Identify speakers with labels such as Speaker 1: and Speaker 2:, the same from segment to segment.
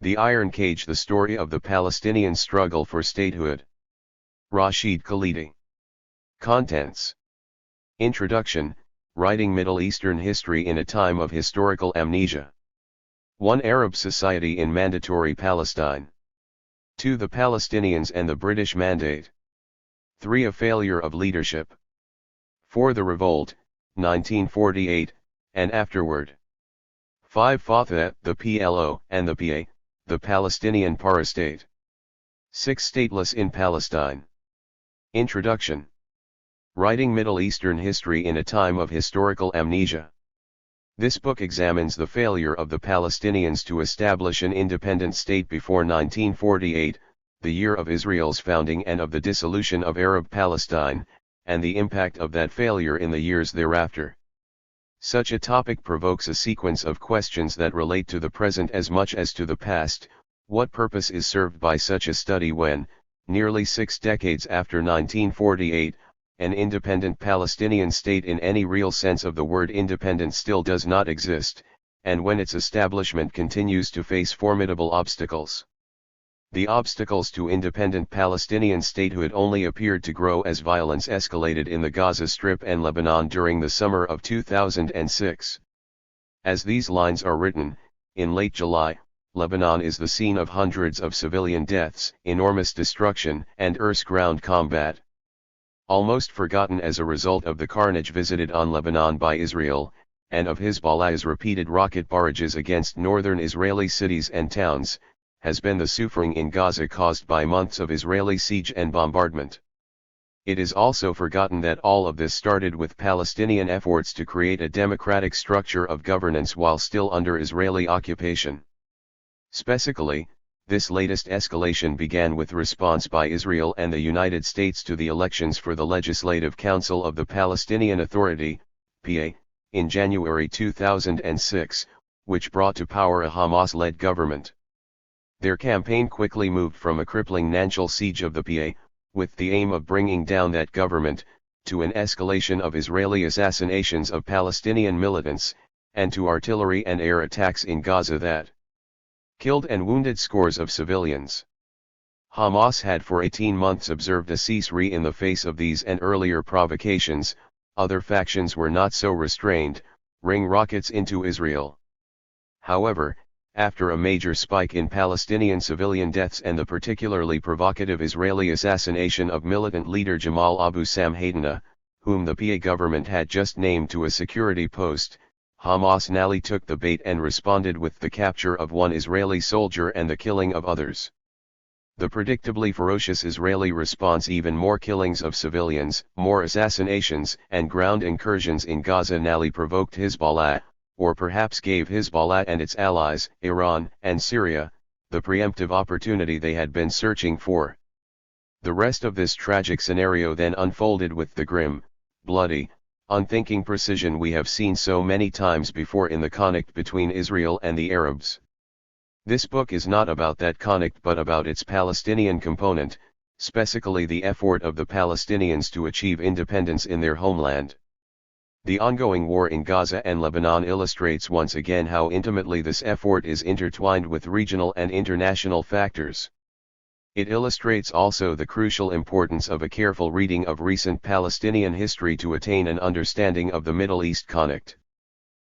Speaker 1: The Iron Cage: The Story of the Palestinian Struggle for Statehood. Rashid Khalidi. Contents. Introduction, Writing Middle Eastern History in a Time of Historical Amnesia. 1. Arab Society in Mandatory Palestine. 2. The Palestinians and the British Mandate. 3. A Failure of Leadership. 4. The Revolt, 1948, and afterward. 5. Fatah, the PLO, and the PA, the Palestinian Parastate. 6. Stateless in Palestine. Introduction. Writing Middle Eastern History in a Time of Historical Amnesia. This book examines the failure of the Palestinians to establish an independent state before 1948, the year of Israel's founding, and of the dissolution of Arab Palestine, and the impact of that failure in the years thereafter. Such a topic provokes a sequence of questions that relate to the present as much as to the past. What purpose is served by such a study when, nearly 6 decades after 1948, an independent Palestinian state in any real sense of the word independent still does not exist, and when its establishment continues to face formidable obstacles? The obstacles to independent Palestinian statehood only appeared to grow as violence escalated in the Gaza Strip and Lebanon during the summer of 2006. As these lines are written, in late July, Lebanon is the scene of hundreds of civilian deaths, enormous destruction, and earth-ground combat. Almost forgotten as a result of the carnage visited on Lebanon by Israel, and of Hezbollah's repeated rocket barrages against northern Israeli cities and towns, has been the suffering in Gaza caused by months of Israeli siege and bombardment. It is also forgotten that all of this started with Palestinian efforts to create a democratic structure of governance while still under Israeli occupation. Specifically, this latest escalation began with response by Israel and the United States to the elections for the Legislative Council of the Palestinian Authority, PA, in January 2006, which brought to power a Hamas-led government. Their campaign quickly moved from a crippling financial siege of the PA, with the aim of bringing down that government, to an escalation of Israeli assassinations of Palestinian militants, and to artillery and air attacks in Gaza that killed and wounded scores of civilians. Hamas had for 18 months observed a ceasefire in the face of these and earlier provocations. Other factions were not so restrained, ring rockets into Israel. However, after a major spike in Palestinian civilian deaths and the particularly provocative Israeli assassination of militant leader Jamal Abu Samhaidana, whom the PA government had just named to a security post, Hamas narrowly took the bait and responded with the capture of one Israeli soldier and the killing of others. The predictably ferocious Israeli response, even more killings of civilians, more assassinations, and ground incursions in Gaza, narrowly provoked Hezbollah, or perhaps gave Hezbollah and its allies, Iran and Syria, the preemptive opportunity they had been searching for. The rest of this tragic scenario then unfolded with the grim, bloody, unthinking precision we have seen so many times before in the conflict between Israel and the Arabs. This book is not about that conflict but about its Palestinian component, specifically the effort of the Palestinians to achieve independence in their homeland. The ongoing war in Gaza and Lebanon illustrates once again how intimately this effort is intertwined with regional and international factors. It illustrates also the crucial importance of a careful reading of recent Palestinian history to attain an understanding of the Middle East conflict.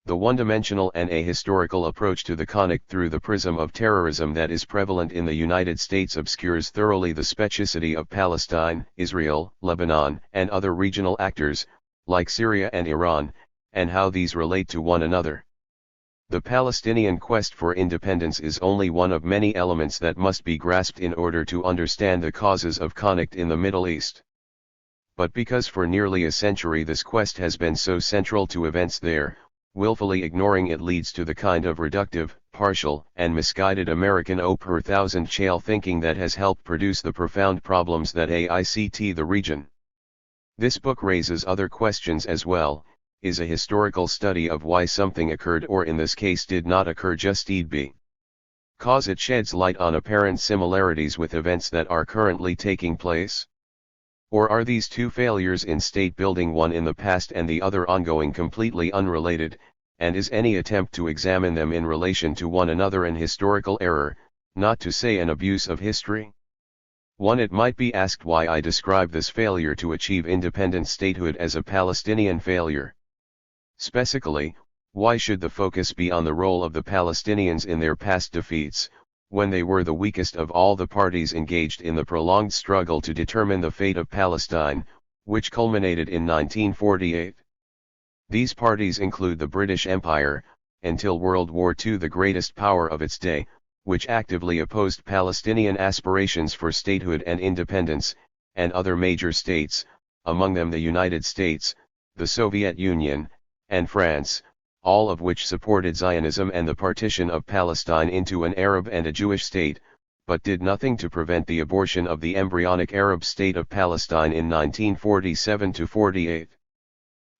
Speaker 1: The one-dimensional and ahistorical approach to the conflict through the prism of terrorism that is prevalent in the United States obscures thoroughly the specificity of Palestine, Israel, Lebanon, and other regional actors, like Syria and Iran, and how these relate to one another. The Palestinian quest for independence is only one of many elements that must be grasped in order to understand the causes of conflict in the Middle East. But because for nearly a century this quest has been so central to events there, willfully ignoring it leads to the kind of reductive, partial, and misguided American per thousand shale thinking that has helped produce the profound problems that afflict the region. This book raises other questions as well. Is a historical study of why something occurred, or in this case did not occur, just because it sheds light on apparent similarities with events that are currently taking place? Or are these two failures in state building, one in the past and the other ongoing, completely unrelated, and is any attempt to examine them in relation to one another an historical error, not to say an abuse of history? 1. It might be asked why I describe this failure to achieve independent statehood as a Palestinian failure. Specifically, why should the focus be on the role of the Palestinians in their past defeats, when they were the weakest of all the parties engaged in the prolonged struggle to determine the fate of Palestine, which culminated in 1948? These parties include the British Empire, until World War II the greatest power of its day, which actively opposed Palestinian aspirations for statehood and independence, and other major states, among them the United States, the Soviet Union, and France, all of which supported Zionism and the partition of Palestine into an Arab and a Jewish state, but did nothing to prevent the abortion of the embryonic Arab state of Palestine in 1947-48.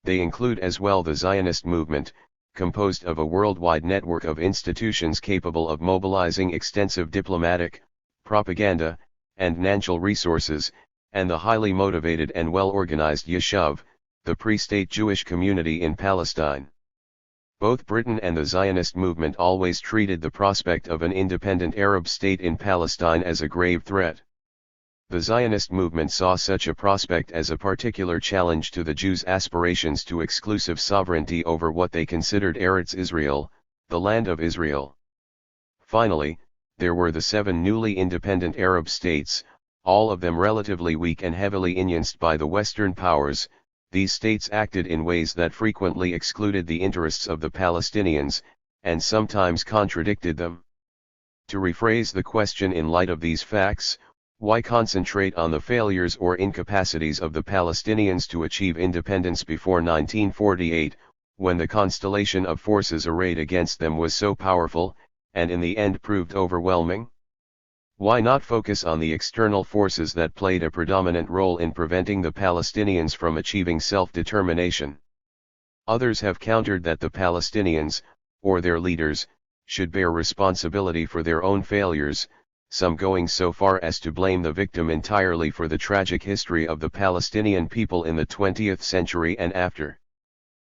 Speaker 1: They include as well the Zionist movement, composed of a worldwide network of institutions capable of mobilizing extensive diplomatic, propaganda, and financial resources, and the highly motivated and well-organized Yishuv, the pre-state Jewish community in Palestine. Both Britain and the Zionist movement always treated the prospect of an independent Arab state in Palestine as a grave threat. The Zionist movement saw such a prospect as a particular challenge to the Jews' aspirations to exclusive sovereignty over what they considered Eretz Israel, the land of Israel. Finally, there were the 7 newly independent Arab states, all of them relatively weak and heavily influenced by the Western powers. These states acted in ways that frequently excluded the interests of the Palestinians, and sometimes contradicted them. To rephrase the question in light of these facts, why concentrate on the failures or incapacities of the Palestinians to achieve independence before 1948, when the constellation of forces arrayed against them was so powerful, and in the end proved overwhelming? Why not focus on the external forces that played a predominant role in preventing the Palestinians from achieving self-determination? Others have countered that the Palestinians, or their leaders, should bear responsibility for their own failures, some going so far as to blame the victim entirely for the tragic history of the Palestinian people in the 20th century and after.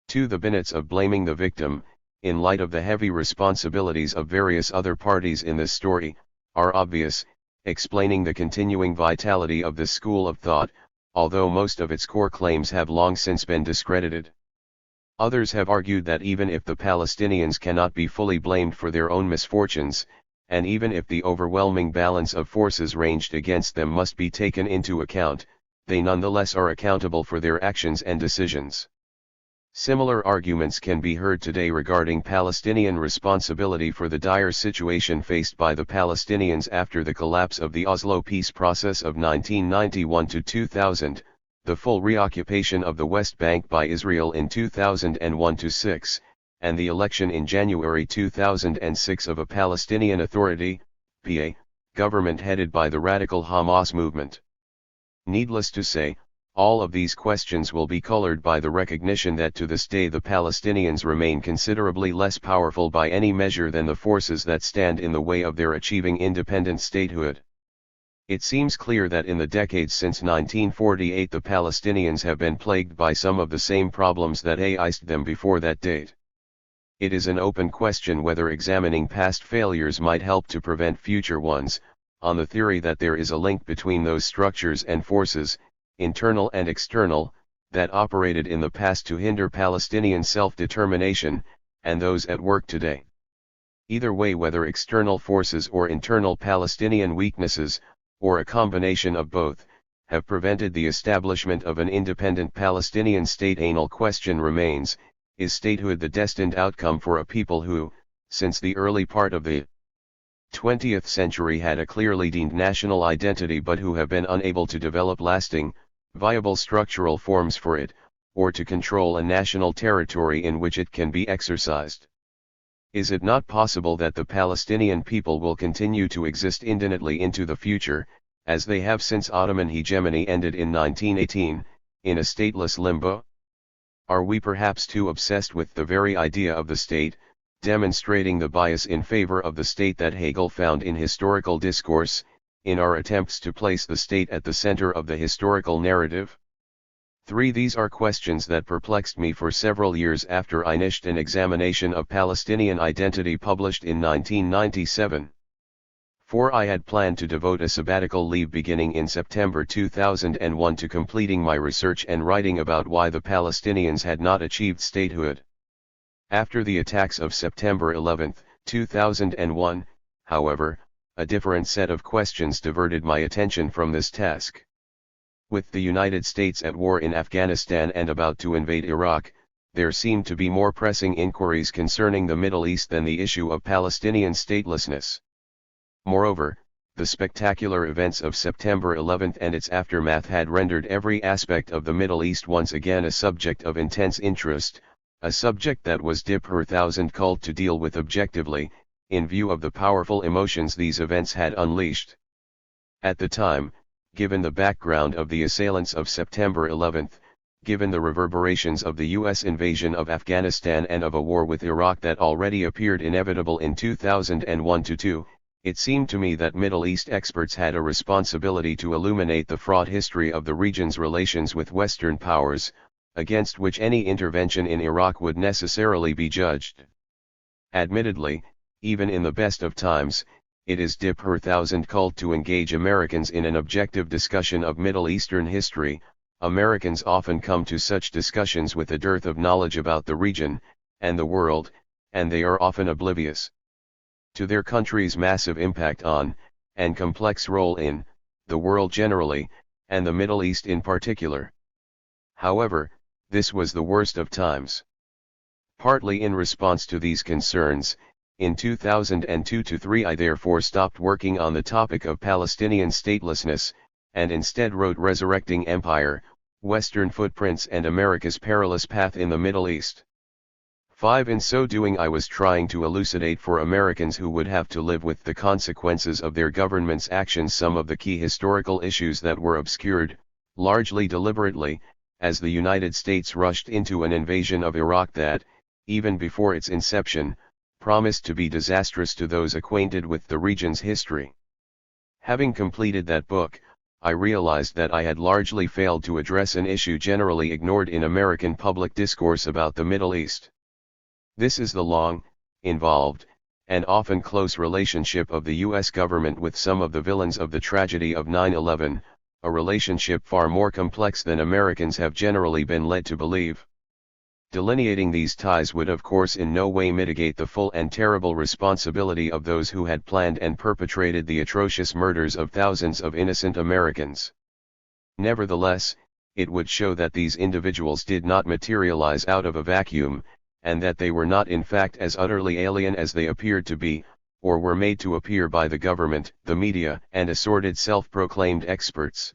Speaker 1: 2. The benefits of blaming the victim, in light of the heavy responsibilities of various other parties in this story, are obvious, explaining the continuing vitality of this school of thought, although most of its core claims have long since been discredited. Others have argued that even if the Palestinians cannot be fully blamed for their own misfortunes, and even if the overwhelming balance of forces ranged against them must be taken into account, they nonetheless are accountable for their actions and decisions. Similar arguments can be heard today regarding Palestinian responsibility for the dire situation faced by the Palestinians after the collapse of the Oslo peace process of 1991-2000, the full reoccupation of the West Bank by Israel in 2001-6, and the election in January 2006 of a Palestinian Authority, PA, government headed by the radical Hamas movement. Needless to say, all of these questions will be colored by the recognition that to this day the Palestinians remain considerably less powerful by any measure than the forces that stand in the way of their achieving independent statehood. It seems clear that in the decades since 1948 the Palestinians have been plagued by some of the same problems that faced them before that date. It is an open question whether examining past failures might help to prevent future ones, on the theory that there is a link between those structures and forces, internal and external, that operated in the past to hinder Palestinian self-determination, and those at work today. Either way, whether external forces or internal Palestinian weaknesses, or a combination of both, have prevented the establishment of an independent Palestinian state. Anal question remains: is statehood the destined outcome for a people who, since the early part of the 20th century had a clearly defined national identity but who have been unable to develop lasting, viable structural forms for it, or to control a national territory in which it can be exercised? Is it not possible that the Palestinian people will continue to exist indefinitely into the future, as they have since Ottoman hegemony ended in 1918, in a stateless limbo? Are we perhaps too obsessed with the very idea of the state, demonstrating the bias in favor of the state that Hegel found in historical discourse, in our attempts to place the state at the center of the historical narrative? 3. These are questions that perplexed me for several years after I finished an examination of Palestinian identity published in 1997. for I had planned to devote a sabbatical leave beginning in September 2001 to completing my research and writing about why the Palestinians had not achieved statehood. After the attacks of September 11, 2001, however, a different set of questions diverted my attention from this task. With the United States at war in Afghanistan and about to invade Iraq, there seemed to be more pressing inquiries concerning the Middle East than the issue of Palestinian statelessness. Moreover, the spectacular events of September 11 and its aftermath had rendered every aspect of the Middle East once again a subject of intense interest, a subject that was dip per thousand called to deal with objectively, in view of the powerful emotions these events had unleashed. At the time, given the background of the assailants of September 11, given the reverberations of the U.S. invasion of Afghanistan and of a war with Iraq that already appeared inevitable in 2001-2, it seemed to me that Middle East experts had a responsibility to illuminate the fraught history of the region's relations with Western powers, against which any intervention in Iraq would necessarily be judged. Admittedly, even in the best of times, it is dip per thousand called to engage Americans in an objective discussion of Middle Eastern history. Americans often come to such discussions with a dearth of knowledge about the region, and the world, and they are often oblivious to their country's massive impact on, and complex role in, the world generally, and the Middle East in particular. However, this was the worst of times. Partly in response to these concerns, in 2002-3 I therefore stopped working on the topic of Palestinian statelessness, and instead wrote Resurrecting Empire, Western Footprints and America's Perilous Path in the Middle East. 5. In so doing I was trying to elucidate for Americans who would have to live with the consequences of their government's actions some of the key historical issues that were obscured, largely deliberately, as the United States rushed into an invasion of Iraq that, even before its inception, promised to be disastrous to those acquainted with the region's history. Having completed that book, I realized that I had largely failed to address an issue generally ignored in American public discourse about the Middle East. This is the long, involved, and often close relationship of the U.S. government with some of the villains of the tragedy of 9/11, a relationship far more complex than Americans have generally been led to believe. Delineating these ties would of course in no way mitigate the full and terrible responsibility of those who had planned and perpetrated the atrocious murders of thousands of innocent Americans. Nevertheless, it would show that these individuals did not materialize out of a vacuum, and that they were not in fact as utterly alien as they appeared to be, or were made to appear by the government, the media, and assorted self-proclaimed experts.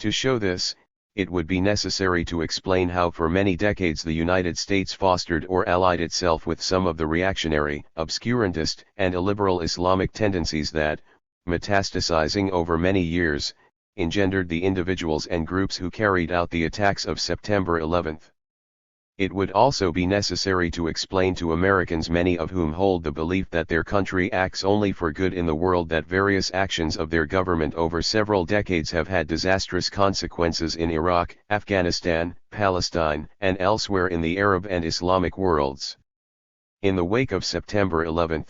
Speaker 1: To show this, it would be necessary to explain how for many decades the United States fostered or allied itself with some of the reactionary, obscurantist, and illiberal Islamic tendencies that, metastasizing over many years, engendered the individuals and groups who carried out the attacks of September 11. It would also be necessary to explain to Americans, many of whom hold the belief that their country acts only for good in the world, that various actions of their government over several decades have had disastrous consequences in Iraq, Afghanistan, Palestine, and elsewhere in the Arab and Islamic worlds. In the wake of September 11,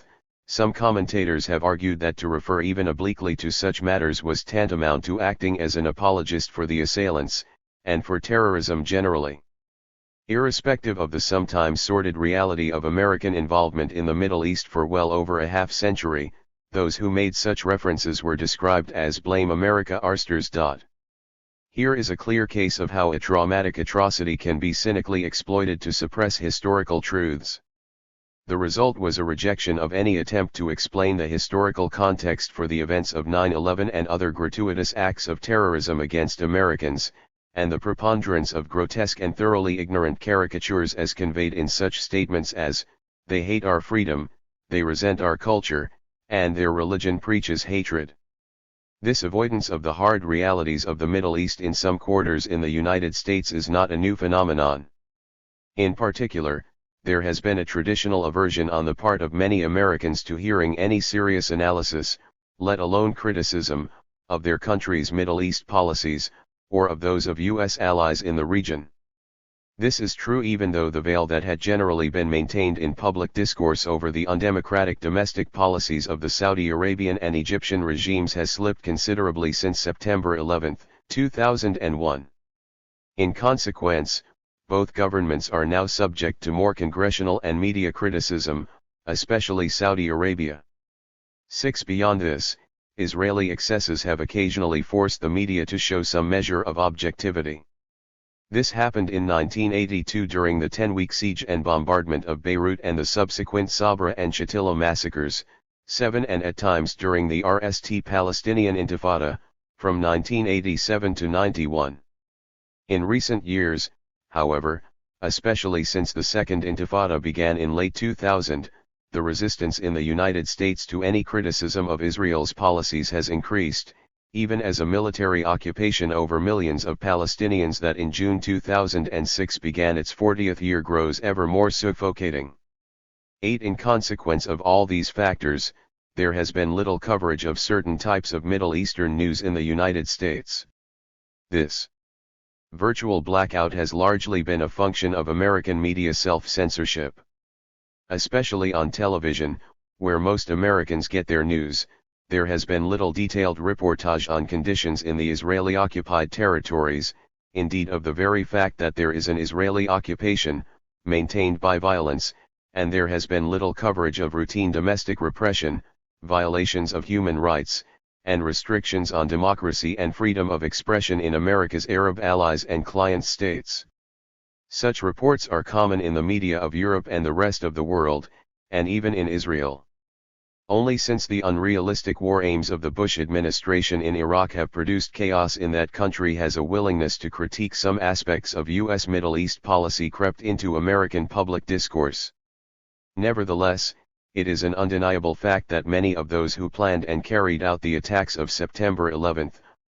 Speaker 1: some commentators have argued that to refer even obliquely to such matters was tantamount to acting as an apologist for the assailants, and for terrorism generally. Irrespective of the sometimes sordid reality of American involvement in the Middle East for well over a half-century, those who made such references were described as blame America arsters. Here is a clear case of how a traumatic atrocity can be cynically exploited to suppress historical truths. The result was a rejection of any attempt to explain the historical context for the events of 9/11 and other gratuitous acts of terrorism against Americans, and the preponderance of grotesque and thoroughly ignorant caricatures as conveyed in such statements as, "They hate our freedom, they resent our culture, and their religion preaches hatred." This avoidance of the hard realities of the Middle East in some quarters in the United States is not a new phenomenon. In particular, there has been a traditional aversion on the part of many Americans to hearing any serious analysis, let alone criticism, of their country's Middle East policies, or of those of U.S. allies in the region. This is true even though the veil that had generally been maintained in public discourse over the undemocratic domestic policies of the Saudi Arabian and Egyptian regimes has slipped considerably since September 11, 2001. In consequence, both governments are now subject to more congressional and media criticism, especially Saudi Arabia. 6. Beyond this, Israeli excesses have occasionally forced the media to show some measure of objectivity. This happened in 1982 during the 10-week siege and bombardment of Beirut and the subsequent Sabra and Shatila massacres. 7. And at times during the RST Palestinian Intifada, from 1987 to 91. In recent years, however, especially since the Second Intifada began in late 2000, the resistance in the United States to any criticism of Israel's policies has increased, even as a military occupation over millions of Palestinians that in June 2006 began its 40th year grows ever more suffocating. 8. In consequence of all these factors, there has been little coverage of certain types of Middle Eastern news in the United States. This virtual blackout has largely been a function of American media self-censorship. Especially on television, where most Americans get their news, there has been little detailed reportage on conditions in the Israeli-occupied territories, indeed of the very fact that there is an Israeli occupation, maintained by violence, and there has been little coverage of routine domestic repression, violations of human rights, and restrictions on democracy and freedom of expression in America's Arab allies and client states. Such reports are common in the media of Europe and the rest of the world, and even in Israel. Only since the unrealistic war aims of the Bush administration in Iraq have produced chaos in that country has a willingness to critique some aspects of U.S. Middle East policy crept into American public discourse. Nevertheless, it is an undeniable fact that many of those who planned and carried out the attacks of September 11,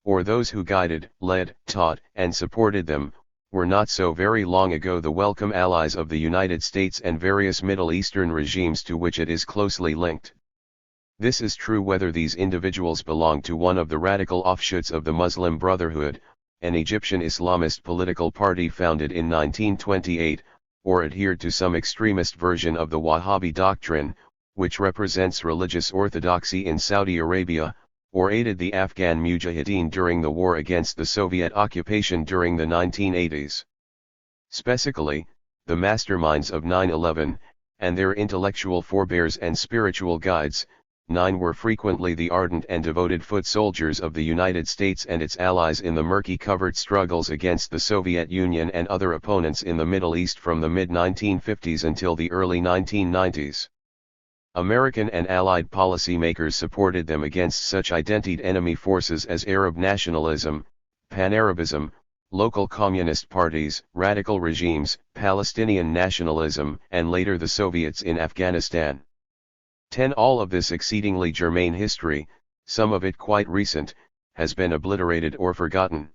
Speaker 1: or those who guided, led, taught, and supported them, were not so very long ago the welcome allies of the United States and various Middle Eastern regimes to which it is closely linked. This is true whether these individuals belong to one of the radical offshoots of the Muslim Brotherhood, an Egyptian Islamist political party founded in 1928, or adhered to some extremist version of the Wahhabi doctrine, which represents religious orthodoxy in Saudi Arabia, or aided the Afghan Mujahideen during the war against the Soviet occupation during the 1980s. Specifically, the masterminds of 9/11, and their intellectual forebears and spiritual guides, 9 were frequently the ardent and devoted foot soldiers of the United States and its allies in the murky covert struggles against the Soviet Union and other opponents in the Middle East from the mid-1950s until the early 1990s. American and Allied policymakers supported them against such identified enemy forces as Arab nationalism, Pan-Arabism, local communist parties, radical regimes, Palestinian nationalism, and later the Soviets in Afghanistan. 10. All of this exceedingly germane history, some of it quite recent, has been obliterated or forgotten.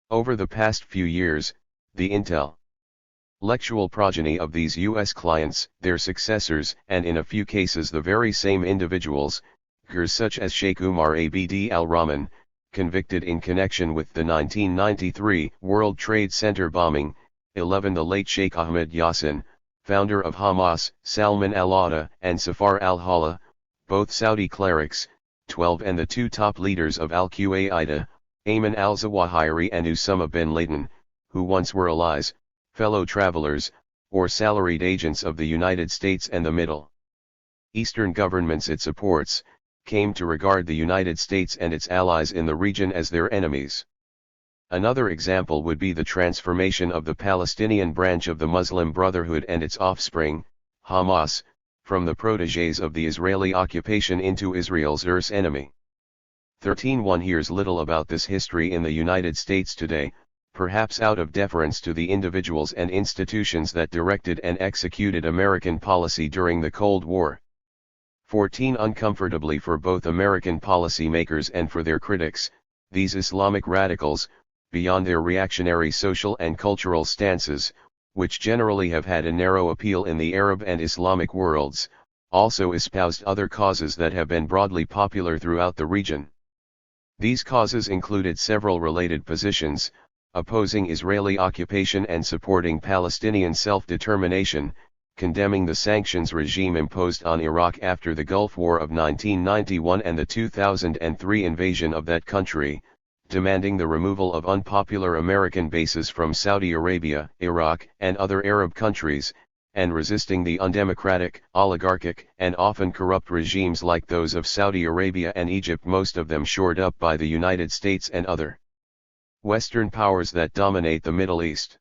Speaker 1: Over the past few years, the intellectual progeny of these U.S. clients, their successors, and in a few cases the very same individuals, such as Sheikh Umar Abd al-Rahman, convicted in connection with the 1993 World Trade Center bombing, 11. The late Sheikh Ahmed Yassin, founder of Hamas, Salman al-Adha and Safar al-Hawla, both Saudi clerics, 12. And the 2 top leaders of al-Qaeda, Ayman al-Zawahiri and Usama bin Laden, who once were allies, fellow travelers, or salaried agents of the United States and the Middle Eastern governments it supports, came to regard the United States and its allies in the region as their enemies. Another example would be the transformation of the Palestinian branch of the Muslim Brotherhood and its offspring, Hamas, from the protégés of the Israeli occupation into Israel's arch enemy. 13. One hears little about this history in the United States today, perhaps out of deference to the individuals and institutions that directed and executed American policy during the Cold War. 14. Uncomfortably for both American policymakers and for their critics, these Islamic radicals, beyond their reactionary social and cultural stances, which generally have had a narrow appeal in the Arab and Islamic worlds, also espoused other causes that have been broadly popular throughout the region. These causes included several related positions, opposing Israeli occupation and supporting Palestinian self-determination, condemning the sanctions regime imposed on Iraq after the Gulf War of 1991 and the 2003 invasion of that country, demanding the removal of unpopular American bases from Saudi Arabia, Iraq, and other Arab countries, and resisting the undemocratic, oligarchic, and often corrupt regimes like those of Saudi Arabia and Egypt, most of them shored up by the United States and other Western powers that dominate the Middle East.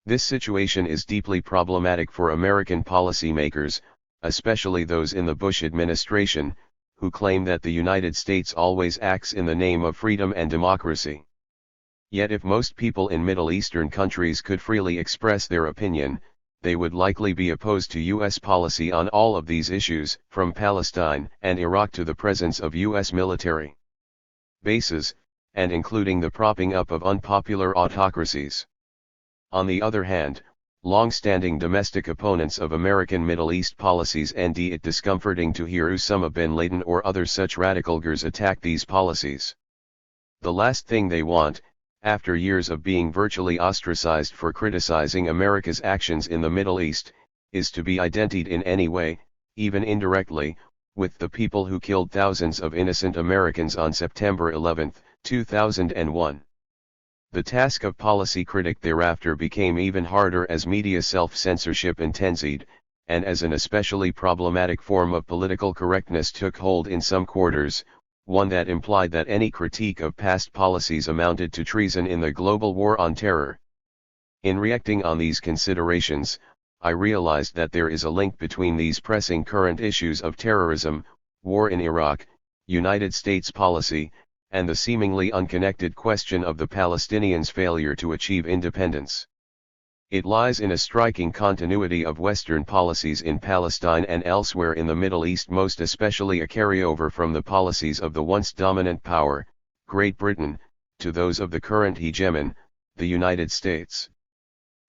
Speaker 1: This situation is deeply problematic for American policymakers, especially those in the Bush administration, who claim that the United States always acts in the name of freedom and democracy. Yet if most people in Middle Eastern countries could freely express their opinion, they would likely be opposed to U.S. policy on all of these issues, from Palestine and Iraq to the presence of U.S. military bases, and including the propping up of unpopular autocracies. On the other hand, long-standing domestic opponents of American Middle East policies find it discomforting to hear Osama bin Laden or other such radicalgers attack these policies. The last thing they want, after years of being virtually ostracized for criticizing America's actions in the Middle East, is to be identified in any way, even indirectly, with the people who killed thousands of innocent Americans on September 11, 2001. The task of policy critic thereafter became even harder as media self-censorship intensified, and as an especially problematic form of political correctness took hold in some quarters, one that implied that any critique of past policies amounted to treason in the global war on terror. In reacting on these considerations, I realized that there is a link between these pressing current issues of terrorism, war in Iraq, United States policy, and the seemingly unconnected question of the Palestinians' failure to achieve independence. It lies in a striking continuity of Western policies in Palestine and elsewhere in the Middle East, most especially a carryover from the policies of the once dominant power, Great Britain, to those of the current hegemon, the United States.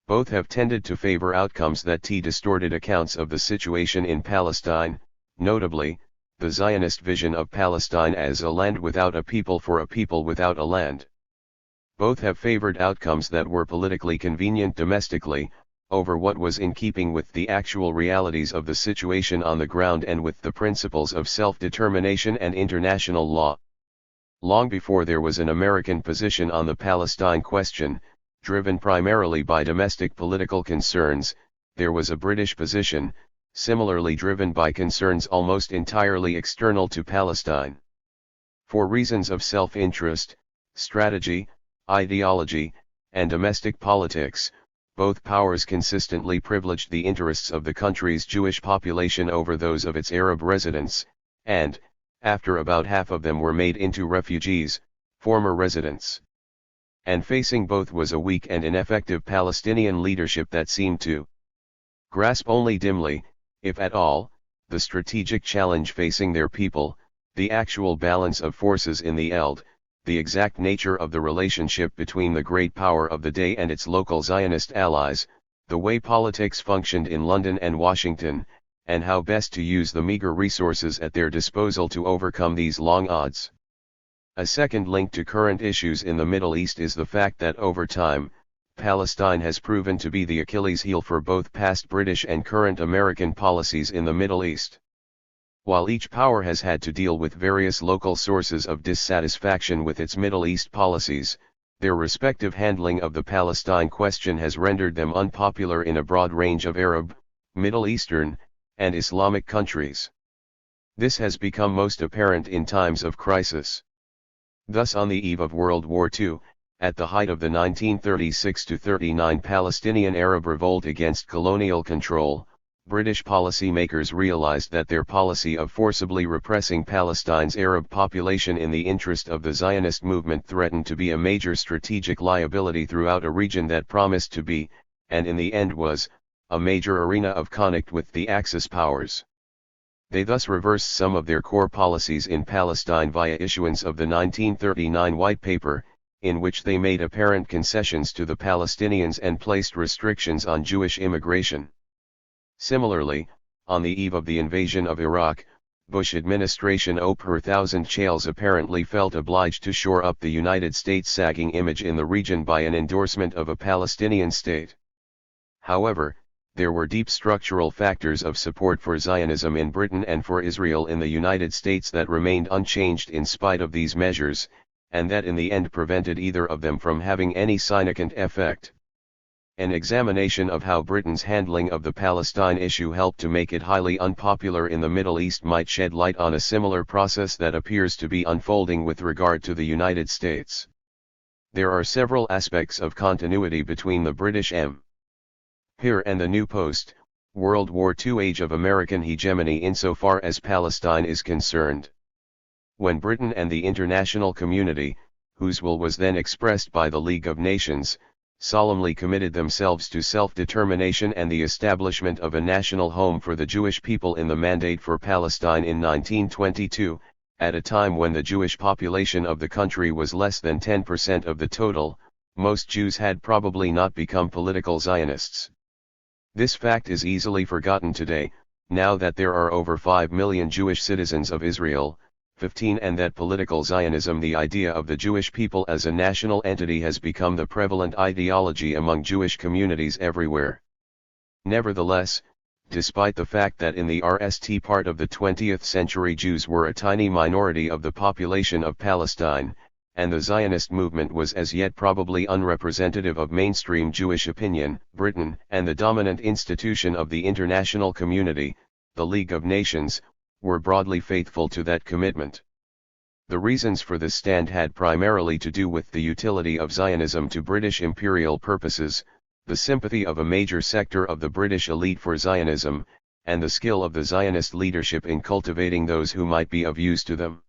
Speaker 1: Both have tended to favor outcomes that distorted accounts of the situation in Palestine, notably, the Zionist vision of Palestine as a land without a people for a people without a land. Both have favored outcomes that were politically convenient domestically, over what was in keeping with the actual realities of the situation on the ground and with the principles of self-determination and international law. Long before there was an American position on the Palestine question, driven primarily by domestic political concerns, there was a British position, similarly driven by concerns almost entirely external to Palestine. For reasons of self-interest, strategy, ideology, and domestic politics, both powers consistently privileged the interests of the country's Jewish population over those of its Arab residents, and, after about half of them were made into refugees, former residents. And facing both was a weak and ineffective Palestinian leadership that seemed to grasp only dimly, if at all, the strategic challenge facing their people, the actual balance of forces in the ELD, the exact nature of the relationship between the great power of the day and its local Zionist allies, the way politics functioned in London and Washington, and how best to use the meager resources at their disposal to overcome these long odds. A second link to current issues in the Middle East is the fact that over time, Palestine has proven to be the Achilles heel for both past British and current American policies in the Middle East. While each power has had to deal with various local sources of dissatisfaction with its Middle East policies, their respective handling of the Palestine question has rendered them unpopular in a broad range of Arab, Middle Eastern, and Islamic countries. This has become most apparent in times of crisis. Thus, on the eve of World War II, at the height of the 1936-39 Palestinian Arab revolt against colonial control, British policymakers realized that their policy of forcibly repressing Palestine's Arab population in the interest of the Zionist movement threatened to be a major strategic liability throughout a region that promised to be, and in the end was, a major arena of conflict with the Axis powers. They thus reversed some of their core policies in Palestine via issuance of the 1939 White Paper, in which they made apparent concessions to the Palestinians and placed restrictions on Jewish immigration. Similarly, on the eve of the invasion of Iraq, Bush administration per thousand Chales apparently felt obliged to shore up the United States' sagging image in the region by an endorsement of a Palestinian state. However, there were deep structural factors of support for Zionism in Britain and for Israel in the United States that remained unchanged in spite of these measures, and that in the end prevented either of them from having any significant effect. An examination of how Britain's handling of the Palestine issue helped to make it highly unpopular in the Middle East might shed light on a similar process that appears to be unfolding with regard to the United States. There are several aspects of continuity between the British Empire and the new post-World War II age of American hegemony insofar as Palestine is concerned. When Britain and the international community, whose will was then expressed by the League of Nations, solemnly committed themselves to self-determination and the establishment of a national home for the Jewish people in the Mandate for Palestine in 1922, at a time when the Jewish population of the country was less than 10% of the total, most Jews had probably not become political Zionists. This fact is easily forgotten today, now that there are over 5 million Jewish citizens of Israel, 15, and that political Zionism, the idea of the Jewish people as a national entity, has become the prevalent ideology among Jewish communities everywhere. Nevertheless, despite the fact that in the RST part of the 20th century Jews were a tiny minority of the population of Palestine, and the Zionist movement was as yet probably unrepresentative of mainstream Jewish opinion, Britain and the dominant institution of the international community, the League of Nations, were broadly faithful to that commitment. The reasons for this stand had primarily to do with the utility of Zionism to British imperial purposes, the sympathy of a major sector of the British elite for Zionism, and the skill of the Zionist leadership in cultivating those who might be of use to them.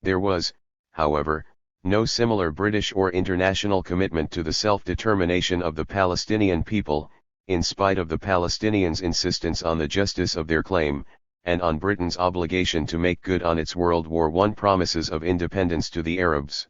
Speaker 1: There was, however, no similar British or international commitment to the self-determination of the Palestinian people, in spite of the Palestinians' insistence on the justice of their claim, and on Britain's obligation to make good on its World War I promises of independence to the Arabs.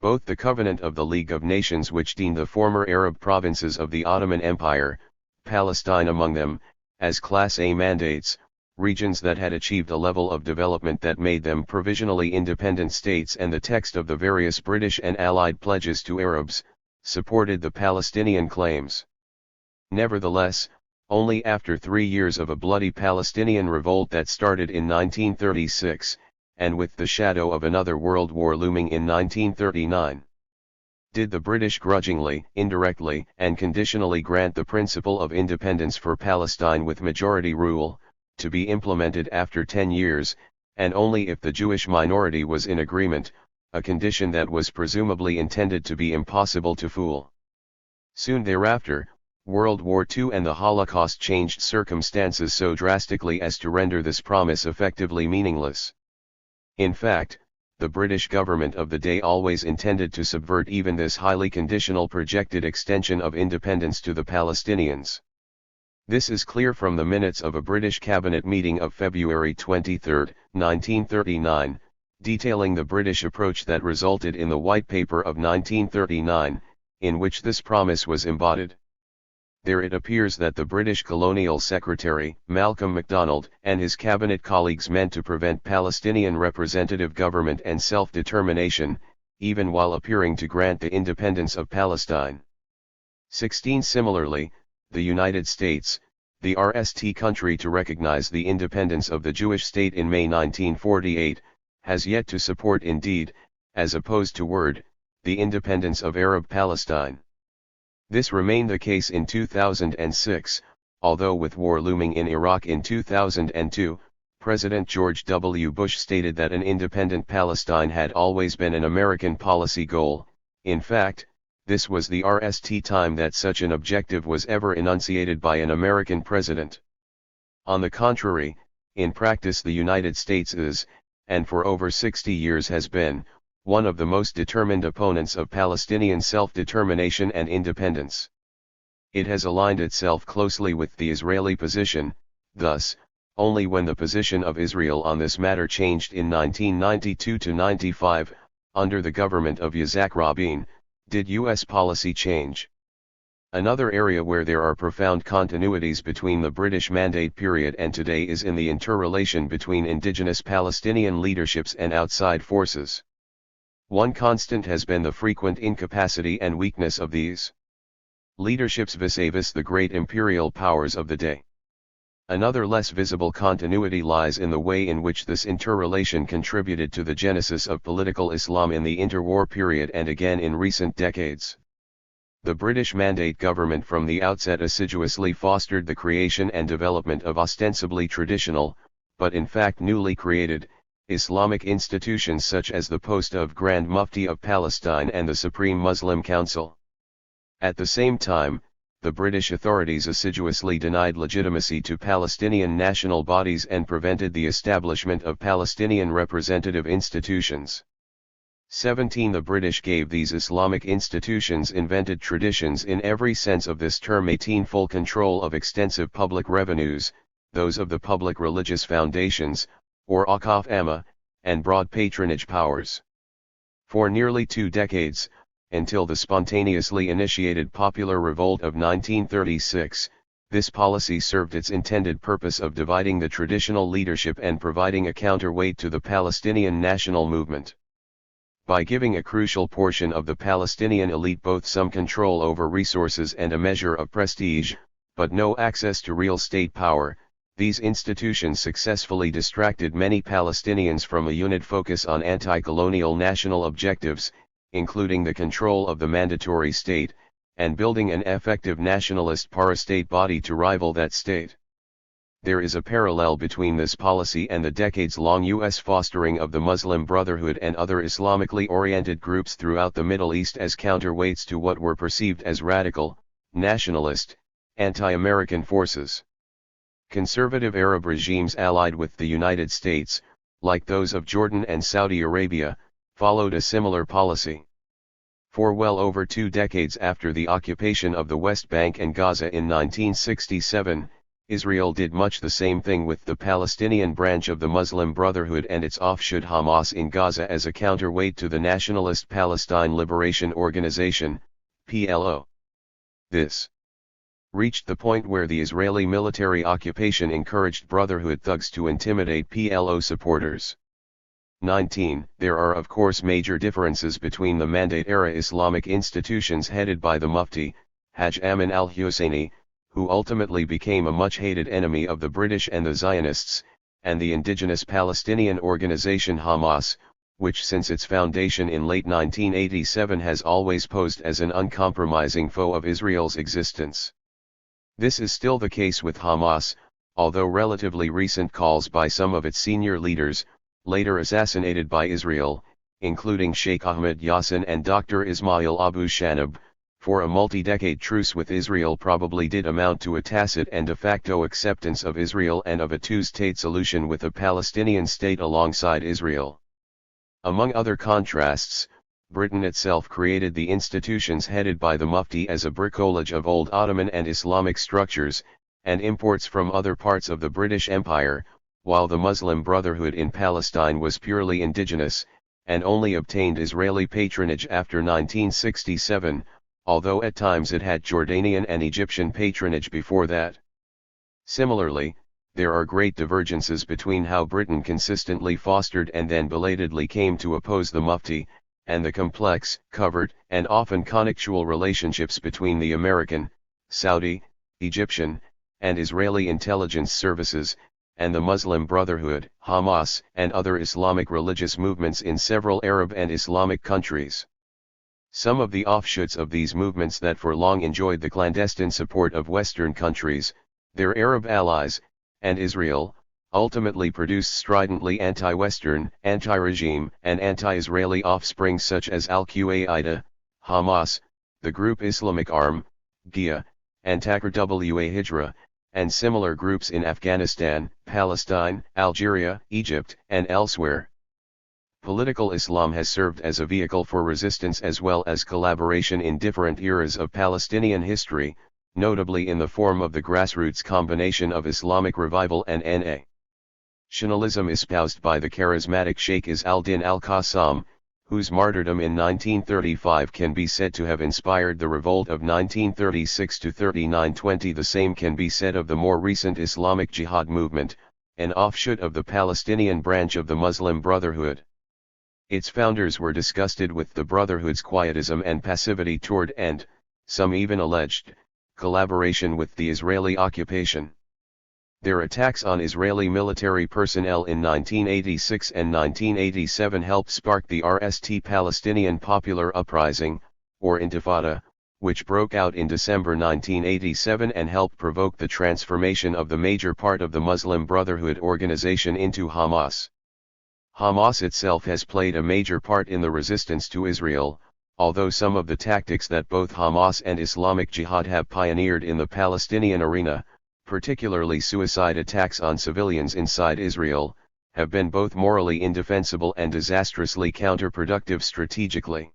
Speaker 1: Both the Covenant of the League of Nations, which deemed the former Arab provinces of the Ottoman Empire, Palestine among them, as Class A mandates, regions that had achieved a level of development that made them provisionally independent states, and the text of the various British and Allied pledges to Arabs, supported the Palestinian claims. Nevertheless, only after 3 years of a bloody Palestinian revolt that started in 1936, and with the shadow of another world war looming in 1939, did the British grudgingly, indirectly, and conditionally grant the principle of independence for Palestine with majority rule, to be implemented after 10 years, and only if the Jewish minority was in agreement, a condition that was presumably intended to be impossible to fool. Soon thereafter, World War II and the Holocaust changed circumstances so drastically as to render this promise effectively meaningless. In fact, the British government of the day always intended to subvert even this highly conditional projected extension of independence to the Palestinians. This is clear from the minutes of a British cabinet meeting of February 23, 1939, detailing the British approach that resulted in the White Paper of 1939, in which this promise was embodied. There it appears that the British Colonial Secretary, Malcolm MacDonald, and his cabinet colleagues meant to prevent Palestinian representative government and self-determination, even while appearing to grant the independence of Palestine. 16. Similarly, the United States, the RST country to recognize the independence of the Jewish state in May 1948, has yet to support indeed, as opposed to word, the independence of Arab Palestine. This remained the case in 2006, although with war looming in Iraq in 2002, President George W. Bush stated that an independent Palestine had always been an American policy goal. In fact, this was the RST time that such an objective was ever enunciated by an American president. On the contrary, in practice the United States is, and for over 60 years has been, one of the most determined opponents of Palestinian self-determination and independence. It has aligned itself closely with the Israeli position, thus, only when the position of Israel on this matter changed in 1992-95, under the government of Yitzhak Rabin, did U.S. policy change. Another area where there are profound continuities between the British Mandate period and today is in the interrelation between indigenous Palestinian leaderships and outside forces. One constant has been the frequent incapacity and weakness of these leaderships vis-a-vis the great imperial powers of the day. Another less visible continuity lies in the way in which this interrelation contributed to the genesis of political Islam in the interwar period and again in recent decades. The British Mandate government from the outset assiduously fostered the creation and development of ostensibly traditional, but in fact newly created, Islamic institutions such as the post of Grand Mufti of Palestine and the Supreme Muslim Council. At the same time, the British authorities assiduously denied legitimacy to Palestinian national bodies and prevented the establishment of Palestinian representative institutions. 17. The British gave these Islamic institutions invented traditions in every sense of this term. 18. Full control of extensive public revenues, those of the public religious foundations, or Awqaf Amma, and broad patronage powers. For nearly 2 decades, until the spontaneously initiated popular revolt of 1936, this policy served its intended purpose of dividing the traditional leadership and providing a counterweight to the Palestinian national movement. By giving a crucial portion of the Palestinian elite both some control over resources and a measure of prestige, but no access to real state power, these institutions successfully distracted many Palestinians from a unit focus on anti-colonial national objectives, including the control of the mandatory state, and building an effective nationalist parastate body to rival that state. There is a parallel between this policy and the decades-long U.S. fostering of the Muslim Brotherhood and other Islamically oriented groups throughout the Middle East as counterweights to what were perceived as radical, nationalist, anti-American forces. Conservative Arab regimes allied with the United States, like those of Jordan and Saudi Arabia, followed a similar policy. For well over 2 decades after the occupation of the West Bank and Gaza in 1967, Israel did much the same thing with the Palestinian branch of the Muslim Brotherhood and its offshoot Hamas in Gaza as a counterweight to the Nationalist Palestine Liberation Organization, PLO. This reached the point where the Israeli military occupation encouraged Brotherhood thugs to intimidate PLO supporters. 19. There are of course major differences between the Mandate-era Islamic institutions headed by the Mufti, Hajj Amin al-Husseini, who ultimately became a much-hated enemy of the British and the Zionists, and the indigenous Palestinian organization Hamas, which since its foundation in late 1987 has always posed as an uncompromising foe of Israel's existence. This is still the case with Hamas, although relatively recent calls by some of its senior leaders, later assassinated by Israel, including Sheikh Ahmed Yassin and Dr. Ismail Abu Shanab, for a multi-decade truce with Israel probably did amount to a tacit and de facto acceptance of Israel and of a two-state solution with a Palestinian state alongside Israel. Among other contrasts, Britain itself created the institutions headed by the Mufti as a bricolage of old Ottoman and Islamic structures, and imports from other parts of the British Empire, while the Muslim Brotherhood in Palestine was purely indigenous, and only obtained Israeli patronage after 1967, although at times it had Jordanian and Egyptian patronage before that. Similarly, there are great divergences between how Britain consistently fostered and then belatedly came to oppose the Mufti, and the complex, covert, and often connectual relationships between the American, Saudi, Egyptian, and Israeli intelligence services, and the Muslim Brotherhood, Hamas, and other Islamic religious movements in several Arab and Islamic countries. Some of the offshoots of these movements that for long enjoyed the clandestine support of Western countries, their Arab allies, and Israel, ultimately produced stridently anti-Western, anti-regime, and anti-Israeli offspring such as Al-Qaeda, Hamas, the group Islamic Arm, GIA, and Tahrir Hijra, and similar groups in Afghanistan, Palestine, Algeria, Egypt, and elsewhere. Political Islam has served as a vehicle for resistance as well as collaboration in different eras of Palestinian history, notably in the form of the grassroots combination of Islamic revival and nationalism espoused by the charismatic Sheikh Izz al-Din al-Qassam, whose martyrdom in 1935 can be said to have inspired the revolt of 1936 to 39-20. The same can be said of the more recent Islamic Jihad movement, an offshoot of the Palestinian branch of the Muslim Brotherhood. Its founders were disgusted with the Brotherhood's quietism and passivity toward, and, some even alleged, collaboration with the Israeli occupation. Their attacks on Israeli military personnel in 1986 and 1987 helped spark the RST Palestinian Popular Uprising, or Intifada, which broke out in December 1987 and helped provoke the transformation of the major part of the Muslim Brotherhood organization into Hamas. Hamas itself has played a major part in the resistance to Israel, although some of the tactics that both Hamas and Islamic Jihad have pioneered in the Palestinian arena, particularly suicide attacks on civilians inside Israel, have been both morally indefensible and disastrously counterproductive strategically.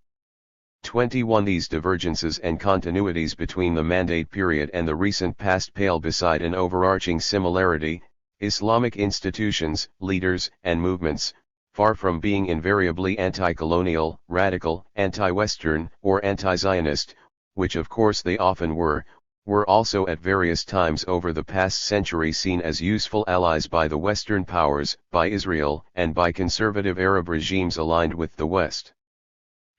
Speaker 1: 21 These divergences and continuities between the Mandate period and the recent past pale beside an overarching similarity: Islamic institutions, leaders, and movements, far from being invariably anti-colonial, radical, anti-Western, or anti-Zionist, which of course they often were also at various times over the past century seen as useful allies by the Western powers, by Israel, and by conservative Arab regimes aligned with the West.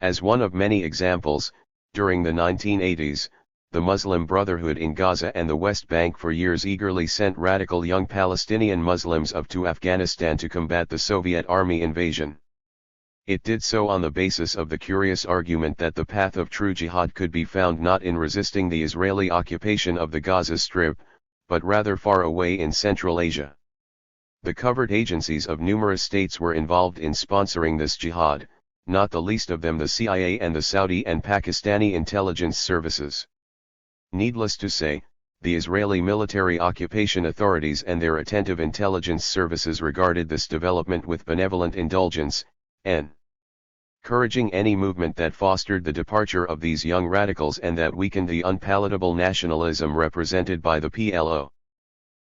Speaker 1: As one of many examples, during the 1980s, the Muslim Brotherhood in Gaza and the West Bank for years eagerly sent radical young Palestinian Muslims to Afghanistan to combat the Soviet army invasion. It did so on the basis of the curious argument that the path of true jihad could be found not in resisting the Israeli occupation of the Gaza Strip, but rather far away in Central Asia. The covert agencies of numerous states were involved in sponsoring this jihad, not the least of them the CIA and the Saudi and Pakistani intelligence services. Needless to say, the Israeli military occupation authorities and their attentive intelligence services regarded this development with benevolent indulgence, encouraging any movement that fostered the departure of these young radicals and that weakened the unpalatable nationalism represented by the PLO.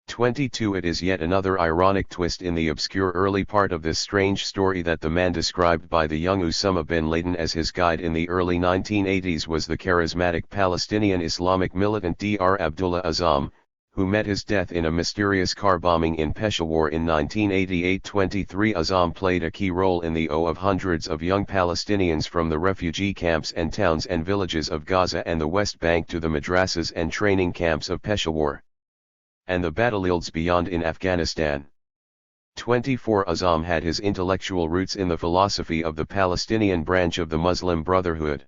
Speaker 1: 22 It is yet another ironic twist in the obscure early part of this strange story that the man described by the young Osama bin Laden as his guide in the early 1980s was the charismatic Palestinian Islamic militant Dr. Abdullah Azzam, who met his death in a mysterious car bombing in Peshawar in 1988. 23 Azzam played a key role in the of hundreds of young Palestinians from the refugee camps and towns and villages of Gaza and the West Bank to the madrasas and training camps of Peshawar and the battlefields beyond in Afghanistan. 24 Azzam had his intellectual roots in the philosophy of the Palestinian branch of the Muslim Brotherhood.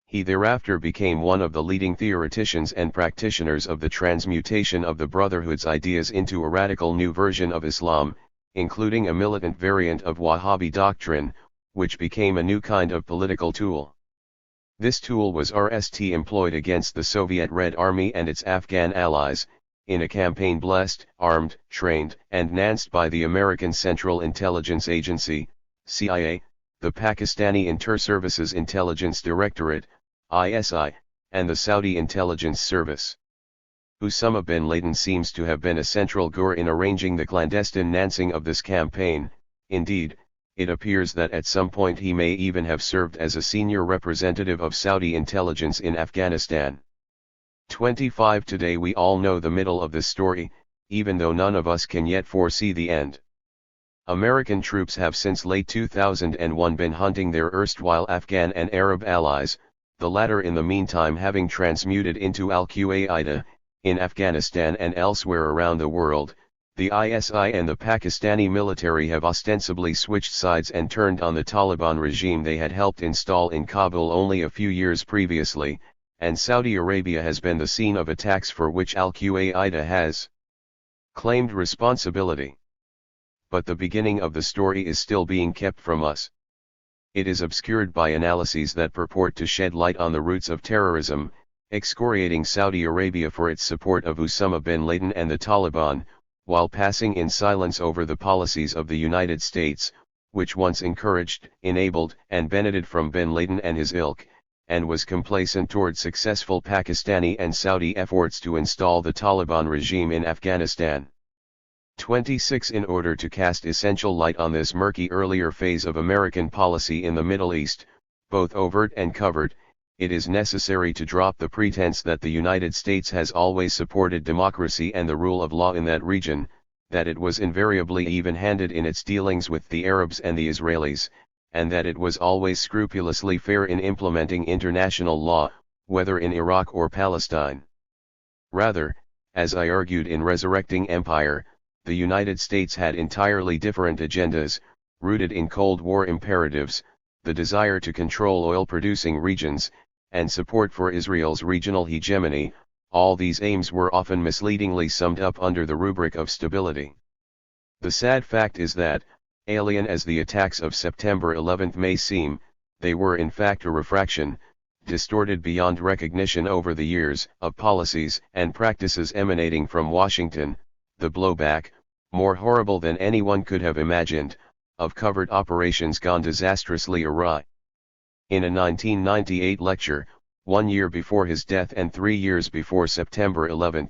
Speaker 1: He thereafter became one of the leading theoreticians and practitioners of the transmutation of the Brotherhood's ideas into a radical new version of Islam, including a militant variant of Wahhabi doctrine, which became a new kind of political tool. This tool was RST employed against the Soviet Red Army and its Afghan allies, in a campaign blessed, armed, trained, and financed by the American Central Intelligence Agency, CIA, the Pakistani Inter-Services Intelligence Directorate, ISI, and the Saudi Intelligence Service. Osama bin Laden seems to have been a central figure in arranging the clandestine financing of this campaign. Indeed, it appears that at some point he may even have served as a senior representative of Saudi intelligence in Afghanistan. 25 Today we all know the middle of this story, even though none of us can yet foresee the end. American troops have since late 2001 been hunting their erstwhile Afghan and Arab allies, the latter in the meantime having transmuted into al-Qaeda, in Afghanistan and elsewhere around the world. The ISI and the Pakistani military have ostensibly switched sides and turned on the Taliban regime they had helped install in Kabul only a few years previously, and Saudi Arabia has been the scene of attacks for which al-Qaeda has claimed responsibility. But the beginning of the story is still being kept from us. It is obscured by analyses that purport to shed light on the roots of terrorism, excoriating Saudi Arabia for its support of Osama bin Laden and the Taliban, while passing in silence over the policies of the United States, which once encouraged, enabled, and benefited from bin Laden and his ilk, and was complacent toward successful Pakistani and Saudi efforts to install the Taliban regime in Afghanistan. 26. In order to cast essential light on this murky earlier phase of American policy in the Middle East, both overt and covert, it is necessary to drop the pretense that the United States has always supported democracy and the rule of law in that region, that it was invariably even-handed in its dealings with the Arabs and the Israelis, and that it was always scrupulously fair in implementing international law, whether in Iraq or Palestine. Rather, as I argued in Resurrecting Empire, the United States had entirely different agendas, rooted in Cold War imperatives, the desire to control oil-producing regions, and support for Israel's regional hegemony. All these aims were often misleadingly summed up under the rubric of stability. The sad fact is that, alien as the attacks of September 11 may seem, they were in fact a refraction, distorted beyond recognition over the years, of policies and practices emanating from Washington, the blowback, more horrible than anyone could have imagined, of covert operations gone disastrously awry. In a 1998 lecture, 1 year before his death and 3 years before September 11,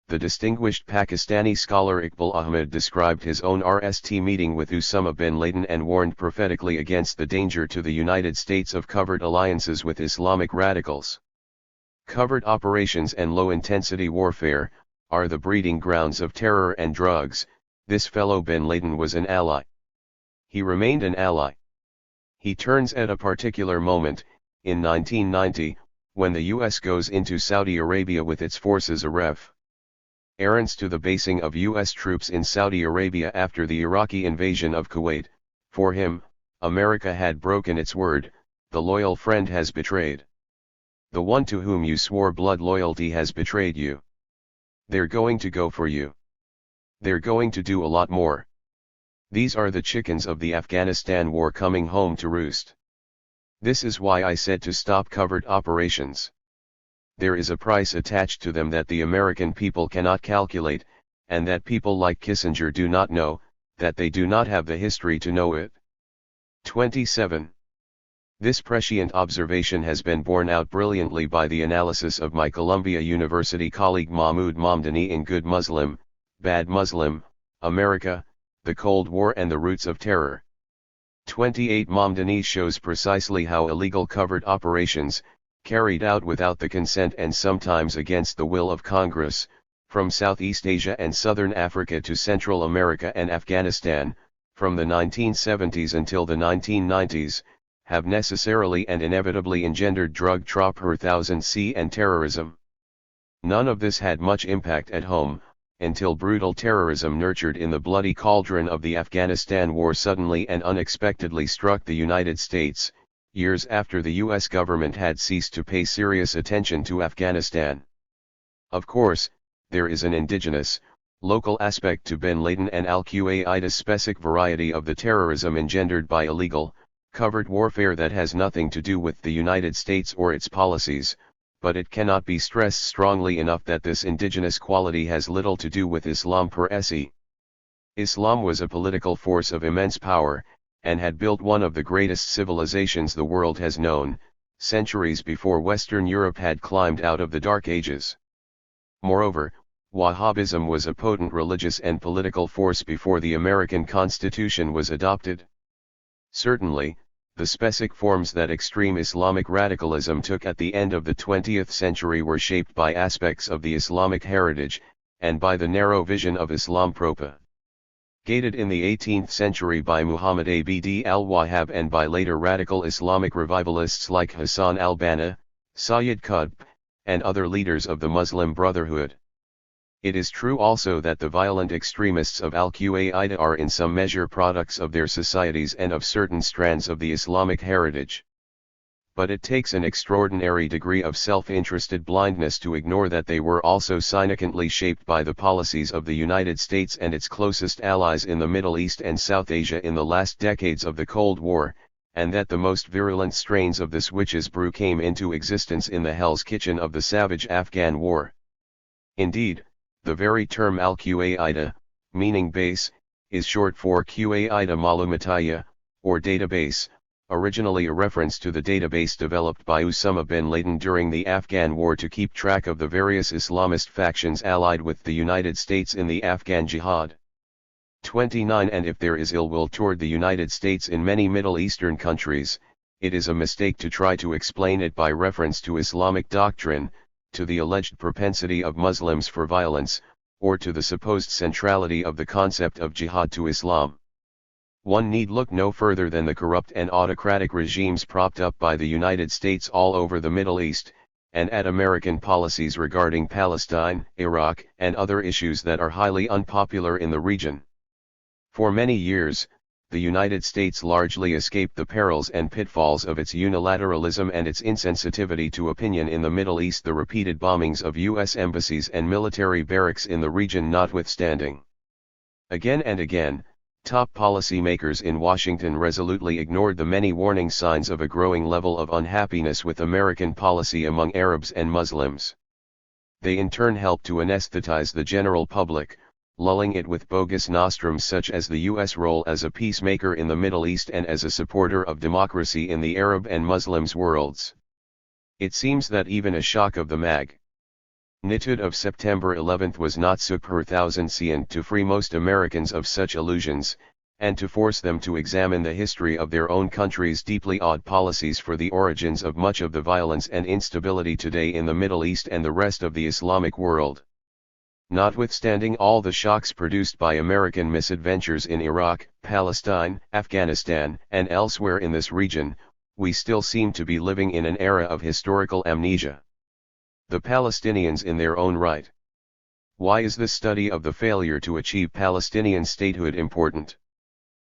Speaker 1: the distinguished Pakistani scholar Iqbal Ahmed described his own RST meeting with Osama bin Laden and warned prophetically against the danger to the United States of covert alliances with Islamic radicals. Covert operations and low-intensity warfare are the breeding grounds of terror and drugs. This fellow bin Laden was an ally. He remained an ally. He turns at a particular moment, in 1990, when the US goes into Saudi Arabia with its forces ref. Errands to the basing of US troops in Saudi Arabia after the Iraqi invasion of Kuwait. For him, America had broken its word, the loyal friend has betrayed. The one to whom you swore blood loyalty has betrayed you. They're going to go for you. They're going to do a lot more. These are the chickens of the Afghanistan war coming home to roost. This is why I said to stop covert operations. There is a price attached to them that the American people cannot calculate, and that people like Kissinger do not know, that they do not have the history to know it. 27. This prescient observation has been borne out brilliantly by the analysis of my Columbia University colleague Mahmoud Mamdani in Good Muslim, Bad Muslim, America, the Cold War and the Roots of Terror. 28. Mamdani shows precisely how illegal covert operations, carried out without the consent and sometimes against the will of Congress, from Southeast Asia and Southern Africa to Central America and Afghanistan, from the 1970s until the 1990s, have necessarily and inevitably engendered drug trop per thousand C and terrorism. None of this had much impact at home, until brutal terrorism nurtured in the bloody cauldron of the Afghanistan war suddenly and unexpectedly struck the United States, years after the US government had ceased to pay serious attention to Afghanistan. Of course, there is an indigenous, local aspect to bin Laden and al-Qaeda's specific variety of the terrorism engendered by illegal, covert warfare that has nothing to do with the United States or its policies, but it cannot be stressed strongly enough that this indigenous quality has little to do with Islam per se. Islam was a political force of immense power, and had built one of the greatest civilizations the world has known, centuries before Western Europe had climbed out of the Dark Ages. Moreover, Wahhabism was a potent religious and political force before the American Constitution was adopted. Certainly, the specific forms that extreme Islamic radicalism took at the end of the 20th century were shaped by aspects of the Islamic heritage, and by the narrow vision of Islam propagated in the 18th century by Muhammad Abd al-Wahhab and by later radical Islamic revivalists like Hassan al-Banna, Sayyid Qutb, and other leaders of the Muslim Brotherhood. It is true also that the violent extremists of al-Qaeda are in some measure products of their societies and of certain strands of the Islamic heritage. But it takes an extraordinary degree of self-interested blindness to ignore that they were also significantly shaped by the policies of the United States and its closest allies in the Middle East and South Asia in the last decades of the Cold War, and that the most virulent strains of this witch's brew came into existence in the Hell's Kitchen of the savage Afghan War. Indeed, the very term al-Qaeda, meaning base, is short for Qaeda Malumatiyya, or database, originally a reference to the database developed by Osama bin Laden during the Afghan War to keep track of the various Islamist factions allied with the United States in the Afghan Jihad. 29 And if there is ill will toward the United States in many Middle Eastern countries, it is a mistake to try to explain it by reference to Islamic doctrine, to the alleged propensity of Muslims for violence, or to the supposed centrality of the concept of jihad to Islam. One need look no further than the corrupt and autocratic regimes propped up by the United States all over the Middle East, and at American policies regarding Palestine, Iraq, and other issues that are highly unpopular in the region. For many years, the United States largely escaped the perils and pitfalls of its unilateralism and its insensitivity to opinion in the Middle East, the repeated bombings of U.S. embassies and military barracks in the region notwithstanding. Again and again, top policymakers in Washington resolutely ignored the many warning signs of a growing level of unhappiness with American policy among Arabs and Muslims. They in turn helped to anesthetize the general public, lulling it with bogus nostrums such as the U.S. role as a peacemaker in the Middle East and as a supporter of democracy in the Arab and Muslims worlds. It seems that even a shock of the magnitude of September 11 was not sufficient to free most Americans of such illusions, and to force them to examine the history of their own country's deeply odd policies for the origins of much of the violence and instability today in the Middle East and the rest of the Islamic world. Notwithstanding all the shocks produced by American misadventures in Iraq, Palestine, Afghanistan, and elsewhere in this region, we still seem to be living in an era of historical amnesia. The Palestinians in their own right. Why is the study of the failure to achieve Palestinian statehood important?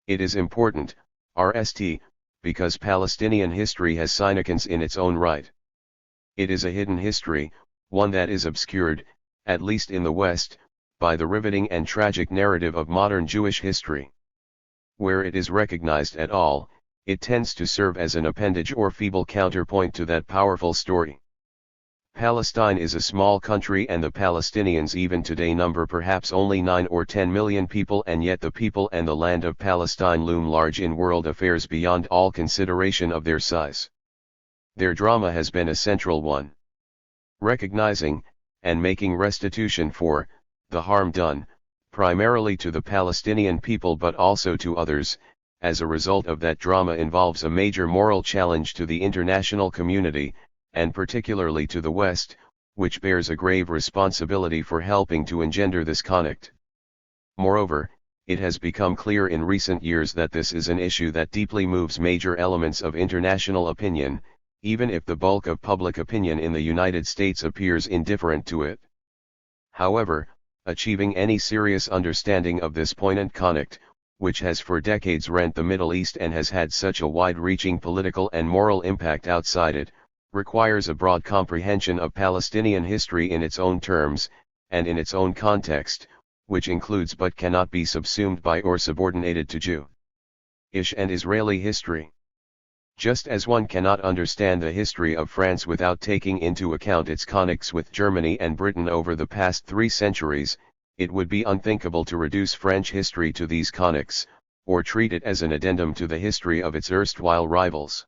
Speaker 1: It is important, RST, because Palestinian history has significance in its own right. It is a hidden history, one that is obscured, at least in the West, by the riveting and tragic narrative of modern Jewish history. Where it is recognized at all, it tends to serve as an appendage or feeble counterpoint to that powerful story. Palestine is a small country and the Palestinians even today number perhaps only 9 or 10 million people, and yet the people and the land of Palestine loom large in world affairs beyond all consideration of their size. Their drama has been a central one. Recognizing, and making restitution for, the harm done, primarily to the Palestinian people but also to others, as a result of that drama involves a major moral challenge to the international community, and particularly to the West, which bears a grave responsibility for helping to engender this conflict. Moreover, it has become clear in recent years that this is an issue that deeply moves major elements of international opinion, even if the bulk of public opinion in the United States appears indifferent to it. However, achieving any serious understanding of this poignant conflict, which has for decades rent the Middle East and has had such a wide-reaching political and moral impact outside it, requires a broad comprehension of Palestinian history in its own terms, and in its own context, which includes but cannot be subsumed by or subordinated to Jewish and Israeli history. Just as one cannot understand the history of France without taking into account its connects with Germany and Britain over the past 3 centuries, it would be unthinkable to reduce French history to these connects, or treat it as an addendum to the history of its erstwhile rivals.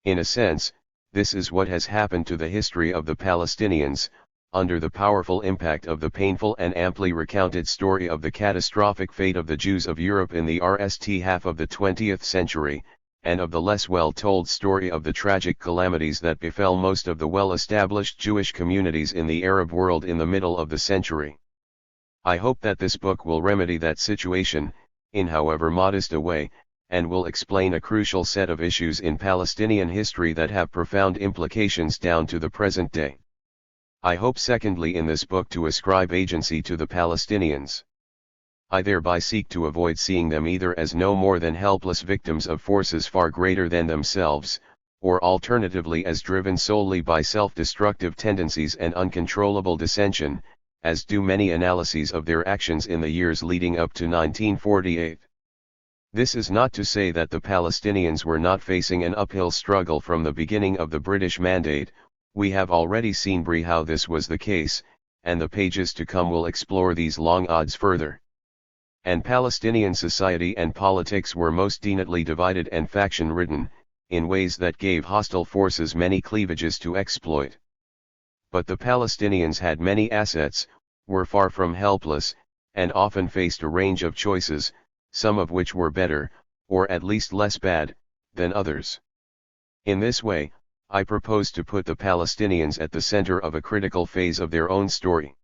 Speaker 1: In a sense, this is what has happened to the history of the Palestinians, under the powerful impact of the painful and amply recounted story of the catastrophic fate of the Jews of Europe in the first half of the 20th century, and of the less well-told story of the tragic calamities that befell most of the well-established Jewish communities in the Arab world in the middle of the century. I hope that this book will remedy that situation, in however modest a way, and will explain a crucial set of issues in Palestinian history that have profound implications down to the present day. I hope secondly in this book to ascribe agency to the Palestinians. I thereby seek to avoid seeing them either as no more than helpless victims of forces far greater than themselves, or alternatively as driven solely by self-destructive tendencies and uncontrollable dissension, as do many analyses of their actions in the years leading up to 1948. This is not to say that the Palestinians were not facing an uphill struggle from the beginning of the British Mandate. We have already seen how this was the case, and the pages to come will explore these long odds further. And Palestinian society and politics were most definitely divided and faction-ridden, in ways that gave hostile forces many cleavages to exploit. But the Palestinians had many assets, were far from helpless, and often faced a range of choices, some of which were better, or at least less bad, than others. In this way, I propose to put the Palestinians at the center of a critical phase of their own story.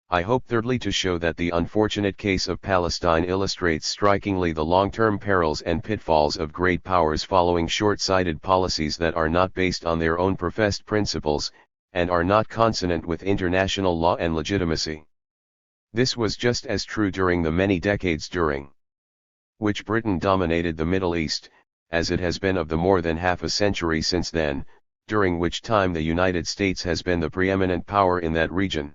Speaker 1: I hope thirdly to show that the unfortunate case of Palestine illustrates strikingly the long-term perils and pitfalls of great powers following short-sighted policies that are not based on their own professed principles, and are not consonant with international law and legitimacy. This was just as true during the many decades during which Britain dominated the Middle East, as it has been of the more than half a century since then, during which time the United States has been the preeminent power in that region.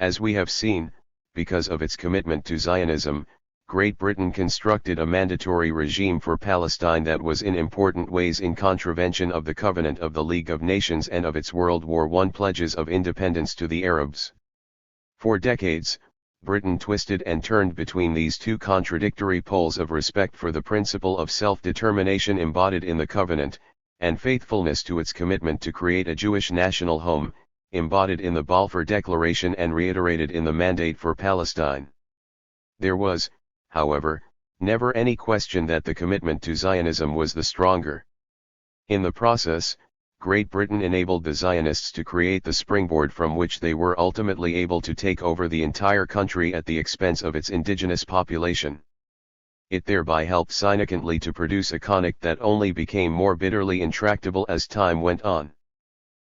Speaker 1: As we have seen, because of its commitment to Zionism, Great Britain constructed a mandatory regime for Palestine that was in important ways in contravention of the Covenant of the League of Nations and of its World War I pledges of independence to the Arabs. For decades, Britain twisted and turned between these two contradictory poles of respect for the principle of self-determination embodied in the Covenant, and faithfulness to its commitment to create a Jewish national home, embodied in the Balfour Declaration and reiterated in the Mandate for Palestine. There was, however, never any question that the commitment to Zionism was the stronger. In the process, Great Britain enabled the Zionists to create the springboard from which they were ultimately able to take over the entire country at the expense of its indigenous population. It thereby helped significantly to produce a conflict that only became more bitterly intractable as time went on.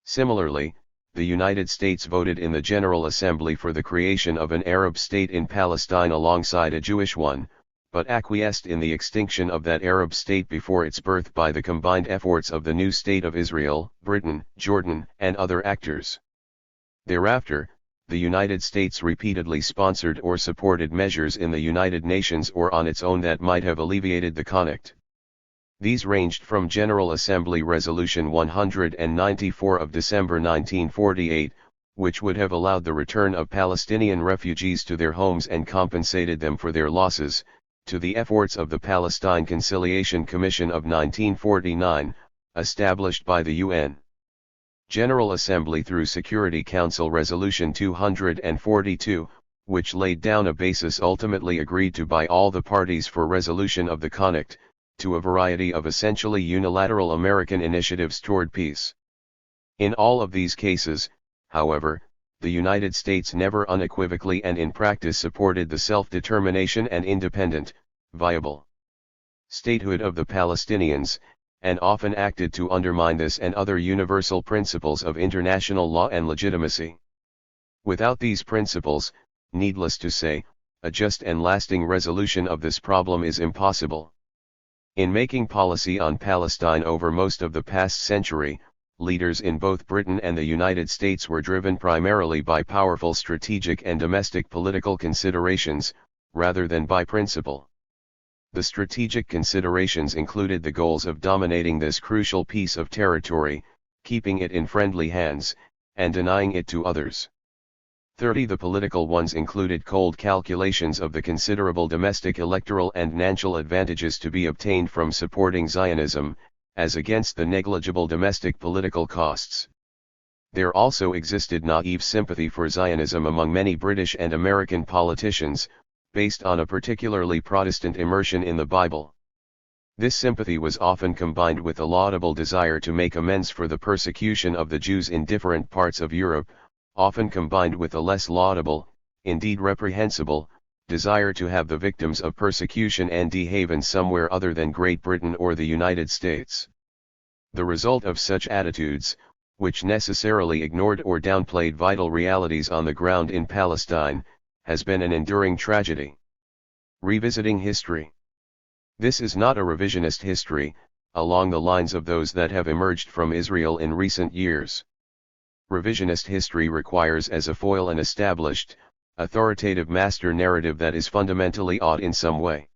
Speaker 1: Similarly, the United States voted in the General Assembly for the creation of an Arab state in Palestine alongside a Jewish one, but acquiesced in the extinction of that Arab state before its birth by the combined efforts of the new State of Israel, Britain, Jordan, and other actors. Thereafter, the United States repeatedly sponsored or supported measures in the United Nations or on its own that might have alleviated the conflict. These ranged from General Assembly Resolution 194 of December 1948, which would have allowed the return of Palestinian refugees to their homes and compensated them for their losses, to the efforts of the Palestine Conciliation Commission of 1949, established by the UN General Assembly through Security Council Resolution 242, which laid down a basis ultimately agreed to by all the parties for resolution of the conflict, to a variety of essentially unilateral American initiatives toward peace. In all of these cases, however, the United States never unequivocally and in practice supported the self-determination and independent, viable statehood of the Palestinians, and often acted to undermine this and other universal principles of international law and legitimacy. Without these principles, needless to say, a just and lasting resolution of this problem is impossible. In making policy on Palestine over most of the past century, leaders in both Britain and the United States were driven primarily by powerful strategic and domestic political considerations, rather than by principle. The strategic considerations included the goals of dominating this crucial piece of territory, keeping it in friendly hands, and denying it to others. 30. The political ones included cold calculations of the considerable domestic electoral and financial advantages to be obtained from supporting Zionism, as against the negligible domestic political costs. There also existed naive sympathy for Zionism among many British and American politicians, based on a particularly Protestant immersion in the Bible. This sympathy was often combined with a laudable desire to make amends for the persecution of the Jews in different parts of Europe, often combined with a less laudable, indeed reprehensible, desire to have the victims of persecution and haven somewhere other than Great Britain or the United States. The result of such attitudes, which necessarily ignored or downplayed vital realities on the ground in Palestine, has been an enduring tragedy. Revisiting history. This is not a revisionist history, along the lines of those that have emerged from Israel in recent years. Revisionist history requires as a foil an established, authoritative master narrative that is fundamentally odd in some way.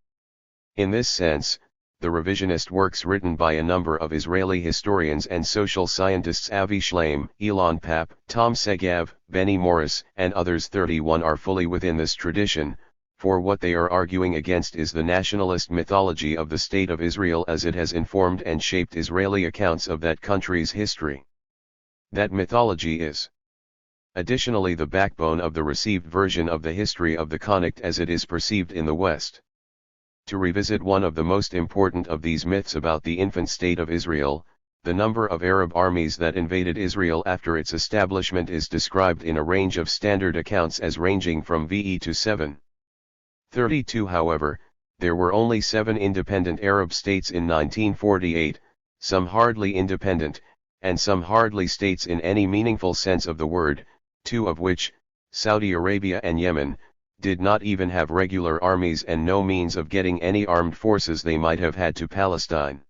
Speaker 1: In this sense, the revisionist works written by a number of Israeli historians and social scientists Avi Shlaim, Elon Papp, Tom Segav, Benny Morris, and others 31 are fully within this tradition, for what they are arguing against is the nationalist mythology of the State of Israel as it has informed and shaped Israeli accounts of that country's history. That mythology is Additionally, the backbone of the received version of the history of the conflict as it is perceived in the West. To revisit one of the most important of these myths about the infant state of Israel, the number of Arab armies that invaded Israel after its establishment is described in a range of standard accounts as ranging from VE to 732. However, there were only 7 independent Arab states in 1948, some hardly independent, and some hardly states in any meaningful sense of the word, 2 of which, Saudi Arabia and Yemen, did not even have regular armies and no means of getting any armed forces they might have had to Palestine.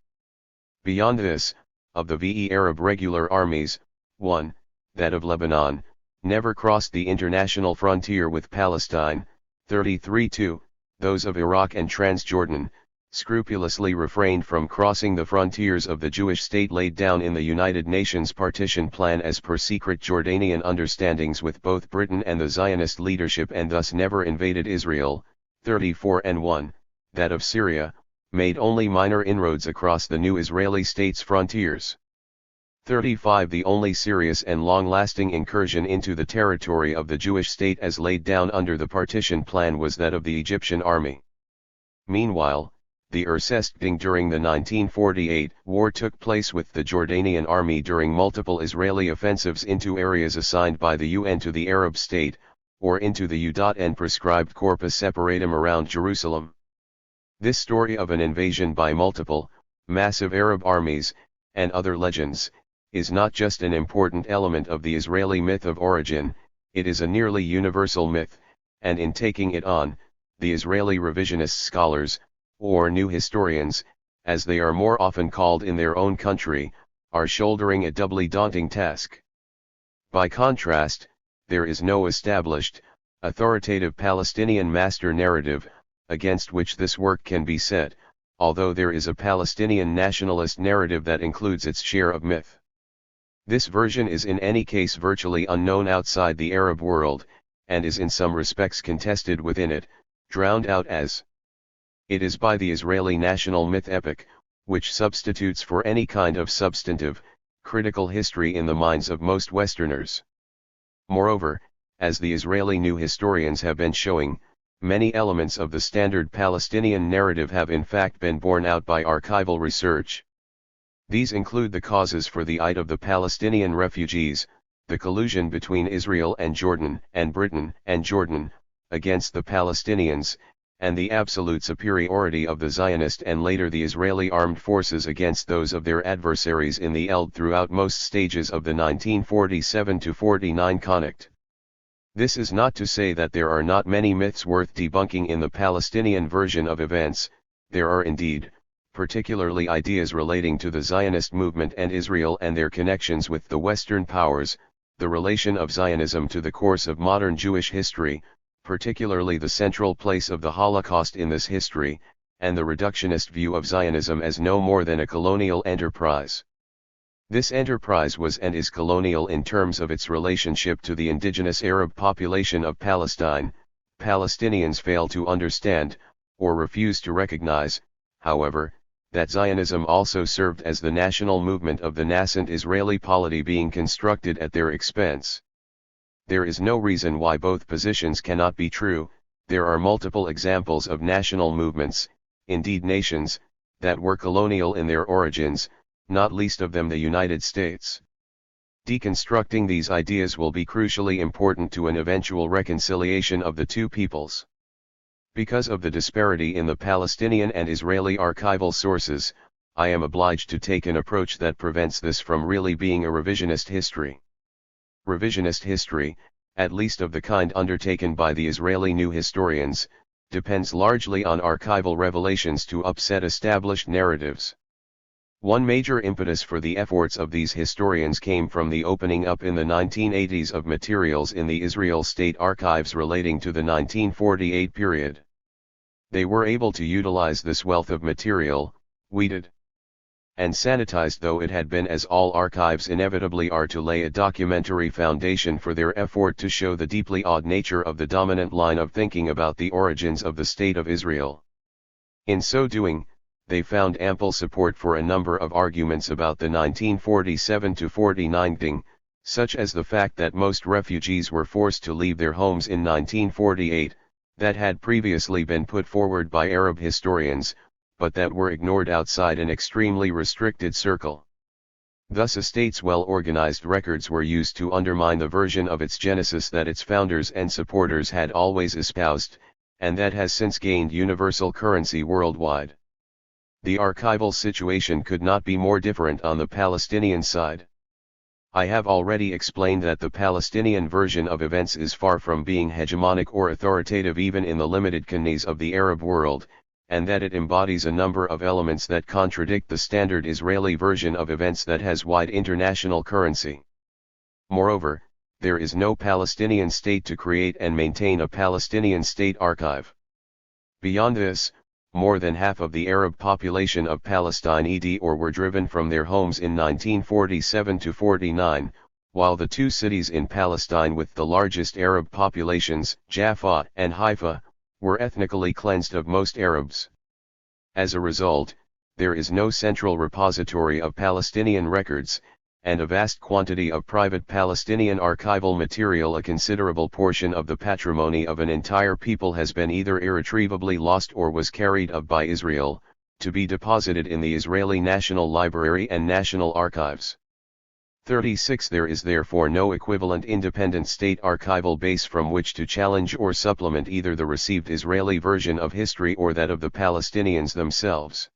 Speaker 1: Beyond this, of the VE Arab regular armies, 1, that of Lebanon, never crossed the international frontier with Palestine, 33-2, those of Iraq and Transjordan, scrupulously refrained from crossing the frontiers of the Jewish state laid down in the United Nations partition plan as per secret Jordanian understandings with both Britain and the Zionist leadership and thus never invaded Israel, 34-1, that of Syria, made only minor inroads across the new Israeli state's frontiers. 35 The only serious and long-lasting incursion into the territory of the Jewish state as laid down under the partition plan was that of the Egyptian army. Meanwhile, the Ersesting during the 1948 war took place with the Jordanian army during multiple Israeli offensives into areas assigned by the UN to the Arab state, or into the UN prescribed corpus separatum around Jerusalem. This story of an invasion by multiple, massive Arab armies, and other legends, is not just an important element of the Israeli myth of origin, it is a nearly universal myth, and in taking it on, the Israeli revisionist scholars, or new historians, as they are more often called in their own country, are shouldering a doubly daunting task. By contrast, there is no established, authoritative Palestinian master narrative, against which this work can be set, although there is a Palestinian nationalist narrative that includes its share of myth. This version is in any case virtually unknown outside the Arab world, and is in some respects contested within it, drowned out as it is by the Israeli national myth epic, which substitutes for any kind of substantive, critical history in the minds of most Westerners. Moreover, as the Israeli new historians have been showing, many elements of the standard Palestinian narrative have in fact been borne out by archival research. These include the causes for the plight of the Palestinian refugees, the collusion between Israel and Britain and Jordan, against the Palestinians, and the absolute superiority of the Zionist and later the Israeli armed forces against those of their adversaries in the Eld throughout most stages of the 1947-49 conflict. This is not to say that there are not many myths worth debunking in the Palestinian version of events, there are indeed, particularly ideas relating to the Zionist movement and Israel and their connections with the Western powers, the relation of Zionism to the course of modern Jewish history, particularly the central place of the Holocaust in this history, and the reductionist view of Zionism as no more than a colonial enterprise. This enterprise was and is colonial in terms of its relationship to the indigenous Arab population of Palestine. Palestinians fail to understand, or refuse to recognize, however, that Zionism also served as the national movement of the nascent Israeli polity being constructed at their expense. There is no reason why both positions cannot be true. There are multiple examples of national movements, indeed nations, that were colonial in their origins, not least of them the United States. Deconstructing these ideas will be crucially important to an eventual reconciliation of the two peoples. Because of the disparity in the Palestinian and Israeli archival sources, I am obliged to take an approach that prevents this from really being a revisionist history. Revisionist history, at least of the kind undertaken by the Israeli new historians, depends largely on archival revelations to upset established narratives. One major impetus for the efforts of these historians came from the opening up in the 1980s of materials in the Israel State Archives relating to the 1948 period. They were able to utilize this wealth of material, weeded and sanitized though it had been, as all archives inevitably are, to lay a documentary foundation for their effort to show the deeply odd nature of the dominant line of thinking about the origins of the State of Israel. In so doing, they found ample support for a number of arguments about the 1947-49 thing, such as the fact that most refugees were forced to leave their homes in 1948, that had previously been put forward by Arab historians, but that were ignored outside an extremely restricted circle. Thus a state's well-organized records were used to undermine the version of its genesis that its founders and supporters had always espoused, and that has since gained universal currency worldwide. The archival situation could not be more different on the Palestinian side. I have already explained that the Palestinian version of events is far from being hegemonic or authoritative even in the limited canons of the Arab world, and that it embodies a number of elements that contradict the standard Israeli version of events that has wide international currency. Moreover, there is no Palestinian state to create and maintain a Palestinian state archive. Beyond this, more than half of the Arab population of Palestine were driven from their homes in 1947–49, while the two cities in Palestine with the largest Arab populations, Jaffa and Haifa, were ethnically cleansed of most Arabs. As a result, there is no central repository of Palestinian records, and a vast quantity of private Palestinian archival material. A considerable portion of the patrimony of an entire people has been either irretrievably lost or was carried off by Israel, to be deposited in the Israeli National Library and National Archives. 36 There is therefore no equivalent independent state archival base from which to challenge or supplement either the received Israeli version of history or that of the Palestinians themselves.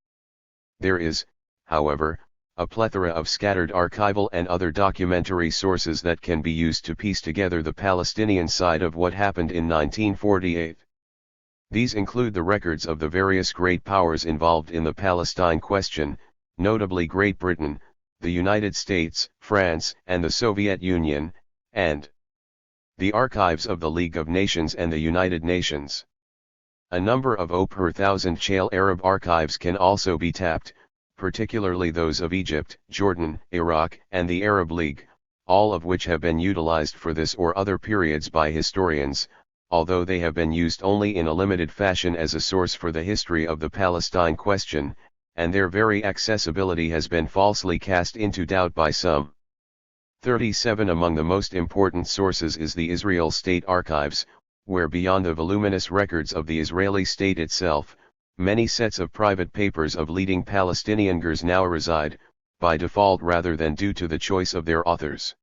Speaker 1: There is, however, a plethora of scattered archival and other documentary sources that can be used to piece together the Palestinian side of what happened in 1948. These include the records of the various great powers involved in the Palestine question, notably Great Britain, the United States, France, and the Soviet Union, and the archives of the League of Nations and the United Nations. A number of per thousand shale Arab archives can also be tapped, particularly those of Egypt, Jordan, Iraq, and the Arab League, all of which have been utilized for this or other periods by historians, although they have been used only in a limited fashion as a source for the history of the Palestine question, and their very accessibility has been falsely cast into doubt by some. 37 Among the most important sources is the Israel State Archives, where beyond the voluminous records of the Israeli state itself, many sets of private papers of leading Palestinians now reside, by default rather than due to the choice of their authors.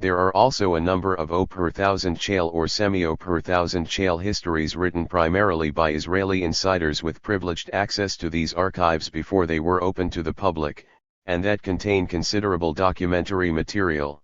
Speaker 1: There are also a number of per thousand shale or semi per thousand shale histories written primarily by Israeli insiders with privileged access to these archives before they were open to the public, and that contain considerable documentary material.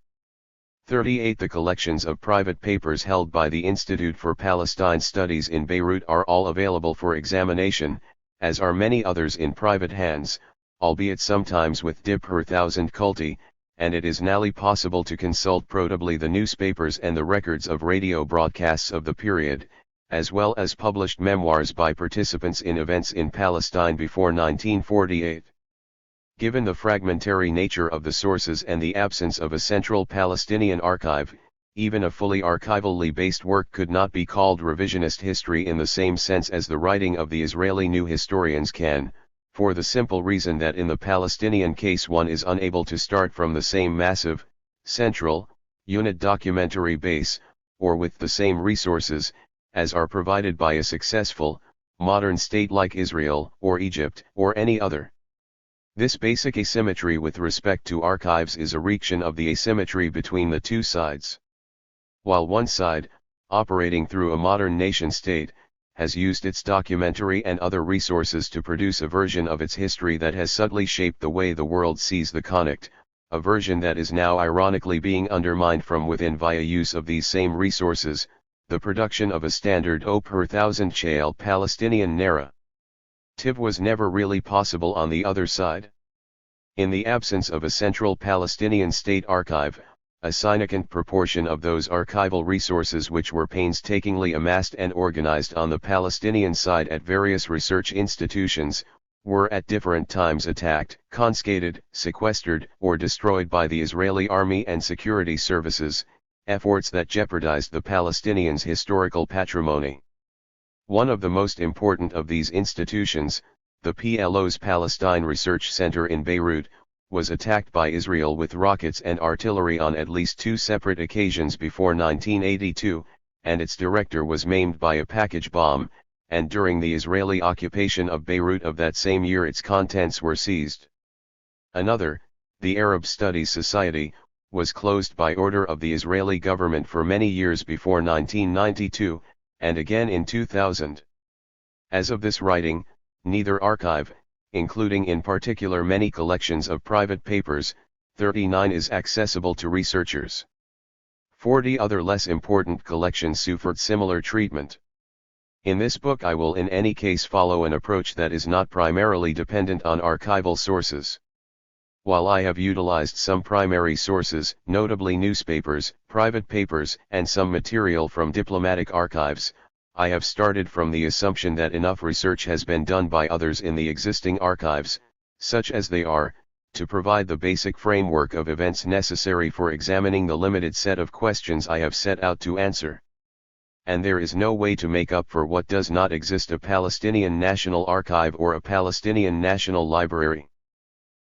Speaker 1: 38 The collections of private papers held by the Institute for Palestine Studies in Beirut are all available for examination, as are many others in private hands, albeit sometimes with per thousand culti, and it is nowly possible to consult protably the newspapers and the records of radio broadcasts of the period, as well as published memoirs by participants in events in Palestine before 1948. Given the fragmentary nature of the sources and the absence of a central Palestinian archive, even a fully archivally based work could not be called revisionist history in the same sense as the writing of the Israeli new historians can, for the simple reason that in the Palestinian case one is unable to start from the same massive, central, unit documentary base, or with the same resources, as are provided by a successful, modern state like Israel, or Egypt, or any other. This basic asymmetry with respect to archives is a reaction of the asymmetry between the two sides. While one side, operating through a modern nation-state, has used its documentary and other resources to produce a version of its history that has subtly shaped the way the world sees the conflict, a version that is now ironically being undermined from within via use of these same resources, the production of a standard per thousand shale Palestinian narrative was never really possible on the other side. In the absence of a central Palestinian state archive, a significant proportion of those archival resources which were painstakingly amassed and organized on the Palestinian side at various research institutions, were at different times attacked, confiscated, sequestered, or destroyed by the Israeli army and security services, efforts that jeopardized the Palestinians' historical patrimony. One of the most important of these institutions, the PLO's Palestine Research Center in Beirut, was attacked by Israel with rockets and artillery on at least 2 separate occasions before 1982, and its director was maimed by a package bomb, and during the Israeli occupation of Beirut of that same year its contents were seized. Another, the Arab Studies Society, was closed by order of the Israeli government for many years before 1992, and again in 2000. As of this writing, neither archive, including in particular many collections of private papers, 39 is accessible to researchers. 40 other less important collections suffered similar treatment. In this book I will in any case follow an approach that is not primarily dependent on archival sources. While I have utilized some primary sources, notably newspapers, private papers, and some material from diplomatic archives, I have started from the assumption that enough research has been done by others in the existing archives, such as they are, to provide the basic framework of events necessary for examining the limited set of questions I have set out to answer. And there is no way to make up for what does not exist: a Palestinian National Archive or a Palestinian National Library.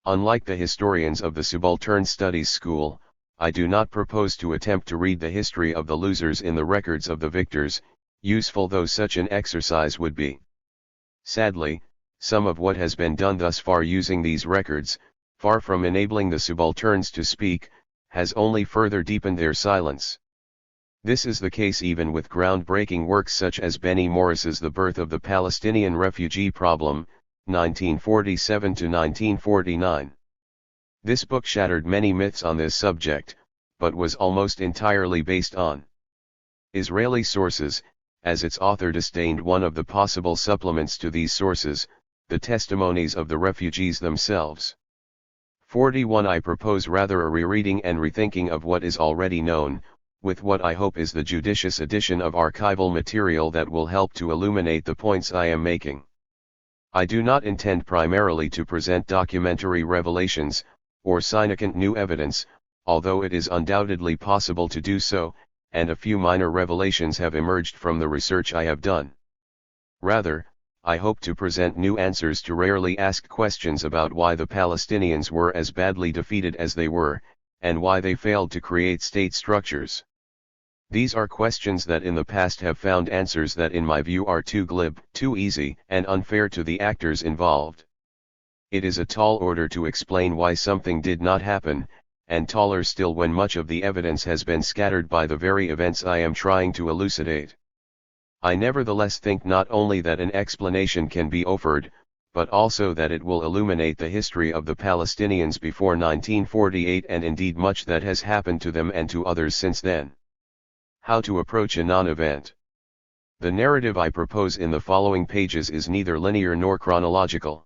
Speaker 1: Unlike the historians of the Subaltern Studies School, I do not propose to attempt to read the history of the losers in the records of the victors, useful though such an exercise would be. Sadly, some of what has been done thus far using these records, far from enabling the subalterns to speak, has only further deepened their silence. This is the case even with groundbreaking works such as Benny Morris's The Birth of the Palestinian Refugee Problem, 1947 to 1949. This book shattered many myths on this subject, but was almost entirely based on Israeli sources, as its author disdained one of the possible supplements to these sources, the testimonies of the refugees themselves. 41. I propose rather a rereading and rethinking of what is already known, with what I hope is the judicious addition of archival material that will help to illuminate the points I am making. I do not intend primarily to present documentary revelations, or significant new evidence, although it is undoubtedly possible to do so, and a few minor revelations have emerged from the research I have done. Rather, I hope to present new answers to rarely asked questions about why the Palestinians were as badly defeated as they were, and why they failed to create state structures. These are questions that in the past have found answers that in my view are too glib, too easy, and unfair to the actors involved. It is a tall order to explain why something did not happen, and taller still when much of the evidence has been scattered by the very events I am trying to elucidate. I nevertheless think not only that an explanation can be offered, but also that it will illuminate the history of the Palestinians before 1948 and indeed much that has happened to them and to others since then. How to approach a non-event. The narrative I propose in the following pages is neither linear nor chronological.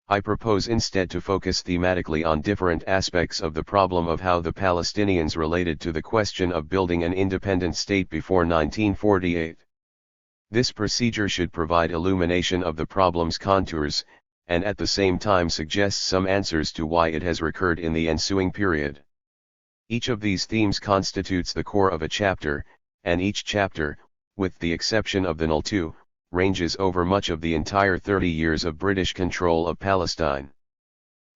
Speaker 1: I propose instead to focus thematically on different aspects of the problem of how the Palestinians related to the question of building an independent state before 1948. This procedure should provide illumination of the problem's contours, and at the same time suggests some answers to why it has recurred in the ensuing period. Each of these themes constitutes the core of a chapter, and each chapter, with the exception of the null 2, ranges over much of the entire 30 years of British control of Palestine.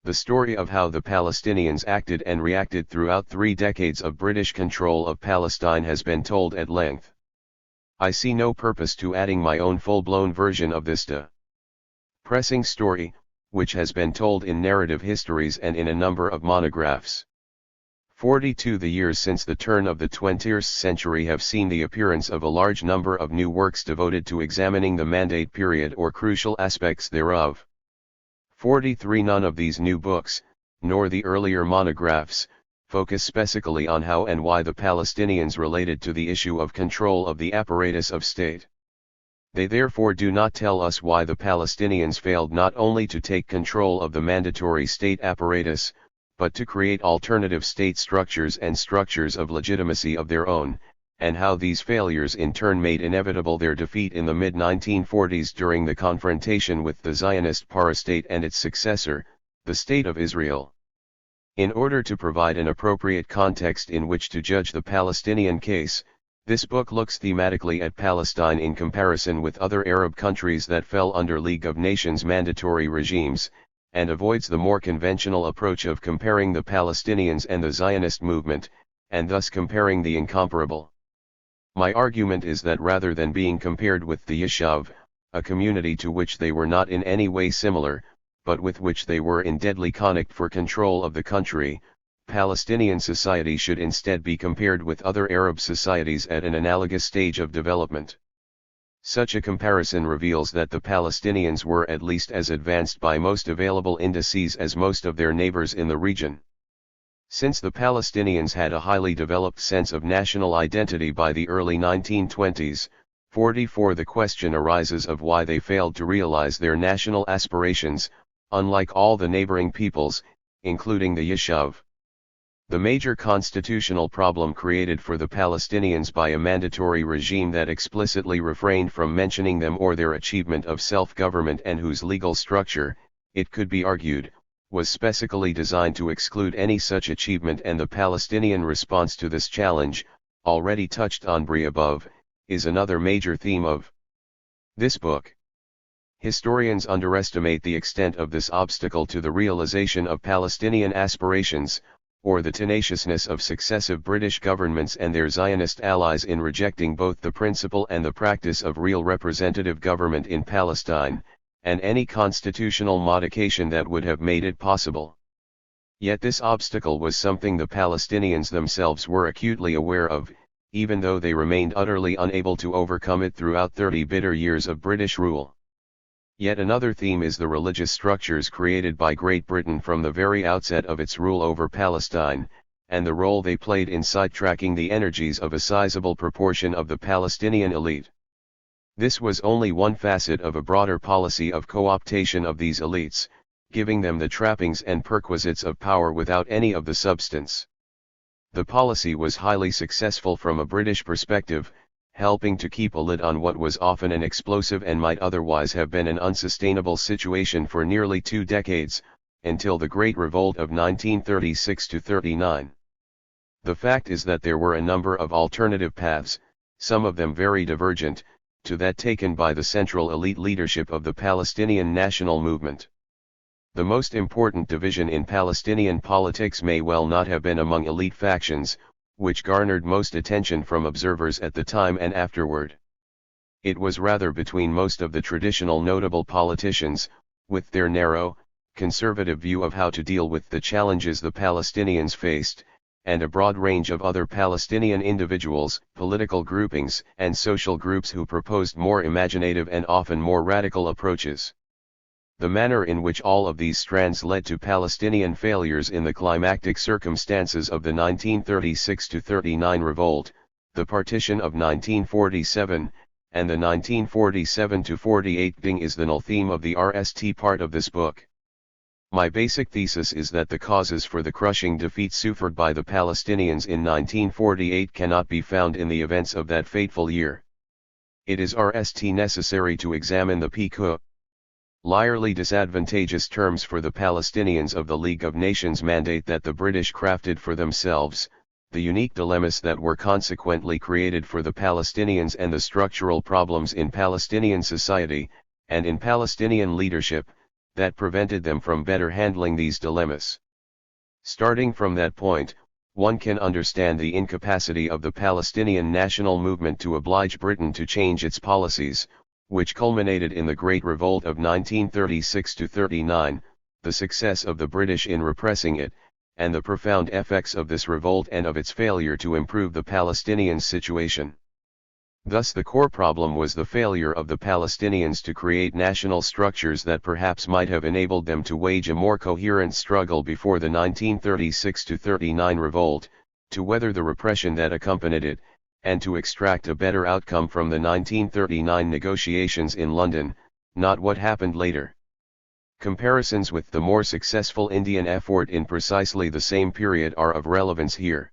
Speaker 1: The story of how the Palestinians acted and reacted throughout 3 decades of British control of Palestine has been told at length. I see no purpose to adding my own full-blown version of this depressing story, which has been told in narrative histories and in a number of monographs. 42 The years since the turn of the 20th century have seen the appearance of a large number of new works devoted to examining the Mandate period or crucial aspects thereof. 43 None of these new books, nor the earlier monographs, focus specifically on how and why the Palestinians related to the issue of control of the apparatus of state. They therefore do not tell us why the Palestinians failed not only to take control of the mandatory state apparatus, but to create alternative state structures and structures of legitimacy of their own, and how these failures in turn made inevitable their defeat in the mid-1940s during the confrontation with the Zionist parastate and its successor, the State of Israel. In order to provide an appropriate context in which to judge the Palestinian case, this book looks thematically at Palestine in comparison with other Arab countries that fell under League of Nations mandatory regimes, and avoids the more conventional approach of comparing the Palestinians and the Zionist movement, and thus comparing the incomparable. My argument is that rather than being compared with the Yishuv, a community to which they were not in any way similar, but with which they were in deadly conflict for control of the country, Palestinian society should instead be compared with other Arab societies at an analogous stage of development. Such a comparison reveals that the Palestinians were at least as advanced by most available indices as most of their neighbors in the region. Since the Palestinians had a highly developed sense of national identity by the early 1920s, 44 the question arises of why they failed to realize their national aspirations, unlike all the neighboring peoples, including the Yishuv. The major constitutional problem created for the Palestinians by a mandatory regime that explicitly refrained from mentioning them or their achievement of self-government and whose legal structure, it could be argued, was specifically designed to exclude any such achievement, and the Palestinian response to this challenge, already touched on above, is another major theme of this book. Historians underestimate the extent of this obstacle to the realization of Palestinian aspirations, or the tenaciousness of successive British governments and their Zionist allies in rejecting both the principle and the practice of real representative government in Palestine, and any constitutional modification that would have made it possible. Yet this obstacle was something the Palestinians themselves were acutely aware of, even though they remained utterly unable to overcome it throughout 30 bitter years of British rule. Yet another theme is the religious structures created by Great Britain from the very outset of its rule over Palestine, and the role they played in sidetracking the energies of a sizable proportion of the Palestinian elite. This was only one facet of a broader policy of co-optation of these elites, giving them the trappings and perquisites of power without any of the substance. The policy was highly successful from a British perspective, helping to keep a lid on what was often an explosive and might otherwise have been an unsustainable situation for nearly 2 decades, until the Great Revolt of 1936–39. The fact is that there were a number of alternative paths, some of them very divergent, to that taken by the central elite leadership of the Palestinian national movement. The most important division in Palestinian politics may well not have been among elite factions, which garnered most attention from observers at the time and afterward. It was rather between most of the traditional notable politicians, with their narrow, conservative view of how to deal with the challenges the Palestinians faced, and a broad range of other Palestinian individuals, political groupings, and social groups who proposed more imaginative and often more radical approaches. The manner in which all of these strands led to Palestinian failures in the climactic circumstances of the 1936–39 revolt, the partition of 1947, and the 1947–48 ding is the null theme of the RST part of this book. My basic thesis is that the causes for the crushing defeat suffered by the Palestinians in 1948 cannot be found in the events of that fateful year. It is RST necessary to examine the peculiarly disadvantageous terms for the Palestinians of the League of Nations mandate that the British crafted for themselves, the unique dilemmas that were consequently created for the Palestinians, and the structural problems in Palestinian society, and in Palestinian leadership, that prevented them from better handling these dilemmas. Starting from that point, one can understand the incapacity of the Palestinian national movement to oblige Britain to change its policies, which culminated in the Great Revolt of 1936–39, the success of the British in repressing it, and the profound effects of this revolt and of its failure to improve the Palestinians' situation. Thus the core problem was the failure of the Palestinians to create national structures that perhaps might have enabled them to wage a more coherent struggle before the 1936–39 revolt, to weather the repression that accompanied it, and to extract a better outcome from the 1939 negotiations in London, not what happened later. Comparisons with the more successful Indian effort in precisely the same period are of relevance here.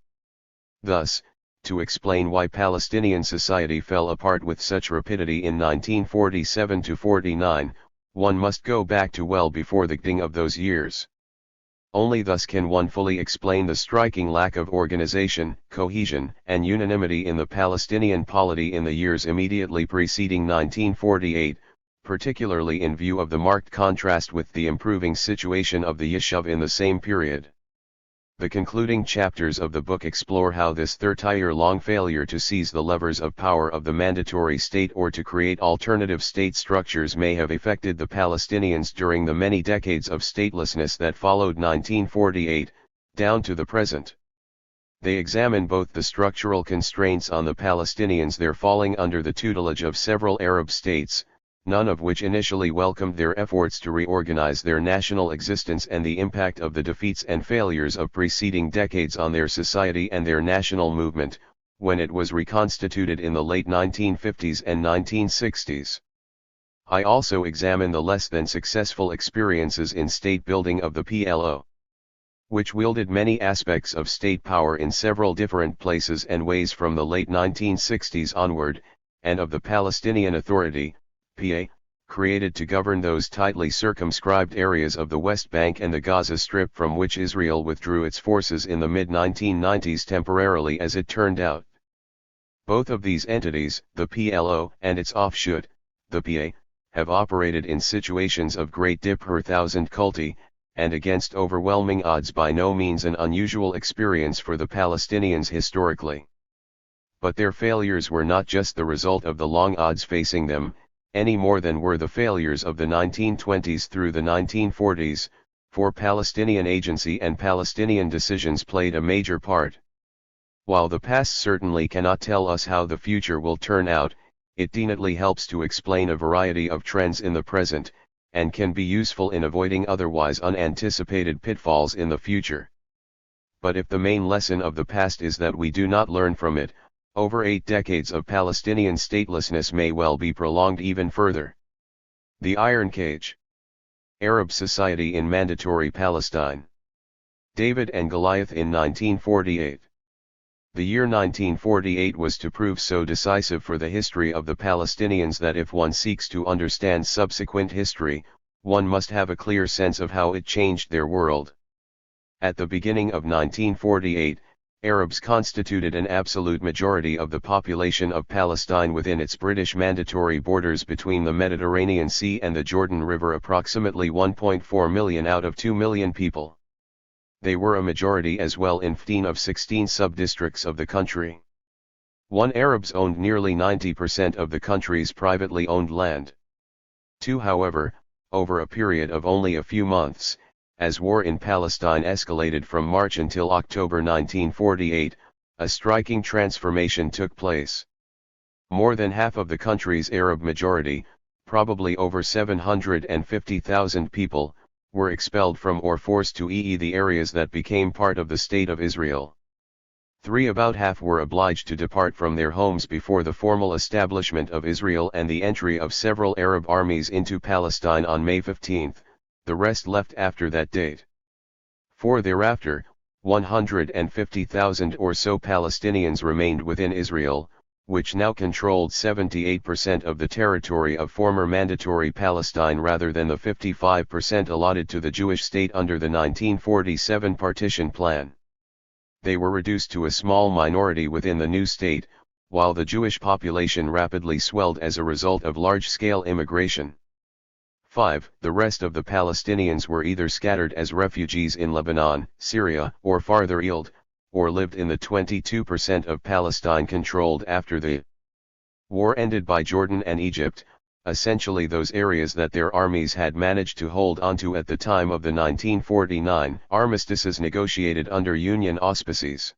Speaker 1: Thus, to explain why Palestinian society fell apart with such rapidity in 1947–49, one must go back to well before the beginning of those years. Only thus can one fully explain the striking lack of organization, cohesion, and unanimity in the Palestinian polity in the years immediately preceding 1948, particularly in view of the marked contrast with the improving situation of the Yishuv in the same period. The concluding chapters of the book explore how this 30-year-long failure to seize the levers of power of the mandatory state or to create alternative state structures may have affected the Palestinians during the many decades of statelessness that followed 1948, down to the present. They examine both the structural constraints on the Palestinians their falling under the tutelage of several Arab states, none of which initially welcomed their efforts to reorganize their national existence, and the impact of the defeats and failures of preceding decades on their society and their national movement, when it was reconstituted in the late 1950s and 1960s. I also examine the less than successful experiences in state building of the PLO, which wielded many aspects of state power in several different places and ways from the late 1960s onward, and of the Palestinian Authority, PA, created to govern those tightly circumscribed areas of the West Bank and the Gaza Strip from which Israel withdrew its forces in the mid-1990s temporarily, as it turned out. Both of these entities, the PLO and its offshoot, the PA, have operated in situations of great difficulty, and against overwhelming odds, by no means an unusual experience for the Palestinians historically. But their failures were not just the result of the long odds facing them, any more than were the failures of the 1920s through the 1940s, for Palestinian agency and Palestinian decisions played a major part. While the past certainly cannot tell us how the future will turn out, it definitely helps to explain a variety of trends in the present, and can be useful in avoiding otherwise unanticipated pitfalls in the future. But if the main lesson of the past is that we do not learn from it, over 8 decades of Palestinian statelessness may well be prolonged even further. The Iron Cage. Arab Society in Mandatory Palestine. David and Goliath in 1948. The year 1948 was to prove so decisive for the history of the Palestinians that if one seeks to understand subsequent history, one must have a clear sense of how it changed their world. At the beginning of 1948, Arabs constituted an absolute majority of the population of Palestine within its British mandatory borders between the Mediterranean Sea and the Jordan River, approximately 1.4 million out of 2 million people. They were a majority as well in 15 of 16 sub-districts of the country. 1. Arabs owned nearly 90% of the country's privately owned land. 2. However, over a period of only a few months, as war in Palestine escalated from March until October 1948, a striking transformation took place. More than half of the country's Arab majority, probably over 750,000 people, were expelled from or forced to the areas that became part of the State of Israel. 3. About half were obliged to depart from their homes before the formal establishment of Israel and the entry of several Arab armies into Palestine on May 15. The rest left after that date. 4. Thereafter, 150,000 or so Palestinians remained within Israel, which now controlled 78% of the territory of former mandatory Palestine rather than the 55% allotted to the Jewish state under the 1947 partition plan. They were reduced to a small minority within the new state, while the Jewish population rapidly swelled as a result of large-scale immigration. 5. The rest of the Palestinians were either scattered as refugees in Lebanon, Syria, or farther east, or lived in the 22% of Palestine controlled after the war ended by Jordan and Egypt, essentially those areas that their armies had managed to hold onto at the time of the 1949 armistices negotiated under Union auspices.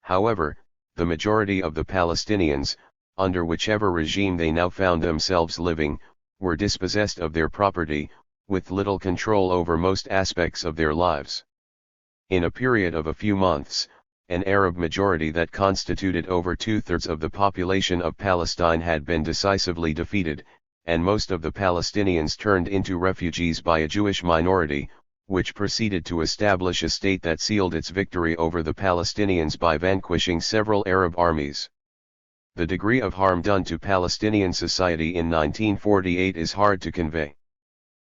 Speaker 1: However, the majority of the Palestinians, under whichever regime they now found themselves living, were dispossessed of their property, with little control over most aspects of their lives. In a period of a few months, an Arab majority that constituted over 2/3 of the population of Palestine had been decisively defeated, and most of the Palestinians turned into refugees by a Jewish minority, which proceeded to establish a state that sealed its victory over the Palestinians by vanquishing several Arab armies. The degree of harm done to Palestinian society in 1948 is hard to convey.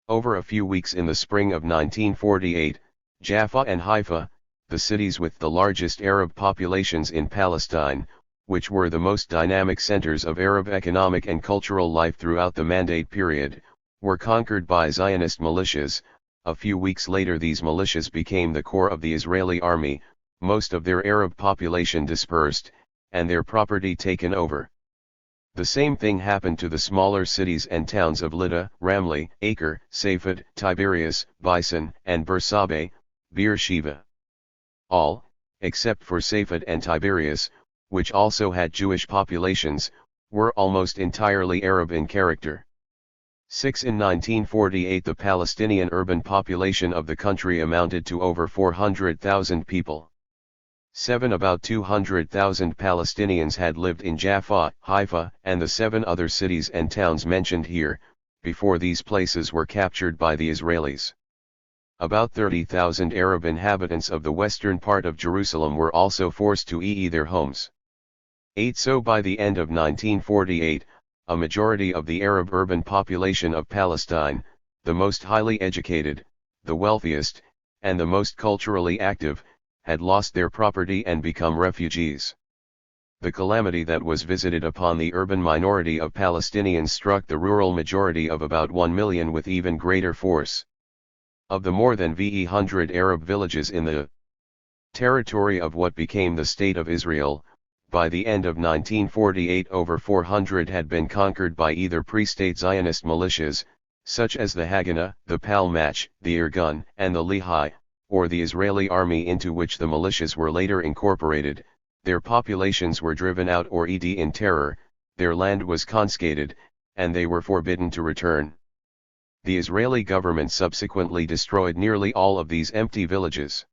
Speaker 1: Over a few weeks in the spring of 1948, Jaffa and Haifa, the cities with the largest Arab populations in Palestine, which were the most dynamic centers of Arab economic and cultural life throughout the Mandate period, were conquered by Zionist militias. A few weeks later these militias became the core of the Israeli army, most of their Arab population dispersed, and their property taken over. The same thing happened to the smaller cities and towns of Lydda, Ramleh, Acre, Safed, Tiberias, Bison, and Beersheba, Beersheba. All, except for Safed and Tiberias, which also had Jewish populations, were almost entirely Arab in character. 6. In 1948 the Palestinian urban population of the country amounted to over 400,000 people. 7. About 200,000 Palestinians had lived in Jaffa, Haifa, and the 7 other cities and towns mentioned here, before these places were captured by the Israelis. About 30,000 Arab inhabitants of the western part of Jerusalem were also forced to their homes. 8. So by the end of 1948, a majority of the Arab urban population of Palestine, the most highly educated, the wealthiest, and the most culturally active, had lost their property and become refugees. The calamity that was visited upon the urban minority of Palestinians struck the rural majority of about 1 million with even greater force. Of the more than 100 Arab villages in the territory of what became the State of Israel, by the end of 1948 over 400 had been conquered by either pre-state Zionist militias, such as the Haganah, the Palmach, the Irgun, and the Lehi, or the Israeli army into which the militias were later incorporated. Their populations were driven out or in terror, their land was confiscated, and they were forbidden to return. The Israeli government subsequently destroyed nearly all of these empty villages.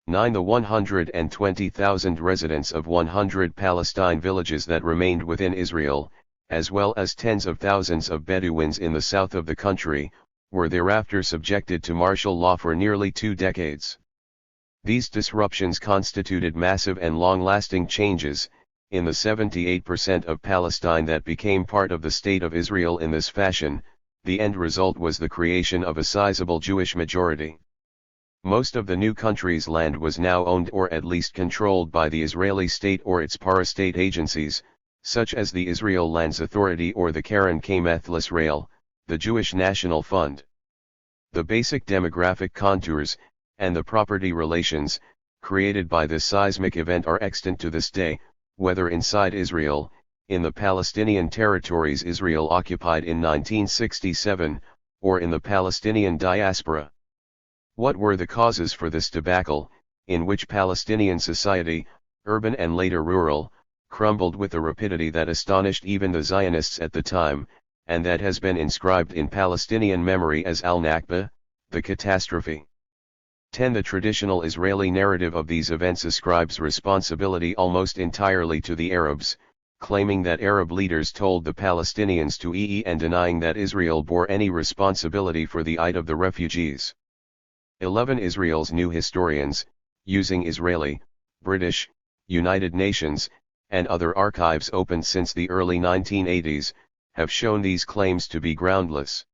Speaker 1: 9. The 120,000 residents of 100 Palestine villages that remained within Israel, as well as tens of thousands of Bedouins in the south of the country, were thereafter subjected to martial law for nearly 2 decades. These disruptions constituted massive and long-lasting changes. In the 78% of Palestine that became part of the State of Israel in this fashion, the end result was the creation of a sizable Jewish majority. Most of the new country's land was now owned or at least controlled by the Israeli state or its parastate agencies, such as the Israel Lands Authority or the Karen Kameth Lisrael, the Jewish National Fund. The basic demographic contours, and the property relations, created by this seismic event are extant to this day, whether inside Israel, in the Palestinian territories Israel occupied in 1967, or in the Palestinian diaspora. What were the causes for this debacle, in which Palestinian society, urban and later rural, crumbled with a rapidity that astonished even the Zionists at the time, and that has been inscribed in Palestinian memory as Al-Nakba, the catastrophe? 10. The traditional Israeli narrative of these events ascribes responsibility almost entirely to the Arabs, claiming that Arab leaders told the Palestinians to and denying that Israel bore any responsibility for the fate of the refugees. 11. Israel's new historians, using Israeli, British, United Nations, and other archives opened since the early 1980s, have shown these claims to be groundless.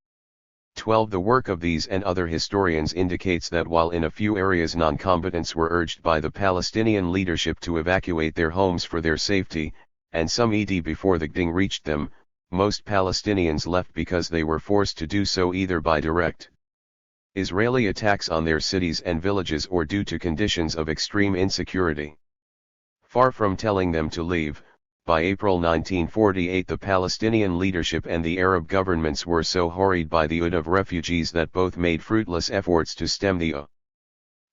Speaker 1: 12. The work of these and other historians indicates that while in a few areas non-combatants were urged by the Palestinian leadership to evacuate their homes for their safety, and some before the GDing reached them, most Palestinians left because they were forced to do so either by direct Israeli attacks on their cities and villages or due to conditions of extreme insecurity. Far from telling them to leave, by April 1948 the Palestinian leadership and the Arab governments were so harried by the of refugees that both made fruitless efforts to stem the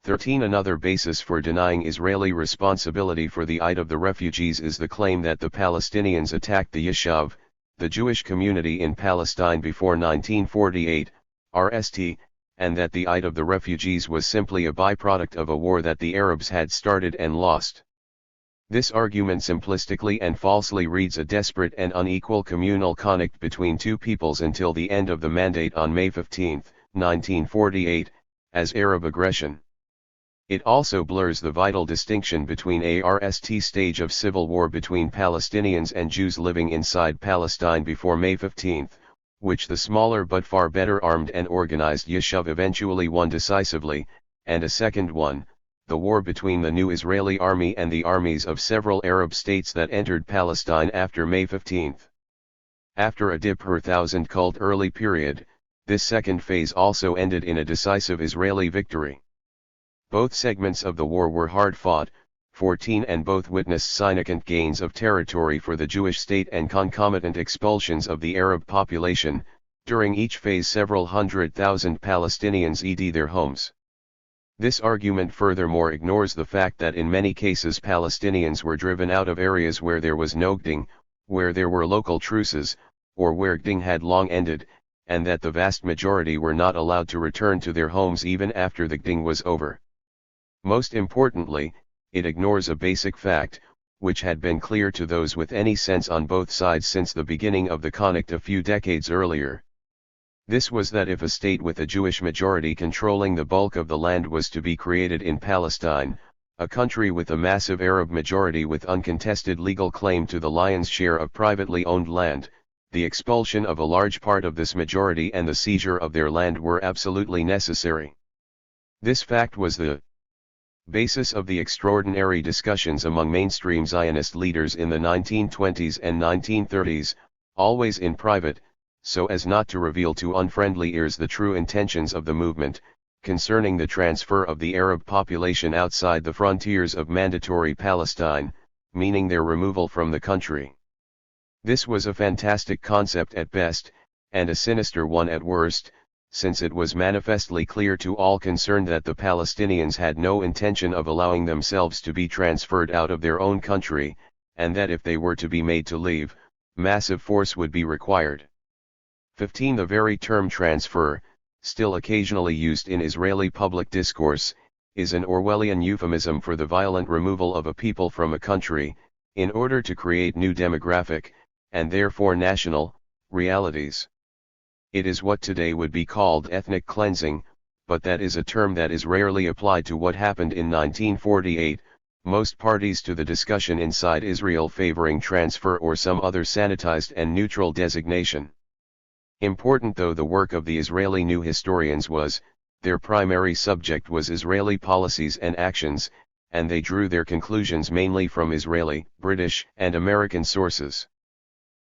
Speaker 1: 13. Another basis for denying Israeli responsibility for the fate of the refugees is the claim that the Palestinians attacked the Yishuv, the Jewish community in Palestine before 1948, RST, and that the fate of the refugees was simply a byproduct of a war that the Arabs had started and lost. This argument simplistically and falsely reads a desperate and unequal communal conflict between two peoples until the end of the Mandate on May 15, 1948, as Arab aggression. It also blurs the vital distinction between a RST stage of civil war between Palestinians and Jews living inside Palestine before May 15, which the smaller but far better armed and organized Yishuv eventually won decisively, and a second one, the war between the new Israeli army and the armies of several Arab states that entered Palestine after May 15. After a dip per thousand cult early period, this second phase also ended in a decisive Israeli victory. Both segments of the war were hard-fought, 14, and both witnessed significant gains of territory for the Jewish state and concomitant expulsions of the Arab population. During each phase several 100,000 Palestinians fled their homes. This argument furthermore ignores the fact that in many cases Palestinians were driven out of areas where there was no gding, where there were local truces, or where gding had long ended, and that the vast majority were not allowed to return to their homes even after the gding was over. Most importantly, it ignores a basic fact, which had been clear to those with any sense on both sides since the beginning of the conflict a few decades earlier. This was that if a state with a Jewish majority controlling the bulk of the land was to be created in Palestine, a country with a massive Arab majority with uncontested legal claim to the lion's share of privately owned land, the expulsion of a large part of this majority and the seizure of their land were absolutely necessary. This fact was the basis of the extraordinary discussions among mainstream Zionist leaders in the 1920s and 1930s, always in private, so as not to reveal to unfriendly ears the true intentions of the movement, concerning the transfer of the Arab population outside the frontiers of mandatory Palestine, meaning their removal from the country. This was a fantastic concept at best, and a sinister one at worst, since it was manifestly clear to all concerned that the Palestinians had no intention of allowing themselves to be transferred out of their own country, and that if they were to be made to leave, massive force would be required. 15. The very term transfer, still occasionally used in Israeli public discourse, is an Orwellian euphemism for the violent removal of a people from a country, in order to create new demographic, and therefore national, realities. It is what today would be called ethnic cleansing, but that is a term that is rarely applied to what happened in 1948, most parties to the discussion inside Israel favoring transfer or some other sanitized and neutral designation. Important though the work of the Israeli new historians was, their primary subject was Israeli policies and actions, and they drew their conclusions mainly from Israeli, British, and American sources.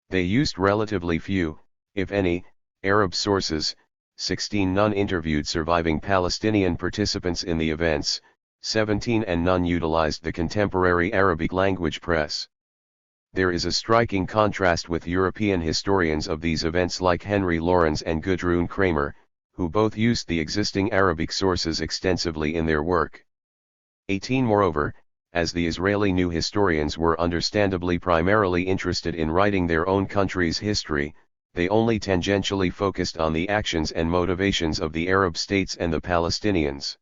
Speaker 1: They used relatively few, if any, Arab sources. 16 None interviewed surviving Palestinian participants in the events, 17 and none utilized the contemporary Arabic language press. There is a striking contrast with European historians of these events like Henry Lawrence and Gudrun Kramer, who both used the existing Arabic sources extensively in their work. 18 Moreover, as the Israeli new historians were understandably primarily interested in writing their own country's history, they only tangentially focused on the actions and motivations of the Arab states and the Palestinians.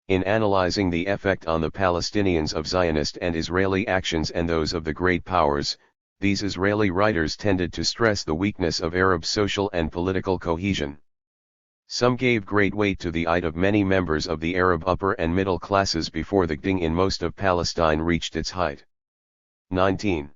Speaker 1: In analyzing the effect on the Palestinians of Zionist and Israeli actions and those of the great powers, these Israeli writers tended to stress the weakness of Arab social and political cohesion. Some gave great weight to the height of many members of the Arab upper and middle classes before the gding in most of Palestine reached its height. 19.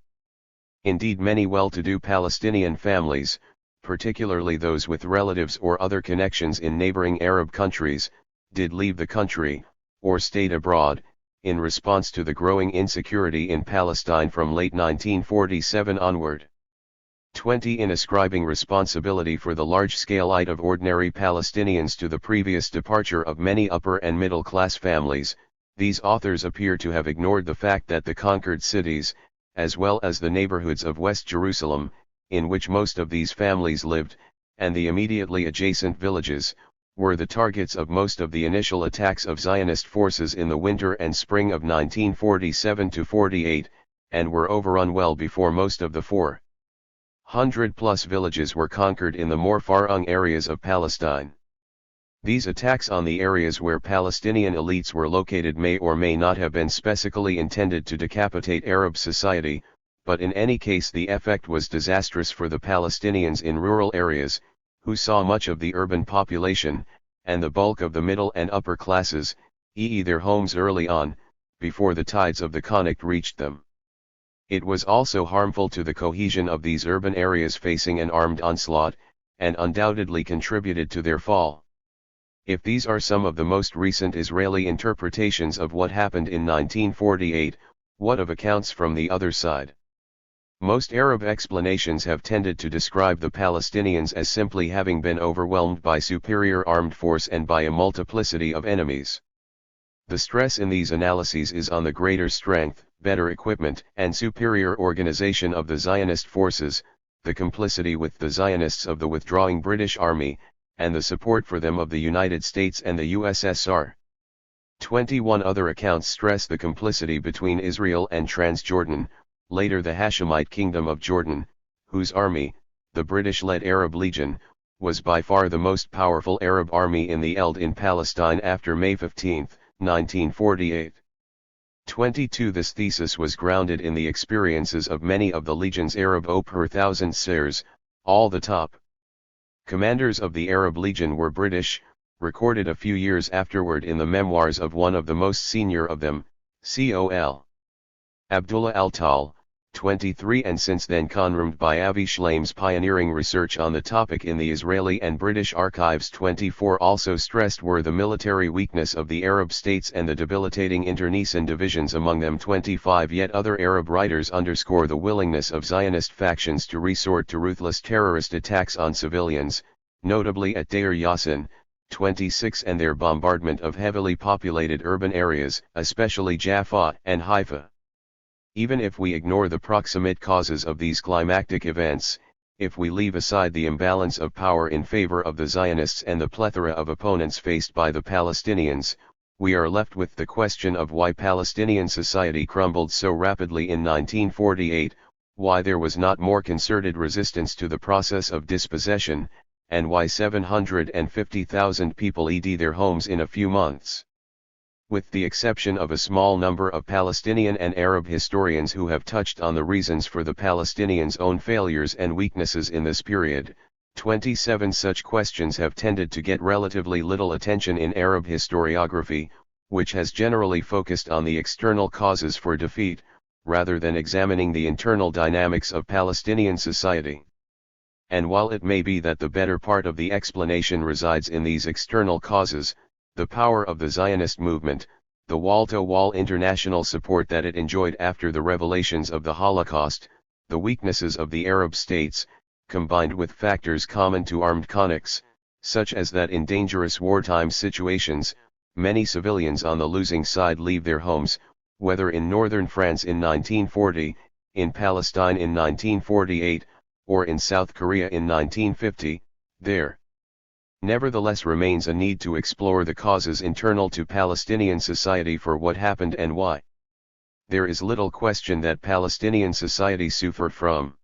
Speaker 1: Indeed, many well-to-do Palestinian families, particularly those with relatives or other connections in neighboring Arab countries, did leave the country, or stayed abroad, in response to the growing insecurity in Palestine from late 1947 onward. 20. In ascribing responsibility for the large-scale flight of ordinary Palestinians to the previous departure of many upper and middle-class families, these authors appear to have ignored the fact that the conquered cities, as well as the neighborhoods of West Jerusalem, in which most of these families lived, and the immediately adjacent villages, were the targets of most of the initial attacks of Zionist forces in the winter and spring of 1947-48, and were overrun well before most of the 400-plus villages were conquered in the more far-flung areas of Palestine. These attacks on the areas where Palestinian elites were located may or may not have been specifically intended to decapitate Arab society, but in any case the effect was disastrous for the Palestinians in rural areas, who saw much of the urban population, and the bulk of the middle and upper classes, e.e. their homes early on, before the tides of the conflict reached them. It was also harmful to the cohesion of these urban areas facing an armed onslaught, and undoubtedly contributed to their fall. If these are some of the most recent Israeli interpretations of what happened in 1948, what of accounts from the other side? Most Arab explanations have tended to describe the Palestinians as simply having been overwhelmed by superior armed force and by a multiplicity of enemies. The stress in these analyses is on the greater strength, better equipment, and superior organization of the Zionist forces, the complicity with the Zionists of the withdrawing British Army, and the support for them of the United States and the USSR. 21 other accounts stress the complicity between Israel and Transjordan, later the Hashemite Kingdom of Jordan, whose army, the British-led Arab Legion, was by far the most powerful Arab army in the Eld in Palestine after May 15, 1948. 22 This thesis was grounded in the experiences of many of the Legion's Arab per thousand sirs, all the top commanders of the Arab Legion were British, recorded a few years afterward in the memoirs of one of the most senior of them, Col. Abdullah al-Tal, 23, and since then confirmed by Avi Shlaim's pioneering research on the topic in the Israeli and British archives. 24 Also stressed were the military weakness of the Arab states and the debilitating internecine divisions among them. 25 Yet other Arab writers underscore the willingness of Zionist factions to resort to ruthless terrorist attacks on civilians, notably at Deir Yassin, 26, and their bombardment of heavily populated urban areas, especially Jaffa and Haifa. Even if we ignore the proximate causes of these climactic events, if we leave aside the imbalance of power in favor of the Zionists and the plethora of opponents faced by the Palestinians, we are left with the question of why Palestinian society crumbled so rapidly in 1948, why there was not more concerted resistance to the process of dispossession, and why 750,000 people led their homes in a few months. With the exception of a small number of Palestinian and Arab historians who have touched on the reasons for the Palestinians' own failures and weaknesses in this period, 27 such questions have tended to get relatively little attention in Arab historiography, which has generally focused on the external causes for defeat, rather than examining the internal dynamics of Palestinian society. And while it may be that the better part of the explanation resides in these external causes, the power of the Zionist movement, the wall-to-wall international support that it enjoyed after the revelations of the Holocaust, the weaknesses of the Arab states, combined with factors common to armed conflicts, such as that in dangerous wartime situations, many civilians on the losing side leave their homes, whether in northern France in 1940, in Palestine in 1948, or in South Korea in 1950, there nevertheless remains a need to explore the causes internal to Palestinian society for what happened and why. There is little question that Palestinian society suffered from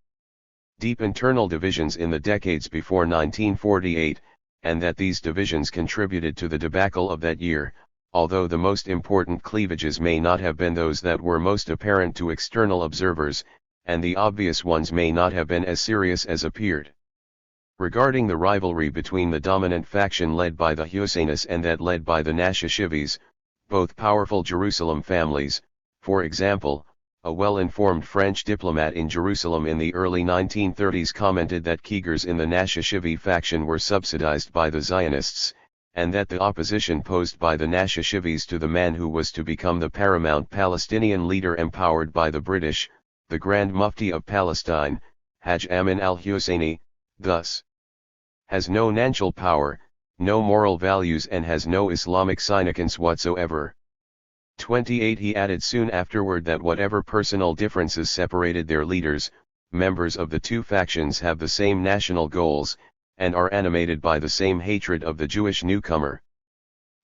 Speaker 1: deep internal divisions in the decades before 1948, and that these divisions contributed to the debacle of that year, although the most important cleavages may not have been those that were most apparent to external observers, and the obvious ones may not have been as serious as appeared. Regarding the rivalry between the dominant faction led by the Husseinis and that led by the Nashashivis, both powerful Jerusalem families, for example, a well-informed French diplomat in Jerusalem in the early 1930s commented that Khigars in the Nashashivi faction were subsidized by the Zionists, and that the opposition posed by the Nashashivis to the man who was to become the paramount Palestinian leader empowered by the British, the Grand Mufti of Palestine, Hajj Amin al-Husseini, thus has no natural power, no moral values, and has no Islamic significance whatsoever. 28 He added soon afterward that whatever personal differences separated their leaders, members of the two factions have the same national goals, and are animated by the same hatred of the Jewish newcomer.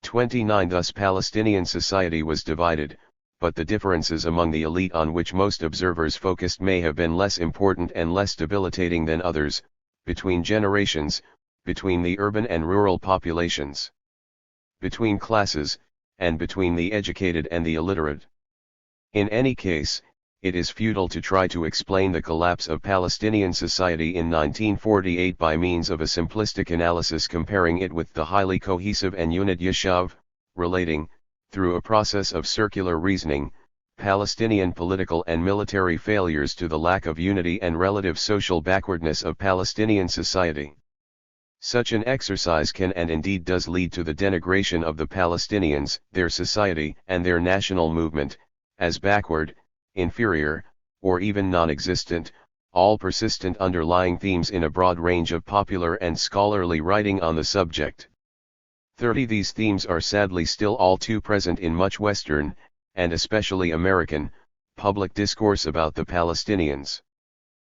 Speaker 1: 29 Thus Palestinian society was divided, but the differences among the elite on which most observers focused may have been less important and less debilitating than others, between generations, between the urban and rural populations, between classes, and between the educated and the illiterate. In any case, it is futile to try to explain the collapse of Palestinian society in 1948 by means of a simplistic analysis comparing it with the highly cohesive and unit Yishuv, relating, through a process of circular reasoning, Palestinian political and military failures to the lack of unity and relative social backwardness of Palestinian society. Such an exercise can and indeed does lead to the denigration of the Palestinians, their society and their national movement, as backward, inferior, or even non-existent, all persistent underlying themes in a broad range of popular and scholarly writing on the subject. 30. These themes are sadly still all too present in much Western, and especially American, public discourse about the Palestinians.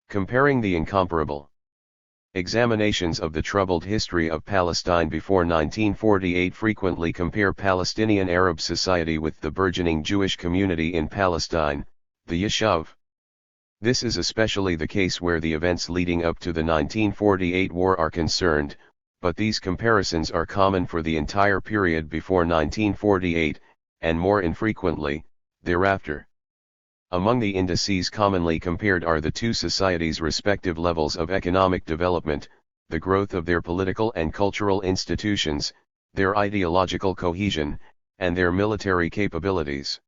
Speaker 1: Comparing the incomparable. Examinations of the troubled history of Palestine before 1948 frequently compare Palestinian Arab society with the burgeoning Jewish community in Palestine, the Yishuv. This is especially the case where the events leading up to the 1948 war are concerned, but these comparisons are common for the entire period before 1948, and more infrequently, thereafter. Among the indices commonly compared are the two societies' respective levels of economic development, the growth of their political and cultural institutions, their ideological cohesion, and their military capabilities.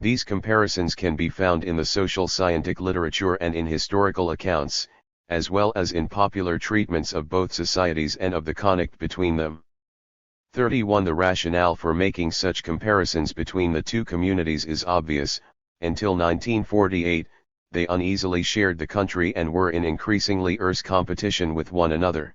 Speaker 1: These comparisons can be found in the social scientific literature and in historical accounts, as well as in popular treatments of both societies and of the conflict between them. 31. The rationale for making such comparisons between the two communities is obvious. Until 1948, they uneasily shared the country and were in increasingly fierce competition with one another.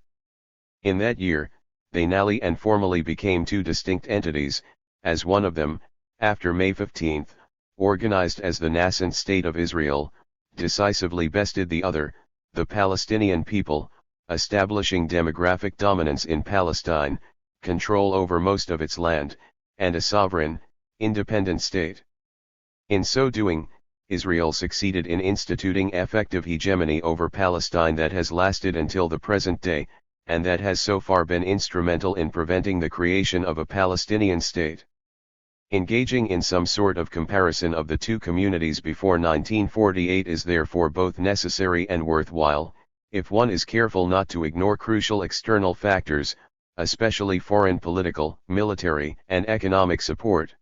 Speaker 1: In that year, they nally and formally became two distinct entities, as one of them, after May 15, organized as the nascent state of Israel, decisively bested the other, the Palestinian people, establishing demographic dominance in Palestine, control over most of its land, and a sovereign, independent state. In so doing, Israel succeeded in instituting effective hegemony over Palestine that has lasted until the present day, and that has so far been instrumental in preventing the creation of a Palestinian state. Engaging in some sort of comparison of the two communities before 1948 is therefore both necessary and worthwhile, if one is careful not to ignore crucial external factors, especially foreign political, military, and economic support.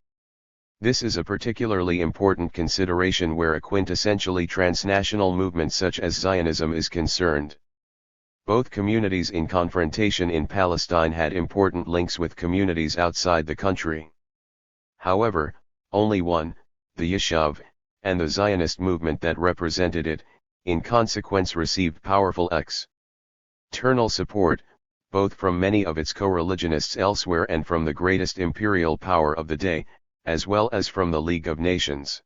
Speaker 1: This is a particularly important consideration where a quintessentially transnational movement such as Zionism is concerned. Both communities in confrontation in Palestine had important links with communities outside the country. However, only one, the Yishuv, and the Zionist movement that represented it, in consequence received powerful external support, both from many of its co-religionists elsewhere and from the greatest imperial power of the day, as well as from the League of Nations.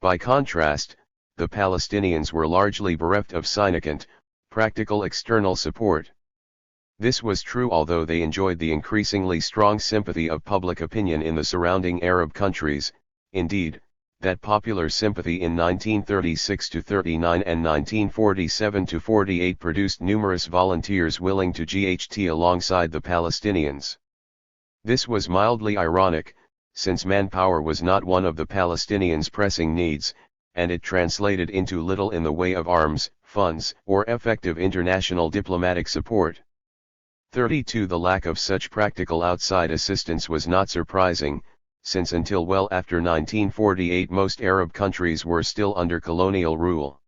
Speaker 1: By contrast, the Palestinians were largely bereft of significant, practical external support. This was true although they enjoyed the increasingly strong sympathy of public opinion in the surrounding Arab countries. Indeed, that popular sympathy in 1936–39 and 1947–48 produced numerous volunteers willing to GHT alongside the Palestinians. This was mildly ironic, since manpower was not one of the Palestinians' pressing needs, and it translated into little in the way of arms, funds, or effective international diplomatic support. 32. The lack of such practical outside assistance was not surprising, since until well after 1948 most Arab countries were still under colonial rule.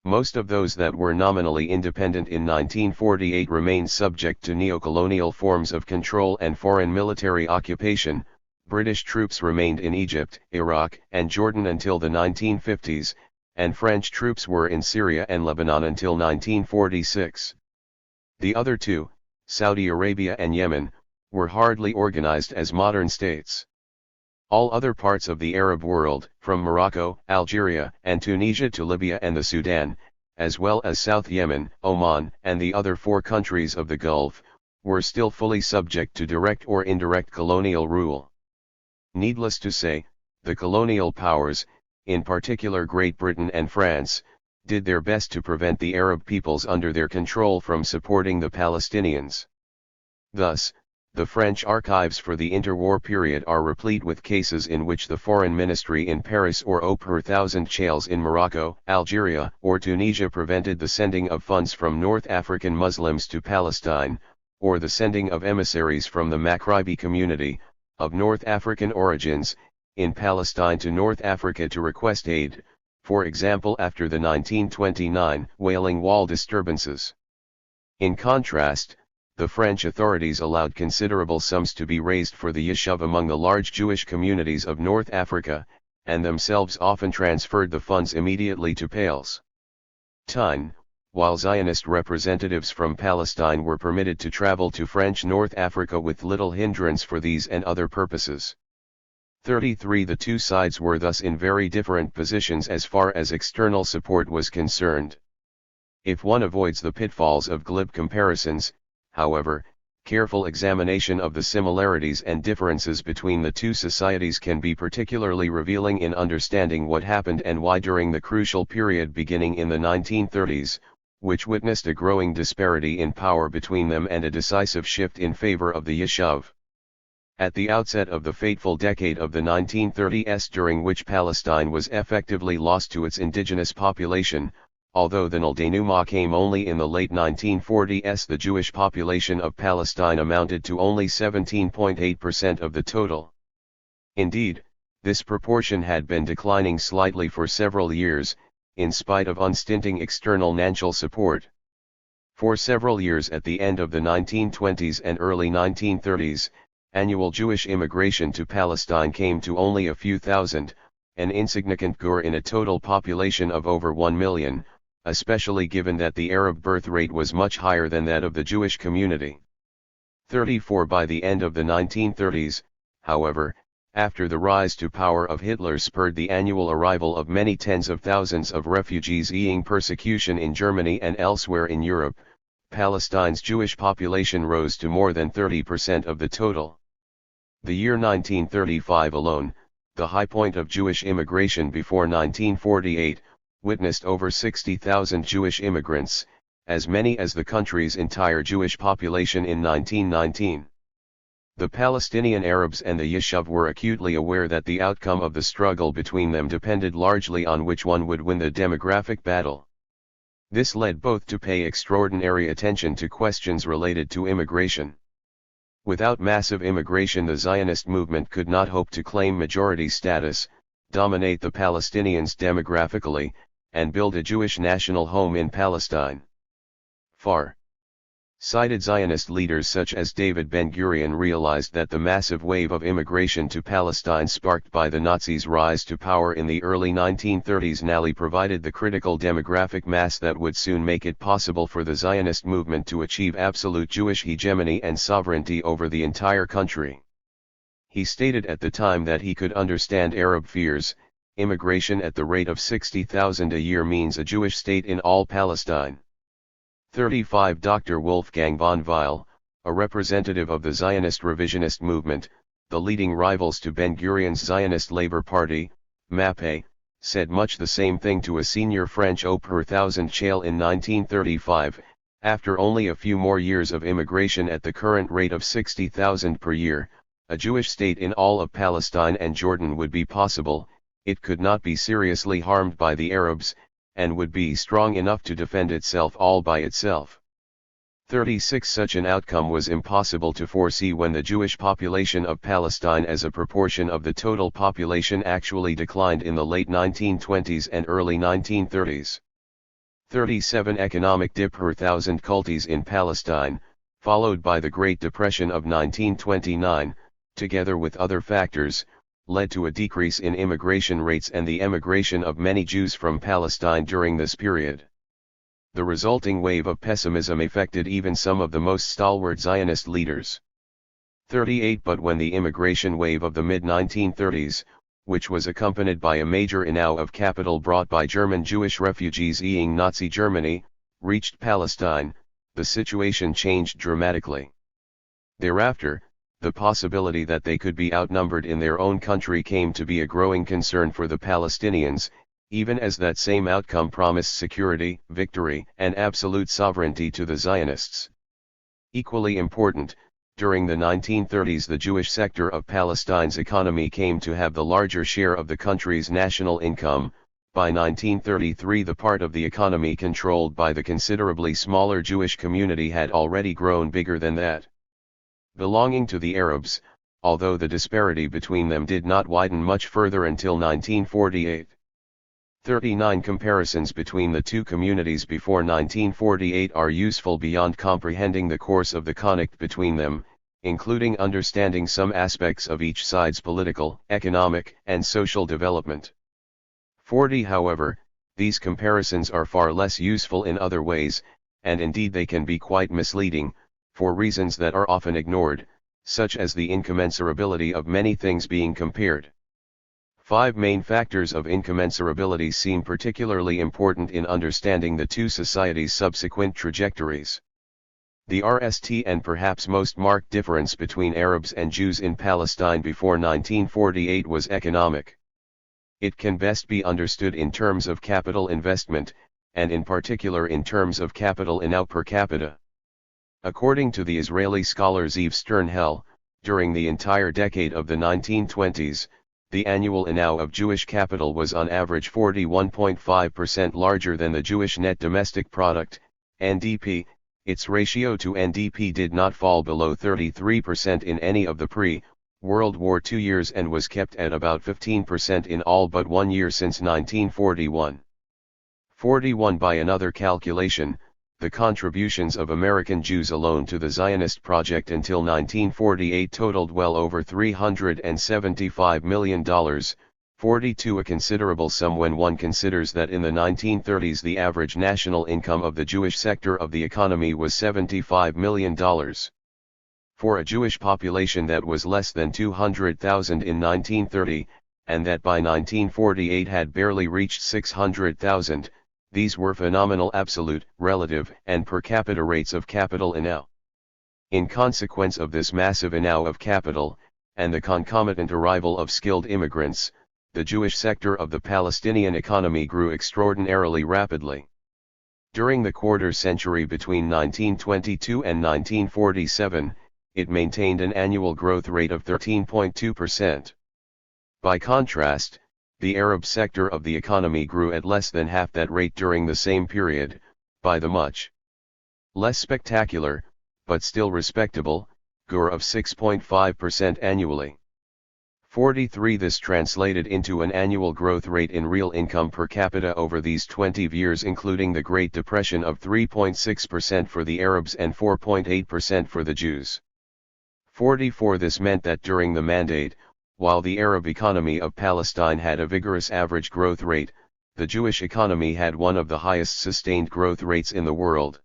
Speaker 1: Most of those that were nominally independent in 1948 remained subject to neocolonial forms of control and foreign military occupation. British troops remained in Egypt, Iraq, and Jordan until the 1950s, and French troops were in Syria and Lebanon until 1946. The other two, Saudi Arabia and Yemen, were hardly organized as modern states. All other parts of the Arab world, from Morocco, Algeria, and Tunisia to Libya and the Sudan, as well as South Yemen, Oman, and the other 4 countries of the Gulf, were still fully subject to direct or indirect colonial rule. Needless to say, the colonial powers, in particular Great Britain and France, did their best to prevent the Arab peoples under their control from supporting the Palestinians. Thus, the French archives for the interwar period are replete with cases in which the foreign ministry in Paris or au per thousand chales in Morocco, Algeria, or Tunisia prevented the sending of funds from North African Muslims to Palestine, or the sending of emissaries from the Maghribi community, of North African origins, in Palestine to North Africa to request aid, for example after the 1929 Wailing Wall disturbances. In contrast, the French authorities allowed considerable sums to be raised for the yeshuv among the large Jewish communities of North Africa, and themselves often transferred the funds immediately to Palestine, while Zionist representatives from Palestine were permitted to travel to French North Africa with little hindrance for these and other purposes. 33 The two sides were thus in very different positions as far as external support was concerned. If one avoids the pitfalls of glib comparisons, however, careful examination of the similarities and differences between the two societies can be particularly revealing in understanding what happened and why during the crucial period beginning in the 1930s, which witnessed a growing disparity in power between them and a decisive shift in favor of the yeshuv. At the outset of the fateful decade of the 1930s, during which Palestine was effectively lost to its indigenous population, although the denouement came only in the late 1940s, the Jewish population of Palestine amounted to only 17.8% of the total. Indeed, this proportion had been declining slightly for several years, in spite of unstinting external financial support. For several years at the end of the 1920s and early 1930s, annual Jewish immigration to Palestine came to only a few thousand, an insignificant figure in a total population of over 1 million, especially given that the Arab birth rate was much higher than that of the Jewish community. 34 By the end of the 1930s, however, after the rise to power of Hitler spurred the annual arrival of many tens of thousands of refugees fleeing persecution in Germany and elsewhere in Europe, Palestine's Jewish population rose to more than 30% of the total. The year 1935 alone, the high point of Jewish immigration before 1948, witnessed over 60,000 Jewish immigrants, as many as the country's entire Jewish population in 1919. The Palestinian Arabs and the yeshuv were acutely aware that the outcome of the struggle between them depended largely on which one would win the demographic battle. This led both to pay extraordinary attention to questions related to immigration. Without massive immigration, the Zionist movement could not hope to claim majority status, dominate the Palestinians demographically, and build a Jewish national home in Palestine. Far-sighted Zionist leaders such as David Ben-Gurion realized that the massive wave of immigration to Palestine sparked by the Nazis' rise to power in the early 1930s nearly provided the critical demographic mass that would soon make it possible for the Zionist movement to achieve absolute Jewish hegemony and sovereignty over the entire country. He stated at the time that he could understand Arab fears. Immigration at the rate of 60,000 a year means a Jewish state in all Palestine. 35 Dr. Wolfgang von Weil, a representative of the Zionist revisionist movement, the leading rivals to Ben-Gurion's Zionist Labour Party, MAPE, said much the same thing to a senior French au per thousand chale in 1935, after only a few more years of immigration at the current rate of 60,000 per year, a Jewish state in all of Palestine and Jordan would be possible. It could not be seriously harmed by the Arabs, and would be strong enough to defend itself all by itself. 36 Such an outcome was impossible to foresee when the Jewish population of Palestine as a proportion of the total population actually declined in the late 1920s and early 1930s. 37 Economic dip per thousand cultis in Palestine, followed by the Great Depression of 1929, together with other factors, led to a decrease in immigration rates and the emigration of many Jews from Palestine during this period. The resulting wave of pessimism affected even some of the most stalwart Zionist leaders. 38 But when the immigration wave of the mid-1930s, which was accompanied by a major inflow of capital brought by German Jewish refugees fleeing Nazi Germany, reached Palestine, the situation changed dramatically. Thereafter, the possibility that they could be outnumbered in their own country came to be a growing concern for the Palestinians, even as that same outcome promised security, victory, and absolute sovereignty to the Zionists. Equally important, during the 1930s the Jewish sector of Palestine's economy came to have the larger share of the country's national income. By 1933 the part of the economy controlled by the considerably smaller Jewish community had already grown bigger than that belonging to the Arabs, although the disparity between them did not widen much further until 1948. 39 comparisons between the two communities before 1948 are useful beyond comprehending the course of the conflict between them, including understanding some aspects of each side's political, economic, and social development. 40 However, these comparisons are far less useful in other ways, and indeed they can be quite misleading, for reasons that are often ignored, such as the incommensurability of many things being compared. 5 main factors of incommensurability seem particularly important in understanding the two societies' subsequent trajectories. The RST and perhaps most marked difference between Arabs and Jews in Palestine before 1948 was economic. It can best be understood in terms of capital investment, and in particular in terms of capital in per capita. According to the Israeli scholar Zeev Sternhell, during the entire decade of the 1920s, the annual INAU of Jewish capital was on average 41.5% larger than the Jewish net domestic product, NDP. Its ratio to NDP did not fall below 33% in any of the pre-World War II years and was kept at about 15% in all but one year since 1941. 41 By another calculation, the contributions of American Jews alone to the Zionist project until 1948 totaled well over $375 million, 42 a considerable sum when one considers that in the 1930s the average national income of the Jewish sector of the economy was $75 million. For a Jewish population that was less than 200,000 in 1930, and that by 1948 had barely reached 600,000, these were phenomenal absolute, relative, and per capita rates of capital INAU. In consequence of this massive INAU of capital, and the concomitant arrival of skilled immigrants, the Jewish sector of the Palestinian economy grew extraordinarily rapidly. During the quarter century between 1922 and 1947, it maintained an annual growth rate of 13.2%. By contrast, the Arab sector of the economy grew at less than half that rate during the same period, by the much less spectacular, but still respectable, GOR of 6.5% annually. 43 This translated into an annual growth rate in real income per capita over these 20 years including the Great Depression of 3.6% for the Arabs and 4.8% for the Jews. 44 This meant that during the Mandate, while the Arab economy of Palestine had a vigorous average growth rate, the Jewish economy had one of the highest sustained growth rates in the world.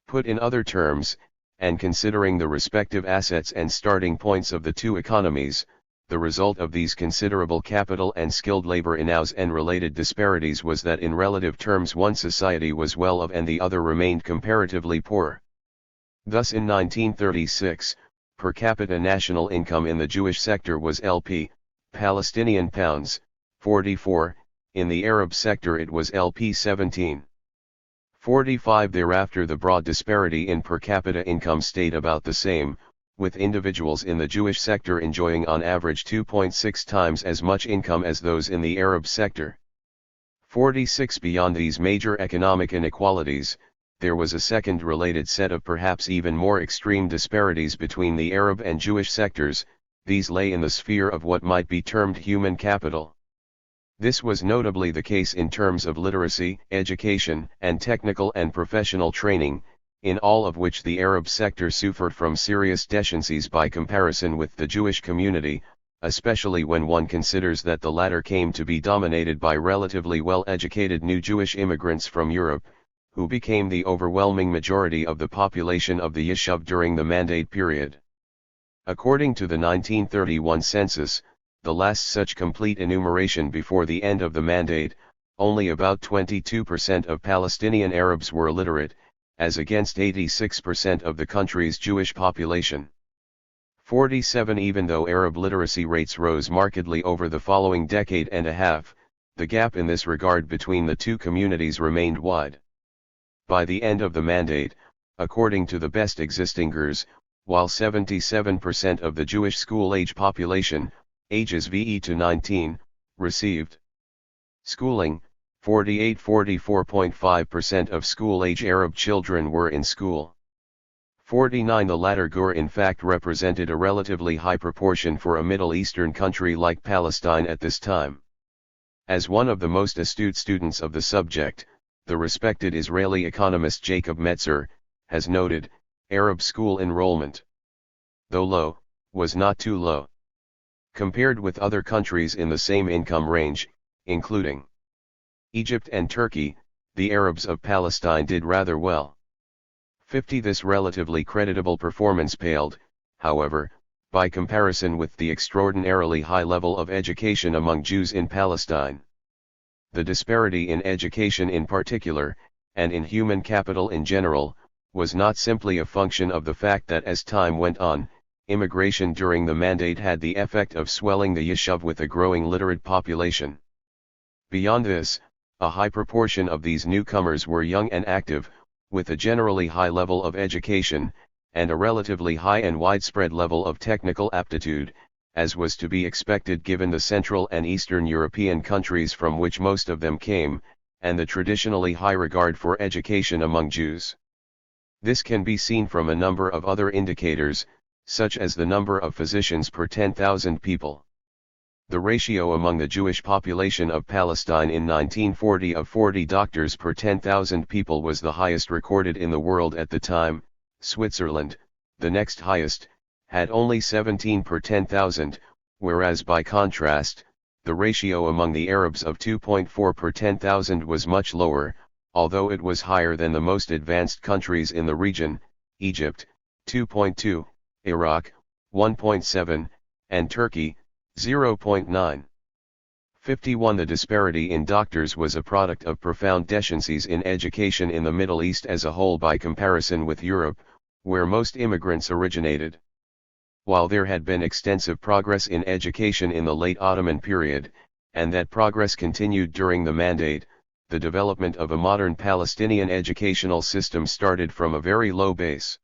Speaker 1: Put in other terms, and considering the respective assets and starting points of the two economies, the result of these considerable capital and skilled labor INAUs and related disparities was that in relative terms one society was well off and the other remained comparatively poor. Thus in 1936, per capita national income in the Jewish sector was LP, Palestinian pounds, 44, in the Arab sector it was LP 17. 45 Thereafter the broad disparity in per capita income stayed about the same, with individuals in the Jewish sector enjoying on average 2.6 times as much income as those in the Arab sector. 46 Beyond these major economic inequalities, there was a second related set of perhaps even more extreme disparities between the Arab and Jewish sectors. These lay in the sphere of what might be termed human capital. This was notably the case in terms of literacy, education, and technical and professional training, in all of which the Arab sector suffered from serious deficiencies by comparison with the Jewish community, especially when one considers that the latter came to be dominated by relatively well-educated new Jewish immigrants from Europe, who became the overwhelming majority of the population of the Yishuv during the Mandate period. According to the 1931 census, the last such complete enumeration before the end of the Mandate, only about 22% of Palestinian Arabs were literate, as against 86% of the country's Jewish population. 47 Even though Arab literacy rates rose markedly over the following decade and a half, the gap in this regard between the two communities remained wide. By the end of the Mandate, according to the best existing GORs, while 77% of the Jewish school-age population, ages VE to 19, received schooling, 44.5% of school-age Arab children were in school. 49 The latter GOR in fact represented a relatively high proportion for a Middle Eastern country like Palestine at this time. As one of the most astute students of the subject, the respected Israeli economist Jacob Metzer, has noted, Arab school enrollment, though low, was not too low. Compared with other countries in the same income range, including Egypt and Turkey, the Arabs of Palestine did rather well. 50. This relatively creditable performance paled, however, by comparison with the extraordinarily high level of education among Jews in Palestine. The disparity in education in particular, and in human capital in general, was not simply a function of the fact that as time went on, immigration during the Mandate had the effect of swelling the Yishuv with a growing literate population. Beyond this, a high proportion of these newcomers were young and active, with a generally high level of education, and a relatively high and widespread level of technical aptitude, as was to be expected given the Central and Eastern European countries from which most of them came, and the traditionally high regard for education among Jews. This can be seen from a number of other indicators, such as the number of physicians per 10,000 people. The ratio among the Jewish population of Palestine in 1940 of 40 doctors per 10,000 people was the highest recorded in the world at the time. Switzerland, the next highest, had only 17 per 10,000, whereas by contrast, the ratio among the Arabs of 2.4 per 10,000 was much lower, although it was higher than the most advanced countries in the region, Egypt, 2.2, Iraq, 1.7, and Turkey, 0.9. 51. The disparity in doctors was a product of profound deficiencies in education in the Middle East as a whole by comparison with Europe, where most immigrants originated. While there had been extensive progress in education in the late Ottoman period, and that progress continued during the Mandate, the development of a modern Palestinian educational system started from a very low base.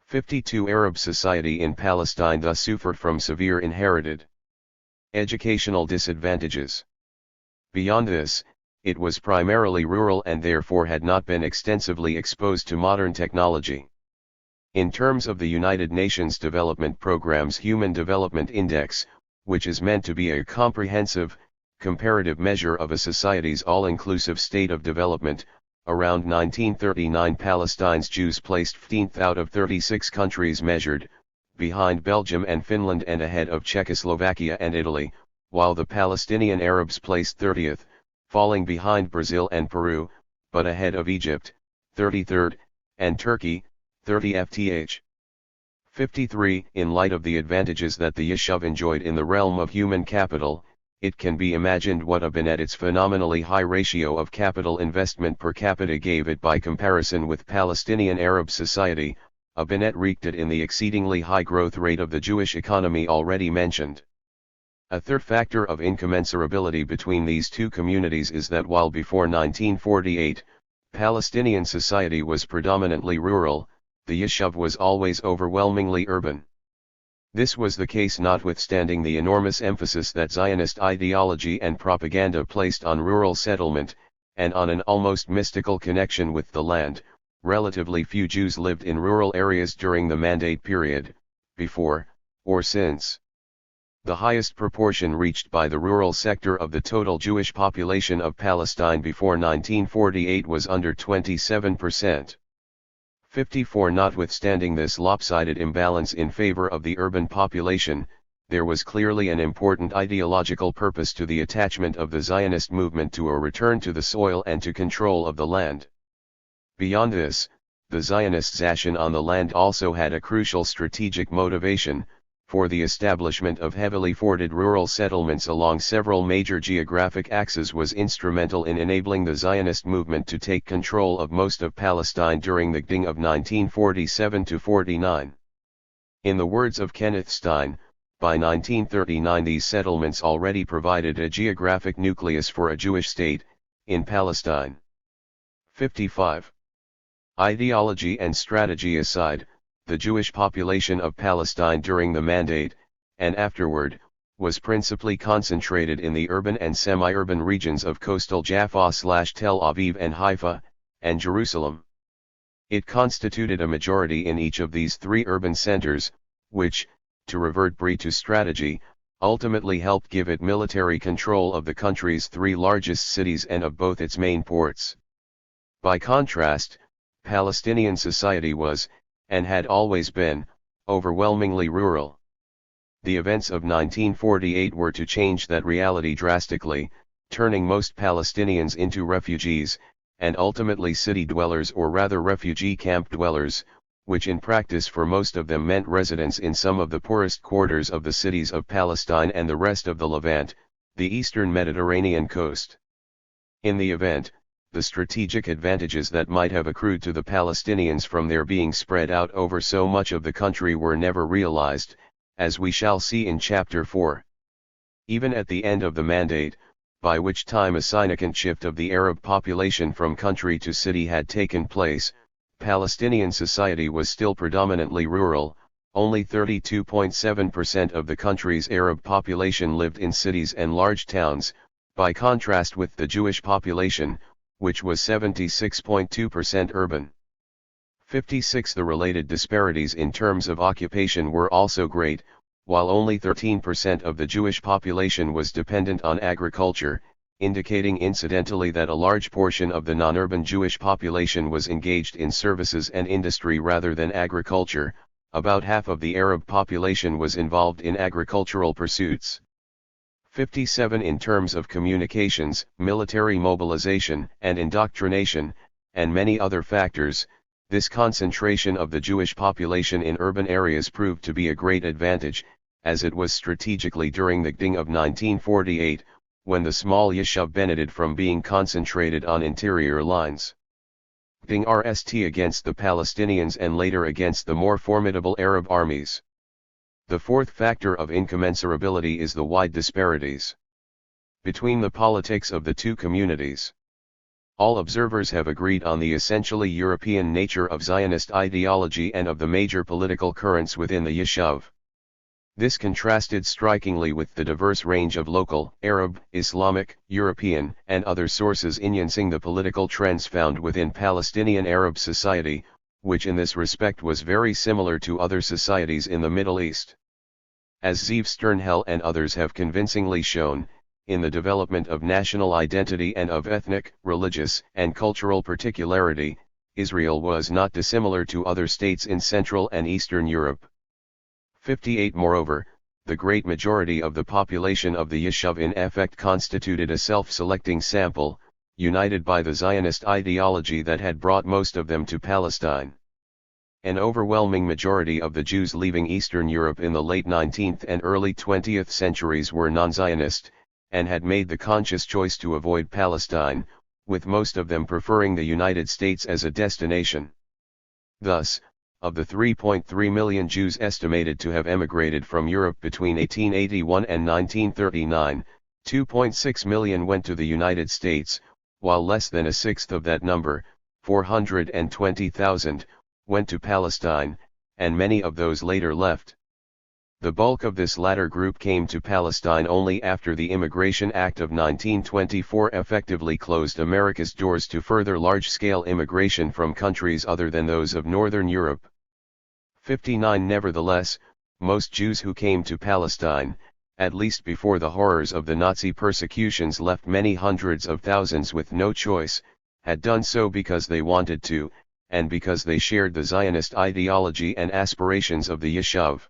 Speaker 1: 52. Arab society in Palestine thus suffered from severe inherited educational disadvantages. Beyond this, it was primarily rural and therefore had not been extensively exposed to modern technology. In terms of the United Nations Development Programme's Human Development Index, which is meant to be a comprehensive, comparative measure of a society's all-inclusive state of development, around 1939 Palestine's Jews placed 15th out of 36 countries measured, behind Belgium and Finland and ahead of Czechoslovakia and Italy, while the Palestinian Arabs placed 30th, falling behind Brazil and Peru, but ahead of Egypt, 33rd, and Turkey, 30th. 53. In light of the advantages that the Yishuv enjoyed in the realm of human capital, it can be imagined what a Benet its phenomenally high ratio of capital investment per capita gave it by comparison with Palestinian Arab society. A Benet wreaked it in the exceedingly high growth rate of the Jewish economy already mentioned. A third factor of incommensurability between these two communities is that while before 1948, Palestinian society was predominantly rural, the Yishuv was always overwhelmingly urban. This was the case notwithstanding the enormous emphasis that Zionist ideology and propaganda placed on rural settlement, and on an almost mystical connection with the land. Relatively few Jews lived in rural areas during the Mandate period, before, or since. The highest proportion reached by the rural sector of the total Jewish population of Palestine before 1948 was under 27%. 54. Notwithstanding this lopsided imbalance in favor of the urban population, there was clearly an important ideological purpose to the attachment of the Zionist movement to a return to the soil and to control of the land. Beyond this, the Zionists' action on the land also had a crucial strategic motivation, for the establishment of heavily forded rural settlements along several major geographic axes was instrumental in enabling the Zionist movement to take control of most of Palestine during the Gding of 1947–49. In the words of Kenneth Stein, by 1939 these settlements already provided a geographic nucleus for a Jewish state, in Palestine. 55. Ideology and strategy aside, the Jewish population of Palestine during the Mandate, and afterward, was principally concentrated in the urban and semi-urban regions of coastal Jaffa/Tel Aviv and Haifa, and Jerusalem. It constituted a majority in each of these three urban centers, which, to revert briefly to strategy, ultimately helped give it military control of the country's three largest cities and of both its main ports. By contrast, Palestinian society was, and had always been, overwhelmingly rural. The events of 1948 were to change that reality drastically, turning most Palestinians into refugees, and ultimately city dwellers, or rather refugee camp dwellers, which in practice for most of them meant residence in some of the poorest quarters of the cities of Palestine and the rest of the Levant, the eastern Mediterranean coast. In the event, the strategic advantages that might have accrued to the Palestinians from their being spread out over so much of the country were never realized, as we shall see in Chapter 4. Even at the end of the Mandate, by which time a significant shift of the Arab population from country to city had taken place, Palestinian society was still predominantly rural. Only 32.7% of the country's Arab population lived in cities and large towns, by contrast with the Jewish population, which was 76.2% urban. 56. The related disparities in terms of occupation were also great. While only 13% of the Jewish population was dependent on agriculture, indicating incidentally that a large portion of the non-urban Jewish population was engaged in services and industry rather than agriculture, about half of the Arab population was involved in agricultural pursuits. 57. In terms of communications, military mobilization and indoctrination, and many other factors, this concentration of the Jewish population in urban areas proved to be a great advantage, as it was strategically during the Gding of 1948, when the small Yishuv benefited from being concentrated on interior lines. Gding RST against the Palestinians and later against the more formidable Arab armies. The fourth factor of incommensurability is the wide disparities between the politics of the two communities. All observers have agreed on the essentially European nature of Zionist ideology and of the major political currents within the Yishuv. This contrasted strikingly with the diverse range of local, Arab, Islamic, European, and other sources enuncing the political trends found within Palestinian Arab society, which in this respect was very similar to other societies in the Middle East. As Zeev Sternhell and others have convincingly shown, in the development of national identity and of ethnic, religious, and cultural particularity, Israel was not dissimilar to other states in Central and Eastern Europe. 58. Moreover, the great majority of the population of the Yishuv in effect constituted a self-selecting sample, united by the Zionist ideology that had brought most of them to Palestine. An overwhelming majority of the Jews leaving Eastern Europe in the late 19th and early 20th centuries were non-Zionist, and had made the conscious choice to avoid Palestine, with most of them preferring the United States as a destination. Thus, of the 3.3 million Jews estimated to have emigrated from Europe between 1881 and 1939, 2.6 million went to the United States, while less than a sixth of that number, 420,000, went to Palestine, and many of those later left. The bulk of this latter group came to Palestine only after the Immigration Act of 1924 effectively closed America's doors to further large-scale immigration from countries other than those of Northern Europe. 59. Nevertheless, most Jews who came to Palestine, at least before the horrors of the Nazi persecutions left many hundreds of thousands with no choice, had done so because they wanted to, and because they shared the Zionist ideology and aspirations of the Yishuv.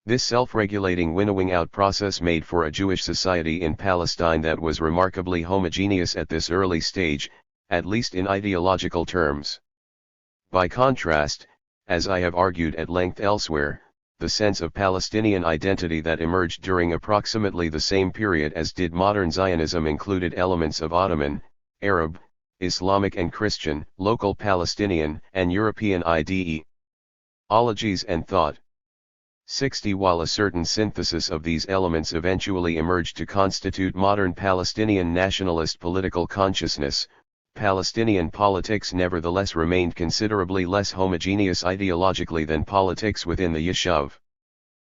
Speaker 1: This self-regulating winnowing out process made for a Jewish society in Palestine that was remarkably homogeneous at this early stage, at least in ideological terms. By contrast, as I have argued at length elsewhere, the sense of Palestinian identity that emerged during approximately the same period as did modern Zionism included elements of Ottoman, Arab, Islamic and Christian, local Palestinian, and European ideologies and thought. 60. While a certain synthesis of these elements eventually emerged to constitute modern Palestinian nationalist political consciousness, Palestinian politics nevertheless remained considerably less homogeneous ideologically than politics within the Yishuv.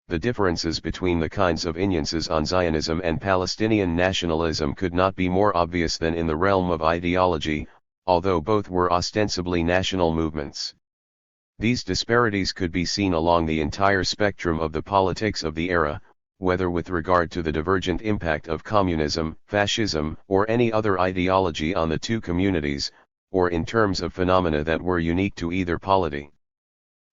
Speaker 1: The differences between the kinds of enunciations on Zionism and Palestinian nationalism could not be more obvious than in the realm of ideology, although both were ostensibly national movements. These disparities could be seen along the entire spectrum of the politics of the era, whether with regard to the divergent impact of communism, fascism, or any other ideology on the two communities, or in terms of phenomena that were unique to either polity.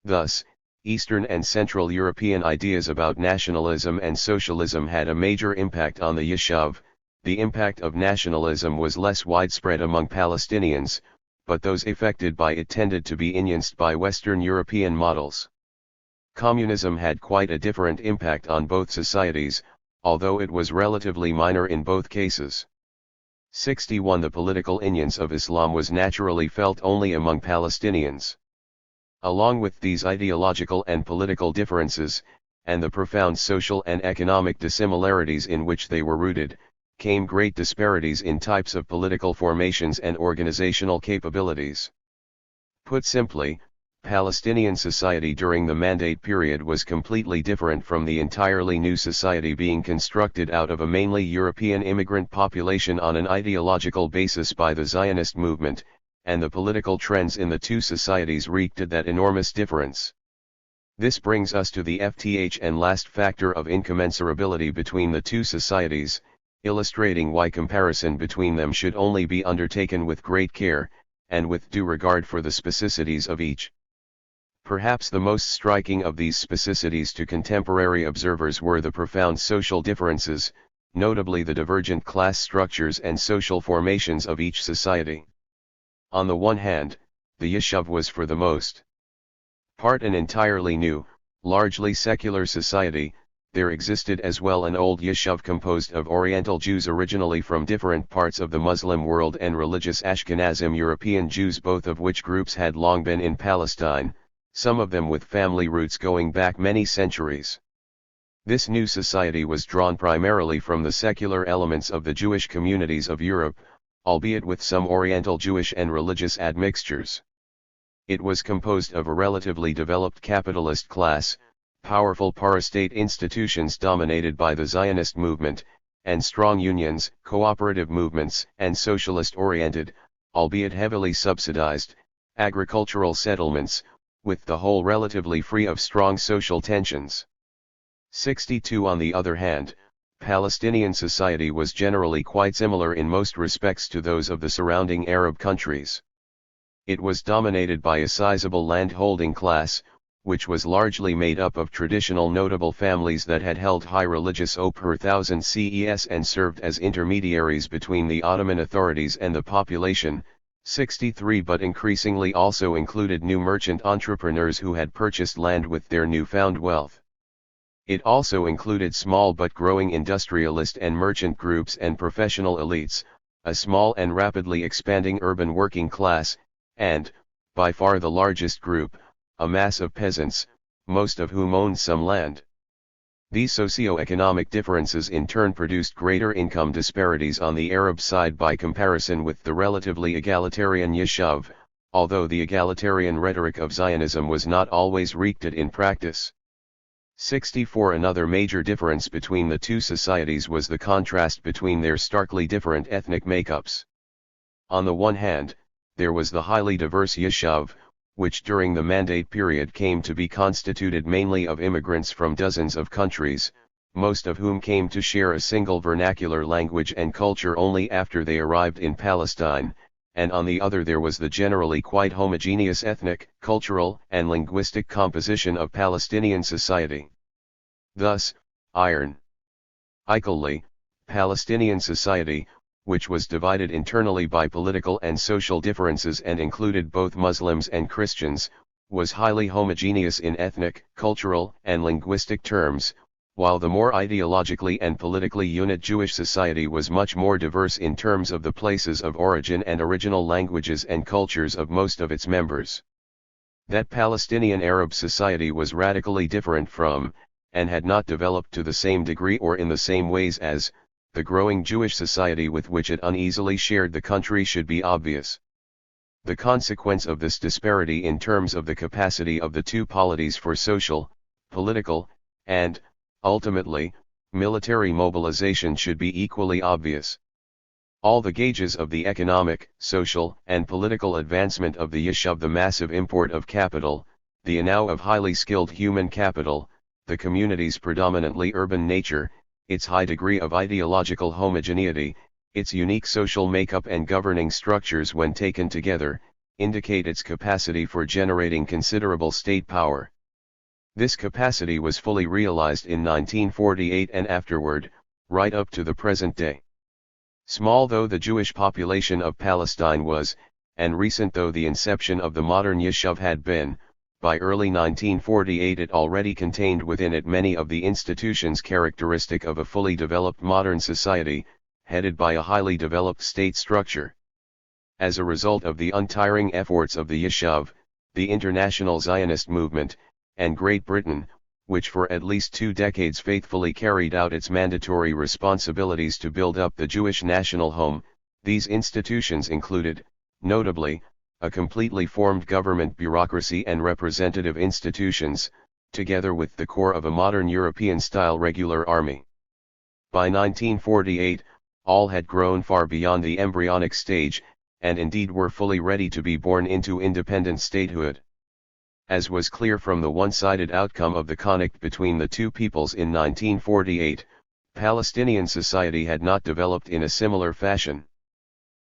Speaker 1: Thus, Eastern and Central European ideas about nationalism and socialism had a major impact on the Yishuv. The impact of nationalism was less widespread among Palestinians, but those affected by it tended to be influenced by Western European models. Communism had quite a different impact on both societies, although it was relatively minor in both cases. 61 The political influence of Islam was naturally felt only among Palestinians. Along with these ideological and political differences, and the profound social and economic dissimilarities in which they were rooted, came great disparities in types of political formations and organizational capabilities. Put simply, Palestinian society during the Mandate period was completely different from the entirely new society being constructed out of a mainly European immigrant population on an ideological basis by the Zionist movement, and the political trends in the two societies wreaked that enormous difference. This brings us to the FTH and last factor of incommensurability between the two societies, illustrating why comparison between them should only be undertaken with great care, and with due regard for the specificities of each. Perhaps the most striking of these specificities to contemporary observers were the profound social differences, notably the divergent class structures and social formations of each society. On the one hand, the Yishuv was for the most part an entirely new, largely secular society. There existed as well an old Yishuv composed of Oriental Jews originally from different parts of the Muslim world and religious Ashkenazim European Jews, both of which groups had long been in Palestine, some of them with family roots going back many centuries. This new society was drawn primarily from the secular elements of the Jewish communities of Europe, albeit with some Oriental Jewish and religious admixtures. It was composed of a relatively developed capitalist class, powerful parastate institutions dominated by the Zionist movement, and strong unions, cooperative movements, and socialist-oriented, albeit heavily subsidized, agricultural settlements, with the whole relatively free of strong social tensions. 62 On the other hand, Palestinian society was generally quite similar in most respects to those of the surrounding Arab countries. It was dominated by a sizable land-holding class, which was largely made up of traditional notable families that had held high religious oath per thousand CES and served as intermediaries between the Ottoman authorities and the population. 63 But increasingly also included new merchant entrepreneurs who had purchased land with their newfound wealth. It also included small but growing industrialist and merchant groups and professional elites, a small and rapidly expanding urban working class, and, by far the largest group, a mass of peasants, most of whom owned some land. These socio-economic differences in turn produced greater income disparities on the Arab side by comparison with the relatively egalitarian Yishuv, although the egalitarian rhetoric of Zionism was not always wreaked in practice. 64 Another major difference between the two societies was the contrast between their starkly different ethnic makeups. On the one hand, there was the highly diverse Yishuv, which during the Mandate period came to be constituted mainly of immigrants from dozens of countries, most of whom came to share a single vernacular language and culture only after they arrived in Palestine, and on the other there was the generally quite homogeneous ethnic, cultural, and linguistic composition of Palestinian society. Thus, ironically, Palestinian society, which was divided internally by political and social differences and included both Muslims and Christians, was highly homogeneous in ethnic, cultural, and linguistic terms, while the more ideologically and politically unit Jewish society was much more diverse in terms of the places of origin and original languages and cultures of most of its members. That Palestinian Arab society was radically different from, and had not developed to the same degree or in the same ways as, the growing Jewish society with which it uneasily shared the country should be obvious. The consequence of this disparity in terms of the capacity of the two polities for social, political, and, ultimately, military mobilization should be equally obvious. All the gauges of the economic, social, and political advancement of the Yishuv, the massive import of capital, the enow of highly skilled human capital, the community's predominantly urban nature, its high degree of ideological homogeneity, its unique social makeup and governing structures when taken together, indicate its capacity for generating considerable state power. This capacity was fully realized in 1948 and afterward, right up to the present day. Small though the Jewish population of Palestine was, and recent though the inception of the modern Yishuv had been, by early 1948 it already contained within it many of the institutions characteristic of a fully developed modern society, headed by a highly developed state structure. As a result of the untiring efforts of the Yishuv, the international Zionist movement, and Great Britain, which for at least 2 decades faithfully carried out its mandatory responsibilities to build up the Jewish national home, these institutions included, notably, a completely formed government bureaucracy and representative institutions, together with the core of a modern European-style regular army. By 1948, all had grown far beyond the embryonic stage, and indeed were fully ready to be born into independent statehood. As was clear from the one-sided outcome of the conflict between the two peoples in 1948, Palestinian society had not developed in a similar fashion.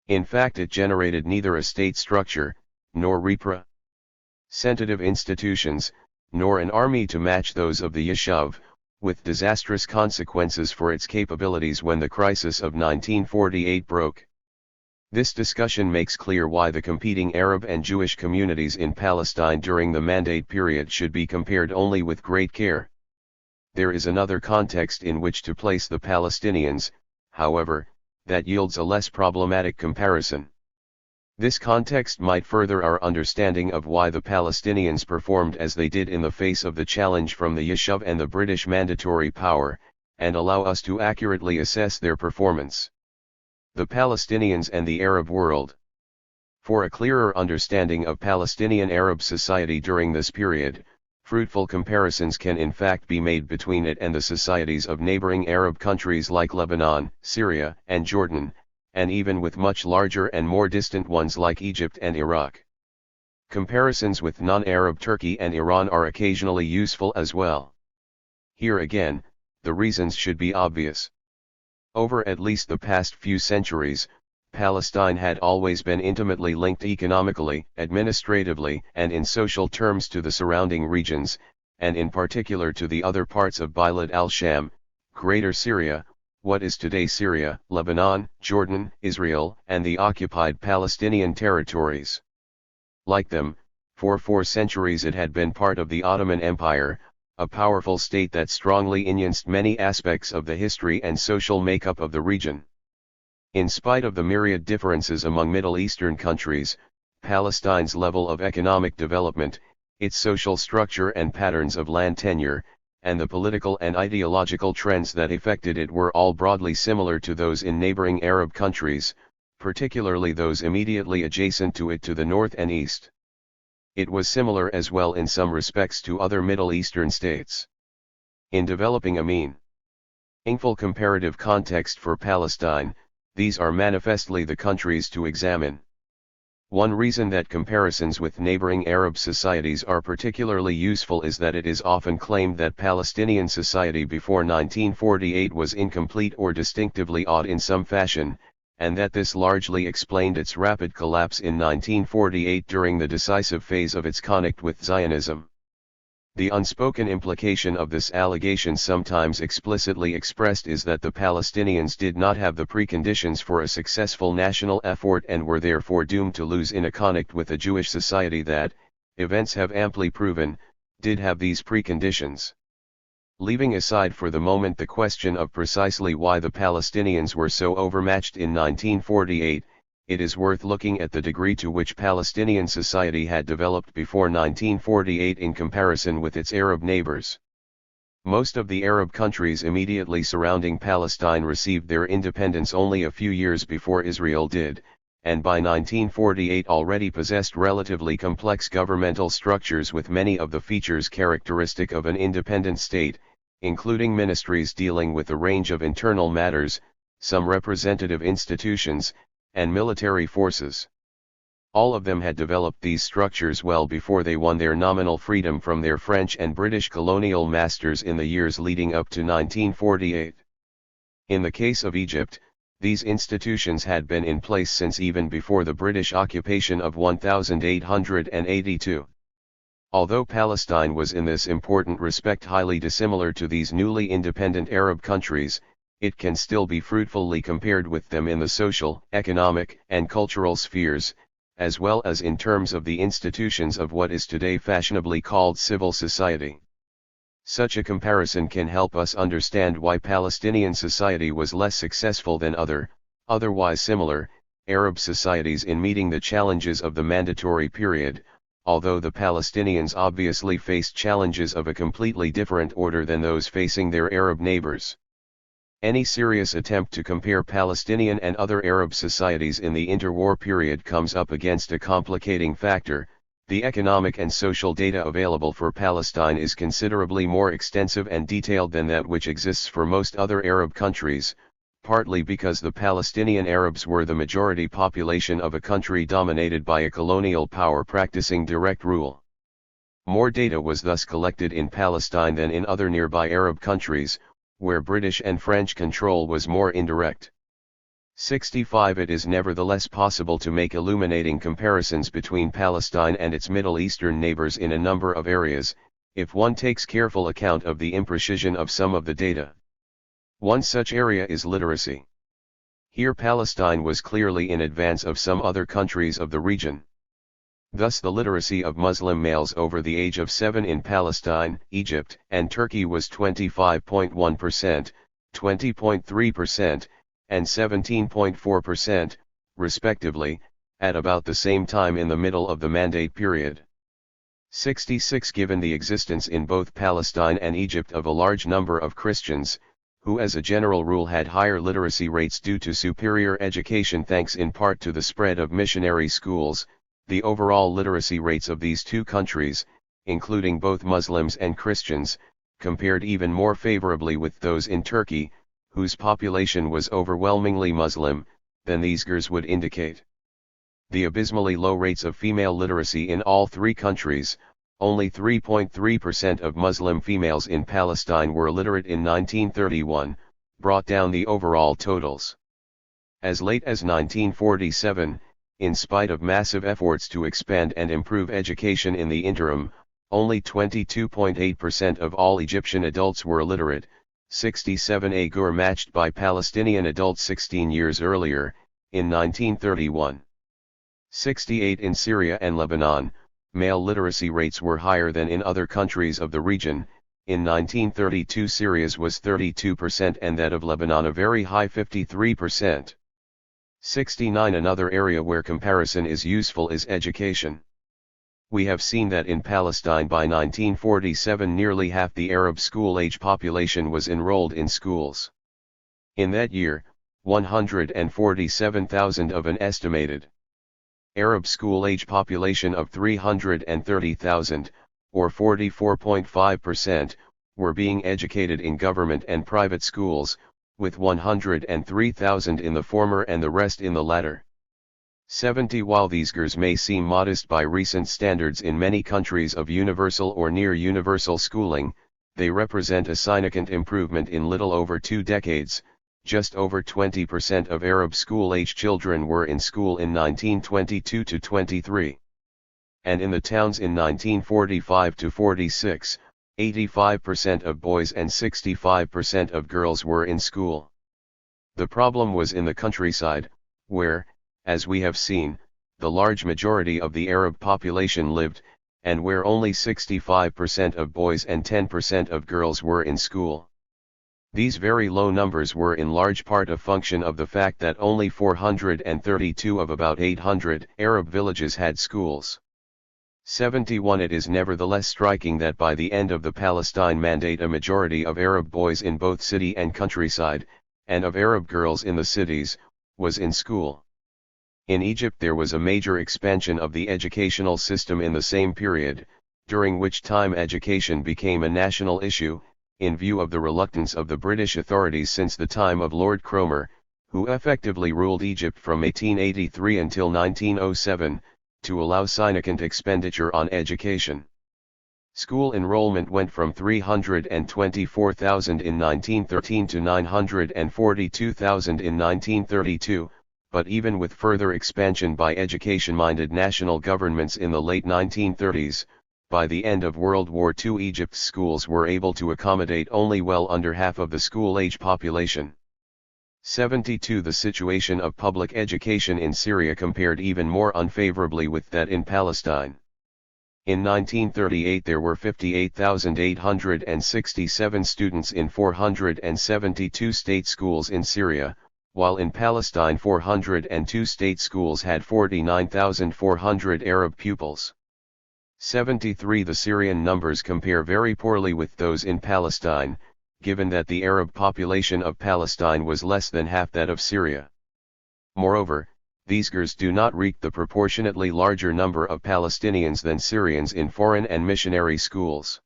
Speaker 1: In fact, it generated neither a state structure, nor representative institutions, nor an army to match those of the Yishuv, with disastrous consequences for its capabilities when the crisis of 1948 broke. This discussion makes clear why the competing Arab and Jewish communities in Palestine during the Mandate period should be compared only with great care. There is another context in which to place the Palestinians, however, that yields a less problematic comparison. This context might further our understanding of why the Palestinians performed as they did in the face of the challenge from the Yishuv and the British mandatory power, and allow us to accurately assess their performance. The Palestinians and the Arab world. For a clearer understanding of Palestinian Arab society during this period, fruitful comparisons can in fact be made between it and the societies of neighboring Arab countries like Lebanon, Syria, and Jordan, and even with much larger and more distant ones like Egypt and Iraq. Comparisons with non-Arab Turkey and Iran are occasionally useful as well. Here again, the reasons should be obvious. Over at least the past few centuries, Palestine had always been intimately linked economically, administratively, and in social terms to the surrounding regions, and in particular to the other parts of Bilad al-Sham, Greater Syria, what is today Syria, Lebanon, Jordan, Israel, and the occupied Palestinian territories. Like them, for 4 centuries it had been part of the Ottoman Empire, a powerful state that strongly influenced many aspects of the history and social makeup of the region. In spite of the myriad differences among Middle Eastern countries, Palestine's level of economic development, its social structure and patterns of land tenure, and the political and ideological trends that affected it were all broadly similar to those in neighboring Arab countries, particularly those immediately adjacent to it to the north and east. It was similar as well in some respects to other Middle Eastern states. In developing a meaningful comparative context for Palestine, these are manifestly the countries to examine. One reason that comparisons with neighboring Arab societies are particularly useful is that it is often claimed that Palestinian society before 1948 was incomplete or distinctively odd in some fashion, and that this largely explained its rapid collapse in 1948 during the decisive phase of its conflict with Zionism. The unspoken implication of this allegation, sometimes explicitly expressed, is that the Palestinians did not have the preconditions for a successful national effort and were therefore doomed to lose in a conflict with a Jewish society that, events have amply proven, did have these preconditions. Leaving aside for the moment the question of precisely why the Palestinians were so overmatched in 1948, it is worth looking at the degree to which Palestinian society had developed before 1948 in comparison with its Arab neighbors. Most of the Arab countries immediately surrounding Palestine received their independence only a few years before Israel did, and by 1948 already possessed relatively complex governmental structures with many of the features characteristic of an independent state, including ministries dealing with a range of internal matters, some representative institutions, and military forces. All of them had developed these structures well before they won their nominal freedom from their French and British colonial masters in the years leading up to 1948. In the case of Egypt, these institutions had been in place since even before the British occupation of 1882. Although Palestine was in this important respect highly dissimilar to these newly independent Arab countries, it can still be fruitfully compared with them in the social, economic, and cultural spheres, as well as in terms of the institutions of what is today fashionably called civil society. Such a comparison can help us understand why Palestinian society was less successful than otherwise similar, Arab societies in meeting the challenges of the mandatory period, although the Palestinians obviously faced challenges of a completely different order than those facing their Arab neighbors. Any serious attempt to compare Palestinian and other Arab societies in the interwar period comes up against a complicating factor. The economic and social data available for Palestine is considerably more extensive and detailed than that which exists for most other Arab countries, partly because the Palestinian Arabs were the majority population of a country dominated by a colonial power practicing direct rule. More data was thus collected in Palestine than in other nearby Arab countries, where British and French control was more indirect. 65 It is nevertheless possible to make illuminating comparisons between Palestine and its Middle Eastern neighbors in a number of areas, if one takes careful account of the imprecision of some of the data. One such area is literacy. Here Palestine was clearly in advance of some other countries of the region. Thus the literacy of Muslim males over the age of 7 in Palestine, Egypt, and Turkey was 25.1%, 20.3%, and 17.4%, respectively, at about the same time in the middle of the Mandate period. 66 Given the existence in both Palestine and Egypt of a large number of Christians, who as a general rule had higher literacy rates due to superior education thanks in part to the spread of missionary schools, the overall literacy rates of these two countries, including both Muslims and Christians, compared even more favorably with those in Turkey, whose population was overwhelmingly Muslim, than these figures would indicate. The abysmally low rates of female literacy in all three countries, only 3.3% of Muslim females in Palestine were literate in 1931, brought down the overall totals. As late as 1947, in spite of massive efforts to expand and improve education in the interim, only 22.8% of all Egyptian adults were literate, 67 a figure matched by Palestinian adults 16 years earlier, in 1931. 68 In Syria and Lebanon, male literacy rates were higher than in other countries of the region. In 1932 Syria's was 32% and that of Lebanon a very high 53%. 69 Another area where comparison is useful is education. We have seen that in Palestine by 1947 nearly half the Arab school-age population was enrolled in schools. In that year, 147,000 of an estimated Arab school-age population of 330,000, or 44.5%, were being educated in government and private schools, with 103,000 in the former and the rest in the latter. 70 While these figures may seem modest by recent standards in many countries of universal or near universal schooling, they represent a significant improvement in little over 2 decades. Just over 20% of Arab school-age children were in school in 1922 to 23. And in the towns in 1945 to 46, 85% of boys and 65% of girls were in school. The problem was in the countryside, where, as we have seen, the large majority of the Arab population lived, and where only 65% of boys and 10% of girls were in school. These very low numbers were in large part a function of the fact that only 432 of about 800 Arab villages had schools. 71 It is nevertheless striking that by the end of the Palestine Mandate a majority of Arab boys in both city and countryside, and of Arab girls in the cities, was in school. In Egypt there was a major expansion of the educational system in the same period, during which time education became a national issue, in view of the reluctance of the British authorities since the time of Lord Cromer, who effectively ruled Egypt from 1883 until 1907, to allow significant expenditure on education. School enrollment went from 324,000 in 1913 to 942,000 in 1932, but even with further expansion by education-minded national governments in the late 1930s, by the end of World War II Egypt's schools were able to accommodate only well under half of the school-age population. 72 The situation of public education in Syria compared even more unfavorably with that in Palestine. In 1938 there were 58,867 students in 472 state schools in Syria, while in Palestine 402 state schools had 49,400 Arab pupils. 73 The Syrian numbers compare very poorly with those in Palestine, given that the Arab population of Palestine was less than half that of Syria. Moreover, these GERs do not reach the proportionately larger number of Palestinians than Syrians in foreign and missionary schools.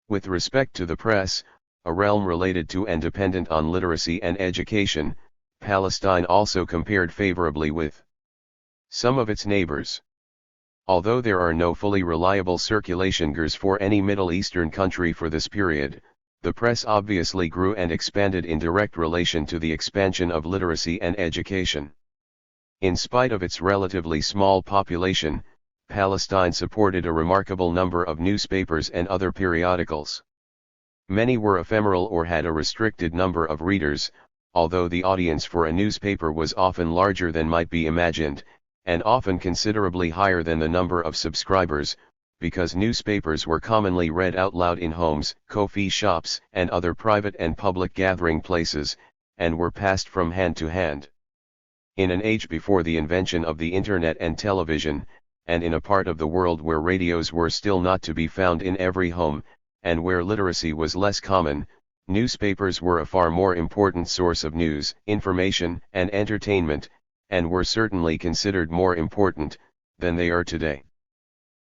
Speaker 1: With respect to the press, a realm related to and dependent on literacy and education, Palestine also compared favorably with some of its neighbors. Although there are no fully reliable circulation GERs for any Middle Eastern country for this period, the press obviously grew and expanded in direct relation to the expansion of literacy and education. In spite of its relatively small population, Palestine supported a remarkable number of newspapers and other periodicals. Many were ephemeral or had a restricted number of readers, although the audience for a newspaper was often larger than might be imagined, and often considerably higher than the number of subscribers, because newspapers were commonly read out loud in homes, coffee shops, and other private and public gathering places, and were passed from hand to hand. In an age before the invention of the internet and television, and in a part of the world where radios were still not to be found in every home, and where literacy was less common, newspapers were a far more important source of news, information, and entertainment, and were certainly considered more important than they are today.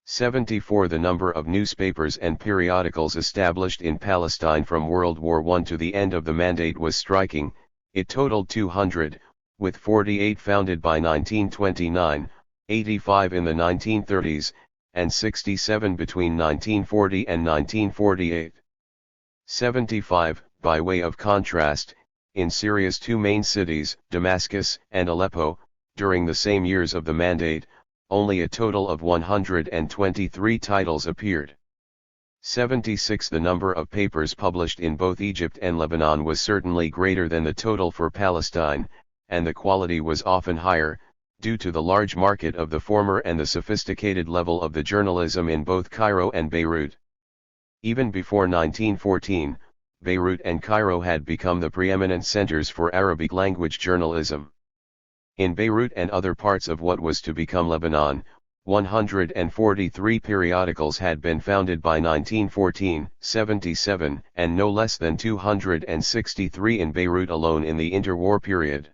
Speaker 1: 74 The number of newspapers and periodicals established in Palestine from World War I to the end of the Mandate was striking. It totaled 200, with 48 founded by 1929, 85 in the 1930s, and 67 between 1940 and 1948. 75, by way of contrast, in Syria's two main cities, Damascus and Aleppo, during the same years of the Mandate, only a total of 123 titles appeared. 76 The number of papers published in both Egypt and Lebanon was certainly greater than the total for Palestine, and the quality was often higher, due to the large market of the former and the sophisticated level of the journalism in both Cairo and Beirut. Even before 1914, Beirut and Cairo had become the preeminent centers for Arabic-language journalism. In Beirut and other parts of what was to become Lebanon, 143 periodicals had been founded by 1914, 77, and no less than 263 in Beirut alone in the interwar period.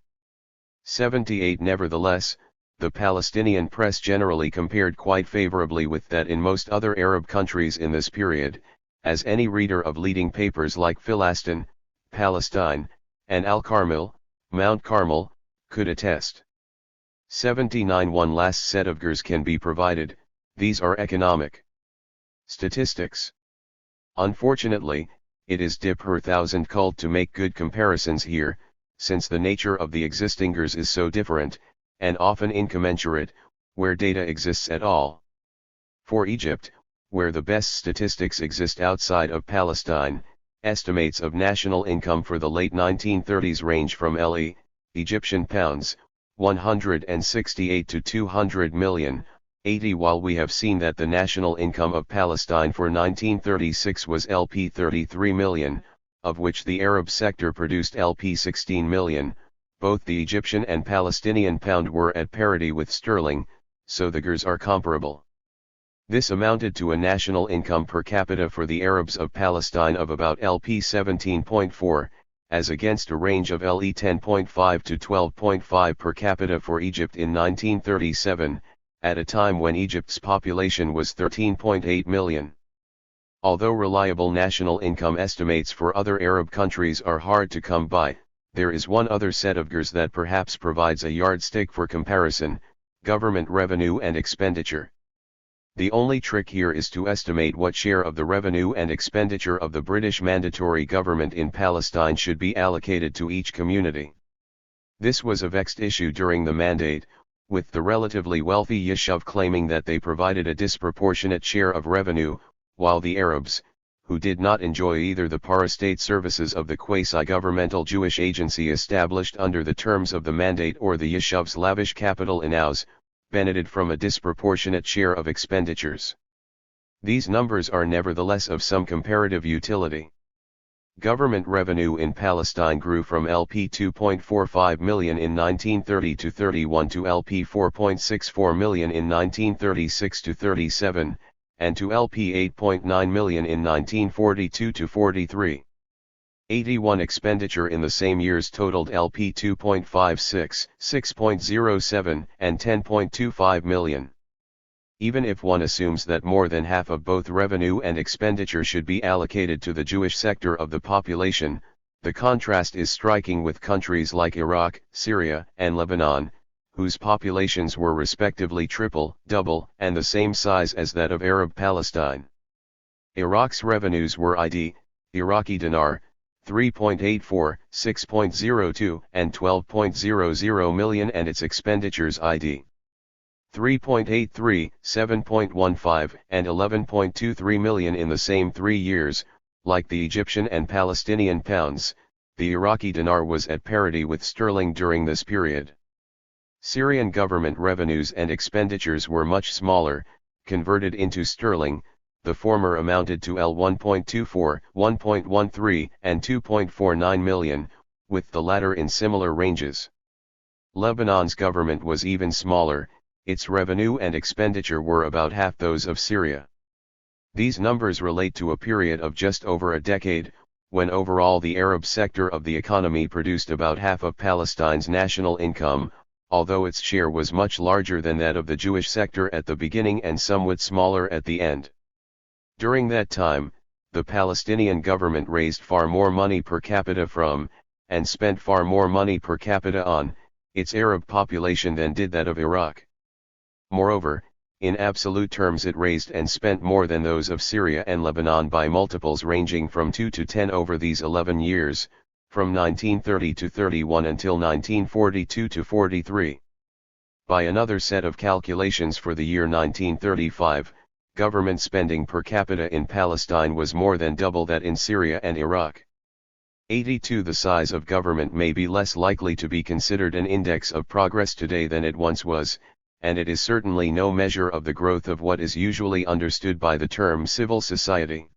Speaker 1: 78 Nevertheless, the Palestinian press generally compared quite favorably with that in most other Arab countries in this period, as any reader of leading papers like Philastin, Palestine, and Al-Carmel, Mount Carmel, could attest. 79 One last set of GERs can be provided, these are economic statistics. Unfortunately, it is dip per thousand cult to make good comparisons here, since the nature of the existing GERs is so different, and often incommensurate, where data exists at all. For Egypt, where the best statistics exist outside of Palestine, estimates of national income for the late 1930s range from LE, Egyptian pounds, 168 to 200 million, 80 while we have seen that the national income of Palestine for 1936 was LP 33 million, of which the Arab sector produced LP 16 million, both the Egyptian and Palestinian pound were at parity with sterling, so the GERs are comparable. This amounted to a national income per capita for the Arabs of Palestine of about LP 17.4, as against a range of LE 10.5 to 12.5 per capita for Egypt in 1937, at a time when Egypt's population was 13.8 million. Although reliable national income estimates for other Arab countries are hard to come by, there is one other set of GERs that perhaps provides a yardstick for comparison, Government revenue and expenditure. The only trick here is to estimate what share of the revenue and expenditure of the British Mandatory Government in Palestine should be allocated to each community. This was a vexed issue during the Mandate, with the relatively wealthy Yishuv claiming that they provided a disproportionate share of revenue, while the Arabs, who did not enjoy either the para-state services of the quasi-governmental Jewish agency established under the terms of the Mandate or the Yishuv's lavish capital inaus, benefited from a disproportionate share of expenditures. These numbers are nevertheless of some comparative utility. Government revenue in Palestine grew from LP 2.45 million in 1930-31 to LP 4.64 million in 1936-37, and to LP 8.9 million in 1942-43. 81 expenditure in the same years totaled LP 2.56, 6.07, and 10.25 million. Even if one assumes that more than half of both revenue and expenditure should be allocated to the Jewish sector of the population, the contrast is striking with countries like Iraq, Syria, and Lebanon, whose populations were respectively triple, double, and the same size as that of Arab Palestine. Iraq's revenues were Iraqi dinar, 3.84, 6.02, and 12.00 million, and its expenditures 3.83, 7.15, and 11.23 million in the same 3 years. Like the Egyptian and Palestinian pounds, the Iraqi dinar was at parity with sterling during this period. Syrian government revenues and expenditures were much smaller, converted into sterling. The former amounted to L1.24, 1.13, and 2.49 million, with the latter in similar ranges. Lebanon's government was even smaller, its revenue and expenditure were about half those of Syria. These numbers relate to a period of just over a decade, when overall the Arab sector of the economy produced about half of Palestine's national income, although its share was much larger than that of the Jewish sector at the beginning and somewhat smaller at the end. During that time, the Palestinian government raised far more money per capita from, and spent far more money per capita on, its Arab population than did that of Iraq. Moreover, in absolute terms it raised and spent more than those of Syria and Lebanon by multiples ranging from 2 to 10 over these 11 years, from 1930 to 31 until 1942 to 43. By another set of calculations for the year 1935, government spending per capita in Palestine was more than double that in Syria and Iraq. 82. The size of government may be less likely to be considered an index of progress today than it once was, and it is certainly no measure of the growth of what is usually understood by the term civil society.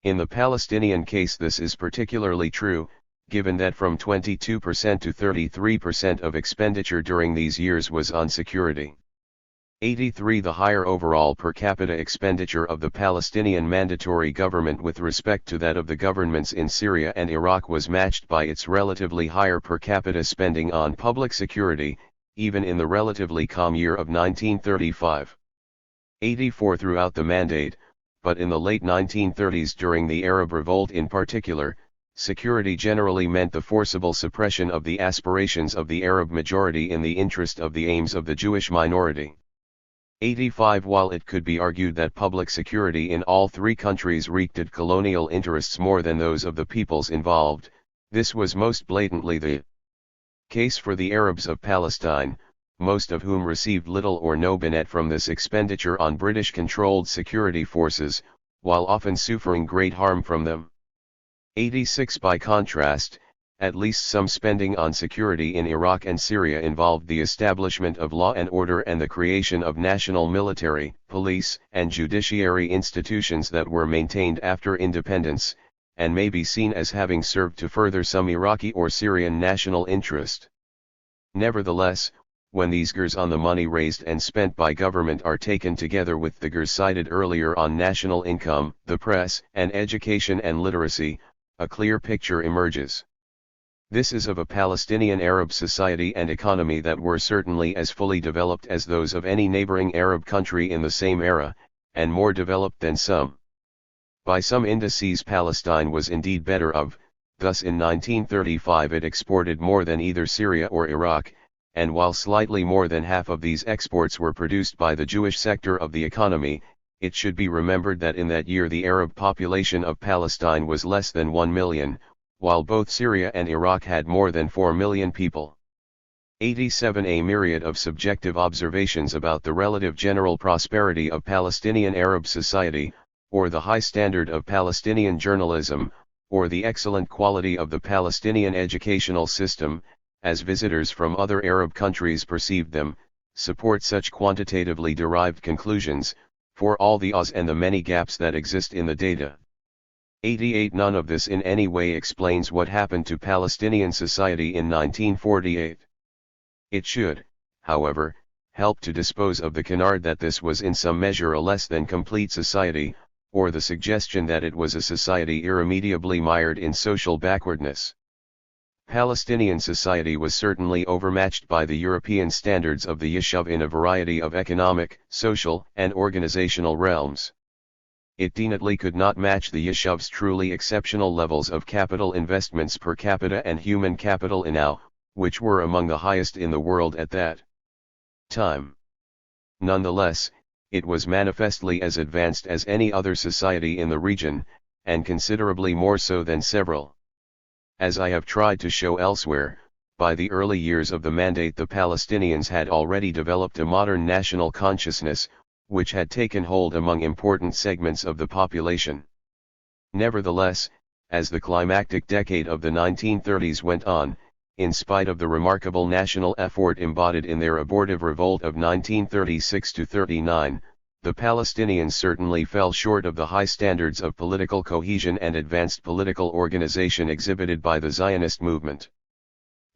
Speaker 1: In the Palestinian case this is particularly true, given that from 22% to 33% of expenditure during these years was on security. 83. The higher overall per capita expenditure of the Palestinian Mandatory Government with respect to that of the governments in Syria and Iraq was matched by its relatively higher per capita spending on public security, even in the relatively calm year of 1935. 84. Throughout the Mandate, but in the late 1930s during the Arab Revolt in particular, security generally meant the forcible suppression of the aspirations of the Arab majority in the interest of the aims of the Jewish minority. 85. While it could be argued that public security in all three countries reeked at colonial interests more than those of the peoples involved, this was most blatantly the case for the Arabs of Palestine, most of whom received little or no benefit from this expenditure on British-controlled security forces, while often suffering great harm from them. 86. By contrast, at least some spending on security in Iraq and Syria involved the establishment of law and order and the creation of national military, police, and judiciary institutions that were maintained after independence, and may be seen as having served to further some Iraqi or Syrian national interest. Nevertheless, when these gers on the money raised and spent by government are taken together with the gers cited earlier on national income, the press, and education and literacy, a clear picture emerges. This is of a Palestinian Arab society and economy that were certainly as fully developed as those of any neighboring Arab country in the same era, and more developed than some. By some indices Palestine was indeed better of, thus in 1935 it exported more than either Syria or Iraq, and while slightly more than half of these exports were produced by the Jewish sector of the economy, it should be remembered that in that year the Arab population of Palestine was less than 1 million, while both Syria and Iraq had more than 4 million people. 87. A myriad of subjective observations about the relative general prosperity of Palestinian Arab society, or the high standard of Palestinian journalism, or the excellent quality of the Palestinian educational system, as visitors from other Arab countries perceived them, support such quantitatively derived conclusions, for all the ahs and the many gaps that exist in the data. 88. None of this in any way explains what happened to Palestinian society in 1948. It should, however, help to dispose of the canard that this was in some measure a less than complete society, or the suggestion that it was a society irremediably mired in social backwardness. Palestinian society was certainly overmatched by the European standards of the Yishuv in a variety of economic, social, and organizational realms. It definitely could not match the Yishuv's truly exceptional levels of capital investments per capita and human capital inau, which were among the highest in the world at that time. Nonetheless, it was manifestly as advanced as any other society in the region, and considerably more so than several. As I have tried to show elsewhere, by the early years of the Mandate the Palestinians had already developed a modern national consciousness, which had taken hold among important segments of the population. Nevertheless, as the climactic decade of the 1930s went on, in spite of the remarkable national effort embodied in their abortive revolt of 1936–39, the Palestinians certainly fell short of the high standards of political cohesion and advanced political organization exhibited by the Zionist movement.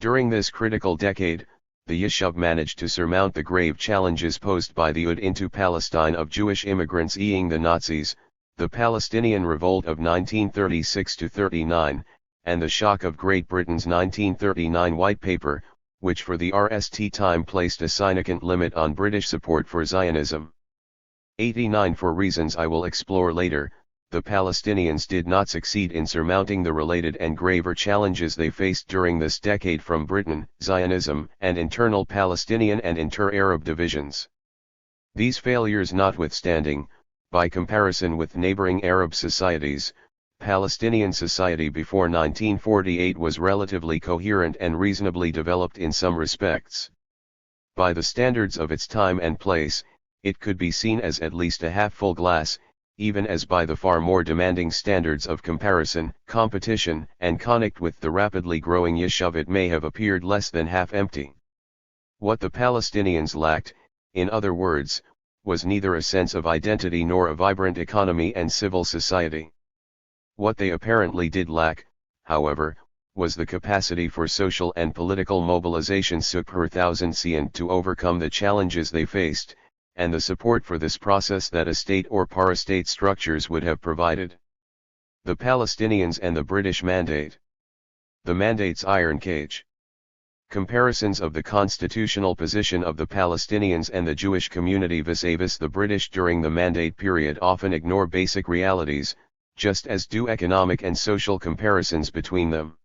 Speaker 1: During this critical decade, the Yishuv managed to surmount the grave challenges posed by the into Palestine of Jewish immigrants the Nazis, the Palestinian revolt of 1936–39, and the shock of Great Britain's 1939 White Paper, which for the RST time placed a significant limit on British support for Zionism. 89. For reasons I will explore later, the Palestinians did not succeed in surmounting the related and graver challenges they faced during this decade from Britain, Zionism, and internal Palestinian and inter-Arab divisions. These failures notwithstanding, by comparison with neighboring Arab societies, Palestinian society before 1948 was relatively coherent and reasonably developed in some respects. By the standards of its time and place, it could be seen as at least a half-full glass, even as by the far more demanding standards of comparison, competition, and connect with the rapidly growing Yishuv it may have appeared less than half-empty. What the Palestinians lacked, in other words, was neither a sense of identity nor a vibrant economy and civil society. What they apparently did lack, however, was the capacity for social and political mobilization per thousand to overcome the challenges they faced, and the support for this process that a state or para-state structures would have provided. The Palestinians and the British Mandate. The Mandate's iron cage. Comparisons of the constitutional position of the Palestinians and the Jewish community vis-a-vis the British during the Mandate period often ignore basic realities, just as do economic and social comparisons between them.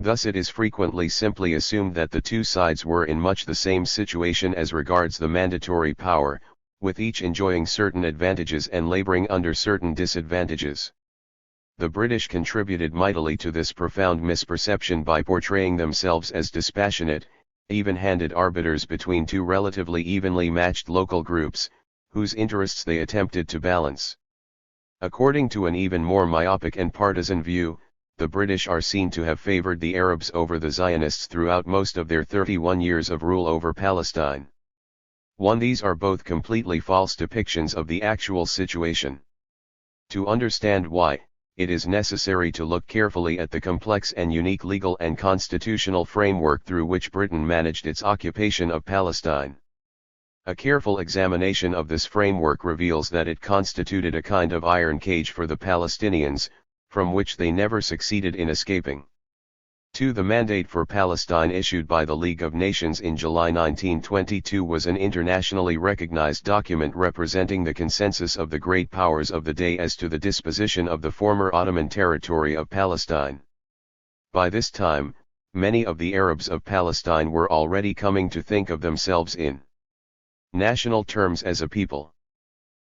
Speaker 1: Thus it is frequently simply assumed that the two sides were in much the same situation as regards the mandatory power, with each enjoying certain advantages and laboring under certain disadvantages. The British contributed mightily to this profound misperception by portraying themselves as dispassionate, even-handed arbiters between two relatively evenly matched local groups, whose interests they attempted to balance. According to an even more myopic and partisan view, the British are seen to have favored the Arabs over the Zionists throughout most of their 31 years of rule over Palestine. These are both completely false depictions of the actual situation. To understand why, it is necessary to look carefully at the complex and unique legal and constitutional framework through which Britain managed its occupation of Palestine. A careful examination of this framework reveals that it constituted a kind of iron cage for the Palestinians, from which they never succeeded in escaping. 2. The Mandate for Palestine issued by the League of Nations in July 1922 was an internationally recognized document representing the consensus of the great powers of the day as to the disposition of the former Ottoman territory of Palestine. By this time, many of the Arabs of Palestine were already coming to think of themselves in national terms as a people.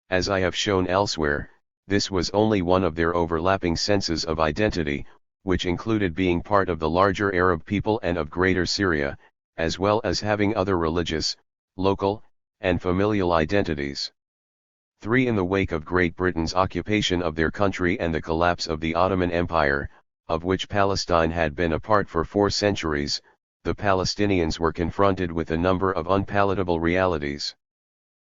Speaker 1: As I have shown elsewhere, this was only one of their overlapping senses of identity, which included being part of the larger Arab people and of Greater Syria, as well as having other religious, local, and familial identities. 3. In the wake of Great Britain's occupation of their country and the collapse of the Ottoman Empire, of which Palestine had been a part for 4 centuries, the Palestinians were confronted with a number of unpalatable realities.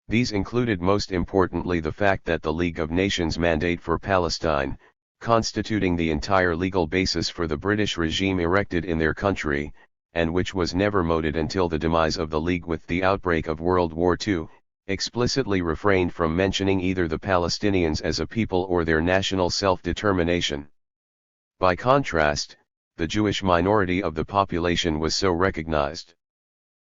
Speaker 1: These included most importantly the fact that the League of Nations mandate for Palestine, constituting the entire legal basis for the British regime erected in their country, and which was never mooted until the demise of the League with the outbreak of World War II, explicitly refrained from mentioning either the Palestinians as a people or their national self-determination. By contrast, the Jewish minority of the population was so recognized.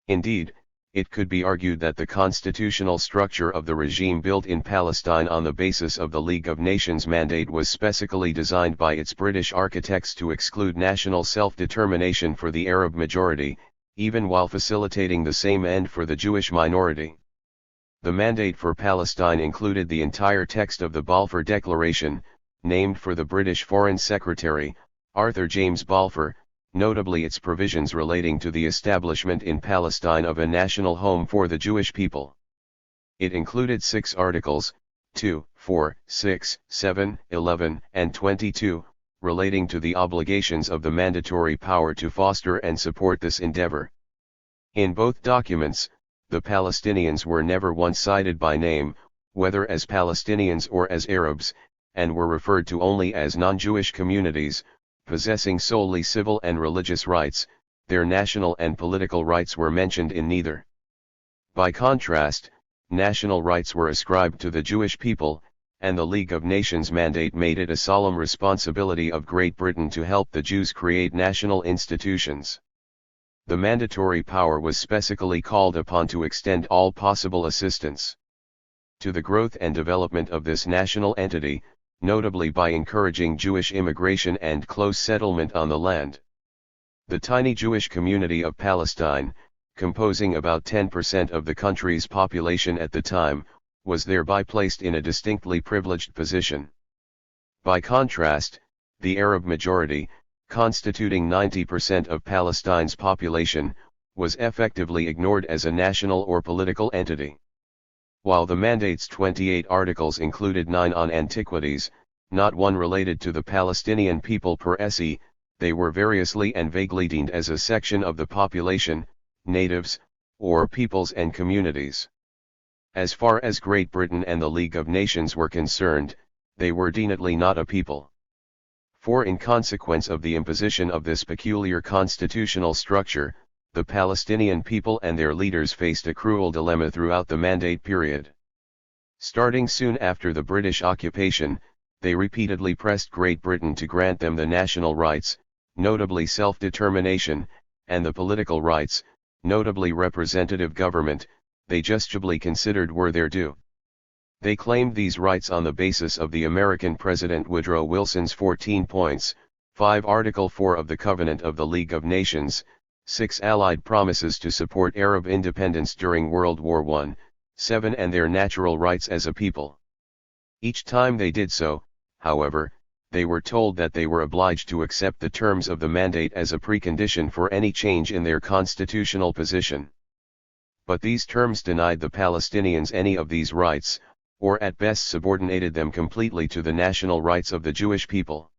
Speaker 1: Indeed, it could be argued that the constitutional structure of the regime built in Palestine on the basis of the League of Nations mandate was specifically designed by its British architects to exclude national self-determination for the Arab majority, even while facilitating the same end for the Jewish minority. The mandate for Palestine included the entire text of the Balfour Declaration, named for the British Foreign Secretary, Arthur James Balfour, notably its provisions relating to the establishment in Palestine of a national home for the Jewish people. It included 6 articles, 2, 4, 6, 7, 11, and 22, relating to the obligations of the mandatory power to foster and support this endeavor. In both documents, the Palestinians were never once cited by name, whether as Palestinians or as Arabs, and were referred to only as non-Jewish communities, possessing solely civil and religious rights. Their national and political rights were mentioned in neither. By contrast, national rights were ascribed to the Jewish people, and the League of Nations mandate made it a solemn responsibility of Great Britain to help the Jews create national institutions. The mandatory power was specifically called upon to extend all possible assistance to the growth and development of this national entity, notably by encouraging Jewish immigration and close settlement on the land. The tiny Jewish community of Palestine, composing about 10% of the country's population at the time, was thereby placed in a distinctly privileged position. By contrast, the Arab majority, constituting 90% of Palestine's population, was effectively ignored as a national or political entity. While the mandate's 28 articles included 9 on antiquities, not one related to the Palestinian people per se, they were variously and vaguely deemed as a section of the population, natives, or peoples and communities. As far as Great Britain and the League of Nations were concerned, they were definitely not a people. For in consequence of the imposition of this peculiar constitutional structure, the Palestinian people and their leaders faced a cruel dilemma throughout the mandate period. Starting soon after the British occupation, they repeatedly pressed Great Britain to grant them the national rights, notably self-determination, and the political rights, notably representative government, they justly considered were their due. They claimed these rights on the basis of the American President Woodrow Wilson's 14 points, 5 Article 4 of the Covenant of the League of Nations, 6 Allied promises to support Arab independence during World War I, 7 and their natural rights as a people. Each time they did so, however, they were told that they were obliged to accept the terms of the mandate as a precondition for any change in their constitutional position. But these terms denied the Palestinians any of these rights, or at best subordinated them completely to the national rights of the Jewish people.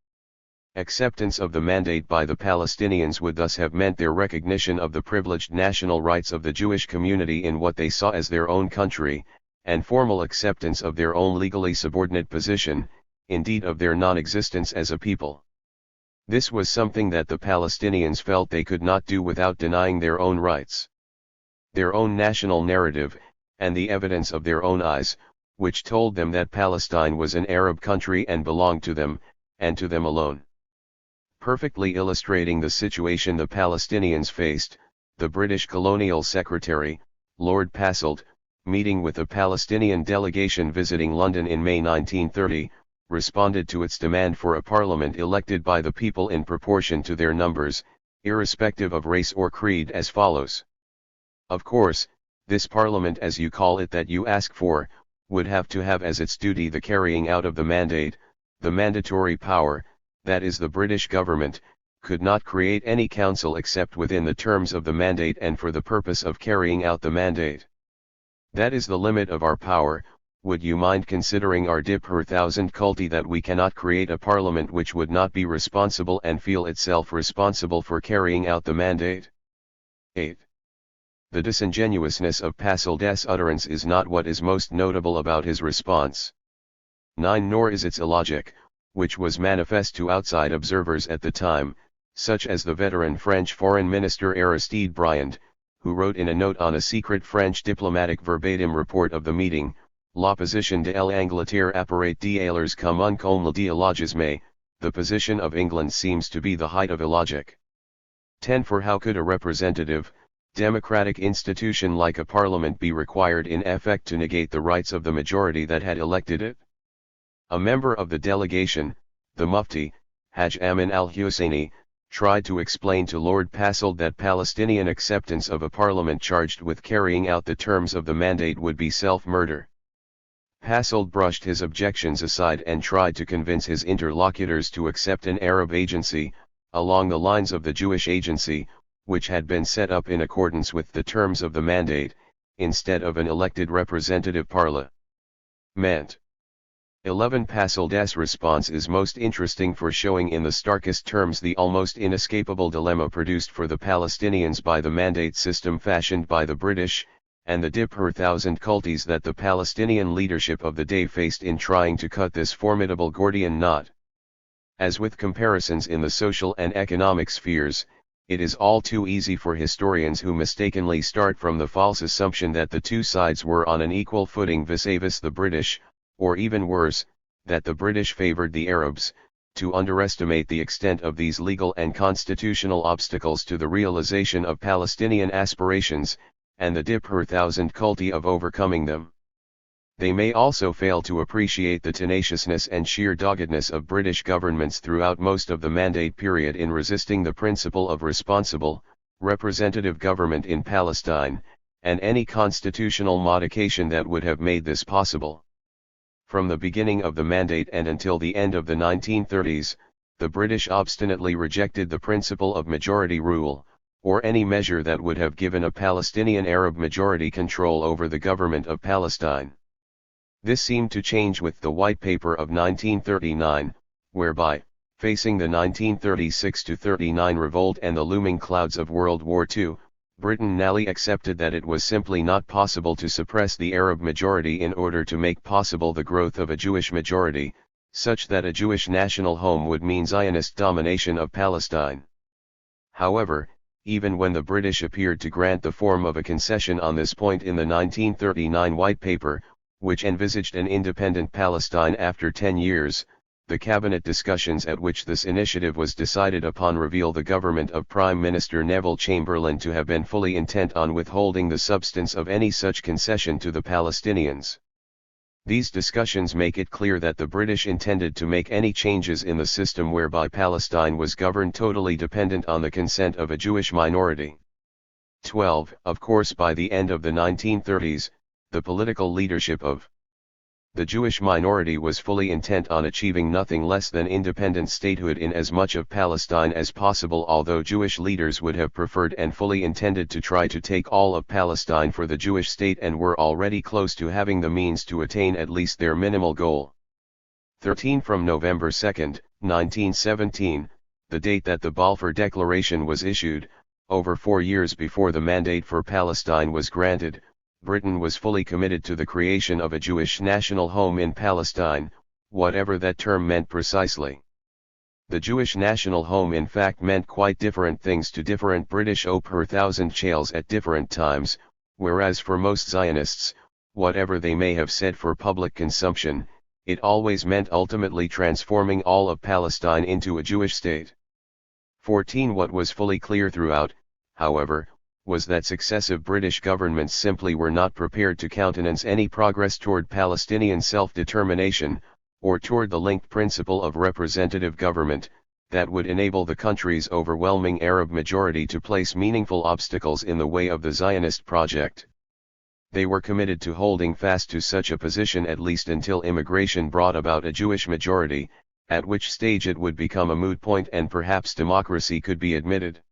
Speaker 1: Acceptance of the mandate by the Palestinians would thus have meant their recognition of the privileged national rights of the Jewish community in what they saw as their own country, and formal acceptance of their own legally subordinate position, indeed of their non-existence as a people. This was something that the Palestinians felt they could not do without denying their own rights. Their own national narrative, and the evidence of their own eyes, which told them that Palestine was an Arab country and belonged to them, and to them alone. Perfectly illustrating the situation the Palestinians faced, the British colonial secretary, Lord Passelt, meeting with a Palestinian delegation visiting London in May 1930, responded to its demand for a parliament elected by the people in proportion to their numbers, irrespective of race or creed, as follows. Of course, this parliament, as you call it, that you ask for, would have to have as its duty the carrying out of the mandate. The mandatory power, that is the British government, could not create any council except within the terms of the mandate and for the purpose of carrying out the mandate. That is the limit of our power. Would you mind considering our dip per thousand culti that we cannot create a parliament which would not be responsible and feel itself responsible for carrying out the mandate? 8. The disingenuousness of Passel's utterance is not what is most notable about his response. 9. Nor is its illogic, which was manifest to outside observers at the time, such as the veteran French Foreign Minister Aristide Briand, who wrote in a note on a secret French diplomatic verbatim report of the meeting, La position de l'Angleterre apparaît d'alors comme un comble d'illogisme, the position of England seems to be the height of illogic. 10. For how could a representative, democratic institution like a parliament be required in effect to negate the rights of the majority that had elected it? A member of the delegation, the Mufti, Haj Amin al-Husseini, tried to explain to Lord Passel that Palestinian acceptance of a parliament charged with carrying out the terms of the mandate would be self-murder. Passel brushed his objections aside and tried to convince his interlocutors to accept an Arab agency, along the lines of the Jewish agency, which had been set up in accordance with the terms of the mandate, instead of an elected representative parliament. 11. Passel's response is most interesting for showing in the starkest terms the almost inescapable dilemma produced for the Palestinians by the mandate system fashioned by the British, and the dip per thousand cultis that the Palestinian leadership of the day faced in trying to cut this formidable Gordian knot. As with comparisons in the social and economic spheres, it is all too easy for historians who mistakenly start from the false assumption that the two sides were on an equal footing vis-a-vis the British, or even worse, that the British favored the Arabs, to underestimate the extent of these legal and constitutional obstacles to the realization of Palestinian aspirations, and the dip per thousand culti of overcoming them. They may also fail to appreciate the tenaciousness and sheer doggedness of British governments throughout most of the mandate period in resisting the principle of responsible, representative government in Palestine, and any constitutional modification that would have made this possible. From the beginning of the mandate and until the end of the 1930s, the British obstinately rejected the principle of majority rule, or any measure that would have given a Palestinian Arab majority control over the government of Palestine. This seemed to change with the White Paper of 1939, whereby, facing the 1936-39 revolt and the looming clouds of World War II, Britain nally accepted that it was simply not possible to suppress the Arab majority in order to make possible the growth of a Jewish majority, such that a Jewish national home would mean Zionist domination of Palestine. However, even when the British appeared to grant the form of a concession on this point in the 1939 White Paper, which envisaged an independent Palestine after 10 years, the cabinet discussions at which this initiative was decided upon reveal the government of Prime Minister Neville Chamberlain to have been fully intent on withholding the substance of any such concession to the Palestinians. These discussions make it clear that the British intended to make any changes in the system whereby Palestine was governed totally dependent on the consent of a Jewish minority. 12. Of course, by the end of the 1930s, the political leadership of the Jewish minority was fully intent on achieving nothing less than independent statehood in as much of Palestine as possible, although Jewish leaders would have preferred and fully intended to try to take all of Palestine for the Jewish state and were already close to having the means to attain at least their minimal goal. 13. From November 2, 1917, the date that the Balfour Declaration was issued, over 4 years before the mandate for Palestine was granted, Britain was fully committed to the creation of a Jewish national home in Palestine, whatever that term meant precisely. The Jewish national home in fact meant quite different things to different British per thousand shales at different times, whereas for most Zionists, whatever they may have said for public consumption, it always meant ultimately transforming all of Palestine into a Jewish state. 14. What was fully clear throughout, however, was that successive British governments simply were not prepared to countenance any progress toward Palestinian self-determination, or toward the linked principle of representative government, that would enable the country's overwhelming Arab majority to place meaningful obstacles in the way of the Zionist project. They were committed to holding fast to such a position at least until immigration brought about a Jewish majority, at which stage it would become a moot point and perhaps democracy could be admitted.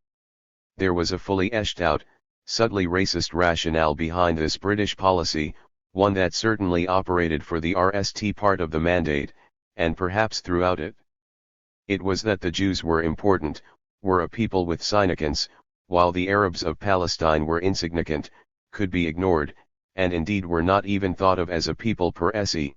Speaker 1: There was a fully etched out, subtly racist rationale behind this British policy, one that certainly operated for the RST part of the mandate, and perhaps throughout it. It was that the Jews were important, were a people with significance, while the Arabs of Palestine were insignificant, could be ignored, and indeed were not even thought of as a people per se.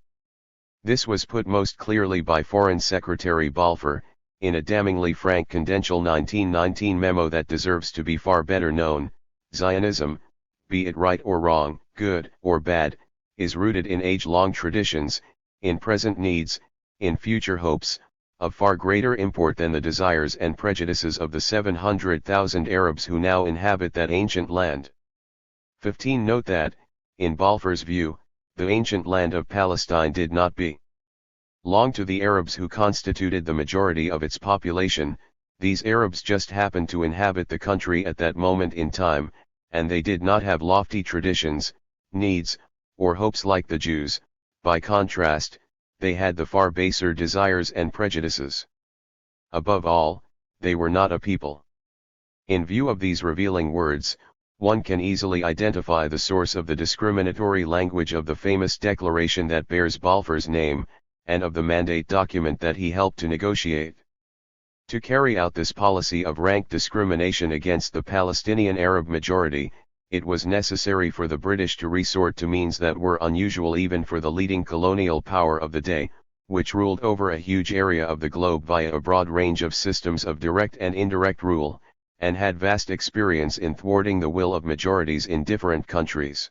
Speaker 1: This was put most clearly by Foreign Secretary Balfour, in a damningly frank confidential 1919 memo that deserves to be far better known. Zionism, be it right or wrong, good or bad, is rooted in age-long traditions, in present needs, in future hopes, of far greater import than the desires and prejudices of the 700,000 Arabs who now inhabit that ancient land. 15. Note that, in Balfour's view, the ancient land of Palestine did not belong to the Arabs who constituted the majority of its population. These Arabs just happened to inhabit the country at that moment in time, and they did not have lofty traditions, needs, or hopes like the Jews. By contrast, they had the far baser desires and prejudices. Above all, they were not a people. In view of these revealing words, one can easily identify the source of the discriminatory language of the famous declaration that bears Balfour's name, and of the mandate document that he helped to negotiate. To carry out this policy of rank discrimination against the Palestinian Arab majority, it was necessary for the British to resort to means that were unusual even for the leading colonial power of the day, which ruled over a huge area of the globe via a broad range of systems of direct and indirect rule, and had vast experience in thwarting the will of majorities in different countries.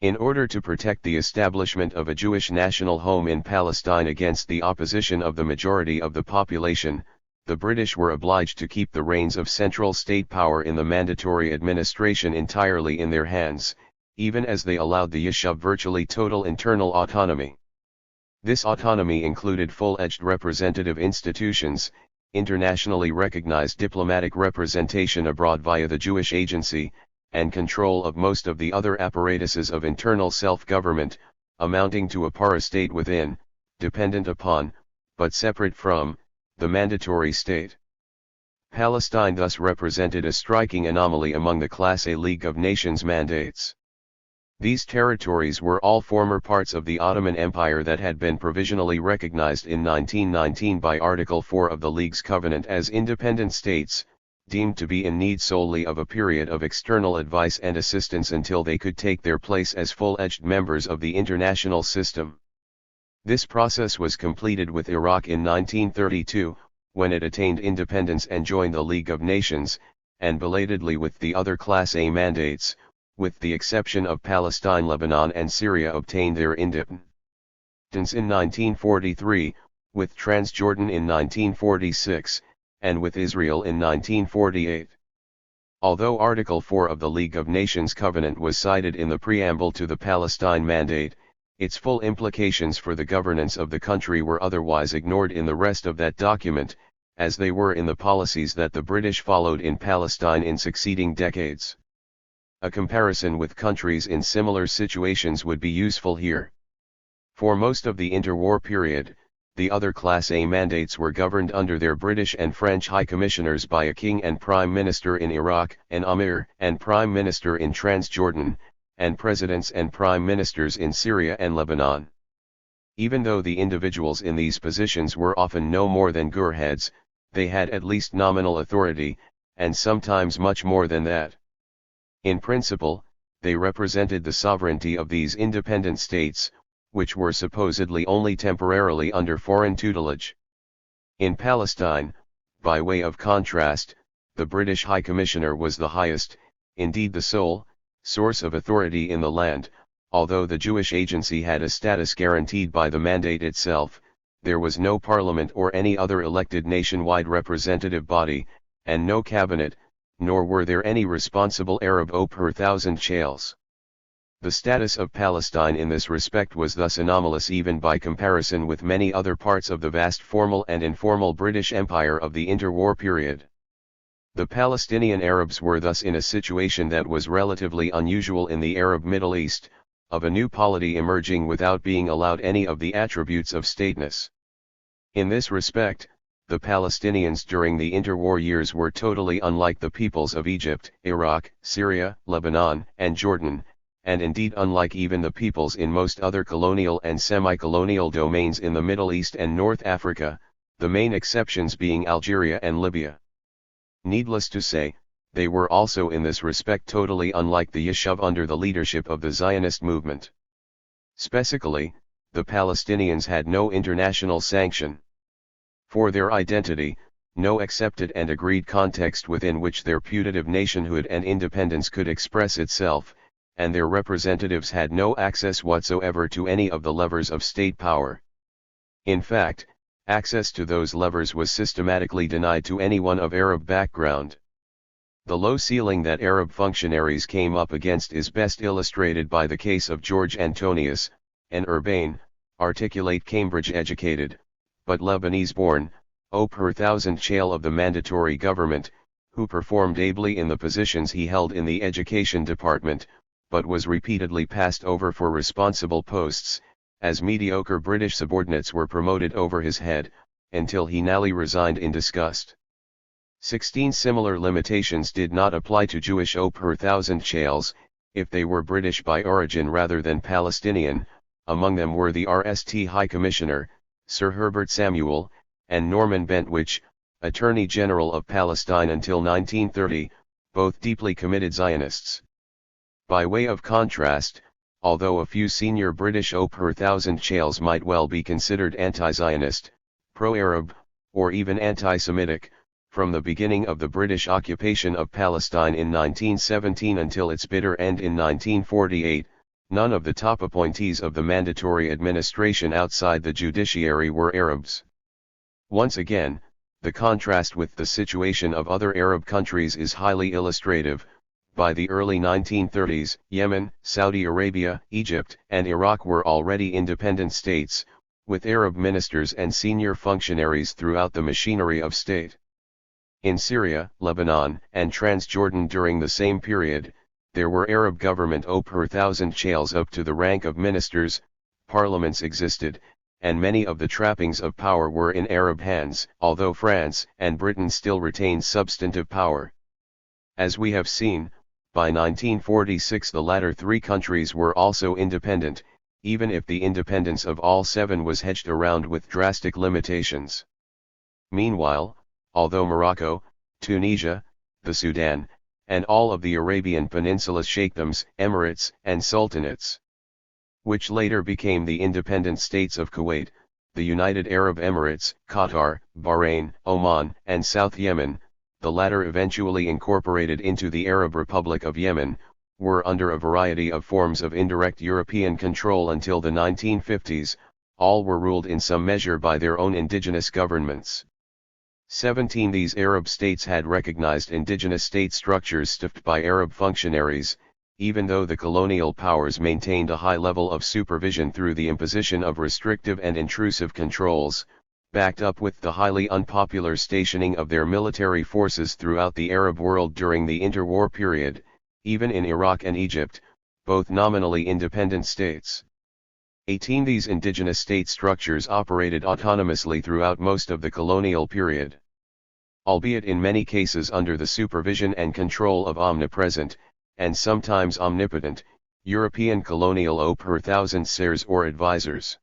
Speaker 1: In order to protect the establishment of a Jewish national home in Palestine against the opposition of the majority of the population, the British were obliged to keep the reins of central state power in the mandatory administration entirely in their hands, even as they allowed the Yishuv virtually total internal autonomy. This autonomy included full-edged representative institutions, internationally recognized diplomatic representation abroad via the Jewish Agency, and control of most of the other apparatuses of internal self-government, amounting to a para-state within, dependent upon, but separate from, the mandatory state. Palestine thus represented a striking anomaly among the Class A League of Nations mandates. These territories were all former parts of the Ottoman Empire that had been provisionally recognized in 1919 by Article 4 of the League's Covenant as independent states, deemed to be in need solely of a period of external advice and assistance until they could take their place as full-edged members of the international system. This process was completed with Iraq in 1932, when it attained independence and joined the League of Nations, and belatedly with the other Class A mandates, with the exception of Palestine, Lebanon and Syria obtained their independence in 1943, with Transjordan in 1946, and with Israel in 1948. Although Article 4 of the League of Nations Covenant was cited in the preamble to the Palestine Mandate, its full implications for the governance of the country were otherwise ignored in the rest of that document, as they were in the policies that the British followed in Palestine in succeeding decades. A comparison with countries in similar situations would be useful here. For most of the interwar period, the other Class A mandates were governed under their British and French High Commissioners by a king and prime minister in Iraq, an Amir and prime minister in Transjordan, and presidents and prime ministers in Syria and Lebanon. Even though the individuals in these positions were often no more than gur-heads, they had at least nominal authority, and sometimes much more than that. In principle, they represented the sovereignty of these independent states, which were supposedly only temporarily under foreign tutelage. In Palestine, by way of contrast, the British High Commissioner was the highest, indeed the sole, source of authority in the land. Although the Jewish Agency had a status guaranteed by the mandate itself, there was no parliament or any other elected nationwide representative body, and no cabinet, nor were there any responsible Arab per thousand shales. The status of Palestine in this respect was thus anomalous even by comparison with many other parts of the vast formal and informal British Empire of the interwar period. The Palestinian Arabs were thus in a situation that was relatively unusual in the Arab Middle East, of a new polity emerging without being allowed any of the attributes of stateness. In this respect, the Palestinians during the interwar years were totally unlike the peoples of Egypt, Iraq, Syria, Lebanon, and Jordan, and indeed unlike even the peoples in most other colonial and semi-colonial domains in the Middle East and North Africa, the main exceptions being Algeria and Libya. Needless to say, they were also in this respect totally unlike the Yishuv under the leadership of the Zionist movement. Specifically, the Palestinians had no international sanction for their identity, no accepted and agreed context within which their putative nationhood and independence could express itself, and their representatives had no access whatsoever to any of the levers of state power. In fact, access to those levers was systematically denied to anyone of Arab background. The low ceiling that Arab functionaries came up against is best illustrated by the case of George Antonius, an urbane, articulate Cambridge-educated, but Lebanese-born, per thousand chale of the mandatory government, who performed ably in the positions he held in the education department, but was repeatedly passed over for responsible posts, as mediocre British subordinates were promoted over his head, until he nally resigned in disgust. 16 similar limitations did not apply to Jewish per thousand chales, if they were British by origin rather than Palestinian. Among them were the RST High Commissioner, Sir Herbert Samuel, and Norman Bentwich, Attorney General of Palestine until 1930, both deeply committed Zionists. By way of contrast, although a few senior British per thousand chales might well be considered anti-Zionist, pro-Arab, or even anti-Semitic, from the beginning of the British occupation of Palestine in 1917 until its bitter end in 1948, none of the top appointees of the mandatory administration outside the judiciary were Arabs. Once again, the contrast with the situation of other Arab countries is highly illustrative. By the early 1930s, Yemen, Saudi Arabia, Egypt, and Iraq were already independent states, with Arab ministers and senior functionaries throughout the machinery of state. In Syria, Lebanon, and Transjordan during the same period, there were Arab government per thousand chales up to the rank of ministers, parliaments existed, and many of the trappings of power were in Arab hands, although France and Britain still retained substantive power. As we have seen, by 1946 the latter three countries were also independent, even if the independence of all seven was hedged around with drastic limitations. Meanwhile, although Morocco, Tunisia, the Sudan, and all of the Arabian Peninsula's sheikdoms, emirates, and sultanates, which later became the independent states of Kuwait, the United Arab Emirates, Qatar, Bahrain, Oman, and South Yemen, the latter eventually incorporated into the Arab Republic of Yemen, were under a variety of forms of indirect European control until the 1950s, all were ruled in some measure by their own indigenous governments. 17 These Arab states had recognized indigenous state structures staffed by Arab functionaries, even though the colonial powers maintained a high level of supervision through the imposition of restrictive and intrusive controls, backed up with the highly unpopular stationing of their military forces throughout the Arab world during the interwar period, even in Iraq and Egypt, both nominally independent states. 18 These indigenous state structures operated autonomously throughout most of the colonial period, albeit in many cases under the supervision and control of omnipresent, and sometimes omnipotent, European colonial per thousand sers or advisors.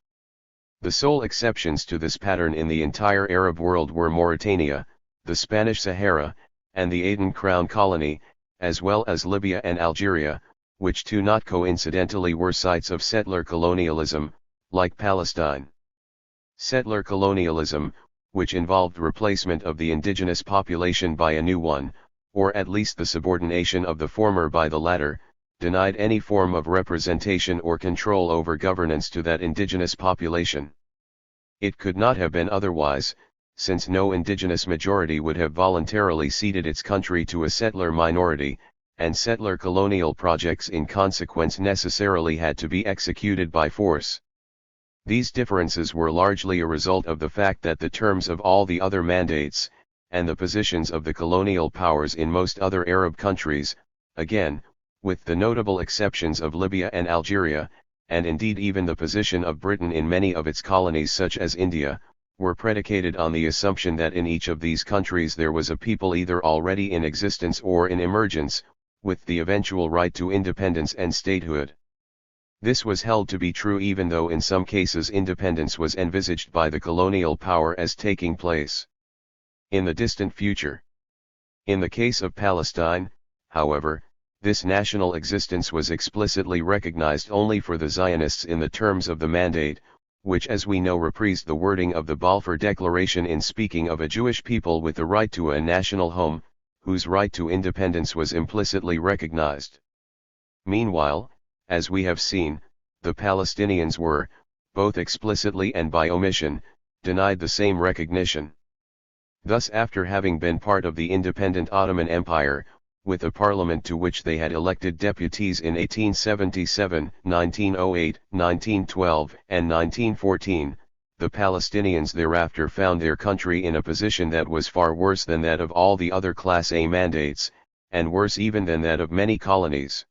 Speaker 1: The sole exceptions to this pattern in the entire Arab world were Mauritania, the Spanish Sahara, and the Aden Crown Colony, as well as Libya and Algeria, which too not coincidentally were sites of settler colonialism, like Palestine. Settler colonialism, which involved replacement of the indigenous population by a new one, or at least the subordination of the former by the latter, denied any form of representation or control over governance to that indigenous population. It could not have been otherwise, since no indigenous majority would have voluntarily ceded its country to a settler minority, and settler colonial projects in consequence necessarily had to be executed by force. These differences were largely a result of the fact that the terms of all the other mandates, and the positions of the colonial powers in most other Arab countries, again, with the notable exceptions of Libya and Algeria, and indeed even the position of Britain in many of its colonies such as India, were predicated on the assumption that in each of these countries there was a people either already in existence or in emergence, with the eventual right to independence and statehood. This was held to be true even though in some cases independence was envisaged by the colonial power as taking place in the distant future. In the case of Palestine, however, this national existence was explicitly recognized only for the Zionists in the terms of the mandate, which as we know reprised the wording of the Balfour Declaration in speaking of a Jewish people with the right to a national home, whose right to independence was implicitly recognized. Meanwhile, as we have seen, the Palestinians were, both explicitly and by omission, denied the same recognition. Thus, after having been part of the independent Ottoman Empire, with a parliament to which they had elected deputies in 1877, 1908, 1912, and 1914, the Palestinians thereafter found their country in a position that was far worse than that of all the other Class A mandates, and worse even than that of many colonies.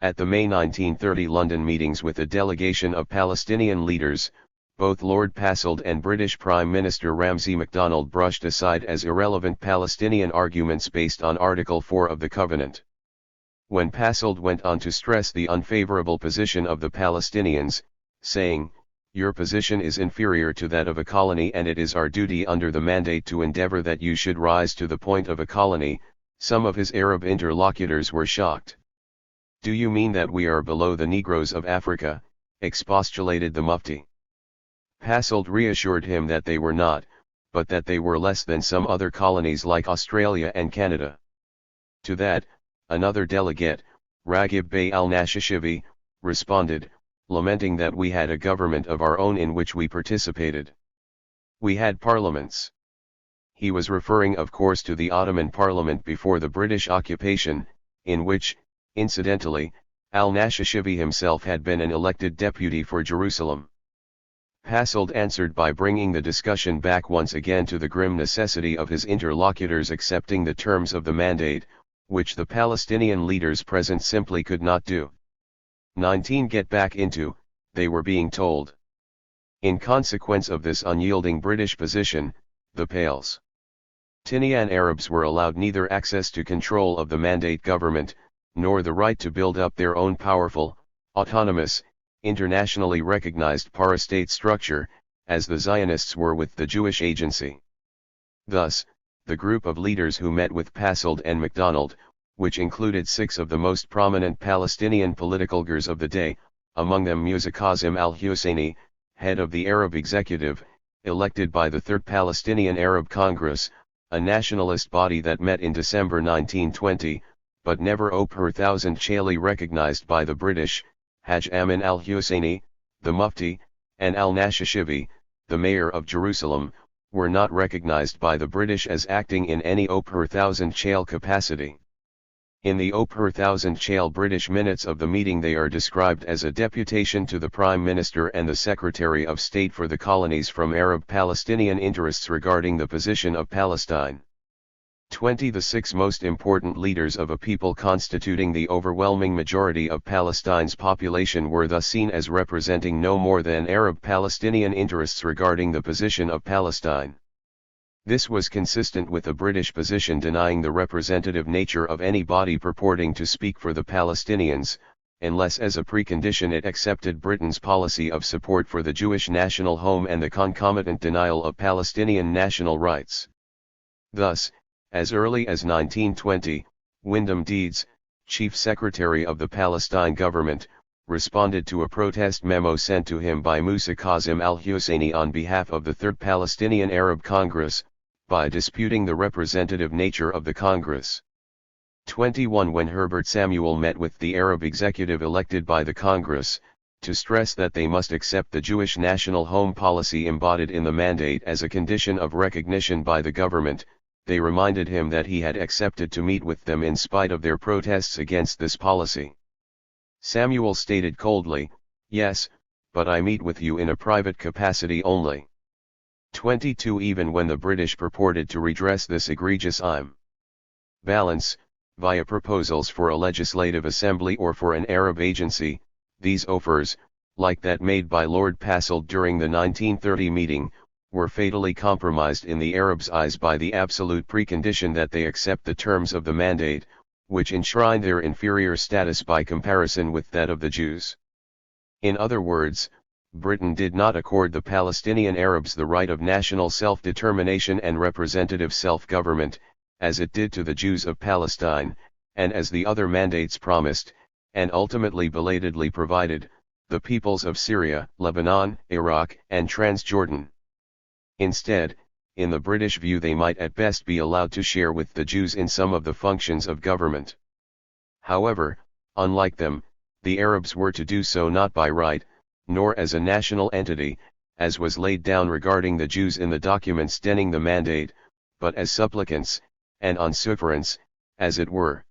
Speaker 1: At the May 1930 London meetings with a delegation of Palestinian leaders, both Lord Passold and British Prime Minister Ramsay MacDonald brushed aside as irrelevant Palestinian arguments based on Article 4 of the Covenant. When Passold went on to stress the unfavourable position of the Palestinians, saying, "Your position is inferior to that of a colony and it is our duty under the mandate to endeavour that you should rise to the point of a colony," some of his Arab interlocutors were shocked. "Do you mean that we are below the Negroes of Africa?" expostulated the Mufti. Passold reassured him that they were not, but that they were less than some other colonies like Australia and Canada. To that, another delegate, Raghib Bey al-Nashashivi, responded, lamenting that we had a government of our own in which we participated. We had parliaments. He was referring of course to the Ottoman Parliament before the British occupation, in which, incidentally, al-Nashashivi himself had been an elected deputy for Jerusalem. Passold answered by bringing the discussion back once again to the grim necessity of his interlocutors accepting the terms of the mandate, which the Palestinian leaders present simply could not do. 19 Get back into, they were being told. In consequence of this unyielding British position, the Palestinian Arabs were allowed neither access to control of the mandate government, nor the right to build up their own powerful, autonomous, internationally recognized parastate structure, as the Zionists were with the Jewish Agency. Thus, the group of leaders who met with Passold and MacDonald, which included 6 of the most prominent Palestinian political leaders of the day, among them Musa Kazim al-Husseini, head of the Arab Executive, elected by the Third Palestinian Arab Congress, a nationalist body that met in December 1920, but never per thousand Chali recognized by the British, Haj Amin al-Husseini, the Mufti, and al-Nashashivi, the mayor of Jerusalem, were not recognized by the British as acting in any per thousand Chal capacity. In the per thousand Chal British minutes of the meeting they are described as a deputation to the Prime Minister and the Secretary of State for the colonies from Arab-Palestinian interests regarding the position of Palestine. 20 The 6 most important leaders of a people constituting the overwhelming majority of Palestine's population were thus seen as representing no more than Arab-Palestinian interests regarding the position of Palestine. This was consistent with the British position denying the representative nature of any body purporting to speak for the Palestinians, unless as a precondition it accepted Britain's policy of support for the Jewish national home and the concomitant denial of Palestinian national rights. Thus, as early as 1920, Wyndham Deeds, Chief Secretary of the Palestine government, responded to a protest memo sent to him by Musa Kazim al-Husseini on behalf of the Third Palestinian Arab Congress, by disputing the representative nature of the Congress. 21 When Herbert Samuel met with the Arab executive elected by the Congress, to stress that they must accept the Jewish national home policy embodied in the mandate as a condition of recognition by the government, they reminded him that he had accepted to meet with them in spite of their protests against this policy. Samuel stated coldly, "Yes, but I meet with you in a private capacity only." 22 Even when the British purported to redress this egregious imbalance, via proposals for a legislative assembly or for an Arab agency, these offers, like that made by Lord Passelt during the 1930 meeting, were fatally compromised in the Arabs' eyes by the absolute precondition that they accept the terms of the mandate, which enshrine their inferior status by comparison with that of the Jews. In other words, Britain did not accord the Palestinian Arabs the right of national self-determination and representative self-government, as it did to the Jews of Palestine, and as the other mandates promised, and ultimately belatedly provided, the peoples of Syria, Lebanon, Iraq, and Transjordan. Instead, in the British view, they might at best be allowed to share with the Jews in some of the functions of government. However, unlike them, the Arabs were to do so not by right, nor as a national entity, as was laid down regarding the Jews in the documents denning the mandate, but as supplicants, and unsufferants, as it were.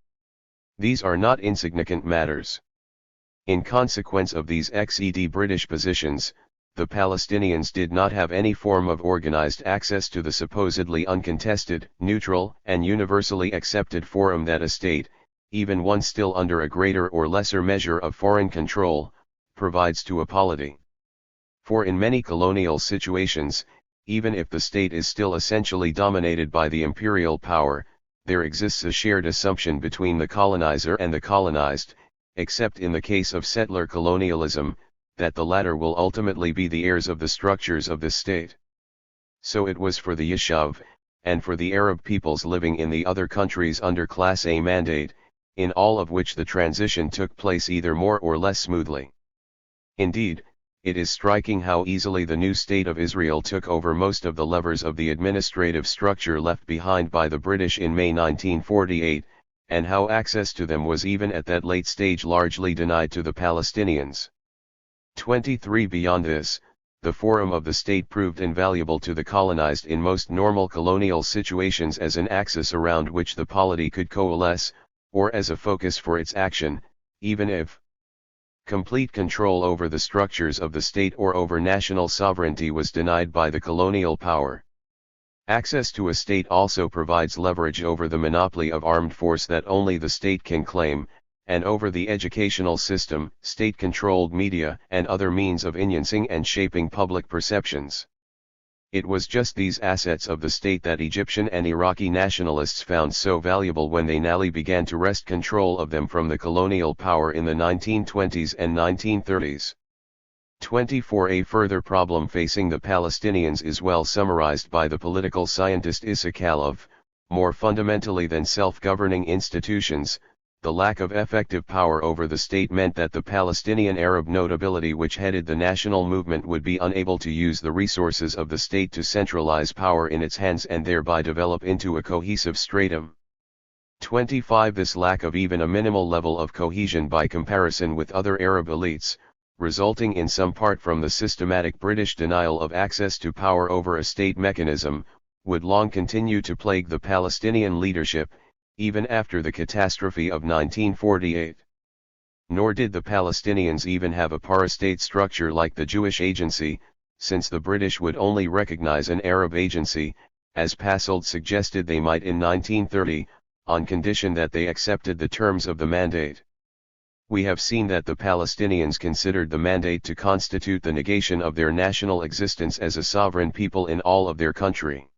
Speaker 1: These are not insignificant matters. In consequence of these British positions, the Palestinians did not have any form of organized access to the supposedly uncontested, neutral, and universally accepted forum that a state, even one still under a greater or lesser measure of foreign control, provides to a polity. For in many colonial situations, even if the state is still essentially dominated by the imperial power, there exists a shared assumption between the colonizer and the colonized, except in the case of settler colonialism, that the latter will ultimately be the heirs of the structures of the state. So it was for the Yishuv, and for the Arab peoples living in the other countries under Class A mandate, in all of which the transition took place either more or less smoothly. Indeed, it is striking how easily the new state of Israel took over most of the levers of the administrative structure left behind by the British in May 1948, and how access to them was even at that late stage largely denied to the Palestinians. 23 Beyond this, the forum of the state proved invaluable to the colonized in most normal colonial situations as an axis around which the polity could coalesce, or as a focus for its action, even if complete control over the structures of the state or over national sovereignty was denied by the colonial power. Access to a state also provides leverage over the monopoly of armed force that only the state can claim, and over the educational system, state-controlled media, and other means of influencing and shaping public perceptions. It was just these assets of the state that Egyptian and Iraqi nationalists found so valuable when they nally began to wrest control of them from the colonial power in the 1920s and 1930s. 24 A further problem facing the Palestinians is well summarized by the political scientist Issa Khalaf. More fundamentally than self-governing institutions, the lack of effective power over the state meant that the Palestinian Arab notability which headed the national movement would be unable to use the resources of the state to centralize power in its hands and thereby develop into a cohesive stratum. 25 This lack of even a minimal level of cohesion by comparison with other Arab elites, resulting in some part from the systematic British denial of access to power over a state mechanism, would long continue to plague the Palestinian leadership, even after the catastrophe of 1948. Nor did the Palestinians even have a parastate structure like the Jewish Agency, since the British would only recognize an Arab agency, as Passelt suggested they might in 1930, on condition that they accepted the terms of the mandate. We have seen that the Palestinians considered the mandate to constitute the negation of their national existence as a sovereign people in all of their country.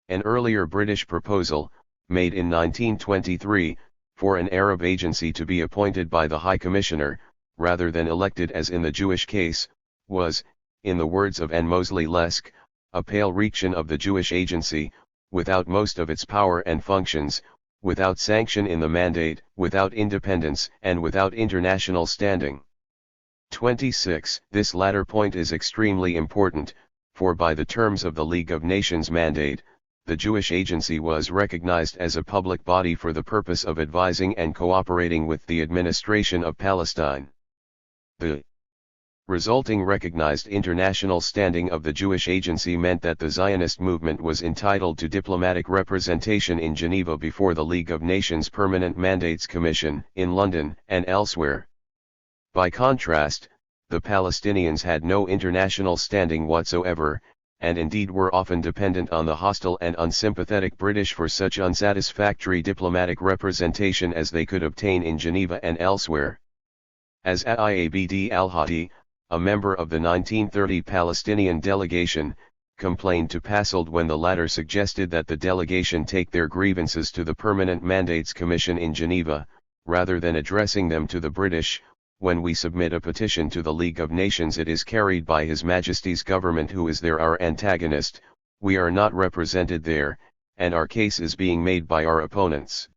Speaker 1: An earlier British proposal, made in 1923, for an Arab agency to be appointed by the High Commissioner, rather than elected as in the Jewish case, was, in the words of N. Mosley Lesk, a pale reaction of the Jewish agency, without most of its power and functions, without sanction in the mandate, without independence, and without international standing. 26. This latter point is extremely important, for by the terms of the League of Nations mandate, the Jewish Agency was recognized as a public body for the purpose of advising and cooperating with the administration of Palestine. The Resulting recognized international standing of the Jewish Agency meant that the Zionist movement was entitled to diplomatic representation in Geneva before the League of Nations Permanent Mandates Commission, in London and elsewhere. By contrast, the Palestinians had no international standing whatsoever, and indeed were often dependent on the hostile and unsympathetic British for such unsatisfactory diplomatic representation as they could obtain in Geneva and elsewhere. As Iabd al-Hadi, a member of the 1930 Palestinian delegation, complained to Passold when the latter suggested that the delegation take their grievances to the Permanent Mandates Commission in Geneva, rather than addressing them to the British. When we submit a petition to the League of Nations, it is carried by His Majesty's government, who is there our antagonist. We are not represented there, and our case is being made by our opponents.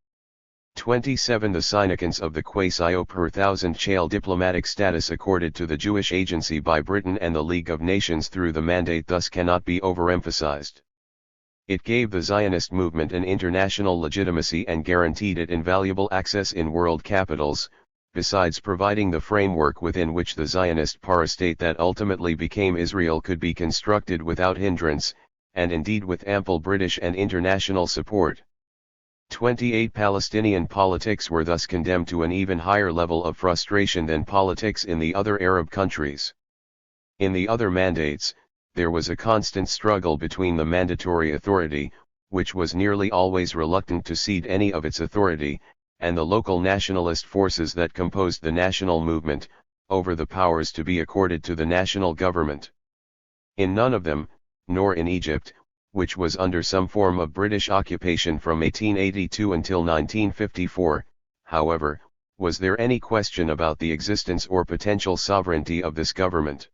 Speaker 1: 27. The significance of the quasi per thousand shale diplomatic status accorded to the Jewish Agency by Britain and the League of Nations through the mandate thus cannot be overemphasized. It gave the Zionist movement an international legitimacy and guaranteed it invaluable access in world capitals, besides providing the framework within which the Zionist parastate that ultimately became Israel could be constructed without hindrance, and indeed with ample British and international support. 28. Palestinian politics were thus condemned to an even higher level of frustration than politics in the other Arab countries. In the other mandates, there was a constant struggle between the mandatory authority, which was nearly always reluctant to cede any of its authority, and the local nationalist forces that composed the national movement, over the powers to be accorded to the national government. In none of them, nor in Egypt, which was under some form of British occupation from 1882 until 1954, however, was there any question about the existence or potential sovereignty of this government.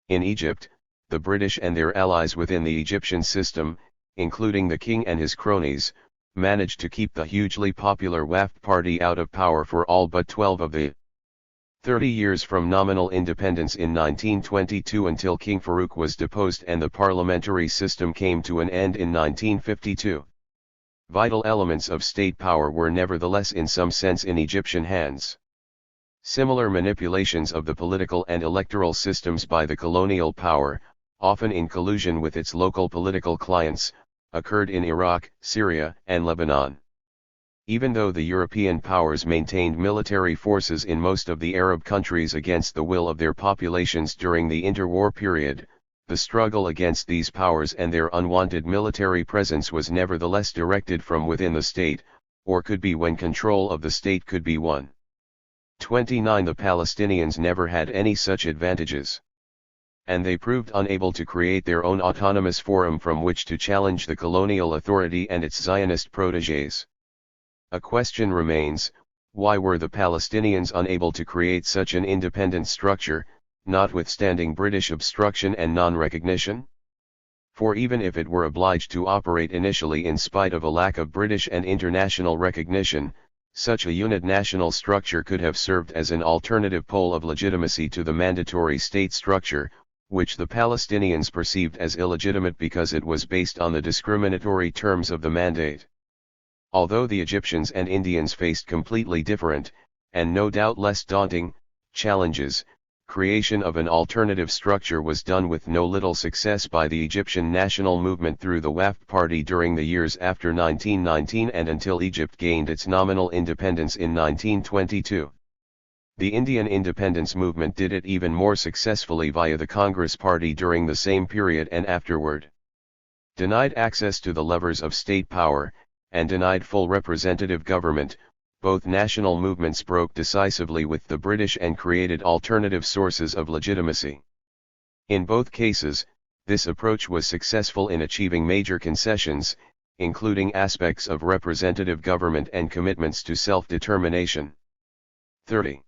Speaker 1: In Egypt, the British and their allies within the Egyptian system, including the king and his cronies, managed to keep the hugely popular Wafd party out of power for all but 12 of the 30 years from nominal independence in 1922 until King Farouk was deposed and the parliamentary system came to an end in 1952. Vital elements of state power were nevertheless in some sense in Egyptian hands. Similar manipulations of the political and electoral systems by the colonial power, often in collusion with its local political clients, occurred in Iraq, Syria, and Lebanon. Even though the European powers maintained military forces in most of the Arab countries against the will of their populations during the interwar period, the struggle against these powers and their unwanted military presence was nevertheless directed from within the state, or could be when control of the state could be won. 29. The Palestinians never had any such advantages. And they proved unable to create their own autonomous forum from which to challenge the colonial authority and its Zionist protégés. A question remains, why were the Palestinians unable to create such an independent structure, notwithstanding British obstruction and non-recognition? For even if it were obliged to operate initially in spite of a lack of British and international recognition, such a uninational structure could have served as an alternative pole of legitimacy to the mandatory state structure, which the Palestinians perceived as illegitimate because it was based on the discriminatory terms of the mandate. Although the Egyptians and Indians faced completely different, and no doubt less daunting, challenges, creation of an alternative structure was done with no little success by the Egyptian national movement through the Wafd party during the years after 1919 and until Egypt gained its nominal independence in 1922. The Indian independence movement did it even more successfully via the Congress Party during the same period and afterward. Denied access to the levers of state power, and denied full representative government, both national movements broke decisively with the British and created alternative sources of legitimacy. In both cases, this approach was successful in achieving major concessions, including aspects of representative government and commitments to self-determination. 30.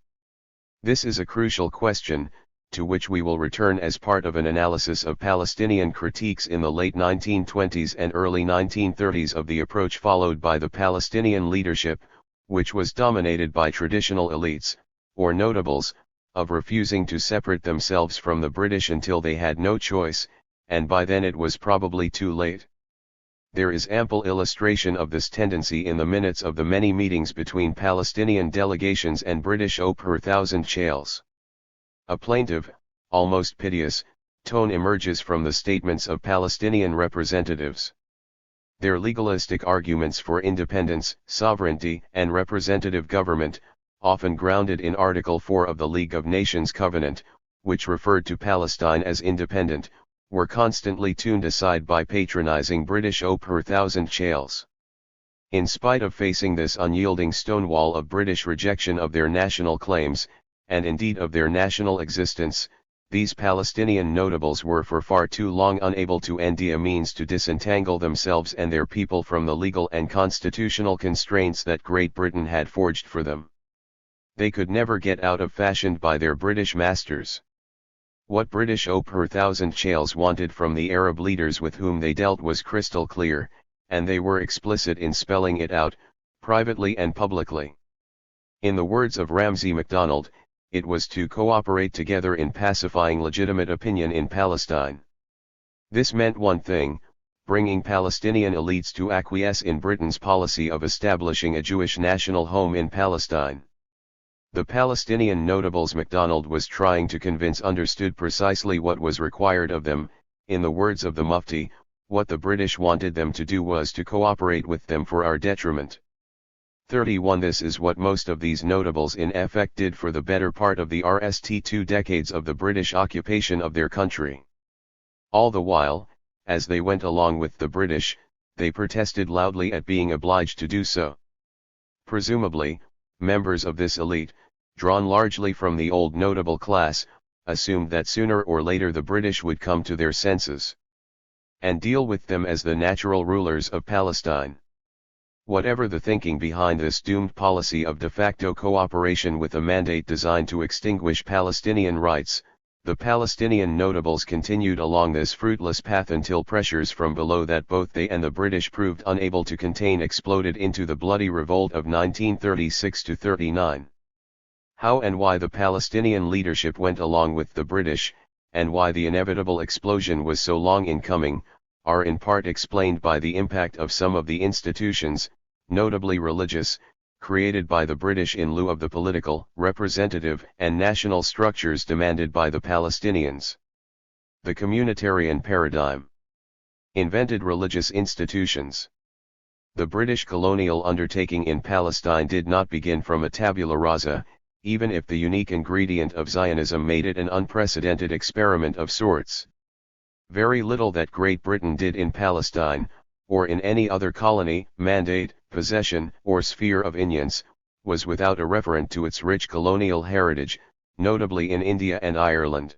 Speaker 1: This is a crucial question, to which we will return as part of an analysis of Palestinian critiques in the late 1920s and early 1930s of the approach followed by the Palestinian leadership, which was dominated by traditional elites, or notables, of refusing to separate themselves from the British until they had no choice, and by then it was probably too late. There is ample illustration of this tendency in the minutes of the many meetings between Palestinian delegations and British per thousand shales. A plaintive, almost piteous, tone emerges from the statements of Palestinian representatives. Their legalistic arguments for independence, sovereignty, and representative government, often grounded in Article 4 of the League of Nations Covenant, which referred to Palestine as independent, were constantly tuned aside by patronizing British per thousand shales. In spite of facing this unyielding stonewall of British rejection of their national claims, and indeed of their national existence, these Palestinian notables were for far too long unable to find a means to disentangle themselves and their people from the legal and constitutional constraints that Great Britain had forged for them. They could never get out of fashioned by their British masters. What British per thousand shales wanted from the Arab leaders with whom they dealt was crystal clear, and they were explicit in spelling it out, privately and publicly. In the words of Ramsay MacDonald, it was to cooperate together in pacifying legitimate opinion in Palestine. This meant one thing: bringing Palestinian elites to acquiesce in Britain's policy of establishing a Jewish national home in Palestine. The Palestinian notables MacDonald was trying to convince understood precisely what was required of them. In the words of the Mufti, what the British wanted them to do was to cooperate with them for our detriment. 31 This is what most of these notables in effect did for the better part of the rst 2 decades of the British occupation of their country. All the while, as they went along with the British, they protested loudly at being obliged to do so. Presumably, members of this elite, drawn largely from the old notable class, assumed that sooner or later the British would come to their senses and deal with them as the natural rulers of Palestine. Whatever the thinking behind this doomed policy of de facto cooperation with a mandate designed to extinguish Palestinian rights, the Palestinian notables continued along this fruitless path until pressures from below that both they and the British proved unable to contain exploded into the bloody revolt of 1936–39. How and why the Palestinian leadership went along with the British, and why the inevitable explosion was so long in coming, are in part explained by the impact of some of the institutions, notably religious, created by the British in lieu of the political, representative, and national structures demanded by the Palestinians. The communitarian paradigm invented religious institutions. The British colonial undertaking in Palestine did not begin from a tabula rasa, even if the unique ingredient of Zionism made it an unprecedented experiment of sorts. Very little that Great Britain did in Palestine, or in any other colony, mandate, possession, or sphere of influence, was without a referent to its rich colonial heritage, notably in India and Ireland.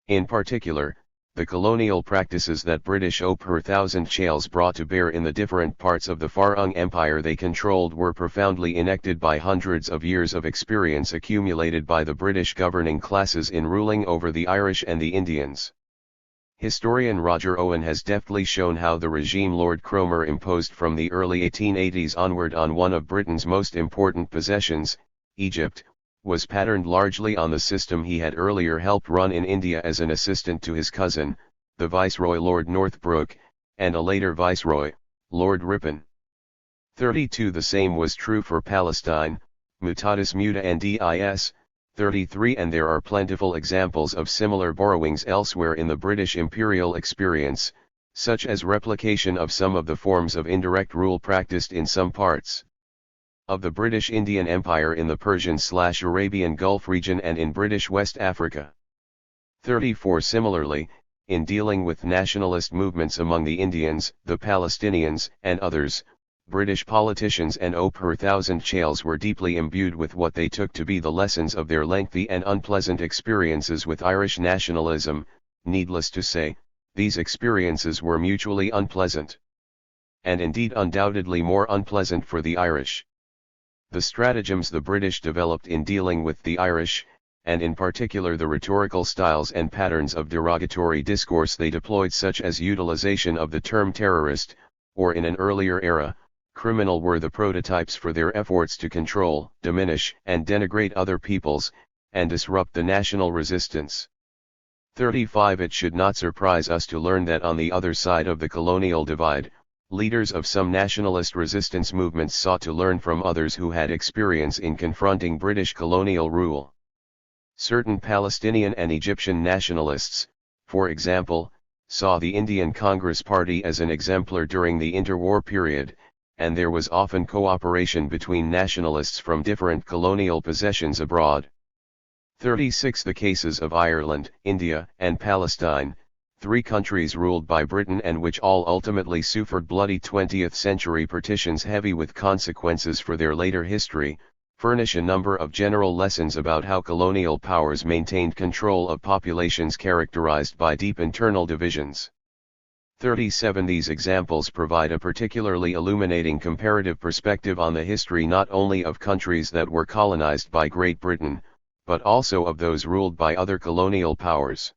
Speaker 1: In particular, the colonial practices that British per thousand shales brought to bear in the different parts of the far-flung empire they controlled were profoundly enacted by hundreds of years of experience accumulated by the British governing classes in ruling over the Irish and the Indians. Historian Roger Owen has deftly shown how the regime Lord Cromer imposed from the early 1880s onward on one of Britain's most important possessions, Egypt, was patterned largely on the system he had earlier helped run in India as an assistant to his cousin, the Viceroy Lord Northbrook, and a later Viceroy, Lord Ripon. 32 The same was true for Palestine, mutatis mutandis. 33 And there are plentiful examples of similar borrowings elsewhere in the British imperial experience, such as replication of some of the forms of indirect rule practiced in some parts of the British Indian Empire in the Persian/Arabian Gulf region and in British West Africa. 34 Similarly, in dealing with nationalist movements among the Indians, the Palestinians, and others, British politicians and per thousand shales were deeply imbued with what they took to be the lessons of their lengthy and unpleasant experiences with Irish nationalism. Needless to say, these experiences were mutually unpleasant. And indeed undoubtedly more unpleasant for the Irish. The stratagems the British developed in dealing with the Irish, and in particular the rhetorical styles and patterns of derogatory discourse they deployed, such as utilization of the term terrorist, or in an earlier era, criminal, were the prototypes for their efforts to control, diminish, and denigrate other peoples, and disrupt the national resistance. 35 It should not surprise us to learn that on the other side of the colonial divide, leaders of some nationalist resistance movements sought to learn from others who had experience in confronting British colonial rule. Certain Palestinian and Egyptian nationalists, for example, saw the Indian Congress Party as an exemplar during the interwar period, and there was often cooperation between nationalists from different colonial possessions abroad. 36 The cases of Ireland, India, and Palestine, three countries ruled by Britain and which all ultimately suffered bloody 20th century partitions heavy with consequences for their later history, furnish a number of general lessons about how colonial powers maintained control of populations characterized by deep internal divisions. 37 These examples provide a particularly illuminating comparative perspective on the history not only of countries that were colonized by Great Britain, but also of those ruled by other colonial powers.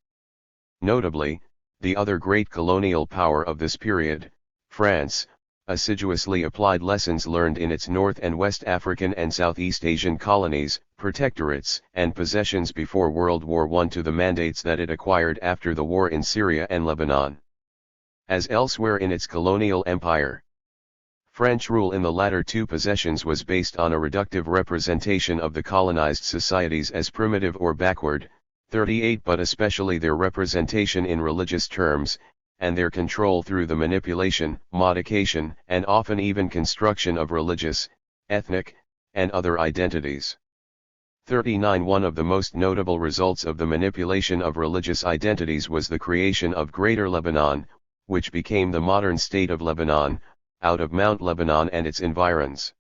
Speaker 1: Notably, the other great colonial power of this period, France, assiduously applied lessons learned in its North and West African and Southeast Asian colonies, protectorates, and possessions before World War I to the mandates that it acquired after the war in Syria and Lebanon. As elsewhere in its colonial empire, French rule in the latter two possessions was based on a reductive representation of the colonized societies as primitive or backward, 38 but especially their representation in religious terms, and their control through the manipulation, modification, and often even construction of religious, ethnic, and other identities. 39 One of the most notable results of the manipulation of religious identities was the creation of Greater Lebanon, which became the modern state of Lebanon, out of Mount Lebanon and its environs.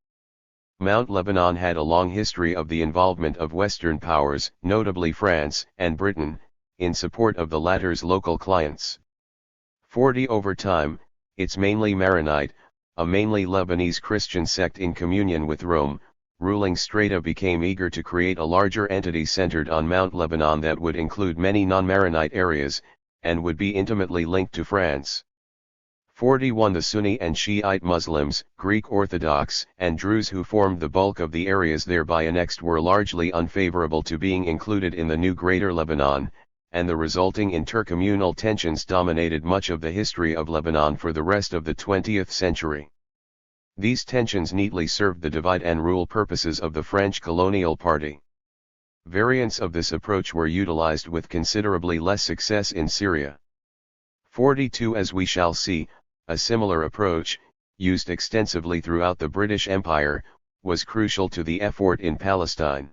Speaker 1: Mount Lebanon had a long history of the involvement of Western powers, notably France and Britain, in support of the latter's local clients. 40 Over time, its mainly Maronite, a mainly Lebanese Christian sect in communion with Rome, ruling strata became eager to create a larger entity centered on Mount Lebanon that would include many non-Maronite areas, and would be intimately linked to France. 41 The Sunni and Shiite Muslims, Greek Orthodox, and Druze who formed the bulk of the areas thereby annexed were largely unfavorable to being included in the new Greater Lebanon, and the resulting intercommunal tensions dominated much of the history of Lebanon for the rest of the 20th century. These tensions neatly served the divide and rule purposes of the French colonial party. Variants of this approach were utilized with considerably less success in Syria. 42 As we shall see, a similar approach, used extensively throughout the British Empire, was crucial to the effort in Palestine.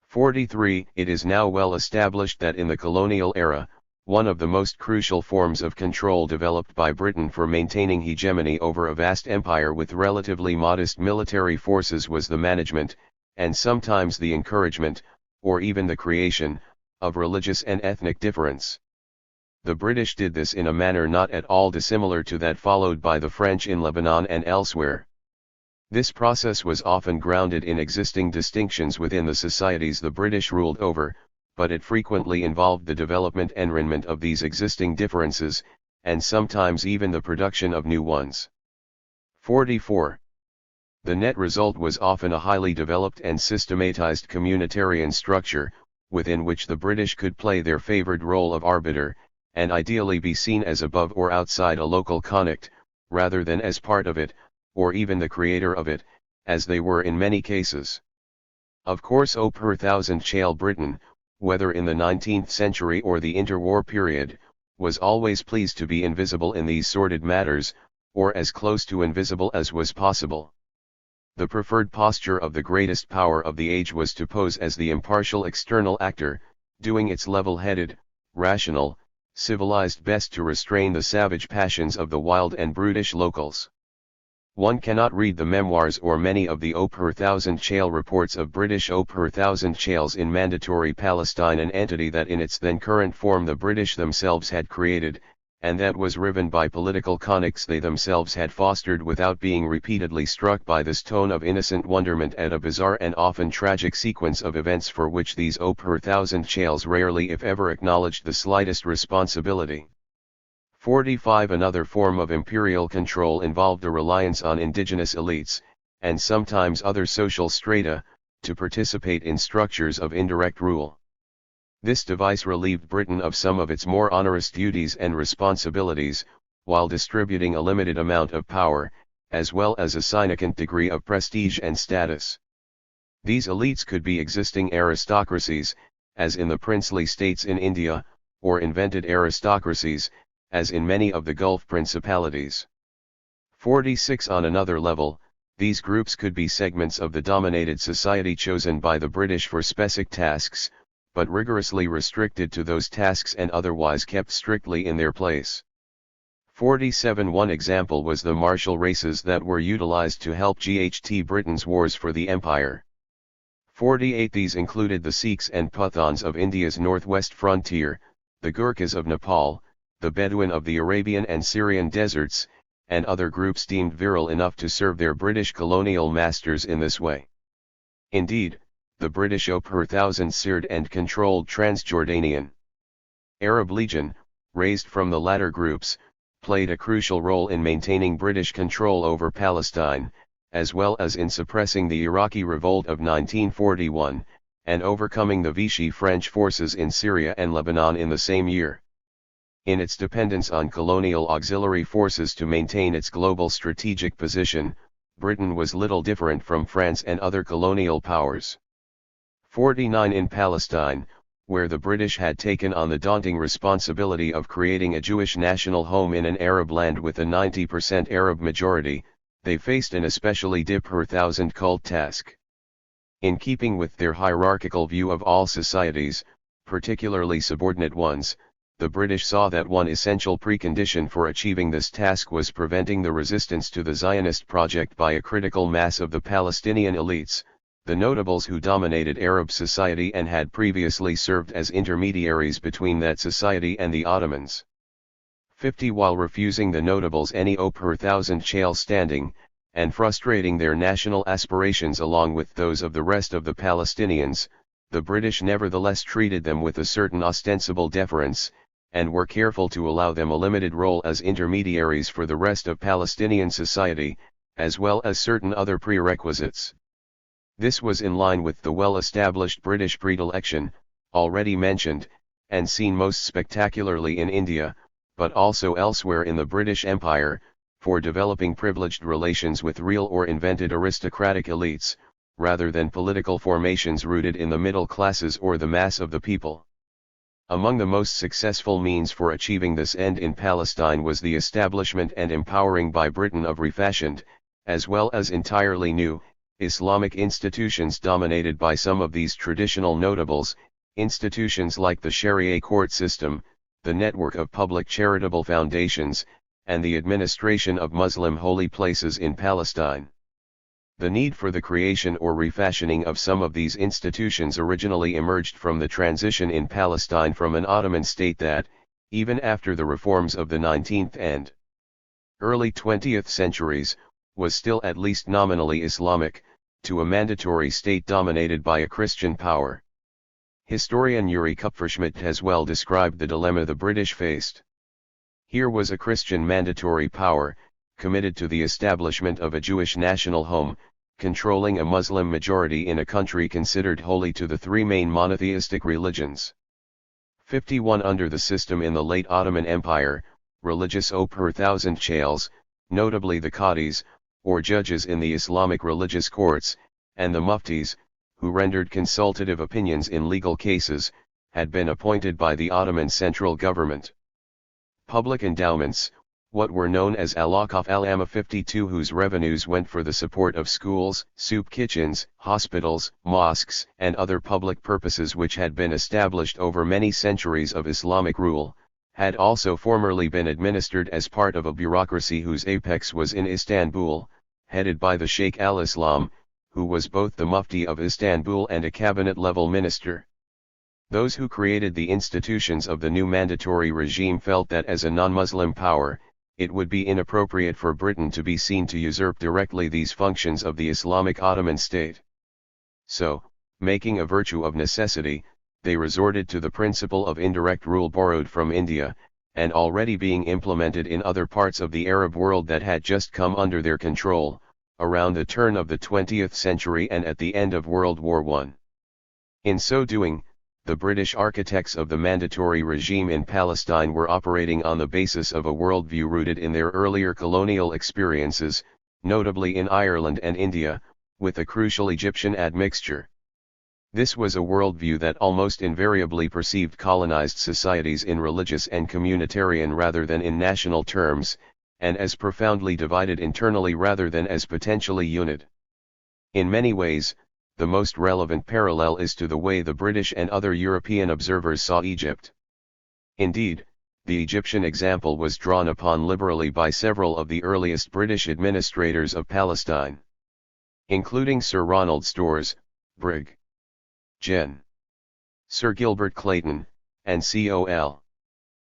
Speaker 1: 43 It is now well established that in the colonial era, one of the most crucial forms of control developed by Britain for maintaining hegemony over a vast empire with relatively modest military forces was the management, and sometimes the encouragement, or even the creation, of religious and ethnic difference. The British did this in a manner not at all dissimilar to that followed by the French in Lebanon and elsewhere. This process was often grounded in existing distinctions within the societies the British ruled over, but it frequently involved the development and enrichment of these existing differences, and sometimes even the production of new ones. 44. The net result was often a highly developed and systematized communitarian structure, within which the British could play their favored role of arbiter, and ideally be seen as above or outside a local connacht, rather than as part of it, or even the creator of it, as they were in many cases. Of course per thousand shale Britain, whether in the 19th century or the interwar period, was always pleased to be invisible in these sordid matters, or as close to invisible as was possible. The preferred posture of the greatest power of the age was to pose as the impartial external actor, doing its level-headed, rational, civilized best to restrain the savage passions of the wild and brutish locals. One cannot read the memoirs or many of the per thousand shale reports of British per thousand shales in mandatory Palestine, an entity that in its then current form the British themselves had created, and that was riven by political connects they themselves had fostered, without being repeatedly struck by this tone of innocent wonderment at a bizarre and often tragic sequence of events for which these per thousand shales rarely if ever acknowledged the slightest responsibility. 45 Another form of imperial control involved a reliance on indigenous elites, and sometimes other social strata, to participate in structures of indirect rule. This device relieved Britain of some of its more onerous duties and responsibilities, while distributing a limited amount of power, as well as a significant degree of prestige and status. These elites could be existing aristocracies, as in the princely states in India, or invented aristocracies, as in many of the Gulf principalities. 46. On another level, these groups could be segments of the dominated society chosen by the British for specific tasks, but rigorously restricted to those tasks and otherwise kept strictly in their place. 47. One example was the martial races that were utilized to help Britain's wars for the empire. 48. These included the Sikhs and Pathans of India's northwest frontier, the Gurkhas of Nepal, the Bedouin of the Arabian and Syrian deserts, and other groups deemed virile enough to serve their British colonial masters in this way. Indeed, the British over 1,000 seared and controlled Transjordanian Arab Legion, raised from the latter groups, played a crucial role in maintaining British control over Palestine, as well as in suppressing the Iraqi revolt of 1941, and overcoming the Vichy French forces in Syria and Lebanon in the same year. In its dependence on colonial auxiliary forces to maintain its global strategic position, Britain was little different from France and other colonial powers. 49. In Palestine, where the British had taken on the daunting responsibility of creating a Jewish national home in an Arab land with a 90% Arab majority, they faced an especially difficult task. In keeping with their hierarchical view of all societies, particularly subordinate ones, the British saw that one essential precondition for achieving this task was preventing the resistance to the Zionist project by a critical mass of the Palestinian elites, the notables who dominated Arab society and had previously served as intermediaries between that society and the Ottomans. 50. While refusing the notables any over 1,000 shale standing, and frustrating their national aspirations along with those of the rest of the Palestinians, the British nevertheless treated them with a certain ostensible deference, and were careful to allow them a limited role as intermediaries for the rest of Palestinian society, as well as certain other prerequisites. This was in line with the well-established British predilection, already mentioned, and seen most spectacularly in India, but also elsewhere in the British Empire, for developing privileged relations with real or invented aristocratic elites, rather than political formations rooted in the middle classes or the mass of the people. Among the most successful means for achieving this end in Palestine was the establishment and empowering by Britain of refashioned, as well as entirely new, Islamic institutions dominated by some of these traditional notables, institutions like the Sharia court system, the network of public charitable foundations, and the administration of Muslim holy places in Palestine. The need for the creation or refashioning of some of these institutions originally emerged from the transition in Palestine from an Ottoman state that, even after the reforms of the 19th and early 20th centuries, was still at least nominally Islamic, to a mandatory state dominated by a Christian power. Historian Yuri Kupferschmidt has well described the dilemma the British faced. Here was a Christian mandatory power, committed to the establishment of a Jewish national home, controlling a Muslim majority in a country considered holy to the three main monotheistic religions. 51. Under the system in the late Ottoman Empire, religious over 1,000 chales, notably the qadis, or judges in the Islamic religious courts, and the muftis, who rendered consultative opinions in legal cases, had been appointed by the Ottoman central government. Public endowments, what were known as al-Awqaf al-Amma 52, whose revenues went for the support of schools, soup kitchens, hospitals, mosques, and other public purposes which had been established over many centuries of Islamic rule, had also formerly been administered as part of a bureaucracy whose apex was in Istanbul, headed by the Sheikh al-Islam, who was both the Mufti of Istanbul and a cabinet-level minister. Those who created the institutions of the new mandatory regime felt that as a non-Muslim power, it would be inappropriate for Britain to be seen to usurp directly these functions of the Islamic Ottoman state. So, making a virtue of necessity, they resorted to the principle of indirect rule borrowed from India, and already being implemented in other parts of the Arab world that had just come under their control, around the turn of the 20th century and at the end of World War I. In so doing, the British architects of the mandatory regime in Palestine were operating on the basis of a worldview rooted in their earlier colonial experiences, notably in Ireland and India, with a crucial Egyptian admixture. This was a worldview that almost invariably perceived colonized societies in religious and communitarian rather than in national terms, and as profoundly divided internally rather than as potentially unit. In many ways, the most relevant parallel is to the way the British and other European observers saw Egypt. Indeed, the Egyptian example was drawn upon liberally by several of the earliest British administrators of Palestine, including Sir Ronald Storrs, Brig. Gen. Sir Gilbert Clayton, and Col.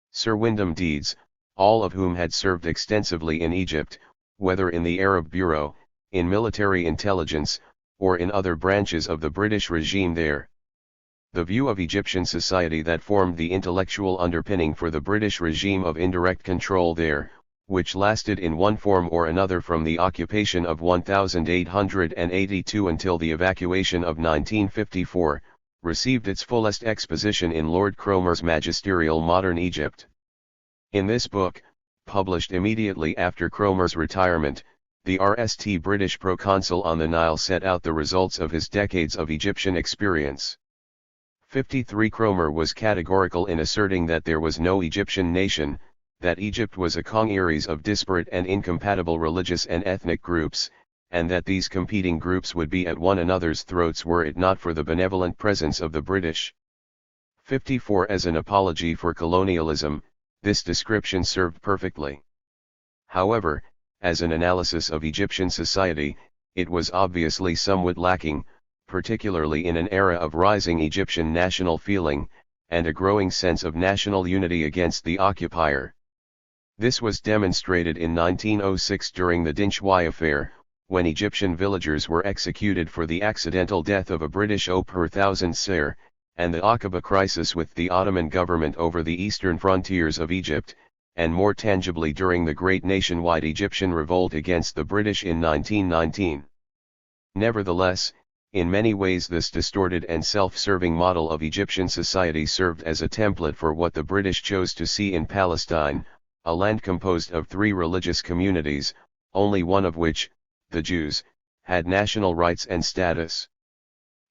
Speaker 1: Sir Wyndham Deeds, all of whom had served extensively in Egypt, whether in the Arab Bureau, in military intelligence, or in other branches of the British regime there. The view of Egyptian society that formed the intellectual underpinning for the British regime of indirect control there, which lasted in one form or another from the occupation of 1882 until the evacuation of 1954, received its fullest exposition in Lord Cromer's magisterial Modern Egypt. In this book, published immediately after Cromer's retirement, the RST British proconsul on the Nile set out the results of his decades of Egyptian experience. 53 Cromer was categorical in asserting that there was no Egyptian nation, that Egypt was a congeries of disparate and incompatible religious and ethnic groups, and that these competing groups would be at one another's throats were it not for the benevolent presence of the British. 54 As an apology for colonialism, this description served perfectly. However, as an analysis of Egyptian society, it was obviously somewhat lacking, particularly in an era of rising Egyptian national feeling, and a growing sense of national unity against the occupier. This was demonstrated in 1906 during the Dinchwai affair, when Egyptian villagers were executed for the accidental death of a British per thousand seir, and the Aqaba crisis with the Ottoman government over the eastern frontiers of Egypt, and more tangibly during the great nationwide Egyptian revolt against the British in 1919. Nevertheless, in many ways this distorted and self-serving model of Egyptian society served as a template for what the British chose to see in Palestine, a land composed of 3 religious communities, only one of which, the Jews, had national rights and status.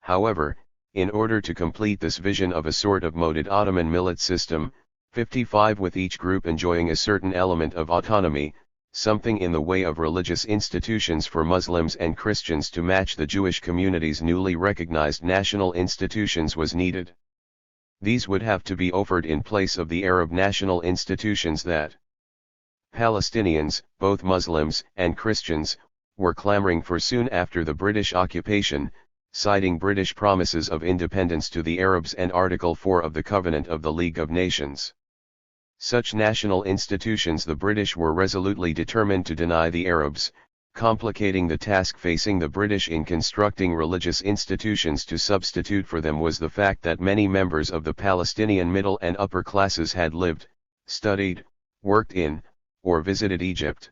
Speaker 1: However, in order to complete this vision of a sort of moded Ottoman millet system, 55 with each group enjoying a certain element of autonomy, something in the way of religious institutions for Muslims and Christians to match the Jewish community's newly recognized national institutions was needed. These would have to be offered in place of the Arab national institutions that Palestinians, both Muslims and Christians, were clamoring for soon after the British occupation, citing British promises of independence to the Arabs and Article 4 of the Covenant of the League of Nations. Such national institutions the British were resolutely determined to deny the Arabs, complicating the task facing the British in constructing religious institutions to substitute for them was the fact that many members of the Palestinian middle and upper classes had lived, studied, worked in, or visited Egypt.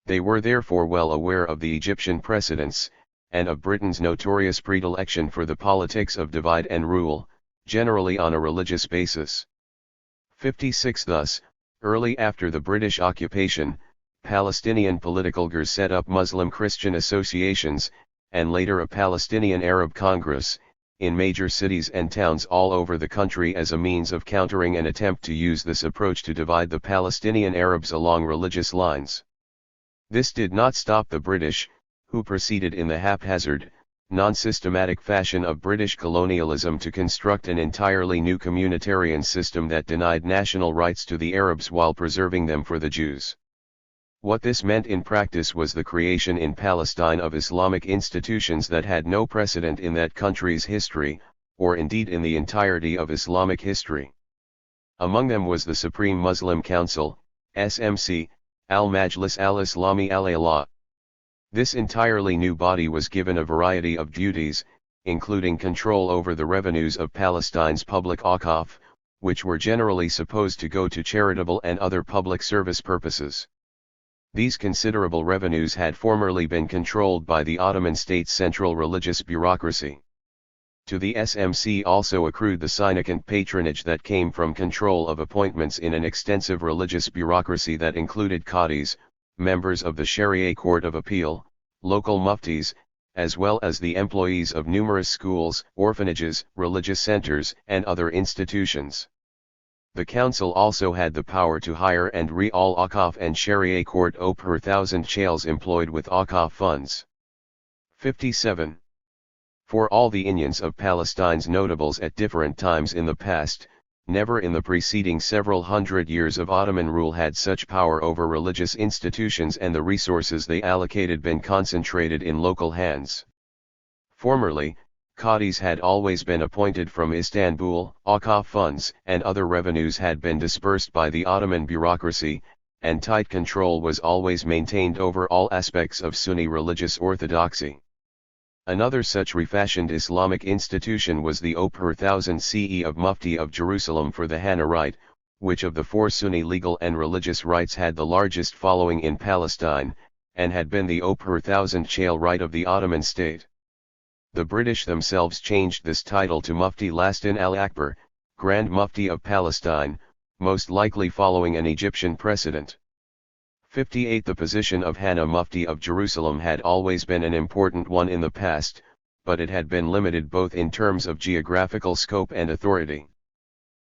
Speaker 1: They were therefore well aware of the Egyptian precedents, and of Britain's notorious predilection for the politics of divide and rule, generally on a religious basis. 56 Thus, early after the British occupation, Palestinian political groups set up Muslim Christian associations, and later a Palestinian Arab Congress, in major cities and towns all over the country as a means of countering an attempt to use this approach to divide the Palestinian Arabs along religious lines. This did not stop the British, who proceeded in the haphazard, non-systematic fashion of British colonialism to construct an entirely new communitarian system that denied national rights to the Arabs while preserving them for the Jews. What this meant in practice was the creation in Palestine of Islamic institutions that had no precedent in that country's history, or indeed in the entirety of Islamic history. Among them was the Supreme Muslim Council, SMC, Al-Majlis al-Islami al-A'la. This entirely new body was given a variety of duties, including control over the revenues of Palestine's public awqaf, which were generally supposed to go to charitable and other public service purposes. These considerable revenues had formerly been controlled by the Ottoman state's central religious bureaucracy. To the SMC also accrued the significant patronage that came from control of appointments in an extensive religious bureaucracy that included qadis, members of the Sharia Court of Appeal, local muftis, as well as the employees of numerous schools, orphanages, religious centers, and other institutions. The council also had the power to hire and re-all Awqaf and Sharia court per thousand chales employed with Awqaf funds. 57. For all the Indians of Palestine's notables at different times in the past, never in the preceding several hundred years of Ottoman rule had such power over religious institutions and the resources they allocated been concentrated in local hands. Formerly, Qadis had always been appointed from Istanbul, Awqaf funds and other revenues had been dispersed by the Ottoman bureaucracy, and tight control was always maintained over all aspects of Sunni religious orthodoxy. Another such refashioned Islamic institution was the per thousand CE of Mufti of Jerusalem for the Hana rite, which of the four Sunni legal and religious rites had the largest following in Palestine, and had been the per thousand chale rite of the Ottoman state. The British themselves changed this title to Mufti Lastin al-Akbar, Grand Mufti of Palestine, most likely following an Egyptian precedent. 58. The position of Hana Mufti of Jerusalem had always been an important one in the past, but it had been limited both in terms of geographical scope and authority.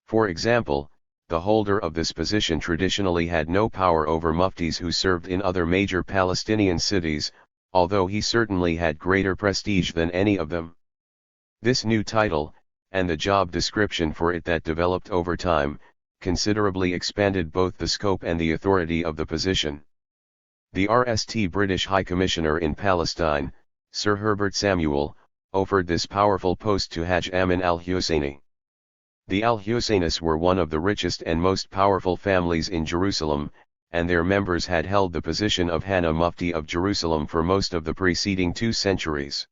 Speaker 1: For example, the holder of this position traditionally had no power over muftis who served in other major Palestinian cities, although he certainly had greater prestige than any of them. This new title, and the job description for it that developed over time, considerably expanded both the scope and the authority of the position. The RST British High Commissioner in Palestine, Sir Herbert Samuel, offered this powerful post to Haj Amin al-Husseini. The al-Husseinis were one of the richest and most powerful families in Jerusalem, and their members had held the position of Hana Mufti of Jerusalem for most of the preceding 2 centuries.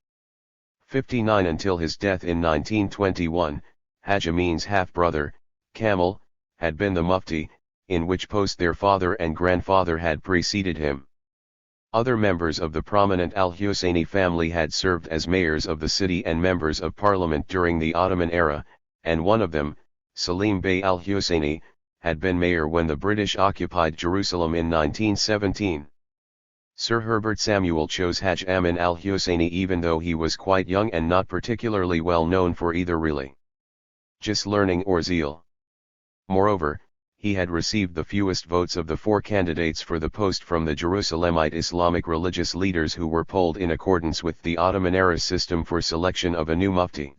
Speaker 1: 59. Until his death in 1921, Haj Amin's half-brother, Kamal, had been the Mufti, in which post their father and grandfather had preceded him. Other members of the prominent al-Husseini family had served as mayors of the city and members of parliament during the Ottoman era, and one of them, Salim Bey al-Husseini, had been mayor when the British occupied Jerusalem in 1917. Sir Herbert Samuel chose Haj Amin al-Husseini even though he was quite young and not particularly well known for either religious learning or zeal. Moreover, he had received the fewest votes of the 4 candidates for the post from the Jerusalemite Islamic religious leaders who were polled in accordance with the Ottoman-era system for selection of a new mufti.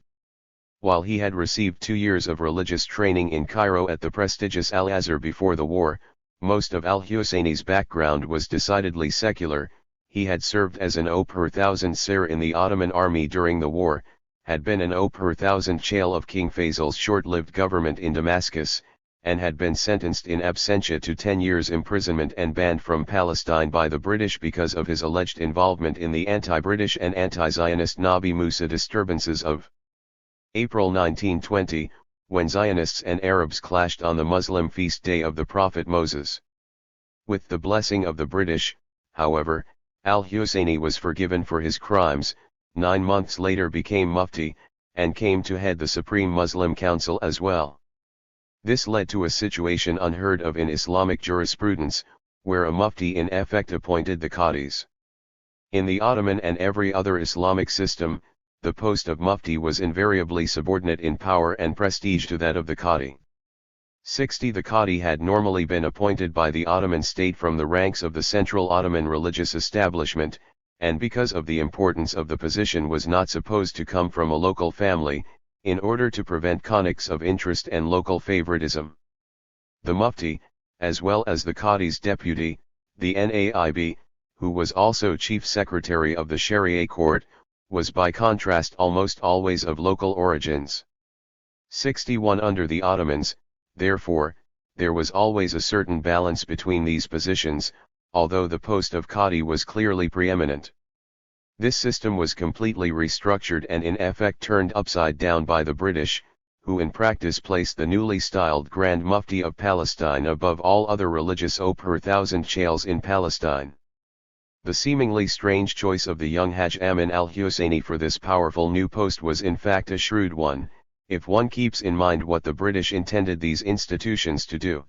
Speaker 1: While he had received 2 years of religious training in Cairo at the prestigious Al-Azhar before the war, most of al-Husseini's background was decidedly secular. He had served as an per thousand sir in the Ottoman army during the war, had been an per thousand chale of King Faisal's short-lived government in Damascus, and had been sentenced in absentia to 10 years imprisonment and banned from Palestine by the British because of his alleged involvement in the anti-British and anti-Zionist Nabi Musa disturbances of April 1920, when Zionists and Arabs clashed on the Muslim feast day of the Prophet Moses. With the blessing of the British, however, al-Husseini was forgiven for his crimes, 9 months later became Mufti, and came to head the Supreme Muslim Council as well. This led to a situation unheard of in Islamic jurisprudence, where a Mufti in effect appointed the Qadis. In the Ottoman and every other Islamic system, the post of Mufti was invariably subordinate in power and prestige to that of the Qadi. 60. The Qadi had normally been appointed by the Ottoman state from the ranks of the central Ottoman religious establishment, and because of the importance of the position was not supposed to come from a local family, in order to prevent conflicts of interest and local favoritism. The Mufti, as well as the Qadi's deputy, the Naib, who was also chief secretary of the Sharia court, was by contrast almost always of local origins. 61. Under the Ottomans, therefore, there was always a certain balance between these positions, although the post of Qadi was clearly preeminent. This system was completely restructured and in effect turned upside down by the British, who in practice placed the newly styled Grand Mufti of Palestine above all other religious per thousand chales in Palestine. The seemingly strange choice of the young Haj Amin al-Husseini for this powerful new post was in fact a shrewd one, if one keeps in mind what the British intended these institutions to do.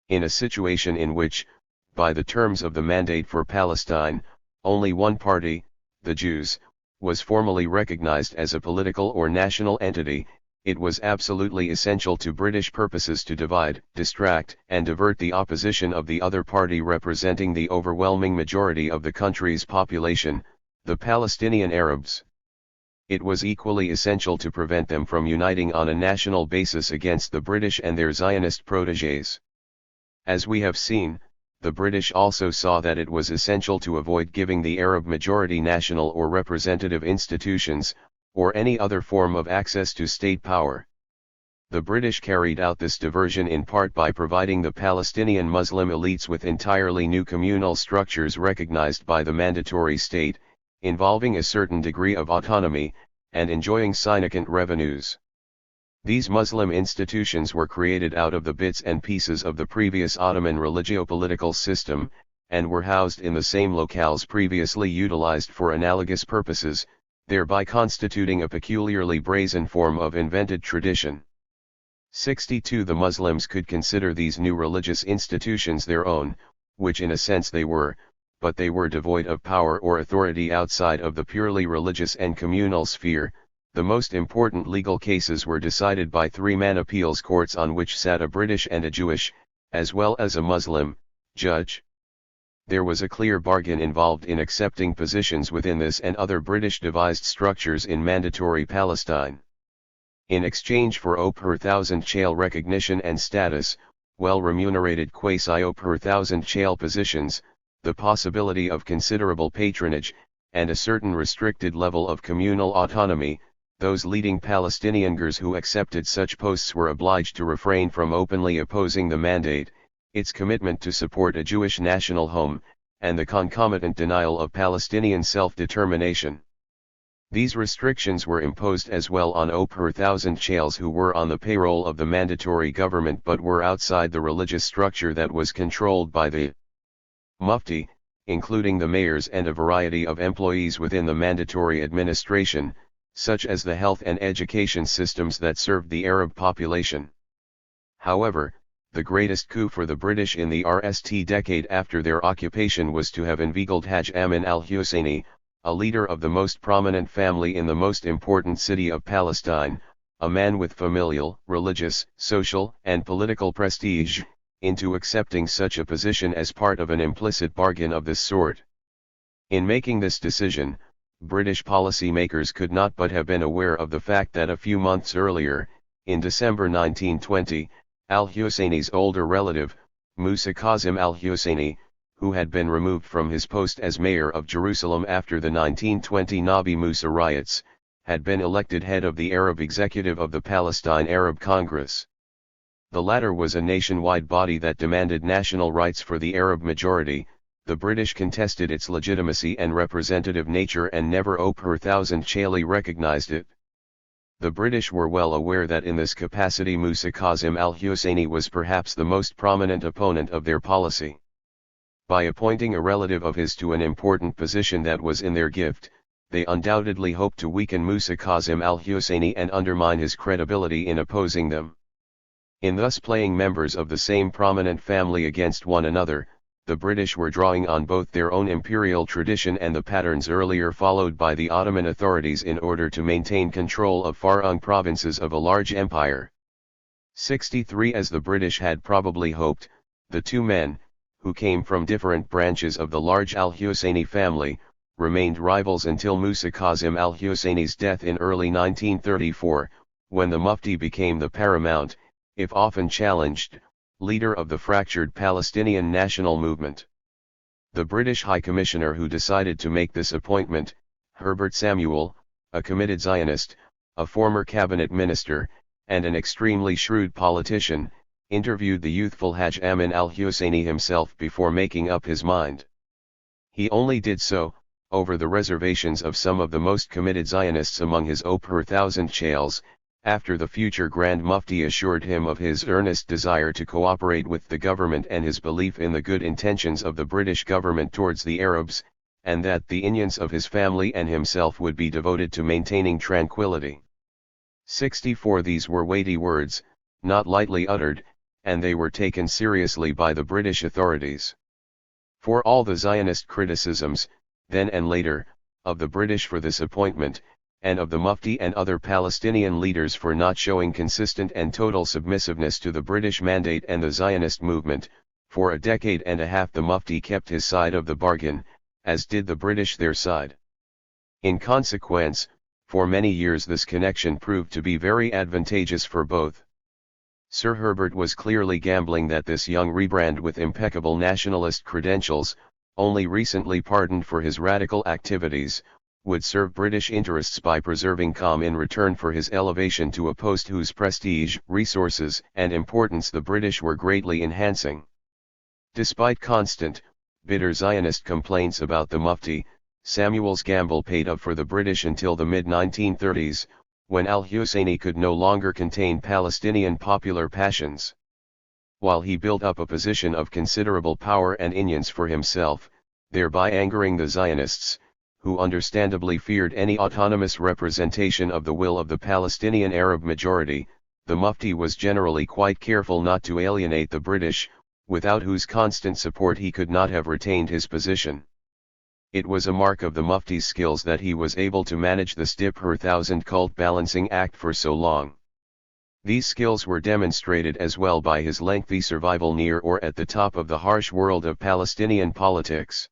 Speaker 1: In a situation in which, by the terms of the Mandate for Palestine, only one party, the Jews, was formally recognized as a political or national entity, it was absolutely essential to British purposes to divide, distract, and divert the opposition of the other party representing the overwhelming majority of the country's population, the Palestinian Arabs. It was equally essential to prevent them from uniting on a national basis against the British and their Zionist protégés. As we have seen, the British also saw that it was essential to avoid giving the Arab majority national or representative institutions, or any other form of access to state power. The British carried out this diversion in part by providing the Palestinian Muslim elites with entirely new communal structures recognized by the mandatory state, involving a certain degree of autonomy, and enjoying significant revenues. These Muslim institutions were created out of the bits and pieces of the previous Ottoman religio-political system, and were housed in the same locales previously utilized for analogous purposes, thereby constituting a peculiarly brazen form of invented tradition. 62 The Muslims could consider these new religious institutions their own, which in a sense they were, but they were devoid of power or authority outside of the purely religious and communal sphere. The most important legal cases were decided by three-man appeals courts on which sat a British and a Jewish, as well as a Muslim, judge. There was a clear bargain involved in accepting positions within this and other British-devised structures in mandatory Palestine. In exchange for per thousand shale recognition and status, well-remunerated quasi per thousand shale positions, the possibility of considerable patronage, and a certain restricted level of communal autonomy, those leading Palestinians who accepted such posts were obliged to refrain from openly opposing the mandate, its commitment to support a Jewish national home, and the concomitant denial of Palestinian self-determination. These restrictions were imposed as well on per thousand shales who were on the payroll of the mandatory government but were outside the religious structure that was controlled by the Mufti, including the mayors and a variety of employees within the mandatory administration, such as the health and education systems that served the Arab population. However, the greatest coup for the British in the RST decade after their occupation was to have inveigled Haj Amin al-Husseini, a leader of the most prominent family in the most important city of Palestine, a man with familial, religious, social, and political prestige, into accepting such a position as part of an implicit bargain of this sort. In making this decision, British policy-makers could not but have been aware of the fact that a few months earlier, in December 1920, al-Husseini's older relative, Musa Kazim al-Husseini, who had been removed from his post as mayor of Jerusalem after the 1920 Nabi Musa riots, had been elected head of the Arab executive of the Palestine Arab Congress. The latter was a nationwide body that demanded national rights for the Arab majority. The British contested its legitimacy and representative nature and never per thousand shale recognized it. The British were well aware that in this capacity Musa Kazim al-Husseini was perhaps the most prominent opponent of their policy. By appointing a relative of his to an important position that was in their gift, they undoubtedly hoped to weaken Musa Kazim al-Husseini and undermine his credibility in opposing them. In thus playing members of the same prominent family against one another, the British were drawing on both their own imperial tradition and the patterns earlier followed by the Ottoman authorities in order to maintain control of far-flung provinces of a large empire. 63 As the British had probably hoped, the two men, who came from different branches of the large al-Husseini family, remained rivals until Musa Kazim al-Husseini's death in early 1934, when the Mufti became the paramount, if often challenged, leader of the fractured Palestinian national movement. The British High Commissioner who decided to make this appointment, Herbert Samuel, a committed Zionist, a former cabinet minister, and an extremely shrewd politician, interviewed the youthful Haj Amin al-Husseini himself before making up his mind. He only did so, over the reservations of some of the most committed Zionists among his per thousand shales, after the future Grand Mufti assured him of his earnest desire to cooperate with the government and his belief in the good intentions of the British government towards the Arabs, and that the Indians of his family and himself would be devoted to maintaining tranquility. 64 These were weighty words, not lightly uttered, and they were taken seriously by the British authorities. For all the Zionist criticisms, then and later, of the British for this appointment, and of the Mufti and other Palestinian leaders for not showing consistent and total submissiveness to the British mandate and the Zionist movement. For a decade and a half the Mufti kept his side of the bargain, as did the British their side. In consequence, for many years this connection proved to be very advantageous for both. Sir Herbert was clearly gambling that this young rebrand with impeccable nationalist credentials, only recently pardoned for his radical activities, would serve British interests by preserving calm in return for his elevation to a post whose prestige, resources, and importance the British were greatly enhancing. Despite constant, bitter Zionist complaints about the Mufti, Samuel's gamble paid off for the British until the mid-1930s, when al-Husseini could no longer contain Palestinian popular passions. While he built up a position of considerable power and influence for himself, thereby angering the Zionists, who understandably feared any autonomous representation of the will of the Palestinian Arab majority, the Mufti was generally quite careful not to alienate the British, without whose constant support he could not have retained his position. It was a mark of the Mufti's skills that he was able to manage the stiff per thousand cult balancing act for so long. These skills were demonstrated as well by his lengthy survival near or at the top of the harsh world of Palestinian politics.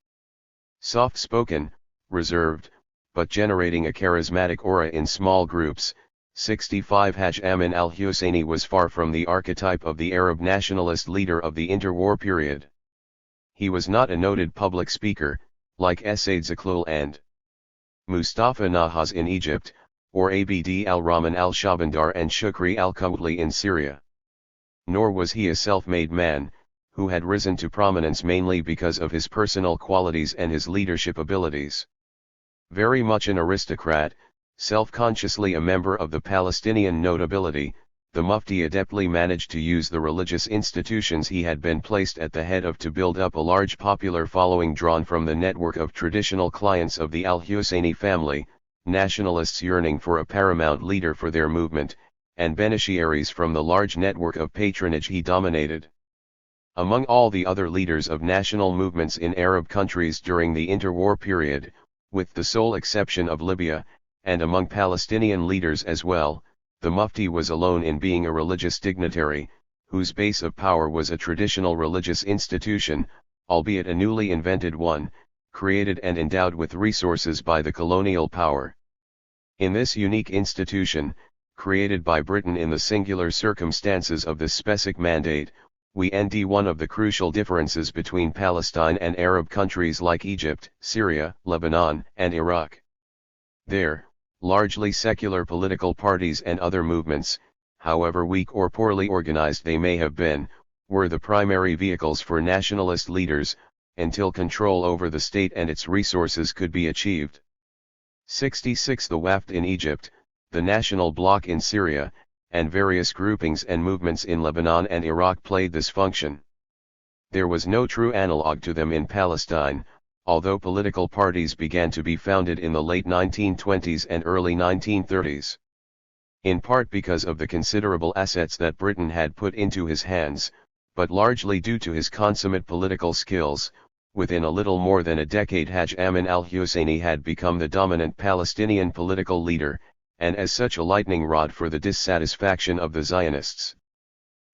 Speaker 1: Soft-spoken, reserved, but generating a charismatic aura in small groups, 65 Haj Amin al-Husseini was far from the archetype of the Arab nationalist leader of the interwar period. He was not a noted public speaker, like Said Zaghloul and Mustafa Nahas in Egypt, or Abd al-Rahman al-Shabandar and Shukri al-Qawtli in Syria. Nor was he a self-made man, who had risen to prominence mainly because of his personal qualities and his leadership abilities. Very much an aristocrat, self-consciously a member of the Palestinian notability, the Mufti adeptly managed to use the religious institutions he had been placed at the head of to build up a large popular following drawn from the network of traditional clients of the al-Husseini family, nationalists yearning for a paramount leader for their movement, and beneficiaries from the large network of patronage he dominated. Among all the other leaders of national movements in Arab countries during the interwar period, with the sole exception of Libya, and among Palestinian leaders as well, the Mufti was alone in being a religious dignitary, whose base of power was a traditional religious institution, albeit a newly invented one, created and endowed with resources by the colonial power. In this unique institution, created by Britain in the singular circumstances of this specific mandate, we end one of the crucial differences between Palestine and Arab countries like Egypt, Syria, Lebanon, and Iraq. There, largely secular political parties and other movements, however weak or poorly organized they may have been, were the primary vehicles for nationalist leaders, until control over the state and its resources could be achieved. 66 The Wafd in Egypt, the National Bloc in Syria, and various groupings and movements in Lebanon and Iraq played this function. There was no true analog to them in Palestine, although political parties began to be founded in the late 1920s and early 1930s. In part because of the considerable assets that Britain had put into his hands, but largely due to his consummate political skills, within a little more than a decade Haj Amin al-Husseini had become the dominant Palestinian political leader, and as such a lightning rod for the dissatisfaction of the Zionists.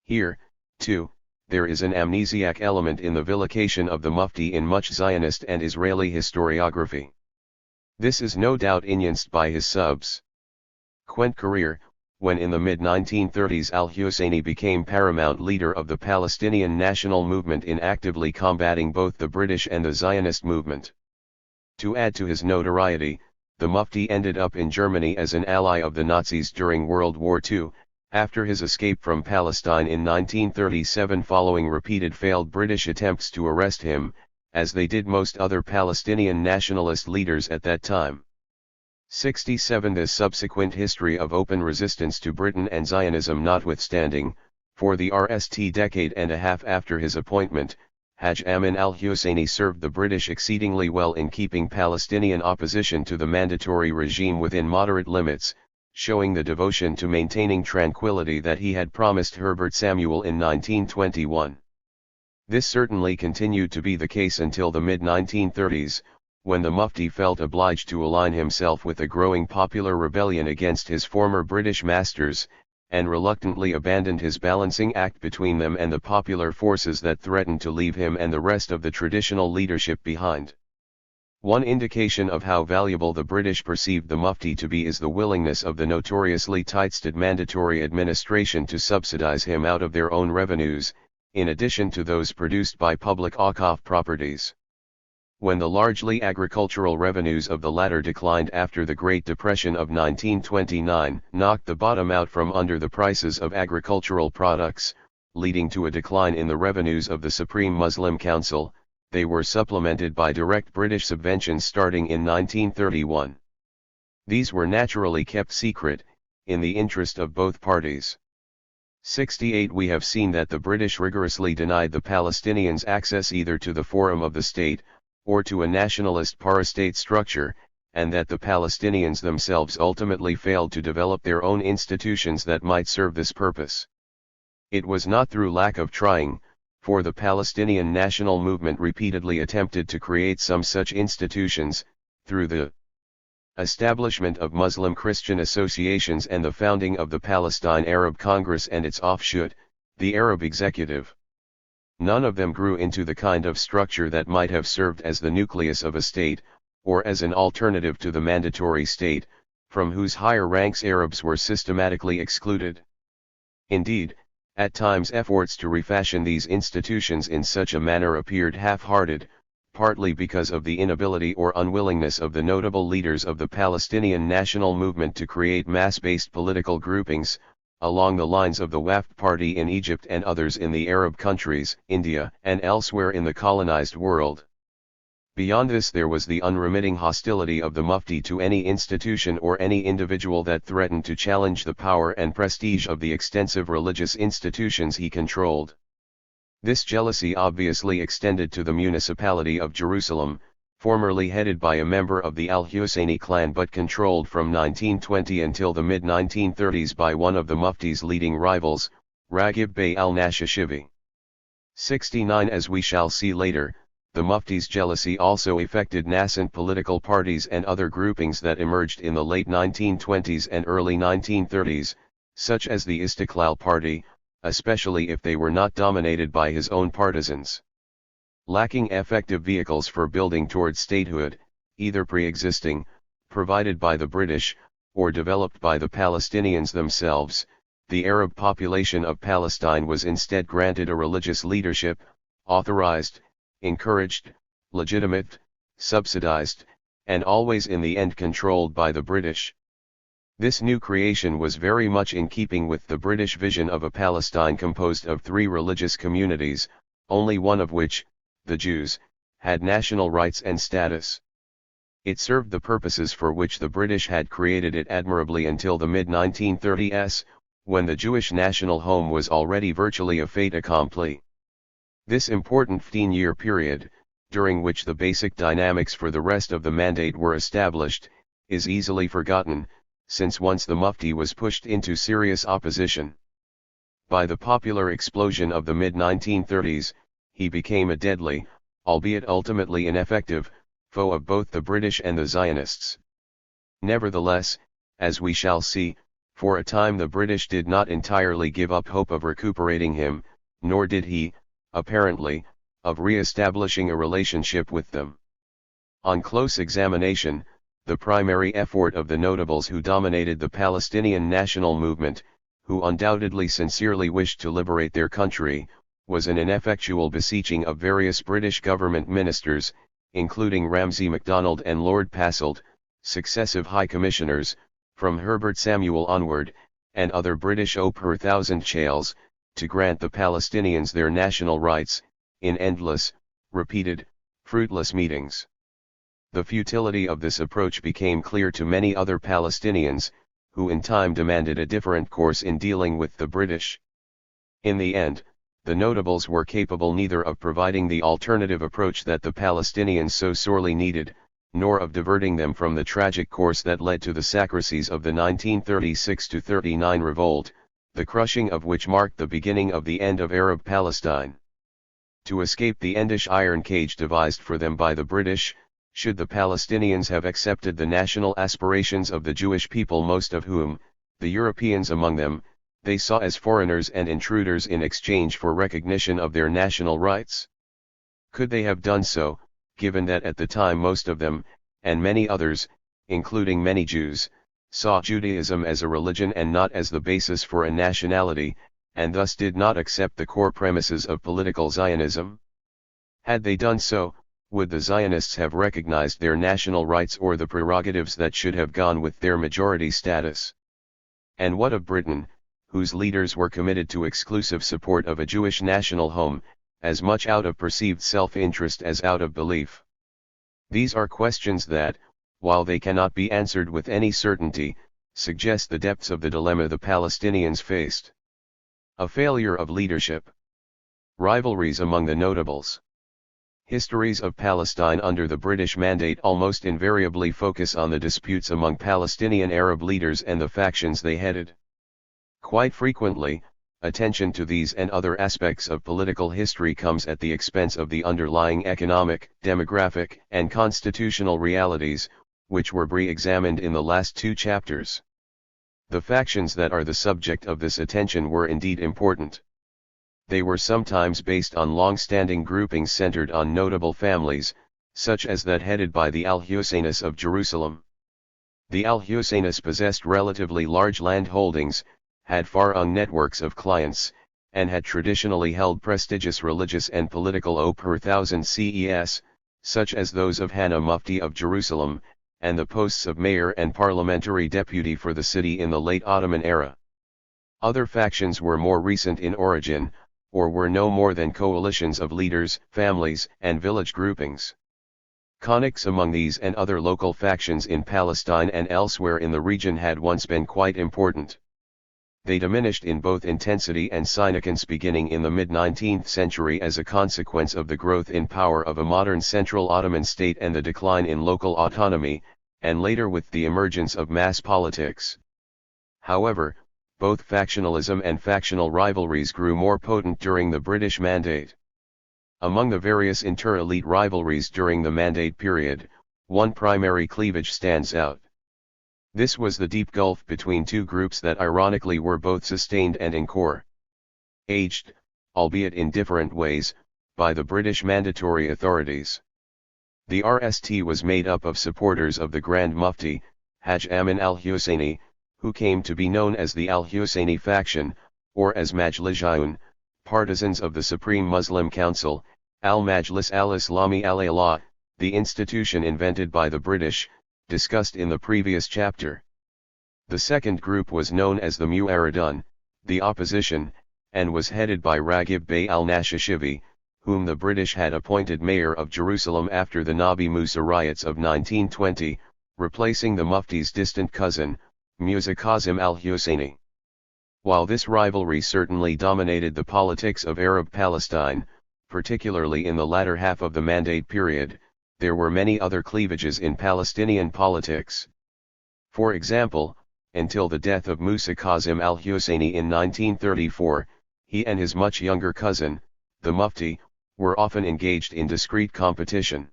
Speaker 1: Here, too, there is an amnesiac element in the vilification of the Mufti in much Zionist and Israeli historiography. This is no doubt evidenced by his subsequent career, when in the mid-1930s al-Husseini became paramount leader of the Palestinian national movement in actively combating both the British and the Zionist movement. To add to his notoriety, the Mufti ended up in Germany as an ally of the Nazis during World War II, after his escape from Palestine in 1937 following repeated failed British attempts to arrest him, as they did most other Palestinian nationalist leaders at that time. 67 The subsequent history of open resistance to Britain and Zionism notwithstanding, for the decade and a half after his appointment, Haj Amin al-Husseini served the British exceedingly well in keeping Palestinian opposition to the mandatory regime within moderate limits, showing the devotion to maintaining tranquility that he had promised Herbert Samuel in 1921. This certainly continued to be the case until the mid-1930s, when the Mufti felt obliged to align himself with a growing popular rebellion against his former British masters, and reluctantly abandoned his balancing act between them and the popular forces that threatened to leave him and the rest of the traditional leadership behind. One indication of how valuable the British perceived the Mufti to be is the willingness of the notoriously tight-stead mandatory administration to subsidize him out of their own revenues, in addition to those produced by public Awqaf properties. When the largely agricultural revenues of the latter declined after the Great Depression of 1929, knocked the bottom out from under the prices of agricultural products, leading to a decline in the revenues of the Supreme Muslim Council, they were supplemented by direct British subventions starting in 1931. These were naturally kept secret, in the interest of both parties. 68 We have seen that the British rigorously denied the Palestinians access either to the forum of the state, or to a nationalist parastate structure, and that the Palestinians themselves ultimately failed to develop their own institutions that might serve this purpose. It was not through lack of trying, for the Palestinian national movement repeatedly attempted to create some such institutions, through the establishment of Muslim Christian associations and the founding of the Palestine Arab Congress and its offshoot, the Arab Executive. None of them grew into the kind of structure that might have served as the nucleus of a state, or as an alternative to the mandatory state, from whose higher ranks Arabs were systematically excluded. Indeed, at times efforts to refashion these institutions in such a manner appeared half-hearted, partly because of the inability or unwillingness of the notable leaders of the Palestinian national movement to create mass-based political groupings, along the lines of the Wafd Party in Egypt and others in the Arab countries, India, and elsewhere in the colonized world. Beyond this there was the unremitting hostility of the Mufti to any institution or any individual that threatened to challenge the power and prestige of the extensive religious institutions he controlled. This jealousy obviously extended to the municipality of Jerusalem, formerly headed by a member of the Al-Husseini clan but controlled from 1920 until the mid-1930s by one of the Mufti's leading rivals, Raghib Bey al-Nashashivi. 69 As we shall see later, the Mufti's jealousy also affected nascent political parties and other groupings that emerged in the late 1920s and early 1930s, such as the Istiqlal Party, especially if they were not dominated by his own partisans. Lacking effective vehicles for building toward statehood, either pre-existing, provided by the British, or developed by the Palestinians themselves, the Arab population of Palestine was instead granted a religious leadership, authorized, encouraged, legitimate, subsidized, and always in the end controlled by the British. This new creation was very much in keeping with the British vision of a Palestine composed of three religious communities, only one of which, the Jews, had national rights and status. It served the purposes for which the British had created it admirably until the mid-1930s, when the Jewish national home was already virtually a fait accompli. This important 15-year period, during which the basic dynamics for the rest of the mandate were established, is easily forgotten, since once the Mufti was pushed into serious opposition. By the popular explosion of the mid-1930s, he became a deadly, albeit ultimately ineffective, foe of both the British and the Zionists. Nevertheless, as we shall see, for a time the British did not entirely give up hope of recuperating him, nor did he, apparently, of re-establishing a relationship with them. On close examination, the primary effort of the notables who dominated the Palestinian national movement, who undoubtedly sincerely wished to liberate their country, was an ineffectual beseeching of various British government ministers, including Ramsay MacDonald and Lord Passelt, successive High Commissioners, from Herbert Samuel onward, and other British per thousand chales, to grant the Palestinians their national rights, in endless, repeated, fruitless meetings. The futility of this approach became clear to many other Palestinians, who in time demanded a different course in dealing with the British. In the end, the notables were capable neither of providing the alternative approach that the Palestinians so sorely needed, nor of diverting them from the tragic course that led to the sacristies of the 1936-39 revolt, the crushing of which marked the beginning of the end of Arab Palestine. To escape the endish iron cage devised for them by the British, Should the Palestinians have accepted the national aspirations of the Jewish people, most of whom, the Europeans among them, they saw as foreigners and intruders in exchange for recognition of their national rights? Could they have done so, given that at the time most of them, and many others, including many Jews, saw Judaism as a religion and not as the basis for a nationality, and thus did not accept the core premises of political Zionism? Had they done so, would the Zionists have recognized their national rights or the prerogatives that should have gone with their majority status? And what of Britain, whose leaders were committed to exclusive support of a Jewish national home, as much out of perceived self-interest as out of belief? These are questions that, while they cannot be answered with any certainty, suggest the depths of the dilemma the Palestinians faced. A failure of leadership. Rivalries among the notables. Histories of Palestine under the British Mandate almost invariably focus on the disputes among Palestinian Arab leaders and the factions they headed. Quite frequently, attention to these and other aspects of political history comes at the expense of the underlying economic, demographic, and constitutional realities, which were re-examined in the last two chapters. The factions that are the subject of this attention were indeed important. They were sometimes based on long-standing groupings centered on notable families, such as that headed by the Al-Husseinis of Jerusalem. The Al-Husseinis possessed relatively large land holdings, had far-flung networks of clients, and had traditionally held prestigious religious and political oaths per thousand CES, such as those of Hana Mufti of Jerusalem, and the posts of mayor and parliamentary deputy for the city in the late Ottoman era. Other factions were more recent in origin, or were no more than coalitions of leaders, families, and village groupings. Connects among these and other local factions in Palestine and elsewhere in the region had once been quite important. They diminished in both intensity and significance beginning in the mid-19th century as a consequence of the growth in power of a modern central Ottoman state and the decline in local autonomy, and later with the emergence of mass politics. However, both factionalism and factional rivalries grew more potent during the British Mandate. Among the various inter-elite rivalries during the Mandate period, one primary cleavage stands out. This was the deep gulf between two groups that ironically were both sustained and encouraged, albeit in different ways, by the British mandatory authorities. The RST was made up of supporters of the Grand Mufti, Haj Amin al-Husseini, who came to be known as the al-Husseini faction, or as Majlisiyun, partisans of the Supreme Muslim Council, al-Majlis al-Islami al-A'la, the institution invented by the British, discussed in the previous chapter. The second group was known as the Mu'aridun, the opposition, and was headed by Raghib Bey al-Nashashivi, whom the British had appointed mayor of Jerusalem after the Nabi Musa riots of 1920, replacing the Mufti's distant cousin, Musa Kazim al-Husseini. While this rivalry certainly dominated the politics of Arab Palestine, particularly in the latter half of the Mandate period, there were many other cleavages in Palestinian politics. For example, until the death of Musa Kazim al-Husseini in 1934, he and his much younger cousin, the Mufti, were often engaged in discreet competition.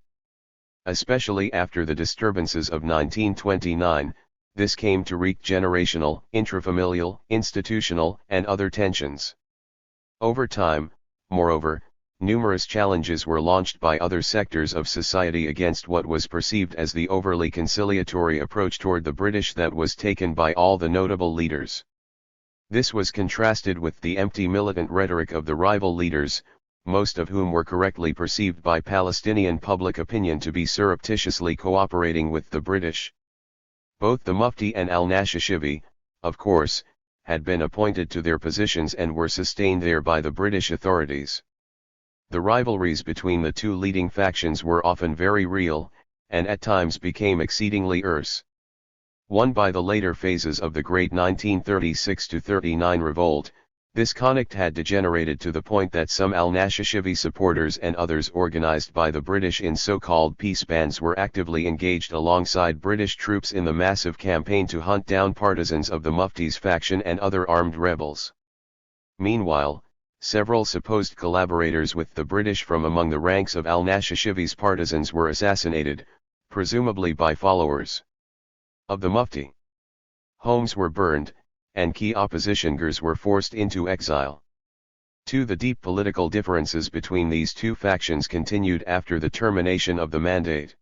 Speaker 1: Especially after the disturbances of 1929, this came to wreak generational, intrafamilial, institutional, and other tensions. Over time, moreover, numerous challenges were launched by other sectors of society against what was perceived as the overly conciliatory approach toward the British that was taken by all the notable leaders. This was contrasted with the empty militant rhetoric of the rival leaders, most of whom were correctly perceived by Palestinian public opinion to be surreptitiously cooperating with the British. Both the Mufti and al-Nashashivi, of course, had been appointed to their positions and were sustained there by the British authorities. The rivalries between the two leading factions were often very real, and at times became exceedingly fierce. Won by the later phases of the great 1936-39 revolt, this conflict had degenerated to the point that some al-Nashashivi supporters and others organized by the British in so-called peace bands were actively engaged alongside British troops in the massive campaign to hunt down partisans of the Mufti's faction and other armed rebels. Meanwhile, several supposed collaborators with the British from among the ranks of al-Nashashivi's partisans were assassinated, presumably by followers of the Mufti. Homes were burned, and key oppositioners were forced into exile. The deep political differences between these two factions continued after the termination of the mandate.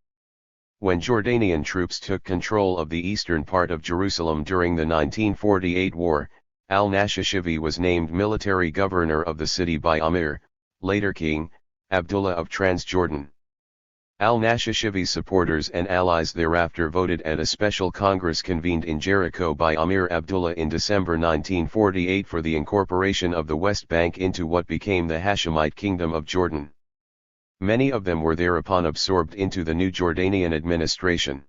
Speaker 1: When Jordanian troops took control of the eastern part of Jerusalem during the 1948 war, al-Nashashivi was named military governor of the city by Amir, later King, Abdullah of Transjordan. Al-Nashashivi's supporters and allies thereafter voted at a special congress convened in Jericho by Amir Abdullah in December 1948 for the incorporation of the West Bank into what became the Hashemite Kingdom of Jordan. Many of them were thereupon absorbed into the new Jordanian administration.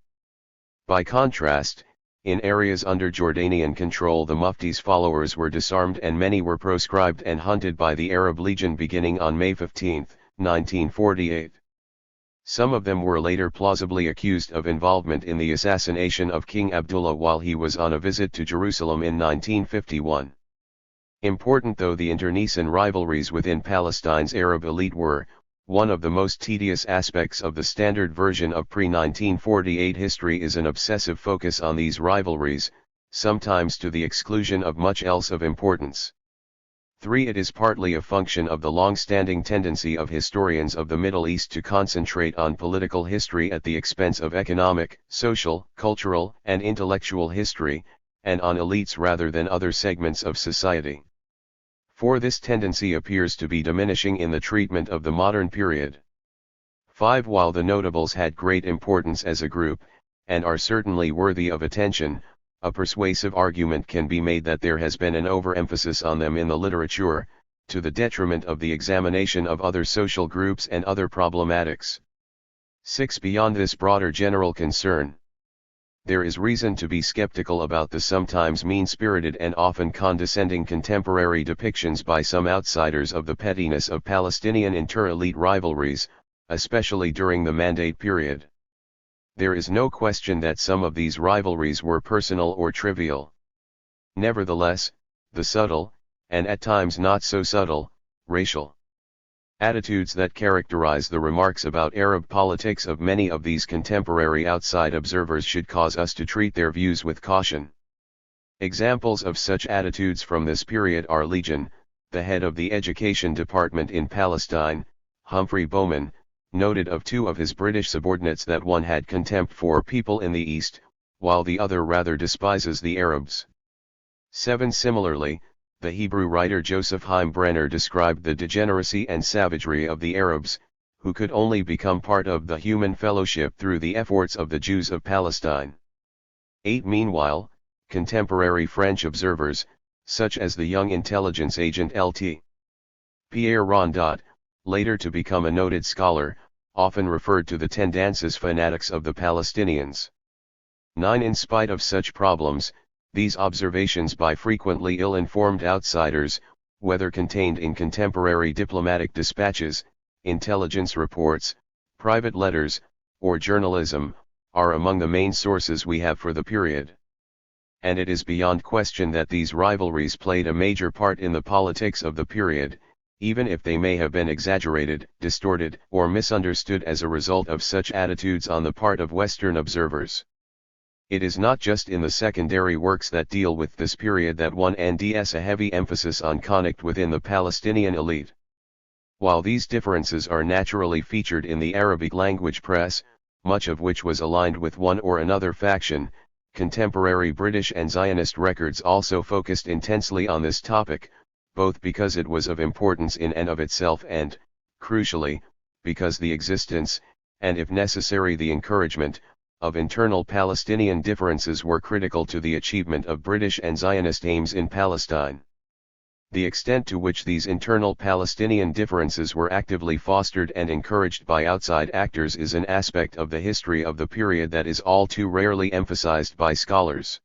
Speaker 1: By contrast, in areas under Jordanian control the Mufti's followers were disarmed and many were proscribed and hunted by the Arab Legion beginning on May 15, 1948. Some of them were later plausibly accused of involvement in the assassination of King Abdullah while he was on a visit to Jerusalem in 1951. Important though the internecine rivalries within Palestine's Arab elite were, one of the most tedious aspects of the standard version of pre-1948 history is an obsessive focus on these rivalries, sometimes to the exclusion of much else of importance. 3. It is partly a function of the long-standing tendency of historians of the Middle East to concentrate on political history at the expense of economic, social, cultural, and intellectual history, and on elites rather than other segments of society. 4. This tendency appears to be diminishing in the treatment of the modern period. 5. While the notables had great importance as a group, and are certainly worthy of attention, a persuasive argument can be made that there has been an overemphasis on them in the literature, to the detriment of the examination of other social groups and other problematics. 6. Beyond this broader general concern, there is reason to be skeptical about the sometimes mean-spirited and often condescending contemporary depictions by some outsiders of the pettiness of Palestinian inter-elite rivalries, especially during the Mandate period. There is no question that some of these rivalries were personal or trivial. Nevertheless, the subtle, and at times not so subtle, racial attitudes that characterize the remarks about Arab politics of many of these contemporary outside observers should cause us to treat their views with caution. Examples of such attitudes from this period are Legion, the head of the education department in Palestine, Humphrey Bowman, noted of two of his British subordinates that one had contempt for people in the East, while the other rather despises the Arabs. 7. Similarly, the Hebrew writer Joseph Haim Brenner described the degeneracy and savagery of the Arabs, who could only become part of the human fellowship through the efforts of the Jews of Palestine. 8. Meanwhile, contemporary French observers, such as the young intelligence agent Lt. Pierre Rondat, later to become a noted scholar, often referred to the tendances fanatics of the Palestinians. 9. In spite of such problems, these observations by frequently ill-informed outsiders, whether contained in contemporary diplomatic dispatches, intelligence reports, private letters, or journalism, are among the main sources we have for the period. And it is beyond question that these rivalries played a major part in the politics of the period, even if they may have been exaggerated, distorted, or misunderstood as a result of such attitudes on the part of Western observers. It is not just in the secondary works that deal with this period that one nds a heavy emphasis on conflict within the Palestinian elite. While these differences are naturally featured in the Arabic language press, much of which was aligned with one or another faction, contemporary British and Zionist records also focused intensely on this topic, both because it was of importance in and of itself and, crucially, because the existence, and if necessary the encouragement, of internal Palestinian differences were critical to the achievement of British and Zionist aims in Palestine. The extent to which these internal Palestinian differences were actively fostered and encouraged by outside actors is an aspect of the history of the period that is all too rarely emphasized by scholars.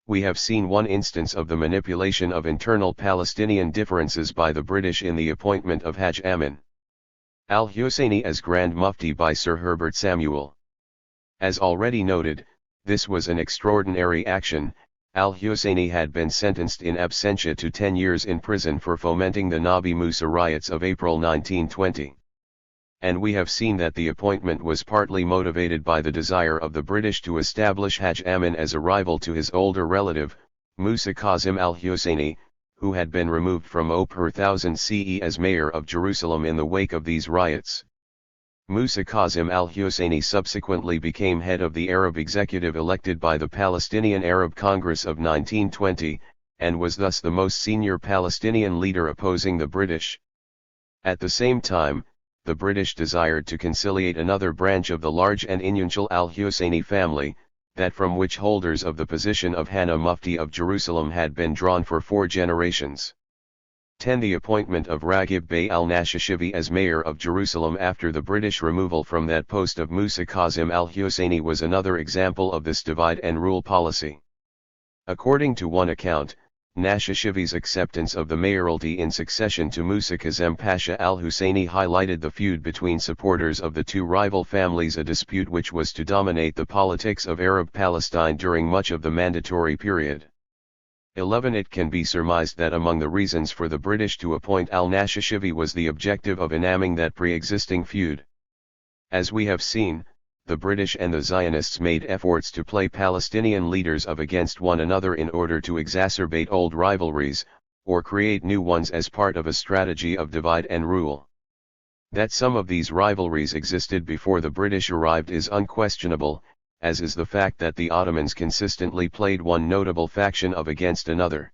Speaker 1: We have seen one instance of the manipulation of internal Palestinian differences by the British in the appointment of Hajj Amin al-Husseini as Grand Mufti by Sir Herbert Samuel. As already noted, this was an extraordinary action. Al-Husseini had been sentenced in absentia to 10 years in prison for fomenting the Nabi Musa riots of April 1920. And we have seen that the appointment was partly motivated by the desire of the British to establish Haj Amin as a rival to his older relative, Musa Kazim al-Husseini, who had been removed from OP 1000 CE as mayor of Jerusalem in the wake of these riots. Musa Kazim al-Husseini subsequently became head of the Arab executive elected by the Palestinian Arab Congress of 1920, and was thus the most senior Palestinian leader opposing the British. At the same time, the British desired to conciliate another branch of the large and influential al-Husseini family, that from which holders of the position of Hana Mufti of Jerusalem had been drawn for 4 generations. 10. The appointment of Raghib Bey al-Nashashivi as mayor of Jerusalem after the British removal from that post of Musa Kazim al-Husseini was another example of this divide and rule policy. According to one account, Nashashivi's acceptance of the mayoralty in succession to Musa Kazem Pasha al-Husseini highlighted the feud between supporters of the two rival families, a dispute which was to dominate the politics of Arab Palestine during much of the mandatory period. 11. It can be surmised that among the reasons for the British to appoint al-Nashashivi was the objective of enaming that pre-existing feud. As we have seen, the British and the Zionists made efforts to play Palestinian leaders of against one another in order to exacerbate old rivalries, or create new ones as part of a strategy of divide and rule. That some of these rivalries existed before the British arrived is unquestionable, as is the fact that the Ottomans consistently played one notable faction of against another.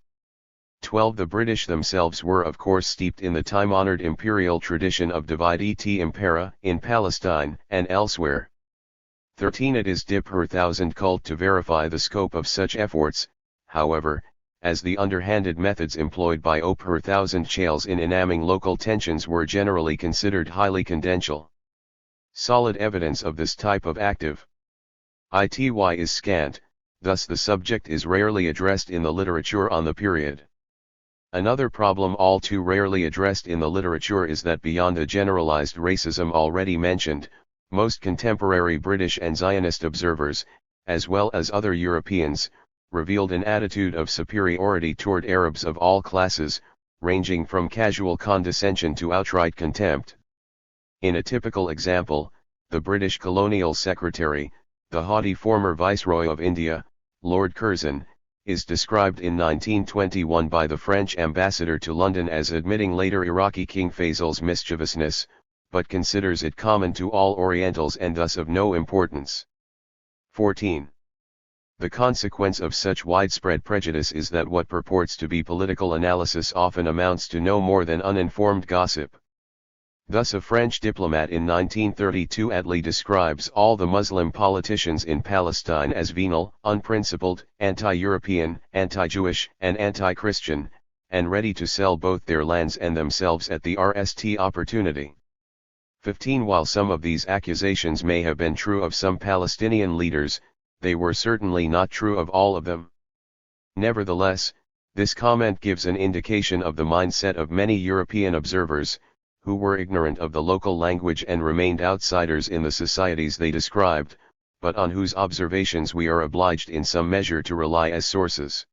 Speaker 1: 12. The British themselves were of course steeped in the time-honored imperial tradition of divide et impera in Palestine and elsewhere. 13. It is dip her thousand cult to verify the scope of such efforts, however, as the underhanded methods employed by OP her thousand chales in enaming local tensions were generally considered highly confidential. Solid evidence of this type of active ity is scant, thus the subject is rarely addressed in the literature on the period. Another problem all too rarely addressed in the literature is that beyond the generalized racism already mentioned, most contemporary British and Zionist observers, as well as other Europeans, revealed an attitude of superiority toward Arabs of all classes, ranging from casual condescension to outright contempt. In a typical example, the British colonial secretary, the haughty former Viceroy of India, Lord Curzon, is described in 1921 by the French ambassador to London as admitting later Iraqi King Faisal's mischievousness, but considers it common to all Orientals and thus of no importance. 14. The consequence of such widespread prejudice is that what purports to be political analysis often amounts to no more than uninformed gossip. Thus a French diplomat in 1932 aptly describes all the Muslim politicians in Palestine as venal, unprincipled, anti-European, anti-Jewish, and anti-Christian, and ready to sell both their lands and themselves at the first opportunity. 15. While some of these accusations may have been true of some Palestinian leaders, they were certainly not true of all of them. Nevertheless, this comment gives an indication of the mindset of many European observers, who were ignorant of the local language and remained outsiders in the societies they described, but on whose observations we are obliged in some measure to rely as sources.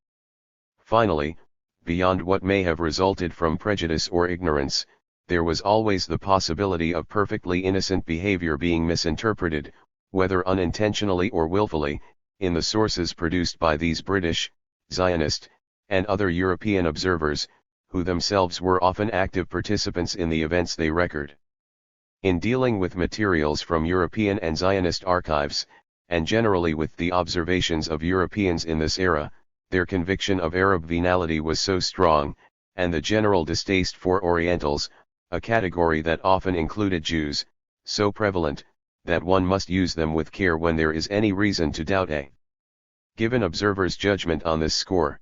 Speaker 1: Finally, beyond what may have resulted from prejudice or ignorance, there was always the possibility of perfectly innocent behavior being misinterpreted, whether unintentionally or willfully, in the sources produced by these British, Zionist, and other European observers, who themselves were often active participants in the events they record. In dealing with materials from European and Zionist archives, and generally with the observations of Europeans in this era, their conviction of Arab venality was so strong, and the general distaste for Orientals, a category that often included Jews, so prevalent, that one must use them with care when there is any reason to doubt a given observer's judgment on this score.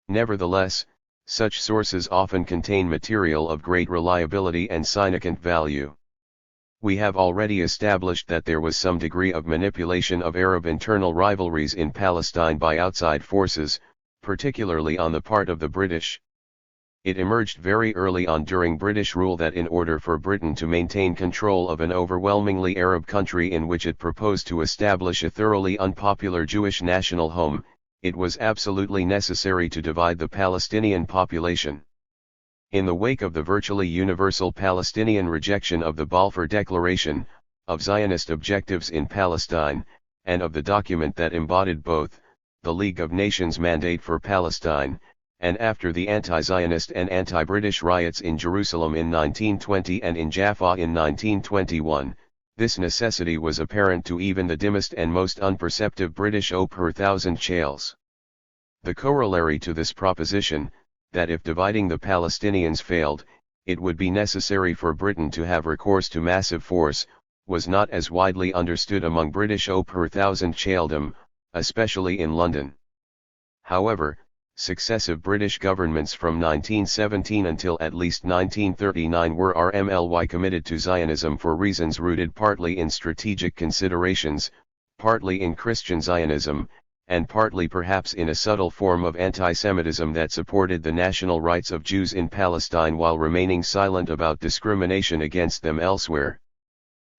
Speaker 1: Nevertheless, such sources often contain material of great reliability and significant value. We have already established that there was some degree of manipulation of Arab internal rivalries in Palestine by outside forces, particularly on the part of the British. It emerged very early on during British rule that in order for Britain to maintain control of an overwhelmingly Arab country in which it proposed to establish a thoroughly unpopular Jewish national home, it was absolutely necessary to divide the Palestinian population. In the wake of the virtually universal Palestinian rejection of the Balfour Declaration, of Zionist objectives in Palestine, and of the document that embodied both, the League of Nations mandate for Palestine, and after the anti-Zionist and anti-British riots in Jerusalem in 1920 and in Jaffa in 1921, this necessity was apparent to even the dimmest and most unperceptive British O per thousand chales. The corollary to this proposition, that if dividing the Palestinians failed, it would be necessary for Britain to have recourse to massive force, was not as widely understood among British O per thousand chaldom, especially in London. However, successive British governments from 1917 until at least 1939 were RMLY committed to Zionism for reasons rooted partly in strategic considerations, partly in Christian Zionism, and partly perhaps in a subtle form of anti-Semitism that supported the national rights of Jews in Palestine while remaining silent about discrimination against them elsewhere.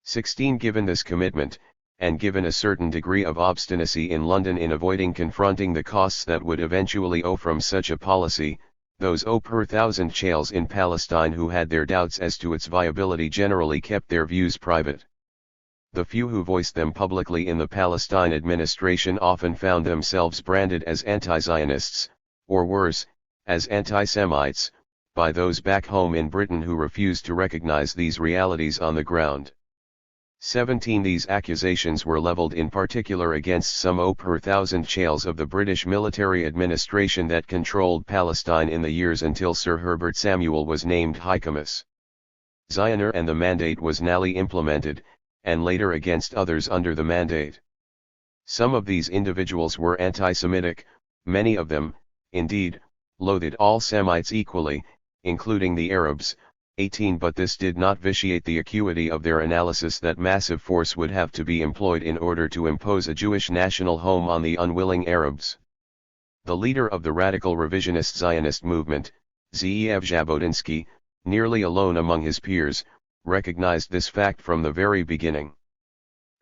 Speaker 1: 16. Given this commitment, and given a certain degree of obstinacy in London in avoiding confronting the costs that would eventually owe from such a policy, those O per thousand chales in Palestine who had their doubts as to its viability generally kept their views private. The few who voiced them publicly in the Palestine administration often found themselves branded as anti-Zionists, or worse, as anti-Semites, by those back home in Britain who refused to recognize these realities on the ground. 17. These accusations were leveled in particular against some O per thousand chales of the British military administration that controlled Palestine in the years until Sir Herbert Samuel was named High Commissioner. Zioner and the mandate was nally implemented, and later against others under the mandate. Some of these individuals were anti-Semitic, many of them, indeed, loathed all Semites equally, including the Arabs. 18. But this did not vitiate the acuity of their analysis that massive force would have to be employed in order to impose a Jewish national home on the unwilling Arabs. The leader of the radical revisionist Zionist movement, Zeev Jabotinsky, nearly alone among his peers, recognized this fact from the very beginning.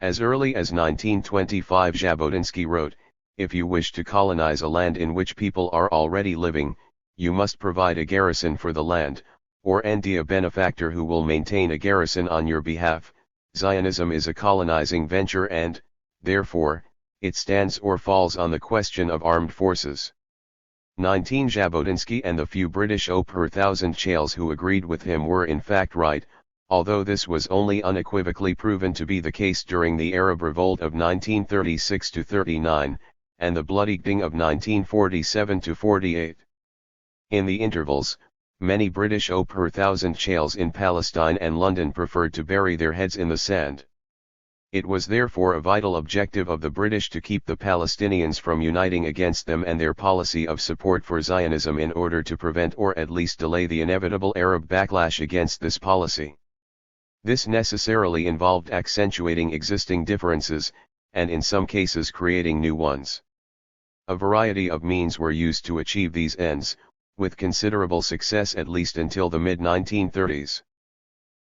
Speaker 1: As early as 1925 Jabotinsky wrote, "If you wish to colonize a land in which people are already living, you must provide a garrison for the land, or end a benefactor who will maintain a garrison on your behalf. Zionism is a colonizing venture and, therefore, it stands or falls on the question of armed forces." 19. Jabotinsky and the few British O per thousand chales who agreed with him were in fact right, although this was only unequivocally proven to be the case during the Arab Revolt of 1936–39, and the Bloody Ding of 1947–48. In the intervals, many British O per thousand chales in Palestine and London preferred to bury their heads in the sand. It was therefore a vital objective of the British to keep the Palestinians from uniting against them and their policy of support for Zionism in order to prevent or at least delay the inevitable Arab backlash against this policy. This necessarily involved accentuating existing differences, and in some cases creating new ones. A variety of means were used to achieve these ends, with considerable success at least until the mid-1930s.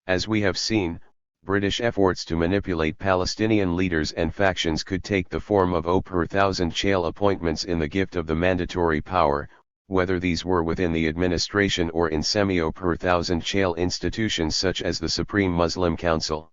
Speaker 1: As we have seen, British efforts to manipulate Palestinian leaders and factions could take the form of O per thousand chale appointments in the gift of the mandatory power, whether these were within the administration or in semi-O per thousand chale institutions such as the Supreme Muslim Council.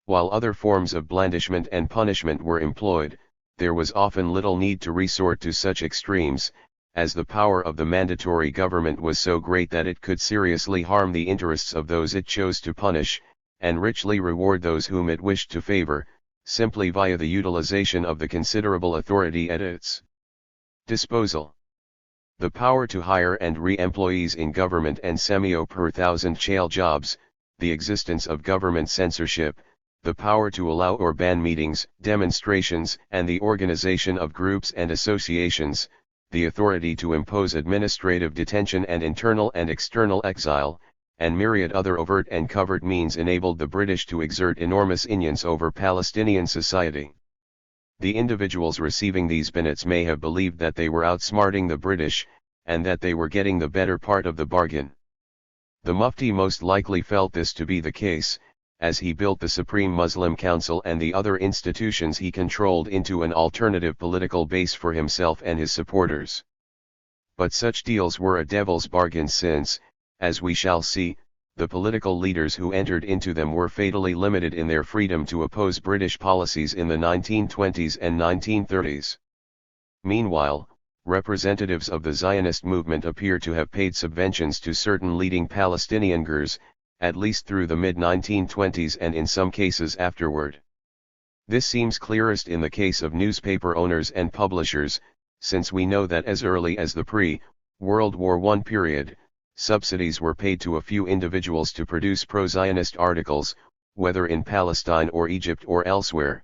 Speaker 1: While other forms of blandishment and punishment were employed, there was often little need to resort to such extremes, as the power of the mandatory government was so great that it could seriously harm the interests of those it chose to punish, and richly reward those whom it wished to favor, simply via the utilization of the considerable authority at its disposal. The power to hire and re-employees in government and semi-O per thousand chale jobs, the existence of government censorship, the power to allow or ban meetings, demonstrations, and the organization of groups and associations, the authority to impose administrative detention and internal and external exile, and myriad other overt and covert means enabled the British to exert enormous influence over Palestinian society. The individuals receiving these benefits may have believed that they were outsmarting the British, and that they were getting the better part of the bargain. The Mufti most likely felt this to be the case, as he built the Supreme Muslim Council and the other institutions he controlled into an alternative political base for himself and his supporters. But such deals were a devil's bargain since, As we shall see, the political leaders who entered into them were fatally limited in their freedom to oppose British policies in the 1920s and 1930s. Meanwhile, representatives of the Zionist movement appear to have paid subventions to certain leading Palestinian Gurs, at least through the mid-1920s and in some cases afterward. This seems clearest in the case of newspaper owners and publishers, since we know that as early as the pre-World War I period, subsidies were paid to a few individuals to produce pro-Zionist articles, whether in Palestine or Egypt or elsewhere.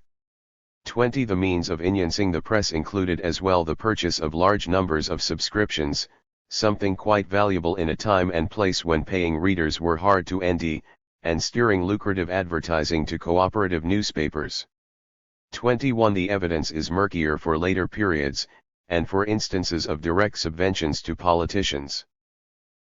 Speaker 1: 20. The means of influencing the press included as well the purchase of large numbers of subscriptions, something quite valuable in a time and place when paying readers were hard to end, and steering lucrative advertising to cooperative newspapers. 21. The evidence is murkier for later periods, and for instances of direct subventions to politicians.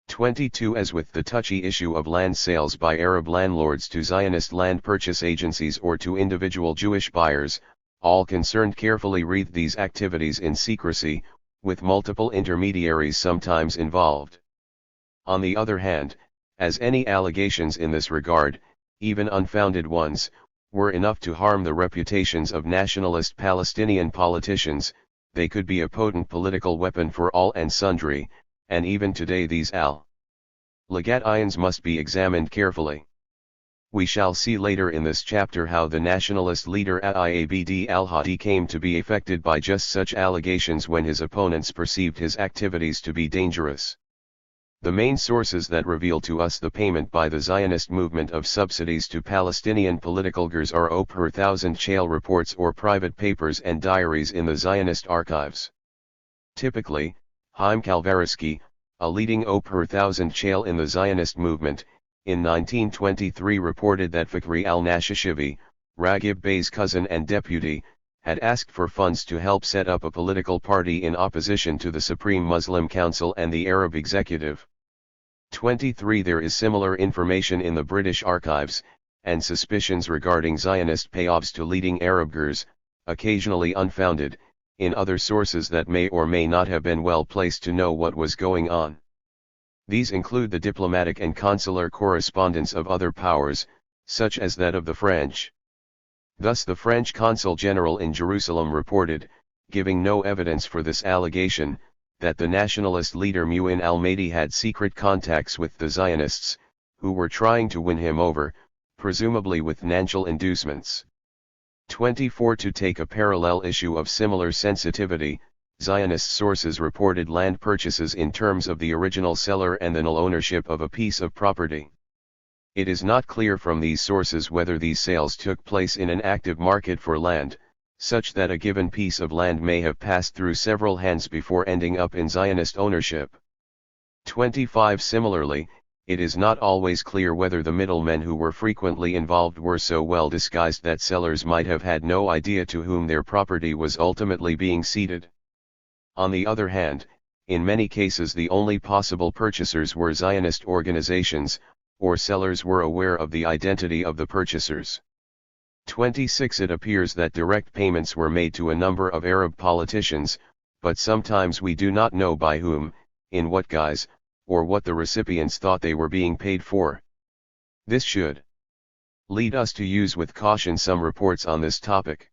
Speaker 1: 22. As with the touchy issue of land sales by Arab landlords to Zionist land purchase agencies or to individual Jewish buyers, all concerned carefully wreathed these activities in secrecy, with multiple intermediaries sometimes involved. On the other hand, as any allegations in this regard, even unfounded ones, were enough to harm the reputations of nationalist Palestinian politicians, they could be a potent political weapon for all and sundry, and even today these allegations must be examined carefully. We shall see later in this chapter how the nationalist leader Abd al-Hadi came to be affected by just such allegations when his opponents perceived his activities to be dangerous. The main sources that reveal to us the payment by the Zionist movement of subsidies to Palestinian political Gurs are per thousand Shale reports or private papers and diaries in the Zionist archives. Typically, Chaim Kalvarisky, a leading per thousand Shale in the Zionist movement, in 1923 reported that Fakhri al-Nashashivi, Raghib Bey's cousin and deputy, had asked for funds to help set up a political party in opposition to the Supreme Muslim Council and the Arab Executive. 23. There is similar information in the British archives, and suspicions regarding Zionist payoffs to leading Arab Gurs, occasionally unfounded, in other sources that may or may not have been well placed to know what was going on. These include the diplomatic and consular correspondence of other powers, such as that of the French. Thus the French consul general in Jerusalem reported, giving no evidence for this allegation, that the nationalist leader Muin al-Mahdi had secret contacts with the Zionists, who were trying to win him over, presumably with financial inducements. 24. To take a parallel issue of similar sensitivity, Zionist sources reported land purchases in terms of the original seller and the null ownership of a piece of property. It is not clear from these sources whether these sales took place in an active market for land, such that a given piece of land may have passed through several hands before ending up in Zionist ownership. 25. Similarly, it is not always clear whether the middlemen who were frequently involved were so well disguised that sellers might have had no idea to whom their property was ultimately being ceded. On the other hand, in many cases the only possible purchasers were Zionist organizations, or sellers were aware of the identity of the purchasers. 26. It appears that direct payments were made to a number of Arab politicians, but sometimes we do not know by whom, in what guise, or what the recipients thought they were being paid for. This should lead us to use with caution some reports on this topic.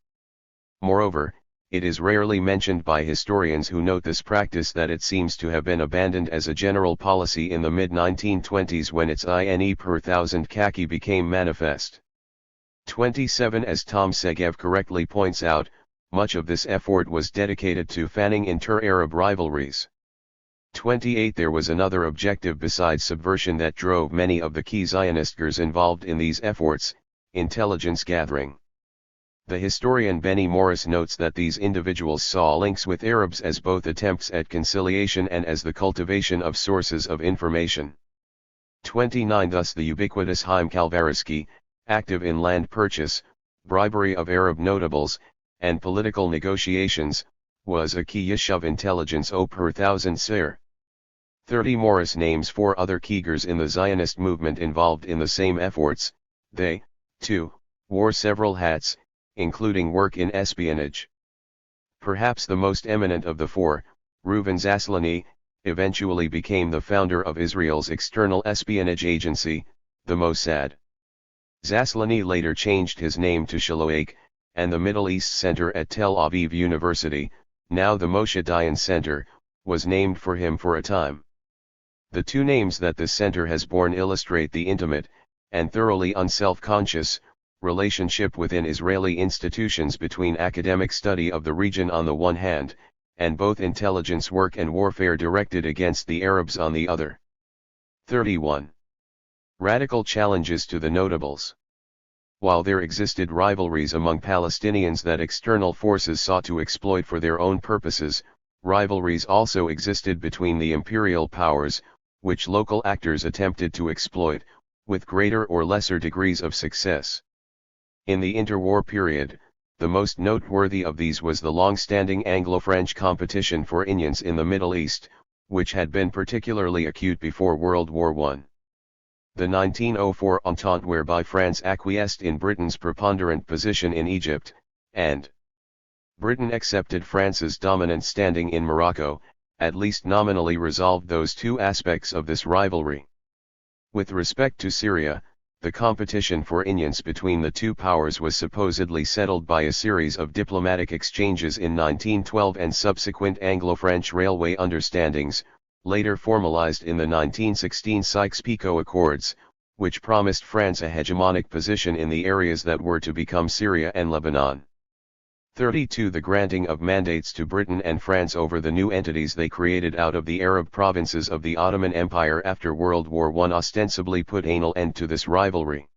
Speaker 1: Moreover, it is rarely mentioned by historians who note this practice that it seems to have been abandoned as a general policy in the mid-1920s when its INE per thousand khaki became manifest. 27. As Tom Segev correctly points out, much of this effort was dedicated to fanning inter-Arab rivalries. 28. There was another objective besides subversion that drove many of the key Zionist Gurs involved in these efforts: intelligence gathering. The historian Benny Morris notes that these individuals saw links with Arabs as both attempts at conciliation and as the cultivation of sources of information. 29. Thus the ubiquitous Chaim Kalvarisky, active in land purchase, bribery of Arab notables, and political negotiations, was a key issue of intelligence per thousand sir. 30. Morris names 4 other key Gurs in the Zionist movement involved in the same efforts. They, too, wore several hats, including work in espionage. Perhaps the most eminent of the 4, Reuven Zaslany, eventually became the founder of Israel's external espionage agency, the Mossad. Zaslany later changed his name to Shaloach, and the Middle East Center at Tel Aviv University, now the Moshe Dayan Center, was named for him for a time. The two names that the center has borne illustrate the intimate, and thoroughly unself-conscious, relationship within Israeli institutions between academic study of the region on the one hand, and both intelligence work and warfare directed against the Arabs on the other. 31. Radical challenges to the notables. While there existed rivalries among Palestinians that external forces sought to exploit for their own purposes, rivalries also existed between the imperial powers, which local actors attempted to exploit, with greater or lesser degrees of success. In the interwar period, the most noteworthy of these was the long-standing Anglo-French competition for Indians in the Middle East, which had been particularly acute before World War I. The 1904 Entente, whereby France acquiesced in Britain's preponderant position in Egypt, and Britain accepted France's dominant standing in Morocco, at least nominally resolved those two aspects of this rivalry. With respect to Syria, the competition for Indians between the two powers was supposedly settled by a series of diplomatic exchanges in 1912 and subsequent Anglo-French railway understandings, later formalized in the 1916 Sykes-Picot Accords, which promised France a hegemonic position in the areas that were to become Syria and Lebanon. 32. The granting of mandates to Britain and France over the new entities they created out of the Arab provinces of the Ottoman Empire after World War I ostensibly put an end to this rivalry.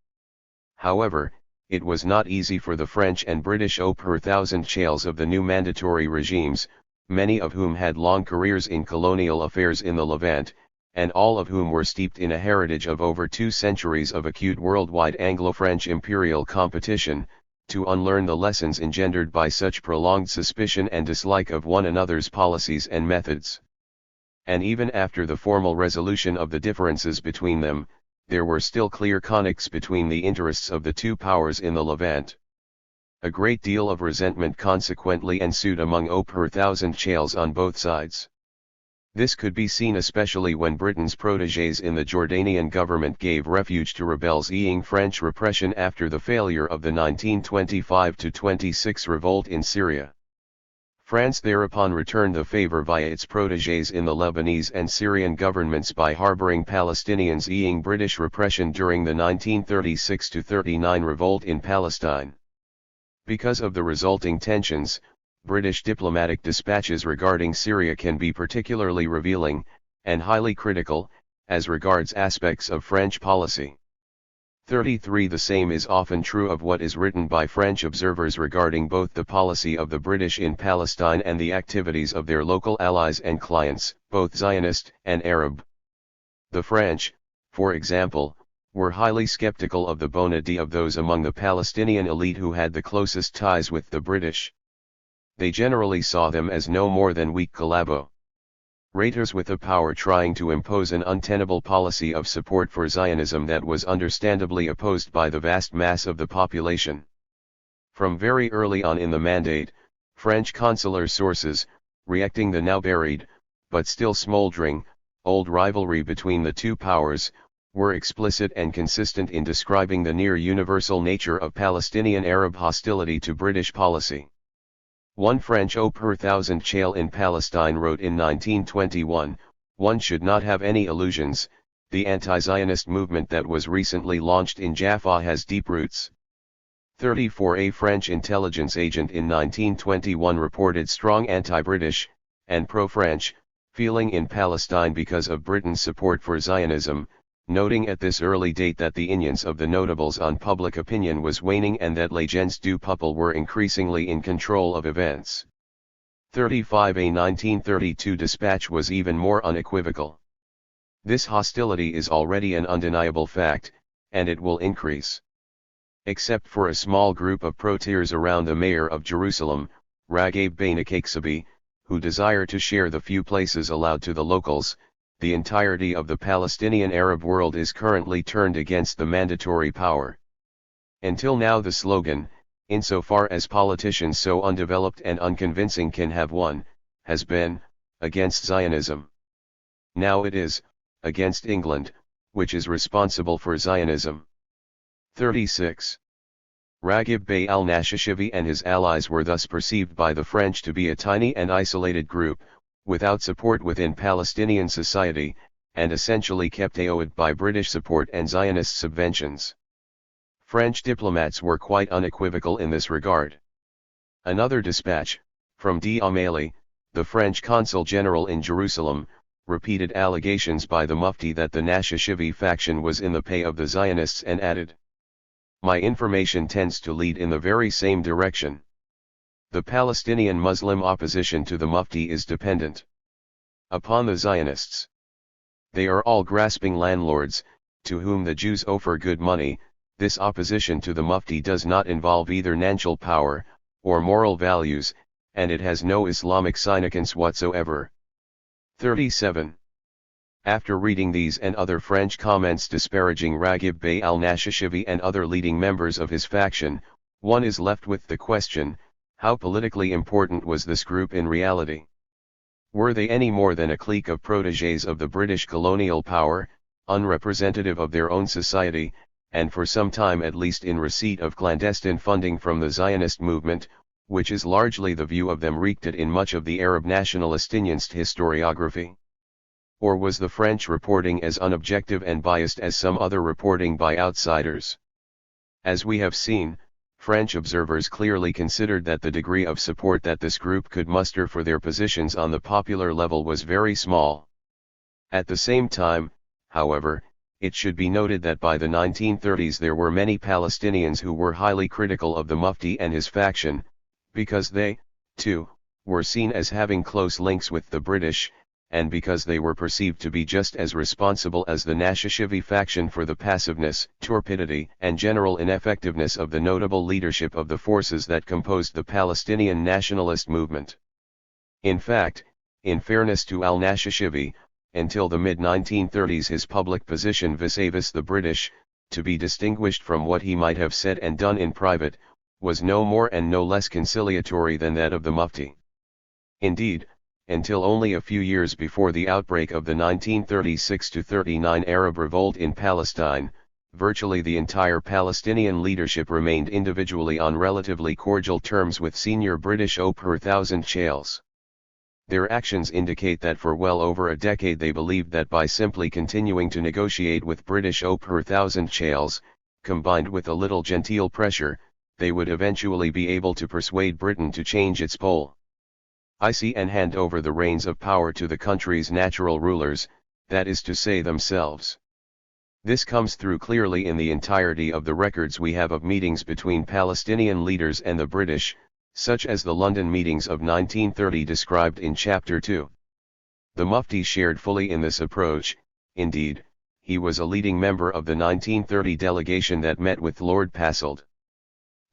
Speaker 1: However, it was not easy for the French and British per thousand chales of the new mandatory regimes, many of whom had long careers in colonial affairs in the Levant, and all of whom were steeped in a heritage of over 2 centuries of acute worldwide Anglo-French imperial competition, to unlearn the lessons engendered by such prolonged suspicion and dislike of one another's policies and methods. And even after the formal resolution of the differences between them, there were still clear conflicts between the interests of the two powers in the Levant. A great deal of resentment consequently ensued among per thousand chales on both sides. This could be seen especially when Britain's protégés in the Jordanian government gave refuge to rebels-ing French repression after the failure of the 1925-26 revolt in Syria. France thereupon returned the favor via its protégés in the Lebanese and Syrian governments by harboring Palestinians-ing British repression during the 1936-39 revolt in Palestine. Because of the resulting tensions, British diplomatic dispatches regarding Syria can be particularly revealing, and highly critical, as regards aspects of French policy. 33. The same is often true of what is written by French observers regarding both the policy of the British in Palestine and the activities of their local allies and clients, both Zionist and Arab. The French, for example, were highly skeptical of the bonité of those among the Palestinian elite who had the closest ties with the British. They generally saw them as no more than weak collaborators with a power trying to impose an untenable policy of support for Zionism that was understandably opposed by the vast mass of the population. From very early on in the Mandate, French consular sources, reacting the now buried, but still smoldering, old rivalry between the two powers, were explicit and consistent in describing the near universal nature of Palestinian Arab hostility to British policy. One French per thousand chale in Palestine wrote in 1921, "One should not have any illusions, the anti-Zionist movement that was recently launched in Jaffa has deep roots." 34. A French intelligence agent in 1921 reported strong anti-British, and pro-French, feeling in Palestine because of Britain's support for Zionism, noting at this early date that the influence of the notables on public opinion was waning and that les gens du peuple were increasingly in control of events. 35. A 1932 dispatch was even more unequivocal. This hostility is already an undeniable fact, and it will increase. Except for a small group of proteers around the mayor of Jerusalem, Ragab Beinakaksabi, who desire to share the few places allowed to the locals, the entirety of the Palestinian Arab world is currently turned against the mandatory power. Until now the slogan, insofar as politicians so undeveloped and unconvincing can have one, has been, against Zionism. Now it is, against England, which is responsible for Zionism. 36. Raghib Bey al-Nashashivi and his allies were thus perceived by the French to be a tiny and isolated group, without support within Palestinian society, and essentially kept aoed by British support and Zionist subventions. French diplomats were quite unequivocal in this regard. Another dispatch, from D'Amalie, the French consul general in Jerusalem, repeated allegations by the Mufti that the Nashashivi faction was in the pay of the Zionists and added, "My information tends to lead in the very same direction. The Palestinian Muslim opposition to the Mufti is dependent upon the Zionists. They are all grasping landlords, to whom the Jews offer good money. This opposition to the Mufti does not involve either natural power, or moral values, and it has no Islamic significance whatsoever." 37. After reading these and other French comments disparaging Raghib Bey al-Nashashivi and other leading members of his faction, one is left with the question, how politically important was this group in reality? Were they any more than a clique of protégés of the British colonial power, unrepresentative of their own society, and for some time at least in receipt of clandestine funding from the Zionist movement, which is largely the view of them wreaked in much of the Arab nationalist historiography? Or was the French reporting as unobjective and biased as some other reporting by outsiders? As we have seen, French observers clearly considered that the degree of support that this group could muster for their positions on the popular level was very small. At the same time, however, it should be noted that by the 1930s there were many Palestinians who were highly critical of the Mufti and his faction, because they, too, were seen as having close links with the British, and because they were perceived to be just as responsible as the Nashashivi faction for the passiveness, torpidity, and general ineffectiveness of the notable leadership of the forces that composed the Palestinian nationalist movement. In fact, in fairness to al-Nashashivi, until the mid-1930s his public position vis-a-vis the British, to be distinguished from what he might have said and done in private, was no more and no less conciliatory than that of the Mufti. Indeed, until only a few years before the outbreak of the 1936-39 Arab revolt in Palestine, virtually the entire Palestinian leadership remained individually on relatively cordial terms with senior British per thousand shales. Their actions indicate that for well over a decade they believed that by simply continuing to negotiate with British per thousand shales, combined with a little genteel pressure, they would eventually be able to persuade Britain to change its policy and hand over the reins of power to the country's natural rulers, that is to say themselves. This comes through clearly in the entirety of the records we have of meetings between Palestinian leaders and the British, such as the London meetings of 1930 described in Chapter 2. The Mufti shared fully in this approach. Indeed, he was a leading member of the 1930 delegation that met with Lord Passold.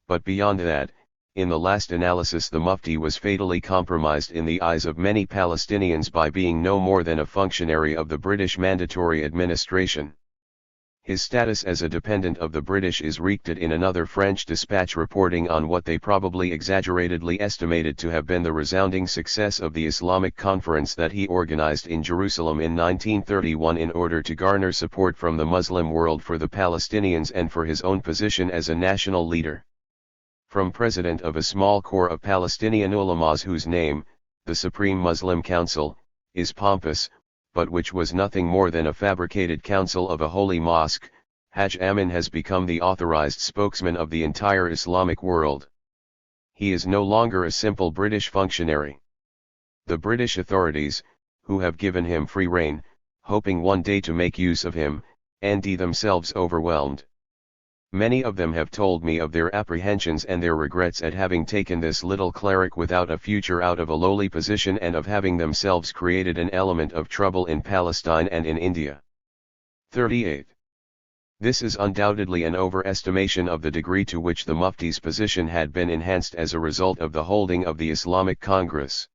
Speaker 1: But beyond that, in the last analysis the Mufti was fatally compromised in the eyes of many Palestinians by being no more than a functionary of the British Mandatory Administration. His status as a dependent of the British is wreaked in another French dispatch reporting on what they probably exaggeratedly estimated to have been the resounding success of the Islamic conference that he organized in Jerusalem in 1931 in order to garner support from the Muslim world for the Palestinians and for his own position as a national leader. From president of a small corps of Palestinian ulamas whose name, the Supreme Muslim Council, is pompous, but which was nothing more than a fabricated council of a holy mosque, Haj Amin has become the authorized spokesman of the entire Islamic world. He is no longer a simple British functionary. The British authorities, who have given him free rein, hoping one day to make use of him, and themselves overwhelmed. Many of them have told me of their apprehensions and their regrets at having taken this little cleric without a future out of a lowly position and of having themselves created an element of trouble in Palestine and in India. 38. This is undoubtedly an overestimation of the degree to which the Mufti's position had been enhanced as a result of the holding of the Islamic Congress.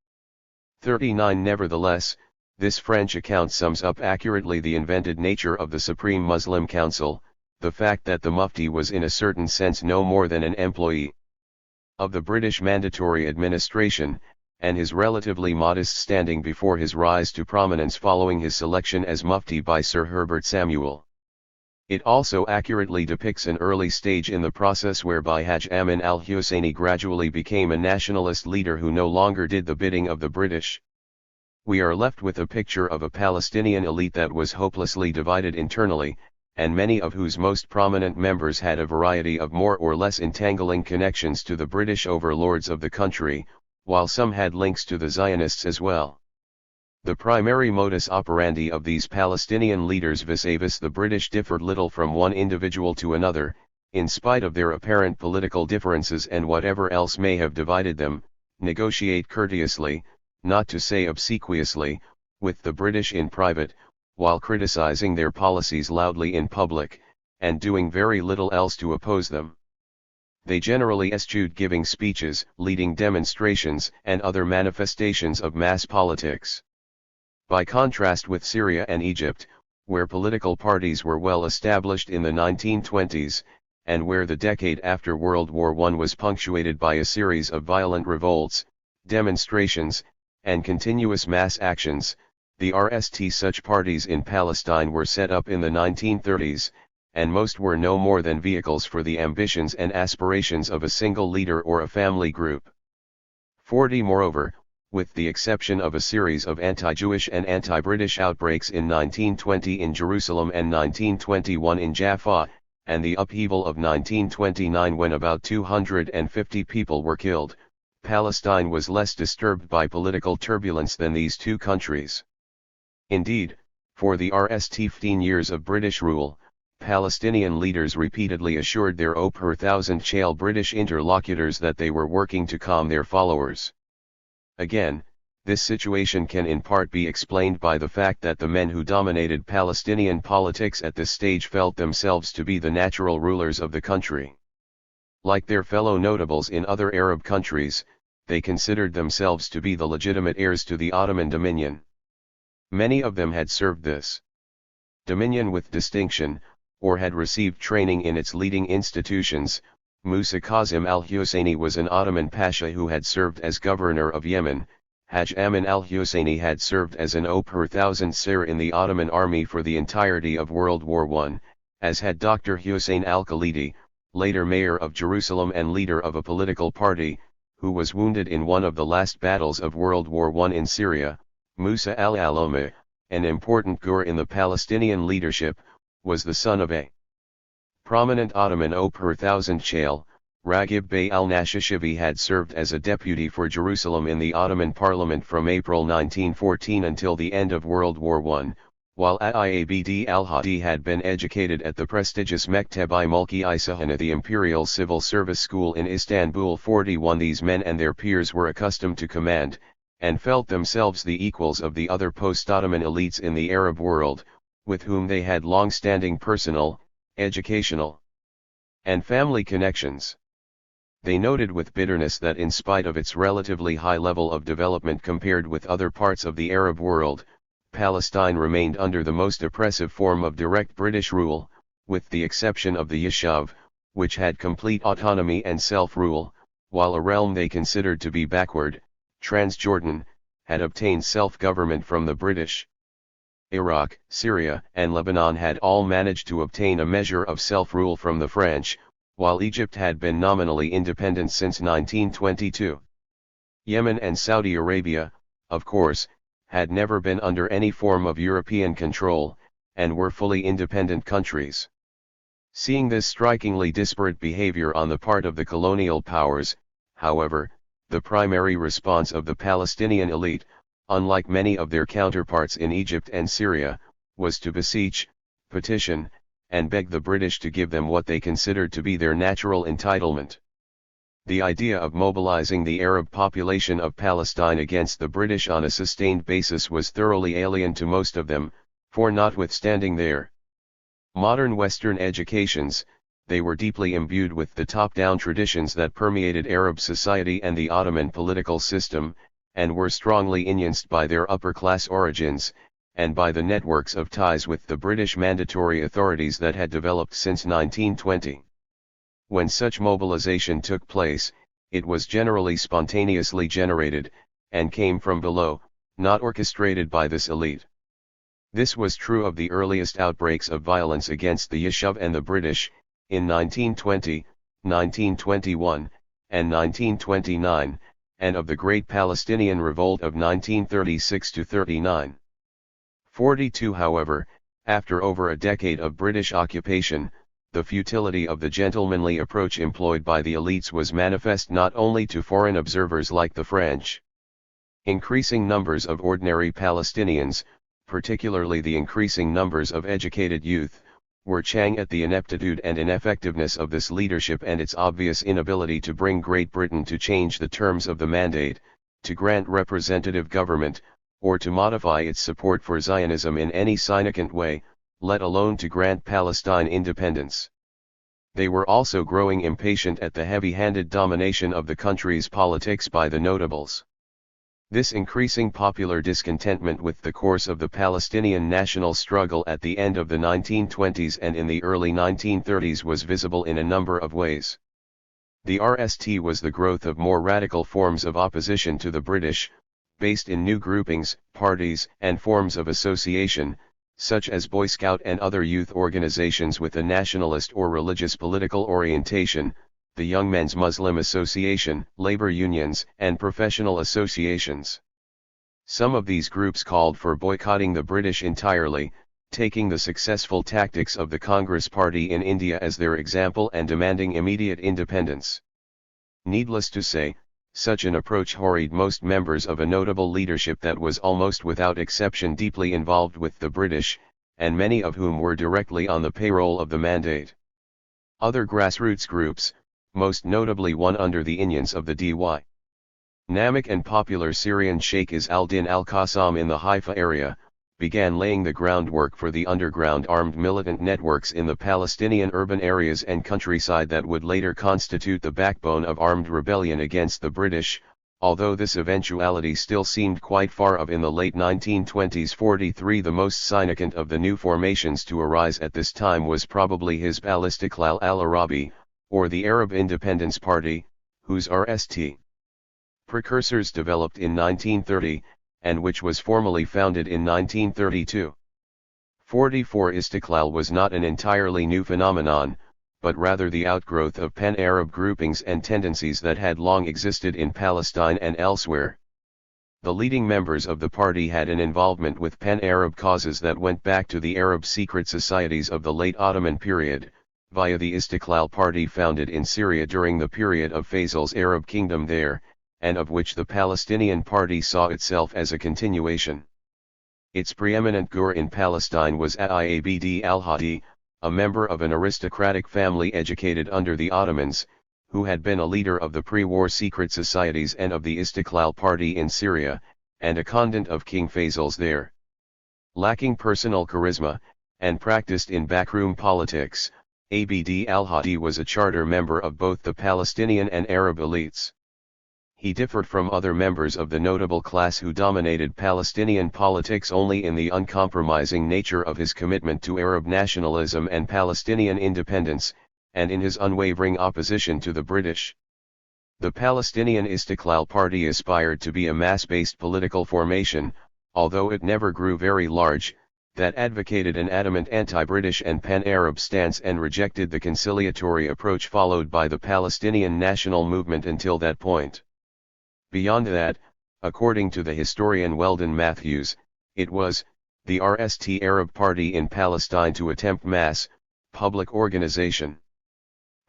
Speaker 1: 39. Nevertheless, this French account sums up accurately the invented nature of the Supreme Muslim Council, the fact that the Mufti was in a certain sense no more than an employee of the British Mandatory Administration, and his relatively modest standing before his rise to prominence following his selection as Mufti by Sir Herbert Samuel. It also accurately depicts an early stage in the process whereby Haj Amin al-Husseini gradually became a nationalist leader who no longer did the bidding of the British. We are left with a picture of a Palestinian elite that was hopelessly divided internally, and many of whose most prominent members had a variety of more or less entangling connections to the British overlords of the country, while some had links to the Zionists as well. The primary modus operandi of these Palestinian leaders vis-a-vis the British differed little from one individual to another, in spite of their apparent political differences and whatever else may have divided them: negotiate courteously, not to say obsequiously, with the British in private, while criticizing their policies loudly in public, and doing very little else to oppose them. They generally eschewed giving speeches, leading demonstrations, and other manifestations of mass politics. By contrast with Syria and Egypt, where political parties were well established in the 1920s, and where the decade after World War I was punctuated by a series of violent revolts, demonstrations, and continuous mass actions, such parties in Palestine were set up in the 1930s, and most were no more than vehicles for the ambitions and aspirations of a single leader or a family group. 40 Moreover, with the exception of a series of anti-Jewish and anti-British outbreaks in 1920 in Jerusalem and 1921 in Jaffa, and the upheaval of 1929 when about 250 people were killed, Palestine was less disturbed by political turbulence than these two countries. Indeed, for the 15 years of British rule, Palestinian leaders repeatedly assured their per thousand shale British interlocutors that they were working to calm their followers. Again, this situation can in part be explained by the fact that the men who dominated Palestinian politics at this stage felt themselves to be the natural rulers of the country. Like their fellow notables in other Arab countries, they considered themselves to be the legitimate heirs to the Ottoman dominion. Many of them had served this dominion with distinction, or had received training in its leading institutions. Musa Kazim al-Husseini was an Ottoman pasha who had served as governor of Yemen. Haj Amin al-Husseini had served as an per thousand sir in the Ottoman army for the entirety of World War I, as had Dr. Hussein al-Khalidi, later mayor of Jerusalem and leader of a political party, who was wounded in one of the last battles of World War I in Syria. Musa al-Aloma, an important gur in the Palestinian leadership, was the son of a prominent Ottoman per thousand shale. Raghib Bey al-Nashashivi had served as a deputy for Jerusalem in the Ottoman parliament from April 1914 until the end of World War I, while Iabd al-Hadi had been educated at the prestigious Mekteb-i-Mulki Isahana, the Imperial Civil Service School in Istanbul. 41 These men and their peers were accustomed to command, and felt themselves the equals of the other post-Ottoman elites in the Arab world, with whom they had long-standing personal, educational, and family connections. They noted with bitterness that in spite of its relatively high level of development compared with other parts of the Arab world, Palestine remained under the most oppressive form of direct British rule, with the exception of the Yishuv, which had complete autonomy and self-rule, while a realm they considered to be backward, Transjordan, had obtained self-government from the British. Iraq, Syria, and Lebanon had all managed to obtain a measure of self-rule from the French, while Egypt had been nominally independent since 1922. Yemen and Saudi Arabia, of course, had never been under any form of European control, and were fully independent countries. Seeing this strikingly disparate behavior on the part of the colonial powers, however, the primary response of the Palestinian elite, unlike many of their counterparts in Egypt and Syria, was to beseech, petition, and beg the British to give them what they considered to be their natural entitlement. The idea of mobilizing the Arab population of Palestine against the British on a sustained basis was thoroughly alien to most of them, for notwithstanding their modern Western educations, they were deeply imbued with the top-down traditions that permeated Arab society and the Ottoman political system, and were strongly influenced by their upper-class origins, and by the networks of ties with the British mandatory authorities that had developed since 1920. When such mobilization took place, it was generally spontaneously generated, and came from below, not orchestrated by this elite. This was true of the earliest outbreaks of violence against the Yishuv and the British, in 1920, 1921, and 1929, and of the Great Palestinian Revolt of 1936–39. 42. However, after over a decade of British occupation, the futility of the gentlemanly approach employed by the elites was manifest not only to foreign observers like the French. Increasing numbers of ordinary Palestinians, particularly the increasing numbers of educated youth, were chang at the ineptitude and ineffectiveness of this leadership and its obvious inability to bring Great Britain to change the terms of the mandate, to grant representative government, or to modify its support for Zionism in any significant way, let alone to grant Palestine independence. They were also growing impatient at the heavy-handed domination of the country's politics by the notables. This increasing popular discontentment with the course of the Palestinian national struggle at the end of the 1920s and in the early 1930s was visible in a number of ways. The RST was the growth of more radical forms of opposition to the British, based in new groupings, parties, and forms of association, such as Boy Scout and other youth organizations with a nationalist or religious political orientation, the Young Men's Muslim Association, labor unions, and professional associations. Some of these groups called for boycotting the British entirely, taking the successful tactics of the Congress Party in India as their example and demanding immediate independence. Needless to say, such an approach harried most members of a notable leadership that was almost without exception deeply involved with the British, and many of whom were directly on the payroll of the mandate. Other grassroots groups, most notably one under the Inyans of the D.Y. Namak and popular Syrian Sheikh Is al-Din al-Qassam in the Haifa area, began laying the groundwork for the underground armed militant networks in the Palestinian urban areas and countryside that would later constitute the backbone of armed rebellion against the British, although this eventuality still seemed quite far off in the late 1920s. 43. The most significant of the new formations to arise at this time was probably Hizb al-Istiqlal al-Arabi, or the Arab Independence Party, whose RST precursors developed in 1930, and which was formally founded in 1932. 44. Istiqlal was not an entirely new phenomenon, but rather the outgrowth of pan-Arab groupings and tendencies that had long existed in Palestine and elsewhere. The leading members of the party had an involvement with pan-Arab causes that went back to the Arab secret societies of the late Ottoman period, via the Istiqlal Party founded in Syria during the period of Faisal's Arab kingdom there, and of which the Palestinian Party saw itself as a continuation. Its preeminent gur in Palestine was Abd al-Hadi, a member of an aristocratic family educated under the Ottomans, who had been a leader of the pre-war secret societies and of the Istiqlal Party in Syria, and a condent of King Faisal's there. Lacking personal charisma, and practiced in backroom politics, Abd al-Hadi was a charter member of both the Palestinian and Arab elites. He differed from other members of the notable class who dominated Palestinian politics only in the uncompromising nature of his commitment to Arab nationalism and Palestinian independence, and in his unwavering opposition to the British. The Palestinian Istiqlal Party aspired to be a mass-based political formation, although it never grew very large, that advocated an adamant anti-British and pan-Arab stance and rejected the conciliatory approach followed by the Palestinian national movement until that point. Beyond that, according to the historian Weldon Matthews, it was, the RST Arab Party in Palestine to attempt mass, public organization.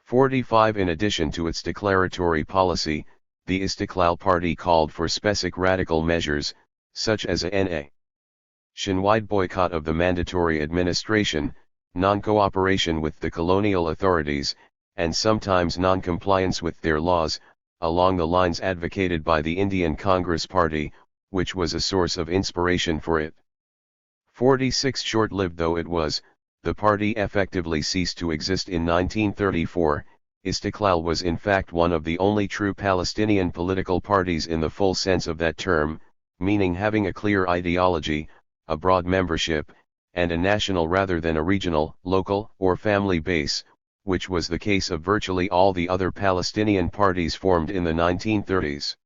Speaker 1: 45. In addition to its declaratory policy, the Istiqlal Party called for specific radical measures, such as a nationwide boycott of the mandatory administration, non-cooperation with the colonial authorities, and sometimes non-compliance with their laws, along the lines advocated by the Indian Congress Party, which was a source of inspiration for it. 46. Short-lived though it was, the party effectively ceased to exist in 1934. Istiqlal was in fact one of the only true Palestinian political parties in the full sense of that term, meaning having a clear ideology, a broad membership, and a national rather than a regional, local, or family base, which was the case of virtually all the other Palestinian parties formed in the 1930s.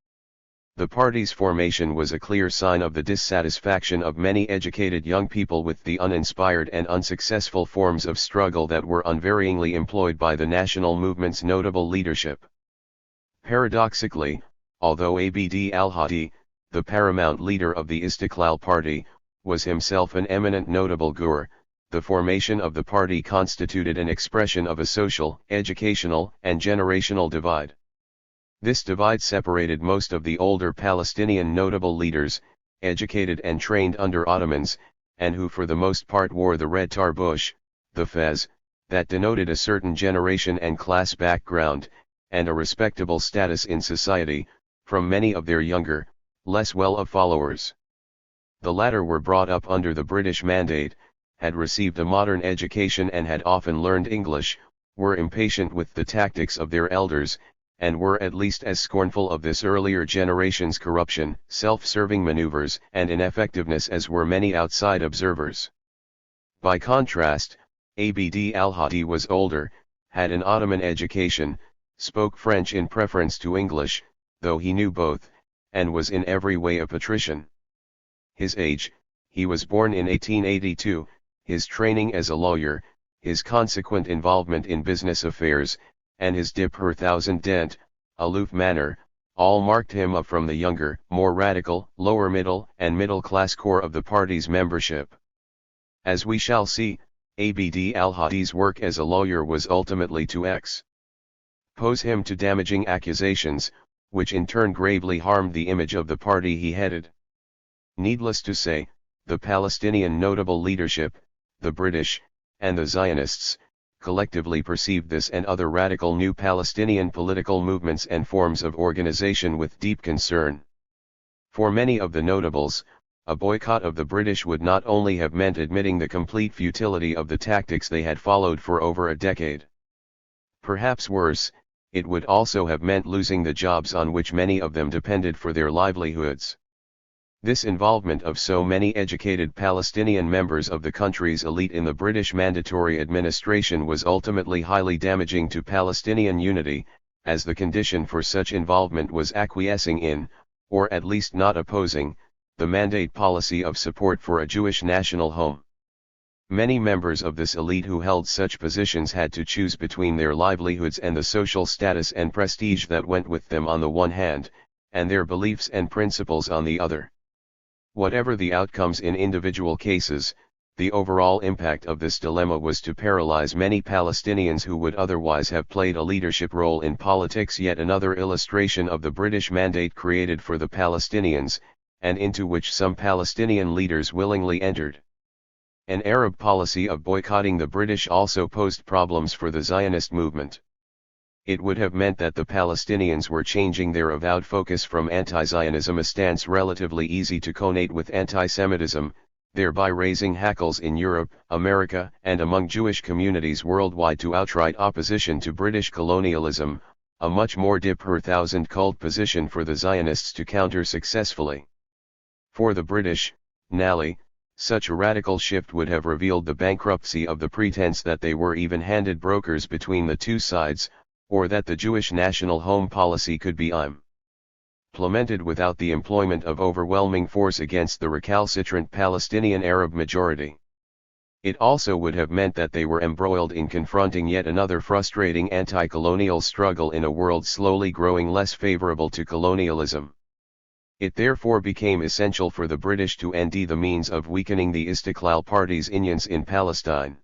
Speaker 1: The party's formation was a clear sign of the dissatisfaction of many educated young people with the uninspired and unsuccessful forms of struggle that were unvaryingly employed by the national movement's notable leadership. Paradoxically, although Abd al-Hadi, the paramount leader of the Istiqlal Party, was himself an eminent notable Ghur, the formation of the party constituted an expression of a social, educational, and generational divide. This divide separated most of the older Palestinian notable leaders, educated and trained under Ottomans, and who for the most part wore the red tarbush, the fez, that denoted a certain generation and class background, and a respectable status in society, from many of their younger, less well-off followers. The latter were brought up under the British Mandate, had received a modern education and had often learned English, were impatient with the tactics of their elders, and were at least as scornful of this earlier generation's corruption, self-serving maneuvers, and ineffectiveness as were many outside observers. By contrast, Abd al-Hadi was older, had an Ottoman education, spoke French in preference to English, though he knew both, and was in every way a patrician. His age, he was born in 1882, his training as a lawyer, his consequent involvement in business affairs, and his dip-per-thousand-dent, aloof manner, all marked him up from the younger, more radical, lower middle and middle-class core of the party's membership. As we shall see, Abd al-Hadi's work as a lawyer was ultimately to expose him to damaging accusations, which in turn gravely harmed the image of the party he headed. Needless to say, the Palestinian notable leadership, the British, and the Zionists, collectively perceived this and other radical new Palestinian political movements and forms of organization with deep concern. For many of the notables, a boycott of the British would not only have meant admitting the complete futility of the tactics they had followed for over a decade. Perhaps worse, it would also have meant losing the jobs on which many of them depended for their livelihoods. This involvement of so many educated Palestinian members of the country's elite in the British Mandatory Administration was ultimately highly damaging to Palestinian unity, as the condition for such involvement was acquiescing in, or at least not opposing, the Mandate policy of support for a Jewish national home. Many members of this elite who held such positions had to choose between their livelihoods and the social status and prestige that went with them on the one hand, and their beliefs and principles on the other. Whatever the outcomes in individual cases, the overall impact of this dilemma was to paralyze many Palestinians who would otherwise have played a leadership role in politics. Yet another illustration of the British Mandate created for the Palestinians, and into which some Palestinian leaders willingly entered. An Arab policy of boycotting the British also posed problems for the Zionist movement. It would have meant that the Palestinians were changing their avowed focus from anti-Zionism, a stance relatively easy to connate with anti-Semitism, thereby raising hackles in Europe, America, and among Jewish communities worldwide, to outright opposition to British colonialism, a much more dip-per-thousand cult position for the Zionists to counter successfully. For the British, nally, such a radical shift would have revealed the bankruptcy of the pretense that they were even-handed brokers between the two sides, or that the Jewish national home policy could be implemented without the employment of overwhelming force against the recalcitrant Palestinian Arab majority. It also would have meant that they were embroiled in confronting yet another frustrating anti-colonial struggle in a world slowly growing less favorable to colonialism. It therefore became essential for the British to end the means of weakening the Istiqlal Party's influence in Palestine.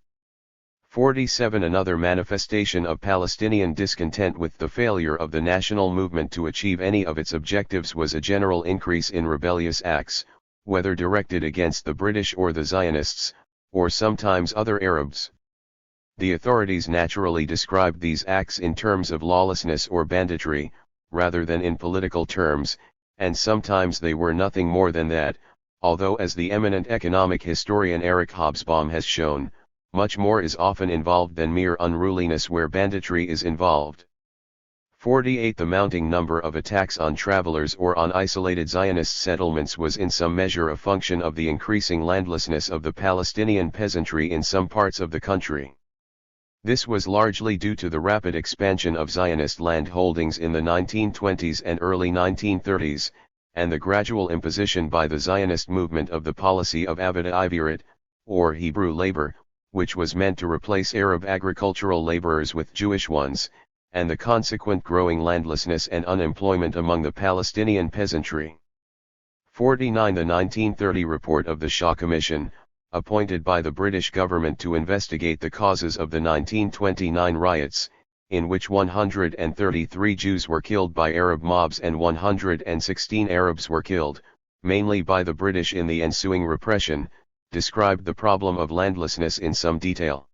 Speaker 1: 47. Another manifestation of Palestinian discontent with the failure of the national movement to achieve any of its objectives was a general increase in rebellious acts, whether directed against the British or the Zionists, or sometimes other Arabs. The authorities naturally described these acts in terms of lawlessness or banditry, rather than in political terms, and sometimes they were nothing more than that, although, as the eminent economic historian Eric Hobsbawm has shown, much more is often involved than mere unruliness where banditry is involved. 48. The mounting number of attacks on travelers or on isolated Zionist settlements was in some measure a function of the increasing landlessness of the Palestinian peasantry in some parts of the country. This was largely due to the rapid expansion of Zionist land holdings in the 1920s and early 1930s, and the gradual imposition by the Zionist movement of the policy of Avodah Ivirit, or Hebrew labor, which was meant to replace Arab agricultural laborers with Jewish ones, and the consequent growing landlessness and unemployment among the Palestinian peasantry. 49. The 1930 report of the Shah Commission, appointed by the British government to investigate the causes of the 1929 riots, in which 133 Jews were killed by Arab mobs and 116 Arabs were killed, mainly by the British in the ensuing repression, described the problem of landlessness in some detail.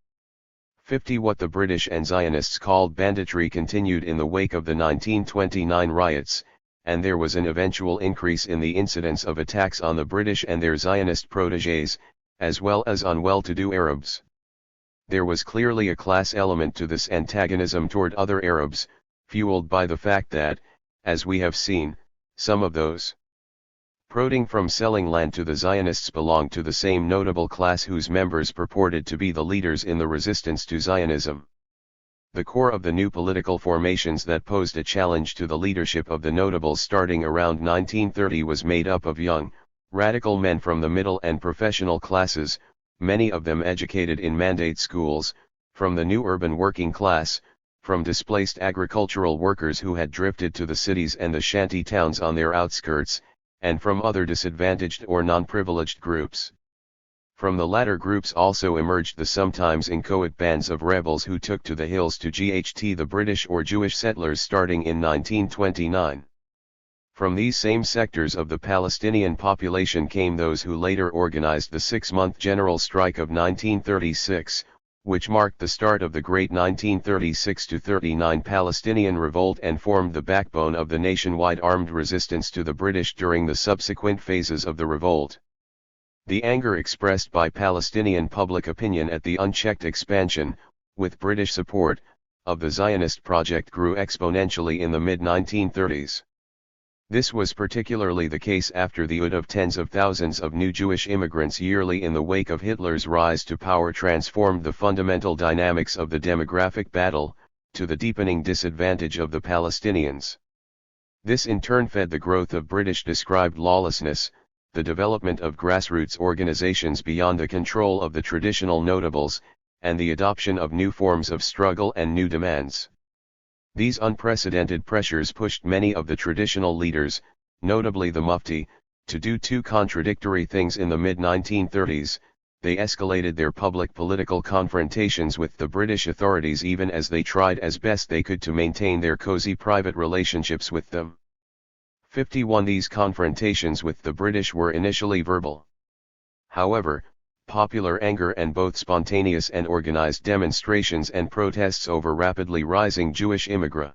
Speaker 1: 50. What the British and Zionists called banditry continued in the wake of the 1929 riots, and there was an eventual increase in the incidence of attacks on the British and their Zionist protégés, as well as on well-to-do Arabs. There was clearly a class element to this antagonism toward other Arabs, fueled by the fact that, as we have seen, some of those profiting from selling land to the Zionists belonged to the same notable class whose members purported to be the leaders in the resistance to Zionism. The core of the new political formations that posed a challenge to the leadership of the notables starting around 1930 was made up of young, radical men from the middle and professional classes, many of them educated in mandate schools, from the new urban working class, from displaced agricultural workers who had drifted to the cities and the shanty towns on their outskirts, and from other disadvantaged or non-privileged groups. From the latter groups also emerged the sometimes inchoate bands of rebels who took to the hills to GHT the British or Jewish settlers starting in 1929. From these same sectors of the Palestinian population came those who later organized the six-month general strike of 1936, which marked the start of the great 1936-39 Palestinian revolt and formed the backbone of the nationwide armed resistance to the British during the subsequent phases of the revolt. The anger expressed by Palestinian public opinion at the unchecked expansion, with British support, of the Zionist project grew exponentially in the mid-1930s. This was particularly the case after the of tens of thousands of new Jewish immigrants yearly in the wake of Hitler's rise to power transformed the fundamental dynamics of the demographic battle, to the deepening disadvantage of the Palestinians. This in turn fed the growth of British-described lawlessness, the development of grassroots organizations beyond the control of the traditional notables, and the adoption of new forms of struggle and new demands. These unprecedented pressures pushed many of the traditional leaders, notably the Mufti, to do two contradictory things in the mid-1930s. They escalated their public political confrontations with the British authorities even as they tried as best they could to maintain their cozy private relationships with them. 51. These confrontations with the British were initially verbal. However, popular anger and both spontaneous and organized demonstrations and protests over rapidly rising Jewish immigration,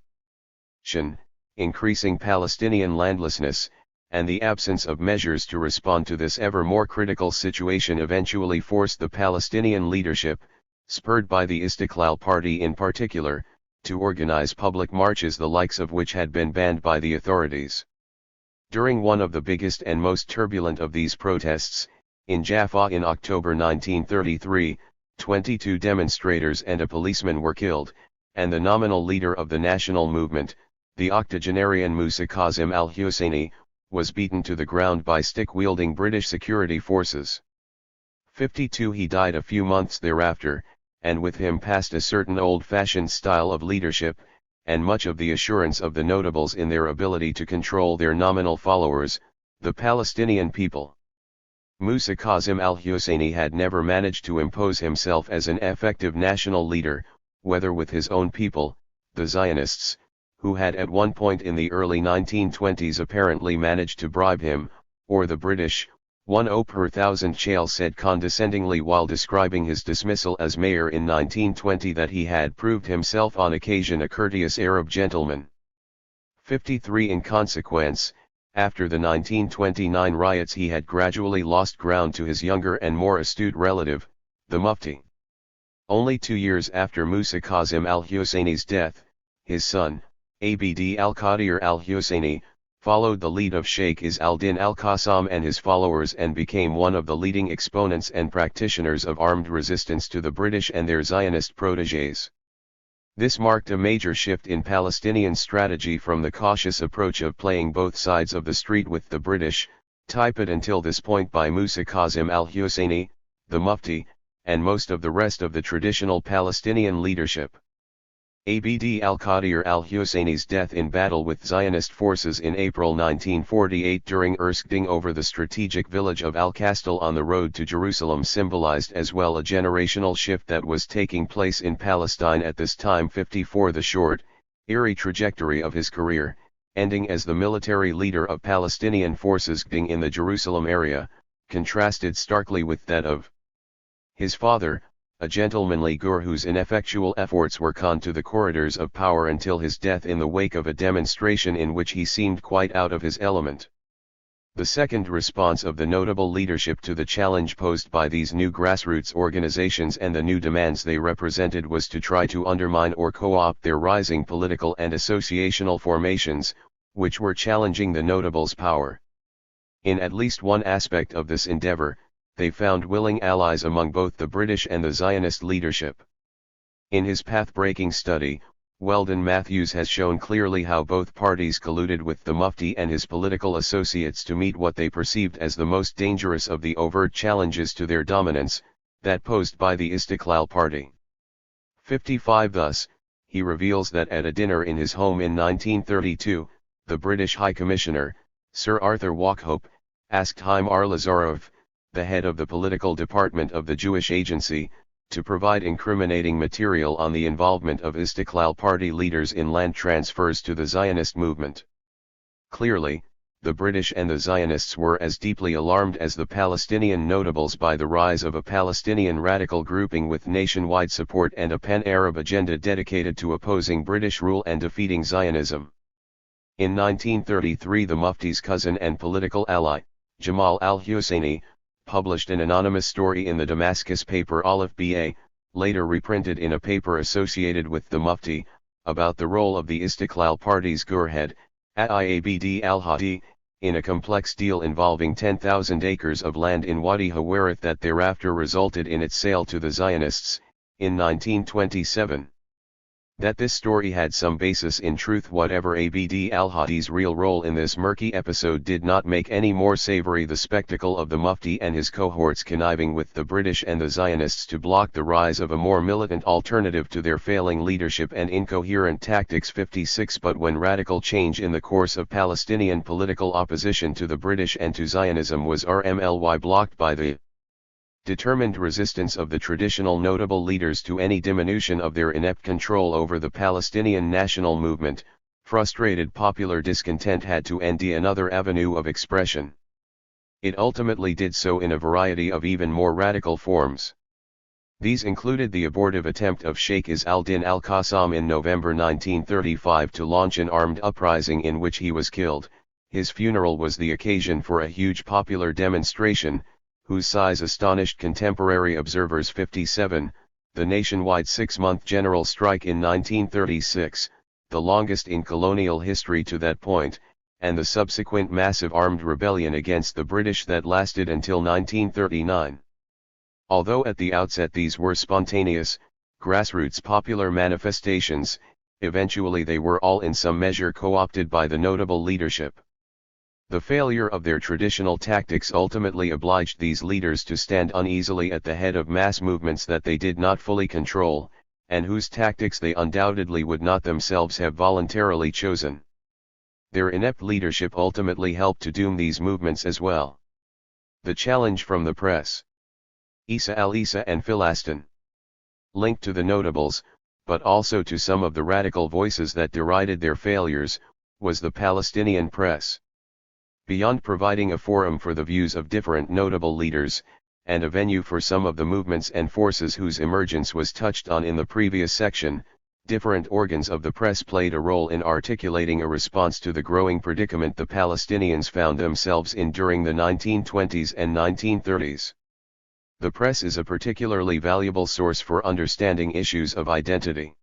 Speaker 1: increasing Palestinian landlessness, and the absence of measures to respond to this ever more critical situation eventually forced the Palestinian leadership, spurred by the Istiqlal Party in particular, to organize public marches the likes of which had been banned by the authorities. During one of the biggest and most turbulent of these protests, in Jaffa in October 1933, 22 demonstrators and a policeman were killed, and the nominal leader of the national movement, the octogenarian Musa Kazim al-Husseini, was beaten to the ground by stick-wielding British security forces. 52. He died a few months thereafter, and with him passed a certain old-fashioned style of leadership, and much of the assurance of the notables in their ability to control their nominal followers, the Palestinian people. Musa Kazim al-Husseini had never managed to impose himself as an effective national leader, whether with his own people, the Zionists, who had at one point in the early 1920s apparently managed to bribe him, or the British. 1 per thousand Chale said condescendingly while describing his dismissal as mayor in 1920 that he had proved himself on occasion a courteous Arab gentleman. 53. In consequence, after the 1929 riots he had gradually lost ground to his younger and more astute relative, the Mufti. Only 2 years after Musa Kazim al-Husseini's death, his son, Abd al-Qadir al-Husseini, followed the lead of Sheikh Izz al-Din al-Qassam and his followers and became one of the leading exponents and practitioners of armed resistance to the British and their Zionist protégés. This marked a major shift in Palestinian strategy from the cautious approach of playing both sides of the street with the British, typed until this point by Musa Kazim al-Husseini, the Mufti, and most of the rest of the traditional Palestinian leadership. Abd al-Qadir al-Husseini's death in battle with Zionist forces in April 1948 during Erskine over the strategic village of Al-Kastal on the road to Jerusalem symbolized as well a generational shift that was taking place in Palestine at this time. 54 The short, eerie trajectory of his career, ending as the military leader of Palestinian forces in the Jerusalem area, contrasted starkly with that of his father, a gentlemanly Gur whose ineffectual efforts were conned to the corridors of power until his death in the wake of a demonstration in which he seemed quite out of his element. The second response of the notable leadership to the challenge posed by these new grassroots organizations and the new demands they represented was to try to undermine or co-opt their rising political and associational formations, which were challenging the notables' power. In at least one aspect of this endeavor, they found willing allies among both the British and the Zionist leadership. In his path-breaking study, Weldon Matthews has shown clearly how both parties colluded with the Mufti and his political associates to meet what they perceived as the most dangerous of the overt challenges to their dominance, that posed by the Istiqlal Party. 55 Thus, he reveals that at a dinner in his home in 1932, the British High Commissioner, Sir Arthur Wauchope, asked Haim Arlazarov, the head of the political department of the Jewish Agency, to provide incriminating material on the involvement of Istiqlal Party leaders in land transfers to the Zionist movement. Clearly, the British and the Zionists were as deeply alarmed as the Palestinian notables by the rise of a Palestinian radical grouping with nationwide support and a pan-Arab agenda dedicated to opposing British rule and defeating Zionism. In 1933 the Mufti's cousin and political ally, Jamal al-Husseini, published an anonymous story in the Damascus paper Aleph Ba, later reprinted in a paper associated with the Mufti, about the role of the Istiqlal Party's Gur head, Abd al-Hadi, in a complex deal involving 10,000 acres of land in Wadi Hawarith that thereafter resulted in its sale to the Zionists, in 1927. That this story had some basis in truth, whatever Abd al-Hadi's real role in this murky episode, did not make any more savory the spectacle of the Mufti and his cohorts conniving with the British and the Zionists to block the rise of a more militant alternative to their failing leadership and incoherent tactics. 56 But when radical change in the course of Palestinian political opposition to the British and to Zionism was RMLY blocked by the determined resistance of the traditional notable leaders to any diminution of their inept control over the Palestinian national movement, frustrated popular discontent had to end another avenue of expression. It ultimately did so in a variety of even more radical forms. These included the abortive attempt of Sheikh Izz al-Din al-Qassam in November 1935 to launch an armed uprising in which he was killed. His funeral was the occasion for a huge popular demonstration, whose size astonished contemporary observers. 57, the nationwide 6-month general strike in 1936, the longest in colonial history to that point, and the subsequent massive armed rebellion against the British that lasted until 1939. Although at the outset these were spontaneous, grassroots popular manifestations, eventually they were all in some measure co-opted by the notable leadership. The failure of their traditional tactics ultimately obliged these leaders to stand uneasily at the head of mass movements that they did not fully control, and whose tactics they undoubtedly would not themselves have voluntarily chosen. Their inept leadership ultimately helped to doom these movements as well. The challenge from the press. Isa al-Isa and Philastin. Linked to the notables, but also to some of the radical voices that derided their failures, was the Palestinian press. Beyond providing a forum for the views of different notable leaders, and a venue for some of the movements and forces whose emergence was touched on in the previous section, different organs of the press played a role in articulating a response to the growing predicament the Palestinians found themselves in during the 1920s and 1930s. The press is a particularly valuable source for understanding issues of identity.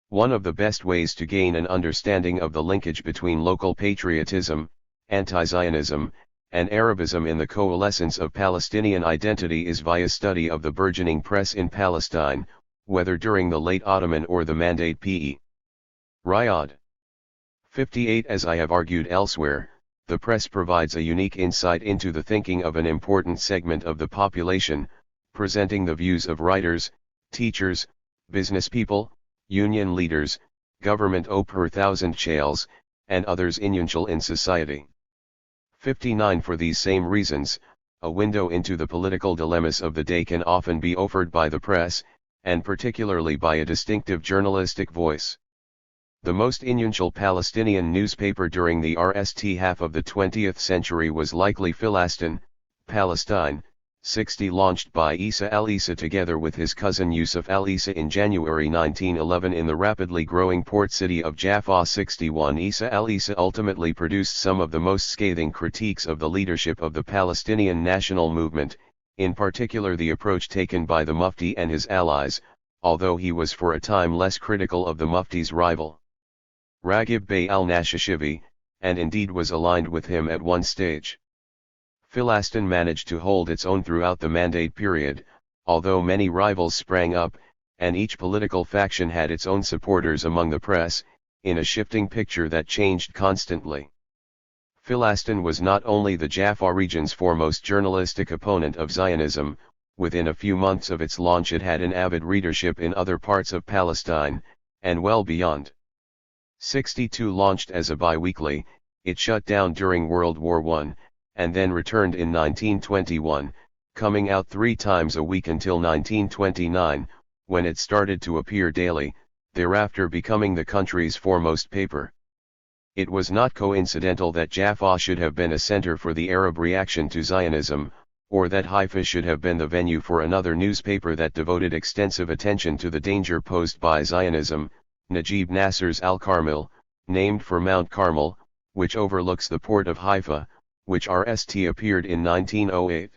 Speaker 1: One of the best ways to gain an understanding of the linkage between local patriotism, anti-Zionism, and Arabism in the coalescence of Palestinian identity is via study of the burgeoning press in Palestine, whether during the late Ottoman or the Mandate PE. Riyadh. 58. As I have argued elsewhere, the press provides a unique insight into the thinking of an important segment of the population, presenting the views of writers, teachers, businesspeople, union leaders, government per thousand chales, and others influential in society. 59. For these same reasons, a window into the political dilemmas of the day can often be offered by the press, and particularly by a distinctive journalistic voice. The most influential Palestinian newspaper during the RST half of the 20th century was likely Philastin, Palestine, 60, launched by Isa al-Isa together with his cousin Yusuf al-Isa in January 1911 in the rapidly growing port city of Jaffa. 61. Isa al-Isa ultimately produced some of the most scathing critiques of the leadership of the Palestinian national movement, in particular the approach taken by the Mufti and his allies, although he was for a time less critical of the Mufti's rival, Raghib Bey al-Nashashivi, and indeed was aligned with him at one stage. Philastin managed to hold its own throughout the Mandate period, although many rivals sprang up, and each political faction had its own supporters among the press, in a shifting picture that changed constantly. Philastin was not only the Jaffa region's foremost journalistic opponent of Zionism, within a few months of its launch it had an avid readership in other parts of Palestine, and well beyond. 62. Launched as a bi-weekly, it shut down during World War I, and then returned in 1921, coming out 3 times a week until 1929, when it started to appear daily, thereafter becoming the country's foremost paper. It was not coincidental that Jaffa should have been a center for the Arab reaction to Zionism, or that Haifa should have been the venue for another newspaper that devoted extensive attention to the danger posed by Zionism, Najib Nasser's Al-Carmel, named for Mount Carmel, which overlooks the port of Haifa, which RST appeared in 1908.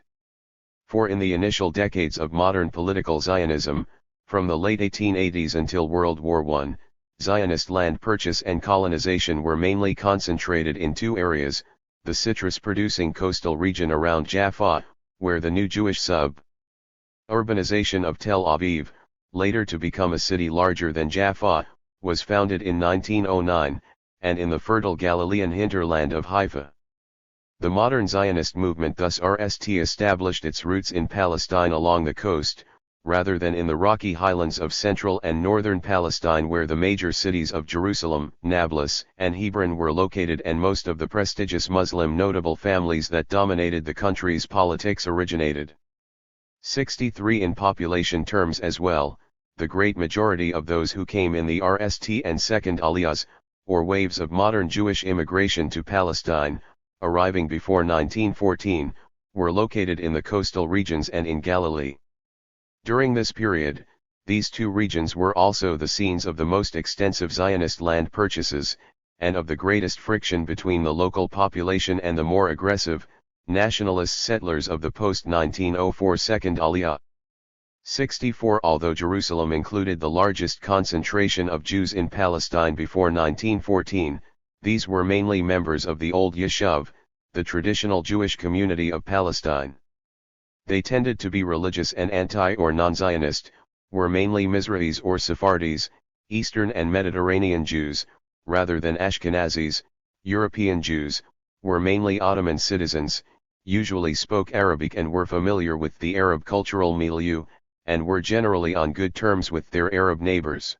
Speaker 1: For in the initial decades of modern political Zionism, from the late 1880s until World War I, Zionist land purchase and colonization were mainly concentrated in 2 areas, the citrus-producing coastal region around Jaffa, where the new Jewish sub-urbanization of Tel Aviv, later to become a city larger than Jaffa, was founded in 1909, and in the fertile Galilean hinterland of Haifa. The modern Zionist movement thus RST established its roots in Palestine along the coast, rather than in the rocky highlands of central and northern Palestine where the major cities of Jerusalem, Nablus, and Hebron were located and most of the prestigious Muslim notable families that dominated the country's politics originated. 63. In population terms as well, the great majority of those who came in the RST and second aliyahs, or waves of modern Jewish immigration to Palestine, arriving before 1914, were located in the coastal regions and in Galilee. During this period, these 2 regions were also the scenes of the most extensive Zionist land purchases, and of the greatest friction between the local population and the more aggressive, nationalist settlers of the post-1904 Second Aliyah. 64. Although Jerusalem included the largest concentration of Jews in Palestine before 1914, these were mainly members of the Old Yeshuv, the traditional Jewish community of Palestine. They tended to be religious and anti- or non-Zionist, were mainly Mizrahis or Sephardis, Eastern and Mediterranean Jews, rather than Ashkenazis. European Jews, were mainly Ottoman citizens, usually spoke Arabic and were familiar with the Arab cultural milieu, and were generally on good terms with their Arab neighbors.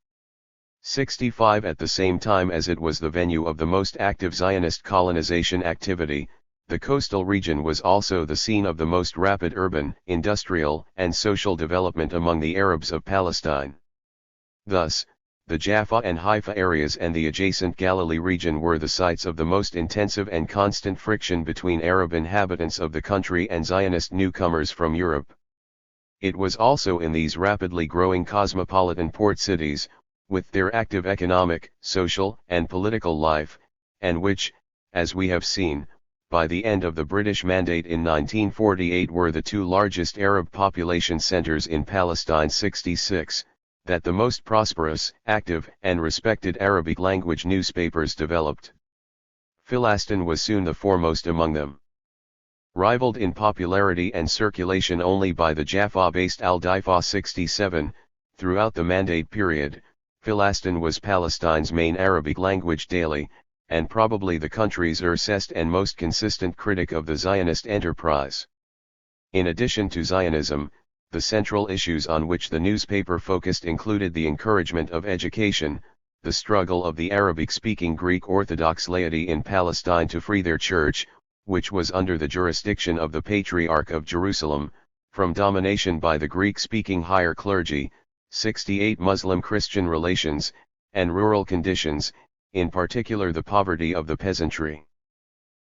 Speaker 1: 65. At the same time as it was the venue of the most active Zionist colonization activity, the coastal region was also the scene of the most rapid urban, industrial, and social development among the Arabs of Palestine. Thus, the Jaffa and Haifa areas and the adjacent Galilee region were the sites of the most intensive and constant friction between Arab inhabitants of the country and Zionist newcomers from Europe. It was also in these rapidly growing cosmopolitan port cities, with their active economic, social, and political life, and which, as we have seen, by the end of the British Mandate in 1948 were the 2 largest Arab population centers in Palestine. 66, that the most prosperous, active, and respected Arabic-language newspapers developed. Philastin was soon the foremost among them. Rivaled in popularity and circulation only by the Jaffa-based Al-Daifa. 67, Throughout the Mandate period, Philastin was Palestine's main Arabic language daily, and probably the country's earliest and most consistent critic of the Zionist enterprise. In addition to Zionism, the central issues on which the newspaper focused included the encouragement of education, the struggle of the Arabic-speaking Greek Orthodox laity in Palestine to free their church, which was under the jurisdiction of the Patriarch of Jerusalem, from domination by the Greek-speaking higher clergy, 68 Muslim-Christian relations, and rural conditions, in particular the poverty of the peasantry.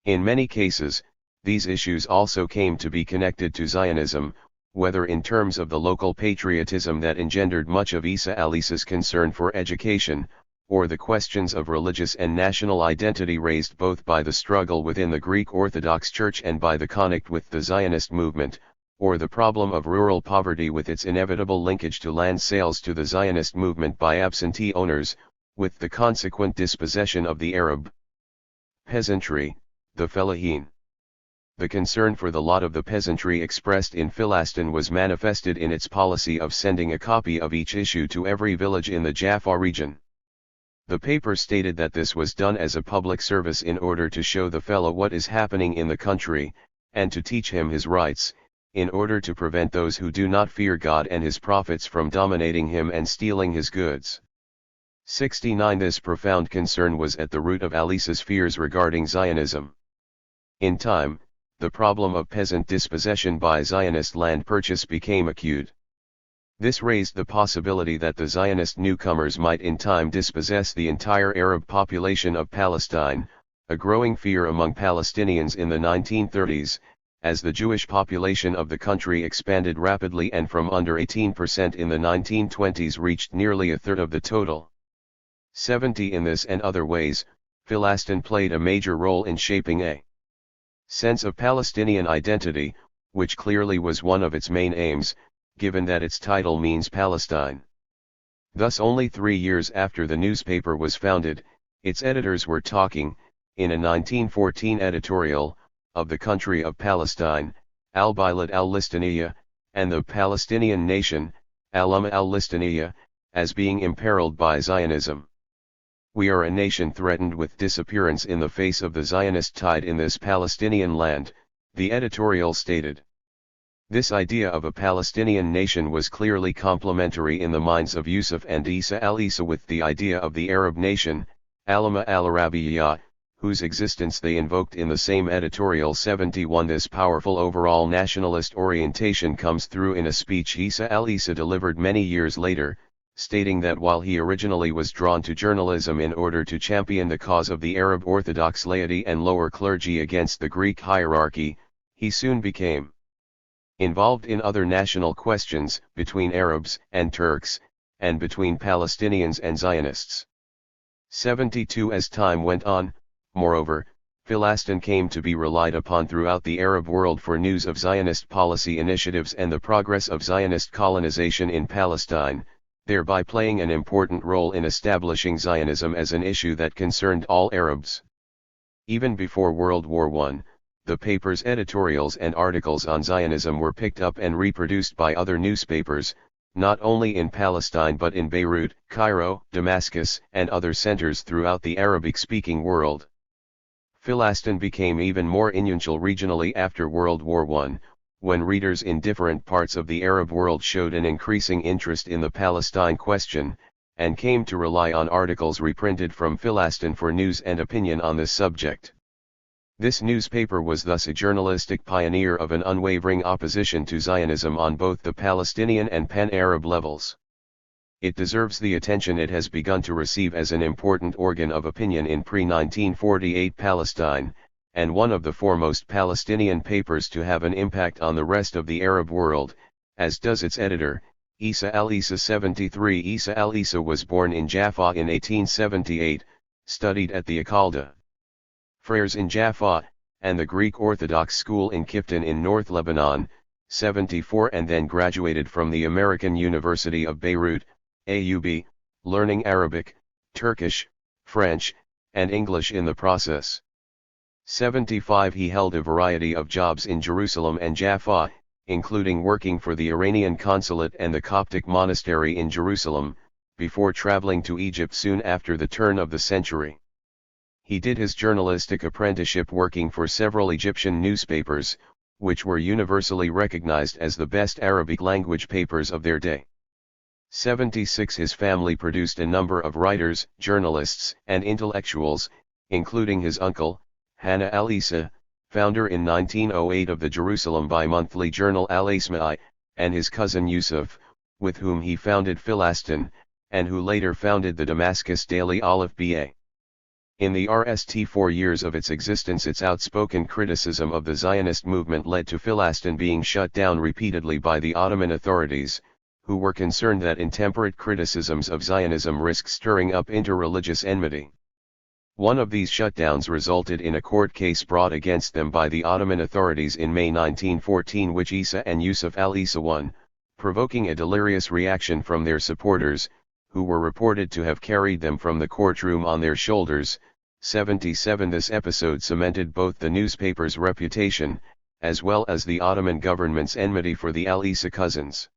Speaker 1: In many cases, these issues also came to be connected to Zionism, whether in terms of the local patriotism that engendered much of Isa al-Isa's concern for education, or the questions of religious and national identity raised both by the struggle within the Greek Orthodox Church and by the conflict with the Zionist movement, or the problem of rural poverty with its inevitable linkage to land sales to the Zionist movement by absentee owners, with the consequent dispossession of the Arab peasantry, the fellahin. The concern for the lot of the peasantry expressed in Philastin was manifested in its policy of sending a copy of each issue to every village in the Jaffa region. The paper stated that this was done as a public service in order to show the fellow what is happening in the country, and to teach him his rights, in order to prevent those who do not fear God and his prophets from dominating him and stealing his goods. 69 This profound concern was at the root of al-Isa's fears regarding Zionism. In time, the problem of peasant dispossession by Zionist land purchase became acute. This raised the possibility that the Zionist newcomers might in time dispossess the entire Arab population of Palestine, a growing fear among Palestinians in the 1930s, as the Jewish population of the country expanded rapidly and from under 18% in the 1920s reached nearly a third of the total. 70 In this and other ways, Philastin played a major role in shaping a sense of Palestinian identity, which clearly was one of its main aims, given that its title means Palestine. Thus only 3 years after the newspaper was founded, its editors were talking, in a 1914 editorial, of the country of Palestine, al-Bilad al-Listaniya, and the Palestinian nation, al-Umma al-Listaniya, as being imperiled by Zionism. We are a nation threatened with disappearance in the face of the Zionist tide in this Palestinian land, the editorial stated. This idea of a Palestinian nation was clearly complementary in the minds of Yusuf and Isa al-Isa with the idea of the Arab nation, al-Umma al-Arabiya, whose existence they invoked in the same editorial. 71 This powerful overall nationalist orientation comes through in a speech Isa al-Isa delivered many years later, stating that while he originally was drawn to journalism in order to champion the cause of the Arab Orthodox laity and lower clergy against the Greek hierarchy, he soon became involved in other national questions, between Arabs and Turks, and between Palestinians and Zionists. 72 As time went on, moreover, Philastin came to be relied upon throughout the Arab world for news of Zionist policy initiatives and the progress of Zionist colonization in Palestine, thereby playing an important role in establishing Zionism as an issue that concerned all Arabs. Even before World War I, the paper's editorials and articles on Zionism were picked up and reproduced by other newspapers, not only in Palestine but in Beirut, Cairo, Damascus, and other centers throughout the Arabic-speaking world. Philastin became even more influential regionally after World War I, when readers in different parts of the Arab world showed an increasing interest in the Palestine question, and came to rely on articles reprinted from Philastin for news and opinion on this subject. This newspaper was thus a journalistic pioneer of an unwavering opposition to Zionism on both the Palestinian and pan-Arab levels. It deserves the attention it has begun to receive as an important organ of opinion in pre-1948 Palestine, and one of the foremost Palestinian papers to have an impact on the rest of the Arab world, as does its editor, Isa al-Isa. 73 Isa al-Isa was born in Jaffa in 1878, studied at the Akalda Friars in Jaffa, and the Greek Orthodox School in Kiftan in North Lebanon, 74 and then graduated from the American University of Beirut, AUB, learning Arabic, Turkish, French, and English in the process. 75 He held a variety of jobs in Jerusalem and Jaffa, including working for the Iranian consulate and the Coptic monastery in Jerusalem, before traveling to Egypt soon after the turn of the century. He did his journalistic apprenticeship working for several Egyptian newspapers, which were universally recognized as the best Arabic language papers of their day. 76 His family produced a number of writers, journalists, and intellectuals, including his uncle, Hannah al-Isa, founder in 1908 of the Jerusalem bi-monthly journal Al-Isma'i, and his cousin Yusuf, with whom he founded Philastin, and who later founded the Damascus Daily Aleph Ba. In the RST 4 years of its existence, its outspoken criticism of the Zionist movement led to Philastin being shut down repeatedly by the Ottoman authorities, who were concerned that intemperate criticisms of Zionism risked stirring up interreligious enmity. One of these shutdowns resulted in a court case brought against them by the Ottoman authorities in May 1914, which Isa and Yusuf al-Isa won, provoking a delirious reaction from their supporters, who were reported to have carried them from the courtroom on their shoulders. 77 This episode cemented both the newspaper's reputation, as well as the Ottoman government's enmity for the al-Isa cousins.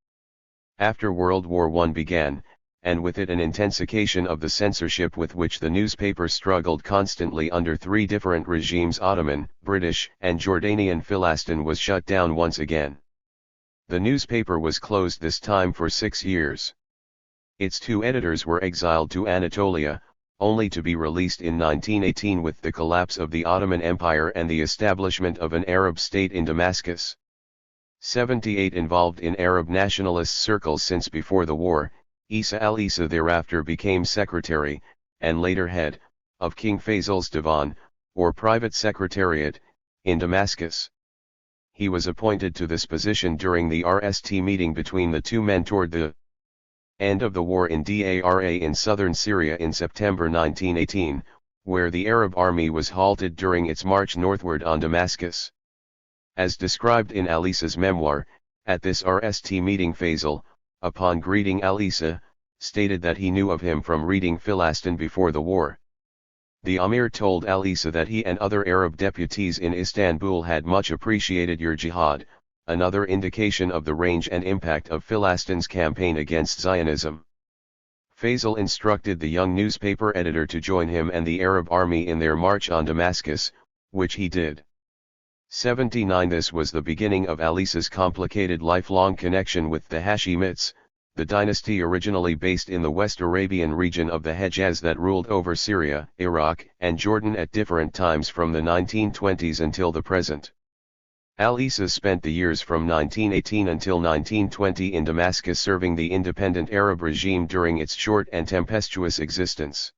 Speaker 1: After World War I began, and with it an intensification of the censorship with which the newspaper struggled constantly under three different regimes, Ottoman, British, and Jordanian, Philastin was shut down once again. The newspaper was closed this time for 6 years. Its 2 editors were exiled to Anatolia, only to be released in 1918 with the collapse of the Ottoman Empire and the establishment of an Arab state in Damascus. 78 Involved in Arab nationalist circles since before the war, Isa al-Isa thereafter became secretary, and later head, of King Faisal's Divan, or private secretariat, in Damascus. He was appointed to this position during the RST meeting between the two men toward the end of the war in Dara in southern Syria in September 1918, where the Arab army was halted during its march northward on Damascus. As described in al-Isa's memoir, at this RST meeting Faisal, upon greeting al-Isa, stated that he knew of him from reading Philastin before the war. The Amir told al-Isa that he and other Arab deputies in Istanbul had much appreciated your jihad, another indication of the range and impact of Philastin's campaign against Zionism. Faisal instructed the young newspaper editor to join him and the Arab army in their march on Damascus, which he did. 79 This was the beginning of al-Isa's complicated lifelong connection with the Hashemites, the dynasty originally based in the West Arabian region of the Hejaz that ruled over Syria, Iraq, and Jordan at different times from the 1920s until the present. Al-Isa spent the years from 1918 until 1920 in Damascus serving the independent Arab regime during its short and tempestuous existence.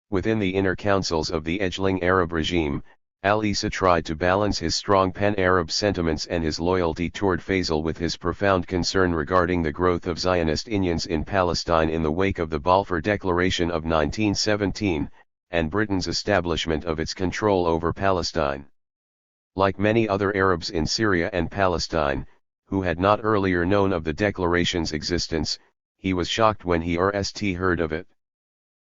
Speaker 1: Within the inner councils of the edgeling Arab regime, al-Isa tried to balance his strong pan-Arab sentiments and his loyalty toward Faisal with his profound concern regarding the growth of Zionist unions in Palestine in the wake of the Balfour Declaration of 1917, and Britain's establishment of its control over Palestine. Like many other Arabs in Syria and Palestine, who had not earlier known of the declaration's existence, he was shocked when he heard of it.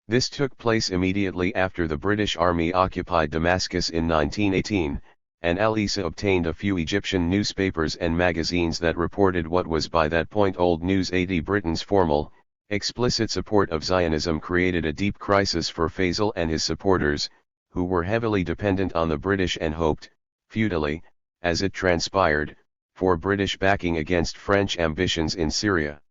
Speaker 1: This took place immediately after the British Army occupied Damascus in 1918, and al-Isa obtained a few Egyptian newspapers and magazines that reported what was by that point old news. Britain's formal, explicit support of Zionism created a deep crisis for Faisal and his supporters, who were heavily dependent on the British and hoped, futilely, as it transpired, for British backing against French ambitions in Syria.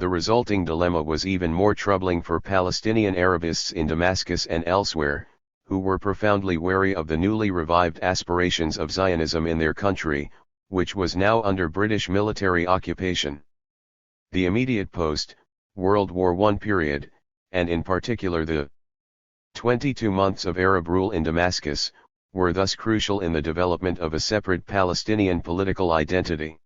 Speaker 1: The resulting dilemma was even more troubling for Palestinian Arabists in Damascus and elsewhere, who were profoundly wary of the newly revived aspirations of Zionism in their country, which was now under British military occupation. The immediate post-World War I period, and in particular the 22 months of Arab rule in Damascus, were thus crucial in the development of a separate Palestinian political identity.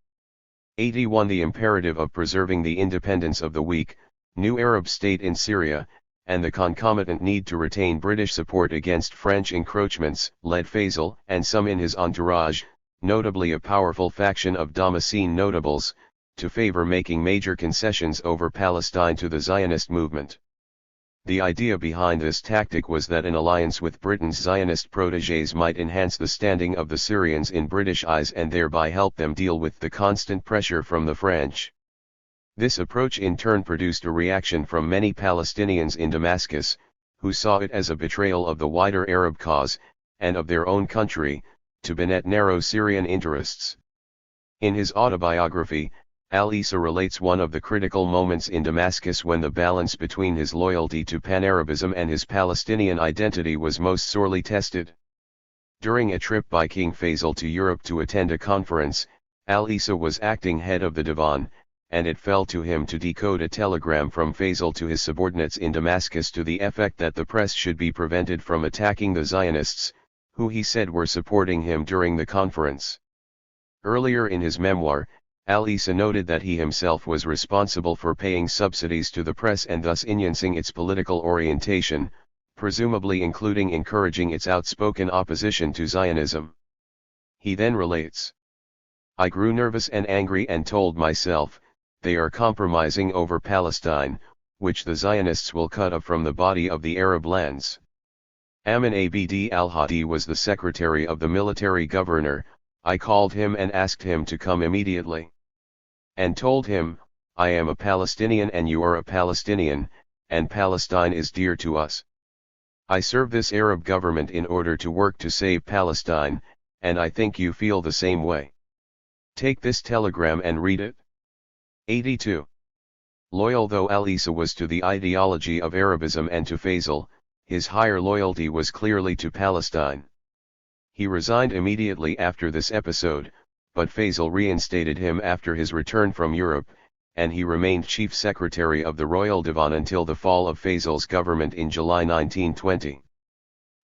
Speaker 1: 81 The imperative of preserving the independence of the weak, new Arab state in Syria, and the concomitant need to retain British support against French encroachments, led Faisal and some in his entourage, notably a powerful faction of Damascene notables, to favor making major concessions over Palestine to the Zionist movement. The idea behind this tactic was that an alliance with Britain's Zionist protégés might enhance the standing of the Syrians in British eyes and thereby help them deal with the constant pressure from the French. This approach in turn produced a reaction from many Palestinians in Damascus, who saw it as a betrayal of the wider Arab cause, and of their own country, to benefit narrow Syrian interests. In his autobiography, Al-Issa relates one of the critical moments in Damascus when the balance between his loyalty to Pan-Arabism and his Palestinian identity was most sorely tested. During a trip by King Faisal to Europe to attend a conference, Al-Issa was acting head of the Divan, and it fell to him to decode a telegram from Faisal to his subordinates in Damascus to the effect that the press should be prevented from attacking the Zionists, who he said were supporting him during the conference. Earlier in his memoir, Al-Issa noted that he himself was responsible for paying subsidies to the press and thus influencing its political orientation, presumably including encouraging its outspoken opposition to Zionism. He then relates, "I grew nervous and angry and told myself, they are compromising over Palestine, which the Zionists will cut off from the body of the Arab lands." Amin Abd al-Hadi was the secretary of the military governor. "I called him and asked him to come immediately. And told him, I am a Palestinian and you are a Palestinian, and Palestine is dear to us. I serve this Arab government in order to work to save Palestine, and I think you feel the same way. Take this telegram and read it." 82. Loyal though Al-Issa was to the ideology of Arabism and to Faisal, his higher loyalty was clearly to Palestine. He resigned immediately after this episode, but Faisal reinstated him after his return from Europe, and he remained chief secretary of the Royal Divan until the fall of Faisal's government in July 1920.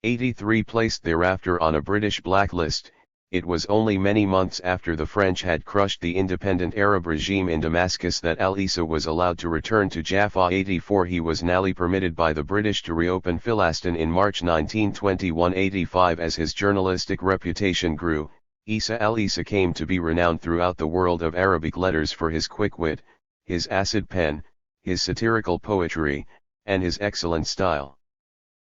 Speaker 1: 83. Placed thereafter on a British blacklist, it was only many months after the French had crushed the independent Arab regime in Damascus that Al-Issa was allowed to return to Jaffa. 84. He was newly permitted by the British to reopen Philastin in March 1921. 85. As his journalistic reputation grew, Al-Issa came to be renowned throughout the world of Arabic letters for his quick wit, his acid pen, his satirical poetry, and his excellent style.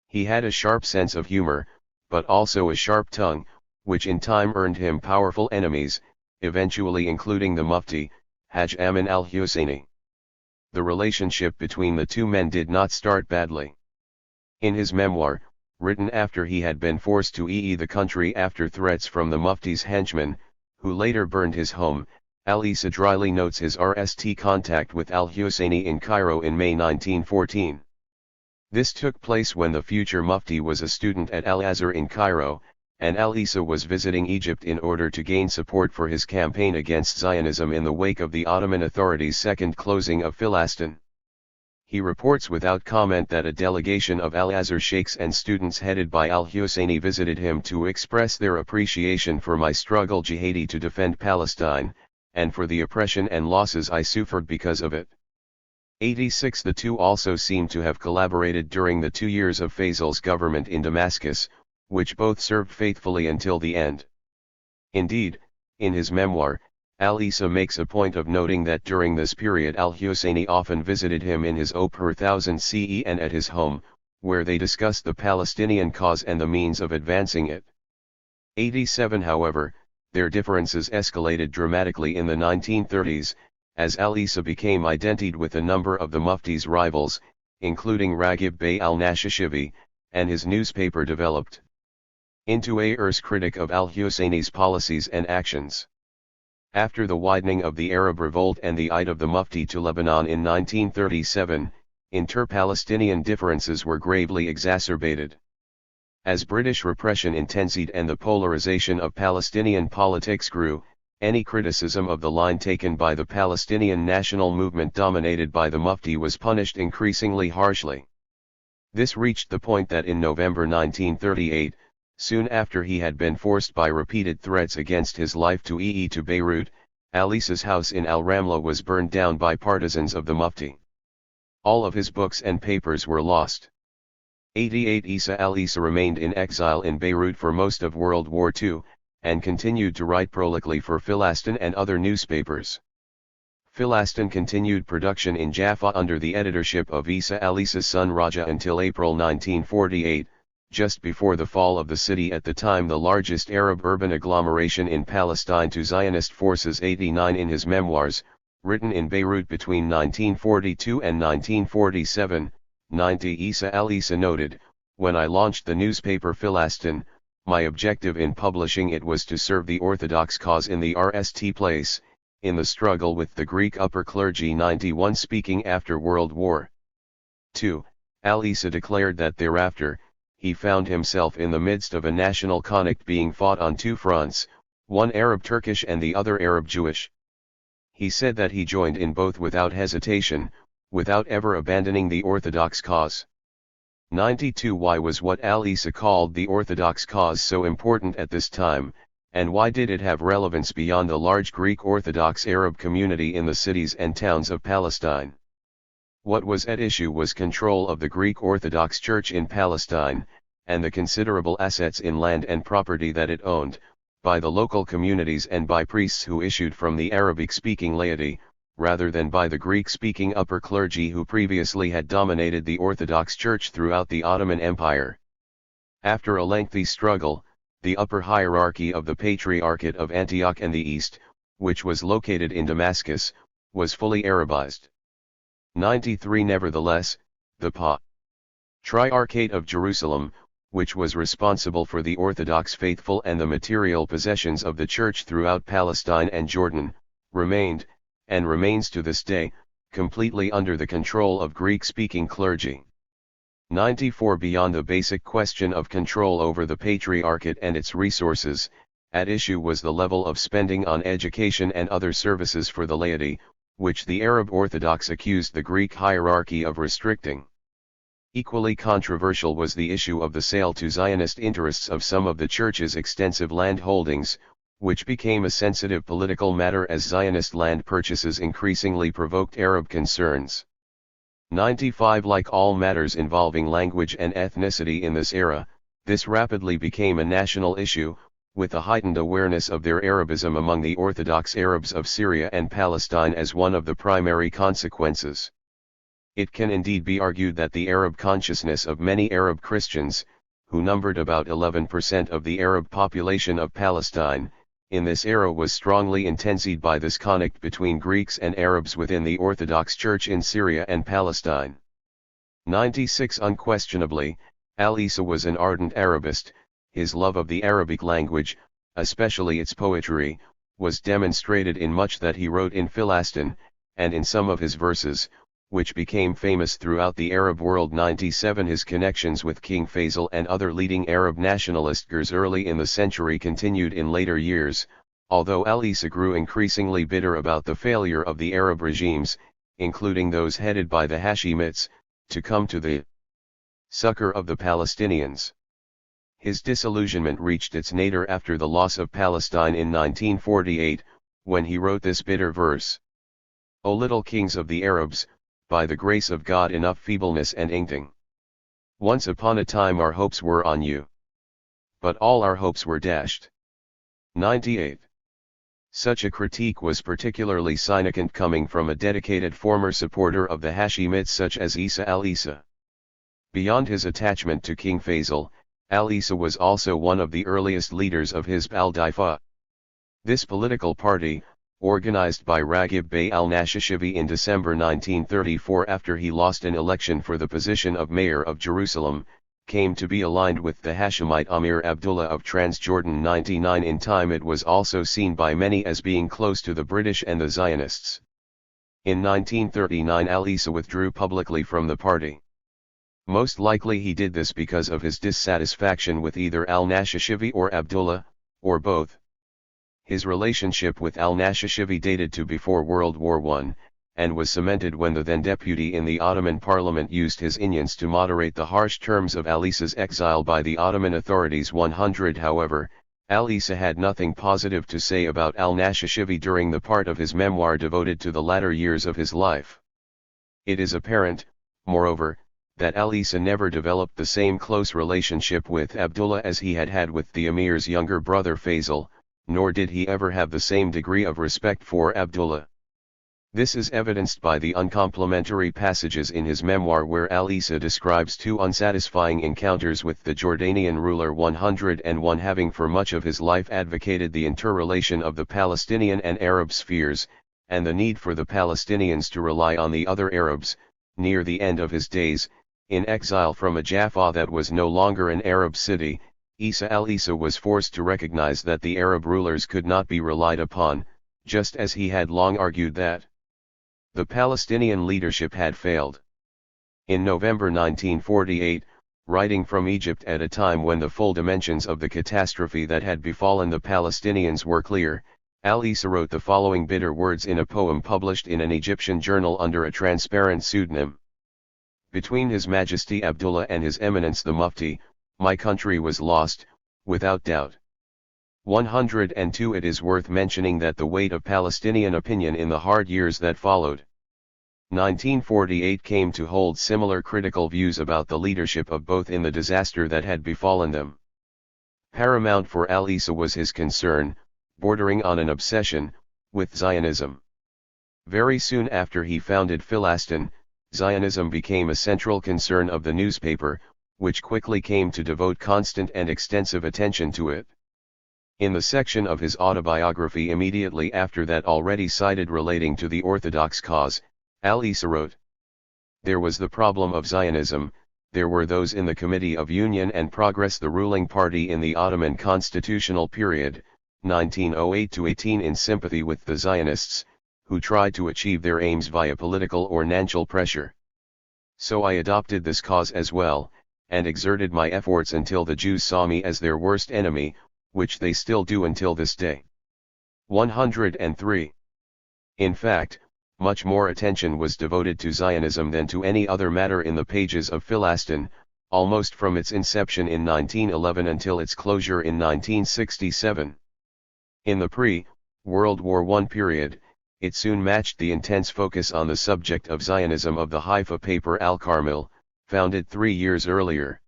Speaker 1: He had a sharp sense of humor, but also a sharp tongue, which in time earned him powerful enemies, eventually including the Mufti, Haj Amin al-Husseini. The relationship between the two men did not start badly. In his memoir, written after he had been forced to flee the country after threats from the Mufti's henchmen, who later burned his home, Al-Issa dryly notes his RST contact with al-Husseini in Cairo in May 1914. This took place when the future Mufti was a student at Al-Azhar in Cairo, and Al-Issa was visiting Egypt in order to gain support for his campaign against Zionism in the wake of the Ottoman authorities' second closing of Philastin. He reports without comment that a delegation of Al-Azhar sheikhs and students headed by al-Husseini visited him to express their appreciation for my struggle jihadi to defend Palestine, and for the oppression and losses I suffered because of it. 86. The two also seem to have collaborated during the 2 years of Faisal's government in Damascus, which both served faithfully until the end. Indeed, in his memoir, Al-Issa makes a point of noting that during this period al-Husseini often visited him in his Opher 1000 CE and at his home, where they discussed the Palestinian cause and the means of advancing it. 87. However, their differences escalated dramatically in the 1930s, as Al-Issa became identified with a number of the Mufti's rivals, including Raghib Bey al-Nashashivi, and his newspaper developed into a fierce critic of al-Husseini's policies and actions. After the widening of the Arab revolt and the aid of the Mufti to Lebanon in 1937, inter-Palestinian differences were gravely exacerbated. As British repression intensified and the polarization of Palestinian politics grew, any criticism of the line taken by the Palestinian national movement dominated by the Mufti was punished increasingly harshly. This reached the point that in November 1938, soon after he had been forced by repeated threats against his life to flee to Beirut, Al-Issa's house in Al-Ramla was burned down by partisans of the Mufti. All of his books and papers were lost. 88. Al-Issa remained in exile in Beirut for most of World War II, and continued to write prolifically for Philastin and other newspapers. Philastin continued production in Jaffa under the editorship of Isa al-Isa's son Raja until April 1948, just before the fall of the city, at the time the largest Arab urban agglomeration in Palestine, to Zionist forces. 89 In his memoirs, written in Beirut between 1942 and 1947, 90 Isa al-Isa noted, "When I launched the newspaper Philastin, my objective in publishing it was to serve the Orthodox cause in the RST place, in the struggle with the Greek upper clergy." 91 Speaking after World War II, al-Isa declared that thereafter, he found himself in the midst of a national conflict being fought on two fronts, one Arab-Turkish and the other Arab-Jewish. He said that he joined in both without hesitation, without ever abandoning the Orthodox cause. 92 Why was what al-Isa called the Orthodox cause so important at this time, and why did it have relevance beyond the large Greek Orthodox Arab community in the cities and towns of Palestine? What was at issue was control of the Greek Orthodox Church in Palestine, and the considerable assets in land and property that it owned, by the local communities and by priests who issued from the Arabic-speaking laity, rather than by the Greek-speaking upper clergy who previously had dominated the Orthodox Church throughout the Ottoman Empire. After a lengthy struggle, the upper hierarchy of the Patriarchate of Antioch and the East, which was located in Damascus, was fully Arabized. 93 Nevertheless, the Patriarchate of Jerusalem, which was responsible for the Orthodox faithful and the material possessions of the Church throughout Palestine and Jordan, remained, and remains to this day, completely under the control of Greek-speaking clergy. 94 Beyond the basic question of control over the Patriarchate and its resources, at issue was the level of spending on education and other services for the laity, which the Arab Orthodox accused the Greek hierarchy of restricting. Equally controversial was the issue of the sale to Zionist interests of some of the Church's extensive land holdings, which became a sensitive political matter as Zionist land purchases increasingly provoked Arab concerns. 95 Like all matters involving language and ethnicity in this era, this rapidly became a national issue, with a heightened awareness of their Arabism among the Orthodox Arabs of Syria and Palestine as one of the primary consequences. It can indeed be argued that the Arab consciousness of many Arab Christians, who numbered about 11% of the Arab population of Palestine, in this era was strongly intensified by this conflict between Greeks and Arabs within the Orthodox Church in Syria and Palestine. 96 Unquestionably, al-Isa was an ardent Arabist. His love of the Arabic language, especially its poetry, was demonstrated in much that he wrote in Philastin, and in some of his verses, which became famous throughout the Arab world. 97 His connections with King Faisal and other leading Arab nationalists early in the century continued in later years, although al-Isa grew increasingly bitter about the failure of the Arab regimes, including those headed by the Hashemites, to come to the succor of the Palestinians. His disillusionment reached its nadir after the loss of Palestine in 1948, when he wrote this bitter verse: O little kings of the Arabs, by the grace of God enough feebleness and inting. Once upon a time our hopes were on you. But all our hopes were dashed. 98. Such a critique was particularly significant coming from a dedicated former supporter of the Hashemites such as Isa al-Isa. Beyond his attachment to King Faisal, al-Isa was also one of the earliest leaders of Hizb al-Difa. This political party, organized by Raghib Bey al-Nashashivi in December 1934 after he lost an election for the position of mayor of Jerusalem, came to be aligned with the Hashemite Amir Abdullah of Transjordan. 99 In time it was also seen by many as being close to the British and the Zionists. In 1939 al-Isa withdrew publicly from the party. Most likely he did this because of his dissatisfaction with either al-Nashashivi or Abdullah, or both. His relationship with al-Nashashivi dated to before World War I, and was cemented when the then deputy in the Ottoman parliament used his inions to moderate the harsh terms of al-Isa's exile by the Ottoman authorities. 100 However, al-Isa had nothing positive to say about al-Nashashivi during the part of his memoir devoted to the latter years of his life. It is apparent, moreover, that al-Isa never developed the same close relationship with Abdullah as he had had with the emir's younger brother Faisal, nor did he ever have the same degree of respect for Abdullah. This is evidenced by the uncomplimentary passages in his memoir where Al-Isa describes two unsatisfying encounters with the Jordanian ruler 101, having for much of his life advocated the interrelation of the Palestinian and Arab spheres, and the need for the Palestinians to rely on the other Arabs. Near the end of his days, in exile from a Jaffa that was no longer an Arab city, Al-Isa was forced to recognize that the Arab rulers could not be relied upon, just as he had long argued that the Palestinian leadership had failed. In November 1948, writing from Egypt at a time when the full dimensions of the catastrophe that had befallen the Palestinians were clear, Al-Isa wrote the following bitter words in a poem published in an Egyptian journal under a transparent pseudonym. Between His Majesty Abdullah and His Eminence the Mufti, my country was lost, without doubt. 102. It is worth mentioning that the weight of Palestinian opinion in the hard years that followed 1948 came to hold similar critical views about the leadership of both in the disaster that had befallen them. Paramount for Al-Isa was his concern, bordering on an obsession, with Zionism. Very soon after he founded Philastin, Zionism became a central concern of the newspaper, which quickly came to devote constant and extensive attention to it. In the section of his autobiography immediately after that already cited relating to the Orthodox cause, Al-Isa wrote, "There was the problem of Zionism, there were those in the Committee of Union and Progress, the ruling party in the Ottoman constitutional period, 1908-18, in sympathy with the Zionists, who tried to achieve their aims via political or financial pressure. So I adopted this cause as well, and exerted my efforts until the Jews saw me as their worst enemy, which they still do until this day." 103. In fact, much more attention was devoted to Zionism than to any other matter in the pages of Philastin, almost from its inception in 1911 until its closure in 1967. In the pre-World War I period, it soon matched the intense focus on the subject of Zionism of the Haifa paper Al-Carmel, founded 3 years earlier.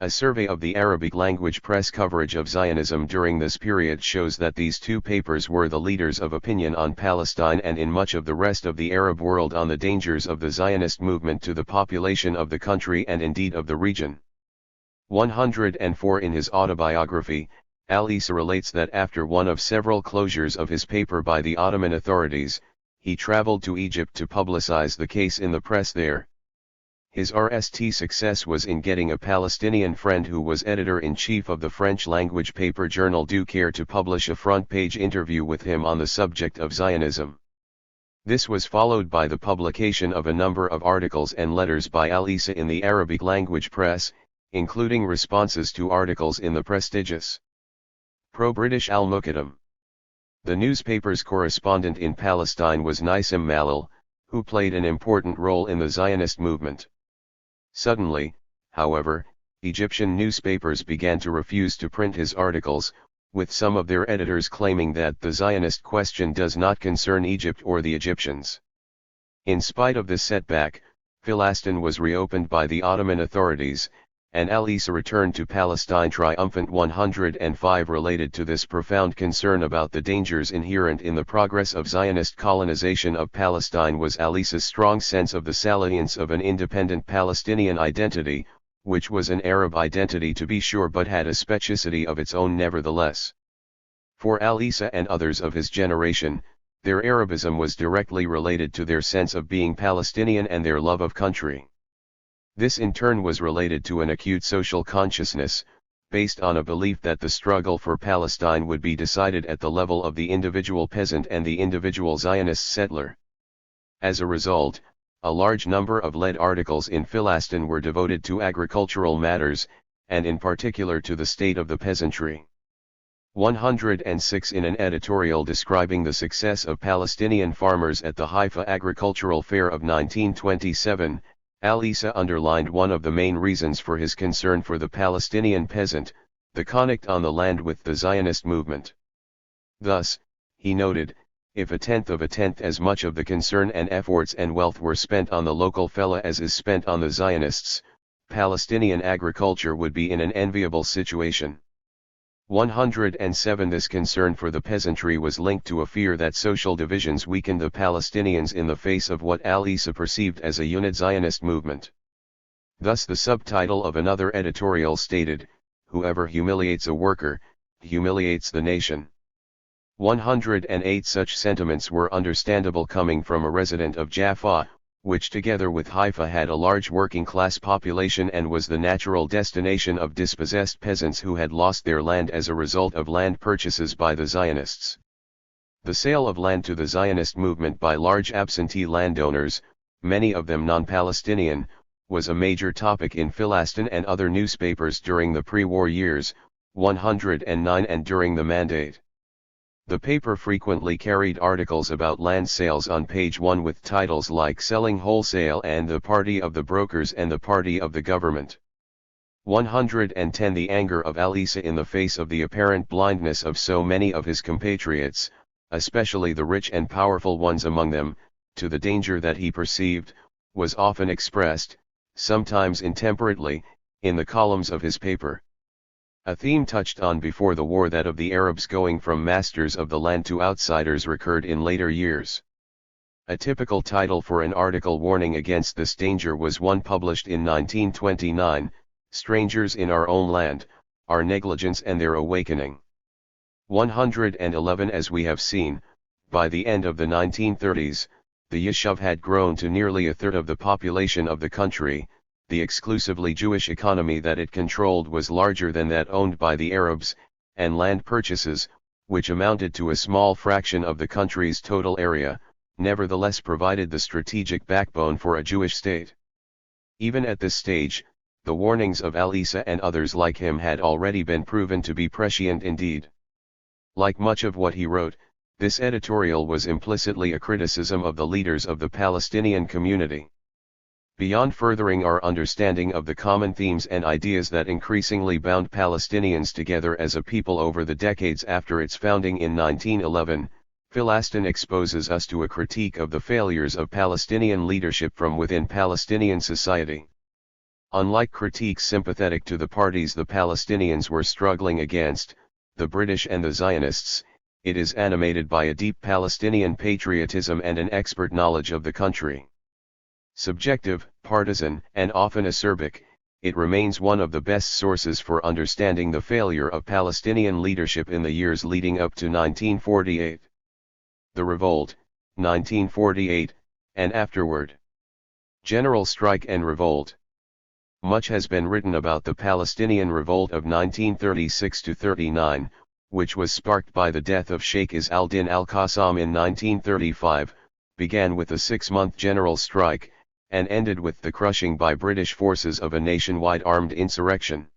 Speaker 1: A survey of the Arabic language press coverage of Zionism during this period shows that these two papers were the leaders of opinion on Palestine and in much of the rest of the Arab world on the dangers of the Zionist movement to the population of the country and indeed of the region. 104. In his autobiography, Al-Isa relates that after one of several closures of his paper by the Ottoman authorities, he traveled to Egypt to publicize the case in the press there. His success was in getting a Palestinian friend who was editor-in-chief of the French-language paper Journal du Caire to publish a front-page interview with him on the subject of Zionism. This was followed by the publication of a number of articles and letters by Al-Isa in the Arabic language press, including responses to articles in the prestigious pro-British Al-Muqaddam. The newspaper's correspondent in Palestine was Nissim Malal, who played an important role in the Zionist movement. Suddenly, however, Egyptian newspapers began to refuse to print his articles, with some of their editors claiming that the Zionist question does not concern Egypt or the Egyptians. In spite of this setback, Philastin was reopened by the Ottoman authorities, and Al-Isa returned to Palestine triumphant. 105. Related to this profound concern about the dangers inherent in the progress of Zionist colonization of Palestine was Al-Isa's strong sense of the salience of an independent Palestinian identity, which was an Arab identity to be sure but had a specificity of its own nevertheless. For Al-Isa and others of his generation, their Arabism was directly related to their sense of being Palestinian and their love of country. This in turn was related to an acute social consciousness, based on a belief that the struggle for Palestine would be decided at the level of the individual peasant and the individual Zionist settler. As a result, a large number of lead articles in Philastin were devoted to agricultural matters, and in particular to the state of the peasantry. 106. In an editorial describing the success of Palestinian farmers at the Haifa Agricultural Fair of 1927, Al-Isa underlined one of the main reasons for his concern for the Palestinian peasant, the connect on the land with the Zionist movement. Thus, he noted, if a tenth as much of the concern and efforts and wealth were spent on the local fellah as is spent on the Zionists, Palestinian agriculture would be in an enviable situation. 107 This concern for the peasantry was linked to a fear that social divisions weakened the Palestinians in the face of what Al-Issa perceived as a unit Zionist movement. Thus the subtitle of another editorial stated, "Whoever humiliates a worker, humiliates the nation." 108 Such sentiments were understandable coming from a resident of Jaffa, which together with Haifa had a large working-class population and was the natural destination of dispossessed peasants who had lost their land as a result of land purchases by the Zionists. The sale of land to the Zionist movement by large absentee landowners, many of them non-Palestinian, was a major topic in Philastin and other newspapers during the pre-war years, 109 and during the Mandate. The paper frequently carried articles about land sales on page 1 with titles like Selling Wholesale and The Party of the Brokers and The Party of the Government. 110 The anger of Al-Issa in the face of the apparent blindness of so many of his compatriots, especially the rich and powerful ones among them, to the danger that he perceived, was often expressed, sometimes intemperately, in the columns of his paper. A theme touched on before the war, that of the Arabs going from masters of the land to outsiders, recurred in later years. A typical title for an article warning against this danger was one published in 1929, "Strangers in Our Own Land, Our Negligence and Their Awakening." 111 As we have seen, by the end of the 1930s, the Yishuv had grown to nearly a third of the population of the country. The exclusively Jewish economy that it controlled was larger than that owned by the Arabs, and land purchases, which amounted to a small fraction of the country's total area, nevertheless provided the strategic backbone for a Jewish state. Even at this stage, the warnings of Al-Issa and others like him had already been proven to be prescient indeed. Like much of what he wrote, this editorial was implicitly a criticism of the leaders of the Palestinian community. Beyond furthering our understanding of the common themes and ideas that increasingly bound Palestinians together as a people over the decades after its founding in 1911, Philastin exposes us to a critique of the failures of Palestinian leadership from within Palestinian society. Unlike critiques sympathetic to the parties the Palestinians were struggling against, the British and the Zionists, it is animated by a deep Palestinian patriotism and an expert knowledge of the country. Subjective, partisan, and often acerbic, it remains one of the best sources for understanding the failure of Palestinian leadership in the years leading up to 1948. The Revolt, 1948, and afterward. General Strike and Revolt. Much has been written about the Palestinian Revolt of 1936–39, which was sparked by the death of Sheikh Izz al-Din al-Qassam in 1935, began with a 6-month general strike, and ended with the crushing by British forces of a nationwide armed insurrection.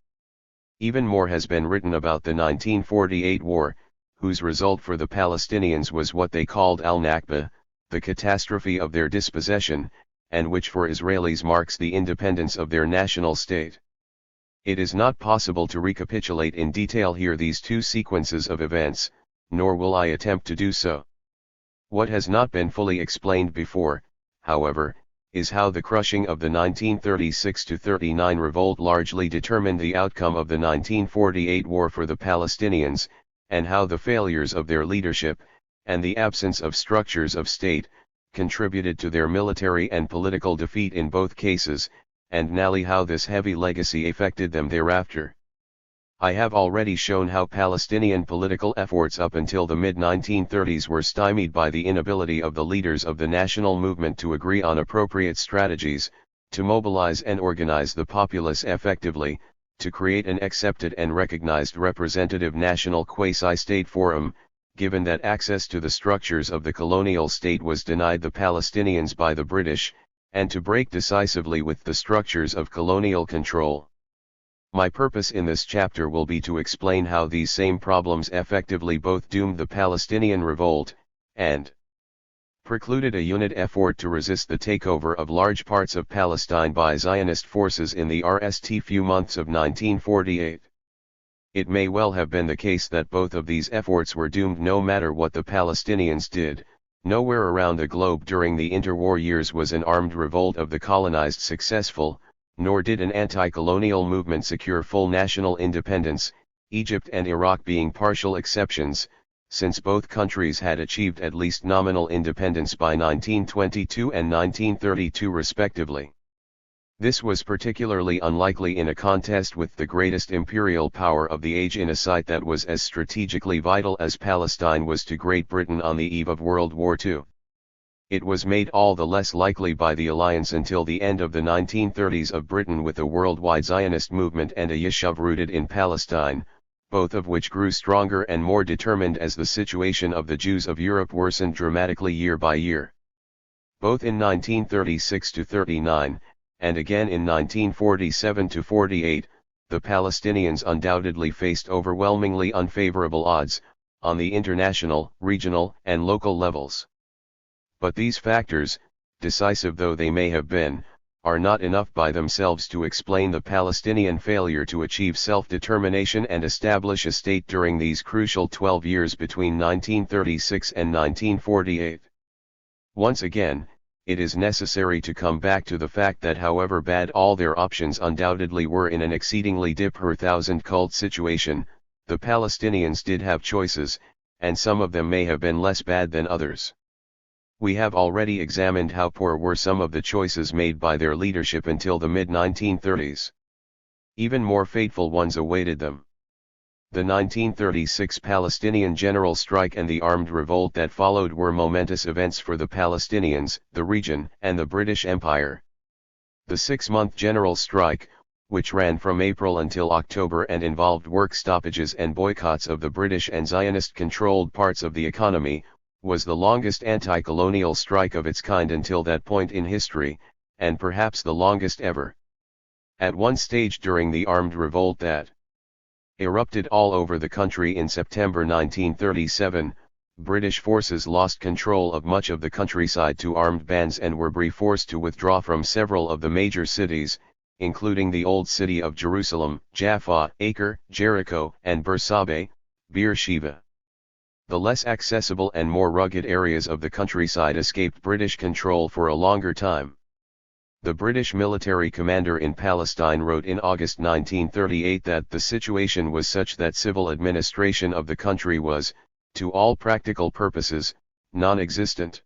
Speaker 1: Even more has been written about the 1948 war, whose result for the Palestinians was what they called al-Nakba, the catastrophe of their dispossession, and which for Israelis marks the independence of their national state. It is not possible to recapitulate in detail here these two sequences of events, nor will I attempt to do so. What has not been fully explained before, however, is how the crushing of the 1936–39 revolt largely determined the outcome of the 1948 war for the Palestinians, and how the failures of their leadership, and the absence of structures of state, contributed to their military and political defeat in both cases, and nally how this heavy legacy affected them thereafter. I have already shown how Palestinian political efforts up until the mid-1930s were stymied by the inability of the leaders of the national movement to agree on appropriate strategies, to mobilize and organize the populace effectively, to create an accepted and recognized representative national quasi-state forum, given that access to the structures of the colonial state was denied the Palestinians by the British, and to break decisively with the structures of colonial control. My purpose in this chapter will be to explain how these same problems effectively both doomed the Palestinian revolt, and precluded a unit effort to resist the takeover of large parts of Palestine by Zionist forces in the few months of 1948. It may well have been the case that both of these efforts were doomed no matter what the Palestinians did. Nowhere around the globe during the interwar years was an armed revolt of the colonized successful, nor did an anti-colonial movement secure full national independence, Egypt and Iraq being partial exceptions, since both countries had achieved at least nominal independence by 1922 and 1932 respectively. This was particularly unlikely in a contest with the greatest imperial power of the age in a site that was as strategically vital as Palestine was to Great Britain on the eve of World War II. It was made all the less likely by the alliance until the end of the 1930s of Britain with a worldwide Zionist movement and a Yishuv rooted in Palestine, both of which grew stronger and more determined as the situation of the Jews of Europe worsened dramatically year by year. Both in 1936–39, and again in 1947–48, the Palestinians undoubtedly faced overwhelmingly unfavorable odds, on the international, regional, and local levels. But these factors, decisive though they may have been, are not enough by themselves to explain the Palestinian failure to achieve self-determination and establish a state during these crucial 12 years between 1936 and 1948. Once again, it is necessary to come back to the fact that however bad all their options undoubtedly were in an exceedingly per-thousand cult situation, the Palestinians did have choices, and some of them may have been less bad than others. We have already examined how poor were some of the choices made by their leadership until the mid-1930s. Even more fateful ones awaited them. The 1936 Palestinian general strike and the armed revolt that followed were momentous events for the Palestinians, the region, and the British Empire. The 6-month general strike, which ran from April until October and involved work stoppages and boycotts of the British and Zionist-controlled parts of the economy, was the longest anti-colonial strike of its kind until that point in history, and perhaps the longest ever. At one stage during the armed revolt that erupted all over the country in September 1937, British forces lost control of much of the countryside to armed bands and were forced to withdraw from several of the major cities, including the Old City of Jerusalem, Jaffa, Acre, Jericho, and Beersheba, Beersheba. The less accessible and more rugged areas of the countryside escaped British control for a longer time. The British military commander in Palestine wrote in August 1938 that the situation was such that civil administration of the country was, to all practical purposes, non-existent.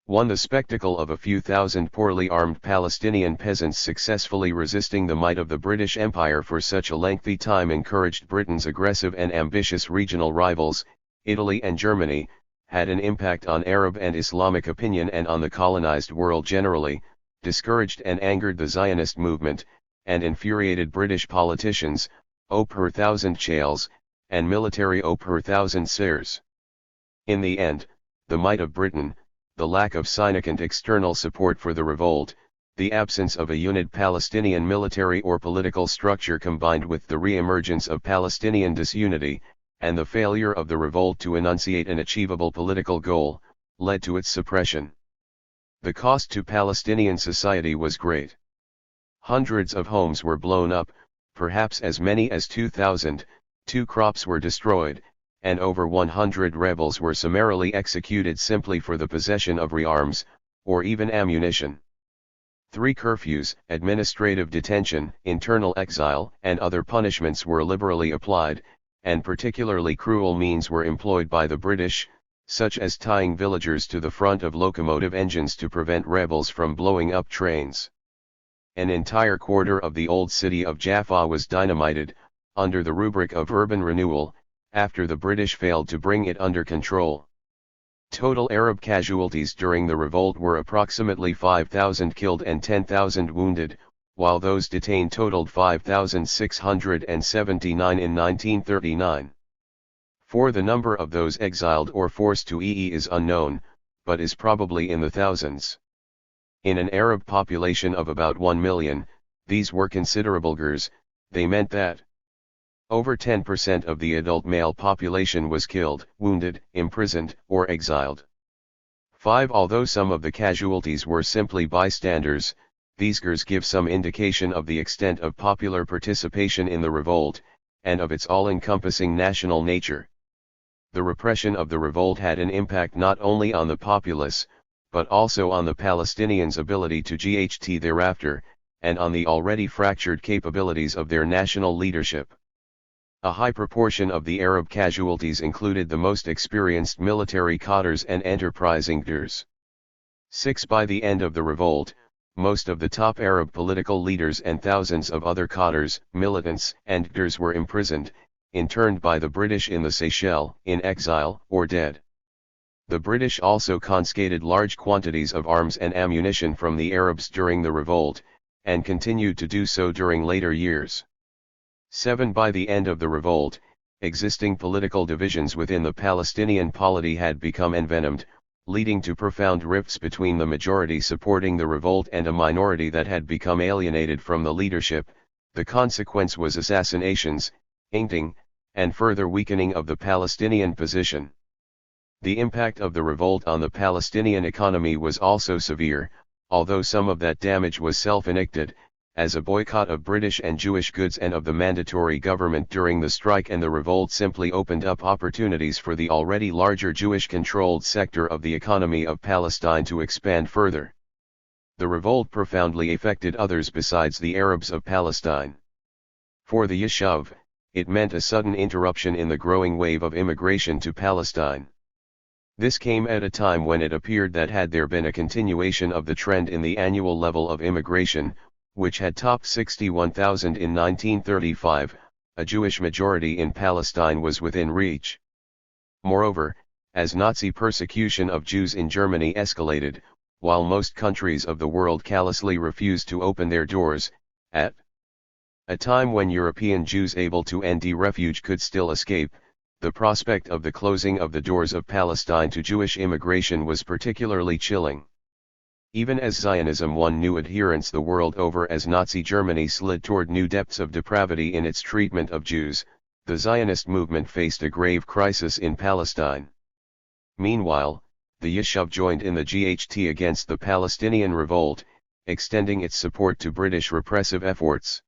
Speaker 1: The spectacle of a few thousand poorly armed Palestinian peasants successfully resisting the might of the British Empire for such a lengthy time encouraged Britain's aggressive and ambitious regional rivals, Italy and Germany, had an impact on Arab and Islamic opinion and on the colonized world generally, discouraged and angered the Zionist movement, and infuriated British politicians, per thousand chales, and military per thousand sirs. In the end, the might of Britain, the lack of significant external support for the revolt, the absence of a unit Palestinian military or political structure combined with the re-emergence of Palestinian disunity, and the failure of the revolt to enunciate an achievable political goal, led to its suppression. The cost to Palestinian society was great. Hundreds of homes were blown up, perhaps as many as 2,000, 2 crops were destroyed, and over 100 rebels were summarily executed simply for the possession of rearms, or even ammunition. 3 curfews, administrative detention, internal exile, and other punishments were liberally applied, and particularly cruel means were employed by the British, such as tying villagers to the front of locomotive engines to prevent rebels from blowing up trains. An entire quarter of the old city of Jaffa was dynamited, under the rubric of urban renewal, after the British failed to bring it under control. Total Arab casualties during the revolt were approximately 5,000 killed and 10,000 wounded, while those detained totaled 5,679 in 1939. The number of those exiled or forced to is unknown, but is probably in the thousands. In an Arab population of about 1 million, these were considerable gers. They meant that over 10% of the adult male population was killed, wounded, imprisoned, or exiled. Although some of the casualties were simply bystanders, these gers give some indication of the extent of popular participation in the revolt, and of its all-encompassing national nature. The repression of the revolt had an impact not only on the populace, but also on the Palestinians' ability to GHT thereafter, and on the already fractured capabilities of their national leadership. A high proportion of the Arab casualties included the most experienced military cadres and enterprising leaders. 6. By the end of the revolt, most of the top Arab political leaders and thousands of other cadres, militants, and leaders were imprisoned, interned by the British in the Seychelles, in exile, or dead. The British also confiscated large quantities of arms and ammunition from the Arabs during the revolt, and continued to do so during later years. 7. By the end of the revolt, existing political divisions within the Palestinian polity had become envenomed, leading to profound rifts between the majority supporting the revolt and a minority that had become alienated from the leadership. The consequence was assassinations, inting, and further weakening of the Palestinian position. The impact of the revolt on the Palestinian economy was also severe, although some of that damage was self-inflicted, as a boycott of British and Jewish goods and of the mandatory government during the strike and the revolt simply opened up opportunities for the already larger Jewish-controlled sector of the economy of Palestine to expand further. The revolt profoundly affected others besides the Arabs of Palestine. For the Yishuv, it meant a sudden interruption in the growing wave of immigration to Palestine. This came at a time when it appeared that had there been a continuation of the trend in the annual level of immigration, which had topped 61,000 in 1935, a Jewish majority in Palestine was within reach. Moreover, as Nazi persecution of Jews in Germany escalated, while most countries of the world callously refused to open their doors, at a time when European Jews able to enter refuge could still escape, the prospect of the closing of the doors of Palestine to Jewish immigration was particularly chilling. Even as Zionism won new adherents the world over as Nazi Germany slid toward new depths of depravity in its treatment of Jews, the Zionist movement faced a grave crisis in Palestine. Meanwhile, the Yishuv joined in the GHT against the Palestinian revolt, extending its support to British repressive efforts.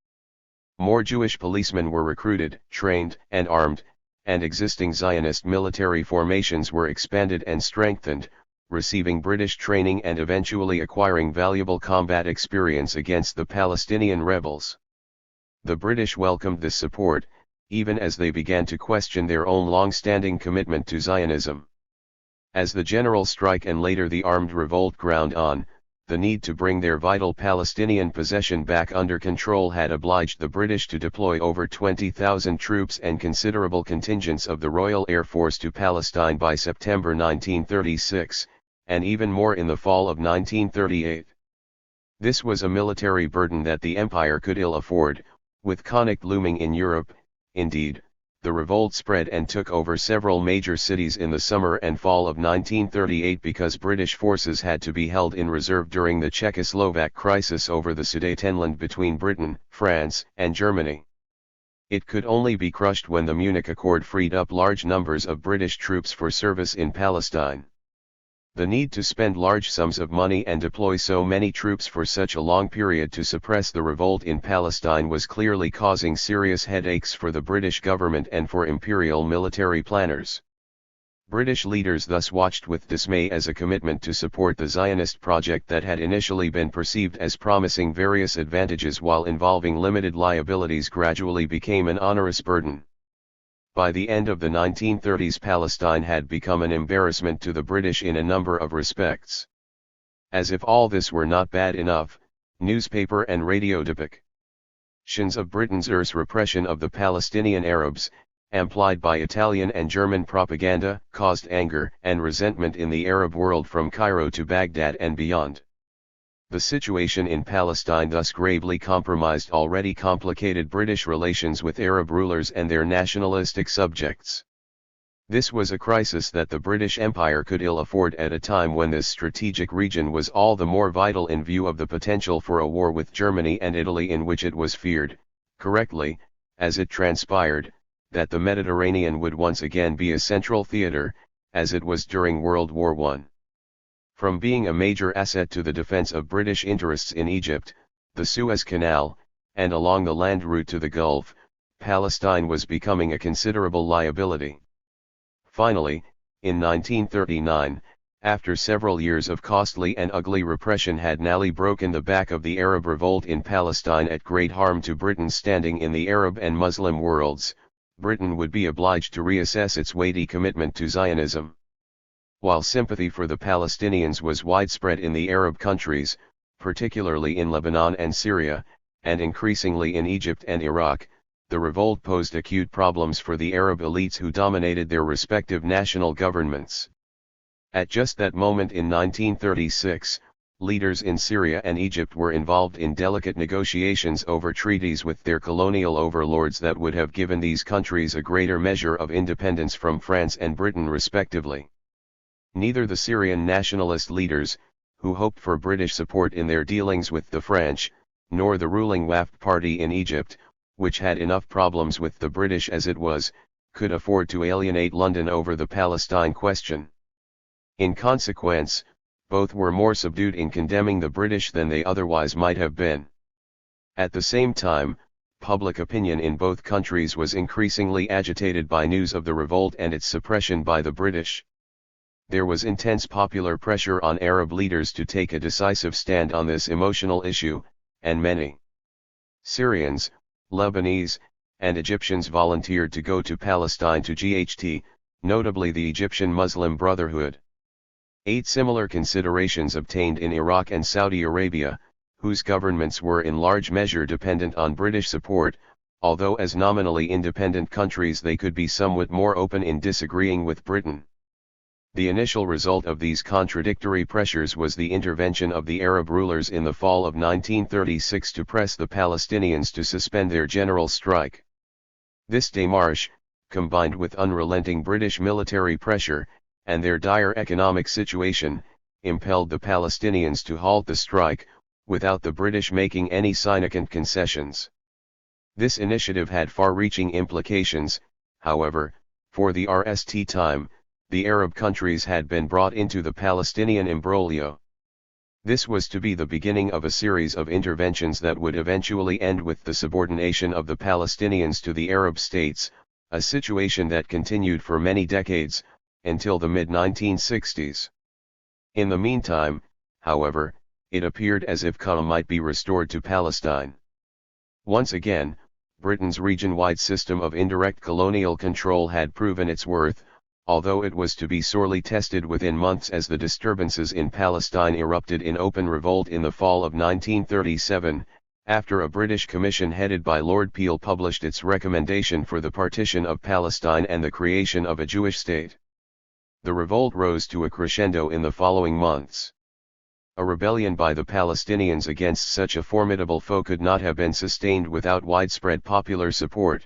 Speaker 1: More Jewish policemen were recruited, trained, and armed, and existing Zionist military formations were expanded and strengthened, receiving British training and eventually acquiring valuable combat experience against the Palestinian rebels. The British welcomed this support, even as they began to question their own long-standing commitment to Zionism. As the general strike and later the armed revolt ground on, the need to bring their vital Palestinian possession back under control had obliged the British to deploy over 20,000 troops and considerable contingents of the Royal Air Force to Palestine by September 1936, and even more in the fall of 1938. This was a military burden that the empire could ill afford, with conflict looming in Europe. Indeed, the revolt spread and took over several major cities in the summer and fall of 1938 because British forces had to be held in reserve during the Czechoslovak crisis over the Sudetenland between Britain, France, and Germany. It could only be crushed when the Munich Accord freed up large numbers of British troops for service in Palestine. The need to spend large sums of money and deploy so many troops for such a long period to suppress the revolt in Palestine was clearly causing serious headaches for the British government and for imperial military planners. British leaders thus watched with dismay as a commitment to support the Zionist project that had initially been perceived as promising various advantages while involving limited liabilities gradually became an onerous burden. By the end of the 1930s, Palestine had become an embarrassment to the British in a number of respects. As if all this were not bad enough, newspaper and radio depictions of Britain's repression of the Palestinian Arabs, amplified by Italian and German propaganda, caused anger and resentment in the Arab world from Cairo to Baghdad and beyond. The situation in Palestine thus gravely compromised already complicated British relations with Arab rulers and their nationalistic subjects. This was a crisis that the British Empire could ill afford at a time when this strategic region was all the more vital in view of the potential for a war with Germany and Italy, in which it was feared, correctly, as it transpired, that the Mediterranean would once again be a central theater, as it was during World War I. From being a major asset to the defense of British interests in Egypt, the Suez Canal, and along the land route to the Gulf, Palestine was becoming a considerable liability. Finally, in 1939, after several years of costly and ugly repression had nearly broken the back of the Arab revolt in Palestine at great harm to Britain's standing in the Arab and Muslim worlds, Britain would be obliged to reassess its weighty commitment to Zionism. While sympathy for the Palestinians was widespread in the Arab countries, particularly in Lebanon and Syria, and increasingly in Egypt and Iraq, the revolt posed acute problems for the Arab elites who dominated their respective national governments. At just that moment in 1936, leaders in Syria and Egypt were involved in delicate negotiations over treaties with their colonial overlords that would have given these countries a greater measure of independence from France and Britain respectively. Neither the Syrian nationalist leaders, who hoped for British support in their dealings with the French, nor the ruling Wafd party in Egypt, which had enough problems with the British as it was, could afford to alienate London over the Palestine question. In consequence, both were more subdued in condemning the British than they otherwise might have been. At the same time, public opinion in both countries was increasingly agitated by news of the revolt and its suppression by the British. There was intense popular pressure on Arab leaders to take a decisive stand on this emotional issue, and many Syrians, Lebanese, and Egyptians volunteered to go to Palestine to GHT, notably the Egyptian Muslim Brotherhood. 8 similar considerations obtained in Iraq and Saudi Arabia, whose governments were in large measure dependent on British support, although as nominally independent countries they could be somewhat more open in disagreeing with Britain. The initial result of these contradictory pressures was the intervention of the Arab rulers in the fall of 1936 to press the Palestinians to suspend their general strike. This démarche, combined with unrelenting British military pressure, and their dire economic situation, impelled the Palestinians to halt the strike, without the British making any significant concessions. This initiative had far-reaching implications, however, for the RST time. The Arab countries had been brought into the Palestinian imbroglio. This was to be the beginning of a series of interventions that would eventually end with the subordination of the Palestinians to the Arab states, a situation that continued for many decades, until the mid-1960s. In the meantime, however, it appeared as if calm might be restored to Palestine. Once again, Britain's region-wide system of indirect colonial control had proven its worth, although it was to be sorely tested within months as the disturbances in Palestine erupted in open revolt in the fall of 1937, after a British commission headed by Lord Peel published its recommendation for the partition of Palestine and the creation of a Jewish state. The revolt rose to a crescendo in the following months. A rebellion by the Palestinians against such a formidable foe could not have been sustained without widespread popular support.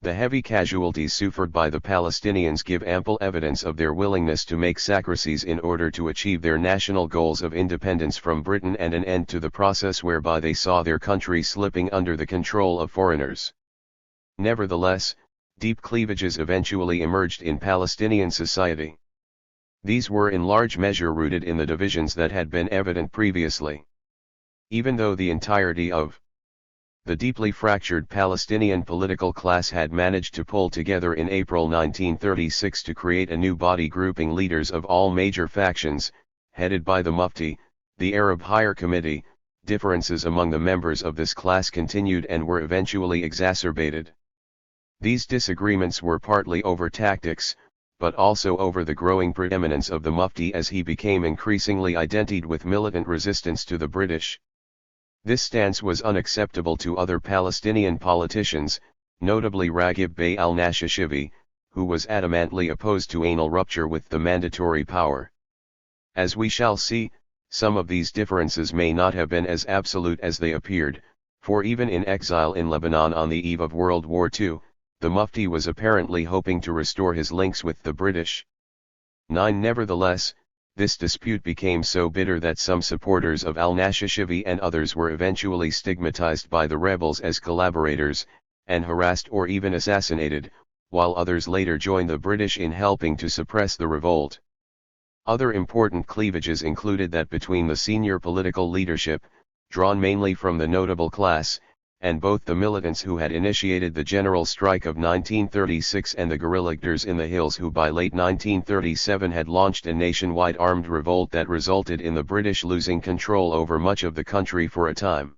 Speaker 1: The heavy casualties suffered by the Palestinians give ample evidence of their willingness to make sacrifices in order to achieve their national goals of independence from Britain and an end to the process whereby they saw their country slipping under the control of foreigners. Nevertheless, deep cleavages eventually emerged in Palestinian society. These were in large measure rooted in the divisions that had been evident previously. Even though the entirety of the deeply fractured Palestinian political class had managed to pull together in April 1936 to create a new body grouping leaders of all major factions, headed by the Mufti, the Arab Higher Committee, differences among the members of this class continued and were eventually exacerbated. These disagreements were partly over tactics, but also over the growing preeminence of the Mufti as he became increasingly identified with militant resistance to the British. This stance was unacceptable to other Palestinian politicians, notably Raghib Bey al-Nashashivi, who was adamantly opposed to anal rupture with the mandatory power. As we shall see, some of these differences may not have been as absolute as they appeared, for even in exile in Lebanon on the eve of World War II, the Mufti was apparently hoping to restore his links with the British. Nevertheless, this dispute became so bitter that some supporters of al-Nashashivi and others were eventually stigmatized by the rebels as collaborators, and harassed or even assassinated, while others later joined the British in helping to suppress the revolt. Other important cleavages included that between the senior political leadership, drawn mainly from the notable class, and both the militants who had initiated the general strike of 1936 and the guerrilla leaders in the hills who by late 1937 had launched a nationwide armed revolt that resulted in the British losing control over much of the country for a time.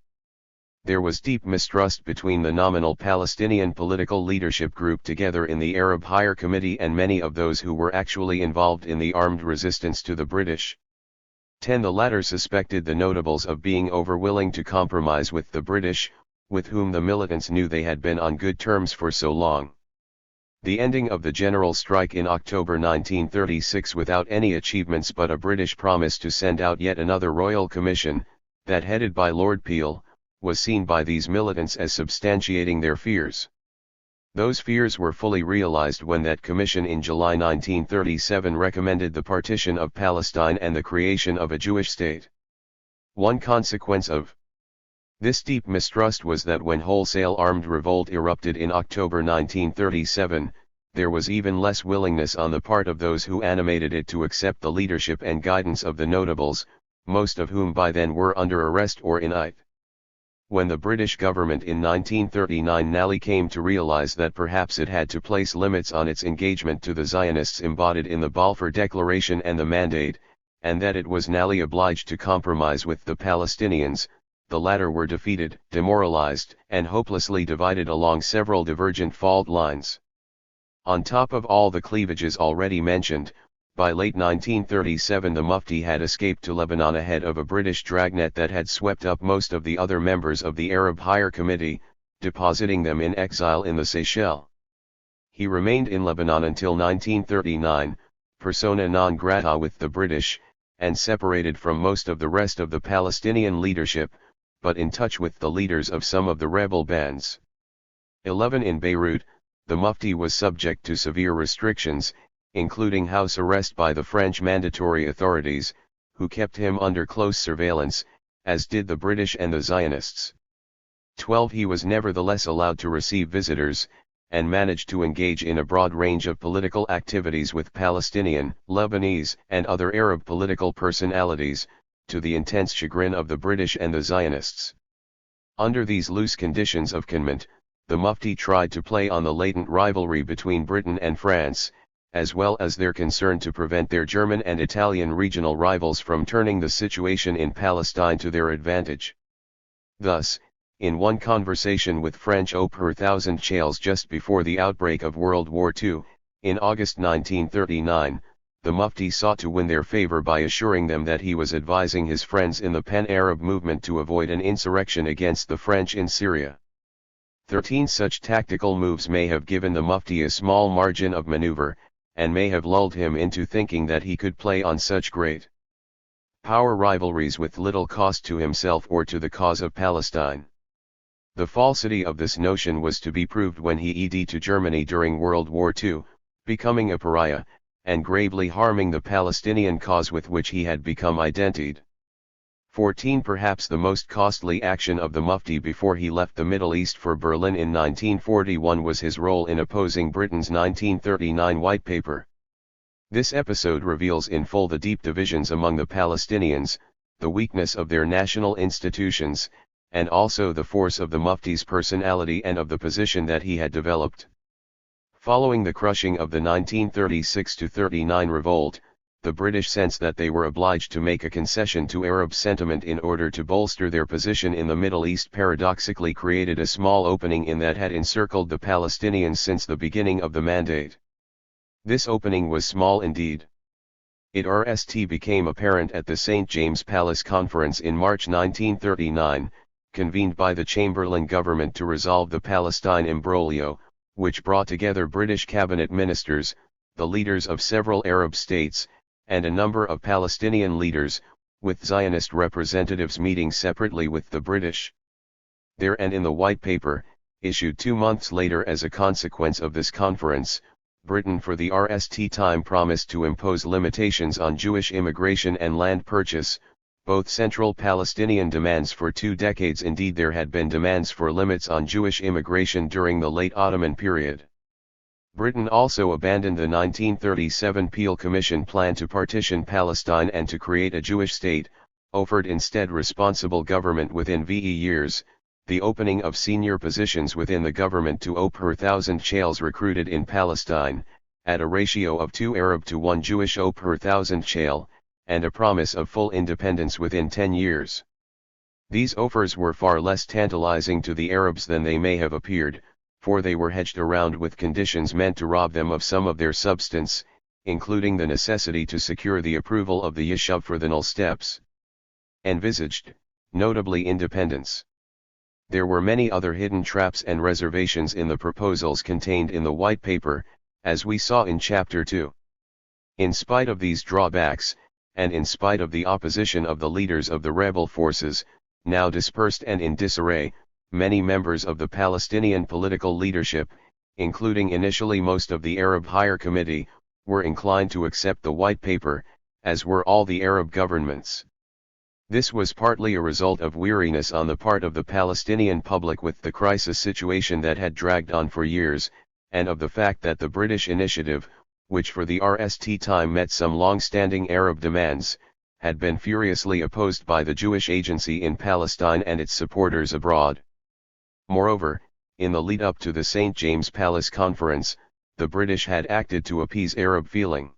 Speaker 1: There was deep mistrust between the nominal Palestinian political leadership grouped together in the Arab Higher Committee and many of those who were actually involved in the armed resistance to the British. 10. The latter suspected the notables of being overwilling to compromise with the British, with whom the militants knew they had been on good terms for so long. The ending of the general strike in October 1936 without any achievements but a British promise to send out yet another royal commission, that headed by Lord Peel, was seen by these militants as substantiating their fears. Those fears were fully realized when that commission in July 1937 recommended the partition of Palestine and the creation of a Jewish state. One consequence of this deep mistrust was that when wholesale armed revolt erupted in October 1937, there was even less willingness on the part of those who animated it to accept the leadership and guidance of the notables, most of whom by then were under arrest or in ITE. When the British government in 1939 nearly came to realize that perhaps it had to place limits on its engagement to the Zionists embodied in the Balfour Declaration and the Mandate, and that it was nearly obliged to compromise with the Palestinians, the latter were defeated, demoralized, and hopelessly divided along several divergent fault lines. On top of all the cleavages already mentioned, by late 1937 the Mufti had escaped to Lebanon ahead of a British dragnet that had swept up most of the other members of the Arab Higher Committee, depositing them in exile in the Seychelles. He remained in Lebanon until 1939, persona non grata with the British, and separated from most of the rest of the Palestinian leadership, but in touch with the leaders of some of the rebel bands. 11. In Beirut, the Mufti was subject to severe restrictions, including house arrest by the French mandatory authorities, who kept him under close surveillance, as did the British and the Zionists. 12. He was nevertheless allowed to receive visitors, and managed to engage in a broad range of political activities with Palestinian, Lebanese, and other Arab political personalities, to the intense chagrin of the British and the Zionists. Under these loose conditions of conment, the Mufti tried to play on the latent rivalry between Britain and France, as well as their concern to prevent their German and Italian regional rivals from turning the situation in Palestine to their advantage. Thus, in one conversation with French Opéra Chales just before the outbreak of World War II, in August 1939, the Mufti sought to win their favor by assuring them that he was advising his friends in the Pan-Arab movement to avoid an insurrection against the French in Syria. 13. Such tactical moves may have given the Mufti a small margin of maneuver, and may have lulled him into thinking that he could play on such great power rivalries with little cost to himself or to the cause of Palestine. The falsity of this notion was to be proved when he ed to Germany during World War II, becoming a pariah, and gravely harming the Palestinian cause with which he had become identified. 14. Perhaps the most costly action of the Mufti before he left the Middle East for Berlin in 1941 was his role in opposing Britain's 1939 White Paper. This episode reveals in full the deep divisions among the Palestinians, the weakness of their national institutions, and also the force of the Mufti's personality and of the position that he had developed. Following the crushing of the 1936-39 revolt, the British sensed that they were obliged to make a concession to Arab sentiment in order to bolster their position in the Middle East, paradoxically created a small opening in that had encircled the Palestinians since the beginning of the Mandate. This opening was small indeed. It became apparent at the St. James Palace Conference in March 1939, convened by the Chamberlain government to resolve the Palestine imbroglio, which brought together British cabinet ministers, the leaders of several Arab states, and a number of Palestinian leaders, with Zionist representatives meeting separately with the British. There and in the White Paper, issued 2 months later as a consequence of this conference, Britain for the time promised to impose limitations on Jewish immigration and land purchase, both central Palestinian demands for 2 decades. Indeed, there had been demands for limits on Jewish immigration during the late Ottoman period. Britain also abandoned the 1937 Peel Commission plan to partition Palestine and to create a Jewish state, offered instead responsible government within VE years, the opening of senior positions within the government to Opéra Chales recruited in Palestine, at a ratio of 2 Arab to 1 Jewish Opéra Chale, and a promise of full independence within 10 years. These offers were far less tantalizing to the Arabs than they may have appeared, for they were hedged around with conditions meant to rob them of some of their substance, including the necessity to secure the approval of the Yishub for the null steps envisaged, notably independence. There were many other hidden traps and reservations in the proposals contained in the white paper, as we saw in Chapter 2. In spite of these drawbacks, and in spite of the opposition of the leaders of the rebel forces, now dispersed and in disarray, many members of the Palestinian political leadership, including initially most of the Arab Higher Committee, were inclined to accept the white paper, as were all the Arab governments. This was partly a result of weariness on the part of the Palestinian public with the crisis situation that had dragged on for years, and of the fact that the British initiative, which for the RST time met some long-standing Arab demands, had been furiously opposed by the Jewish Agency in Palestine and its supporters abroad. Moreover, in the lead-up to the St. James Palace Conference, the British had acted to appease Arab feeling.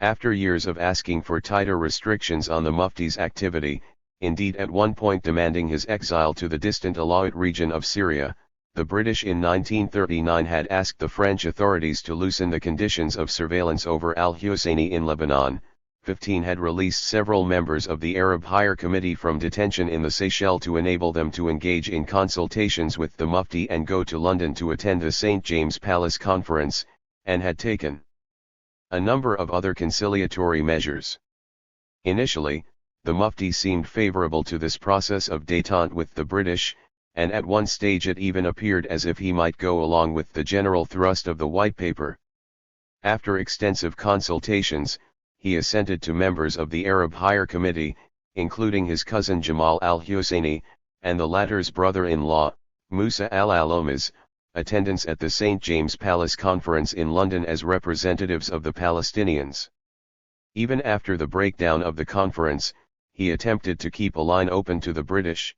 Speaker 1: After years of asking for tighter restrictions on the Mufti's activity, indeed at one point demanding his exile to the distant Alawite region of Syria, the British in 1939 had asked the French authorities to loosen the conditions of surveillance over al-Husseini in Lebanon. 15 had released several members of the Arab Higher Committee from detention in the Seychelles to enable them to engage in consultations with the Mufti and go to London to attend the St. James Palace Conference, and had taken a number of other conciliatory measures. Initially, the Mufti seemed favorable to this process of détente with the British, and at one stage it even appeared as if he might go along with the general thrust of the white paper. After extensive consultations, he assented to members of the Arab Higher Committee, including his cousin Jamal al-Husseini, and the latter's brother-in-law, Musa al-Alomaz, attendance at the St. James Palace Conference in London as representatives of the Palestinians. Even after the breakdown of the conference, he attempted to keep a line open to the British.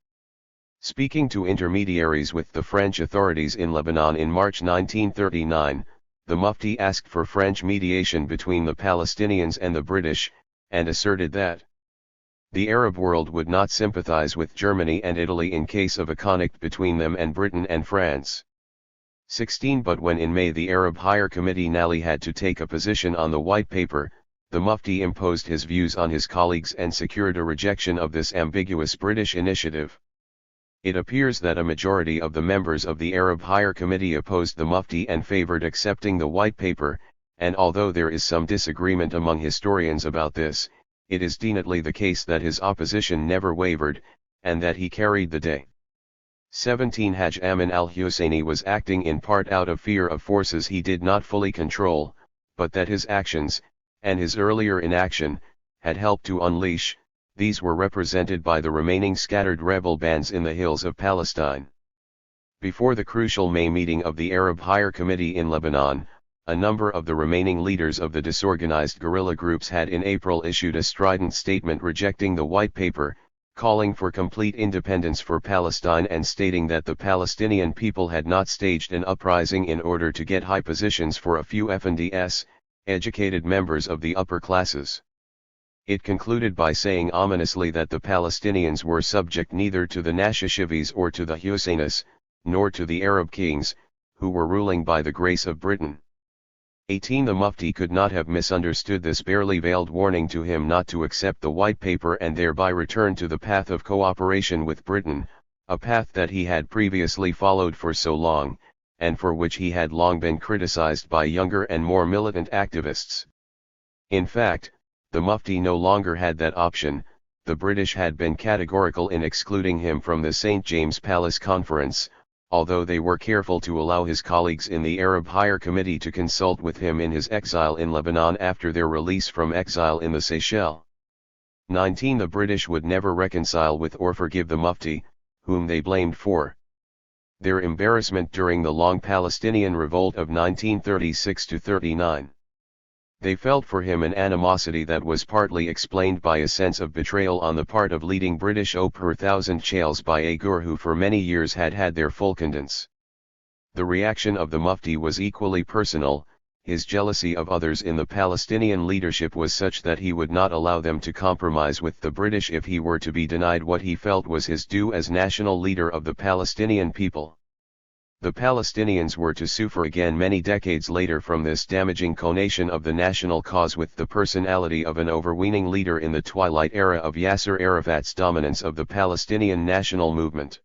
Speaker 1: Speaking to intermediaries with the French authorities in Lebanon in March 1939, the Mufti asked for French mediation between the Palestinians and the British, and asserted that the Arab world would not sympathize with Germany and Italy in case of a conflict between them and Britain and France. 16 But when in May the Arab Higher Committee Nally had to take a position on the white paper, the Mufti imposed his views on his colleagues and secured a rejection of this ambiguous British initiative. It appears that a majority of the members of the Arab Higher Committee opposed the Mufti and favored accepting the white paper, and although there is some disagreement among historians about this, it is definitely the case that his opposition never wavered, and that he carried the day. 17 Haj Amin al-Husseini was acting in part out of fear of forces he did not fully control, but that his actions, and his earlier inaction, had helped to unleash. These were represented by the remaining scattered rebel bands in the hills of Palestine. Before the crucial May meeting of the Arab Higher Committee in Lebanon, a number of the remaining leaders of the disorganized guerrilla groups had in April issued a strident statement rejecting the white paper, calling for complete independence for Palestine and stating that the Palestinian people had not staged an uprising in order to get high positions for a few FNDS, educated members of the upper classes. It concluded by saying ominously that the Palestinians were subject neither to the Nashashivis or to the Husseinis, nor to the Arab kings, who were ruling by the grace of Britain. 18 The Mufti could not have misunderstood this barely veiled warning to him not to accept the white paper and thereby return to the path of cooperation with Britain, a path that he had previously followed for so long, and for which he had long been criticized by younger and more militant activists. In fact, the Mufti no longer had that option. The British had been categorical in excluding him from the St. James Palace Conference, although they were careful to allow his colleagues in the Arab Higher Committee to consult with him in his exile in Lebanon after their release from exile in the Seychelles. 19 The British would never reconcile with or forgive the Mufti, whom they blamed for their embarrassment during the long Palestinian revolt of 1936–39. They felt for him an animosity that was partly explained by a sense of betrayal on the part of leading British au per thousand chals by Agur who for many years had had their full condens. The reaction of the Mufti was equally personal. his jealousy of others in the Palestinian leadership was such that he would not allow them to compromise with the British if he were to be denied what he felt was his due as national leader of the Palestinian people. The Palestinians were to suffer again many decades later from this damaging connotation of the national cause with the personality of an overweening leader in the twilight era of Yasser Arafat's dominance of the Palestinian national movement.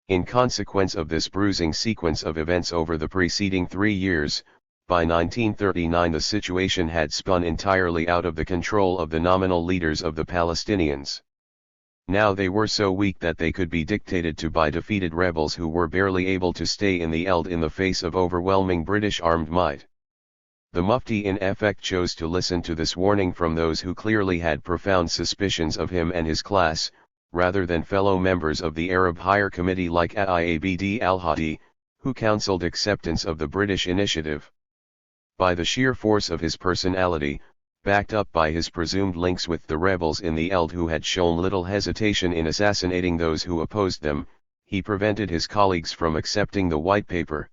Speaker 1: In consequence of this bruising sequence of events over the preceding 3 years, by 1939 the situation had spun entirely out of the control of the nominal leaders of the Palestinians. Now they were so weak that they could be dictated to by defeated rebels who were barely able to stay in the eld in the face of overwhelming British armed might. The Mufti in effect chose to listen to this warning from those who clearly had profound suspicions of him and his class, rather than fellow members of the Arab Higher Committee like Iabd al-Hadi, who counseled acceptance of the British initiative. By the sheer force of his personality, backed up by his presumed links with the rebels in the eld who had shown little hesitation in assassinating those who opposed them, he prevented his colleagues from accepting the White Paper.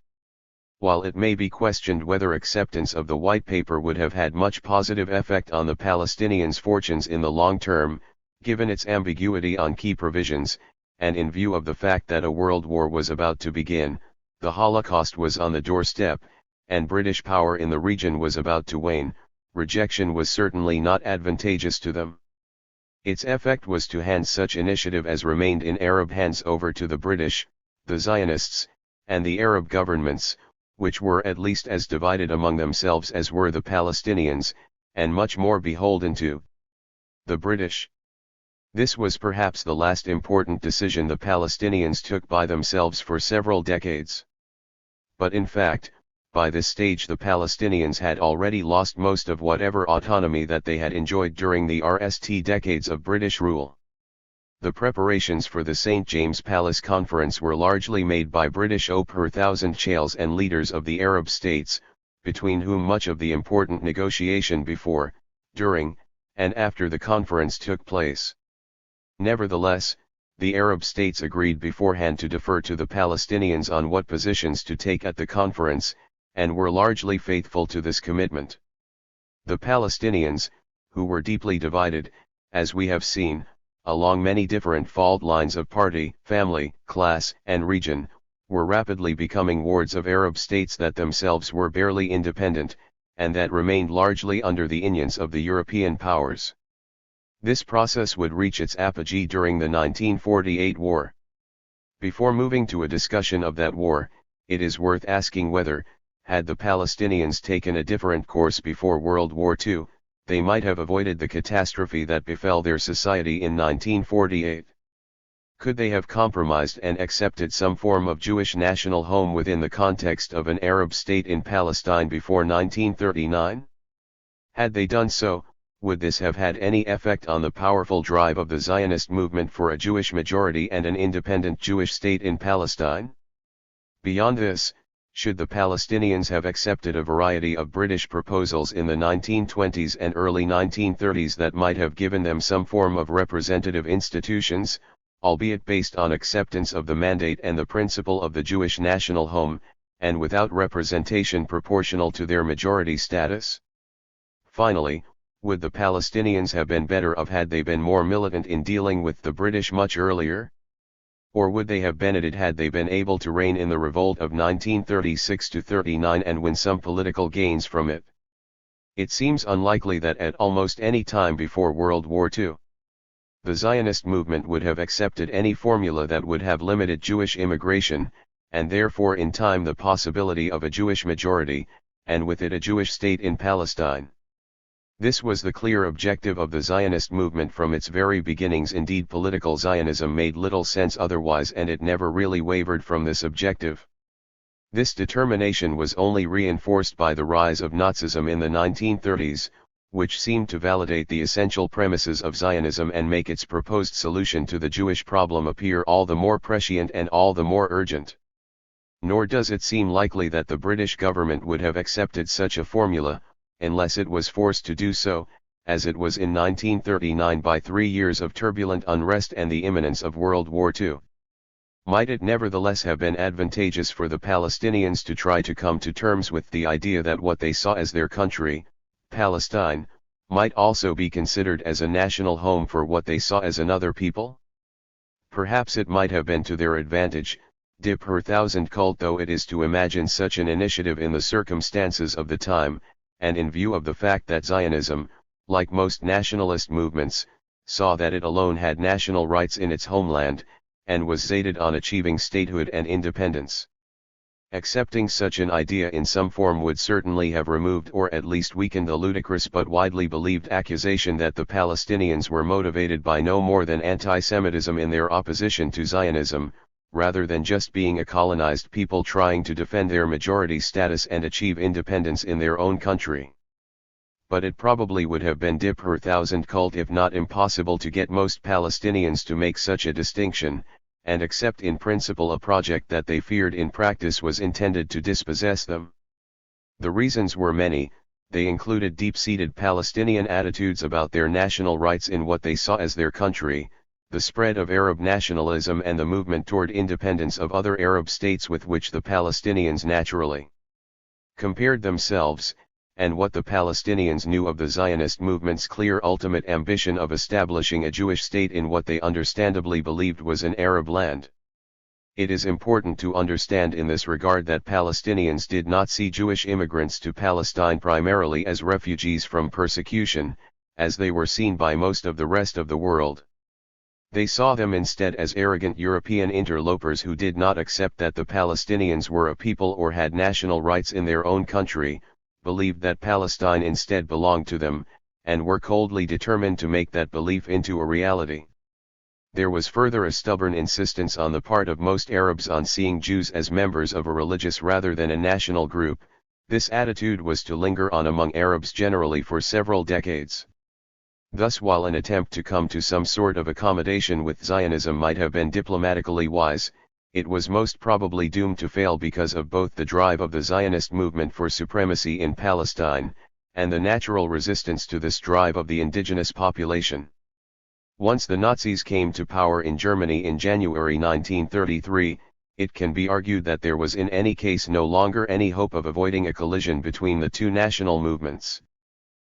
Speaker 1: While it may be questioned whether acceptance of the White Paper would have had much positive effect on the Palestinians' fortunes in the long term, given its ambiguity on key provisions, and in view of the fact that a world war was about to begin, the Holocaust was on the doorstep, and British power in the region was about to wane, rejection was certainly not advantageous to them. Its effect was to hand such initiative as remained in Arab hands over to the British, the Zionists, and the Arab governments, which were at least as divided among themselves as were the Palestinians, and much more beholden to the British. This was perhaps the last important decision the Palestinians took by themselves for several decades. But in fact, by this stage the Palestinians had already lost most of whatever autonomy that they had enjoyed during the RST decades of British rule. The preparations for the St. James Palace Conference were largely made by British per thousand chales and leaders of the Arab states, between whom much of the important negotiation before, during, and after the conference took place. Nevertheless, the Arab states agreed beforehand to defer to the Palestinians on what positions to take at the conference, and were largely faithful to this commitment. The Palestinians, who were deeply divided, as we have seen, along many different fault lines of party, family, class, and region, were rapidly becoming wards of Arab states that themselves were barely independent, and that remained largely under the influence of the European powers. This process would reach its apogee during the 1948 war. Before moving to a discussion of that war, it is worth asking whether, had the Palestinians taken a different course before World War II, they might have avoided the catastrophe that befell their society in 1948. Could they have compromised and accepted some form of Jewish national home within the context of an Arab state in Palestine before 1939? Had they done so, would this have had any effect on the powerful drive of the Zionist movement for a Jewish majority and an independent Jewish state in Palestine? Beyond this, should the Palestinians have accepted a variety of British proposals in the 1920s and early 1930s that might have given them some form of representative institutions, albeit based on acceptance of the mandate and the principle of the Jewish national home, and without representation proportional to their majority status? Finally, would the Palestinians have been better off had they been more militant in dealing with the British much earlier? Or would they have benefited had they been able to reign in the revolt of 1936–39 and win some political gains from it? It seems unlikely that at almost any time before World War II, the Zionist movement would have accepted any formula that would have limited Jewish immigration, and therefore in time the possibility of a Jewish majority, and with it a Jewish state in Palestine. This was the clear objective of the Zionist movement from its very beginnings. Indeed, political Zionism made little sense otherwise, and it never really wavered from this objective. This determination was only reinforced by the rise of Nazism in the 1930s, which seemed to validate the essential premises of Zionism and make its proposed solution to the Jewish problem appear all the more prescient and all the more urgent. Nor does it seem likely that the British government would have accepted such a formula, unless it was forced to do so, as it was in 1939 by 3 years of turbulent unrest and the imminence of World War II. Might it nevertheless have been advantageous for the Palestinians to try to come to terms with the idea that what they saw as their country, Palestine, might also be considered as a national home for what they saw as another people? Perhaps it might have been to their advantage, dip her thousand cult though it is to imagine such an initiative in the circumstances of the time, and in view of the fact that Zionism, like most nationalist movements, saw that it alone had national rights in its homeland, and was zated on achieving statehood and independence. Accepting such an idea in some form would certainly have removed or at least weakened the ludicrous but widely believed accusation that the Palestinians were motivated by no more than anti-Semitism in their opposition to Zionism, rather than just being a colonized people trying to defend their majority status and achieve independence in their own country. But it probably would have been dip her thousand cult if not impossible to get most Palestinians to make such a distinction, and accept in principle a project that they feared in practice was intended to dispossess them. The reasons were many. They included deep-seated Palestinian attitudes about their national rights in what they saw as their country, the spread of Arab nationalism and the movement toward independence of other Arab states with which the Palestinians naturally compared themselves, and what the Palestinians knew of the Zionist movement's clear ultimate ambition of establishing a Jewish state in what they understandably believed was an Arab land. It is important to understand in this regard that Palestinians did not see Jewish immigrants to Palestine primarily as refugees from persecution, as they were seen by most of the rest of the world. They saw them instead as arrogant European interlopers who did not accept that the Palestinians were a people or had national rights in their own country, believed that Palestine instead belonged to them, and were coldly determined to make that belief into a reality. There was further a stubborn insistence on the part of most Arabs on seeing Jews as members of a religious rather than a national group. This attitude was to linger on among Arabs generally for several decades. Thus, while an attempt to come to some sort of accommodation with Zionism might have been diplomatically wise, it was most probably doomed to fail because of both the drive of the Zionist movement for supremacy in Palestine, and the natural resistance to this drive of the indigenous population. Once the Nazis came to power in Germany in January 1933, it can be argued that there was in any case no longer any hope of avoiding a collision between the two national movements.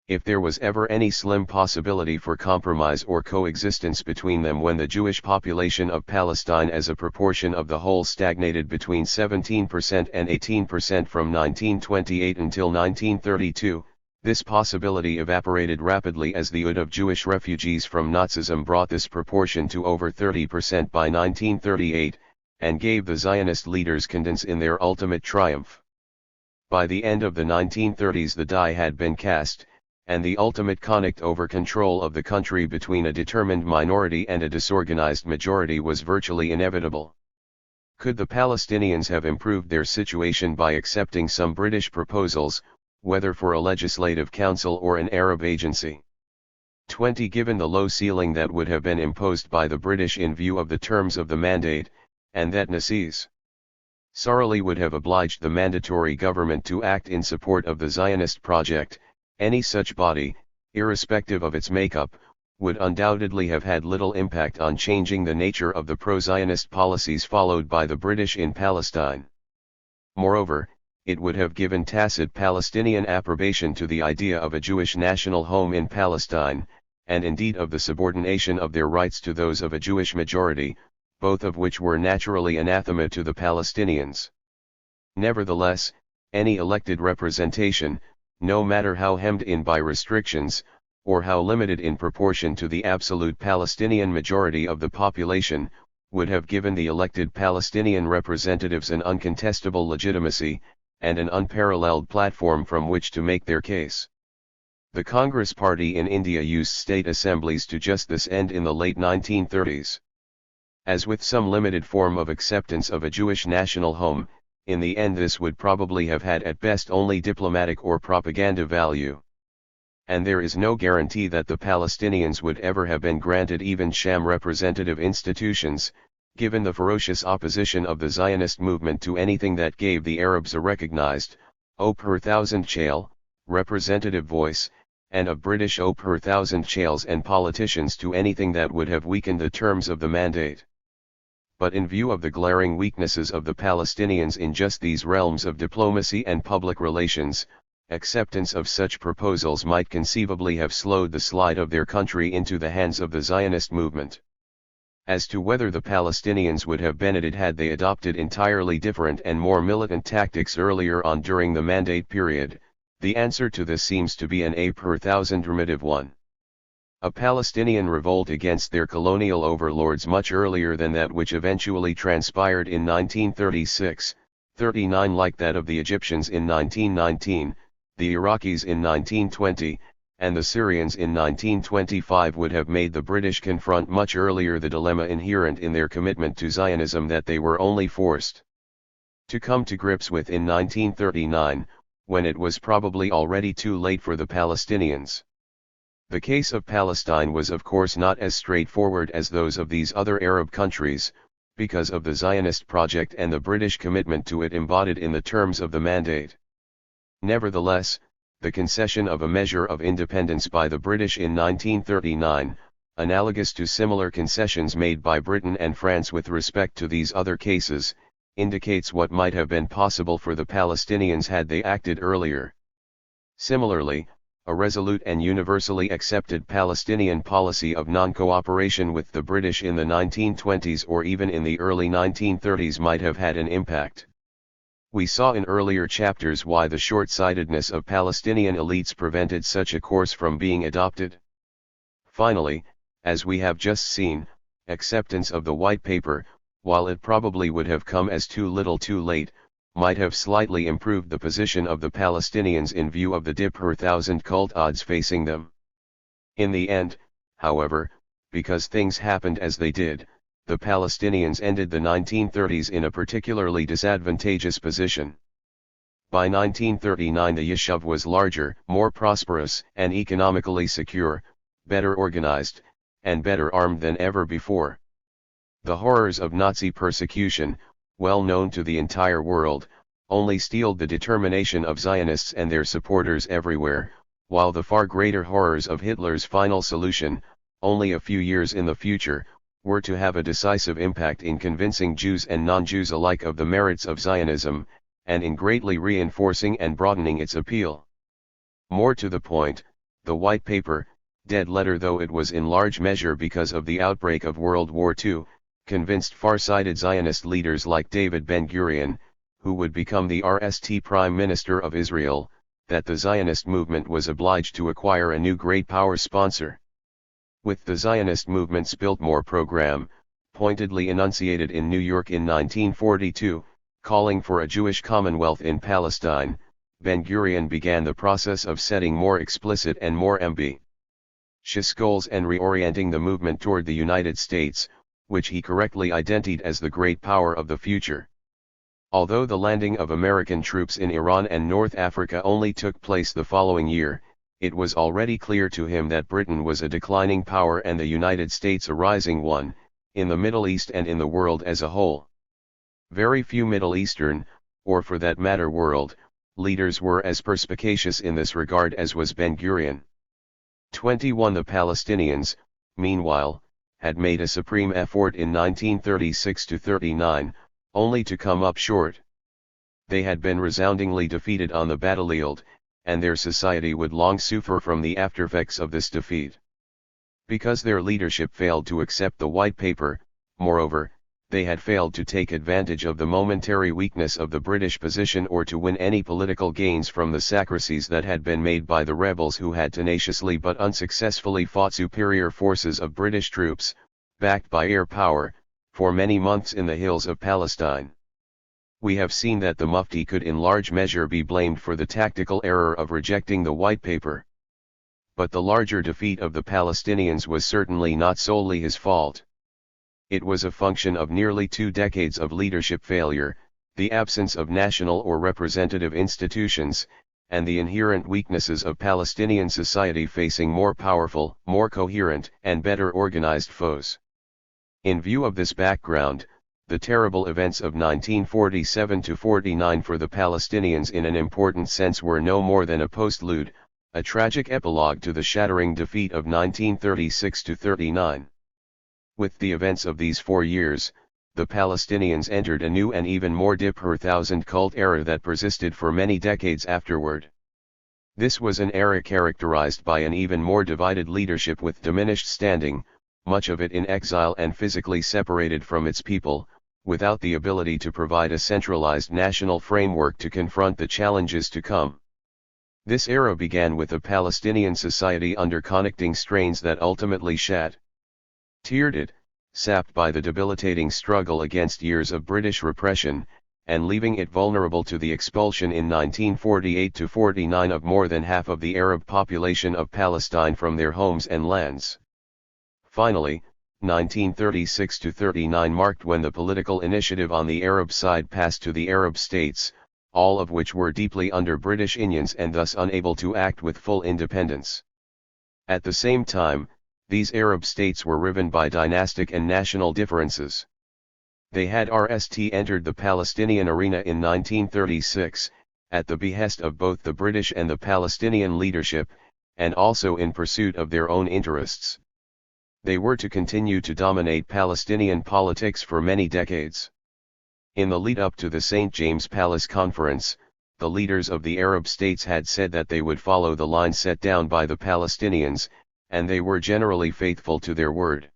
Speaker 1: If there was ever any slim possibility for compromise or coexistence between them when the Jewish population of Palestine as a proportion of the whole stagnated between 17% and 18% from 1928 until 1932, this possibility evaporated rapidly as the ode of Jewish refugees from Nazism brought this proportion to over 30% by 1938, and gave the Zionist leaders confidence in their ultimate triumph. By the end of the 1930s the die had been cast, and the ultimate conflict over control of the country between a determined minority and a disorganized majority was virtually inevitable. Could the Palestinians have improved their situation by accepting some British proposals, whether for a legislative council or an Arab agency? 20. Given the low ceiling that would have been imposed by the British in view of the terms of the mandate, and that necessarily would have obliged the mandatory government to act in support of the Zionist project, any such body, irrespective of its makeup, would undoubtedly have had little impact on changing the nature of the pro-Zionist policies followed by the British in Palestine. Moreover, it would have given tacit Palestinian approbation to the idea of a Jewish national home in Palestine, and indeed of the subordination of their rights to those of a Jewish majority, both of which were naturally anathema to the Palestinians. Nevertheless, any elected representation, no matter how hemmed in by restrictions, or how limited in proportion to the absolute Palestinian majority of the population, would have given the elected Palestinian representatives an uncontestable legitimacy, and an unparalleled platform from which to make their case. The Congress Party in India used state assemblies to just this end in the late 1930s. As with some limited form of acceptance of a Jewish national home, in the end this would probably have had at best only diplomatic or propaganda value. And there is no guarantee that the Palestinians would ever have been granted even sham representative institutions, given the ferocious opposition of the Zionist movement to anything that gave the Arabs a recognized, per thousand shale, representative voice, and of British per thousand shales and politicians to anything that would have weakened the terms of the mandate. but in view of the glaring weaknesses of the Palestinians in just these realms of diplomacy and public relations, acceptance of such proposals might conceivably have slowed the slide of their country into the hands of the Zionist movement. As to whether the Palestinians would have benefited had they adopted entirely different and more militant tactics earlier on during the Mandate period, the answer to this seems to be an A per thousand affirmative one. A Palestinian revolt against their colonial overlords much earlier than that which eventually transpired in 1936-39, like that of the Egyptians in 1919, the Iraqis in 1920, and the Syrians in 1925 would have made the British confront much earlier the dilemma inherent in their commitment to Zionism that they were only forced to come to grips with in 1939, when it was probably already too late for the Palestinians. The case of Palestine was of course not as straightforward as those of these other Arab countries, because of the Zionist project and the British commitment to it embodied in the terms of the Mandate. Nevertheless, the concession of a measure of independence by the British in 1939, analogous to similar concessions made by Britain and France with respect to these other cases, indicates what might have been possible for the Palestinians had they acted earlier. Similarly, a resolute and universally accepted Palestinian policy of non-cooperation with the British in the 1920s or even in the early 1930s might have had an impact. We saw in earlier chapters why the short-sightedness of Palestinian elites prevented such a course from being adopted. Finally, as we have just seen, acceptance of the White Paper, while it probably would have come as too little too late, might have slightly improved the position of the Palestinians in view of the dip per thousand cult odds facing them. In the end, however, because things happened as they did, the Palestinians ended the 1930s in a particularly disadvantageous position. By 1939 the Yishuv was larger, more prosperous, and economically secure, better organized, and better armed than ever before. The horrors of Nazi persecution, well known to the entire world, only steeled the determination of Zionists and their supporters everywhere, while the far greater horrors of Hitler's final solution, only a few years in the future, were to have a decisive impact in convincing Jews and non-Jews alike of the merits of Zionism, and in greatly reinforcing and broadening its appeal. More to the point, the White Paper, dead letter though it was in large measure because of the outbreak of World War II, convinced far-sighted Zionist leaders like David Ben-Gurion, who would become the RST Prime Minister of Israel, that the Zionist movement was obliged to acquire a new great power sponsor. With the Zionist movement's Biltmore program, pointedly enunciated in New York in 1942, calling for a Jewish Commonwealth in Palestine, Ben-Gurion began the process of setting more explicit and more ambitious goals and reorienting the movement toward the United States, which he correctly identified as the great power of the future. Although the landing of American troops in Iran and North Africa only took place the following year, it was already clear to him that Britain was a declining power and the United States a rising one, in the Middle East and in the world as a whole. Very few Middle Eastern, or for that matter world, leaders were as perspicacious in this regard as was Ben-Gurion. 21 The Palestinians, meanwhile, had made a supreme effort in 1936-39, only to come up short. They had been resoundingly defeated on the battlefield, and their society would long suffer from the aftereffects of this defeat. Because their leadership failed to accept the White Paper, moreover, they had failed to take advantage of the momentary weakness of the British position or to win any political gains from the sacrifices that had been made by the rebels who had tenaciously but unsuccessfully fought superior forces of British troops, backed by air power, for many months in the hills of Palestine. We have seen that the Mufti could in large measure be blamed for the tactical error of rejecting the White Paper. But the larger defeat of the Palestinians was certainly not solely his fault. It was a function of nearly 2 decades of leadership failure, the absence of national or representative institutions, and the inherent weaknesses of Palestinian society facing more powerful, more coherent, and better organized foes. In view of this background, the terrible events of 1947-49 for the Palestinians in an important sense were no more than a postlude, a tragic epilogue to the shattering defeat of 1936-39. With the events of these 4 years, the Palestinians entered a new and even more per-thousand cult era that persisted for many decades afterward. This was an era characterized by an even more divided leadership with diminished standing, much of it in exile and physically separated from its people, without the ability to provide a centralized national framework to confront the challenges to come. This era began with a Palestinian society under connecting strains that ultimately shattered it, sapped by the debilitating struggle against years of British repression, and leaving it vulnerable to the expulsion in 1948-49 of more than half of the Arab population of Palestine from their homes and lands. Finally, 1936-39 marked when the political initiative on the Arab side passed to the Arab states, all of which were deeply under British influence and thus unable to act with full independence. At the same time, these Arab states were riven by dynastic and national differences. They had entered the Palestinian arena in 1936, at the behest of both the British and the Palestinian leadership, and also in pursuit of their own interests. They were to continue to dominate Palestinian politics for many decades. In the lead-up to the St. James Palace Conference, the leaders of the Arab states had said that they would follow the line set down by the Palestinians, and they were generally faithful to their word.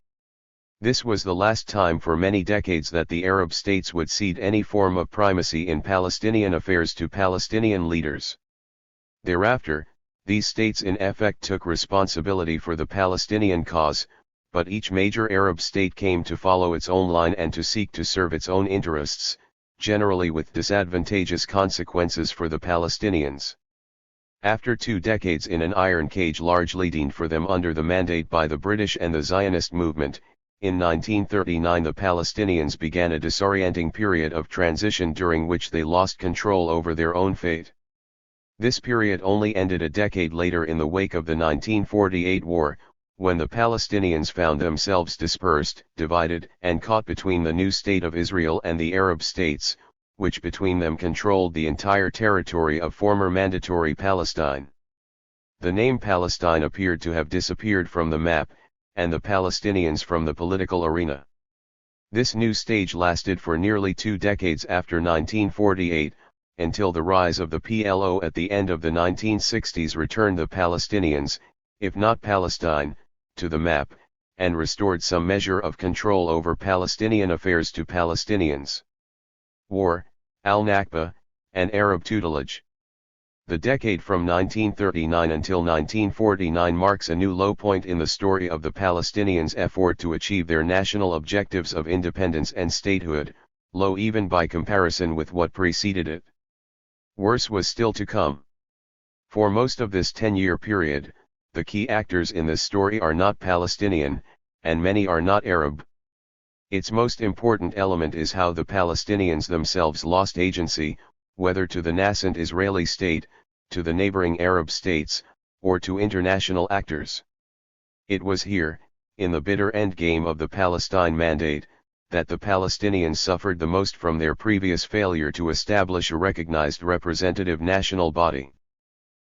Speaker 1: This was the last time for many decades that the Arab states would cede any form of primacy in Palestinian affairs to Palestinian leaders. Thereafter, these states in effect took responsibility for the Palestinian cause, but each major Arab state came to follow its own line and to seek to serve its own interests, generally with disadvantageous consequences for the Palestinians. After 2 decades in an iron cage largely denied for them under the mandate by the British and the Zionist movement, in 1939 the Palestinians began a disorienting period of transition during which they lost control over their own fate. This period only ended a decade later in the wake of the 1948 war, when the Palestinians found themselves dispersed, divided, and caught between the new state of Israel and the Arab states, which between them controlled the entire territory of former Mandatory Palestine. The name Palestine appeared to have disappeared from the map, and the Palestinians from the political arena. This new stage lasted for nearly 2 decades after 1948, until the rise of the PLO at the end of the 1960s returned the Palestinians, if not Palestine, to the map, and restored some measure of control over Palestinian affairs to Palestinians. War, al-Nakba, and Arab tutelage. The decade from 1939 until 1949 marks a new low point in the story of the Palestinians' effort to achieve their national objectives of independence and statehood, low even by comparison with what preceded it. Worse was still to come. For most of this 10-year period, the key actors in this story are not Palestinian, and many are not Arab. Its most important element is how the Palestinians themselves lost agency, whether to the nascent Israeli state, to the neighboring Arab states, or to international actors. It was here, in the bitter endgame of the Palestine Mandate, that the Palestinians suffered the most from their previous failure to establish a recognized representative national body.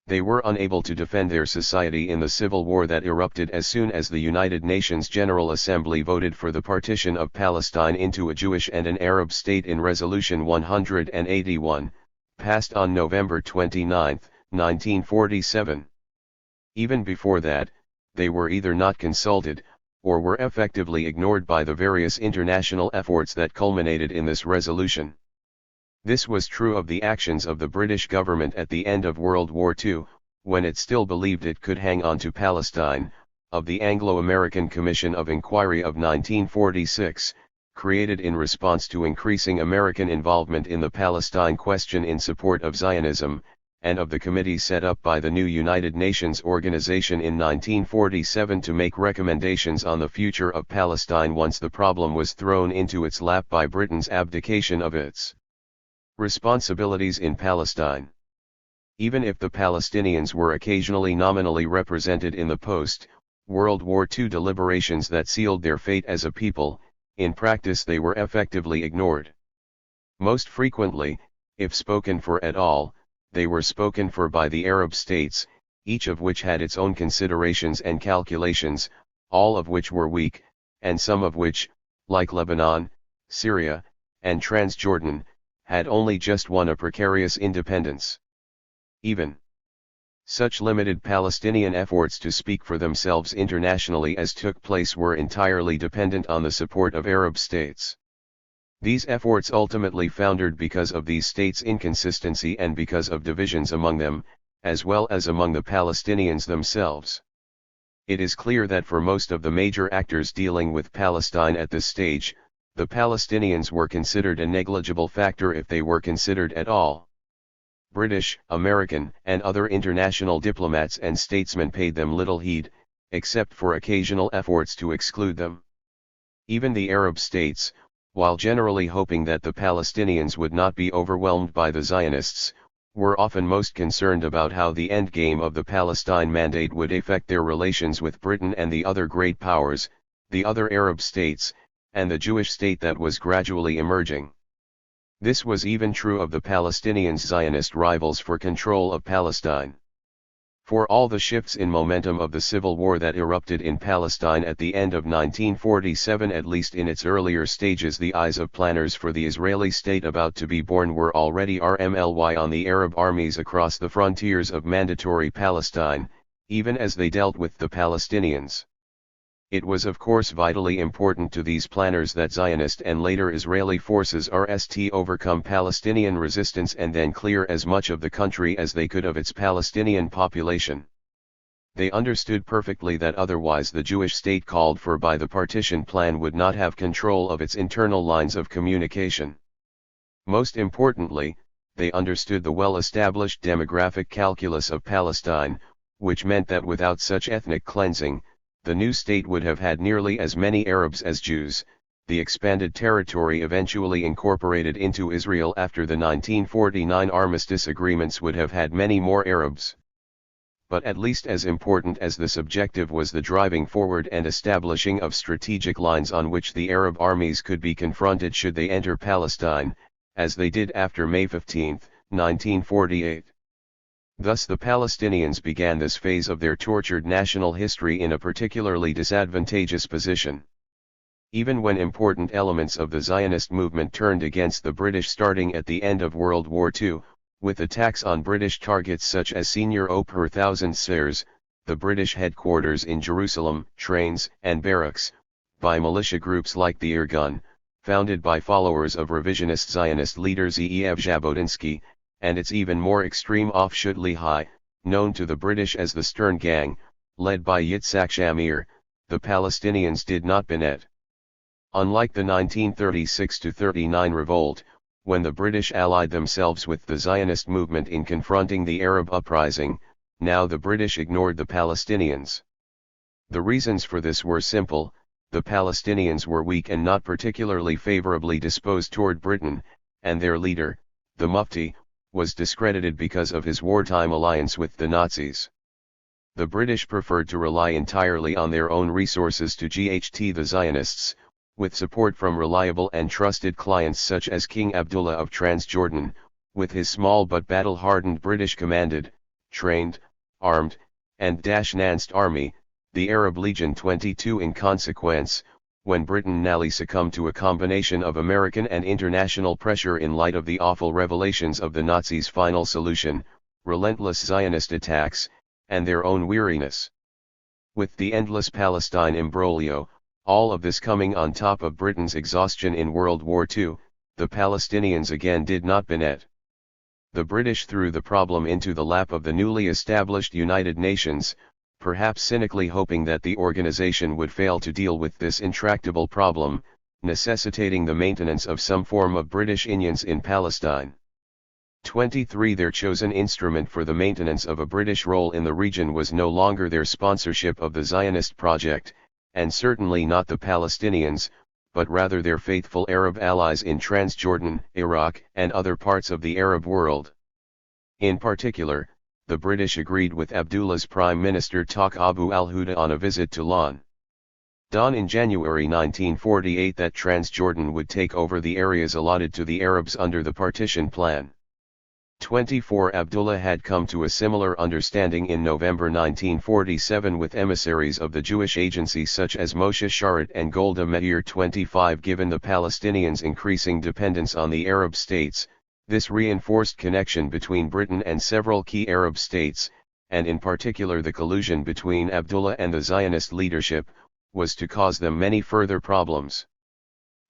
Speaker 1: They were unable to defend their society in the civil war that erupted as soon as the United Nations General Assembly voted for the partition of Palestine into a Jewish and an Arab state in Resolution 181, passed on November 29, 1947. Even before that, they were either not consulted, or were effectively ignored by the various international efforts that culminated in this resolution. This was true of the actions of the British government at the end of World War II, when it still believed it could hang on to Palestine, of the Anglo-American Commission of Inquiry of 1946, created in response to increasing American involvement in the Palestine question in support of Zionism, and of the committee set up by the new United Nations Organization in 1947 to make recommendations on the future of Palestine once the problem was thrown into its lap by Britain's abdication of its responsibilities in Palestine. Even if the Palestinians were occasionally nominally represented in the post-World War II deliberations that sealed their fate as a people, in practice they were effectively ignored. Most frequently, if spoken for at all, they were spoken for by the Arab states, each of which had its own considerations and calculations, all of which were weak, and some of which, like Lebanon, Syria, and Transjordan, had only just won a precarious independence. Even such limited Palestinian efforts to speak for themselves internationally as took place were entirely dependent on the support of Arab states. These efforts ultimately foundered because of these states' inconsistency and because of divisions among them, as well as among the Palestinians themselves. It is clear that for most of the major actors dealing with Palestine at this stage, the Palestinians were considered a negligible factor if they were considered at all. British, American, and other international diplomats and statesmen paid them little heed, except for occasional efforts to exclude them. Even the Arab states, while generally hoping that the Palestinians would not be overwhelmed by the Zionists, were often most concerned about how the endgame of the Palestine Mandate would affect their relations with Britain and the other great powers, the other Arab states, and the Jewish state that was gradually emerging. This was even true of the Palestinians' Zionist rivals for control of Palestine. For all the shifts in momentum of the civil war that erupted in Palestine at the end of 1947, at least in its earlier stages, the eyes of planners for the Israeli state about to be born were already RMLY on the Arab armies across the frontiers of Mandatory Palestine, even as they dealt with the Palestinians. It was of course vitally important to these planners that Zionist and later Israeli forces overcome Palestinian resistance and then clear as much of the country as they could of its Palestinian population. They understood perfectly that otherwise the Jewish state called for by the partition plan would not have control of its internal lines of communication. Most importantly, they understood the well-established demographic calculus of Palestine, which meant that without such ethnic cleansing, the new state would have had nearly as many Arabs as Jews. The expanded territory eventually incorporated into Israel after the 1949 armistice agreements would have had many more Arabs. But at least as important as this objective was the driving forward and establishing of strategic lines on which the Arab armies could be confronted should they enter Palestine, as they did after May 15, 1948. Thus the Palestinians began this phase of their tortured national history in a particularly disadvantageous position. Even when important elements of the Zionist movement turned against the British starting at the end of World War II, with attacks on British targets such as Senior per Thousand Sers, the British headquarters in Jerusalem, trains and barracks, by militia groups like the Irgun, founded by followers of revisionist Zionist leader Zeev Jabotinsky, and its even more extreme offshoot Lehi, known to the British as the Stern Gang, led by Yitzhak Shamir, the Palestinians did not bend. Unlike the 1936-39 revolt, when the British allied themselves with the Zionist movement in confronting the Arab uprising, now the British ignored the Palestinians. The reasons for this were simple: the Palestinians were weak and not particularly favorably disposed toward Britain, and their leader, the Mufti, was discredited because of his wartime alliance with the Nazis. The British preferred to rely entirely on their own resources to GHT the Zionists, with support from reliable and trusted clients such as King Abdullah of Transjordan, with his small but battle-hardened British-commanded, trained, armed, and enhanced army, the Arab Legion 22. In consequence, when Britain narrowly succumbed to a combination of American and international pressure in light of the awful revelations of the Nazis' final solution, relentless Zionist attacks, and their own weariness. With the endless Palestine imbroglio, all of this coming on top of Britain's exhaustion in World War II, the Palestinians again did not bend. The British threw the problem into the lap of the newly established United Nations, perhaps cynically hoping that the organization would fail to deal with this intractable problem, necessitating the maintenance of some form of British presence in Palestine. 23. Their chosen instrument for the maintenance of a British role in the region was no longer their sponsorship of the Zionist project, and certainly not the Palestinians, but rather their faithful Arab allies in Transjordan, Iraq, and other parts of the Arab world. In particular, the British agreed with Abdullah's Prime Minister Taq Abu al-Huda on a visit to London in January 1948 that Transjordan would take over the areas allotted to the Arabs under the partition plan. 24 Abdullah had come to a similar understanding in November 1947 with emissaries of the Jewish Agency such as Moshe Sharet and Golda Meir. 25 Given the Palestinians' increasing dependence on the Arab states, this reinforced connection between Britain and several key Arab states, and in particular the collusion between Abdullah and the Zionist leadership, was to cause them many further problems.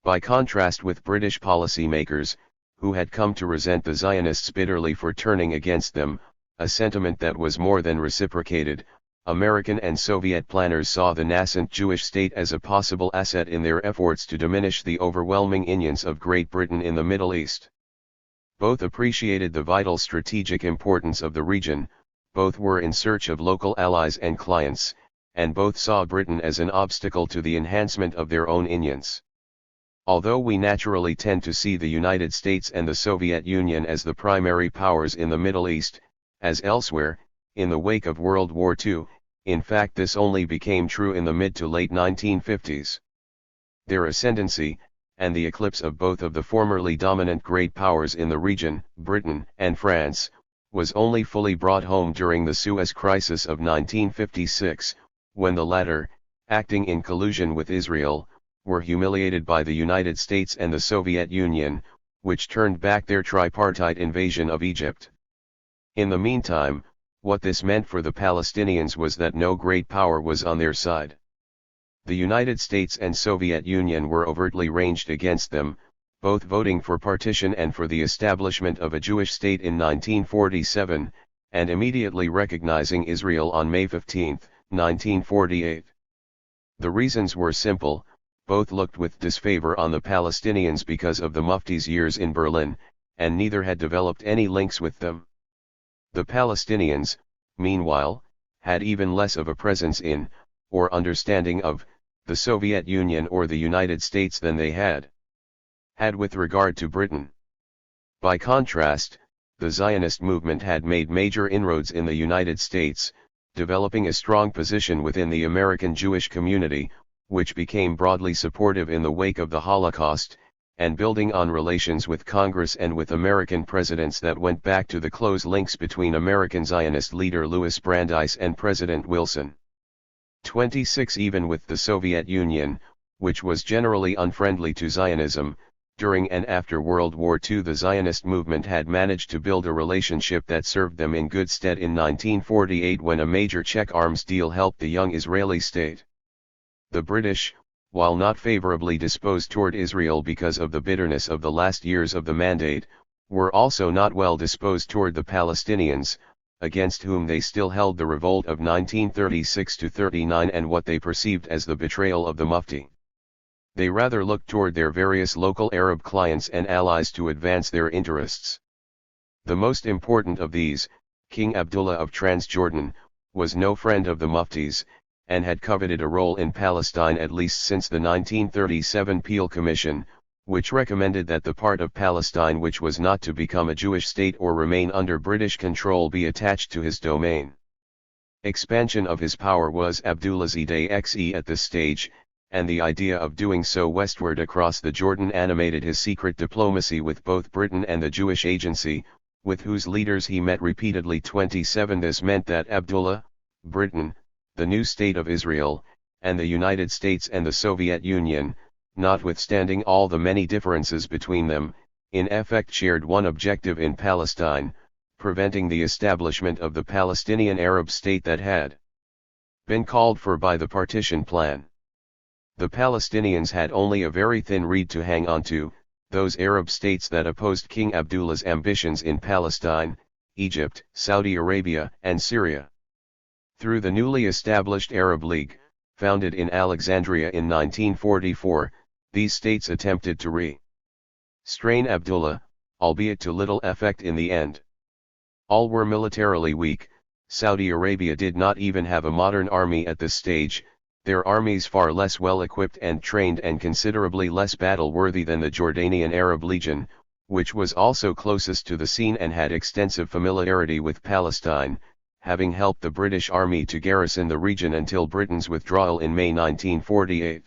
Speaker 1: By contrast with British policymakers, who had come to resent the Zionists bitterly for turning against them, a sentiment that was more than reciprocated, American and Soviet planners saw the nascent Jewish state as a possible asset in their efforts to diminish the overwhelming influence of Great Britain in the Middle East. Both appreciated the vital strategic importance of the region, both were in search of local allies and clients, and both saw Britain as an obstacle to the enhancement of their own influence. Although we naturally tend to see the United States and the Soviet Union as the primary powers in the Middle East, as elsewhere, in the wake of World War II, in fact this only became true in the mid to late 1950s. Their ascendancy, and the eclipse of both of the formerly dominant great powers in the region, Britain and France, was only fully brought home during the Suez Crisis of 1956, when the latter, acting in collusion with Israel, were humiliated by the United States and the Soviet Union, which turned back their tripartite invasion of Egypt. In the meantime, what this meant for the Palestinians was that no great power was on their side. The United States and Soviet Union were overtly ranged against them, both voting for partition and for the establishment of a Jewish state in 1947, and immediately recognizing Israel on May 15, 1948. The reasons were simple. Both looked with disfavor on the Palestinians because of the Mufti's years in Berlin, and neither had developed any links with them. The Palestinians, meanwhile, had even less of a presence in, or understanding of, the Soviet Union or the United States than they had with regard to Britain. By contrast, the Zionist movement had made major inroads in the United States, developing a strong position within the American Jewish community, which became broadly supportive in the wake of the Holocaust, and building on relations with Congress and with American presidents that went back to the close links between American Zionist leader Louis Brandeis and President Wilson. 26 Even with the Soviet Union, which was generally unfriendly to Zionism, during and after World War II the Zionist movement had managed to build a relationship that served them in good stead in 1948 when a major Czech arms deal helped the young Israeli state. The British, while not favorably disposed toward Israel because of the bitterness of the last years of the Mandate, were also not well disposed toward the Palestinians, against whom they still held the revolt of 1936–39 and what they perceived as the betrayal of the Mufti. They rather looked toward their various local Arab clients and allies to advance their interests. The most important of these, King Abdullah of Transjordan, was no friend of the Muftis, and had coveted a role in Palestine at least since the 1937 Peel Commission, which recommended that the part of Palestine which was not to become a Jewish state or remain under British control be attached to his domain. Expansion of his power was Abdullah's idée fixe at this stage, and the idea of doing so westward across the Jordan animated his secret diplomacy with both Britain and the Jewish Agency, with whose leaders he met repeatedly. 27 This meant that Abdullah, Britain, the new state of Israel, and the United States and the Soviet Union, notwithstanding all the many differences between them, in effect shared one objective in Palestine, preventing the establishment of the Palestinian Arab state that had been called for by the partition plan. The Palestinians had only a very thin reed to hang on to, those Arab states that opposed King Abdullah's ambitions in Palestine, Egypt, Saudi Arabia, and Syria. Through the newly established Arab League, founded in Alexandria in 1944, these states attempted to restrain Abdullah, albeit to little effect in the end. All were militarily weak. Saudi Arabia did not even have a modern army at this stage, their armies far less well equipped and trained and considerably less battle-worthy than the Jordanian Arab Legion, which was also closest to the scene and had extensive familiarity with Palestine, having helped the British Army to garrison the region until Britain's withdrawal in May 1948.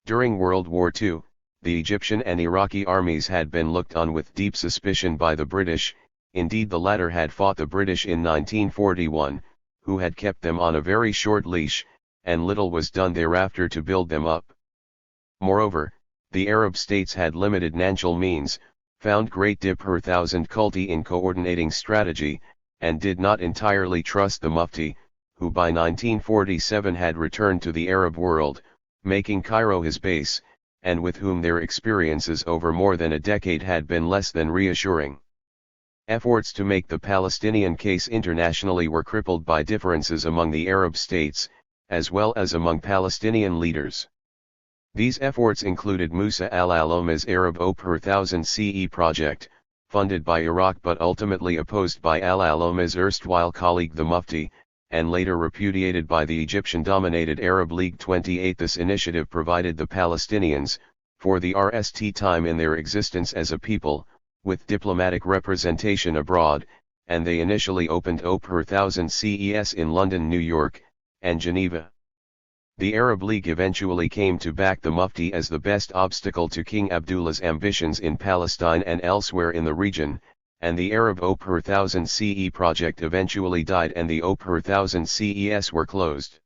Speaker 1: During World War II, the Egyptian and Iraqi armies had been looked on with deep suspicion by the British, indeed the latter had fought the British in 1941, who had kept them on a very short leash, and little was done thereafter to build them up. Moreover, the Arab states had limited financial means, found great difficulty in coordinating strategy, and did not entirely trust the Mufti, who by 1947 had returned to the Arab world, making Cairo his base, and with whom their experiences over more than a decade had been less than reassuring. Efforts to make the Palestinian case internationally were crippled by differences among the Arab states, as well as among Palestinian leaders. These efforts included Musa al-Aloma's Arab O per 1000 CE project, funded by Iraq but ultimately opposed by al-Aloma's erstwhile colleague the Mufti, and later repudiated by the Egyptian-dominated Arab League 28. This initiative provided the Palestinians, for the first time in their existence as a people, with diplomatic representation abroad, and they initially opened O per 1000 CES in London, New York, and Geneva. The Arab League eventually came to back the Mufti as the best obstacle to King Abdullah's ambitions in Palestine and elsewhere in the region, and the Arab O per 1000 CE project eventually died and the O per 1000 CES were closed.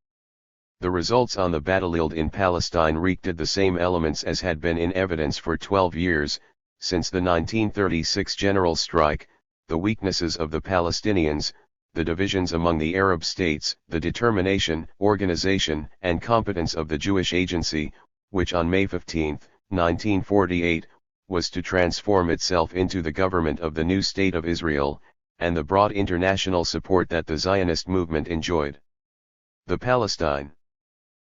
Speaker 1: The results on the battlefield in Palestine reeked the same elements as had been in evidence for 12 years, since the 1936 general strike, the weaknesses of the Palestinians, the divisions among the Arab states, the determination, organization, and competence of the Jewish Agency, which on May 15, 1948, was to transform itself into the government of the new State of Israel, and the broad international support that the Zionist movement enjoyed. The Palestine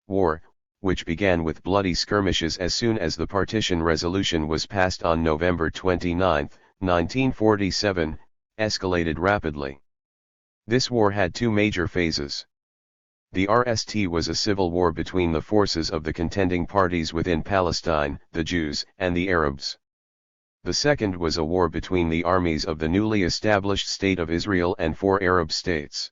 Speaker 1: War, which began with bloody skirmishes as soon as the partition resolution was passed on November 29, 1947, escalated rapidly. This war had two major phases. The RST was a civil war between the forces of the contending parties within Palestine, the Jews and the Arabs. The second was a war between the armies of the newly established State of Israel and four Arab states.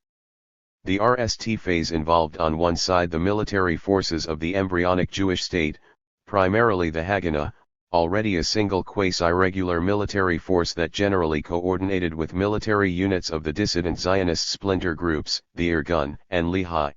Speaker 1: The RST phase involved on one side the military forces of the embryonic Jewish state, primarily the Haganah, already a single quasi-regular military force that generally coordinated with military units of the dissident Zionist splinter groups, the Irgun and Lehi.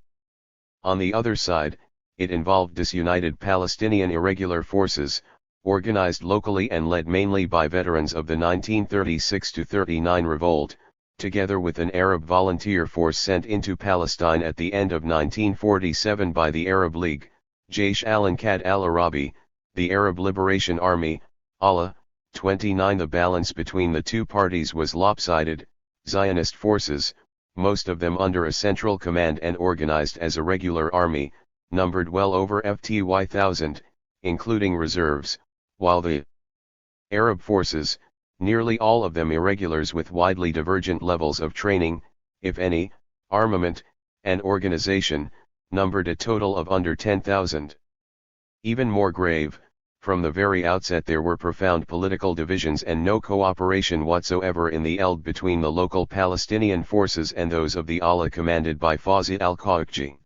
Speaker 1: On the other side, it involved disunited Palestinian irregular forces, organized locally and led mainly by veterans of the 1936-39 revolt, together with an Arab volunteer force sent into Palestine at the end of 1947 by the Arab League, Jaish al-Inqad al-Arabi, the Arab Liberation Army, Allah. 29. The balance between the two parties was lopsided. Zionist forces, most of them under a central command and organized as a regular army, numbered well over 1,000, including reserves, while the Arab forces, nearly all of them irregulars with widely divergent levels of training, if any, armament, and organization, numbered a total of under 10,000. Even more grave, from the very outset there were profound political divisions and no cooperation whatsoever in the ELD between the local Palestinian forces and those of the Allah commanded by Fawzi al-Qawqji.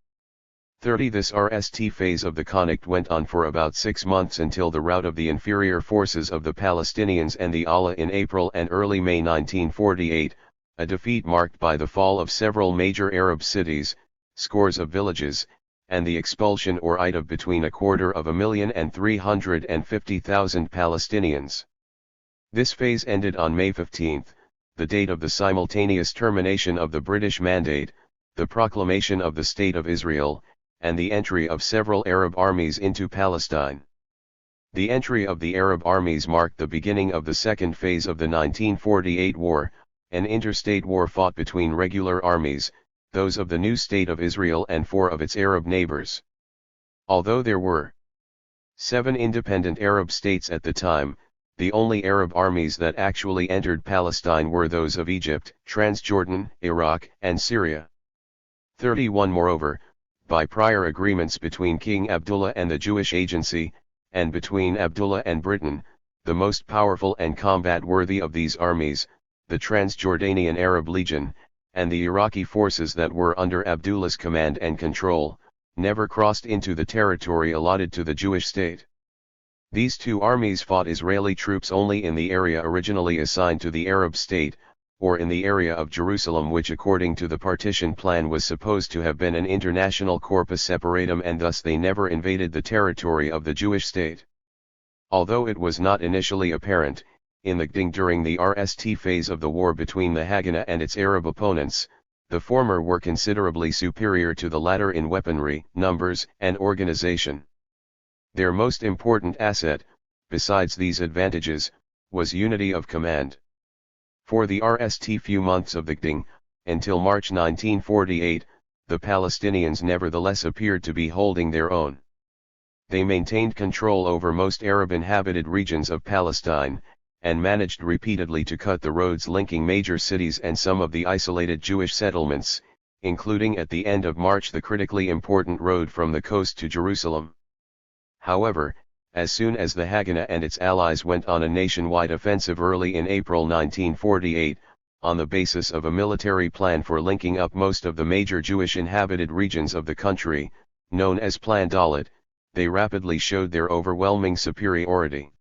Speaker 1: 30. This RST phase of the conflict went on for about 6 months until the rout of the inferior forces of the Palestinians and the Allah in April and early May 1948, a defeat marked by the fall of several major Arab cities, scores of villages, and the expulsion or ide of between 250,000 and 350,000 Palestinians. This phase ended on May 15, the date of the simultaneous termination of the British Mandate, the proclamation of the State of Israel, and the entry of several Arab armies into Palestine. The entry of the Arab armies marked the beginning of the second phase of the 1948 war, an interstate war fought between regular armies, those of the new State of Israel and 4 of its Arab neighbors. Although there were 7 independent Arab states at the time, the only Arab armies that actually entered Palestine were those of Egypt, Transjordan, Iraq, and Syria. 31. Moreover, by prior agreements between King Abdullah and the Jewish Agency, and between Abdullah and Britain, the most powerful and combat-worthy of these armies, the Transjordanian Arab Legion, and the Iraqi forces that were under Abdullah's command and control, never crossed into the territory allotted to the Jewish state. These two armies fought Israeli troops only in the area originally assigned to the Arab state, or in the area of Jerusalem, which according to the partition plan was supposed to have been an international corpus separatum, and thus they never invaded the territory of the Jewish state. Although it was not initially apparent, in the Gding during the RST phase of the war between the Haganah and its Arab opponents, the former were considerably superior to the latter in weaponry, numbers, and organization. Their most important asset, besides these advantages, was unity of command. For the RST few months of the Gding, until March 1948, the Palestinians nevertheless appeared to be holding their own. They maintained control over most Arab-inhabited regions of Palestine, and managed repeatedly to cut the roads linking major cities and some of the isolated Jewish settlements, including at the end of March the critically important road from the coast to Jerusalem. However, as soon as the Haganah and its allies went on a nationwide offensive early in April 1948, on the basis of a military plan for linking up most of the major Jewish inhabited regions of the country, known as Plan Dalet, they rapidly showed their overwhelming superiority.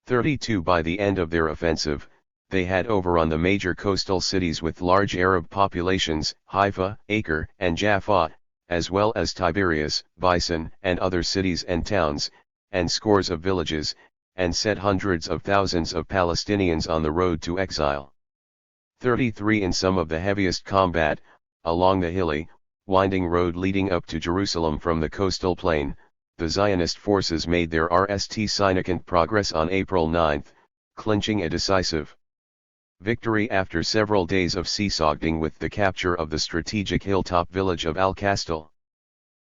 Speaker 1: 32 By the end of their offensive, they had overrun the major coastal cities with large Arab populations, Haifa, Acre, and Jaffa, as well as Tiberias, Bison, and other cities and towns, and scores of villages, and set hundreds of thousands of Palestinians on the road to exile. 33 In some of the heaviest combat, along the hilly, winding road leading up to Jerusalem from the coastal plain, the Zionist forces made their RST significant progress on April 9, clinching a decisive victory after several days of seesaw with the capture of the strategic hilltop village of Al-Kastel.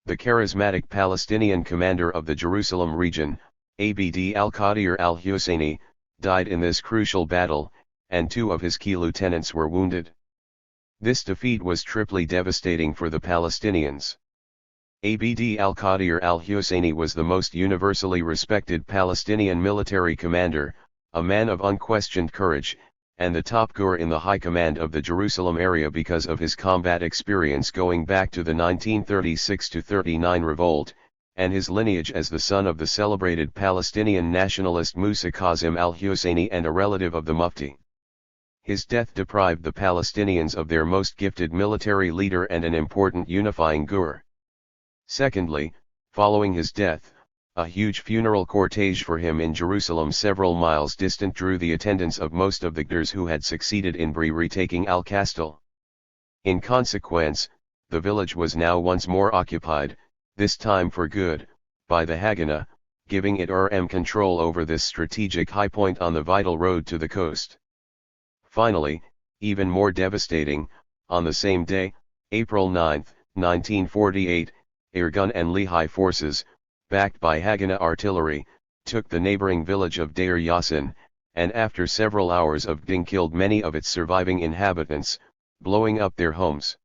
Speaker 1: The charismatic Palestinian commander of the Jerusalem region, Abd al-Qadir al-Husseini, died in this crucial battle, and 2 of his key lieutenants were wounded. This defeat was triply devastating for the Palestinians. Abd al-Qadir al-Husseini was the most universally respected Palestinian military commander, a man of unquestioned courage, and the top gur in the high command of the Jerusalem area because of his combat experience going back to the 1936-39 revolt, and his lineage as the son of the celebrated Palestinian nationalist Musa Kazim al-Husseini and a relative of the Mufti. His death deprived the Palestinians of their most gifted military leader and an important unifying gur. Secondly, following his death, a huge funeral cortege for him in Jerusalem several miles distant drew the attendance of most of the Gders who had succeeded in retaking Al-Kastel. In consequence, the village was now once more occupied, this time for good, by the Haganah, giving it control over this strategic high point on the vital road to the coast. Finally, even more devastating, on the same day, April 9, 1948, Irgun and Lehi forces, backed by Haganah artillery, took the neighboring village of Deir Yassin, and after several hours of Gding killed many of its surviving inhabitants, blowing up their homes.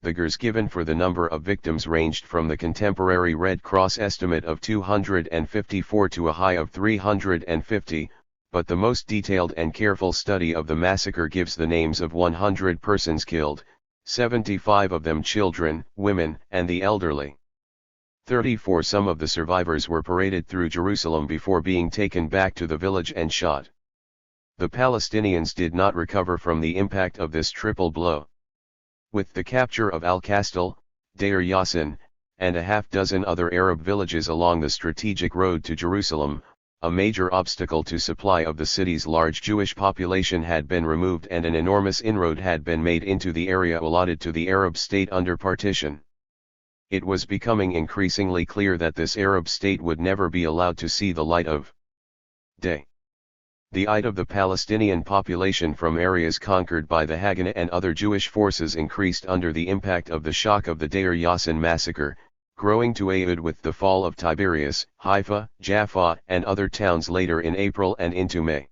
Speaker 1: The figures given for the number of victims ranged from the contemporary Red Cross estimate of 254 to a high of 350, but the most detailed and careful study of the massacre gives the names of 100 persons killed, 75 of them children, women, and the elderly. 34 Some of the survivors were paraded through Jerusalem before being taken back to the village and shot. The Palestinians did not recover from the impact of this triple blow. With the capture of Al-Kastel, Deir Yassin, and a half-dozen other Arab villages along the strategic road to Jerusalem, a major obstacle to supply of the city's large Jewish population had been removed and an enormous inroad had been made into the area allotted to the Arab state under partition. It was becoming increasingly clear that this Arab state would never be allowed to see the light of day. The height of the Palestinian population from areas conquered by the Haganah and other Jewish forces increased under the impact of the shock of the Deir Yassin massacre, growing to aid with the fall of Tiberias, Haifa, Jaffa, and other towns later in April and into May.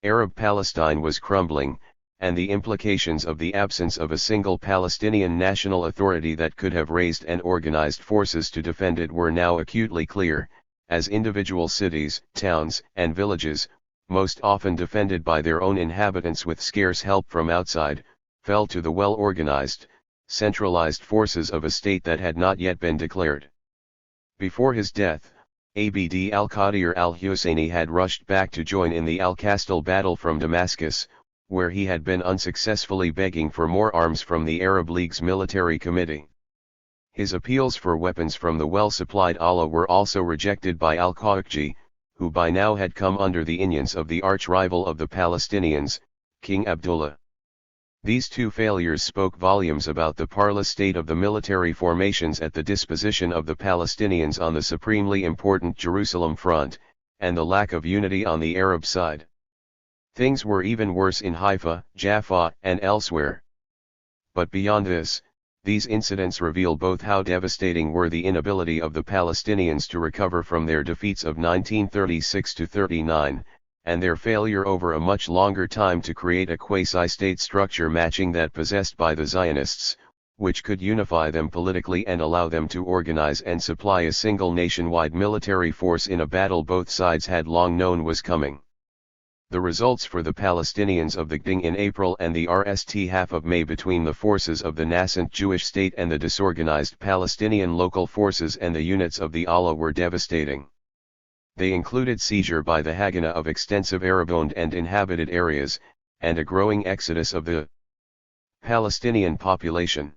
Speaker 1: Arab Palestine was crumbling, and the implications of the absence of a single Palestinian national authority that could have raised and organized forces to defend it were now acutely clear, as individual cities, towns, and villages, most often defended by their own inhabitants with scarce help from outside, fell to the well-organized, centralized forces of a state that had not yet been declared. Before his death, Abd al-Qadir al-Husseini had rushed back to join in the Al-Kastel battle from Damascus, where he had been unsuccessfully begging for more arms from the Arab League's military committee. His appeals for weapons from the well-supplied Allah were also rejected by al-Khawqji, who by now had come under the influence of the arch-rival of the Palestinians, King Abdullah. These two failures spoke volumes about the parlous state of the military formations at the disposition of the Palestinians on the supremely important Jerusalem front, and the lack of unity on the Arab side. Things were even worse in Haifa, Jaffa, and elsewhere. But beyond this, these incidents reveal both how devastating were the inability of the Palestinians to recover from their defeats of 1936–39, and their failure over a much longer time to create a quasi-state structure matching that possessed by the Zionists, which could unify them politically and allow them to organize and supply a single nationwide military force in a battle both sides had long known was coming. The results for the Palestinians of the Gding in April and the RST half of May between the forces of the nascent Jewish state and the disorganized Palestinian local forces and the units of the Allah were devastating. They included seizure by the Haganah of extensive Arab-owned and inhabited areas, and a growing exodus of the Palestinian population.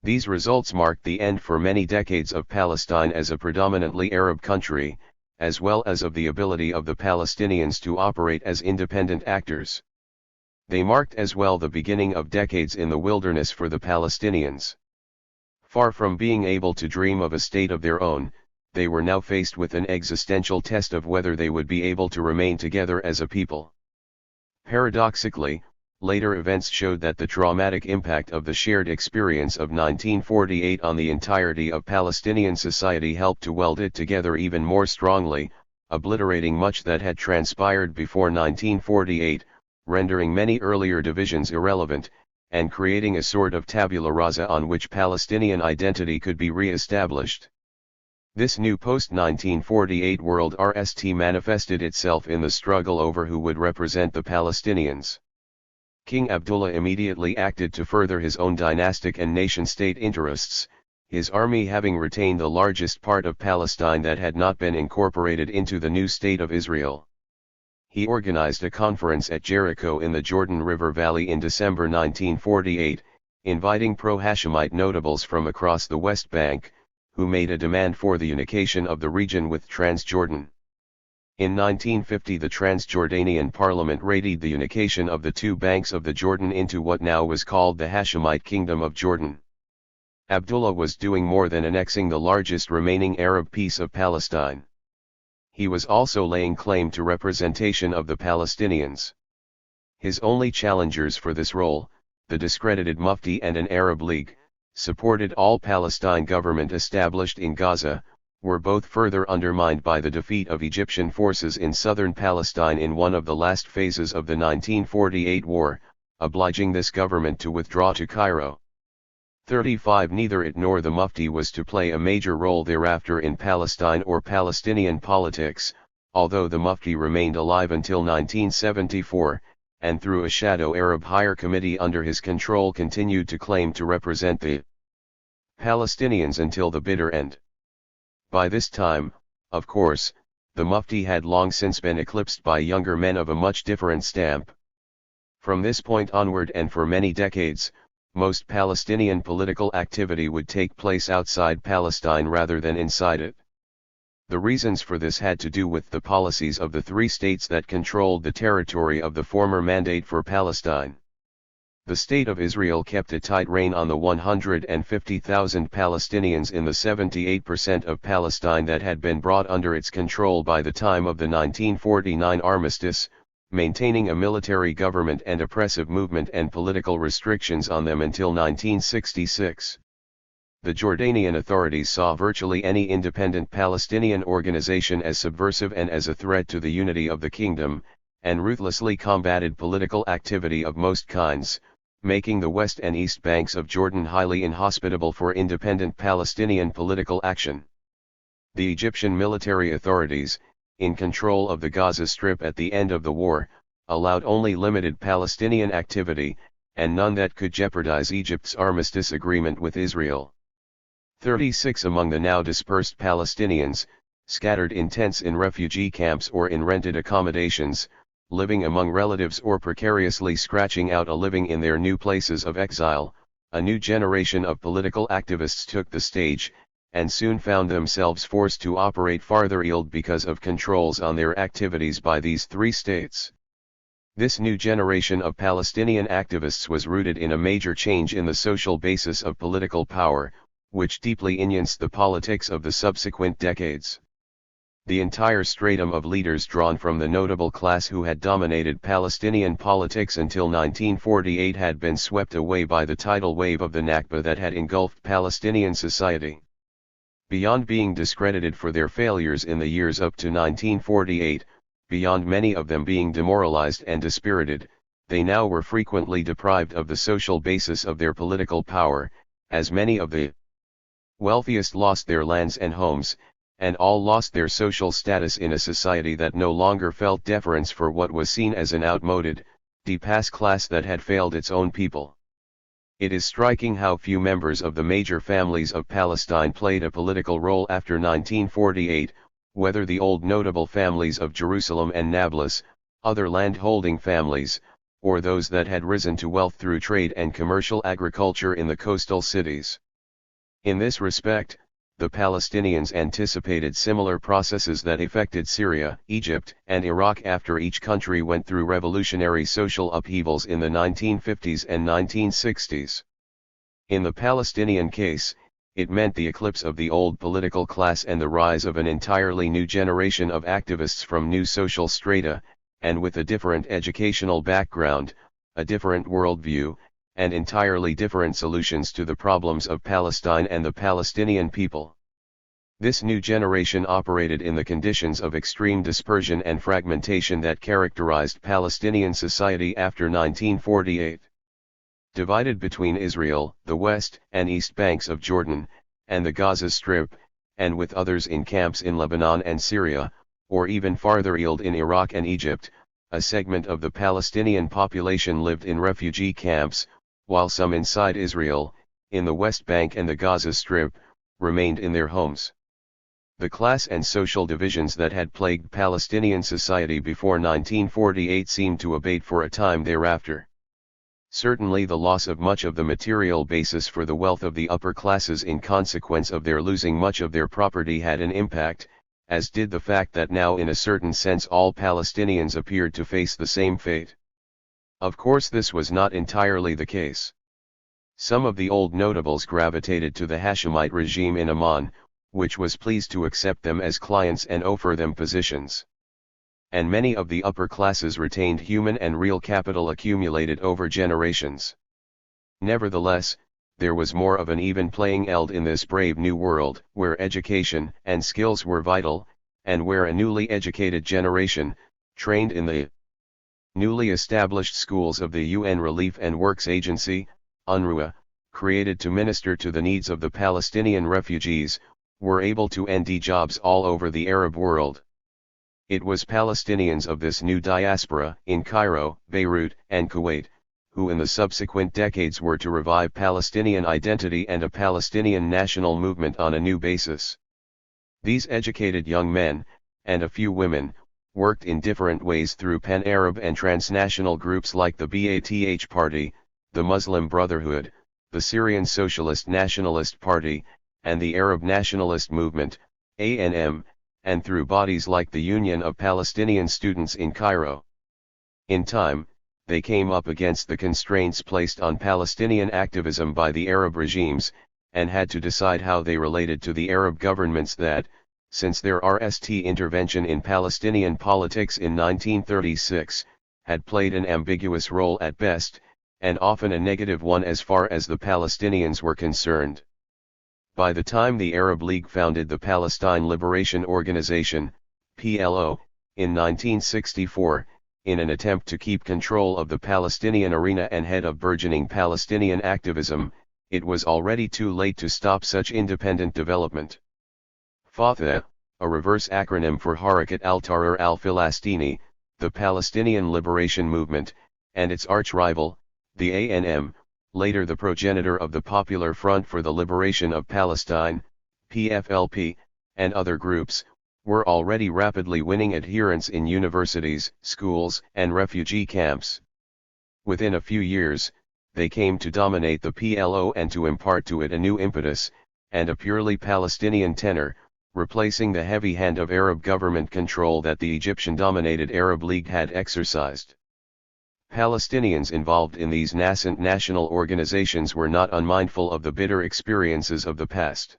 Speaker 1: These results marked the end for many decades of Palestine as a predominantly Arab country, as well as of the ability of the Palestinians to operate as independent actors. They marked as well the beginning of decades in the wilderness for the Palestinians. Far from being able to dream of a state of their own, they were now faced with an existential test of whether they would be able to remain together as a people. Paradoxically, later events showed that the traumatic impact of the shared experience of 1948 on the entirety of Palestinian society helped to weld it together even more strongly, obliterating much that had transpired before 1948, rendering many earlier divisions irrelevant, and creating a sort of tabula rasa on which Palestinian identity could be re-established. This new post-1948 world RST manifested itself in the struggle over who would represent the Palestinians. King Abdullah immediately acted to further his own dynastic and nation-state interests, his army having retained the largest part of Palestine that had not been incorporated into the new state of Israel. He organized a conference at Jericho in the Jordan River Valley in December 1948, inviting pro-Hashemite notables from across the West Bank, who made a demand for the unification of the region with Transjordan. In 1950 the Transjordanian parliament ratifying the unification of the two banks of the Jordan into what now was called the Hashemite Kingdom of Jordan. Abdullah was doing more than annexing the largest remaining Arab piece of Palestine. He was also laying claim to representation of the Palestinians. His only challengers for this role, the discredited Mufti and an Arab League, supported all-Palestine government established in Gaza, were both further undermined by the defeat of Egyptian forces in southern Palestine in one of the last phases of the 1948 war, obliging this government to withdraw to Cairo. 35 Neither it nor the Mufti was to play a major role thereafter in Palestine or Palestinian politics, although the Mufti remained alive until 1974, and through a shadow Arab Higher Committee under his control continued to claim to represent the Palestinians until the bitter end. By this time, of course, the Mufti had long since been eclipsed by younger men of a much different stamp. From this point onward and for many decades, most Palestinian political activity would take place outside Palestine rather than inside it. The reasons for this had to do with the policies of the three states that controlled the territory of the former Mandate for Palestine. The State of Israel kept a tight rein on the 150,000 Palestinians in the 78% of Palestine that had been brought under its control by the time of the 1949 armistice, maintaining a military government and oppressive movement and political restrictions on them until 1966. The Jordanian authorities saw virtually any independent Palestinian organization as subversive and as a threat to the unity of the kingdom, and ruthlessly combated political activity of most kinds, making the west and east banks of Jordan highly inhospitable for independent Palestinian political action. The Egyptian military authorities, in control of the Gaza Strip at the end of the war, allowed only limited Palestinian activity, and none that could jeopardize Egypt's armistice agreement with Israel. 36 among the now dispersed Palestinians, scattered in tents in refugee camps or in rented accommodations, living among relatives or precariously scratching out a living in their new places of exile, a new generation of political activists took the stage, and soon found themselves forced to operate farther afield because of controls on their activities by these three states. This new generation of Palestinian activists was rooted in a major change in the social basis of political power, which deeply influenced the politics of the subsequent decades. The entire stratum of leaders drawn from the notable class who had dominated Palestinian politics until 1948 had been swept away by the tidal wave of the Nakba that had engulfed Palestinian society. Beyond being discredited for their failures in the years up to 1948, beyond many of them being demoralized and dispirited, they now were frequently deprived of the social basis of their political power, as many of the wealthiest lost their lands and homes, and all lost their social status in a society that no longer felt deference for what was seen as an outmoded, depassed class that had failed its own people. It is striking how few members of the major families of Palestine played a political role after 1948, whether the old notable families of Jerusalem and Nablus, other land-holding families, or those that had risen to wealth through trade and commercial agriculture in the coastal cities. In this respect, the Palestinians anticipated similar processes that affected Syria, Egypt, and Iraq after each country went through revolutionary social upheavals in the 1950s and 1960s. In the Palestinian case, it meant the eclipse of the old political class and the rise of an entirely new generation of activists from new social strata, and with a different educational background, a different worldview, and entirely different solutions to the problems of Palestine and the Palestinian people. This new generation operated in the conditions of extreme dispersion and fragmentation that characterized Palestinian society after 1948. Divided between Israel, the West and East banks of Jordan, and the Gaza Strip, and with others in camps in Lebanon and Syria, or even farther afield in Iraq and Egypt, a segment of the Palestinian population lived in refugee camps, while some inside Israel, in the West Bank and the Gaza Strip, remained in their homes. The class and social divisions that had plagued Palestinian society before 1948 seemed to abate for a time thereafter. Certainly the loss of much of the material basis for the wealth of the upper classes in consequence of their losing much of their property had an impact, as did the fact that now in a certain sense all Palestinians appeared to face the same fate. Of course this was not entirely the case. Some of the old notables gravitated to the Hashemite regime in Amman, which was pleased to accept them as clients and offer them positions. And many of the upper classes retained human and real capital accumulated over generations. Nevertheless, there was more of an even playing field in this brave new world, where education and skills were vital, and where a newly educated generation, trained in the newly established schools of the UN Relief and Works Agency, UNRWA, created to minister to the needs of the Palestinian refugees, were able to end jobs all over the Arab world. It was Palestinians of this new diaspora, in Cairo, Beirut, and Kuwait, who in the subsequent decades were to revive Palestinian identity and a Palestinian national movement on a new basis. These educated young men, and a few women, worked in different ways through pan-Arab and transnational groups like the Ba'ath Party, the Muslim Brotherhood, the Syrian Socialist Nationalist Party, and the Arab Nationalist Movement, ANM, and through bodies like the Union of Palestinian Students in Cairo. In time, they came up against the constraints placed on Palestinian activism by the Arab regimes, and had to decide how they related to the Arab governments that, since their RST intervention in Palestinian politics in 1936, had played an ambiguous role at best, and often a negative one as far as the Palestinians were concerned. By the time the Arab League founded the Palestine Liberation Organization, PLO, in 1964, in an attempt to keep control of the Palestinian arena and head of burgeoning Palestinian activism, it was already too late to stop such independent development. Fatah, a reverse acronym for Harakat al-Tahrir al-Filastini, the Palestinian Liberation Movement, and its arch-rival, the ANM, later the progenitor of the Popular Front for the Liberation of Palestine, PFLP, and other groups, were already rapidly winning adherents in universities, schools, and refugee camps. Within a few years, they came to dominate the PLO and to impart to it a new impetus, and a purely Palestinian tenor, replacing the heavy hand of Arab government control that the Egyptian-dominated Arab League had exercised. Palestinians involved in these nascent national organizations were not unmindful of the bitter experiences of the past.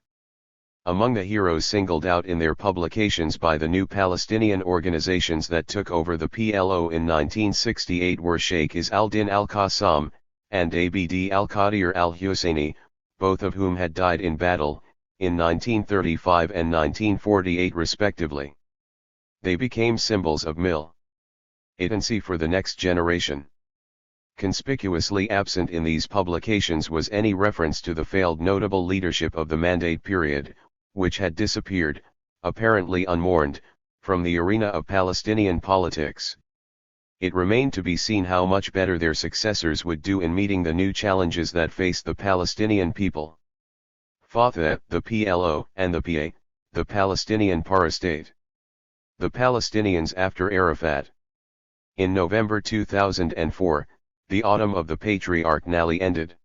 Speaker 1: Among the heroes singled out in their publications by the new Palestinian organizations that took over the PLO in 1968 were Sheikh Izz al-Din al-Qassam, and Abd al-Qadir al-Husseini, both of whom had died in battle, in 1935 and 1948 respectively. They became symbols of militancy for the next generation. Conspicuously absent in these publications was any reference to the failed notable leadership of the Mandate period, which had disappeared, apparently unmourned, from the arena of Palestinian politics. It remained to be seen how much better their successors would do in meeting the new challenges that faced the Palestinian people. Fatah, the PLO, and the PA, the Palestinian Parastate. The Palestinians after Arafat. In November 2004, the autumn of the Patriarch Nally ended.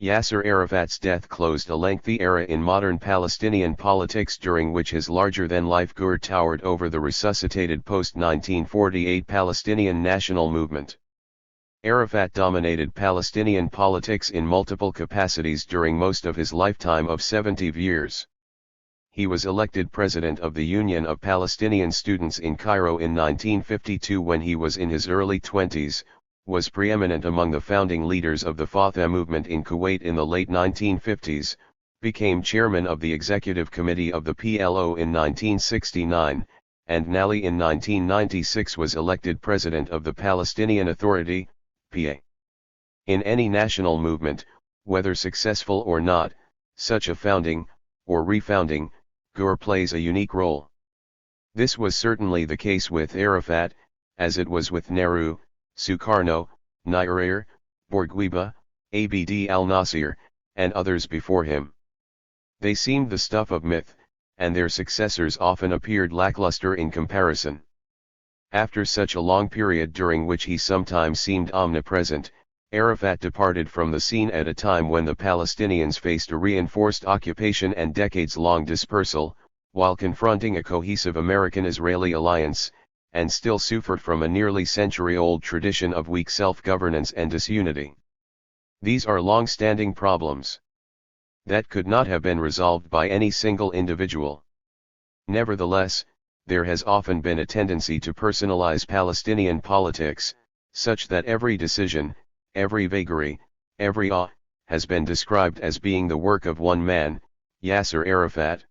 Speaker 1: Yasser Arafat's death closed a lengthy era in modern Palestinian politics during which his larger-than-life figure towered over the resuscitated post-1948 Palestinian national movement. Arafat dominated Palestinian politics in multiple capacities during most of his lifetime of 70 years. He was elected president of the Union of Palestinian Students in Cairo in 1952 when he was in his early 20s, was preeminent among the founding leaders of the Fatah movement in Kuwait in the late 1950s, became chairman of the executive committee of the PLO in 1969, and Nally in 1996 was elected president of the Palestinian Authority, PA. In any national movement, whether successful or not, such a founding, or refounding, figure plays a unique role. This was certainly the case with Arafat, as it was with Nehru, Sukarno, Nyerere, Bourguiba, Abd al-Nasir, and others before him. They seemed the stuff of myth, and their successors often appeared lackluster in comparison. After such a long period during which he sometimes seemed omnipresent, Arafat departed from the scene at a time when the Palestinians faced a reinforced occupation and decades-long dispersal, while confronting a cohesive American-Israeli alliance, and still suffered from a nearly century-old tradition of weak self-governance and disunity. These are long-standing problems that could not have been resolved by any single individual. Nevertheless, there has often been a tendency to personalize Palestinian politics, such that every decision, every vagary, every awe, has been described as being the work of one man, Yasser Arafat.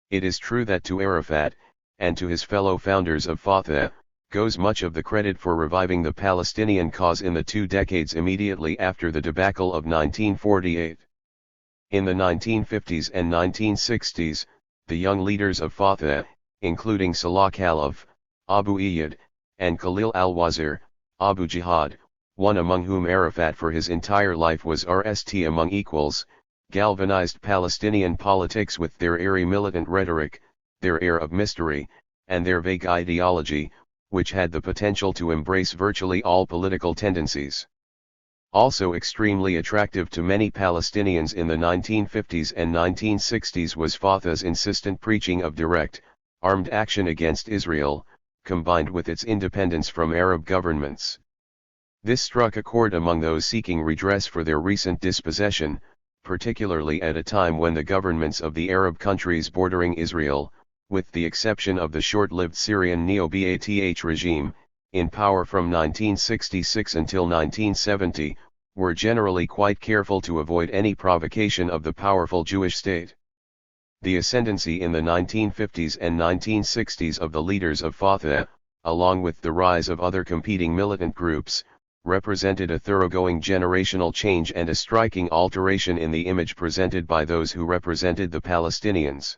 Speaker 1: It is true that to Arafat, and to his fellow founders of Fatah, goes much of the credit for reviving the Palestinian cause in the 2 decades immediately after the debacle of 1948. In the 1950s and 1960s, the young leaders of Fatah, including Salah Khalaf, Abu Iyad, and Khalil al-Wazir, Abu Jihad, one among whom Arafat for his entire life was RST among equals, galvanized Palestinian politics with their airy militant rhetoric, their air of mystery, and their vague ideology, which had the potential to embrace virtually all political tendencies. Also extremely attractive to many Palestinians in the 1950s and 1960s was Fatah's insistent preaching of direct, armed action against Israel, combined with its independence from Arab governments. This struck a chord among those seeking redress for their recent dispossession, particularly at a time when the governments of the Arab countries bordering Israel, with the exception of the short-lived Syrian neo-Ba'ath regime, in power from 1966 until 1970, were generally quite careful to avoid any provocation of the powerful Jewish state. The ascendancy in the 1950s and 1960s of the leaders of Fatah, along with the rise of other competing militant groups, represented a thoroughgoing generational change and a striking alteration in the image presented by those who represented the Palestinians.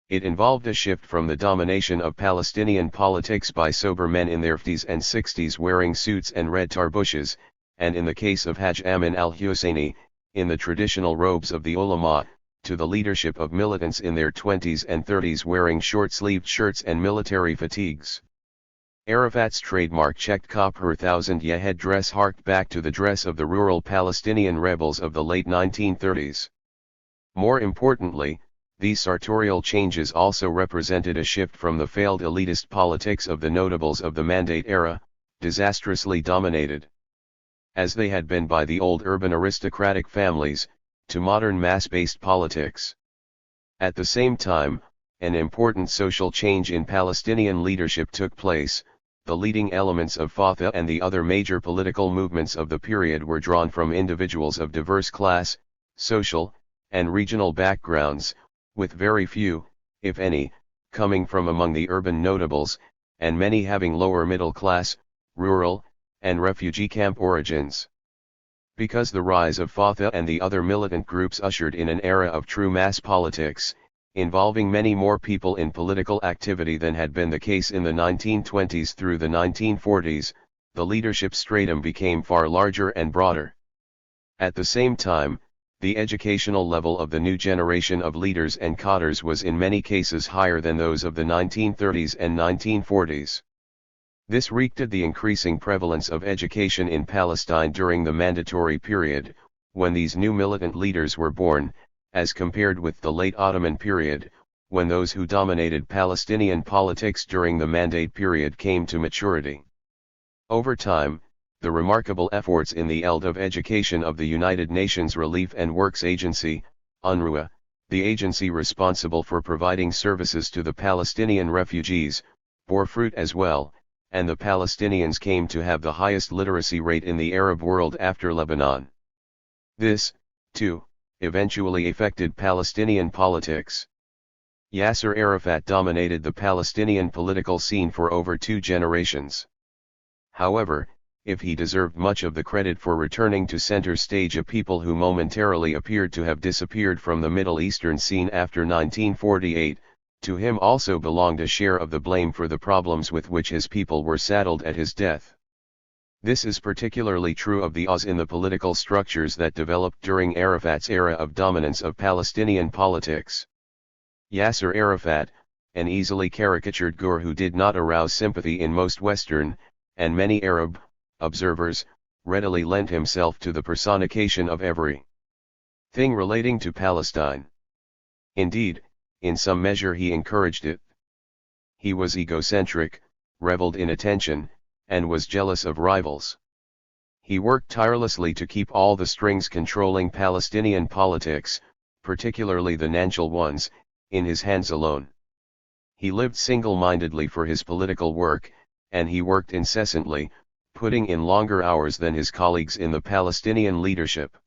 Speaker 1: It involved a shift from the domination of Palestinian politics by sober men in their 50s and 60s wearing suits and red tarbushes, and in the case of Hajj Amin al-Husseini, in the traditional robes of the ulama, to the leadership of militants in their 20s and 30s wearing short-sleeved shirts and military fatigues. Arafat's trademark checked copper thousand-yah headdress harked back to the dress of the rural Palestinian rebels of the late 1930s. More importantly, these sartorial changes also represented a shift from the failed elitist politics of the notables of the Mandate era, disastrously dominated, as they had been by the old urban aristocratic families, to modern mass-based politics. At the same time, an important social change in Palestinian leadership took place. The leading elements of Fatah and the other major political movements of the period were drawn from individuals of diverse class, social, and regional backgrounds, with very few, if any, coming from among the urban notables, and many having lower middle class, rural, and refugee camp origins. Because the rise of Fatah and the other militant groups ushered in an era of true mass politics, involving many more people in political activity than had been the case in the 1920s through the 1940s, the leadership stratum became far larger and broader. At the same time, the educational level of the new generation of leaders and cadres was in many cases higher than those of the 1930s and 1940s. This wreaked at the increasing prevalence of education in Palestine during the mandatory period, when these new militant leaders were born, as compared with the late Ottoman period, when those who dominated Palestinian politics during the Mandate period came to maturity. Over time, the remarkable efforts in the field of education of the United Nations Relief and Works Agency, UNRWA, the agency responsible for providing services to the Palestinian refugees, bore fruit as well, and the Palestinians came to have the highest literacy rate in the Arab world after Lebanon. This, too, eventually affected Palestinian politics. Yasser Arafat dominated the Palestinian political scene for over 2 generations. However, if he deserved much of the credit for returning to center stage a people who momentarily appeared to have disappeared from the Middle Eastern scene after 1948, to him also belonged a share of the blame for the problems with which his people were saddled at his death. This is particularly true of the Oz in the political structures that developed during Arafat's era of dominance of Palestinian politics. Yasser Arafat, an easily caricatured Gur who did not arouse sympathy in most Western, and many Arab, observers, readily lent himself to the personification of every thing relating to Palestine. Indeed, in some measure he encouraged it. He was egocentric, reveled in attention, and was jealous of rivals. He worked tirelessly to keep all the strings controlling Palestinian politics, particularly the financial ones, in his hands alone. He lived single-mindedly for his political work, and he worked incessantly, putting in longer hours than his colleagues in the Palestinian leadership.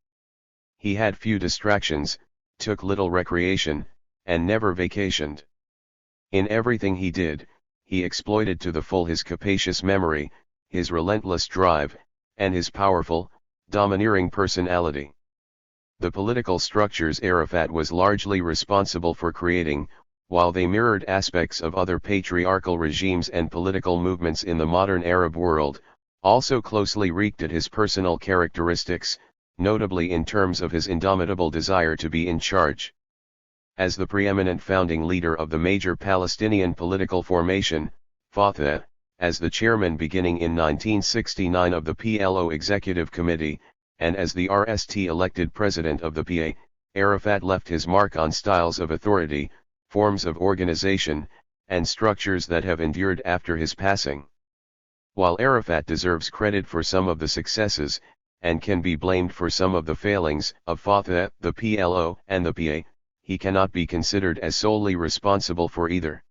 Speaker 1: He had few distractions, took little recreation, and never vacationed. In everything he did, he exploited to the full his capacious memory, his relentless drive, and his powerful, domineering personality. The political structures Arafat was largely responsible for creating, while they mirrored aspects of other patriarchal regimes and political movements in the modern Arab world, also closely reeked at his personal characteristics, notably in terms of his indomitable desire to be in charge. As the preeminent founding leader of the major Palestinian political formation, Fatah, as the chairman beginning in 1969 of the PLO Executive Committee, and as the RST elected president of the PA, Arafat left his mark on styles of authority, forms of organization, and structures that have endured after his passing. While Arafat deserves credit for some of the successes, and can be blamed for some of the failings of Fatah, the PLO, and the PA, he cannot be considered as solely responsible for either.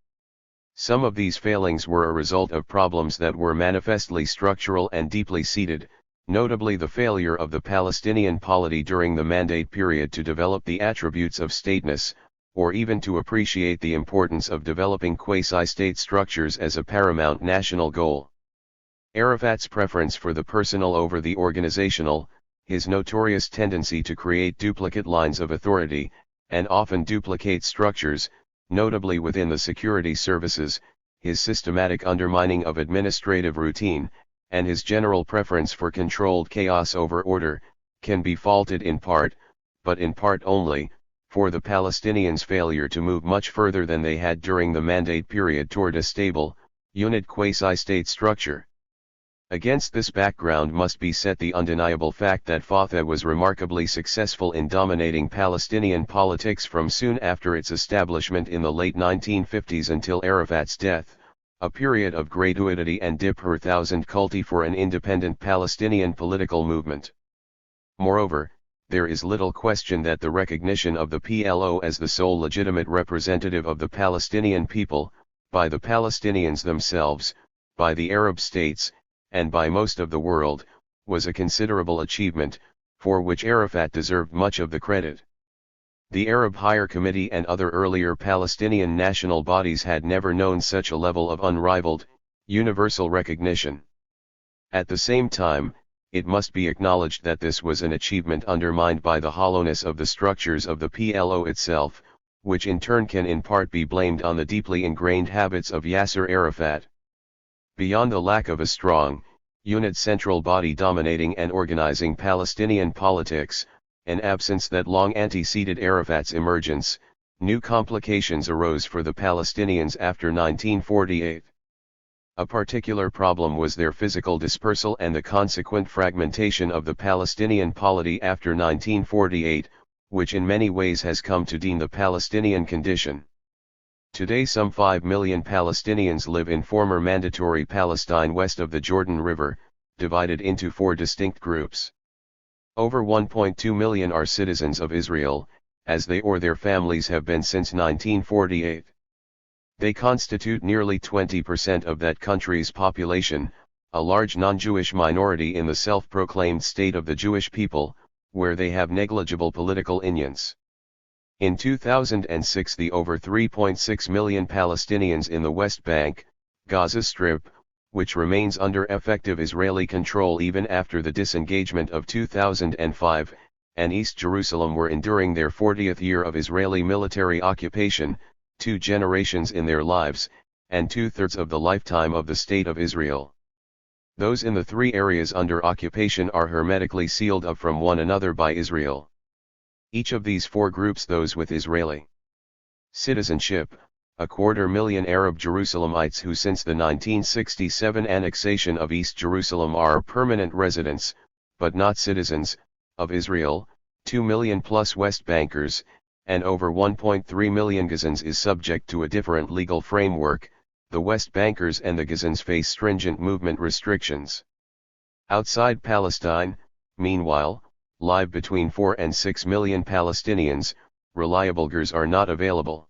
Speaker 1: Some of these failings were a result of problems that were manifestly structural and deeply seated, notably the failure of the Palestinian polity during the Mandate period to develop the attributes of stateness, or even to appreciate the importance of developing quasi-state structures as a paramount national goal. Arafat's preference for the personal over the organizational, his notorious tendency to create duplicate lines of authority, and often duplicate structures, notably within the security services, his systematic undermining of administrative routine, and his general preference for controlled chaos over order, can be faulted in part, but in part only, for the Palestinians' failure to move much further than they had during the Mandate period toward a stable, unit quasi-state structure. Against this background must be set the undeniable fact that Fatah was remarkably successful in dominating Palestinian politics from soon after its establishment in the late 1950s until Arafat's death, a period of gratuity and dip per thousand culti for an independent Palestinian political movement. Moreover, there is little question that the recognition of the PLO as the sole legitimate representative of the Palestinian people, by the Palestinians themselves, by the Arab states, and by most of the world, was a considerable achievement, for which Arafat deserved much of the credit. The Arab Higher Committee and other earlier Palestinian national bodies had never known such a level of unrivaled, universal recognition. At the same time, it must be acknowledged that this was an achievement undermined by the hollowness of the structures of the PLO itself, which in turn can in part be blamed on the deeply ingrained habits of Yasser Arafat. Beyond the lack of a strong, unit central body dominating and organizing Palestinian politics, an absence that long anteceded Arafat's emergence, new complications arose for the Palestinians after 1948. A particular problem was their physical dispersal and the consequent fragmentation of the Palestinian polity after 1948, which in many ways has come to deem the Palestinian condition. Today some 5 million Palestinians live in former Mandatory Palestine west of the Jordan River, divided into 4 distinct groups. Over 1.2 million are citizens of Israel, as they or their families have been since 1948. They constitute nearly 20% of that country's population, a large non-Jewish minority in the self-proclaimed state of the Jewish people, where they have negligible political influence. In 2006 the over 3.6 million Palestinians in the West Bank, Gaza Strip, which remains under effective Israeli control even after the disengagement of 2005, and East Jerusalem were enduring their 40th year of Israeli military occupation, 2 generations in their lives, and 2/3 of the lifetime of the State of Israel. Those in the 3 areas under occupation are hermetically sealed up from one another by Israel. Each of these 4 groups, those with Israeli citizenship, 250,000 Arab Jerusalemites who since the 1967 annexation of East Jerusalem are permanent residents, but not citizens, of Israel, 2 million plus West Bankers, and over 1.3 million Gazans is subject to a different legal framework. The West Bankers and the Gazans face stringent movement restrictions. Outside Palestine, meanwhile, live between 4 and 6 million Palestinians, reliable Gers are not available.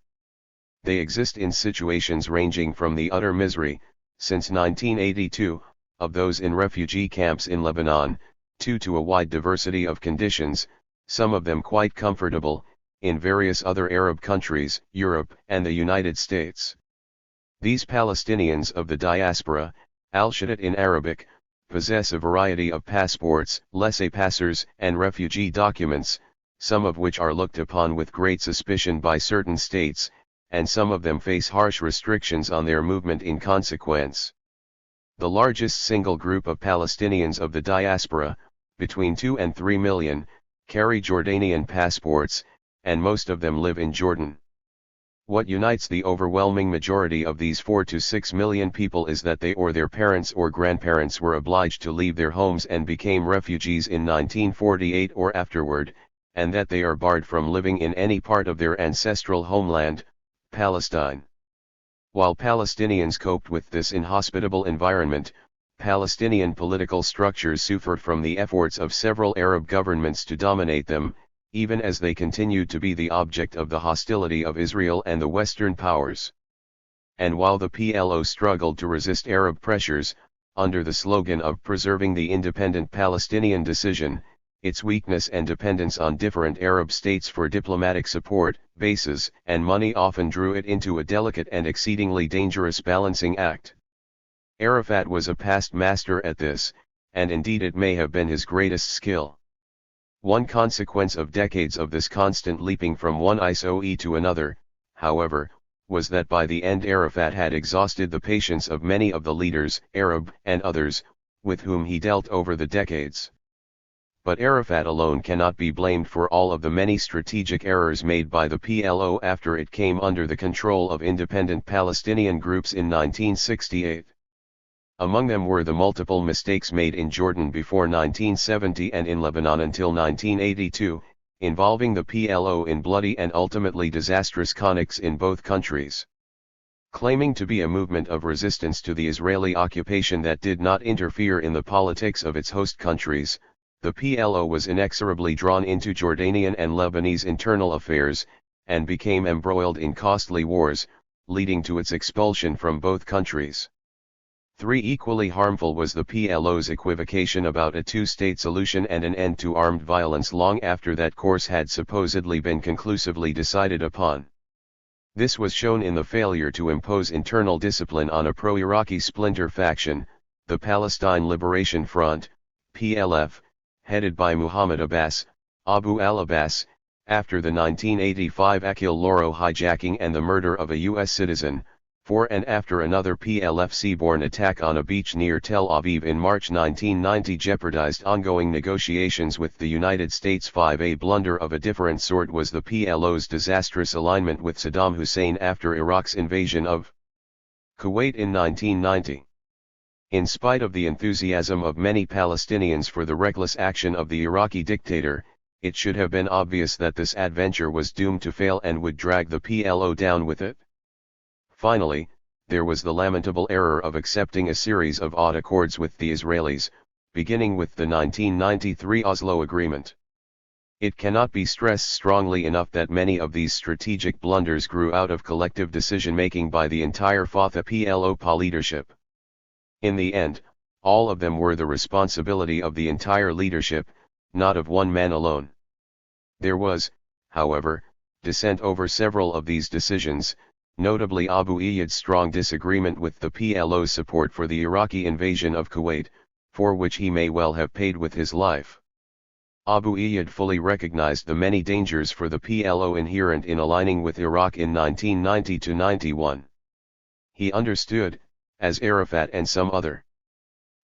Speaker 1: They exist in situations ranging from the utter misery, since 1982, of those in refugee camps in Lebanon, to a wide diversity of conditions, some of them quite comfortable, in various other Arab countries, Europe and the United States. These Palestinians of the diaspora, al-Shadat in Arabic, possess a variety of passports, laissez-passers, and refugee documents, some of which are looked upon with great suspicion by certain states, and some of them face harsh restrictions on their movement in consequence. The largest single group of Palestinians of the diaspora, between 2 and 3 million, carry Jordanian passports, and most of them live in Jordan. What unites the overwhelming majority of these 4 to 6 million people is that they or their parents or grandparents were obliged to leave their homes and became refugees in 1948 or afterward, and that they are barred from living in any part of their ancestral homeland, Palestine. While Palestinians coped with this inhospitable environment, Palestinian political structures suffered from the efforts of several Arab governments to dominate them, even as they continued to be the object of the hostility of Israel and the Western powers. And while the PLO struggled to resist Arab pressures, under the slogan of preserving the independent Palestinian decision, its weakness and dependence on different Arab states for diplomatic support, bases, and money often drew it into a delicate and exceedingly dangerous balancing act. Arafat was a past master at this, and indeed it may have been his greatest skill. One consequence of decades of this constant leaping from one ISOE to another, however, was that by the end Arafat had exhausted the patience of many of the leaders, Arab and others, with whom he dealt over the decades. But Arafat alone cannot be blamed for all of the many strategic errors made by the PLO after it came under the control of independent Palestinian groups in 1968. Among them were the multiple mistakes made in Jordan before 1970 and in Lebanon until 1982, involving the PLO in bloody and ultimately disastrous conflicts in both countries. Claiming to be a movement of resistance to the Israeli occupation that did not interfere in the politics of its host countries, the PLO was inexorably drawn into Jordanian and Lebanese internal affairs, and became embroiled in costly wars, leading to its expulsion from both countries. 3. Equally harmful was the PLO's equivocation about a two-state solution and an end to armed violence long after that course had supposedly been conclusively decided upon. This was shown in the failure to impose internal discipline on a pro-Iraqi splinter faction, the Palestine Liberation Front, PLF, headed by Muhammad Abbas, Abu al-Abbas, after the 1985 Akil Loro hijacking and the murder of a U.S. citizen, 4. And after another PLF seaborne attack on a beach near Tel Aviv in March 1990 jeopardized ongoing negotiations with the United States. 5. A blunder of a different sort was the PLO's disastrous alignment with Saddam Hussein after Iraq's invasion of Kuwait in 1990. In spite of the enthusiasm of many Palestinians for the reckless action of the Iraqi dictator, it should have been obvious that this adventure was doomed to fail and would drag the PLO down with it. Finally, there was the lamentable error of accepting a series of odd accords with the Israelis, beginning with the 1993 Oslo Agreement. It cannot be stressed strongly enough that many of these strategic blunders grew out of collective decision-making by the entire Fatah-PLO leadership. In the end, all of them were the responsibility of the entire leadership, not of one man alone. There was, however, dissent over several of these decisions, notably Abu Iyad's strong disagreement with the PLO's support for the Iraqi invasion of Kuwait, for which he may well have paid with his life. Abu Iyad fully recognized the many dangers for the PLO inherent in aligning with Iraq in 1990–91. He understood, as Arafat and some other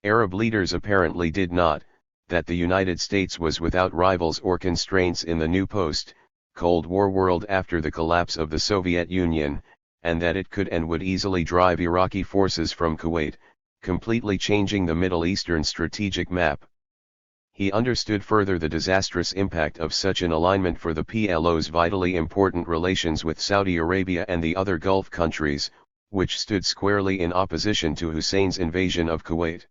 Speaker 1: Arab leaders apparently did not, that the United States was without rivals or constraints in the new post-Cold War world after the collapse of the Soviet Union, and that it could and would easily drive Iraqi forces from Kuwait, completely changing the Middle Eastern strategic map. He understood further the disastrous impact of such an alignment for the PLO's vitally important relations with Saudi Arabia and the other Gulf countries, which stood squarely in opposition to Hussein's invasion of Kuwait.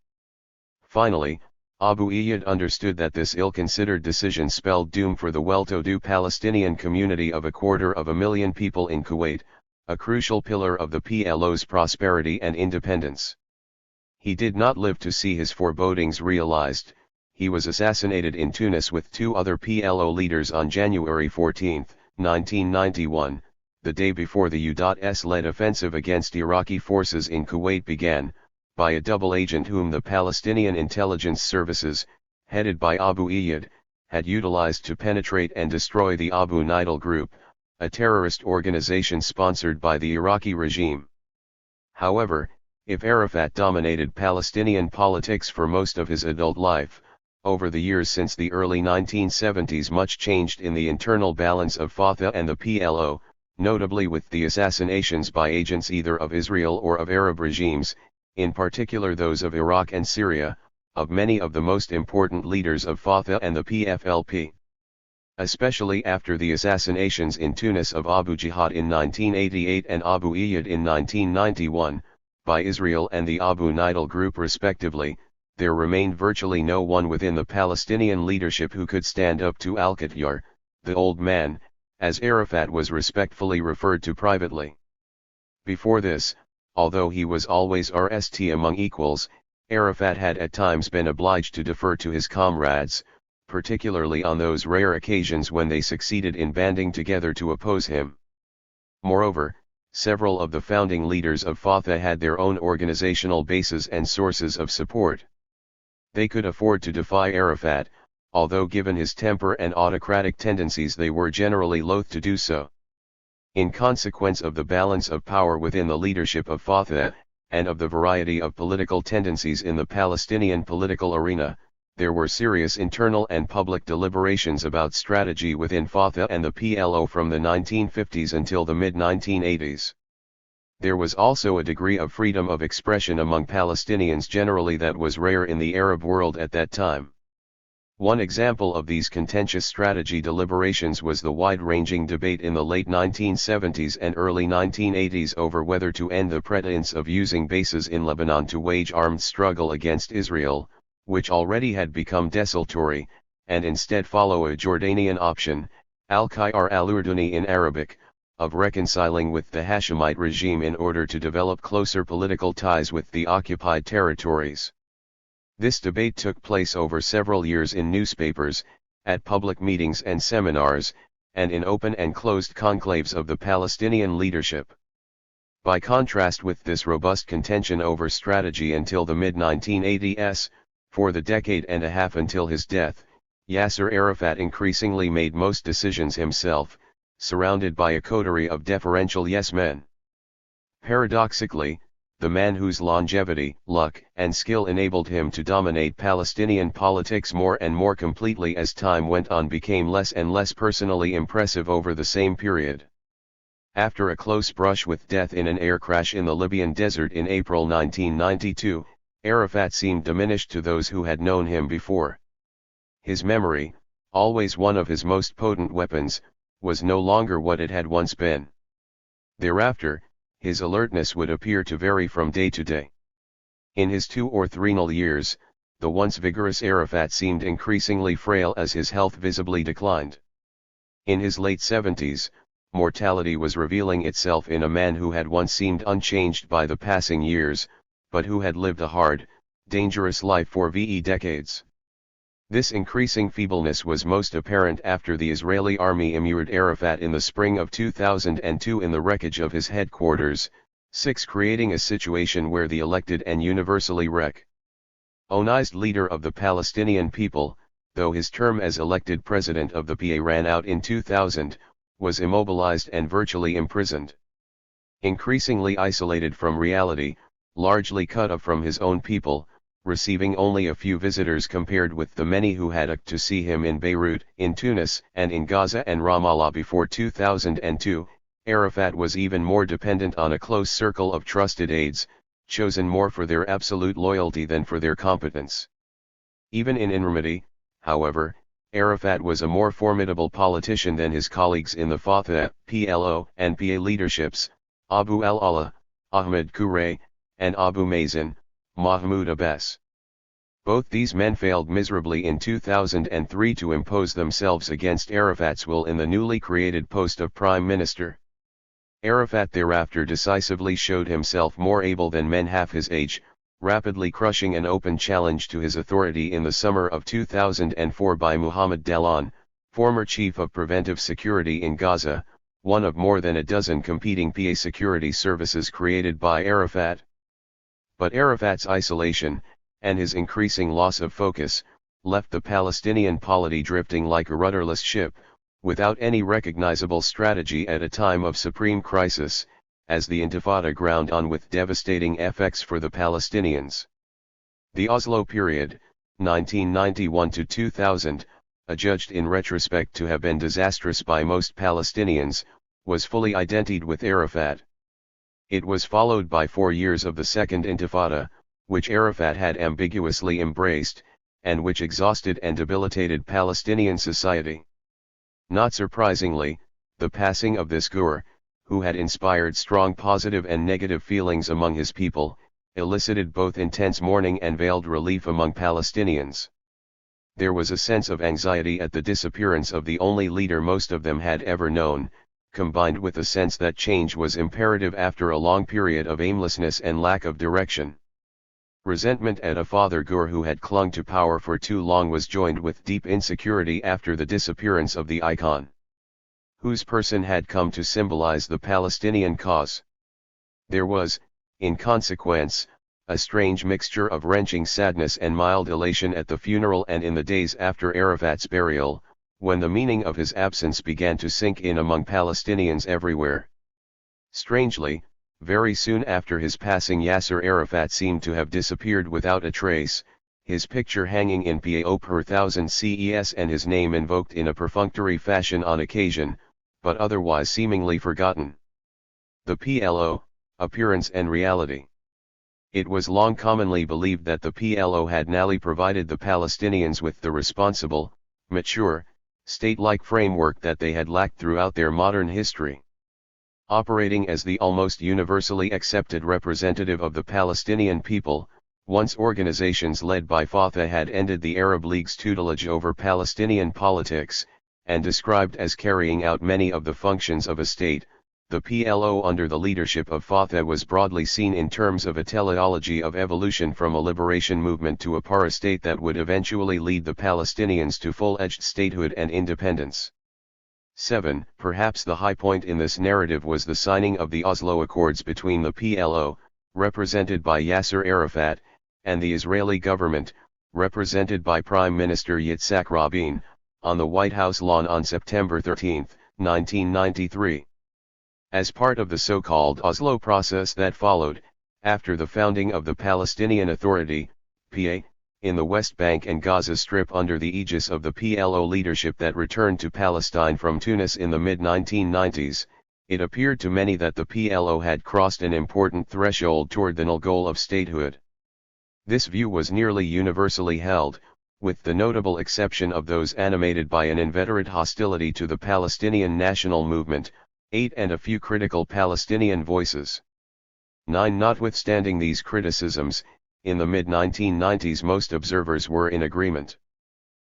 Speaker 1: Finally, Abu Iyad understood that this ill-considered decision spelled doom for the well-to-do Palestinian community of 250,000 people in Kuwait, a crucial pillar of the PLO's prosperity and independence. He did not live to see his forebodings realized. He was assassinated in Tunis with 2 other PLO leaders on January 14, 1991, the day before the U.S.-led offensive against Iraqi forces in Kuwait began, by a double agent whom the Palestinian intelligence services, headed by Abu Iyad, had utilized to penetrate and destroy the Abu Nidal Group, a terrorist organization sponsored by the Iraqi regime. However, if Arafat dominated Palestinian politics for most of his adult life, over the years since the early 1970s much changed in the internal balance of Fatah and the PLO, notably with the assassinations by agents either of Israel or of Arab regimes, in particular those of Iraq and Syria, of many of the most important leaders of Fatah and the PFLP. Especially after the assassinations in Tunis of Abu Jihad in 1988 and Abu Iyad in 1991, by Israel and the Abu Nidal Group respectively, there remained virtually no one within the Palestinian leadership who could stand up to Al-Qatyar, the old man, as Arafat was respectfully referred to privately. Before this, although he was always RST among equals, Arafat had at times been obliged to defer to his comrades, particularly on those rare occasions when they succeeded in banding together to oppose him. Moreover, several of the founding leaders of Fatah had their own organizational bases and sources of support. They could afford to defy Arafat, although given his temper and autocratic tendencies they were generally loath to do so. In consequence of the balance of power within the leadership of Fatah, and of the variety of political tendencies in the Palestinian political arena, there were serious internal and public deliberations about strategy within Fatah and the PLO from the 1950s until the mid-1980s. There was also a degree of freedom of expression among Palestinians generally that was rare in the Arab world at that time. One example of these contentious strategy deliberations was the wide-ranging debate in the late 1970s and early 1980s over whether to end the pretense of using bases in Lebanon to wage armed struggle against Israel, which already had become desultory, and instead follow a Jordanian option, al-Khayar al-Urduni in Arabic, of reconciling with the Hashemite regime in order to develop closer political ties with the occupied territories. This debate took place over several years in newspapers, at public meetings and seminars, and in open and closed conclaves of the Palestinian leadership. By contrast with this robust contention over strategy until the mid-1980s, for the decade and a half until his death, Yasser Arafat increasingly made most decisions himself, surrounded by a coterie of deferential yes-men. Paradoxically, the man whose longevity, luck, and skill enabled him to dominate Palestinian politics more and more completely as time went on became less and less personally impressive over the same period. After a close brush with death in an air crash in the Libyan desert in April 1992, Arafat seemed diminished to those who had known him before. His memory, always one of his most potent weapons, was no longer what it had once been. Thereafter, his alertness would appear to vary from day to day. In his 2 or 3 years, the once vigorous Arafat seemed increasingly frail as his health visibly declined. In his late 70s, mortality was revealing itself in a man who had once seemed unchanged by the passing years, but who had lived a hard, dangerous life for decades. This increasing feebleness was most apparent after the Israeli army immured Arafat in the spring of 2002 in the wreckage of his headquarters, creating a situation where the elected and universally recognized leader of the Palestinian people, though his term as elected president of the PA ran out in 2000, was immobilized and virtually imprisoned. Increasingly isolated from reality, largely cut off from his own people, receiving only a few visitors compared with the many who had to see him in Beirut, in Tunis, and in Gaza and Ramallah before 2002, Arafat was even more dependent on a close circle of trusted aides, chosen more for their absolute loyalty than for their competence. Even in infirmity, however, Arafat was a more formidable politician than his colleagues in the Fatah, PLO, and PA leaderships, Abu al-Allah, Ahmed Kouré, and Abu Mazen, Mahmoud Abbas. Both these men failed miserably in 2003 to impose themselves against Arafat's will in the newly created post of Prime Minister. Arafat thereafter decisively showed himself more able than men half his age, rapidly crushing an open challenge to his authority in the summer of 2004 by Mohammed Dallon, former chief of preventive security in Gaza, one of more than a dozen competing PA security services created by Arafat. But Arafat's isolation, and his increasing loss of focus, left the Palestinian polity drifting like a rudderless ship, without any recognizable strategy at a time of supreme crisis, as the Intifada ground on with devastating effects for the Palestinians. The Oslo period, 1991 to 2000, adjudged in retrospect to have been disastrous by most Palestinians, was fully identified with Arafat. It was followed by 4 years of the Second Intifada, which Arafat had ambiguously embraced, and which exhausted and debilitated Palestinian society. Not surprisingly, the passing of this Gur, who had inspired strong positive and negative feelings among his people, elicited both intense mourning and veiled relief among Palestinians. There was a sense of anxiety at the disappearance of the only leader most of them had ever known, combined with a sense that change was imperative after a long period of aimlessness and lack of direction. Resentment at a Father Gur who had clung to power for too long was joined with deep insecurity after the disappearance of the icon, whose person had come to symbolize the Palestinian cause. There was, in consequence, a strange mixture of wrenching sadness and mild elation at the funeral and in the days after Arafat's burial, when the meaning of his absence began to sink in among Palestinians everywhere. Strangely, very soon after his passing Yasser Arafat seemed to have disappeared without a trace, his picture hanging in PAO per 1000 CES and his name invoked in a perfunctory fashion on occasion, but otherwise seemingly forgotten. The PLO, appearance and reality. It was long commonly believed that the PLO had nally provided the Palestinians with the responsible, mature, state-like framework that they had lacked throughout their modern history. Operating as the almost universally accepted representative of the Palestinian people, once organizations led by Fatah had ended the Arab League's tutelage over Palestinian politics, and described as carrying out many of the functions of a state, the PLO under the leadership of Fatah was broadly seen in terms of a teleology of evolution from a liberation movement to a para-state that would eventually lead the Palestinians to full-edged statehood and independence. 7. Perhaps the high point in this narrative was the signing of the Oslo Accords between the PLO, represented by Yasser Arafat, and the Israeli government, represented by Prime Minister Yitzhak Rabin, on the White House lawn on September 13, 1993. As part of the so-called Oslo process that followed, after the founding of the Palestinian Authority, PA, in the West Bank and Gaza Strip under the aegis of the PLO leadership that returned to Palestine from Tunis in the mid-1990s, it appeared to many that the PLO had crossed an important threshold toward the goal of statehood. This view was nearly universally held, with the notable exception of those animated by an inveterate hostility to the Palestinian national movement, 8 and a few critical Palestinian voices. 9. Notwithstanding these criticisms, in the mid-1990s most observers were in agreement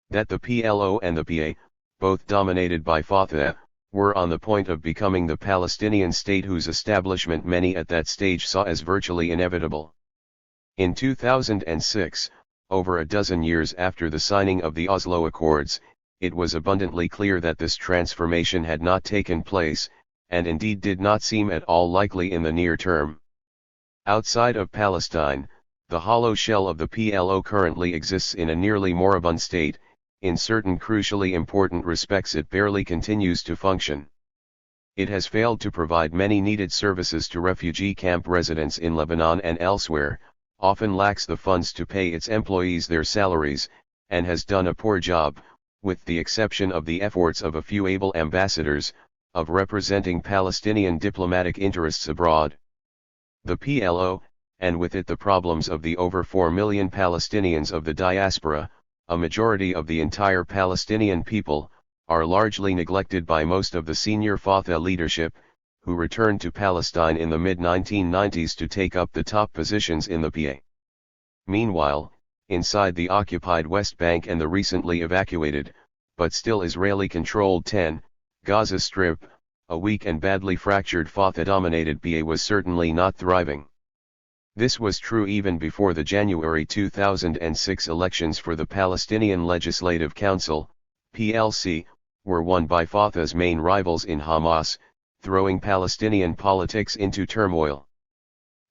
Speaker 1: that the PLO and the PA, both dominated by Fatah, were on the point of becoming the Palestinian state whose establishment many at that stage saw as virtually inevitable. In 2006, over a dozen years after the signing of the Oslo Accords, it was abundantly clear that this transformation had not taken place, and indeed did not seem at all likely in the near term. Outside of Palestine, the hollow shell of the PLO currently exists in a nearly moribund state. In certain crucially important respects it barely continues to function. It has failed to provide many needed services to refugee camp residents in Lebanon and elsewhere, often lacks the funds to pay its employees their salaries, and has done a poor job, with the exception of the efforts of a few able ambassadors, of representing Palestinian diplomatic interests abroad. The PLO, and with it the problems of the over 4 million Palestinians of the diaspora, a majority of the entire Palestinian people, are largely neglected by most of the senior Fatah leadership, who returned to Palestine in the mid-1990s to take up the top positions in the PA. Meanwhile, inside the occupied West Bank and the recently evacuated, but still Israeli-controlled 10, Gaza Strip, a weak and badly fractured Fatah-dominated PA was certainly not thriving. This was true even before the January 2006 elections for the Palestinian Legislative Council, PLC, were won by Fatah's main rivals in Hamas, throwing Palestinian politics into turmoil.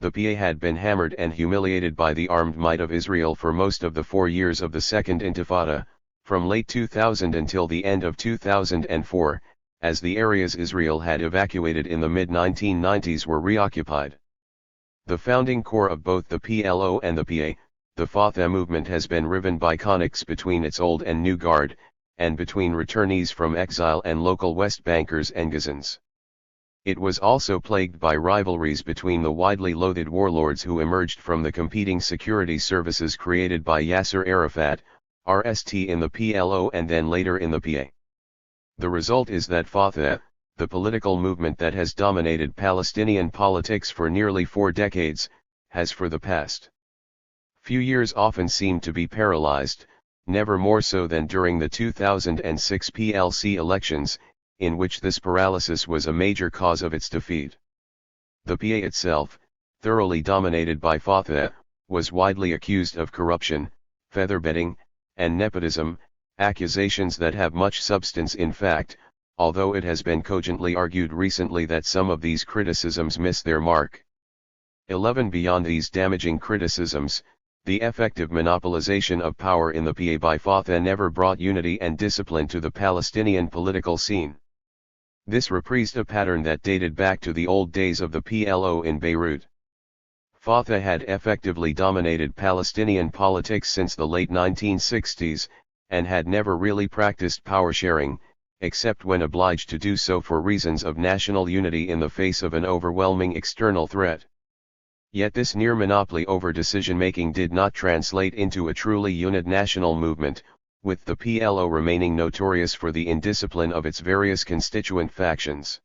Speaker 1: The PA had been hammered and humiliated by the armed might of Israel for most of the 4 years of the Second Intifada, from late 2000 until the end of 2004, as the areas Israel had evacuated in the mid-1990s were reoccupied. The founding core of both the PLO and the PA, the Fatah movement, has been riven by conflicts between its old and new guard, and between returnees from exile and local West Bankers and Gazans. It was also plagued by rivalries between the widely loathed warlords who emerged from the competing security services created by Yasser Arafat, RST in the PLO and then later in the PA. The result is that Fatah, the political movement that has dominated Palestinian politics for nearly 4 decades, has for the past few years often seemed to be paralyzed, never more so than during the 2006 PLC elections, in which this paralysis was a major cause of its defeat. The PA itself, thoroughly dominated by Fatah, was widely accused of corruption, featherbedding, and nepotism, accusations that have much substance in fact, although it has been cogently argued recently that some of these criticisms miss their mark. 11. Beyond these damaging criticisms, the effective monopolization of power in the PA by Fatah never brought unity and discipline to the Palestinian political scene. This reprised a pattern that dated back to the old days of the PLO in Beirut. Fatah had effectively dominated Palestinian politics since the late 1960s, and had never really practiced power sharing, except when obliged to do so for reasons of national unity in the face of an overwhelming external threat. Yet this near monopoly over decision-making did not translate into a truly unit national movement, with the PLO remaining notorious for the indiscipline of its various constituent factions.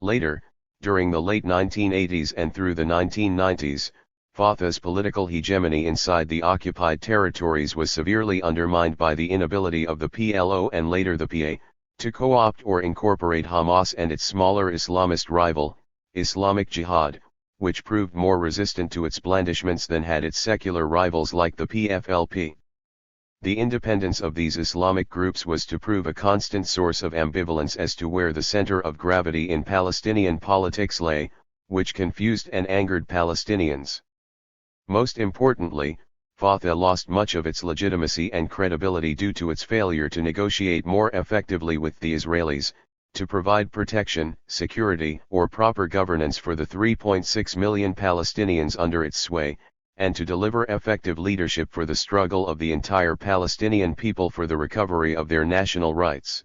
Speaker 1: Later, during the late 1980s and through the 1990s, Fatah's political hegemony inside the occupied territories was severely undermined by the inability of the PLO and later the PA, to co-opt or incorporate Hamas and its smaller Islamist rival, Islamic Jihad, which proved more resistant to its blandishments than had its secular rivals like the PFLP. The independence of these Islamic groups was to prove a constant source of ambivalence as to where the center of gravity in Palestinian politics lay, which confused and angered Palestinians. Most importantly, Fatah lost much of its legitimacy and credibility due to its failure to negotiate more effectively with the Israelis, to provide protection, security, or proper governance for the 3.6 million Palestinians under its sway, and to deliver effective leadership for the struggle of the entire Palestinian people for the recovery of their national rights.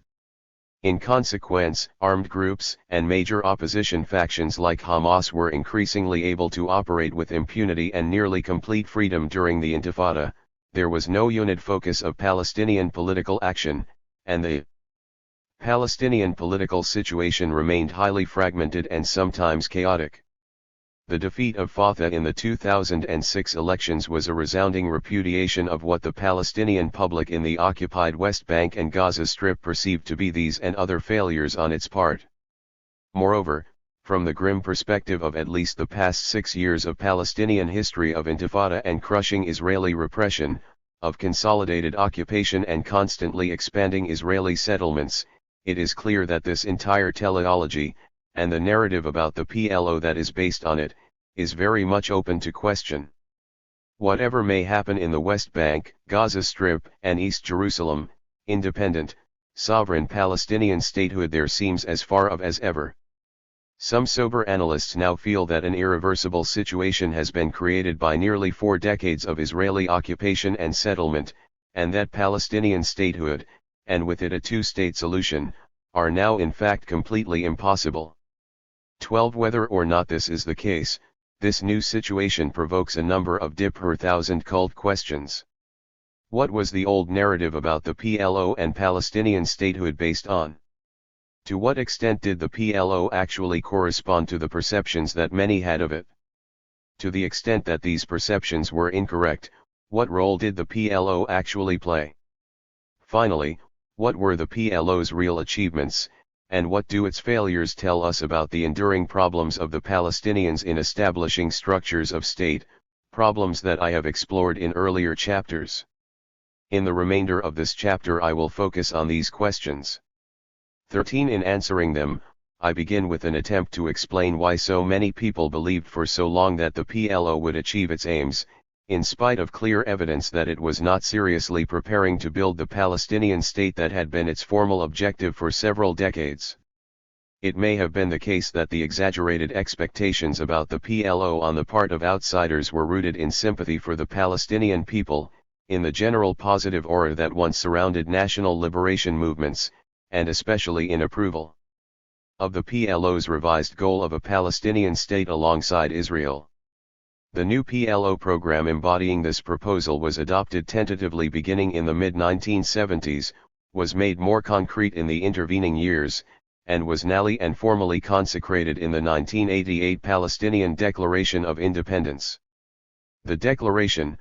Speaker 1: In consequence, armed groups and major opposition factions like Hamas were increasingly able to operate with impunity and nearly complete freedom during the Intifada. There was no unit focus of Palestinian political action, and the Palestinian political situation remained highly fragmented and sometimes chaotic. The defeat of Fatah in the 2006 elections was a resounding repudiation of what the Palestinian public in the occupied West Bank and Gaza Strip perceived to be these and other failures on its part. Moreover, from the grim perspective of at least the past 6 years of Palestinian history of Intifada and crushing Israeli repression, of consolidated occupation and constantly expanding Israeli settlements, it is clear that this entire teleology, and the narrative about the PLO that is based on it, is very much open to question. Whatever may happen in the West Bank, Gaza Strip, and East Jerusalem, independent, sovereign Palestinian statehood there seems as far off as ever. Some sober analysts now feel that an irreversible situation has been created by nearly 4 decades of Israeli occupation and settlement, and that Palestinian statehood, and with it a two-state solution, are now in fact completely impossible. 12. Whether or not this is the case, this new situation provokes a number of per-thousand cult questions. What was the old narrative about the PLO and Palestinian statehood based on? To what extent did the PLO actually correspond to the perceptions that many had of it? To the extent that these perceptions were incorrect, what role did the PLO actually play? Finally, what were the PLO's real achievements, and what do its failures tell us about the enduring problems of the Palestinians in establishing structures of state, problems that I have explored in earlier chapters? In the remainder of this chapter I will focus on these questions. 13. In answering them, I begin with an attempt to explain why so many people believed for so long that the PLO would achieve its aims, in spite of clear evidence that it was not seriously preparing to build the Palestinian state that had been its formal objective for several decades. It may have been the case that the exaggerated expectations about the PLO on the part of outsiders were rooted in sympathy for the Palestinian people, in the general positive aura that once surrounded national liberation movements, and especially in approval of the PLO's revised goal of a Palestinian state alongside Israel. The new PLO program embodying this proposal was adopted tentatively beginning in the mid-1970s, was made more concrete in the intervening years, and was nally and formally consecrated in the 1988 Palestinian Declaration of Independence. The declaration,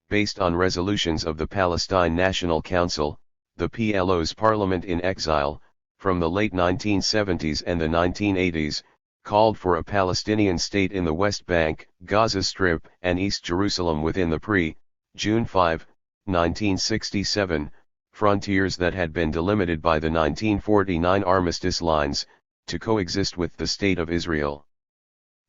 Speaker 1: based on resolutions of the Palestine National Council, the PLO's parliament in exile, from the late 1970s and the 1980s, called for a Palestinian state in the West Bank, Gaza Strip, and East Jerusalem within the pre-June 5, 1967, frontiers that had been delimited by the 1949 armistice lines, to coexist with the State of Israel.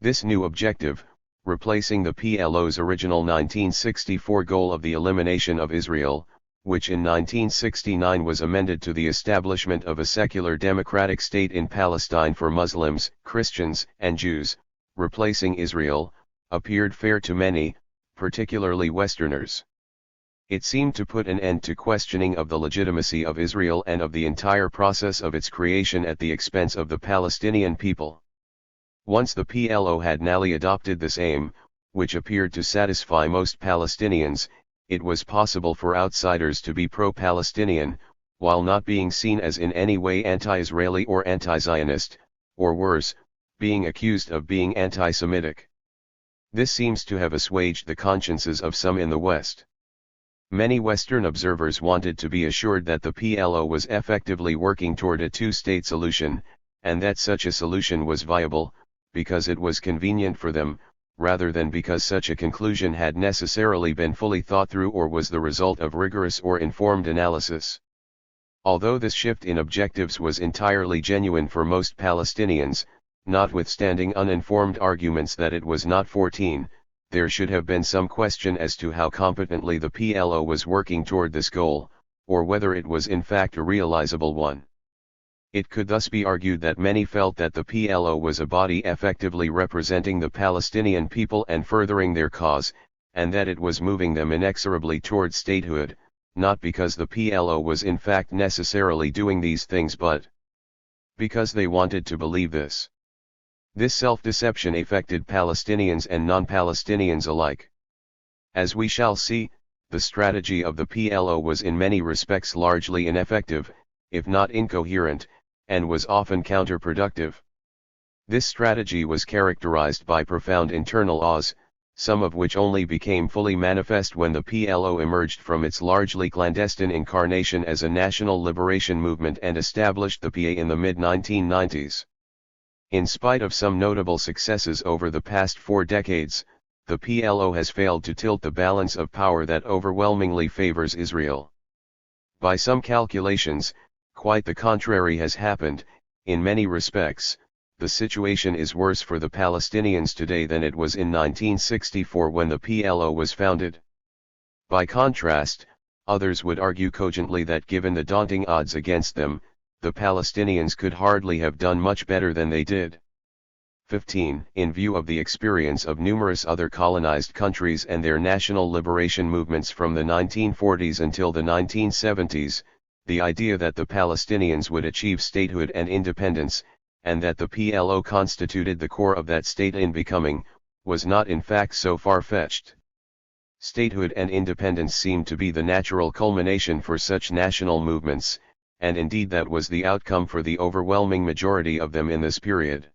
Speaker 1: This new objective, replacing the PLO's original 1964 goal of the elimination of Israel, which in 1969 was amended to the establishment of a secular democratic state in Palestine for Muslims, Christians, and Jews, replacing Israel, appeared fair to many, particularly Westerners. It seemed to put an end to questioning of the legitimacy of Israel and of the entire process of its creation at the expense of the Palestinian people. Once the PLO had nally adopted this aim, which appeared to satisfy most Palestinians, it was possible for outsiders to be pro-Palestinian, while not being seen as in any way anti-Israeli or anti-Zionist, or worse, being accused of being anti-Semitic. This seems to have assuaged the consciences of some in the West. Many Western observers wanted to be assured that the PLO was effectively working toward a two-state solution, and that such a solution was viable, because it was convenient for them, rather than because such a conclusion had necessarily been fully thought through or was the result of rigorous or informed analysis. Although this shift in objectives was entirely genuine for most Palestinians, notwithstanding uninformed arguments that it was not 14, there should have been some question as to how competently the PLO was working toward this goal, or whether it was in fact a realizable one. It could thus be argued that many felt that the PLO was a body effectively representing the Palestinian people and furthering their cause, and that it was moving them inexorably toward statehood, not because the PLO was in fact necessarily doing these things but because they wanted to believe this. This self-deception affected Palestinians and non-Palestinians alike. As we shall see, the strategy of the PLO was in many respects largely ineffective, if not incoherent, and was often counterproductive. This strategy was characterized by profound internal awes, some of which only became fully manifest when the PLO emerged from its largely clandestine incarnation as a national liberation movement and established the PA in the mid-1990s. In spite of some notable successes over the past 4 decades, the PLO has failed to tilt the balance of power that overwhelmingly favors Israel. By some calculations, quite the contrary has happened. In many respects, the situation is worse for the Palestinians today than it was in 1964 when the PLO was founded. By contrast, others would argue cogently that given the daunting odds against them, the Palestinians could hardly have done much better than they did. 15. In view of the experience of numerous other colonized countries and their national liberation movements from the 1940s until the 1970s, the idea that the Palestinians would achieve statehood and independence, and that the PLO constituted the core of that state in becoming, was not in fact so far-fetched. Statehood and independence seemed to be the natural culmination for such national movements, and indeed that was the outcome for the overwhelming majority of them in this period.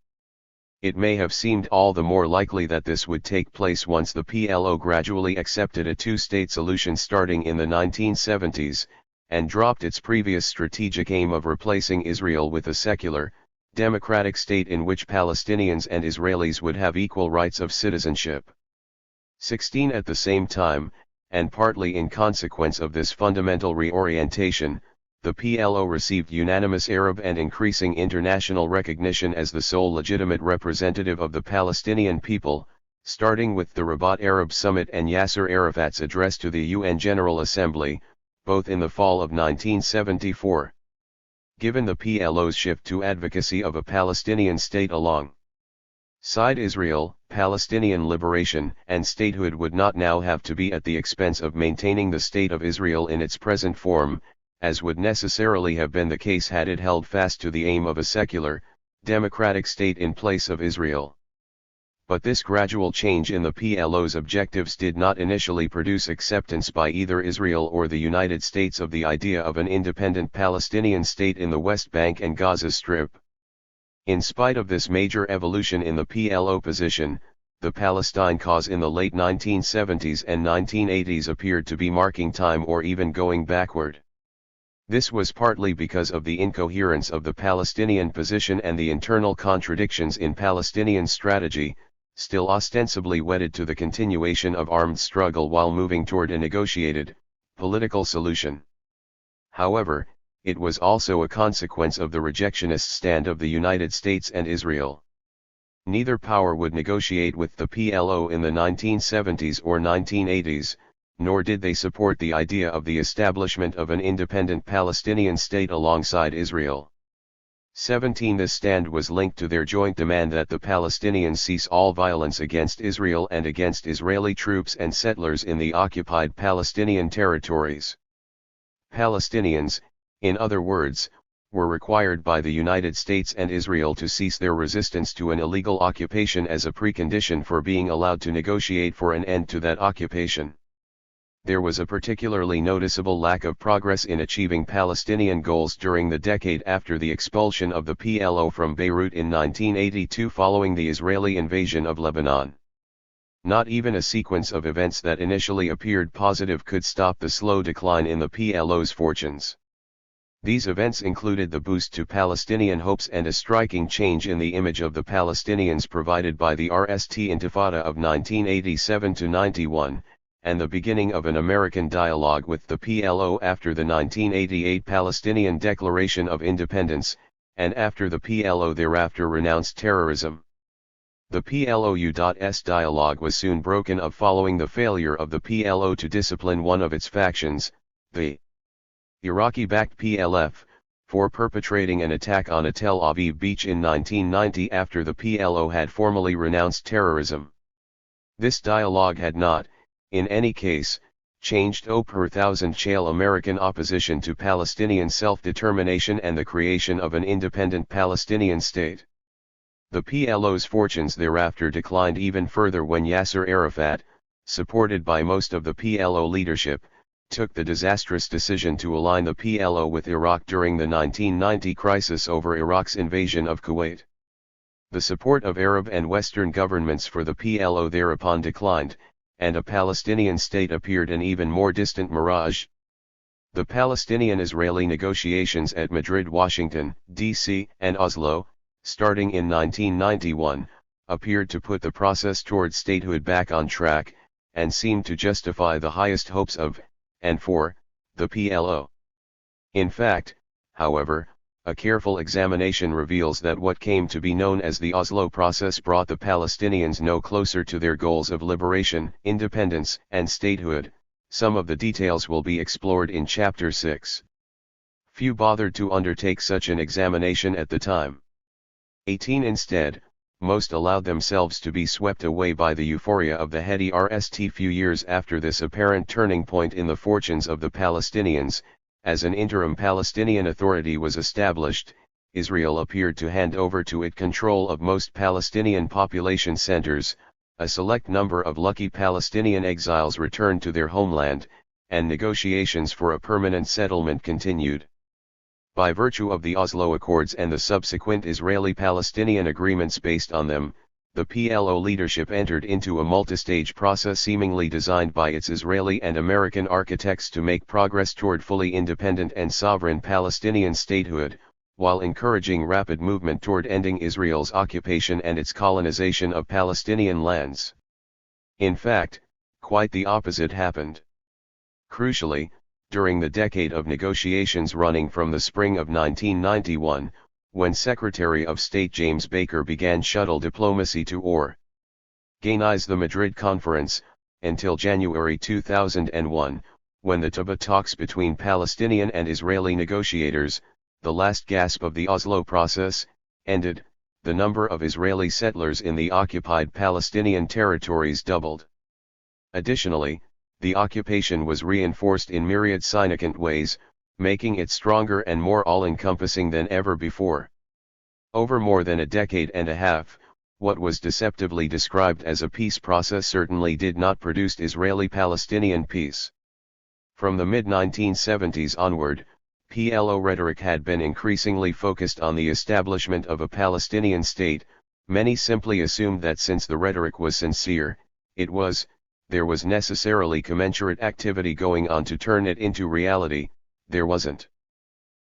Speaker 1: It may have seemed all the more likely that this would take place once the PLO gradually accepted a two-state solution starting in the 1970s, and dropped its previous strategic aim of replacing Israel with a secular, democratic state in which Palestinians and Israelis would have equal rights of citizenship. 16. At the same time, and partly in consequence of this fundamental reorientation, the PLO received unanimous Arab and increasing international recognition as the sole legitimate representative of the Palestinian people, starting with the Rabat Arab Summit and Yasser Arafat's address to the UN General Assembly, both in the fall of 1974. Given the PLO's shift to advocacy of a Palestinian state alongside Israel, Palestinian liberation and statehood would not now have to be at the expense of maintaining the state of Israel in its present form, as would necessarily have been the case had it held fast to the aim of a secular, democratic state in place of Israel. But this gradual change in the PLO's objectives did not initially produce acceptance by either Israel or the United States of the idea of an independent Palestinian state in the West Bank and Gaza Strip. In spite of this major evolution in the PLO position, the Palestine cause in the late 1970s and 1980s appeared to be marking time or even going backward. This was partly because of the incoherence of the Palestinian position and the internal contradictions in Palestinian strategy, still ostensibly wedded to the continuation of armed struggle while moving toward a negotiated, political solution. However, it was also a consequence of the rejectionist stand of the United States and Israel. Neither power would negotiate with the PLO in the 1970s or 1980s, nor did they support the idea of the establishment of an independent Palestinian state alongside Israel. 17. This stand was linked to their joint demand that the Palestinians cease all violence against Israel and against Israeli troops and settlers in the occupied Palestinian territories. Palestinians, in other words, were required by the United States and Israel to cease their resistance to an illegal occupation as a precondition for being allowed to negotiate for an end to that occupation. There was a particularly noticeable lack of progress in achieving Palestinian goals during the decade after the expulsion of the PLO from Beirut in 1982 following the Israeli invasion of Lebanon. Not even a sequence of events that initially appeared positive could stop the slow decline in the PLO's fortunes. These events included the boost to Palestinian hopes and a striking change in the image of the Palestinians provided by the RST Intifada of 1987-91, and the beginning of an American dialogue with the PLO after the 1988 Palestinian Declaration of Independence, and after the PLO thereafter renounced terrorism. The PLO-US dialogue was soon broken up following the failure of the PLO to discipline one of its factions, the Iraqi-backed PLF, for perpetrating an attack on a Tel Aviv beach in 1990 after the PLO had formally renounced terrorism. This dialogue had not, in any case, changed per thousand shale American opposition to Palestinian self-determination and the creation of an independent Palestinian state. The PLO's fortunes thereafter declined even further when Yasser Arafat, supported by most of the PLO leadership, took the disastrous decision to align the PLO with Iraq during the 1990 crisis over Iraq's invasion of Kuwait. The support of Arab and Western governments for the PLO thereupon declined, and a Palestinian state appeared an even more distant mirage. The Palestinian-Israeli negotiations at Madrid, Washington, D.C., and Oslo, starting in 1991, appeared to put the process toward statehood back on track, and seemed to justify the highest hopes of, and for, the PLO. In fact, however, a careful examination reveals that what came to be known as the Oslo process brought the Palestinians no closer to their goals of liberation, independence, and statehood. Some of the details will be explored in Chapter 6. Few bothered to undertake such an examination at the time. 18. Instead, most allowed themselves to be swept away by the euphoria of the heady RST. Few years after this apparent turning point in the fortunes of the Palestinians, as an interim Palestinian Authority was established, Israel appeared to hand over to it control of most Palestinian population centers, a select number of lucky Palestinian exiles returned to their homeland, and negotiations for a permanent settlement continued. By virtue of the Oslo Accords and the subsequent Israeli-Palestinian agreements based on them, the PLO leadership entered into a multi-stage process seemingly designed by its Israeli and American architects to make progress toward fully independent and sovereign Palestinian statehood, while encouraging rapid movement toward ending Israel's occupation and its colonization of Palestinian lands. In fact, quite the opposite happened. Crucially, during the decade of negotiations running from the spring of 1991, when Secretary of State James Baker began shuttle diplomacy to organize the Madrid Conference, until January 2001, when the Taba talks between Palestinian and Israeli negotiators, the last gasp of the Oslo process, ended, the number of Israeli settlers in the occupied Palestinian territories doubled. Additionally, the occupation was reinforced in myriad significant ways, making it stronger and more all-encompassing than ever before. Over more than a decade and a half, what was deceptively described as a peace process certainly did not produce Israeli-Palestinian peace. From the mid-1970s onward, PLO rhetoric had been increasingly focused on the establishment of a Palestinian state. Many simply assumed that since the rhetoric was sincere, there was necessarily commensurate activity going on to turn it into reality. There wasn't.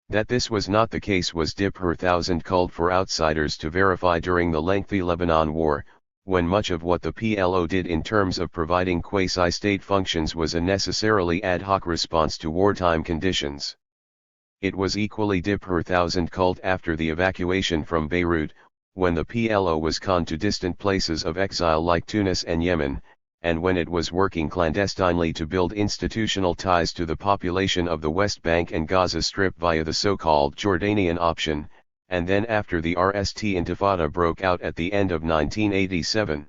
Speaker 1: That this was not the case was per thousand called for outsiders to verify during the lengthy Lebanon War, when much of what the PLO did in terms of providing quasi-state functions was a necessarily ad hoc response to wartime conditions. It was equally per thousand called after the evacuation from Beirut, when the PLO was conned to distant places of exile like Tunis and Yemen, and when it was working clandestinely to build institutional ties to the population of the West Bank and Gaza Strip via the so-called Jordanian option, and then after the RST Intifada broke out at the end of 1987.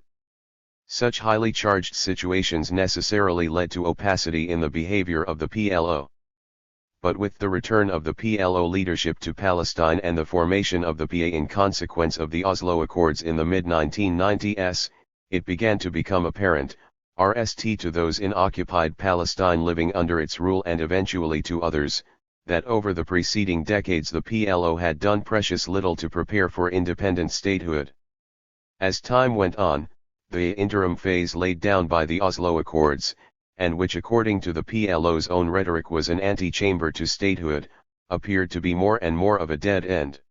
Speaker 1: Such highly charged situations necessarily led to opacity in the behavior of the PLO. But with the return of the PLO leadership to Palestine and the formation of the PA in consequence of the Oslo Accords in the mid-1990s, it began to become apparent, RST to those in occupied Palestine living under its rule and eventually to others, that over the preceding decades the PLO had done precious little to prepare for independent statehood. As time went on, the interim phase laid down by the Oslo Accords, and which according to the PLO's own rhetoric was an antechamber to statehood, appeared to be more and more of a dead end.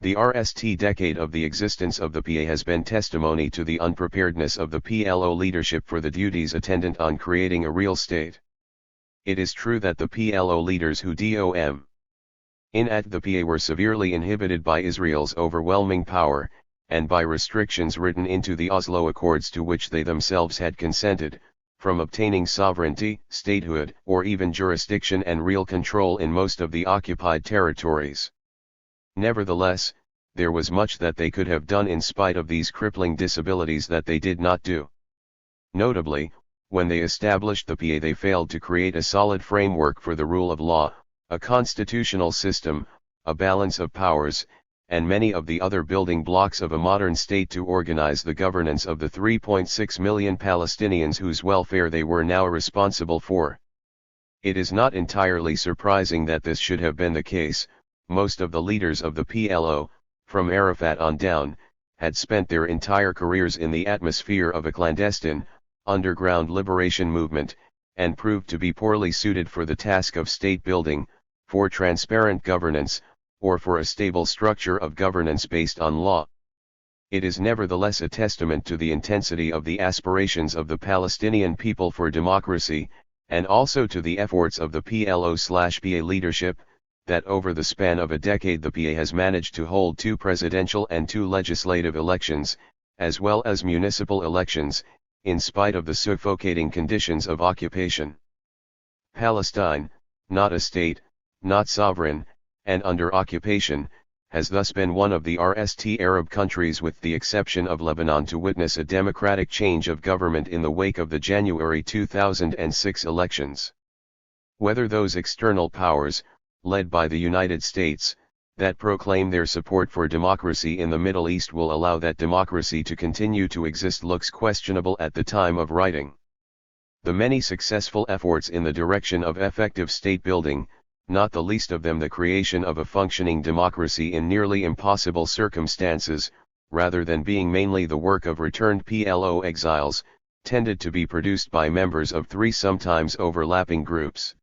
Speaker 1: The RST decade of the existence of the PA has been testimony to the unpreparedness of the PLO leadership for the duties attendant on creating a real state. It is true that the PLO leaders who dom in at the PA were severely inhibited by Israel's overwhelming power, and by restrictions written into the Oslo Accords to which they themselves had consented, from obtaining sovereignty, statehood, or even jurisdiction and real control in most of the occupied territories. Nevertheless, there was much that they could have done in spite of these crippling disabilities that they did not do. Notably, when they established the PA they failed to create a solid framework for the rule of law, a constitutional system, a balance of powers, and many of the other building blocks of a modern state to organize the governance of the 3.6 million Palestinians whose welfare they were now responsible for. It is not entirely surprising that this should have been the case. Most of the leaders of the PLO, from Arafat on down, had spent their entire careers in the atmosphere of a clandestine, underground liberation movement, and proved to be poorly suited for the task of state building, for transparent governance, or for a stable structure of governance based on law. It is nevertheless a testament to the intensity of the aspirations of the Palestinian people for democracy, and also to the efforts of the PLO/PA leadership, that over the span of a decade the PA has managed to hold 2 presidential and 2 legislative elections, as well as municipal elections, in spite of the suffocating conditions of occupation. Palestine, not a state, not sovereign, and under occupation, has thus been one of the RST Arab countries with the exception of Lebanon to witness a democratic change of government in the wake of the January 2006 elections. Whether those external powers, led by the United States, that proclaim their support for democracy in the Middle East will allow that democracy to continue to exist looks questionable at the time of writing. The many successful efforts in the direction of effective state building, not the least of them the creation of a functioning democracy in nearly impossible circumstances, rather than being mainly the work of returned PLO exiles, tended to be produced by members of 3 sometimes overlapping groups.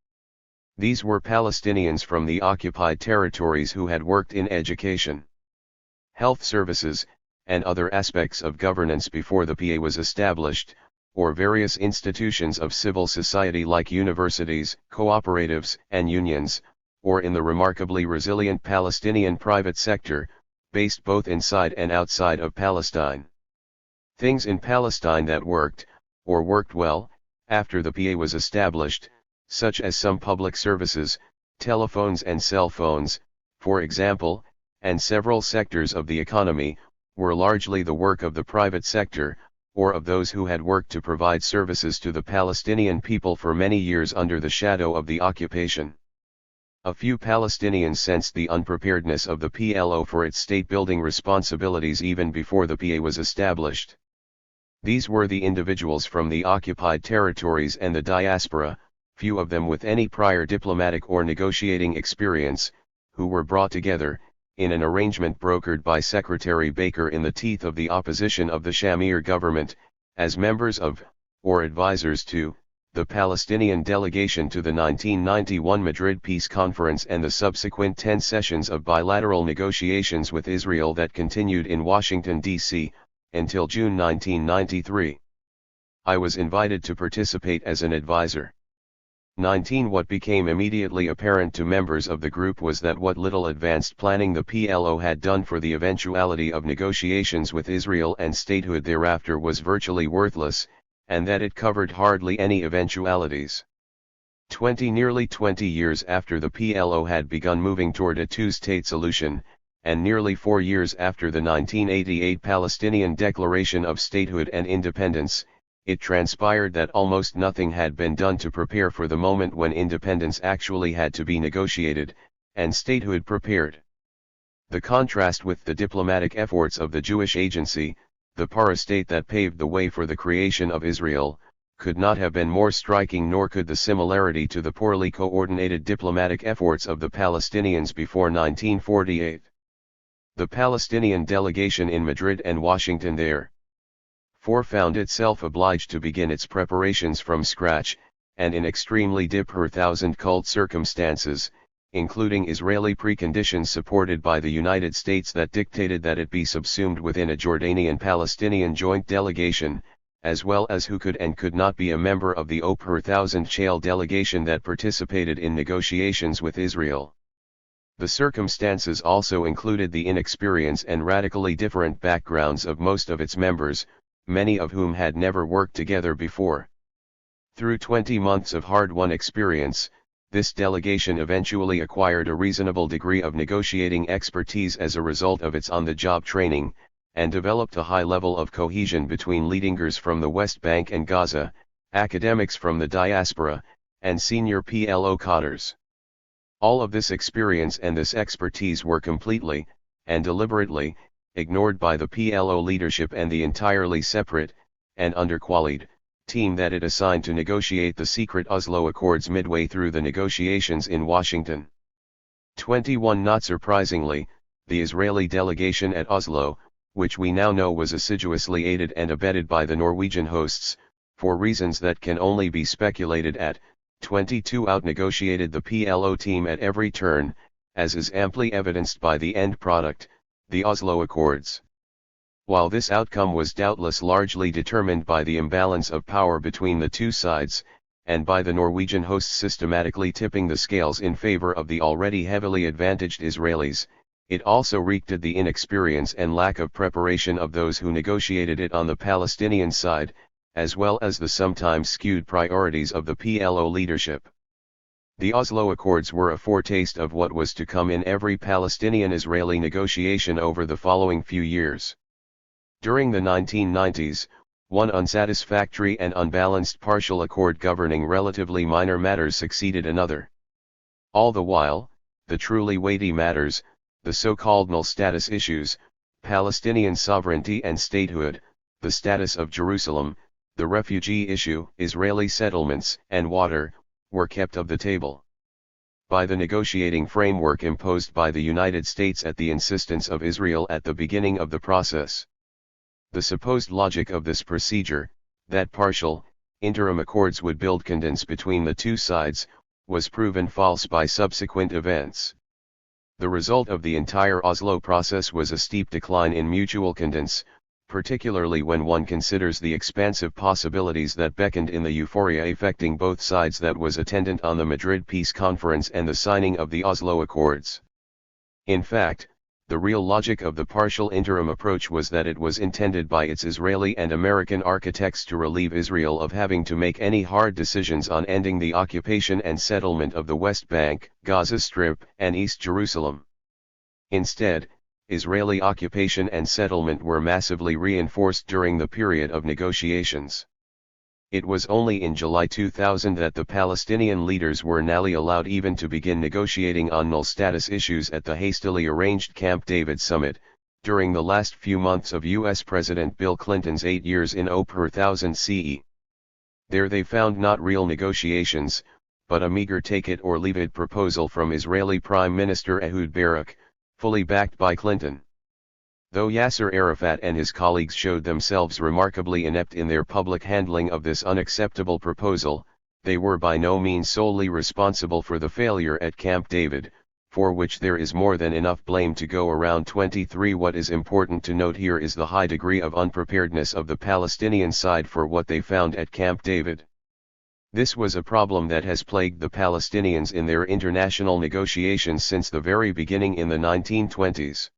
Speaker 1: These were Palestinians from the occupied territories who had worked in education, health services, and other aspects of governance before the PA was established, or various institutions of civil society like universities, cooperatives, and unions, or in the remarkably resilient Palestinian private sector, based both inside and outside of Palestine. Things in Palestine that worked, or worked well, after the PA was established, such as some public services, telephones and cell phones, for example, and several sectors of the economy, were largely the work of the private sector, or of those who had worked to provide services to the Palestinian people for many years under the shadow of the occupation. A few Palestinians sensed the unpreparedness of the PLO for its state-building responsibilities even before the PA was established. These were the individuals from the occupied territories and the diaspora, few of them with any prior diplomatic or negotiating experience, who were brought together, in an arrangement brokered by Secretary Baker in the teeth of the opposition of the Shamir government, as members of, or advisors to, the Palestinian delegation to the 1991 Madrid Peace Conference and the subsequent 10 sessions of bilateral negotiations with Israel that continued in Washington, D.C., until June 1993. I was invited to participate as an advisor. 19 What became immediately apparent to members of the group was that what little advanced planning the PLO had done for the eventuality of negotiations with Israel and statehood thereafter was virtually worthless, and that it covered hardly any eventualities. Nearly 20 years after the PLO had begun moving toward a two-state solution, and nearly 4 years after the 1988 Palestinian Declaration of Statehood and Independence, it transpired that almost nothing had been done to prepare for the moment when independence actually had to be negotiated, and statehood prepared. The contrast with the diplomatic efforts of the Jewish Agency, the parastate that paved the way for the creation of Israel, could not have been more striking, nor could the similarity to the poorly coordinated diplomatic efforts of the Palestinians before 1948. The Palestinian delegation in Madrid and Washington therefore found itself obliged to begin its preparations from scratch, and in extremely per-thousand circumstances, including Israeli preconditions supported by the United States that dictated that it be subsumed within a Jordanian-Palestinian joint delegation, as well as who could and could not be a member of the per-thousand shale delegation that participated in negotiations with Israel. The circumstances also included the inexperience and radically different backgrounds of most of its members, many of whom had never worked together before. Through 20 months of hard-won experience, this delegation eventually acquired a reasonable degree of negotiating expertise as a result of its on-the-job training, and developed a high level of cohesion between leadingers from the West Bank and Gaza, academics from the diaspora, and senior PLO cadres. All of this experience and this expertise were completely, and deliberately, ignored by the PLO leadership and the entirely separate, and underqualified, team that it assigned to negotiate the secret Oslo Accords midway through the negotiations in Washington. 21. Not surprisingly, the Israeli delegation at Oslo, which we now know was assiduously aided and abetted by the Norwegian hosts, for reasons that can only be speculated at, 22 out-negotiated the PLO team at every turn, as is amply evidenced by the end product, the Oslo Accords. While this outcome was doubtless largely determined by the imbalance of power between the two sides, and by the Norwegian hosts systematically tipping the scales in favor of the already heavily advantaged Israelis, it also reeked of the inexperience and lack of preparation of those who negotiated it on the Palestinian side, as well as the sometimes skewed priorities of the PLO leadership. The Oslo Accords were a foretaste of what was to come in every Palestinian-Israeli negotiation over the following few years. During the 1990s, one unsatisfactory and unbalanced partial accord governing relatively minor matters succeeded another. All the while, the truly weighty matters, the so-called null status issues, Palestinian sovereignty and statehood, the status of Jerusalem, the refugee issue, Israeli settlements, and water, were kept off the table. By the negotiating framework imposed by the United States at the insistence of Israel at the beginning of the process. The supposed logic of this procedure, that partial, interim accords would build confidence between the two sides, was proven false by subsequent events. The result of the entire Oslo process was a steep decline in mutual confidence, particularly when one considers the expansive possibilities that beckoned in the euphoria affecting both sides that was attendant on the Madrid Peace Conference and the signing of the Oslo Accords. In fact, the real logic of the partial interim approach was that it was intended by its Israeli and American architects to relieve Israel of having to make any hard decisions on ending the occupation and settlement of the West Bank, Gaza Strip, and East Jerusalem. Instead, Israeli occupation and settlement were massively reinforced during the period of negotiations. It was only in July 2000 that the Palestinian leaders were nally allowed even to begin negotiating on null status issues at the hastily arranged Camp David summit, during the last few months of U.S. President Bill Clinton's 8 years in per-thousand CE. There they found not real negotiations, but a meager take-it-or-leave-it proposal from Israeli Prime Minister Ehud Barak, fully backed by Clinton. Though Yasser Arafat and his colleagues showed themselves remarkably inept in their public handling of this unacceptable proposal, they were by no means solely responsible for the failure at Camp David, for which there is more than enough blame to go around. 23. What is important to note here is the high degree of unpreparedness of the Palestinian side for what they found at Camp David. This was a problem that has plagued the Palestinians in their international negotiations since the very beginning in the 1920s.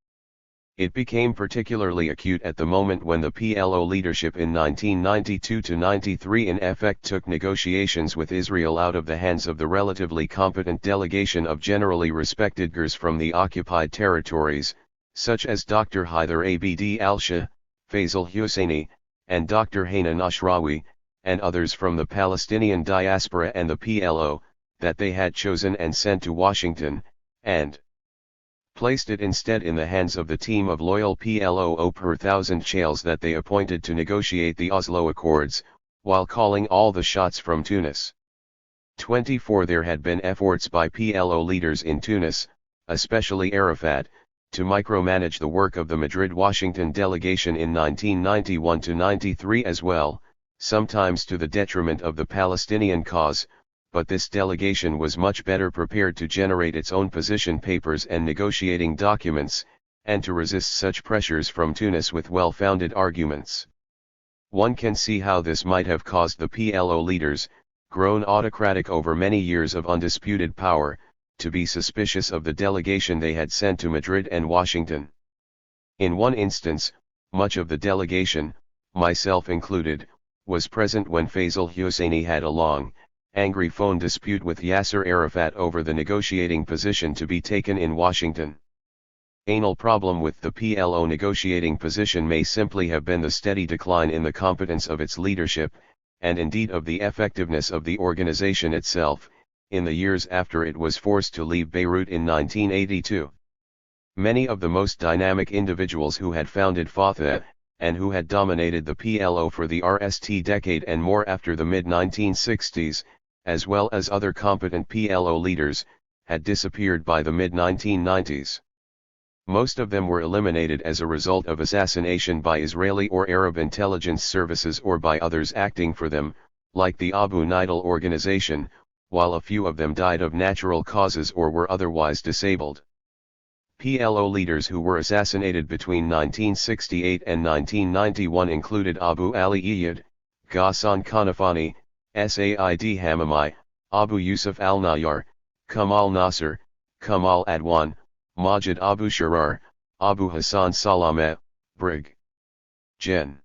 Speaker 1: It became particularly acute at the moment when the PLO leadership in 1992-93 in effect took negotiations with Israel out of the hands of the relatively competent delegation of generally respected Gers from the occupied territories, such as Dr. Hyder Abd al-Shah, Faisal Husseini, and Dr. Hanan Ashrawi, and others from the Palestinian diaspora and the PLO, that they had chosen and sent to Washington, and placed it instead in the hands of the team of loyal PLO per thousand shales that they appointed to negotiate the Oslo Accords, while calling all the shots from Tunis. 24 There had been efforts by PLO leaders in Tunis, especially Arafat, to micromanage the work of the Madrid-Washington delegation in 1991–93 as well, sometimes to the detriment of the Palestinian cause, but this delegation was much better prepared to generate its own position papers and negotiating documents, and to resist such pressures from Tunis with well-founded arguments. One can see how this might have caused the PLO leaders, grown autocratic over many years of undisputed power, to be suspicious of the delegation they had sent to Madrid and Washington. In one instance, much of the delegation, myself included, was present when Faisal Husseini had a long, angry phone dispute with Yasser Arafat over the negotiating position to be taken in Washington. Anal problem with the PLO negotiating position may simply have been the steady decline in the competence of its leadership, and indeed of the effectiveness of the organization itself, in the years after it was forced to leave Beirut in 1982. Many of the most dynamic individuals who had founded Fatah, and who had dominated the PLO for the RST decade and more after the mid-1960s, as well as other competent PLO leaders, had disappeared by the mid-1990s. Most of them were eliminated as a result of assassination by Israeli or Arab intelligence services or by others acting for them, like the Abu Nidal organization, while a few of them died of natural causes or were otherwise disabled. PLO leaders who were assassinated between 1968 and 1991 included Abu Ali Iyad, Ghassan Kanafani, Said Hamami, Abu Yusuf al-Nayyar, Kamal Nasser, Kamal Adwan, Majid Abu Sharar, Abu Hassan Salameh, Brig. Gen.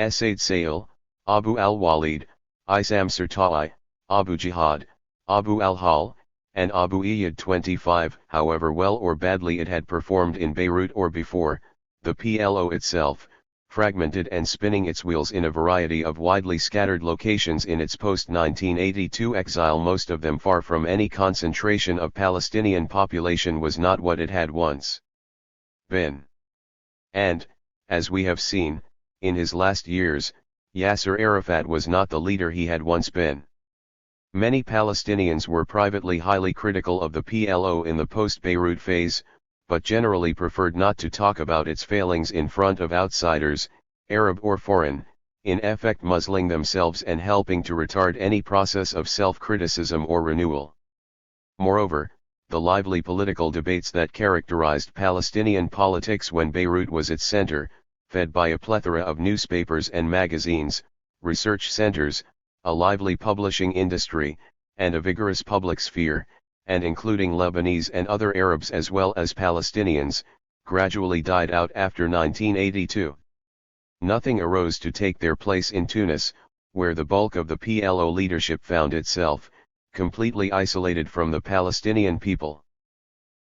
Speaker 1: Said Sail, Abu al-Walid, Isam Sirtai, Abu Jihad, Abu al-Hal, and Abu Iyad 25. However well or badly it had performed in Beirut or before, the PLO itself, fragmented and spinning its wheels in a variety of widely scattered locations in its post-1982 exile, most of them far from any concentration of Palestinian population, was not what it had once been. And, as we have seen, in his last years, Yasser Arafat was not the leader he had once been. Many Palestinians were privately highly critical of the PLO in the post-Beirut phase, but generally preferred not to talk about its failings in front of outsiders, Arab or foreign, in effect muzzling themselves and helping to retard any process of self-criticism or renewal. Moreover, the lively political debates that characterized Palestinian politics when Beirut was its center, fed by a plethora of newspapers and magazines, research centers, a lively publishing industry, and a vigorous public sphere, and including Lebanese and other Arabs as well as Palestinians, gradually died out after 1982. Nothing arose to take their place in Tunis, where the bulk of the PLO leadership found itself, completely isolated from the Palestinian people.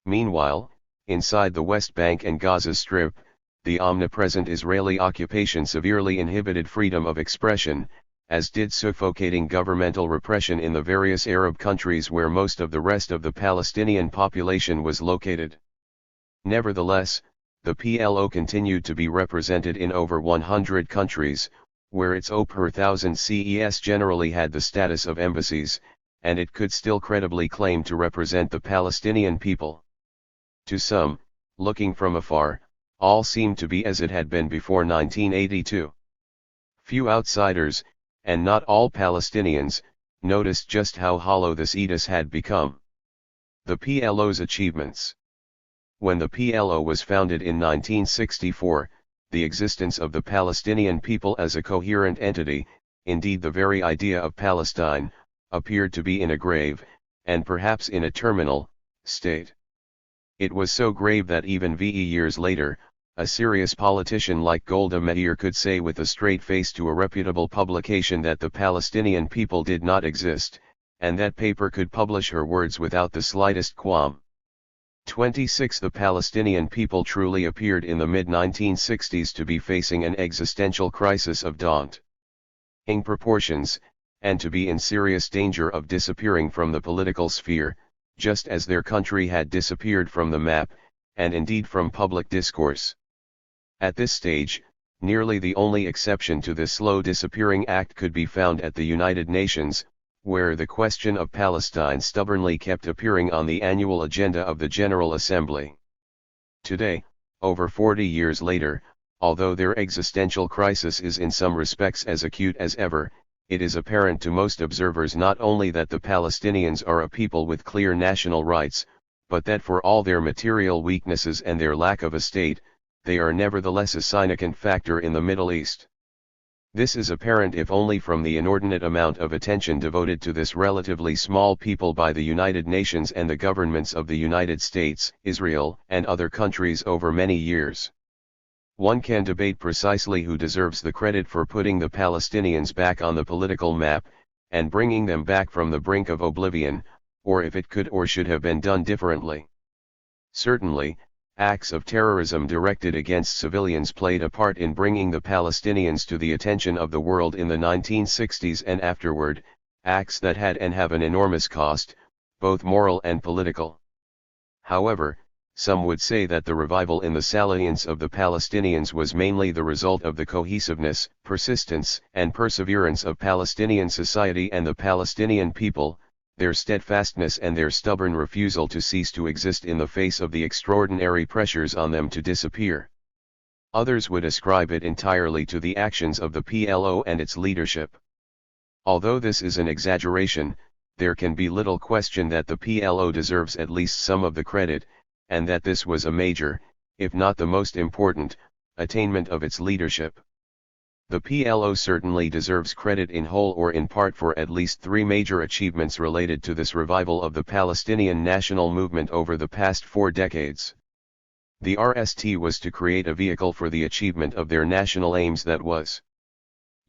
Speaker 1: Meanwhile, inside the West Bank and Gaza Strip, the omnipresent Israeli occupation severely inhibited freedom of expression, as did suffocating governmental repression in the various Arab countries where most of the rest of the Palestinian population was located. Nevertheless, the PLO continued to be represented in over 100 countries, where its O per thousand CES generally had the status of embassies, and it could still credibly claim to represent the Palestinian people. To some, looking from afar, all seemed to be as it had been before 1982. Few outsiders, and not all Palestinians, noticed just how hollow this ethos had become. The PLO's achievements. When the PLO was founded in 1964, the existence of the Palestinian people as a coherent entity, indeed the very idea of Palestine, appeared to be in a grave, and perhaps in a terminal, state. It was so grave that even years later, a serious politician like Golda Meir could say with a straight face to a reputable publication that the Palestinian people did not exist, and that paper could publish her words without the slightest qualm. 26 The Palestinian people truly appeared in the mid-1960s to be facing an existential crisis of daunting proportions, and to be in serious danger of disappearing from the political sphere, just as their country had disappeared from the map, and indeed from public discourse. At this stage, nearly the only exception to this slow disappearing act could be found at the United Nations, where the question of Palestine stubbornly kept appearing on the annual agenda of the General Assembly. Today, over 40 years later, although their existential crisis is in some respects as acute as ever, it is apparent to most observers not only that the Palestinians are a people with clear national rights, but that for all their material weaknesses and their lack of a state, they are nevertheless a significant factor in the Middle East. This is apparent if only from the inordinate amount of attention devoted to this relatively small people by the United Nations and the governments of the United States, Israel, and other countries over many years. One can debate precisely who deserves the credit for putting the Palestinians back on the political map, and bringing them back from the brink of oblivion, or if it could or should have been done differently. Certainly, acts of terrorism directed against civilians played a part in bringing the Palestinians to the attention of the world in the 1960s and afterward, acts that had and have an enormous cost, both moral and political. However, some would say that the revival in the salience of the Palestinians was mainly the result of the cohesiveness, persistence, and perseverance of Palestinian society and the Palestinian people, their steadfastness and their stubborn refusal to cease to exist in the face of the extraordinary pressures on them to disappear. Others would ascribe it entirely to the actions of the PLO and its leadership. Although this is an exaggeration, there can be little question that the PLO deserves at least some of the credit, and that this was a major, if not the most important, attainment of its leadership. The PLO certainly deserves credit in whole or in part for at least 3 major achievements related to this revival of the Palestinian national movement over the past 4 decades. The RST was to create a vehicle for the achievement of their national aims that was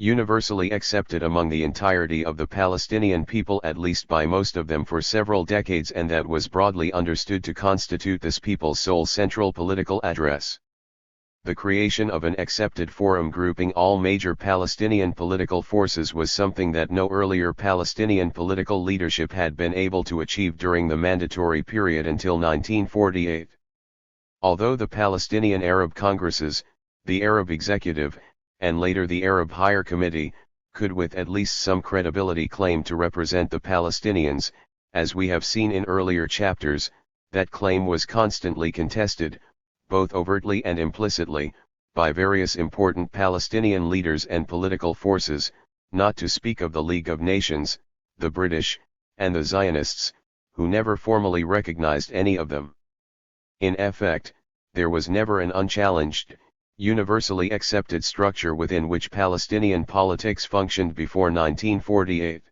Speaker 1: universally accepted among the entirety of the Palestinian people, at least by most of them for several decades, and that was broadly understood to constitute this people's sole central political address. The creation of an accepted forum grouping all major Palestinian political forces was something that no earlier Palestinian political leadership had been able to achieve during the mandatory period until 1948. Although the Palestinian Arab Congresses, the Arab Executive, and later the Arab Higher Committee, could with at least some credibility claim to represent the Palestinians, as we have seen in earlier chapters, that claim was constantly contested, both overtly and implicitly, by various important Palestinian leaders and political forces, not to speak of the League of Nations, the British, and the Zionists, who never formally recognized any of them. In effect, there was never an unchallenged, universally accepted structure within which Palestinian politics functioned before 1948.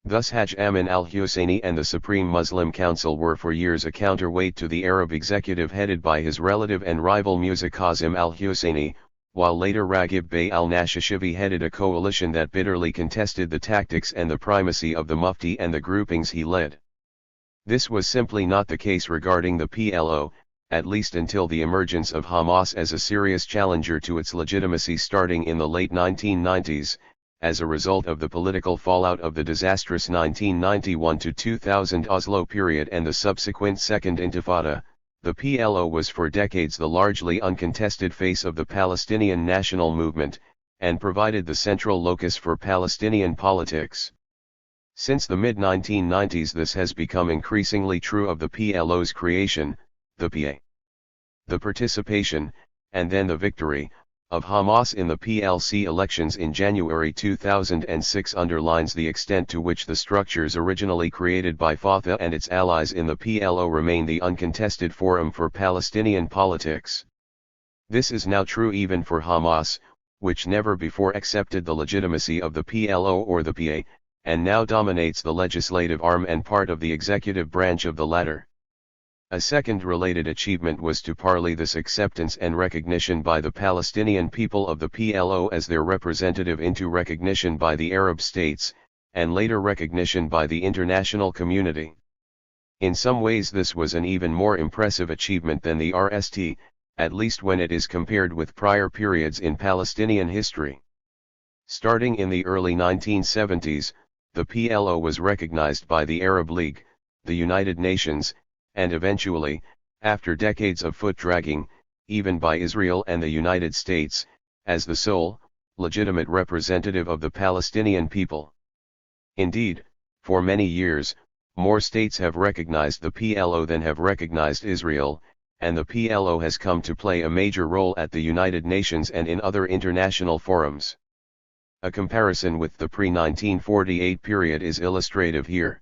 Speaker 1: Thus Hajj Amin al-Husseini and the Supreme Muslim Council were for years a counterweight to the Arab executive headed by his relative and rival Musa Kazim al-Husseini, while later Raghib Bey al-Nashashivi headed a coalition that bitterly contested the tactics and the primacy of the Mufti and the groupings he led. This was simply not the case regarding the PLO, at least until the emergence of Hamas as a serious challenger to its legitimacy starting in the late 1990s, as a result of the political fallout of the disastrous 1991-2000 Oslo period and the subsequent Second Intifada. The PLO was for decades the largely uncontested face of the Palestinian national movement, and provided the central locus for Palestinian politics. Since the mid-1990s this has become increasingly true of the PLO's creation, the PA. The participation, and then the victory, of Hamas in the PLC elections in January 2006 underlines the extent to which the structures originally created by Fatah and its allies in the PLO remain the uncontested forum for Palestinian politics. This is now true even for Hamas, which never before accepted the legitimacy of the PLO or the PA, and now dominates the legislative arm and part of the executive branch of the latter. A second related achievement was to parley this acceptance and recognition by the Palestinian people of the PLO as their representative into recognition by the Arab states, and later recognition by the international community. In some ways this was an even more impressive achievement than the RST, at least when it is compared with prior periods in Palestinian history. Starting in the early 1970s, the PLO was recognized by the Arab League, the United Nations, and eventually, after decades of foot-dragging, even by Israel and the United States, as the sole, legitimate representative of the Palestinian people. Indeed, for many years, more states have recognized the PLO than have recognized Israel, and the PLO has come to play a major role at the United Nations and in other international forums. A comparison with the pre-1948 period is illustrative here.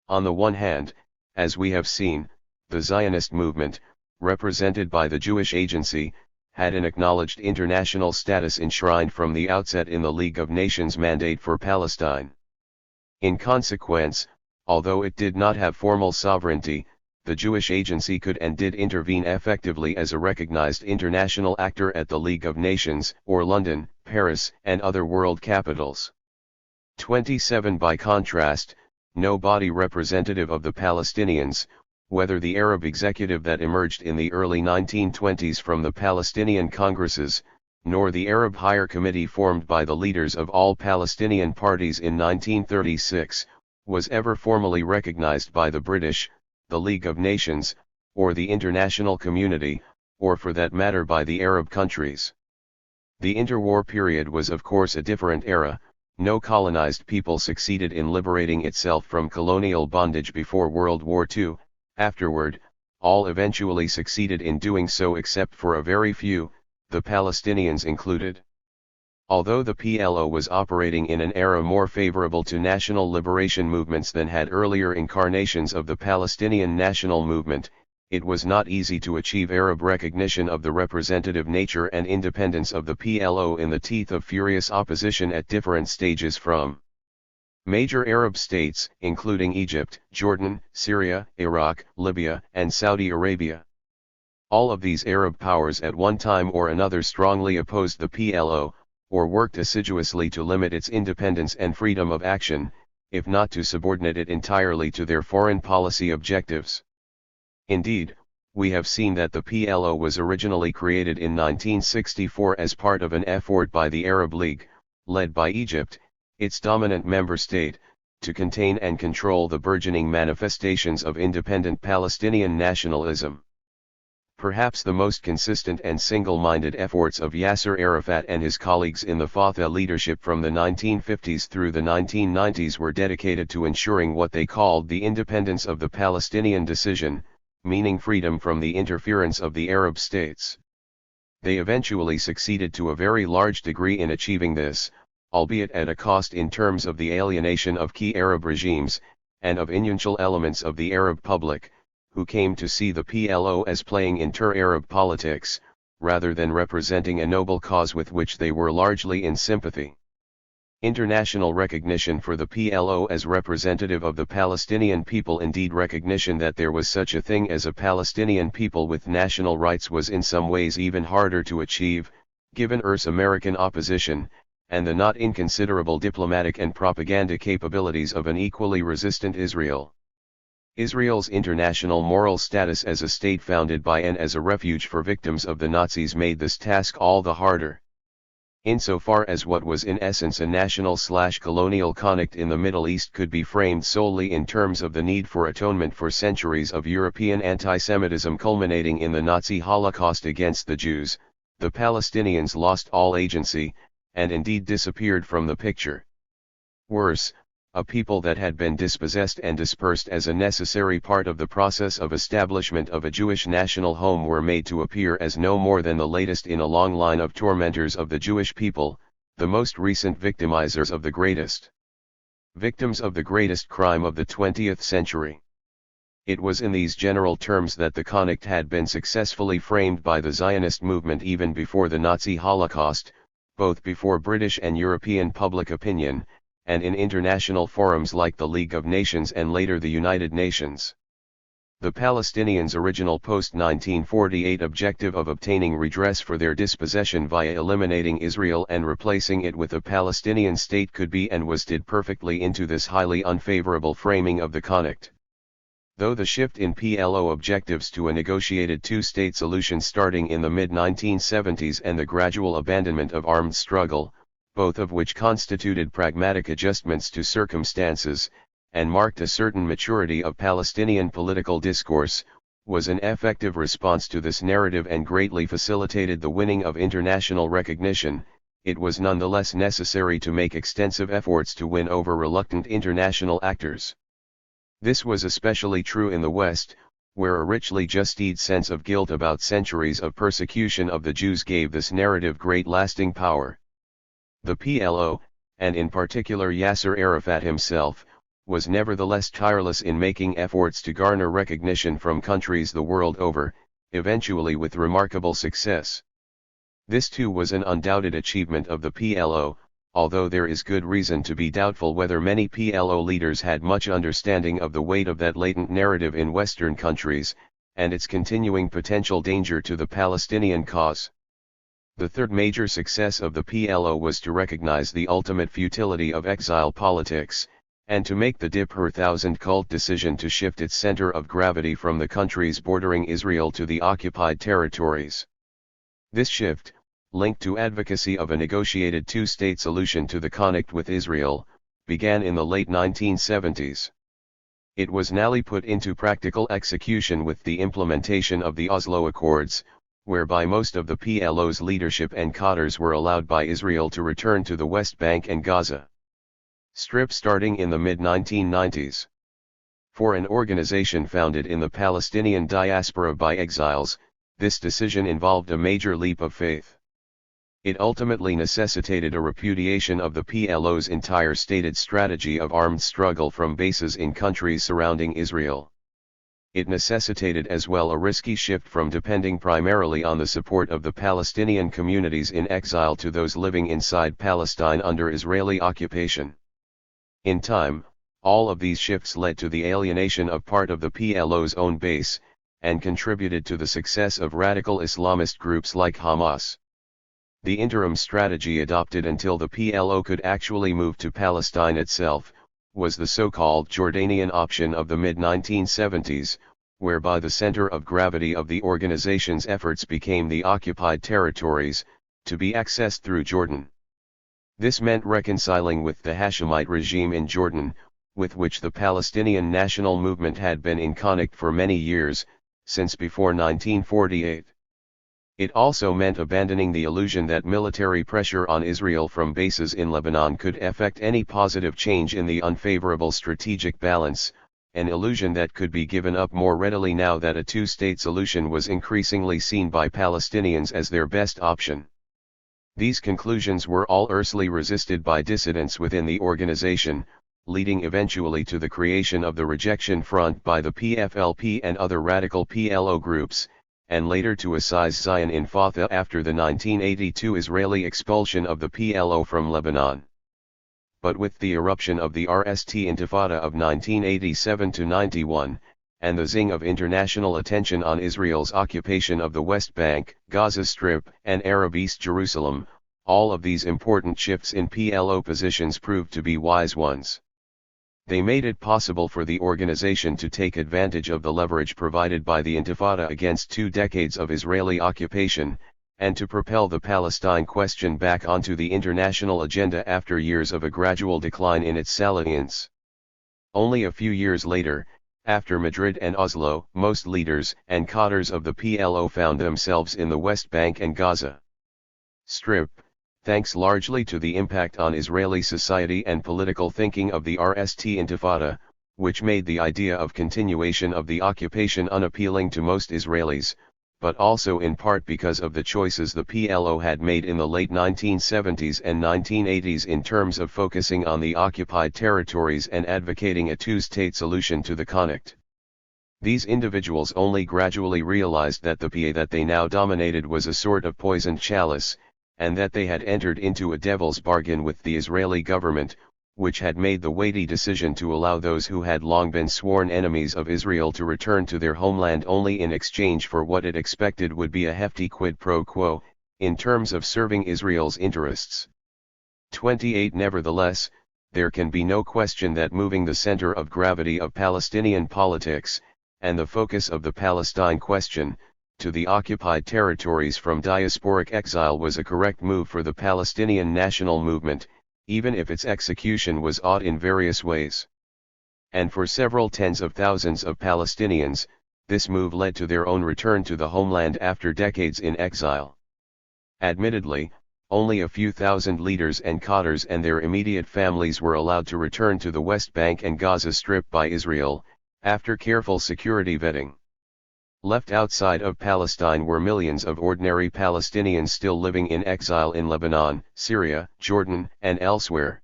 Speaker 1: On the one hand, as we have seen, the Zionist movement, represented by the Jewish Agency, had an acknowledged international status enshrined from the outset in the League of Nations mandate for Palestine. In consequence, although it did not have formal sovereignty, the Jewish Agency could and did intervene effectively as a recognized international actor at the League of Nations, or London, Paris, and other world capitals. 27 By contrast, no body representative of the Palestinians, whether the Arab executive that emerged in the early 1920s from the Palestinian Congresses, nor the Arab Higher Committee formed by the leaders of all Palestinian parties in 1936, was ever formally recognized by the British, the League of Nations, or the international community, or for that matter by the Arab countries. The interwar period was of course a different era. No colonized people succeeded in liberating itself from colonial bondage before World War II. Afterward, all eventually succeeded in doing so except for a very few, the Palestinians included. Although the PLO was operating in an era more favorable to national liberation movements than had earlier incarnations of the Palestinian national movement, it was not easy to achieve Arab recognition of the representative nature and independence of the PLO in the teeth of furious opposition at different stages from major Arab states, including Egypt, Jordan, Syria, Iraq, Libya, and Saudi Arabia. All of these Arab powers at one time or another strongly opposed the PLO, or worked assiduously to limit its independence and freedom of action, if not to subordinate it entirely to their foreign policy objectives. Indeed, we have seen that the PLO was originally created in 1964 as part of an effort by the Arab League, led by Egypt, its dominant member state, to contain and control the burgeoning manifestations of independent Palestinian nationalism. Perhaps the most consistent and single-minded efforts of Yasser Arafat and his colleagues in the Fatah leadership from the 1950s through the 1990s were dedicated to ensuring what they called the independence of the Palestinian decision, meaning freedom from the interference of the Arab states. They eventually succeeded to a very large degree in achieving this, albeit at a cost in terms of the alienation of key Arab regimes, and of influential elements of the Arab public, who came to see the PLO as playing inter-Arab politics, rather than representing a noble cause with which they were largely in sympathy. International recognition for the PLO as representative of the Palestinian people, indeed recognition that there was such a thing as a Palestinian people with national rights, was in some ways even harder to achieve, given URSS American opposition, and the not inconsiderable diplomatic and propaganda capabilities of an equally resistant Israel. Israel's international moral status as a state founded by and as a refuge for victims of the Nazis made this task all the harder. Insofar as what was in essence a national/colonial conflict in the Middle East could be framed solely in terms of the need for atonement for centuries of European anti-Semitism culminating in the Nazi Holocaust against the Jews, the Palestinians lost all agency, and indeed disappeared from the picture. Worse, a people that had been dispossessed and dispersed as a necessary part of the process of establishment of a Jewish national home were made to appear as no more than the latest in a long line of tormentors of the Jewish people, the most recent victimizers of the greatest. Victims of the greatest crime of the 20th century. It was in these general terms that the conflict had been successfully framed by the Zionist movement even before the Nazi Holocaust, both before British and European public opinion, and in international forums like the League of Nations and later the United Nations. The Palestinians' original post-1948 objective of obtaining redress for their dispossession via eliminating Israel and replacing it with a Palestinian state could be and was did perfectly into this highly unfavorable framing of the conflict. Though the shift in PLO objectives to a negotiated two-state solution starting in the mid-1970s and the gradual abandonment of armed struggle, both of which constituted pragmatic adjustments to circumstances, and marked a certain maturity of Palestinian political discourse, was an effective response to this narrative and greatly facilitated the winning of international recognition, it was nonetheless necessary to make extensive efforts to win over reluctant international actors. This was especially true in the West, where a richly justified sense of guilt about centuries of persecution of the Jews gave this narrative great lasting power. The PLO, and in particular Yasser Arafat himself, was nevertheless tireless in making efforts to garner recognition from countries the world over, eventually with remarkable success. This too was an undoubted achievement of the PLO, although there is good reason to be doubtful whether many PLO leaders had much understanding of the weight of that latent narrative in Western countries, and its continuing potential danger to the Palestinian cause. The third major success of the PLO was to recognize the ultimate futility of exile politics, and to make the Dip per thousand cult decision to shift its center of gravity from the countries bordering Israel to the occupied territories. This shift, linked to advocacy of a negotiated two-state solution to the conflict with Israel, began in the late 1970s. It was now put into practical execution with the implementation of the Oslo Accords, whereby most of the PLO's leadership and cadres were allowed by Israel to return to the West Bank and Gaza Strip starting in the mid-1990s. For an organization founded in the Palestinian diaspora by exiles, this decision involved a major leap of faith. It ultimately necessitated a repudiation of the PLO's entire stated strategy of armed struggle from bases in countries surrounding Israel. It necessitated as well a risky shift from depending primarily on the support of the Palestinian communities in exile to those living inside Palestine under Israeli occupation. In time, all of these shifts led to the alienation of part of the PLO's own base, and contributed to the success of radical Islamist groups like Hamas. The interim strategy adopted until the PLO could actually move to Palestine itself, was the so-called Jordanian option of the mid-1970s, whereby the center of gravity of the organization's efforts became the occupied territories, to be accessed through Jordan. This meant reconciling with the Hashemite regime in Jordan, with which the Palestinian national movement had been in conflict for many years, since before 1948. It also meant abandoning the illusion that military pressure on Israel from bases in Lebanon could effect any positive change in the unfavorable strategic balance, an illusion that could be given up more readily now that a two-state solution was increasingly seen by Palestinians as their best option. These conclusions were all earnestly resisted by dissidents within the organization, leading eventually to the creation of the Rejection Front by the PFLP and other radical PLO groups, and later to a Size Zion in Fatah after the 1982 Israeli expulsion of the PLO from Lebanon. But with the eruption of the RST Intifada of 1987-91, and the zing of international attention on Israel's occupation of the West Bank, Gaza Strip, and Arab East Jerusalem, all of these important shifts in PLO positions proved to be wise ones. They made it possible for the organization to take advantage of the leverage provided by the Intifada against 2 decades of Israeli occupation, and to propel the Palestine question back onto the international agenda after years of a gradual decline in its salience. Only a few years later, after Madrid and Oslo, most leaders and cadres of the PLO found themselves in the West Bank and Gaza Strip, thanks largely to the impact on Israeli society and political thinking of the RST Intifada, which made the idea of continuation of the occupation unappealing to most Israelis, but also in part because of the choices the PLO had made in the late 1970s and 1980s in terms of focusing on the occupied territories and advocating a two-state solution to the conflict. These individuals only gradually realized that the PA that they now dominated was a sort of poisoned chalice, and that they had entered into a devil's bargain with the Israeli government, which had made the weighty decision to allow those who had long been sworn enemies of Israel to return to their homeland only in exchange for what it expected would be a hefty quid pro quo, in terms of serving Israel's interests. 28 Nevertheless, there can be no question that moving the center of gravity of Palestinian politics, and the focus of the Palestine question, to the occupied territories from diasporic exile was a correct move for the Palestinian national movement, even if its execution was odd in various ways. And for several tens of thousands of Palestinians, this move led to their own return to the homeland after decades in exile. Admittedly, only a few thousand leaders and cadres and their immediate families were allowed to return to the West Bank and Gaza Strip by Israel, after careful security vetting. Left outside of Palestine were millions of ordinary Palestinians still living in exile in Lebanon, Syria, Jordan, and elsewhere.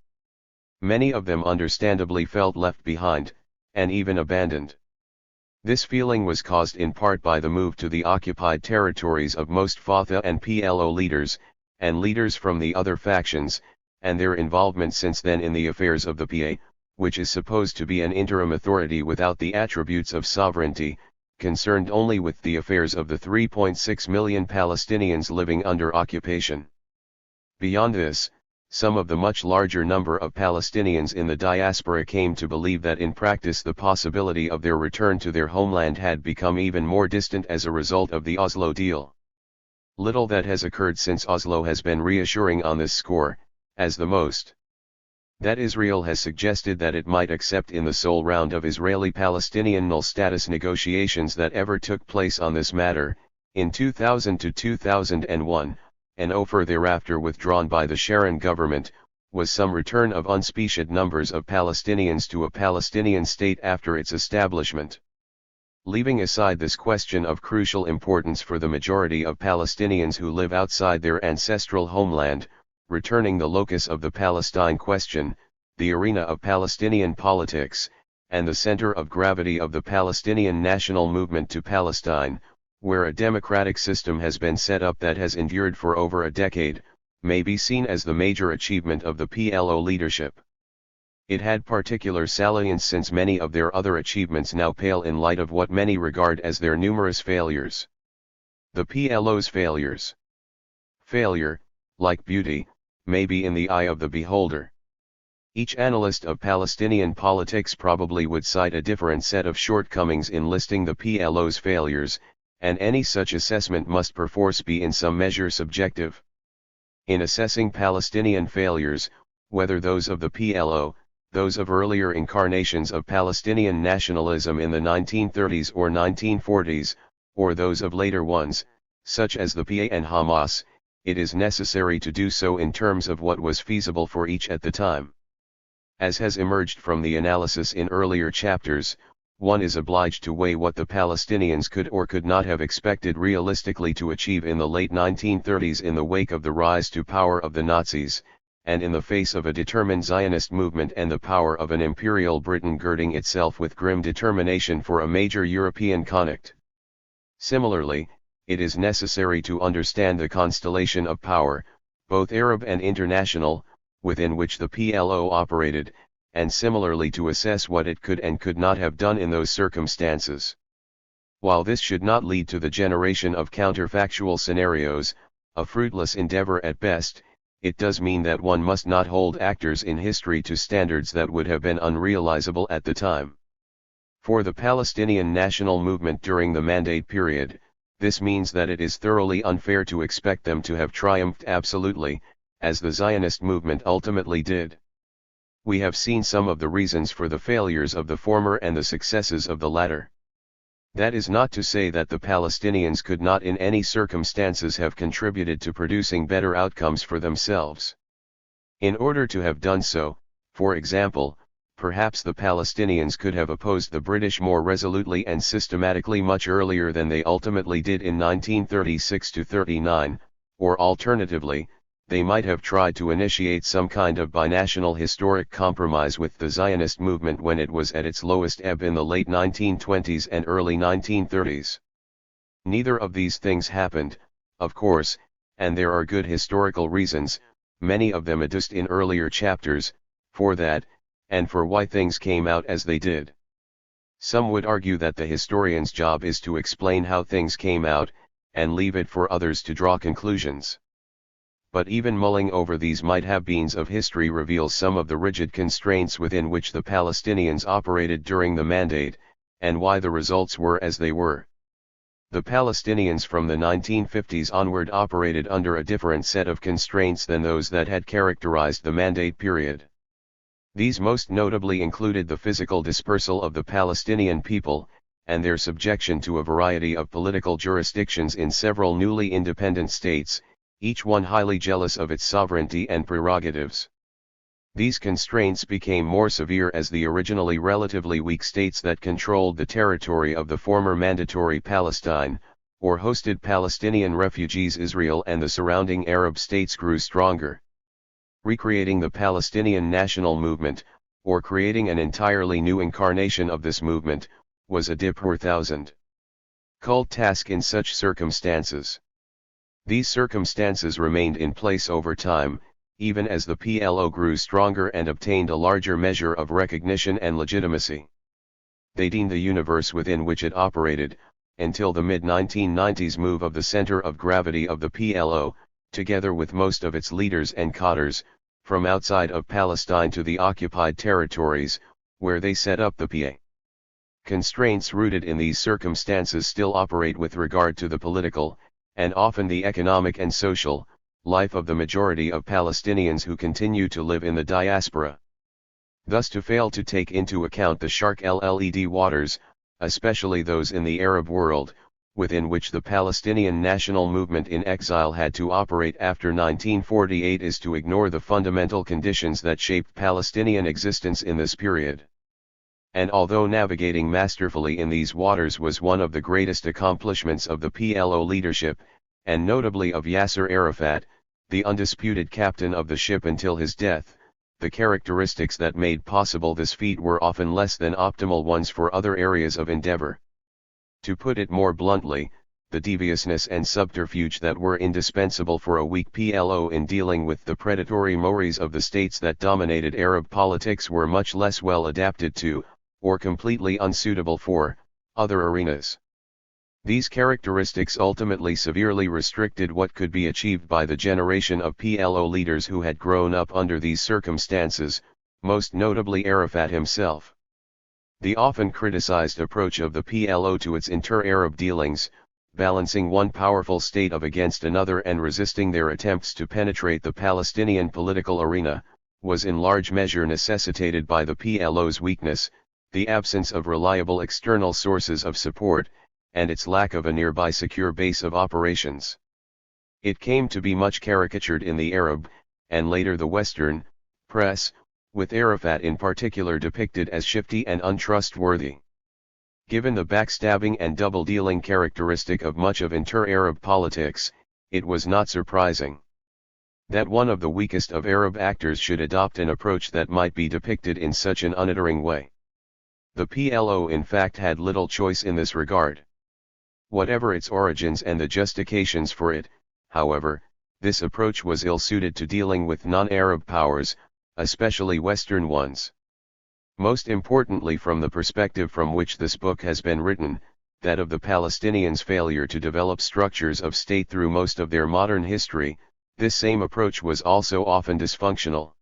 Speaker 1: Many of them understandably felt left behind, and even abandoned. This feeling was caused in part by the move to the occupied territories of most Fatah and PLO leaders, and leaders from the other factions, and their involvement since then in the affairs of the PA, which is supposed to be an interim authority without the attributes of sovereignty, concerned only with the affairs of the 3.6 million Palestinians living under occupation. Beyond this, some of the much larger number of Palestinians in the diaspora came to believe that in practice the possibility of their return to their homeland had become even more distant as a result of the Oslo deal. Little that has occurred since Oslo has been reassuring on this score, as the most that Israel has suggested that it might accept in the sole round of Israeli-Palestinian null status negotiations that ever took place on this matter, in 2000 to 2001, and over thereafter withdrawn by the Sharon government, was some return of unspecified numbers of Palestinians to a Palestinian state after its establishment. Leaving aside this question of crucial importance for the majority of Palestinians who live outside their ancestral homeland, returning the locus of the Palestine question, the arena of Palestinian politics, and the center of gravity of the Palestinian national movement to Palestine, where a democratic system has been set up that has endured for over a decade, may be seen as the major achievement of the PLO leadership. It had particular salience since many of their other achievements now pale in light of what many regard as their numerous failures. The PLO's failures. Failure, like beauty, may be in the eye of the beholder. Each analyst of Palestinian politics probably would cite a different set of shortcomings in listing the PLO's failures, and any such assessment must perforce be in some measure subjective. In assessing Palestinian failures, whether those of the PLO, those of earlier incarnations of Palestinian nationalism in the 1930s or 1940s, or those of later ones, such as the PA and Hamas, it is necessary to do so in terms of what was feasible for each at the time. As has emerged from the analysis in earlier chapters, one is obliged to weigh what the Palestinians could or could not have expected realistically to achieve in the late 1930s in the wake of the rise to power of the Nazis, and in the face of a determined Zionist movement and the power of an imperial Britain girding itself with grim determination for a major European conflict. Similarly, it is necessary to understand the constellation of power, both Arab and international, within which the PLO operated, and similarly to assess what it could and could not have done in those circumstances. While this should not lead to the generation of counterfactual scenarios, a fruitless endeavor at best, it does mean that one must not hold actors in history to standards that would have been unrealizable at the time. For the Palestinian national movement during the Mandate period, this means that it is thoroughly unfair to expect them to have triumphed absolutely, as the Zionist movement ultimately did. We have seen some of the reasons for the failures of the former and the successes of the latter. That is not to say that the Palestinians could not in any circumstances have contributed to producing better outcomes for themselves. In order to have done so, for example, perhaps the Palestinians could have opposed the British more resolutely and systematically much earlier than they ultimately did in 1936–39, or alternatively, they might have tried to initiate some kind of binational historic compromise with the Zionist movement when it was at its lowest ebb in the late 1920s and early 1930s. Neither of these things happened, of course, and there are good historical reasons, many of them adduced in earlier chapters, for that, and for why things came out as they did. Some would argue that the historian's job is to explain how things came out, and leave it for others to draw conclusions. But even mulling over these might-have-beens of history reveals some of the rigid constraints within which the Palestinians operated during the Mandate, and why the results were as they were. The Palestinians from the 1950s onward operated under a different set of constraints than those that had characterized the Mandate period. These most notably included the physical dispersal of the Palestinian people, and their subjection to a variety of political jurisdictions in several newly independent states, each one highly jealous of its sovereignty and prerogatives. These constraints became more severe as the originally relatively weak states that controlled the territory of the former Mandatory Palestine, or hosted Palestinian refugees Israel and the surrounding Arab states grew stronger. Recreating the Palestinian national movement, or creating an entirely new incarnation of this movement, was a difficult task in such circumstances. These circumstances remained in place over time, even as the PLO grew stronger and obtained a larger measure of recognition and legitimacy. They deemed the universe within which it operated, until the mid-1990s move of the center of gravity of the PLO, together with most of its leaders and cadres, from outside of Palestine to the occupied territories, where they set up the PA. Constraints rooted in these circumstances still operate with regard to the political, and often the economic and social, life of the majority of Palestinians who continue to live in the diaspora. Thus to fail to take into account the Sharq el waters, especially those in the Arab world, within which the Palestinian national movement in exile had to operate after 1948 is to ignore the fundamental conditions that shaped Palestinian existence in this period. And although navigating masterfully in these waters was one of the greatest accomplishments of the PLO leadership, and notably of Yasser Arafat, the undisputed captain of the ship until his death, the characteristics that made possible this feat were often less than optimal ones for other areas of endeavor. To put it more bluntly, the deviousness and subterfuge that were indispensable for a weak PLO in dealing with the predatory mores of the states that dominated Arab politics were much less well adapted to, or completely unsuitable for, other arenas. These characteristics ultimately severely restricted what could be achieved by the generation of PLO leaders who had grown up under these circumstances, most notably Arafat himself. The often criticized approach of the PLO to its inter-Arab dealings, balancing one powerful state against another and resisting their attempts to penetrate the Palestinian political arena, was in large measure necessitated by the PLO's weakness, the absence of reliable external sources of support, and its lack of a nearby secure base of operations. It came to be much caricatured in the Arab, and later the Western, press, with Arafat in particular depicted as shifty and untrustworthy. Given the backstabbing and double-dealing characteristic of much of inter-Arab politics, it was not surprising that one of the weakest of Arab actors should adopt an approach that might be depicted in such an unerring way. The PLO in fact had little choice in this regard. Whatever its origins and the justifications for it, however, this approach was ill-suited to dealing with non-Arab powers, especially Western ones. Most importantly from the perspective from which this book has been written, that of the Palestinians' failure to develop structures of state through most of their modern history, this same approach was also often dysfunctional.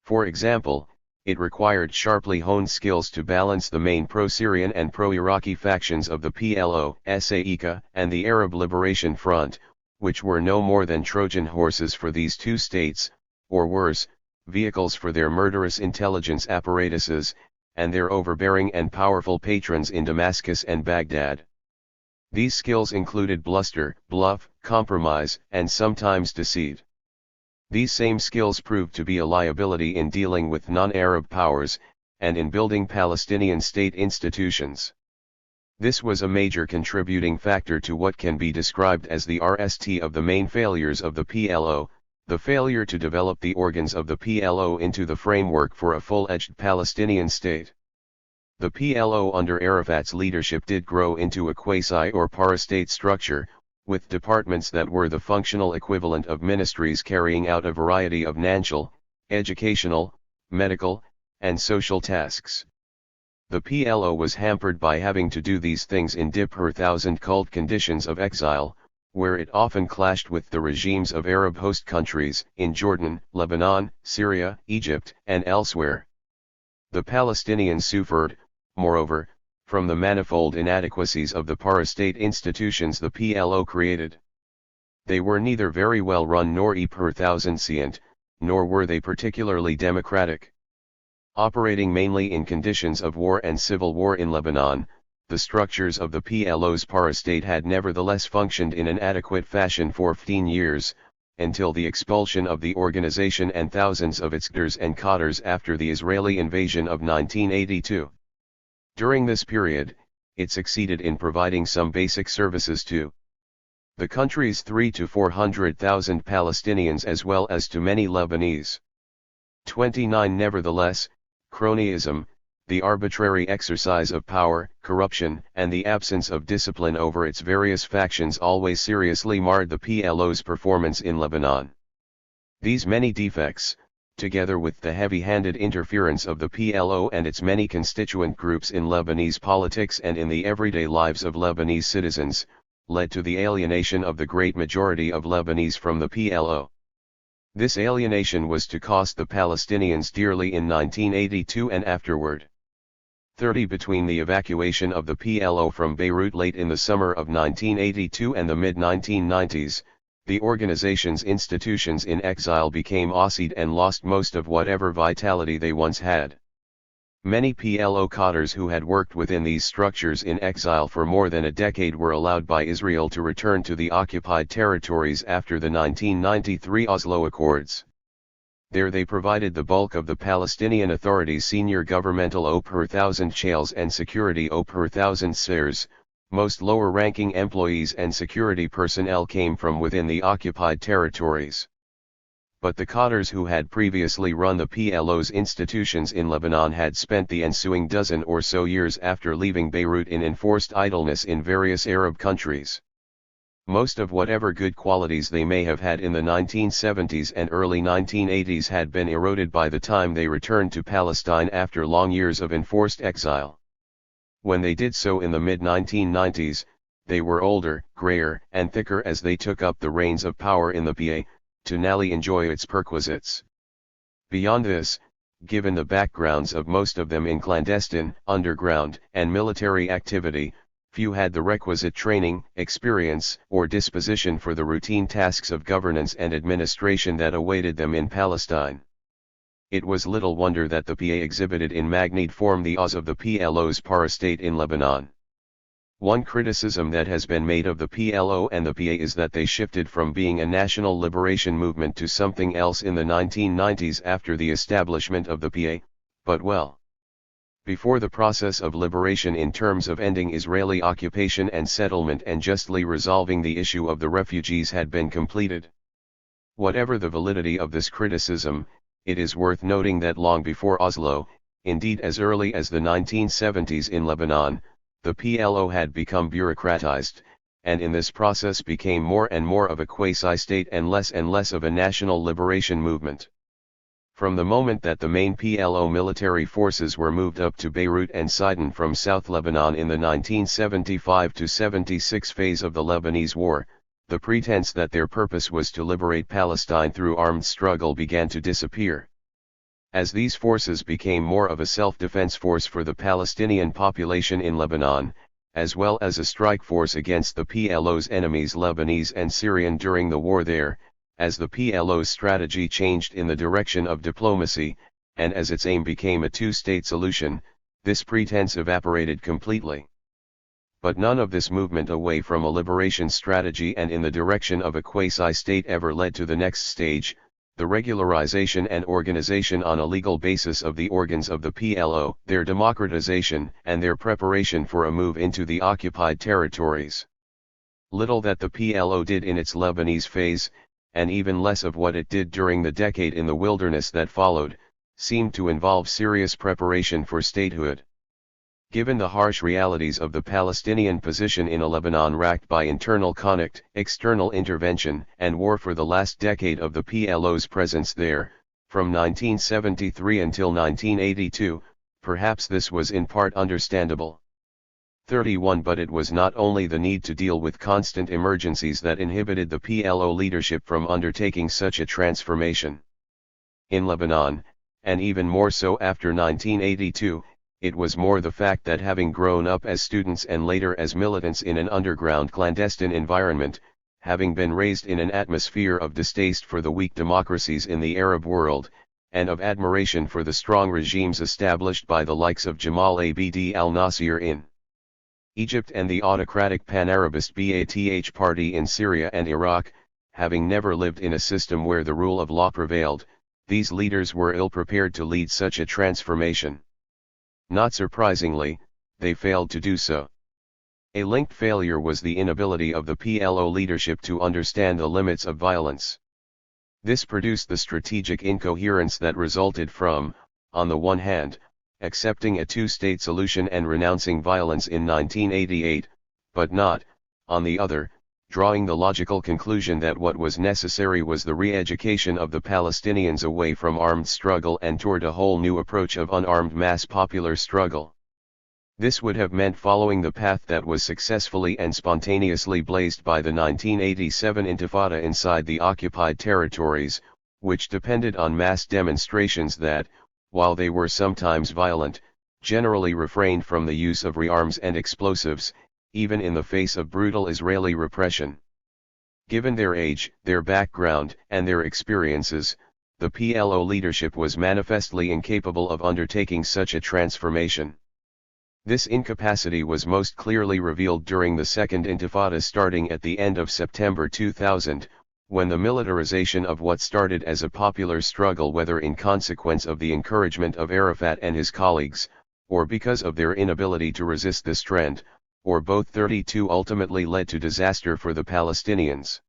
Speaker 1: For example, it required sharply honed skills to balance the main pro-Syrian and pro-Iraqi factions of the PLO, SAICA, and the Arab Liberation Front, which were no more than Trojan horses for these two states, or worse, vehicles for their murderous intelligence apparatuses, and their overbearing and powerful patrons in Damascus and Baghdad. These skills included bluster, bluff, compromise, and sometimes deceit. These same skills proved to be a liability in dealing with non-Arab powers, and in building Palestinian state institutions. This was a major contributing factor to what can be described as the RST of the main failures of the PLO, the failure to develop the organs of the PLO into the framework for a full-edged Palestinian state. The PLO under Arafat's leadership did grow into a quasi or parastate structure, with departments that were the functional equivalent of ministries carrying out a variety of national, educational, medical, and social tasks. The PLO was hampered by having to do these things in difficult conditions of exile, where it often clashed with the regimes of Arab host countries, in Jordan, Lebanon, Syria, Egypt, and elsewhere. The Palestinians suffered, moreover, from the manifold inadequacies of the para-state institutions the PLO created. They were neither very well run nor efficient, nor were they particularly democratic. Operating mainly in conditions of war and civil war in Lebanon, the structures of the PLO's para-state had nevertheless functioned in an adequate fashion for 15 years, until the expulsion of the organization and thousands of its leaders and cadres after the Israeli invasion of 1982. During this period, it succeeded in providing some basic services to the country's 300,000 to 400,000 Palestinians as well as to many Lebanese. 29. Nevertheless, cronyism, the arbitrary exercise of power, corruption, and the absence of discipline over its various factions always seriously marred the PLO's performance in Lebanon. These many defects, together with the heavy-handed interference of the PLO and its many constituent groups in Lebanese politics and in the everyday lives of Lebanese citizens, led to the alienation of the great majority of Lebanese from the PLO. This alienation was to cost the Palestinians dearly in 1982 and afterward. 30. Between the evacuation of the PLO from Beirut late in the summer of 1982 and the mid-1990s, the organization's institutions in exile became ossified and lost most of whatever vitality they once had. Many PLO cadres who had worked within these structures in exile for more than a decade were allowed by Israel to return to the occupied territories after the 1993 Oslo Accords. There they provided the bulk of the Palestinian Authority's senior governmental OPR-1000 chales and security OPR-1000 SIRs. Most lower-ranking employees and security personnel came from within the occupied territories. But the cadres who had previously run the PLO's institutions in Lebanon had spent the ensuing dozen or so years after leaving Beirut in enforced idleness in various Arab countries. Most of whatever good qualities they may have had in the 1970s and early 1980s had been eroded by the time they returned to Palestine after long years of enforced exile. When they did so in the mid-1990s, they were older, grayer, and thicker as they took up the reins of power in the PA, to nally enjoy its perquisites. Beyond this, given the backgrounds of most of them in clandestine, underground, and military activity, few had the requisite training, experience, or disposition for the routine tasks of governance and administration that awaited them in Palestine. It was little wonder that the PA exhibited in magnified form the Oz of the PLO's para-state in Lebanon. One criticism that has been made of the PLO and the PA is that they shifted from being a national liberation movement to something else in the 1990s after the establishment of the PA, but well before the process of liberation in terms of ending Israeli occupation and settlement and justly resolving the issue of the refugees had been completed. Whatever the validity of this criticism, it is worth noting that long before Oslo, indeed as early as the 1970s in Lebanon, the PLO had become bureaucratized, and in this process became more and more of a quasi-state and less of a national liberation movement. From the moment that the main PLO military forces were moved up to Beirut and Sidon from South Lebanon in the 1975-76 phase of the Lebanese War, the pretense that their purpose was to liberate Palestine through armed struggle began to disappear. As these forces became more of a self-defense force for the Palestinian population in Lebanon, as well as a strike force against the PLO's enemies Lebanese and Syrian during the war there, as the PLO's strategy changed in the direction of diplomacy, and as its aim became a two-state solution, this pretense evaporated completely. But none of this movement away from a liberation strategy and in the direction of a quasi-state ever led to the next stage, the regularization and organization on a legal basis of the organs of the PLO, their democratization, and their preparation for a move into the occupied territories. Little that the PLO did in its Lebanese phase, and even less of what it did during the decade in the wilderness that followed, seemed to involve serious preparation for statehood. Given the harsh realities of the Palestinian position in a Lebanon racked by internal conflict, external intervention, and war for the last decade of the PLO's presence there, from 1973 until 1982, perhaps this was in part understandable. 31 But it was not only the need to deal with constant emergencies that inhibited the PLO leadership from undertaking such a transformation. In Lebanon, and even more so after 1982, it was more the fact that having grown up as students and later as militants in an underground clandestine environment, having been raised in an atmosphere of distaste for the weak democracies in the Arab world, and of admiration for the strong regimes established by the likes of Jamal Abd al-Nasir in Egypt and the autocratic pan-Arabist Ba'ath Party in Syria and Iraq, having never lived in a system where the rule of law prevailed, these leaders were ill-prepared to lead such a transformation. Not surprisingly, they failed to do so. A linked failure was the inability of the PLO leadership to understand the limits of violence. This produced the strategic incoherence that resulted from, on the one hand, accepting a two-state solution and renouncing violence in 1988, but not, on the other, drawing the logical conclusion that what was necessary was the re-education of the Palestinians away from armed struggle and toward a whole new approach of unarmed mass popular struggle. This would have meant following the path that was successfully and spontaneously blazed by the 1987 Intifada inside the occupied territories, which depended on mass demonstrations that, while they were sometimes violent, generally refrained from the use of rearms and explosives, even in the face of brutal Israeli repression. Given their age, their background, and their experiences, the PLO leadership was manifestly incapable of undertaking such a transformation. This incapacity was most clearly revealed during the Second Intifada starting at the end of September 2000, when the militarization of what started as a popular struggle, whether in consequence of the encouragement of Arafat and his colleagues, or because of their inability to resist this trend, or both 32 ultimately led to disaster for the Palestinians.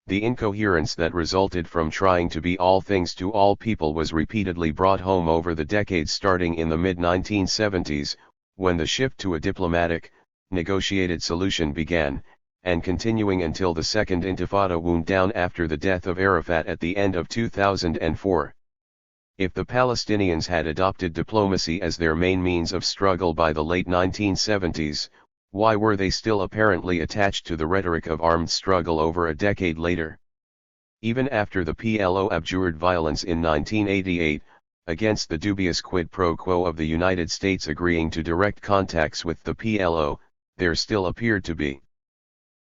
Speaker 1: The incoherence that resulted from trying to be all things to all people was repeatedly brought home over the decades starting in the mid-1970s, when the shift to a diplomatic, negotiated solution began, and continuing until the Second Intifada wound down after the death of Arafat at the end of 2004. If the Palestinians had adopted diplomacy as their main means of struggle by the late 1970s, why were they still apparently attached to the rhetoric of armed struggle over a decade later? Even after the PLO abjured violence in 1988, against the dubious quid pro quo of the United States agreeing to direct contacts with the PLO, there still appeared to be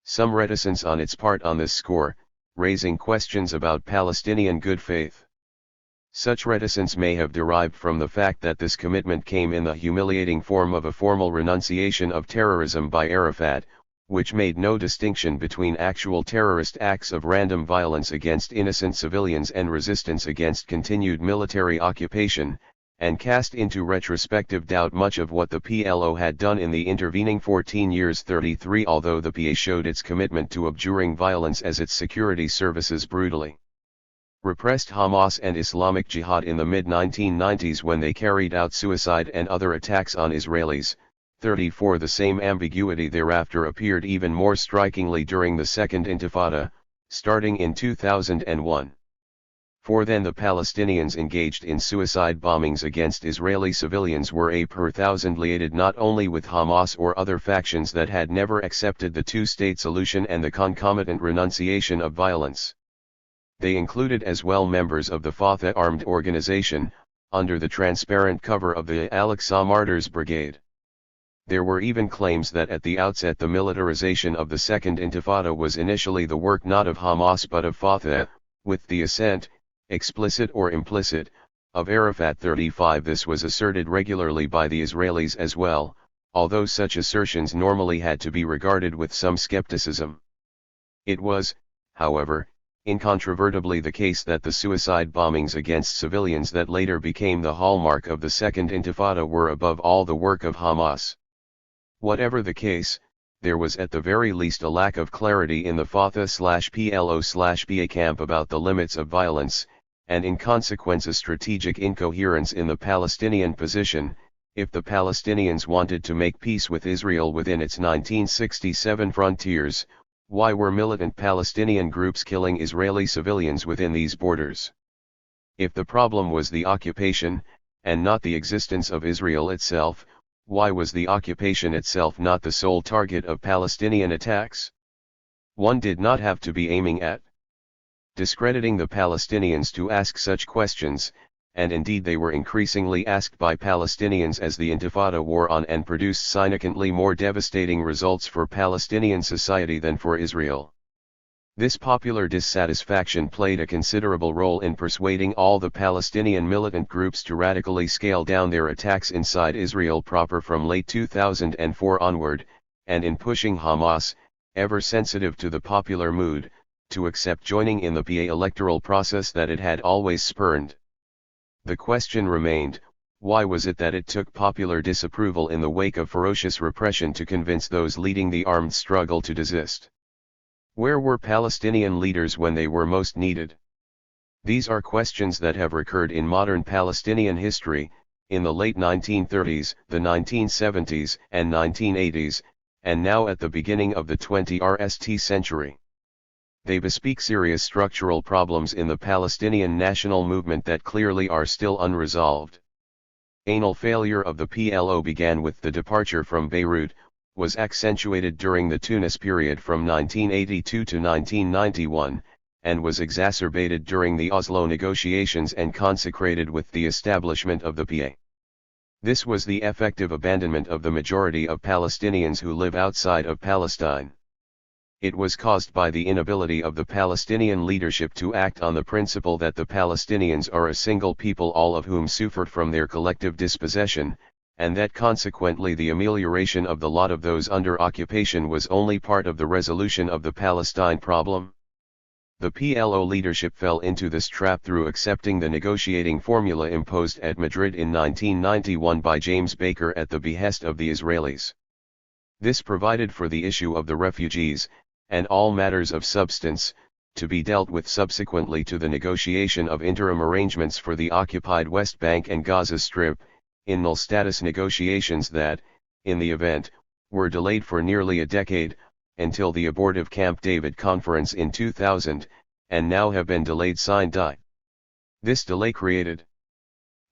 Speaker 1: some reticence on its part on this score, raising questions about Palestinian good faith. Such reticence may have derived from the fact that this commitment came in the humiliating form of a formal renunciation of terrorism by Arafat, which made no distinction between actual terrorist acts of random violence against innocent civilians and resistance against continued military occupation, and cast into retrospective doubt much of what the PLO had done in the intervening 14 years. 33 Although the PA showed its commitment to abjuring violence as its security services brutally repressed Hamas and Islamic Jihad in the mid-1990s when they carried out suicide and other attacks on Israelis. 34 The same ambiguity thereafter appeared even more strikingly during the Second Intifada, starting in 2001. For then the Palestinians engaged in suicide bombings against Israeli civilians were a per thousand liated not only with Hamas or other factions that had never accepted the two-state solution and the concomitant renunciation of violence. They included as well members of the Fatah armed organization, under the transparent cover of the Al-Aqsa Martyrs Brigade. There were even claims that at the outset the militarization of the Second Intifada was initially the work not of Hamas but of Fatah, with the assent, explicit or implicit, of Arafat. 35 This was asserted regularly by the Israelis as well, although such assertions normally had to be regarded with some skepticism. It was, however, incontrovertibly the case that the suicide bombings against civilians that later became the hallmark of the Second Intifada were above all the work of Hamas. Whatever the case, there was at the very least a lack of clarity in the Fatah/PLO/PA camp about the limits of violence, and in consequence a strategic incoherence in the Palestinian position. If the Palestinians wanted to make peace with Israel within its 1967 frontiers, why were militant Palestinian groups killing Israeli civilians within these borders? If the problem was the occupation, and not the existence of Israel itself, why was the occupation itself not the sole target of Palestinian attacks? One did not have to be aiming at discrediting the Palestinians to ask such questions, and indeed they were increasingly asked by Palestinians as the Intifada wore on and produced significantly more devastating results for Palestinian society than for Israel. This popular dissatisfaction played a considerable role in persuading all the Palestinian militant groups to radically scale down their attacks inside Israel proper from late 2004 onward, and in pushing Hamas, ever sensitive to the popular mood, to accept joining in the PA electoral process that it had always spurned. The question remained, why was it that it took popular disapproval in the wake of ferocious repression to convince those leading the armed struggle to desist? Where were Palestinian leaders when they were most needed? These are questions that have recurred in modern Palestinian history, in the late 1930s, the 1970s and 1980s, and now at the beginning of the 20th century. They bespeak serious structural problems in the Palestinian national movement that clearly are still unresolved. Anal failure of the PLO began with the departure from Beirut, was accentuated during the Tunis period from 1982 to 1991, and was exacerbated during the Oslo negotiations and consecrated with the establishment of the PA. This was the effective abandonment of the majority of Palestinians who live outside of Palestine. It was caused by the inability of the Palestinian leadership to act on the principle that the Palestinians are a single people, all of whom suffered from their collective dispossession, and that consequently the amelioration of the lot of those under occupation was only part of the resolution of the Palestine problem. The PLO leadership fell into this trap through accepting the negotiating formula imposed at Madrid in 1991 by James Baker at the behest of the Israelis. This provided for the issue of the refugees, and all matters of substance, to be dealt with subsequently to the negotiation of interim arrangements for the occupied West Bank and Gaza Strip, in null status negotiations that, in the event, were delayed for nearly a decade, until the abortive Camp David conference in 2000, and now have been delayed sine die. This delay created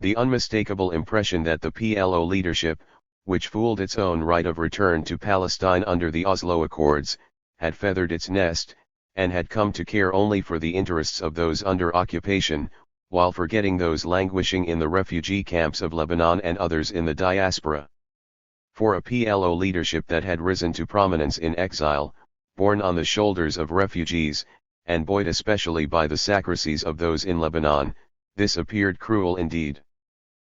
Speaker 1: the unmistakable impression that the PLO leadership, which fooled its own right of return to Palestine under the Oslo Accords, had feathered its nest, and had come to care only for the interests of those under occupation, while forgetting those languishing in the refugee camps of Lebanon and others in the diaspora. For a PLO leadership that had risen to prominence in exile, borne on the shoulders of refugees, and buoyed especially by the sacrifices of those in Lebanon, this appeared cruel indeed.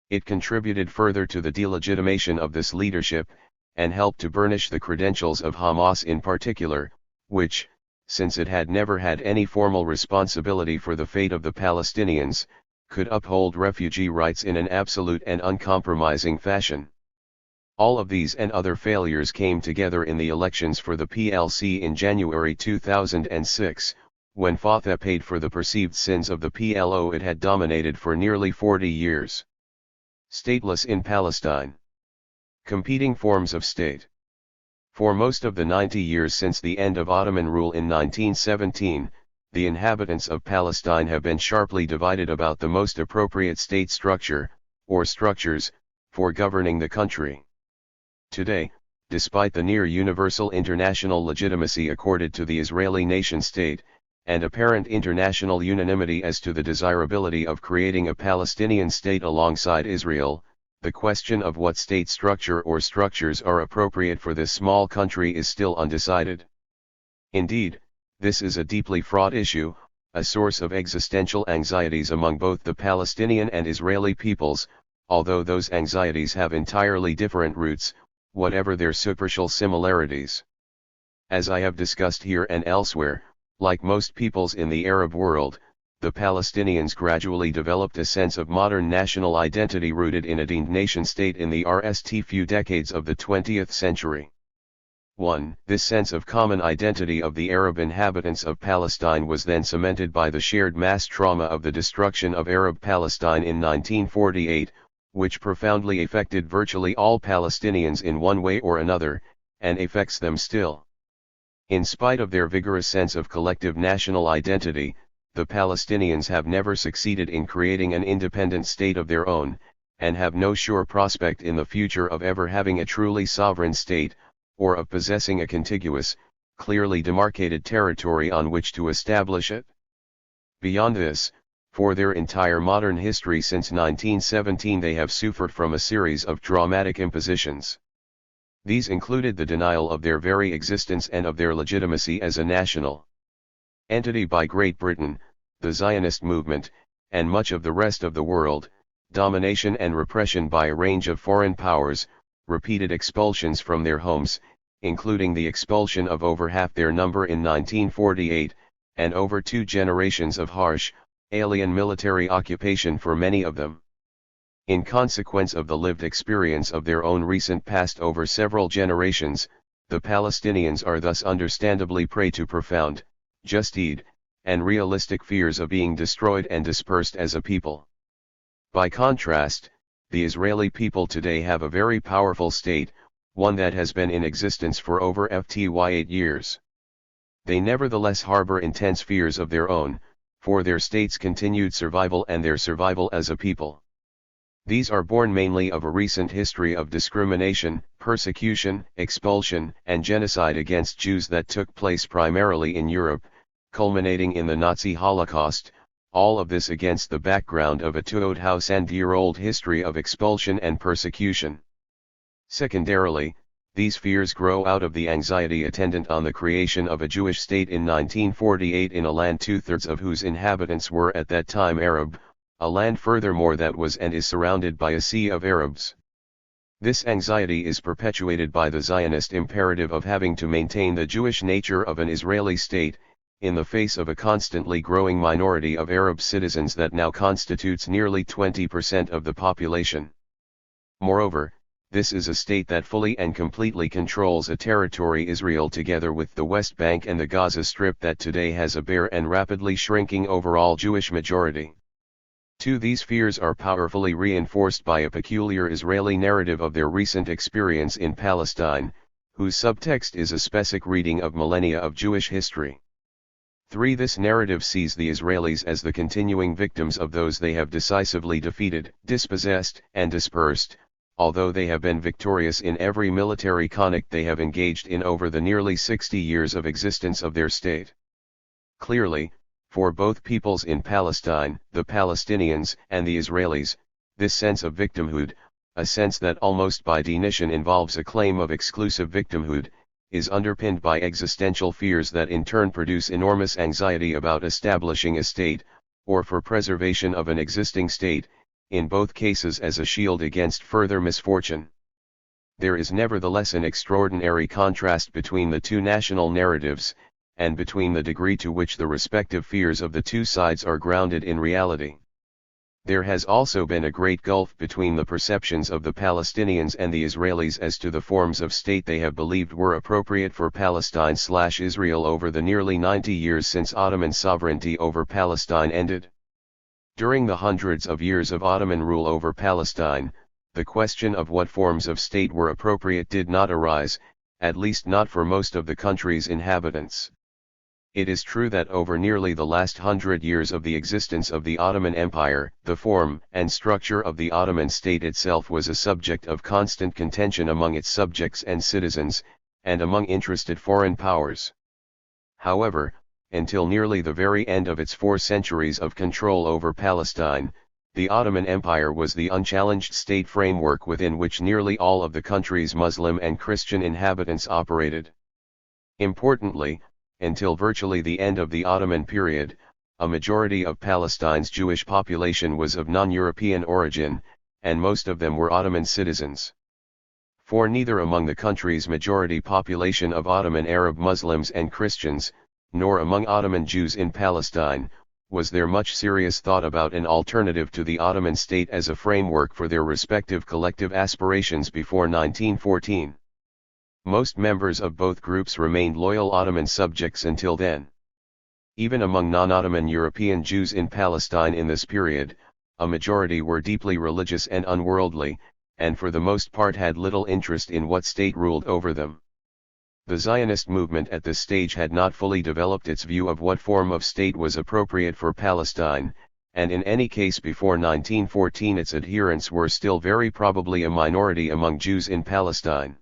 Speaker 1: It contributed further to the delegitimation of this leadership, and helped to burnish the credentials of Hamas in particular, which, since it had never had any formal responsibility for the fate of the Palestinians, could uphold refugee rights in an absolute and uncompromising fashion. All of these and other failures came together in the elections for the PLC in January 2006, when Fatah paid for the perceived sins of the PLO it had dominated for nearly 40 years. Stateless in Palestine. Competing forms of state. For most of the 90 years since the end of Ottoman rule in 1917, the inhabitants of Palestine have been sharply divided about the most appropriate state structure, or structures, for governing the country. Today, despite the near universal international legitimacy accorded to the Israeli nation-state, and apparent international unanimity as to the desirability of creating a Palestinian state alongside Israel, the question of what state structure or structures are appropriate for this small country is still undecided. Indeed, this is a deeply fraught issue, a source of existential anxieties among both the Palestinian and Israeli peoples, although those anxieties have entirely different roots, whatever their superficial similarities. As I have discussed here and elsewhere, like most peoples in the Arab world, the Palestinians gradually developed a sense of modern national identity rooted in a deemed nation-state in the first few decades of the 20th century. 1. This sense of common identity of the Arab inhabitants of Palestine was then cemented by the shared mass trauma of the destruction of Arab Palestine in 1948, which profoundly affected virtually all Palestinians in one way or another, and affects them still. In spite of their vigorous sense of collective national identity, the Palestinians have never succeeded in creating an independent state of their own, and have no sure prospect in the future of ever having a truly sovereign state, or of possessing a contiguous, clearly demarcated territory on which to establish it. Beyond this, For their entire modern history since 1917 they have suffered from a series of dramatic impositions. These included the denial of their very existence and of their legitimacy as a national entity by Great Britain, the Zionist movement, and much of the rest of the world, domination and repression by a range of foreign powers, repeated expulsions from their homes, including the expulsion of over half their number in 1948, and over 2 generations of harsh, alien military occupation for many of them. In consequence of the lived experience of their own recent past over several generations, the Palestinians are thus understandably prey to profound, just-ed, and realistic fears of being destroyed and dispersed as a people. By contrast, the Israeli people today have a very powerful state, one that has been in existence for over 8 years. They nevertheless harbor intense fears of their own, for their state's continued survival and their survival as a people. These are born mainly of a recent history of discrimination, persecution, expulsion, and genocide against Jews that took place primarily in Europe, culminating in the Nazi Holocaust, all of this against the background of a 2,000-year-old history of expulsion and persecution. Secondarily, these fears grow out of the anxiety attendant on the creation of a Jewish state in 1948 in a land 2/3 of whose inhabitants were at that time Arab, a land furthermore that was and is surrounded by a sea of Arabs. This anxiety is perpetuated by the Zionist imperative of having to maintain the Jewish nature of an Israeli state, in the face of a constantly growing minority of Arab citizens that now constitutes nearly 20% of the population. Moreover, this is a state that fully and completely controls a territory Israel together with the West Bank and the Gaza Strip that today has a bare and rapidly shrinking overall Jewish majority. 2. These fears are powerfully reinforced by a peculiar Israeli narrative of their recent experience in Palestine, whose subtext is a specific reading of millennia of Jewish history. 3. This narrative sees the Israelis as the continuing victims of those they have decisively defeated, dispossessed, and dispersed, although they have been victorious in every military conflict they have engaged in over the nearly 60 years of existence of their state. Clearly, for both peoples in Palestine, the Palestinians and the Israelis, this sense of victimhood, a sense that almost by definition involves a claim of exclusive victimhood, is underpinned by existential fears that in turn produce enormous anxiety about establishing a state, or for preservation of an existing state, in both cases as a shield against further misfortune. There is nevertheless an extraordinary contrast between the 2 national narratives, and between the degree to which the respective fears of the 2 sides are grounded in reality. There has also been a great gulf between the perceptions of the Palestinians and the Israelis as to the forms of state they have believed were appropriate for Palestine/Israel over the nearly 90 years since Ottoman sovereignty over Palestine ended. During the hundreds of years of Ottoman rule over Palestine, the question of what forms of state were appropriate did not arise, at least not for most of the country's inhabitants. It is true that over nearly the last 100 years of the existence of the Ottoman Empire, the form and structure of the Ottoman state itself was a subject of constant contention among its subjects and citizens, and among interested foreign powers. However, until nearly the very end of its 4 centuries of control over Palestine, the Ottoman Empire was the unchallenged state framework within which nearly all of the country's Muslim and Christian inhabitants operated. Importantly, until virtually the end of the Ottoman period, a majority of Palestine's Jewish population was of non-European origin, and most of them were Ottoman citizens. For neither among the country's majority population of Ottoman Arab Muslims and Christians, nor among Ottoman Jews in Palestine, was there much serious thought about an alternative to the Ottoman state as a framework for their respective collective aspirations before 1914. Most members of both groups remained loyal Ottoman subjects until then. Even among non-Ottoman European Jews in Palestine in this period, a majority were deeply religious and unworldly, and for the most part had little interest in what state ruled over them. The Zionist movement at this stage had not fully developed its view of what form of state was appropriate for Palestine, and in any case before 1914 its adherents were still very probably a minority among Jews in Palestine.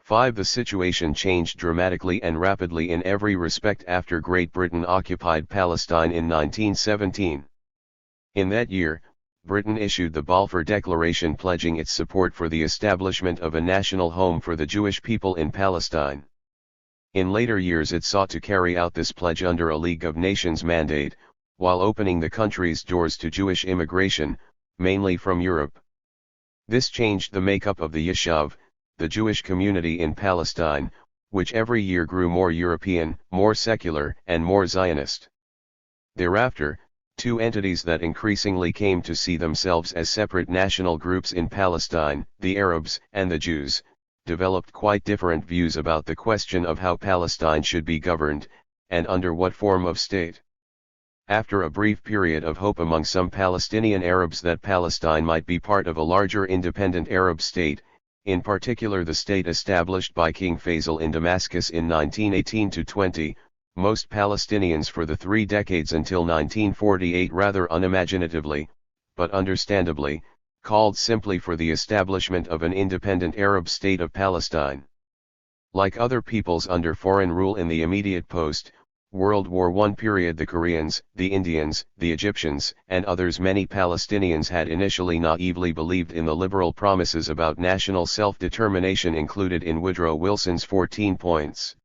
Speaker 1: 5. The situation changed dramatically and rapidly in every respect after Great Britain occupied Palestine in 1917. In that year, Britain issued the Balfour Declaration pledging its support for the establishment of a national home for the Jewish people in Palestine. In later years it sought to carry out this pledge under a League of Nations mandate, while opening the country's doors to Jewish immigration, mainly from Europe. This changed the makeup of the Yishuv, the Jewish community in Palestine, which every year grew more European, more secular, and more Zionist. Thereafter, two entities that increasingly came to see themselves as separate national groups in Palestine, the Arabs and the Jews, developed quite different views about the question of how Palestine should be governed, and under what form of state. After a brief period of hope among some Palestinian Arabs that Palestine might be part of a larger independent Arab state, in particular the state established by King Faisal in Damascus in 1918-20, most Palestinians for the 3 decades until 1948 rather unimaginatively, but understandably, called simply for the establishment of an independent Arab state of Palestine. Like other peoples under foreign rule in the immediate post-World War I period, the Koreans, the Indians, the Egyptians, and others, many Palestinians had initially naively believed in the liberal promises about national self-determination included in Woodrow Wilson's 14 points.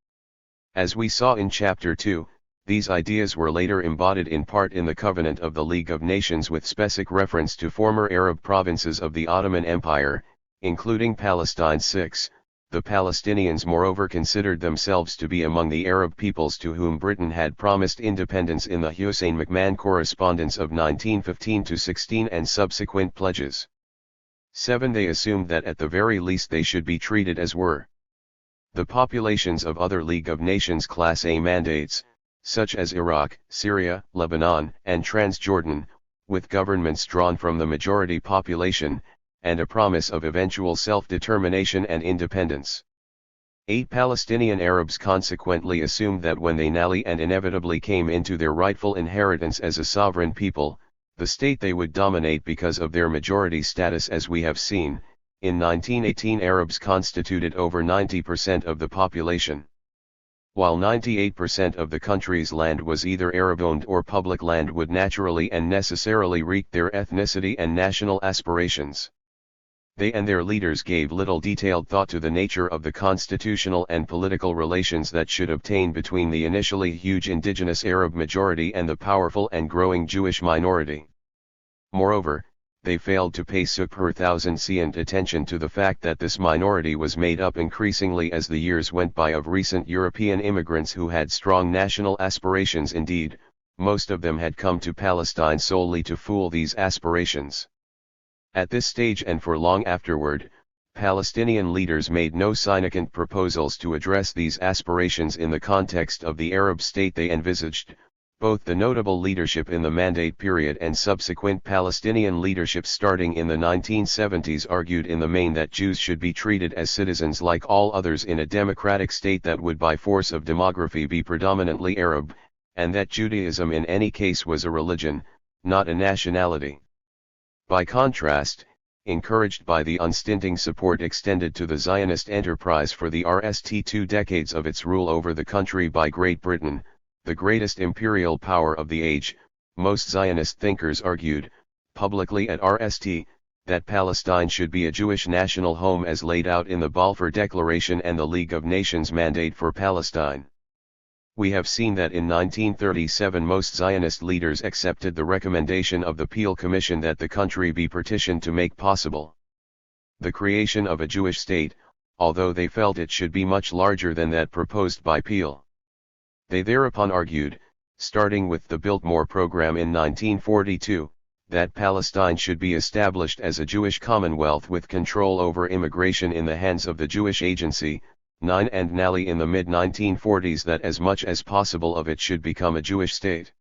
Speaker 1: As we saw in Chapter 2, these ideas were later embodied in part in the Covenant of the League of Nations with specific reference to former Arab provinces of the Ottoman Empire, including Palestine. 6. The Palestinians moreover considered themselves to be among the Arab peoples to whom Britain had promised independence in the Hussein McMahon Correspondence of 1915-16 and subsequent pledges. 7. They assumed that at the very least they should be treated as were the populations of other League of Nations Class A mandates, such as Iraq, Syria, Lebanon, and Transjordan, with governments drawn from the majority population, and a promise of eventual self-determination and independence. 8. Palestinian Arabs consequently assumed that when they nally and inevitably came into their rightful inheritance as a sovereign people, the state they would dominate because of their majority status. As we have seen, in 1918 Arabs constituted over 90% of the population. While 98% of the country's land was either Arab-owned or public land would naturally and necessarily wreak their ethnicity and national aspirations. They and their leaders gave little detailed thought to the nature of the constitutional and political relations that should obtain between the initially huge indigenous Arab majority and the powerful and growing Jewish minority. Moreover, they failed to pay sufficient attention to the fact that this minority was made up increasingly as the years went by of recent European immigrants who had strong national aspirations. Indeed, most of them had come to Palestine solely to fuel these aspirations. At this stage and for long afterward, Palestinian leaders made no significant proposals to address these aspirations in the context of the Arab state they envisaged. Both the notable leadership in the Mandate period and subsequent Palestinian leadership starting in the 1970s argued in the main that Jews should be treated as citizens like all others in a democratic state that would by force of demography be predominantly Arab, and that Judaism in any case was a religion, not a nationality. By contrast, encouraged by the unstinting support extended to the Zionist enterprise for the rest 2 decades of its rule over the country by Great Britain, the greatest imperial power of the age, most Zionist thinkers argued, publicly at RST, that Palestine should be a Jewish national home as laid out in the Balfour Declaration and the League of Nations Mandate for Palestine. We have seen that in 1937 most Zionist leaders accepted the recommendation of the Peel Commission that the country be partitioned to make possible the creation of a Jewish state, although they felt it should be much larger than that proposed by Peel. They thereupon argued, starting with the Biltmore program in 1942, that Palestine should be established as a Jewish commonwealth with control over immigration in the hands of the Jewish Agency, 9 and Nally in the mid-1940s that as much as possible of it should become a Jewish state.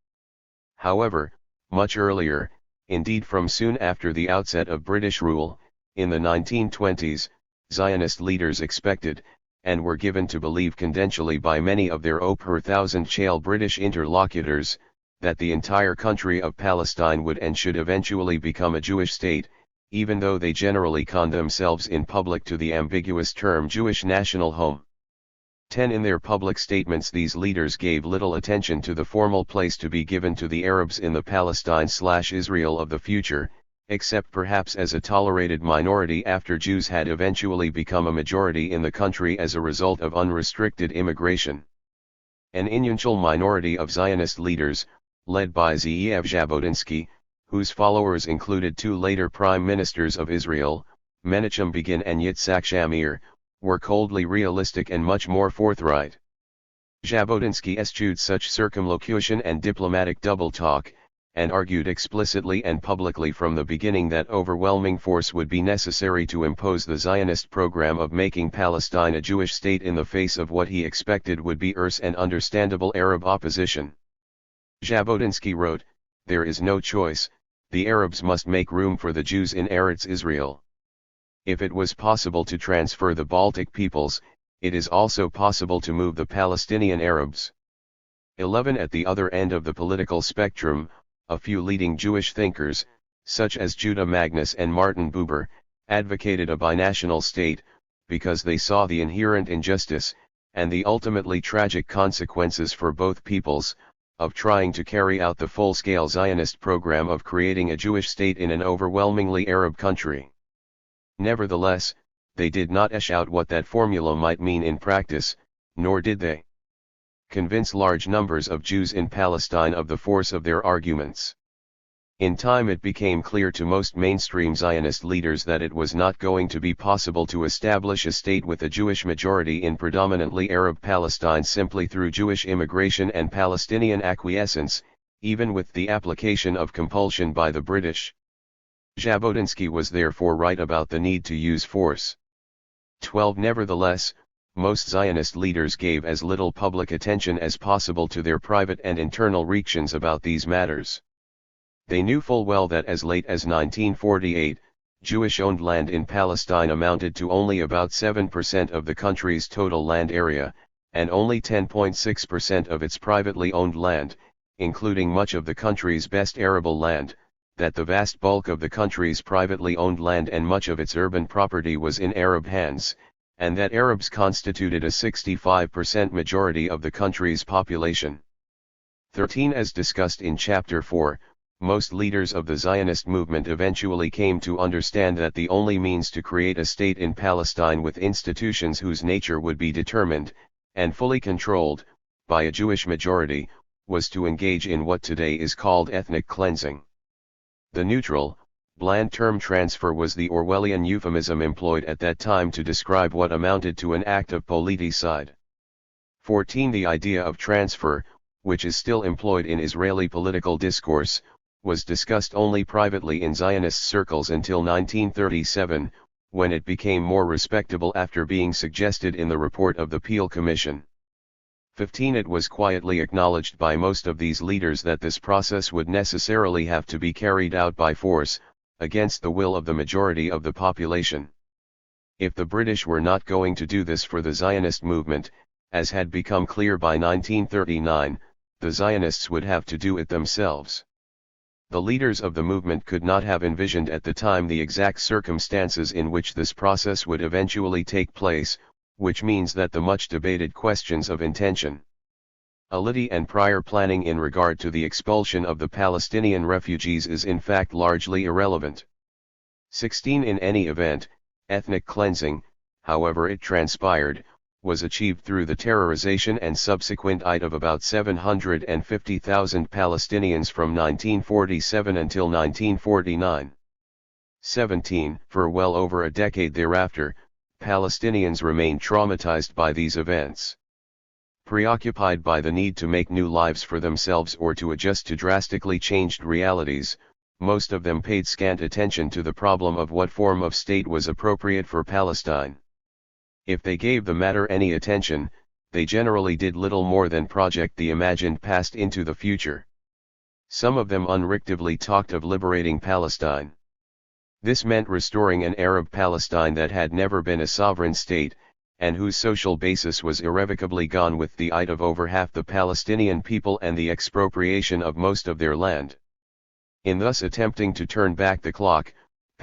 Speaker 1: However, much earlier, indeed from soon after the outset of British rule, in the 1920s, Zionist leaders expected, and were given to believe confidentially by many of their per thousand shale British interlocutors, that the entire country of Palestine would and should eventually become a Jewish state, even though they generally conned themselves in public to the ambiguous term Jewish national home. 10. In their public statements, these leaders gave little attention to the formal place to be given to the Arabs in the Palestine/Israel of the future, except perhaps as a tolerated minority after Jews had eventually become a majority in the country as a result of unrestricted immigration. An influential minority of Zionist leaders, led by Ze'ev Jabotinsky, whose followers included two later prime ministers of Israel, Menachem Begin and Yitzhak Shamir, were coldly realistic and much more forthright. Jabotinsky eschewed such circumlocution and diplomatic double-talk, and argued explicitly and publicly from the beginning that overwhelming force would be necessary to impose the Zionist program of making Palestine a Jewish state in the face of what he expected would be fierce and understandable Arab opposition. Jabotinsky wrote, "There is no choice, the Arabs must make room for the Jews in Eretz Israel. If it was possible to transfer the Baltic peoples, it is also possible to move the Palestinian Arabs." 11. At the other end of the political spectrum, a few leading Jewish thinkers, such as Judah Magnus and Martin Buber, advocated a binational state, because they saw the inherent injustice, and the ultimately tragic consequences for both peoples, of trying to carry out the full-scale Zionist program of creating a Jewish state in an overwhelmingly Arab country. Nevertheless, they did not hash out what that formula might mean in practice, nor did they convince large numbers of Jews in Palestine of the force of their arguments. In time it became clear to most mainstream Zionist leaders that it was not going to be possible to establish a state with a Jewish majority in predominantly Arab Palestine simply through Jewish immigration and Palestinian acquiescence, even with the application of compulsion by the British. Jabotinsky was therefore right about the need to use force. 12. Nevertheless, most Zionist leaders gave as little public attention as possible to their private and internal reactions about these matters. They knew full well that as late as 1948, Jewish-owned land in Palestine amounted to only about 7% of the country's total land area, and only 10.6% of its privately owned land, including much of the country's best arable land, that the vast bulk of the country's privately owned land and much of its urban property was in Arab hands, and that Arabs constituted a 65% majority of the country's population. 13. As discussed in Chapter 4, most leaders of the Zionist movement eventually came to understand that the only means to create a state in Palestine with institutions whose nature would be determined, and fully controlled, by a Jewish majority, was to engage in what today is called ethnic cleansing. The neutral, bland term transfer was the Orwellian euphemism employed at that time to describe what amounted to an act of politicide. 14. The idea of transfer, which is still employed in Israeli political discourse, was discussed only privately in Zionist circles until 1937, when it became more respectable after being suggested in the report of the Peel Commission. 15. It was quietly acknowledged by most of these leaders that this process would necessarily have to be carried out by force, against the will of the majority of the population. If the British were not going to do this for the Zionist movement, as had become clear by 1939, the Zionists would have to do it themselves. The leaders of the movement could not have envisioned at the time the exact circumstances in which this process would eventually take place, which means that the much debated questions of intention, ability and prior planning in regard to the expulsion of the Palestinian refugees is in fact largely irrelevant. 16. In any event, ethnic cleansing, however it transpired, was achieved through the terrorization and subsequent IDF of about 750,000 Palestinians from 1947 until 1949. 17. For well over a decade thereafter, Palestinians remained traumatized by these events. Preoccupied by the need to make new lives for themselves or to adjust to drastically changed realities, most of them paid scant attention to the problem of what form of state was appropriate for Palestine. If they gave the matter any attention, they generally did little more than project the imagined past into the future. Some of them unrictively talked of liberating Palestine. This meant restoring an Arab Palestine that had never been a sovereign state, and whose social basis was irrevocably gone with the IDF of over half the Palestinian people and the expropriation of most of their land. In thus attempting to turn back the clock,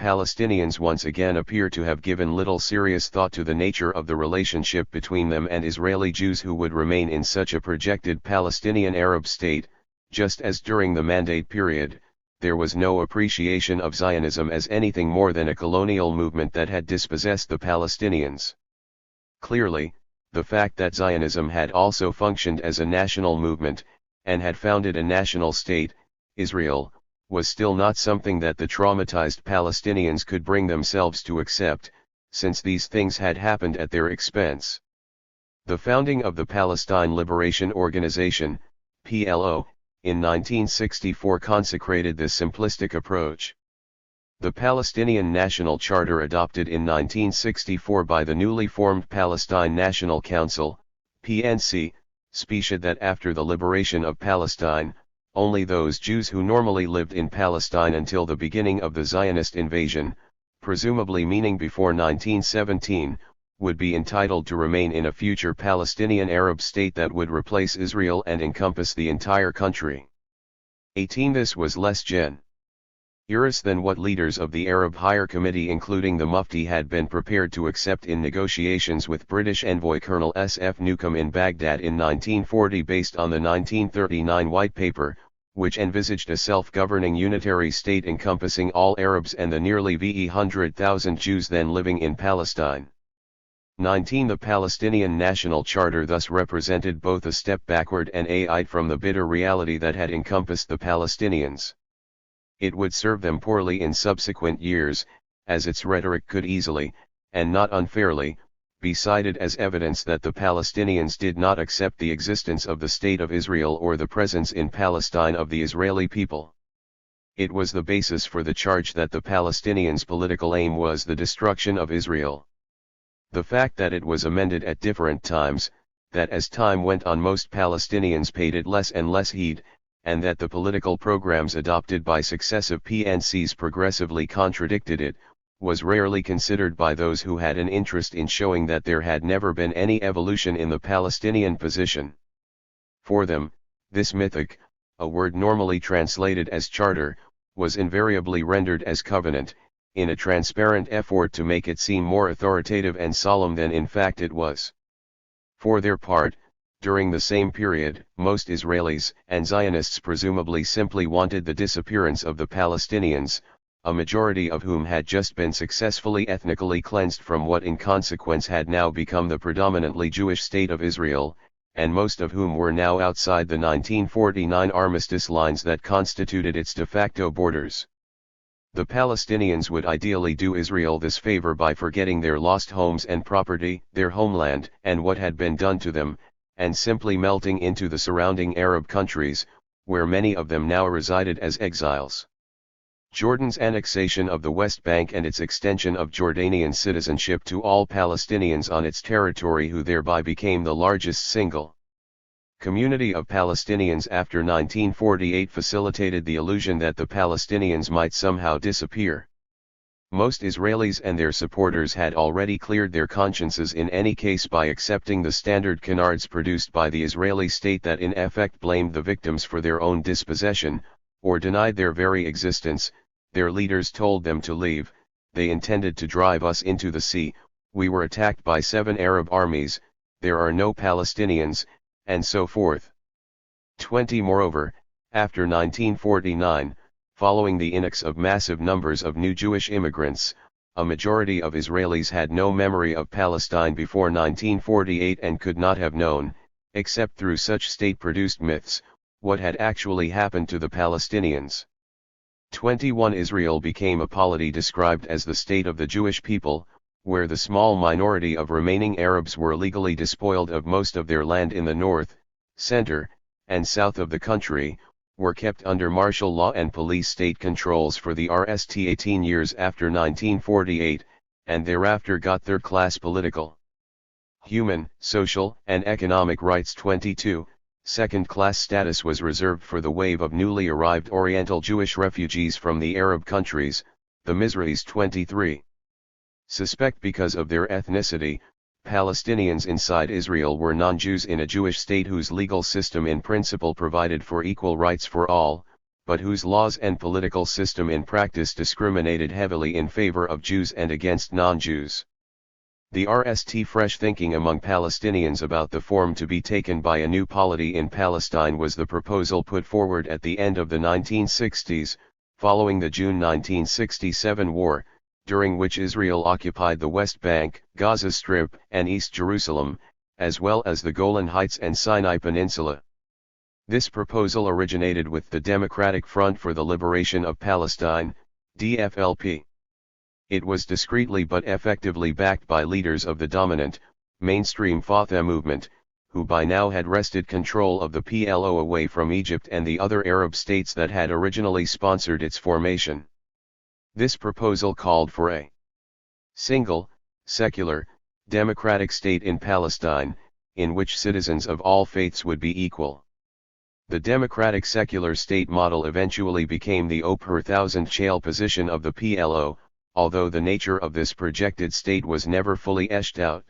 Speaker 1: Palestinians once again appear to have given little serious thought to the nature of the relationship between them and Israeli Jews who would remain in such a projected Palestinian Arab state, just as during the Mandate period, there was no appreciation of Zionism as anything more than a colonial movement that had dispossessed the Palestinians. Clearly, the fact that Zionism had also functioned as a national movement, and had founded a national state, Israel, was still not something that the traumatized Palestinians could bring themselves to accept, since these things had happened at their expense. The founding of the Palestine Liberation Organization, PLO, in 1964 consecrated this simplistic approach. The Palestinian National Charter adopted in 1964 by the newly formed Palestine National Council, PNC, specified that after the liberation of Palestine, only those Jews who normally lived in Palestine until the beginning of the Zionist invasion, presumably meaning before 1917, would be entitled to remain in a future Palestinian Arab state that would replace Israel and encompass the entire country. 18. This was less generous than what leaders of the Arab Higher Committee including the Mufti had been prepared to accept in negotiations with British envoy Colonel S.F. Newcomb in Baghdad in 1940 based on the 1939 White Paper, which envisaged a self-governing unitary state encompassing all Arabs and the nearly 100,000 Jews then living in Palestine. 19. The Palestinian National Charter thus represented both a step backward and a from the bitter reality that had encompassed the Palestinians. It would serve them poorly in subsequent years, as its rhetoric could easily, and not unfairly, be cited as evidence that the Palestinians did not accept the existence of the State of Israel or the presence in Palestine of the Israeli people. It was the basis for the charge that the Palestinians' political aim was the destruction of Israel. The fact that it was amended at different times, that as time went on most Palestinians paid it less and less heed, and that the political programs adopted by successive PNCs progressively contradicted it, was rarely considered by those who had an interest in showing that there had never been any evolution in the Palestinian position. For them, this mythic, a word normally translated as charter, was invariably rendered as covenant, in a transparent effort to make it seem more authoritative and solemn than in fact it was. For their part, during the same period, most Israelis and Zionists presumably simply wanted the disappearance of the Palestinians, a majority of whom had just been successfully ethnically cleansed from what in consequence had now become the predominantly Jewish state of Israel, and most of whom were now outside the 1949 armistice lines that constituted its de facto borders. The Palestinians would ideally do Israel this favor by forgetting their lost homes and property, their homeland, and what had been done to them, and simply melting into the surrounding Arab countries, where many of them now resided as exiles. Jordan's annexation of the West Bank and its extension of Jordanian citizenship to all Palestinians on its territory, who thereby became the largest single community of Palestinians after 1948, facilitated the illusion that the Palestinians might somehow disappear. Most Israelis and their supporters had already cleared their consciences in any case by accepting the standard canards produced by the Israeli state that in effect blamed the victims for their own dispossession, or denied their very existence. Their leaders told them to leave, they intended to drive us into the sea, we were attacked by 7 Arab armies, there are no Palestinians, and so forth. 20. Moreover, after 1949, following the influx of massive numbers of new Jewish immigrants, a majority of Israelis had no memory of Palestine before 1948 and could not have known, except through such state-produced myths, what had actually happened to the Palestinians. 21. Israel became a polity described as the state of the Jewish people, where the small minority of remaining Arabs were legally despoiled of most of their land in the north, center, and south of the country, were kept under martial law and police state controls for the rest 18 years after 1948, and thereafter got third-class political, human, social, and economic rights. 22. Second-class status was reserved for the wave of newly arrived Oriental Jewish refugees from the Arab countries, the Mizrahis. 23. Suspect because of their ethnicity, Palestinians inside Israel were non-Jews in a Jewish state whose legal system in principle provided for equal rights for all, but whose laws and political system in practice discriminated heavily in favor of Jews and against non-Jews. The RST fresh thinking among Palestinians about the form to be taken by a new polity in Palestine was the proposal put forward at the end of the 1960s, following the June 1967 war, during which Israel occupied the West Bank, Gaza Strip, and East Jerusalem, as well as the Golan Heights and Sinai Peninsula. This proposal originated with the Democratic Front for the Liberation of Palestine, DFLP. It was discreetly but effectively backed by leaders of the dominant, mainstream Fatah movement, who by now had wrested control of the PLO away from Egypt and the other Arab states that had originally sponsored its formation. This proposal called for a single, secular, democratic state in Palestine, in which citizens of all faiths would be equal. The democratic secular state model eventually became the per thousand shale position of the PLO, although the nature of this projected state was never fully etched out.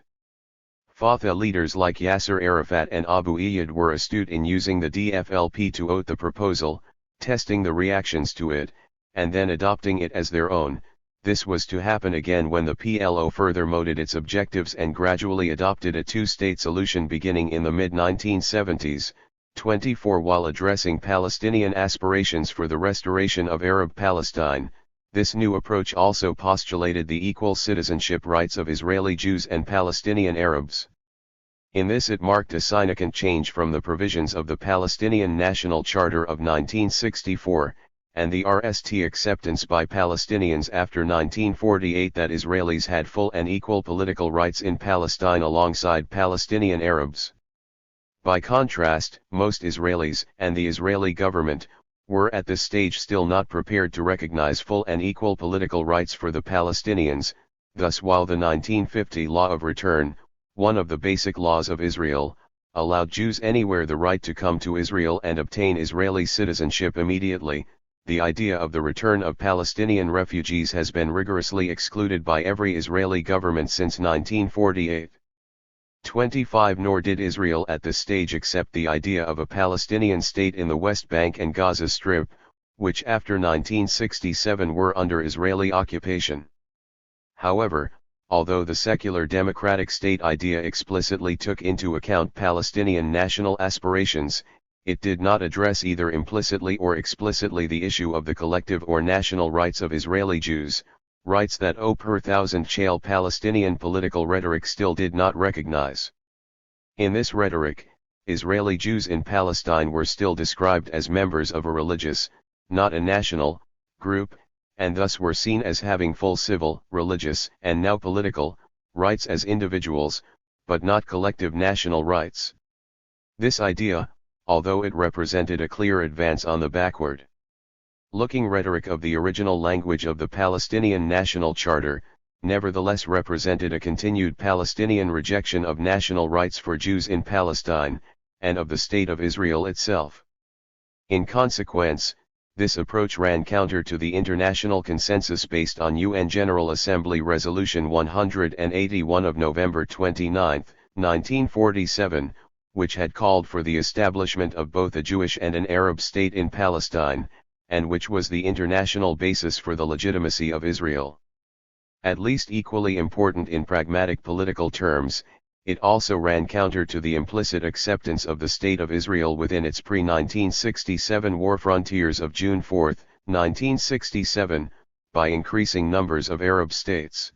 Speaker 1: Fatah leaders like Yasser Arafat and Abu Iyad were astute in using the DFLP to oat the proposal, testing the reactions to it, and then adopting it as their own. This was to happen again when the PLO further molded its objectives and gradually adopted a two-state solution beginning in the mid-1970s, 24 while addressing Palestinian aspirations for the restoration of Arab Palestine. This new approach also postulated the equal citizenship rights of Israeli Jews and Palestinian Arabs. In this it marked a significant change from the provisions of the Palestinian National Charter of 1964, and the RST acceptance by Palestinians after 1948 that Israelis had full and equal political rights in Palestine alongside Palestinian Arabs. By contrast, most Israelis, and the Israeli government, were at this stage still not prepared to recognize full and equal political rights for the Palestinians. Thus, while the 1950 Law of Return, one of the basic laws of Israel, allowed Jews anywhere the right to come to Israel and obtain Israeli citizenship immediately, the idea of the return of Palestinian refugees has been rigorously excluded by every Israeli government since 1948. 25 Nor did Israel at this stage accept the idea of a Palestinian state in the West Bank and Gaza Strip, which after 1967 were under Israeli occupation. However, although the secular democratic state idea explicitly took into account Palestinian national aspirations, it did not address either implicitly or explicitly the issue of the collective or national rights of Israeli Jews, rights that per thousand shale Palestinian political rhetoric still did not recognize. In this rhetoric, Israeli Jews in Palestine were still described as members of a religious, not a national, group, and thus were seen as having full civil, religious, and now political, rights as individuals, but not collective national rights. This idea, although it represented a clear advance on the backward-looking rhetoric of the original language of the Palestinian National Charter, nevertheless represented a continued Palestinian rejection of national rights for Jews in Palestine, and of the State of Israel itself. In consequence, this approach ran counter to the international consensus based on UN General Assembly Resolution 181 of November 29, 1947, which had called for the establishment of both a Jewish and an Arab state in Palestine, and which was the international basis for the legitimacy of Israel. At least equally important in pragmatic political terms, it also ran counter to the implicit acceptance of the State of Israel within its pre-1967 war frontiers of June 4, 1967, by increasing numbers of Arab states.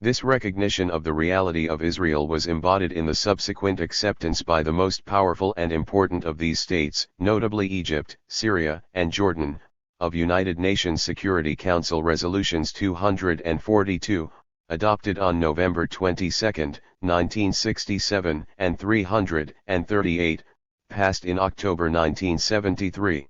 Speaker 1: This recognition of the reality of Israel was embodied in the subsequent acceptance by the most powerful and important of these states, notably Egypt, Syria, and Jordan, of United Nations Security Council Resolutions 242, adopted on November 22, 1967, and 338, passed in October 1973.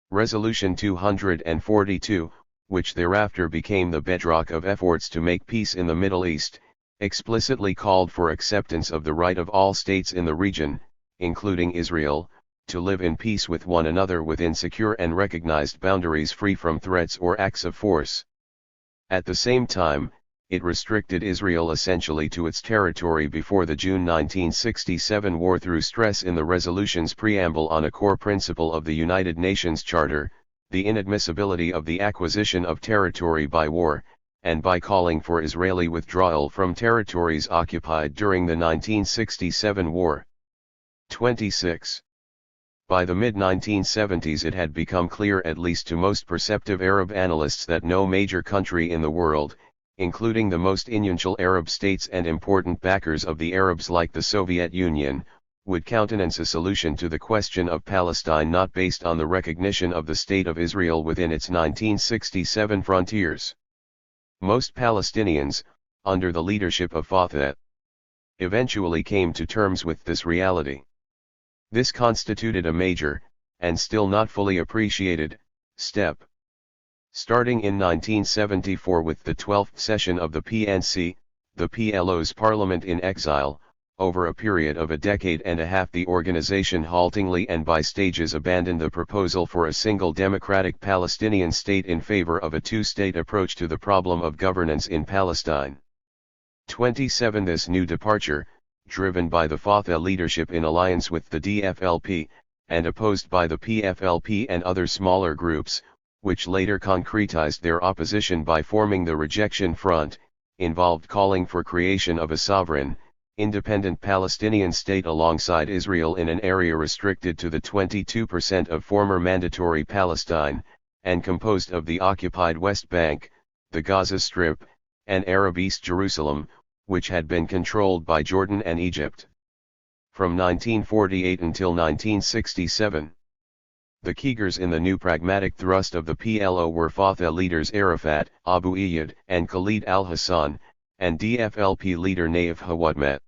Speaker 1: Resolution 242, which thereafter became the bedrock of efforts to make peace in the Middle East, explicitly called for acceptance of the right of all states in the region, including Israel, to live in peace with one another within secure and recognized boundaries free from threats or acts of force. At the same time, it restricted Israel essentially to its territory before the June 1967 war through stress in the resolution's preamble on a core principle of the United Nations Charter, the inadmissibility of the acquisition of territory by war, and by calling for Israeli withdrawal from territories occupied during the 1967 war. 26. By the mid-1970s it had become clear, at least to most perceptive Arab analysts, that no major country in the world, including the most influential Arab states and important backers of the Arabs like the Soviet Union, would countenance a solution to the question of Palestine not based on the recognition of the State of Israel within its 1967 frontiers. Most Palestinians, under the leadership of Fatah, eventually came to terms with this reality. This constituted a major, and still not fully appreciated, step. Starting in 1974 with the 12th session of the PNC, the PLO's parliament in exile, over a period of a decade and a half the organization haltingly and by stages abandoned the proposal for a single democratic Palestinian state in favor of a two-state approach to the problem of governance in Palestine. 27. This new departure, driven by the Fatah leadership in alliance with the DFLP, and opposed by the PFLP and other smaller groups, which later concretized their opposition by forming the Rejection Front, involved calling for creation of a sovereign, independent Palestinian state alongside Israel in an area restricted to the 22% of former mandatory Palestine, and composed of the occupied West Bank, the Gaza Strip, and Arab East Jerusalem, which had been controlled by Jordan and Egypt. From 1948 until 1967. The keygers in the new pragmatic thrust of the PLO were Fatah leaders Arafat, Abu Iyad, and Khalid al-Hassan, and DFLP leader Naif Hawadmet.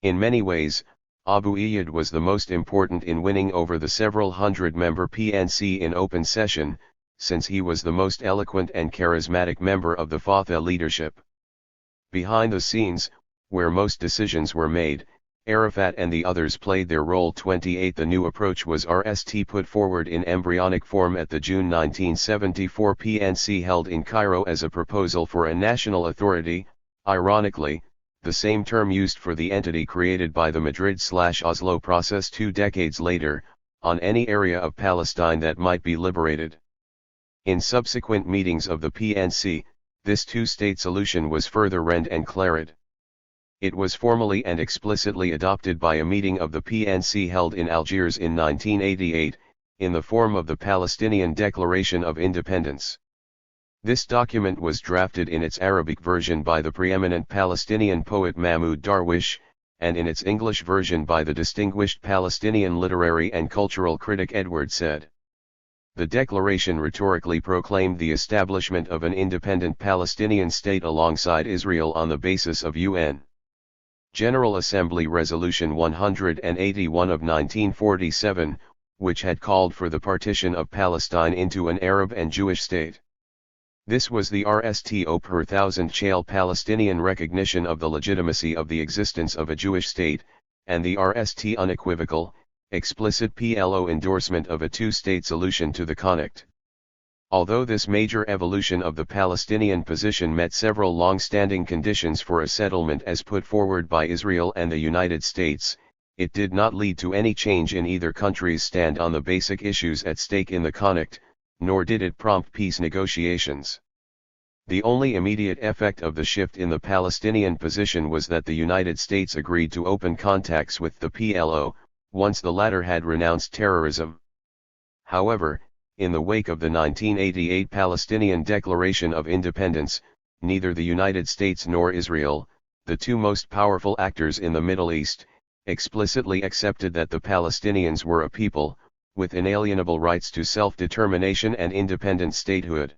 Speaker 1: In many ways, Abu Iyad was the most important in winning over the several hundred-member PNC in open session, since he was the most eloquent and charismatic member of the Fatah leadership. Behind the scenes, where most decisions were made, Arafat and the others played their role. 28. The new approach was put forward in embryonic form at the June 1974 PNC held in Cairo as a proposal for a national authority, ironically, the same term used for the entity created by the Madrid/Oslo process 2 decades later, on any area of Palestine that might be liberated. In subsequent meetings of the PNC, this two-state solution was further read and clarified. It was formally and explicitly adopted by a meeting of the PNC held in Algiers in 1988, in the form of the Palestinian Declaration of Independence. This document was drafted in its Arabic version by the preeminent Palestinian poet Mahmoud Darwish, and in its English version by the distinguished Palestinian literary and cultural critic Edward Said. The declaration rhetorically proclaimed the establishment of an independent Palestinian state alongside Israel on the basis of UN General Assembly Resolution 181 of 1947, which had called for the partition of Palestine into an Arab and Jewish state. This was the RSTO per thousand shale Palestinian recognition of the legitimacy of the existence of a Jewish state, and the RST unequivocal, explicit PLO endorsement of a two-state solution to the conflict. Although this major evolution of the Palestinian position met several long-standing conditions for a settlement as put forward by Israel and the United States, it did not lead to any change in either country's stand on the basic issues at stake in the conflict, nor did it prompt peace negotiations. The only immediate effect of the shift in the Palestinian position was that the United States agreed to open contacts with the PLO, once the latter had renounced terrorism. However, in the wake of the 1988 Palestinian Declaration of Independence, neither the United States nor Israel, the two most powerful actors in the Middle East, explicitly accepted that the Palestinians were a people, with inalienable rights to self-determination and independent statehood.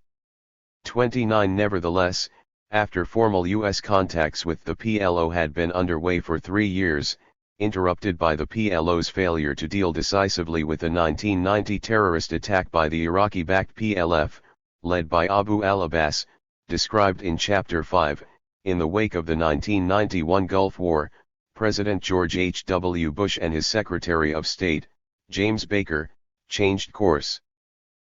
Speaker 1: 29. Nevertheless, after formal U.S. contacts with the PLO had been underway for 3 years, interrupted by the PLO's failure to deal decisively with the 1990 terrorist attack by the Iraqi-backed PLF, led by Abu al-Abbas, described in Chapter 5, in the wake of the 1991 Gulf War, President George H. W. Bush and his Secretary of State, James Baker, changed course.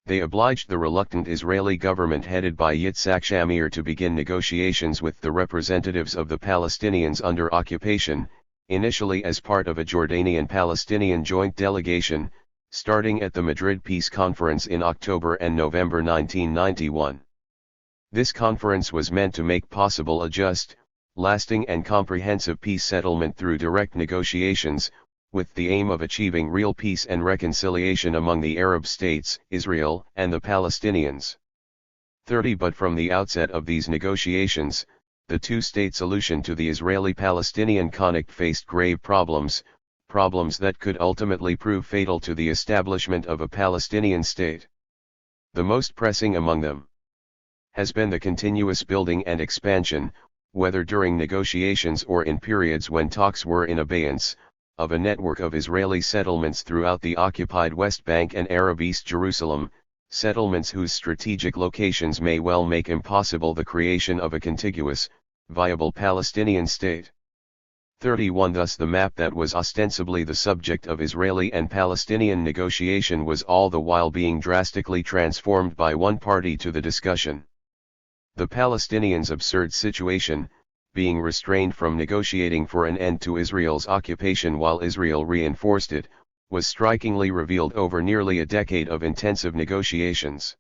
Speaker 1: They obliged the reluctant Israeli government headed by Yitzhak Shamir to begin negotiations with the representatives of the Palestinians under occupation, initially as part of a Jordanian-Palestinian joint delegation, starting at the Madrid Peace Conference in October and November 1991. This conference was meant to make possible a just, lasting and comprehensive peace settlement through direct negotiations, with the aim of achieving real peace and reconciliation among the Arab states, Israel, and the Palestinians. 30 But from the outset of these negotiations, the two-state solution to the Israeli-Palestinian conflict faced grave problems that could ultimately prove fatal to the establishment of a Palestinian state. The most pressing among them has been the continuous building and expansion, whether during negotiations or in periods when talks were in abeyance, of a network of Israeli settlements throughout the occupied West Bank and Arab East Jerusalem, settlements whose strategic locations may well make impossible the creation of a contiguous, viable Palestinian state. 31 Thus the map that was ostensibly the subject of Israeli and Palestinian negotiation was all the while being drastically transformed by one party to the discussion. The Palestinians' absurd situation, being restrained from negotiating for an end to Israel's occupation while Israel reinforced it, was strikingly revealed over nearly a decade of intensive negotiations.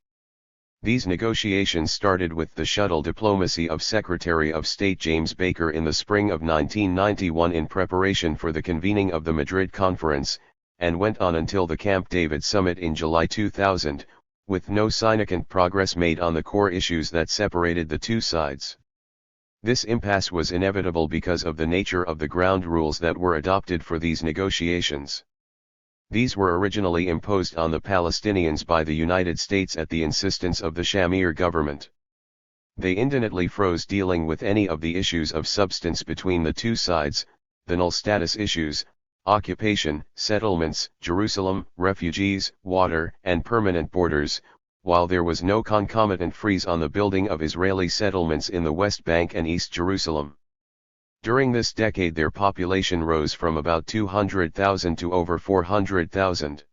Speaker 1: These negotiations started with the shuttle diplomacy of Secretary of State James Baker in the spring of 1991 in preparation for the convening of the Madrid Conference, and went on until the Camp David summit in July 2000, with no significant progress made on the core issues that separated the two sides. This impasse was inevitable because of the nature of the ground rules that were adopted for these negotiations. These were originally imposed on the Palestinians by the United States at the insistence of the Shamir government. They indolently froze dealing with any of the issues of substance between the two sides, the null status issues, occupation, settlements, Jerusalem, refugees, water, and permanent borders, while there was no concomitant freeze on the building of Israeli settlements in the West Bank and East Jerusalem. During this decade their population rose from about 200,000 to over 400,000.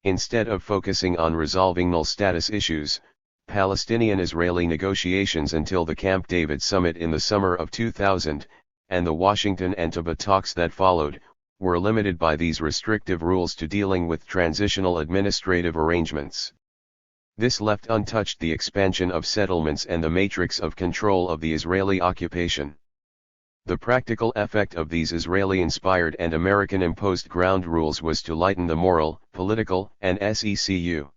Speaker 1: Instead of focusing on resolving null status issues, Palestinian-Israeli negotiations until the Camp David summit in the summer of 2000, and the Washington Entebbe talks that followed, were limited by these restrictive rules to dealing with transitional administrative arrangements. This left untouched the expansion of settlements and the matrix of control of the Israeli occupation. The practical effect of these Israeli-inspired and American-imposed ground rules was to lighten the moral, political, and secu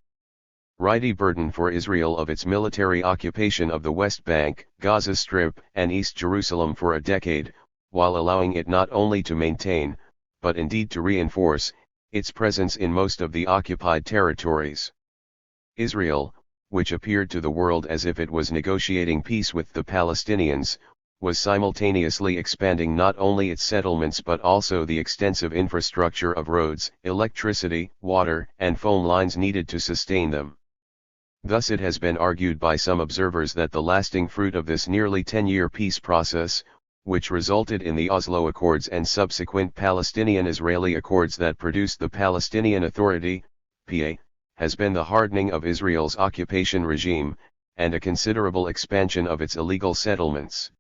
Speaker 1: righty burden for Israel of its military occupation of the West Bank, Gaza Strip, and East Jerusalem for a decade, while allowing it not only to maintain, but indeed to reinforce, its presence in most of the occupied territories. Israel, which appeared to the world as if it was negotiating peace with the Palestinians, was simultaneously expanding not only its settlements but also the extensive infrastructure of roads, electricity, water, and phone lines needed to sustain them. Thus it has been argued by some observers that the lasting fruit of this nearly 10-year peace process, which resulted in the Oslo Accords and subsequent Palestinian-Israeli Accords that produced the Palestinian Authority, PA, has been the hardening of Israel's occupation regime, and a considerable expansion of its illegal settlements.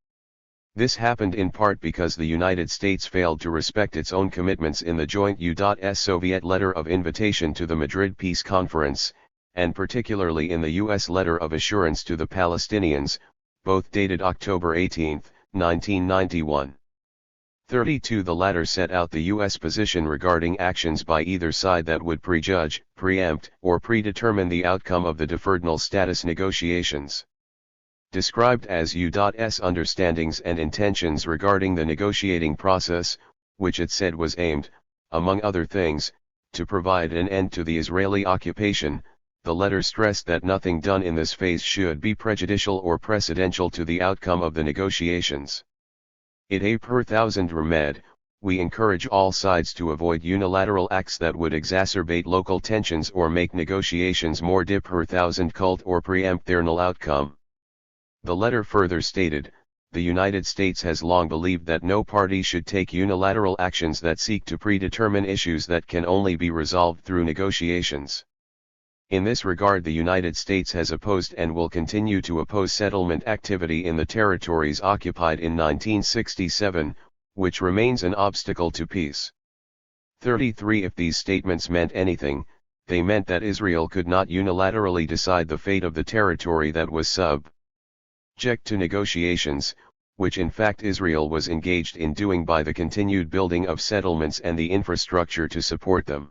Speaker 1: This happened in part because the United States failed to respect its own commitments in the joint U.S. Soviet letter of invitation to the Madrid Peace Conference, and particularly in the U.S. letter of assurance to the Palestinians, both dated October 18, 1991. 32 The latter set out the U.S. position regarding actions by either side that would prejudge, preempt, or predetermine the outcome of the deferred null status negotiations. Described as U.S. understandings and intentions regarding the negotiating process, which it said was aimed, among other things, to provide an end to the Israeli occupation, the letter stressed that nothing done in this phase should be prejudicial or precedential to the outcome of the negotiations. It a per thousand remed, we encourage all sides to avoid unilateral acts that would exacerbate local tensions or make negotiations more difficult or preempt their null outcome. The letter further stated, the United States has long believed that no party should take unilateral actions that seek to predetermine issues that can only be resolved through negotiations. In this regard, the United States has opposed and will continue to oppose settlement activity in the territories occupied in 1967, which remains an obstacle to peace. 33. If these statements meant anything, they meant that Israel could not unilaterally decide the fate of the territory that was subject to negotiations, which in fact Israel was engaged in doing by the continued building of settlements and the infrastructure to support them.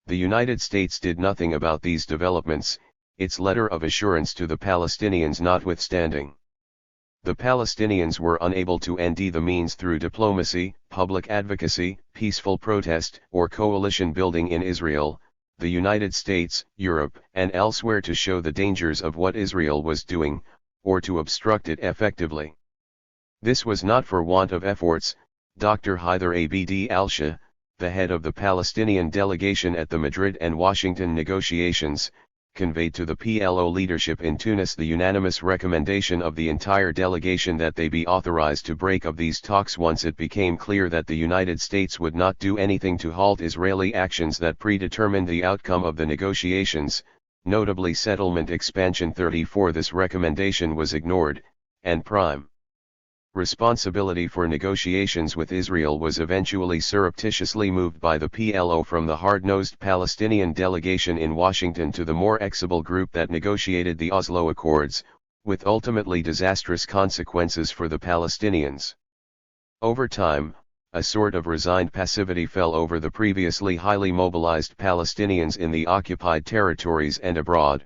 Speaker 1: The United States did nothing about these developments, its letter of assurance to the Palestinians notwithstanding. The Palestinians were unable to end the means through diplomacy, public advocacy, peaceful protest, or coalition building in Israel, the United States, Europe, and elsewhere to show the dangers of what Israel was doing, or to obstruct it effectively. This was not for want of efforts. Dr. Hyder Abd al-Shah, the head of the Palestinian delegation at the Madrid and Washington negotiations, conveyed to the PLO leadership in Tunis the unanimous recommendation of the entire delegation that they be authorized to break up these talks once it became clear that the United States would not do anything to halt Israeli actions that predetermined the outcome of the negotiations, notably settlement expansion. 34. This recommendation was ignored, and prime responsibility for negotiations with Israel was eventually surreptitiously moved by the PLO from the hard-nosed Palestinian delegation in Washington to the more equable group that negotiated the Oslo Accords, with ultimately disastrous consequences for the Palestinians. Over time, a sort of resigned passivity fell over the previously highly mobilized Palestinians in the occupied territories and abroad.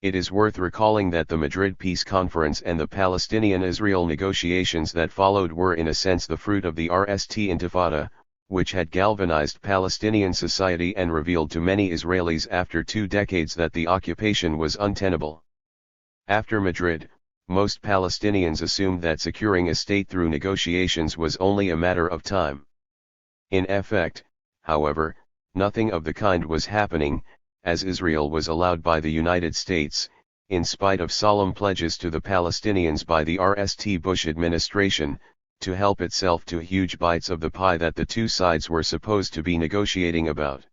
Speaker 1: It is worth recalling that the Madrid Peace Conference and the Palestinian-Israel negotiations that followed were in a sense the fruit of the RST Intifada, which had galvanized Palestinian society and revealed to many Israelis after 2 decades that the occupation was untenable. After Madrid, most Palestinians assumed that securing a state through negotiations was only a matter of time. In effect, however, nothing of the kind was happening, as Israel was allowed by the United States, in spite of solemn pledges to the Palestinians by the RST Bush administration, to help itself to huge bites of the pie that the two sides were supposed to be negotiating about.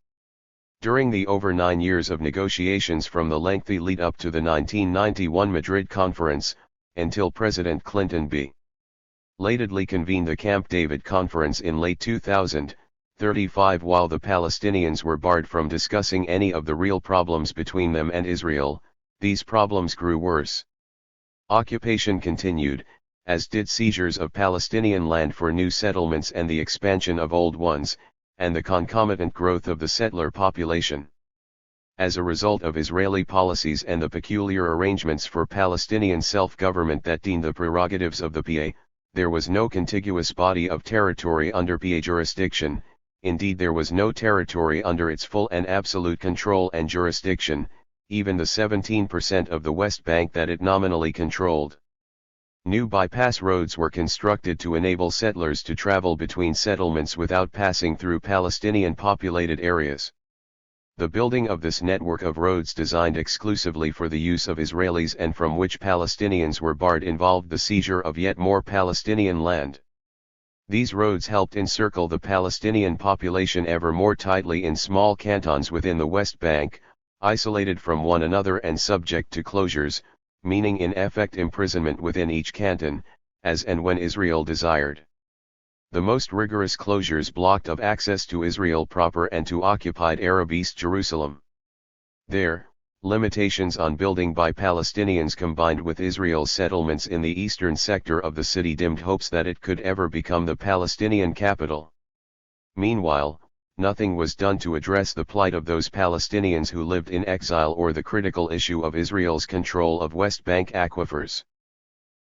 Speaker 1: During the over 9 years of negotiations from the lengthy lead-up to the 1991 Madrid Conference, until President Clinton belatedly convened the Camp David Conference in late 2000, 35. While the Palestinians were barred from discussing any of the real problems between them and Israel, these problems grew worse. Occupation continued, as did seizures of Palestinian land for new settlements and the expansion of old ones, and the concomitant growth of the settler population. As a result of Israeli policies and the peculiar arrangements for Palestinian self-government that deemed the prerogatives of the PA, there was no contiguous body of territory under PA jurisdiction. Indeed, there was no territory under its full and absolute control and jurisdiction, even the 17% of the West Bank that it nominally controlled. New bypass roads were constructed to enable settlers to travel between settlements without passing through Palestinian populated areas. The building of this network of roads designed exclusively for the use of Israelis and from which Palestinians were barred involved the seizure of yet more Palestinian land. These roads helped encircle the Palestinian population ever more tightly in small cantons within the West Bank, isolated from one another and subject to closures, meaning in effect imprisonment within each canton, as and when Israel desired. The most rigorous closures blocked of access to Israel proper and to occupied Arab East Jerusalem. There, limitations on building by Palestinians combined with Israel's settlements in the eastern sector of the city dimmed hopes that it could ever become the Palestinian capital. Meanwhile, nothing was done to address the plight of those Palestinians who lived in exile or the critical issue of Israel's control of West Bank aquifers.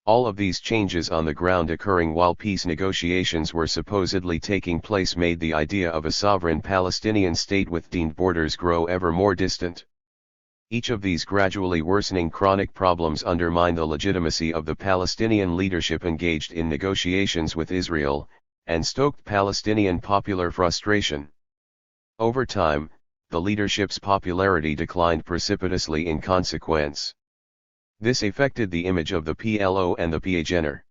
Speaker 1: All of these changes on the ground occurring while peace negotiations were supposedly taking place made the idea of a sovereign Palestinian state with deemed borders grow ever more distant. Each of these gradually worsening chronic problems undermined the legitimacy of the Palestinian leadership engaged in negotiations with Israel, and stoked Palestinian popular frustration. Over time, the leadership's popularity declined precipitously in consequence. This affected the image of the PLO and the PA general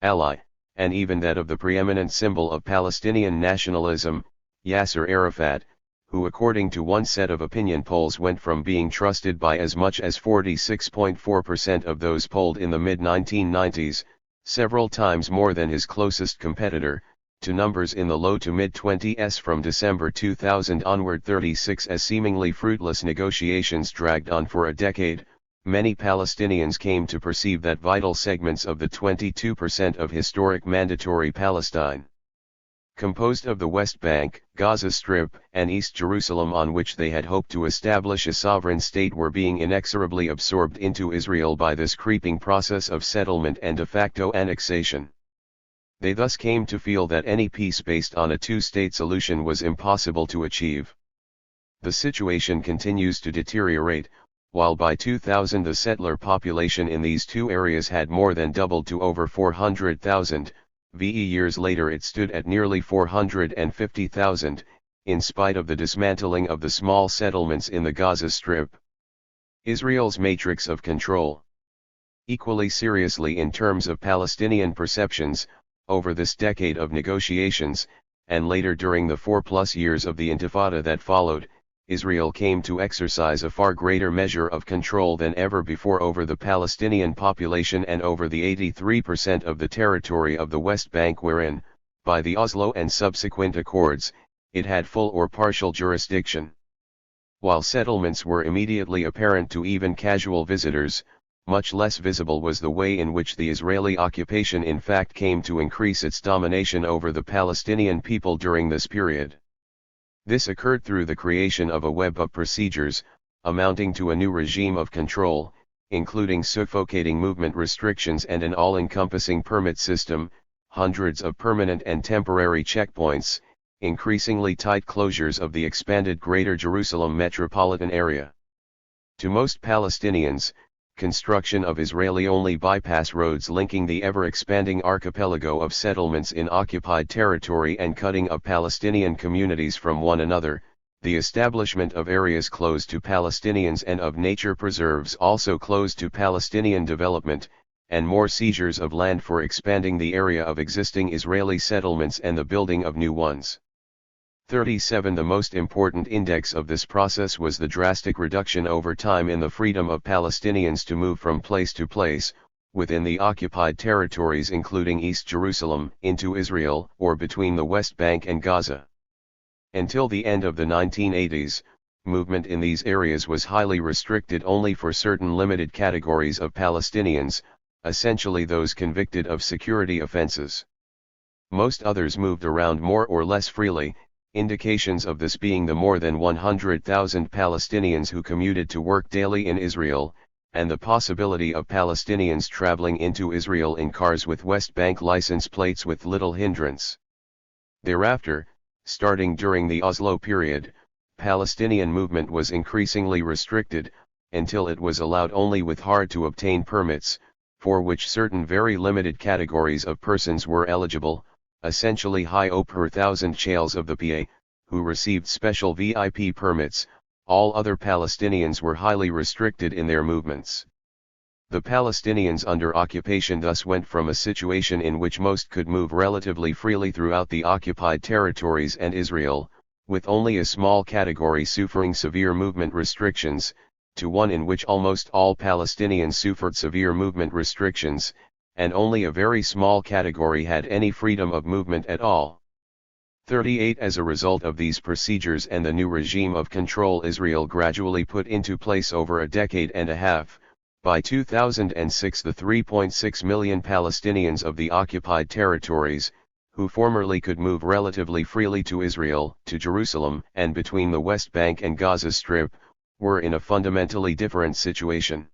Speaker 1: ally, and even that of the preeminent symbol of Palestinian nationalism, Yasser Arafat, who according to one set of opinion polls went from being trusted by as much as 46.4% of those polled in the mid-1990s, several times more than his closest competitor, to numbers in the low to mid-20s from December 2000 onward 36 as seemingly fruitless negotiations dragged on for a decade. Many Palestinians came to perceive that vital segments of the 22% of historic mandatory Palestine, composed of the West Bank, Gaza Strip, and East Jerusalem on which they had hoped to establish a sovereign state were being inexorably absorbed into Israel by this creeping process of settlement and de facto annexation. They thus came to feel that any peace based on a two-state solution was impossible to achieve. The situation continues to deteriorate, while by 2000 the settler population in these two areas had more than doubled to over 400,000, years later it stood at nearly 450,000, in spite of the dismantling of the small settlements in the Gaza Strip. Israel's matrix of control. Equally seriously in terms of Palestinian perceptions, over this decade of negotiations, and later during the 4+ years of the Intifada that followed, Israel came to exercise a far greater measure of control than ever before over the Palestinian population and over the 83% of the territory of the West Bank wherein, by the Oslo and subsequent accords, it had full or partial jurisdiction. While settlements were immediately apparent to even casual visitors, much less visible was the way in which the Israeli occupation in fact came to increase its domination over the Palestinian people during this period. This occurred through the creation of a web of procedures, amounting to a new regime of control, including suffocating movement restrictions and an all-encompassing permit system, hundreds of permanent and temporary checkpoints, increasingly tight closures of the expanded Greater Jerusalem metropolitan area. To most Palestinians, construction of Israeli-only bypass roads linking the ever-expanding archipelago of settlements in occupied territory and cutting up Palestinian communities from one another, the establishment of areas closed to Palestinians and of nature preserves also closed to Palestinian development, and more seizures of land for expanding the area of existing Israeli settlements and the building of new ones. 37 The most important index of this process was the drastic reduction over time in the freedom of Palestinians to move from place to place, within the occupied territories including East Jerusalem, into Israel, or between the West Bank and Gaza. Until the end of the 1980s, movement in these areas was highly restricted only for certain limited categories of Palestinians, essentially those convicted of security offenses. Most others moved around more or less freely, indications of this being the more than 100,000 Palestinians who commuted to work daily in Israel, and the possibility of Palestinians traveling into Israel in cars with West Bank license plates with little hindrance. Thereafter, starting during the Oslo period, Palestinian movement was increasingly restricted, until it was allowed only with hard-to-obtain permits, for which certain very limited categories of persons were eligible, essentially high per thousand chales of the PA, who received special VIP permits. All other Palestinians were highly restricted in their movements. The Palestinians under occupation thus went from a situation in which most could move relatively freely throughout the occupied territories and Israel, with only a small category suffering severe movement restrictions, to one in which almost all Palestinians suffered severe movement restrictions, and only a very small category had any freedom of movement at all. 38 As a result of these procedures and the new regime of control Israel gradually put into place over a decade and a half, by 2006 the 3.6 million Palestinians of the occupied territories, who formerly could move relatively freely to Israel, to Jerusalem, and between the West Bank and Gaza Strip, were in a fundamentally different situation.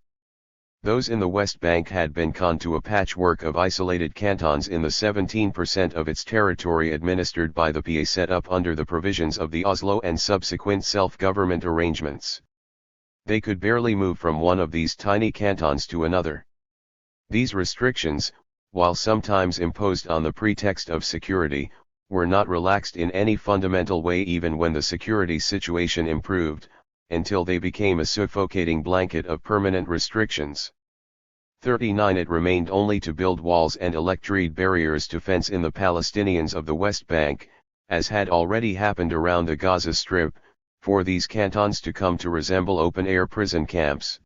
Speaker 1: Those in the West Bank had been conned to a patchwork of isolated cantons in the 17% of its territory administered by the PA set up under the provisions of the Oslo and subsequent self-government arrangements. They could barely move from one of these tiny cantons to another. These restrictions, while sometimes imposed on the pretext of security, were not relaxed in any fundamental way even when the security situation improved, until they became a suffocating blanket of permanent restrictions. 39 It remained only to build walls and electric barriers to fence in the Palestinians of the West Bank, as had already happened around the Gaza Strip, for these cantons to come to resemble open-air prison camps.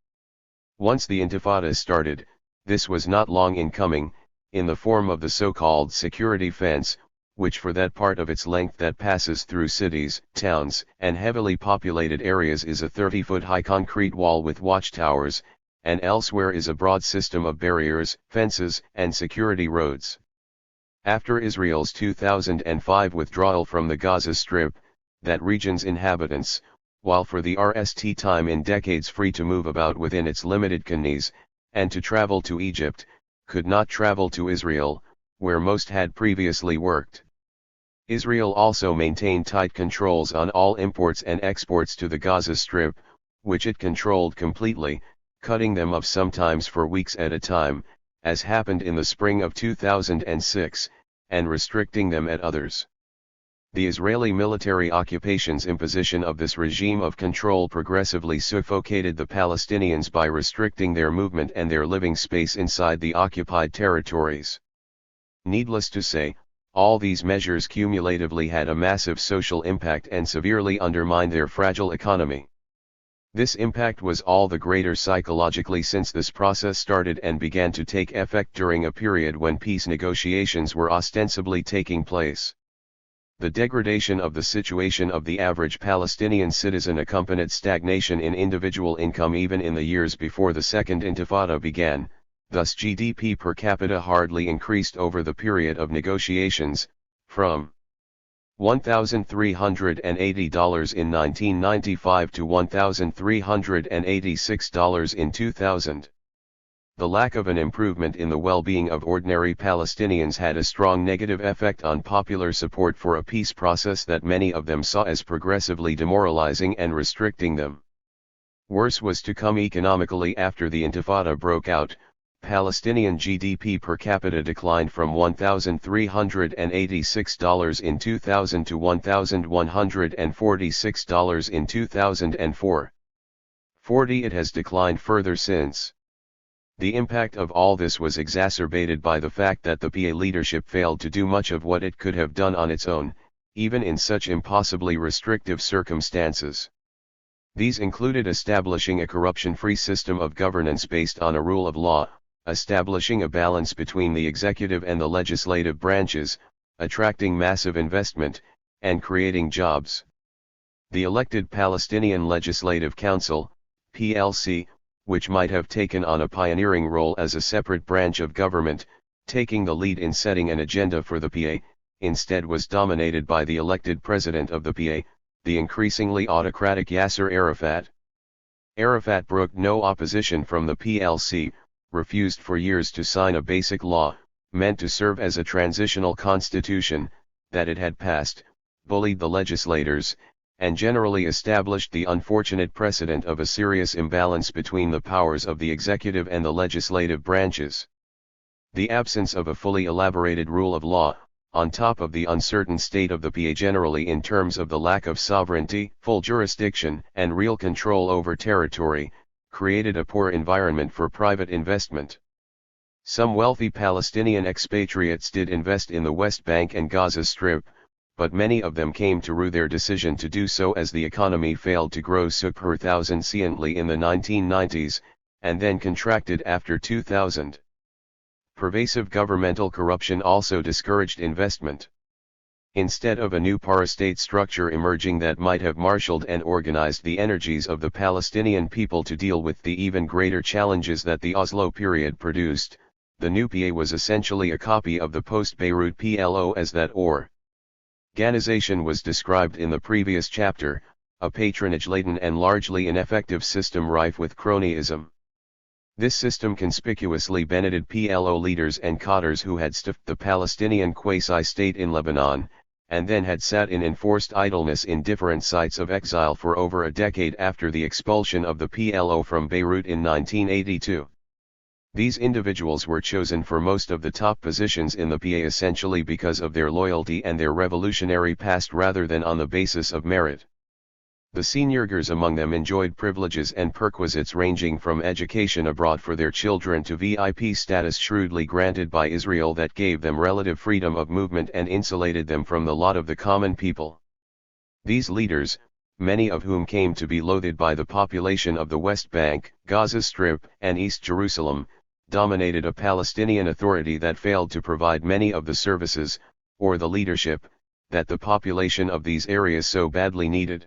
Speaker 1: Once the Intifada started, this was not long in coming, in the form of the so-called security fence, which for that part of its length that passes through cities, towns, and heavily populated areas is a 30-foot high concrete wall with watchtowers, and elsewhere is a broad system of barriers, fences, and security roads. After Israel's 2005 withdrawal from the Gaza Strip, that region's inhabitants, while for the rest time in decades free to move about within its limited canals, and to travel to Egypt, could not travel to Israel, where most had previously worked. Israel also maintained tight controls on all imports and exports to the Gaza Strip, which it controlled completely, cutting them off sometimes for weeks at a time, as happened in the spring of 2006, and restricting them at others. The Israeli military occupation's imposition of this regime of control progressively suffocated the Palestinians by restricting their movement and their living space inside the occupied territories. Needless to say, all these measures cumulatively had a massive social impact and severely undermined their fragile economy. This impact was all the greater psychologically since this process started and began to take effect during a period when peace negotiations were ostensibly taking place. The degradation of the situation of the average Palestinian citizen accompanied stagnation in individual income even in the years before the Second Intifada began. Thus GDP per capita hardly increased over the period of negotiations, from $1,380 in 1995 to $1,386 in 2000. The lack of an improvement in the well-being of ordinary Palestinians had a strong negative effect on popular support for a peace process that many of them saw as progressively demoralizing and restricting them. Worse was to come economically after the Intifada broke out. Palestinian GDP per capita declined from $1,386 in 2000 to $1,146 in 2004. It has declined further since. The impact of all this was exacerbated by the fact that the PA leadership failed to do much of what it could have done on its own, even in such impossibly restrictive circumstances. These included establishing a corruption-free system of governance based on a rule of law, establishing a balance between the executive and the legislative branches, attracting massive investment, and creating jobs. The elected Palestinian Legislative Council, PLC, which might have taken on a pioneering role as a separate branch of government, taking the lead in setting an agenda for the PA, instead was dominated by the elected president of the PA, the increasingly autocratic Yasser Arafat. Arafat brooked no opposition from the PLC, refused for years to sign a basic law, meant to serve as a transitional constitution, that it had passed, bullied the legislators, and generally established the unfortunate precedent of a serious imbalance between the powers of the executive and the legislative branches. The absence of a fully elaborated rule of law, on top of the uncertain state of the PA generally in terms of the lack of sovereignty, full jurisdiction, and real control over territory, created a poor environment for private investment. Some wealthy Palestinian expatriates did invest in the West Bank and Gaza Strip, but many of them came to rue their decision to do so as the economy failed to grow substantially in the 1990s, and then contracted after 2000. Pervasive governmental corruption also discouraged investment. Instead of a new parastate structure emerging that might have marshaled and organized the energies of the Palestinian people to deal with the even greater challenges that the Oslo period produced, the new PA was essentially a copy of the post-Beirut PLO as that organization was described in the previous chapter, a patronage-laden and largely ineffective system rife with cronyism. This system conspicuously benefited PLO leaders and cadres who had stuffed the Palestinian quasi-state in Lebanon, and then had sat in enforced idleness in different sites of exile for over a decade after the expulsion of the PLO from Beirut in 1982. These individuals were chosen for most of the top positions in the PA essentially because of their loyalty and their revolutionary past rather than on the basis of merit. The seniorgers among them enjoyed privileges and perquisites ranging from education abroad for their children to VIP status shrewdly granted by Israel that gave them relative freedom of movement and insulated them from the lot of the common people. These leaders, many of whom came to be loathed by the population of the West Bank, Gaza Strip, and East Jerusalem, dominated a Palestinian Authority that failed to provide many of the services, or the leadership, that the population of these areas so badly needed.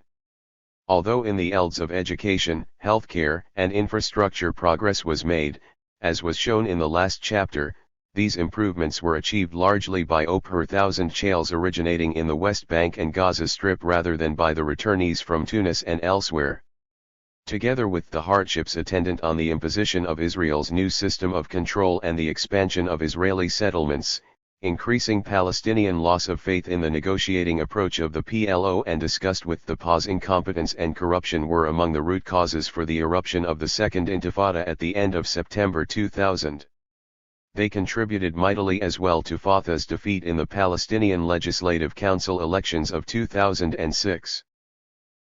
Speaker 1: Although in the fields of education, healthcare, and infrastructure progress was made, as was shown in the last chapter, these improvements were achieved largely by per thousand chales originating in the West Bank and Gaza Strip rather than by the returnees from Tunis and elsewhere. Together with the hardships attendant on the imposition of Israel's new system of control and the expansion of Israeli settlements, increasing Palestinian loss of faith in the negotiating approach of the PLO and disgust with the PA's incompetence and corruption were among the root causes for the eruption of the Second Intifada at the end of September 2000. They contributed mightily as well to Fatah's defeat in the Palestinian Legislative Council elections of 2006.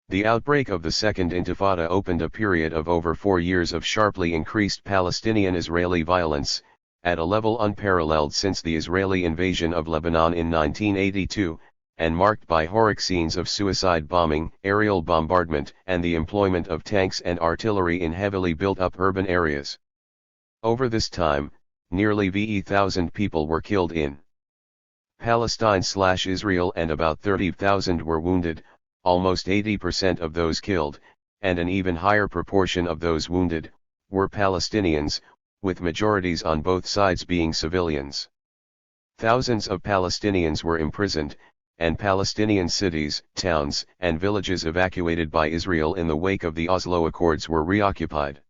Speaker 1: The outbreak of the Second Intifada opened a period of over 4 years of sharply increased Palestinian-Israeli violence, at a level unparalleled since the Israeli invasion of Lebanon in 1982, and marked by horrific scenes of suicide bombing, aerial bombardment, and the employment of tanks and artillery in heavily built-up urban areas. Over this time, nearly 1,000 people were killed in Palestine/Israel and about 30,000 were wounded, almost 80% of those killed, and an even higher proportion of those wounded, were Palestinians, with majorities on both sides being civilians. Thousands of Palestinians were imprisoned, and Palestinian cities, towns, and villages evacuated by Israel in the wake of the Oslo Accords were reoccupied.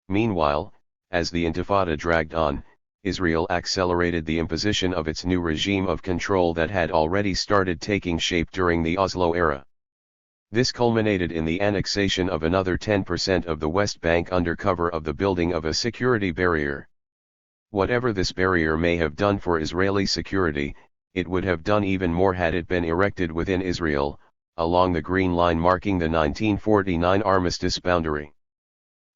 Speaker 1: Meanwhile, as the Intifada dragged on, Israel accelerated the imposition of its new regime of control that had already started taking shape during the Oslo era. This culminated in the annexation of another 10% of the West Bank under cover of the building of a security barrier. Whatever this barrier may have done for Israeli security, it would have done even more had it been erected within Israel, along the green line marking the 1949 armistice boundary.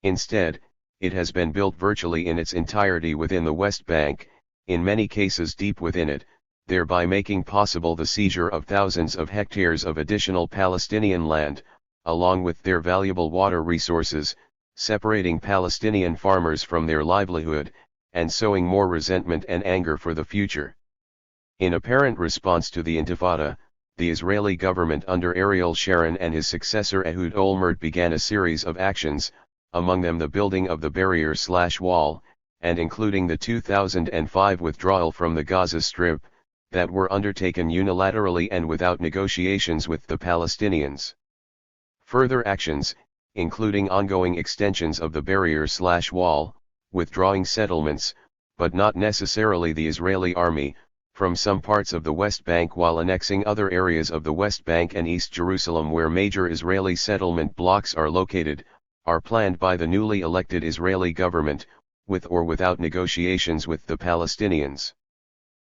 Speaker 1: Instead, it has been built virtually in its entirety within the West Bank, in many cases deep within it, thereby making possible the seizure of thousands of hectares of additional Palestinian land, along with their valuable water resources, separating Palestinian farmers from their livelihood, and sowing more resentment and anger for the future. In apparent response to the Intifada, the Israeli government under Ariel Sharon and his successor Ehud Olmert began a series of actions, among them the building of the barrier/wall, and including the 2005 withdrawal from the Gaza Strip, that were undertaken unilaterally and without negotiations with the Palestinians. Further actions, including ongoing extensions of the barrier/wall, withdrawing settlements, but not necessarily the Israeli army, from some parts of the West Bank while annexing other areas of the West Bank and East Jerusalem where major Israeli settlement blocks are located, are planned by the newly elected Israeli government, with or without negotiations with the Palestinians.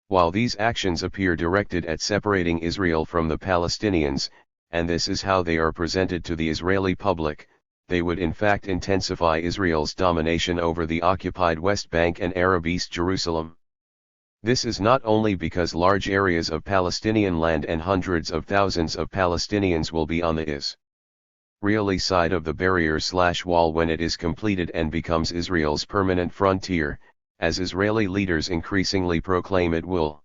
Speaker 1: While these actions appear directed at separating Israel from the Palestinians, and this is how they are presented to the Israeli public, they would in fact intensify Israel's domination over the occupied West Bank and Arab East Jerusalem. This is not only because large areas of Palestinian land and hundreds of thousands of Palestinians will be on the Israeli side of the barrier/wall when it is completed and becomes Israel's permanent frontier, as Israeli leaders increasingly proclaim it will.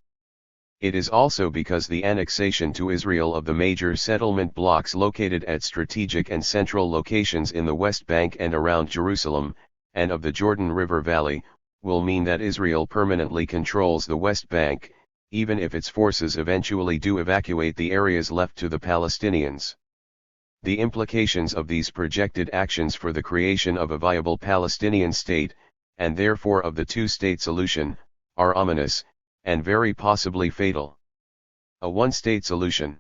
Speaker 1: It is also because the annexation to Israel of the major settlement blocks located at strategic and central locations in the West Bank and around Jerusalem, and of the Jordan River Valley, will mean that Israel permanently controls the West Bank, even if its forces eventually do evacuate the areas left to the Palestinians. The implications of these projected actions for the creation of a viable Palestinian state, and therefore of the two-state solution, are ominous, and very possibly fatal. A one-state solution.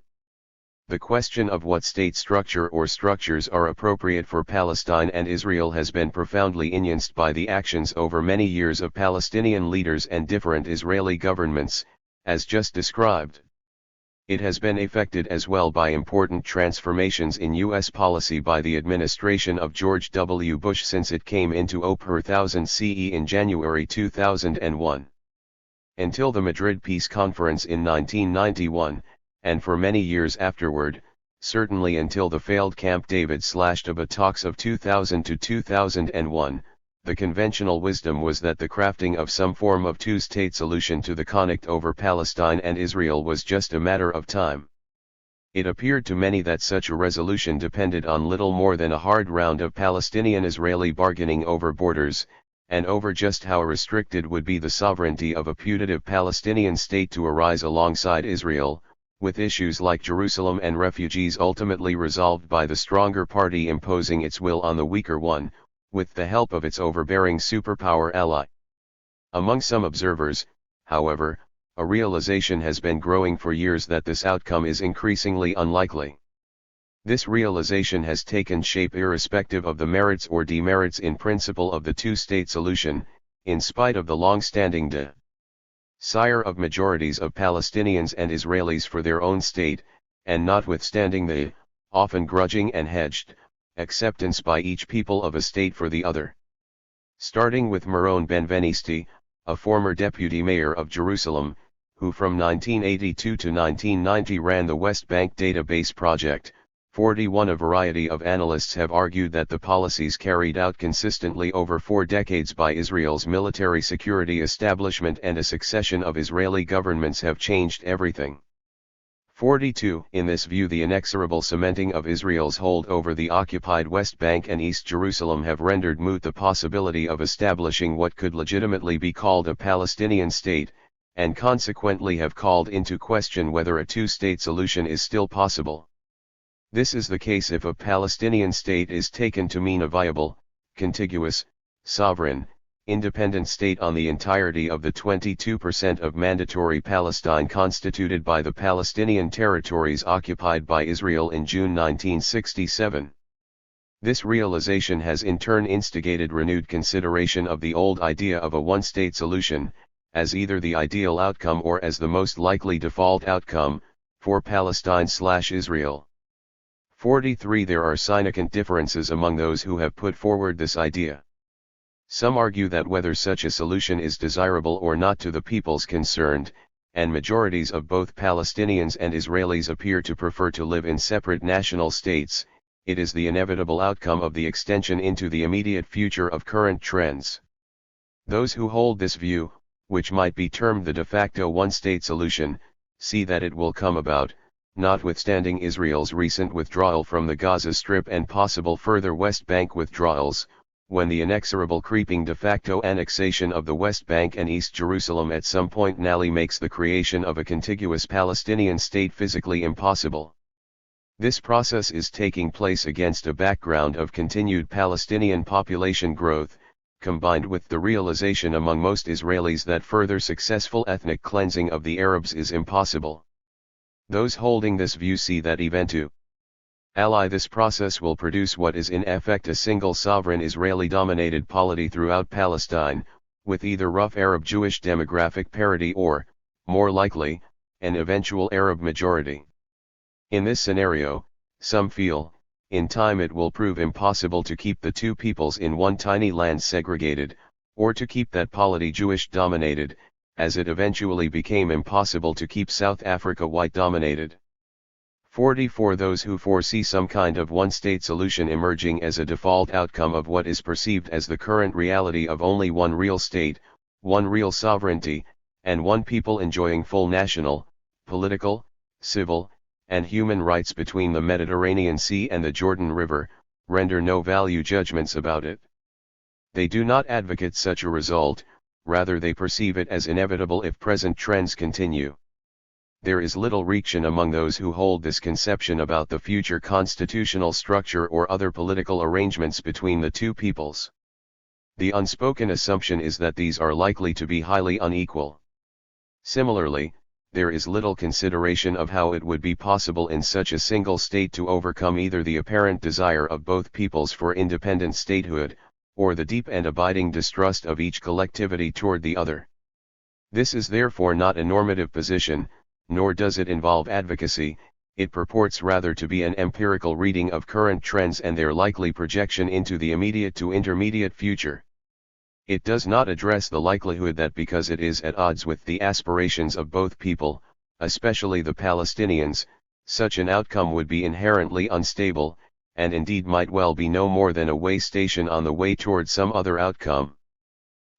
Speaker 1: The question of what state structure or structures are appropriate for Palestine and Israel has been profoundly influenced by the actions over many years of Palestinian leaders and different Israeli governments, as just described. It has been affected as well by important transformations in U.S. policy by the administration of George W. Bush since it came into office CE in January 2001. Until the Madrid Peace Conference in 1991, and for many years afterward, certainly until the failed Camp David/Aba talks of 2000 to 2001, the conventional wisdom was that the crafting of some form of two-state solution to the conflict over Palestine and Israel was just a matter of time. It appeared to many that such a resolution depended on little more than a hard round of Palestinian-Israeli bargaining over borders, and over just how restricted would be the sovereignty of a putative Palestinian state to arise alongside Israel, with issues like Jerusalem and refugees ultimately resolved by the stronger party imposing its will on the weaker one, with the help of its overbearing superpower ally. Among some observers, however, a realization has been growing for years that this outcome is increasingly unlikely. This realization has taken shape irrespective of the merits or demerits in principle of the two-state solution, in spite of the long-standing desire of majorities of Palestinians and Israelis for their own state, and notwithstanding the, often grudging and hedged, acceptance by each people of a state for the other. Starting with Meron Benvenisti, a former deputy mayor of Jerusalem, who from 1982 to 1990 ran the West Bank Database Project, 41. A variety of analysts have argued that the policies carried out consistently over 4 decades by Israel's military security establishment and a succession of Israeli governments have changed everything. 42. In this view, the inexorable cementing of Israel's hold over the occupied West Bank and East Jerusalem have rendered moot the possibility of establishing what could legitimately be called a Palestinian state, and consequently have called into question whether a two-state solution is still possible. This is the case if a Palestinian state is taken to mean a viable, contiguous, sovereign, independent state on the entirety of the 22% of mandatory Palestine constituted by the Palestinian territories occupied by Israel in June 1967. This realization has in turn instigated renewed consideration of the old idea of a one-state solution, as either the ideal outcome or as the most likely default outcome, for Palestine/Israel. 43. There are significant differences among those who have put forward this idea. Some argue that whether such a solution is desirable or not to the peoples concerned, and majorities of both Palestinians and Israelis appear to prefer to live in separate national states, it is the inevitable outcome of the extension into the immediate future of current trends. Those who hold this view, which might be termed the de facto one-state solution, see that it will come about, notwithstanding Israel's recent withdrawal from the Gaza Strip and possible further West Bank withdrawals, when the inexorable creeping de facto annexation of the West Bank and East Jerusalem at some point finally makes the creation of a contiguous Palestinian state physically impossible. This process is taking place against a background of continued Palestinian population growth, combined with the realization among most Israelis that further successful ethnic cleansing of the Arabs is impossible. Those holding this view see that even to ally this process will produce what is in effect a single sovereign Israeli-dominated polity throughout Palestine, with either rough Arab-Jewish demographic parity or, more likely, an eventual Arab majority. In this scenario, some feel, in time it will prove impossible to keep the two peoples in one tiny land segregated, or to keep that polity Jewish-dominated, as it eventually became impossible to keep South Africa white-dominated. 44. Those who foresee some kind of one-state solution emerging as a default outcome of what is perceived as the current reality of only one real state, one real sovereignty, and one people enjoying full national, political, civil, and human rights between the Mediterranean Sea and the Jordan River, render no value judgments about it. They do not advocate such a result, rather they perceive it as inevitable if present trends continue. There is little reaction among those who hold this conception about the future constitutional structure or other political arrangements between the two peoples. The unspoken assumption is that these are likely to be highly unequal. Similarly, there is little consideration of how it would be possible in such a single state to overcome either the apparent desire of both peoples for independent statehood, or the deep and abiding distrust of each collectivity toward the other. This is therefore not a normative position, nor does it involve advocacy. It purports rather to be an empirical reading of current trends and their likely projection into the immediate to intermediate future. It does not address the likelihood that because it is at odds with the aspirations of both people, especially the Palestinians, Such an outcome would be inherently unstable, and indeed might well be no more than a way station on the way toward some other outcome.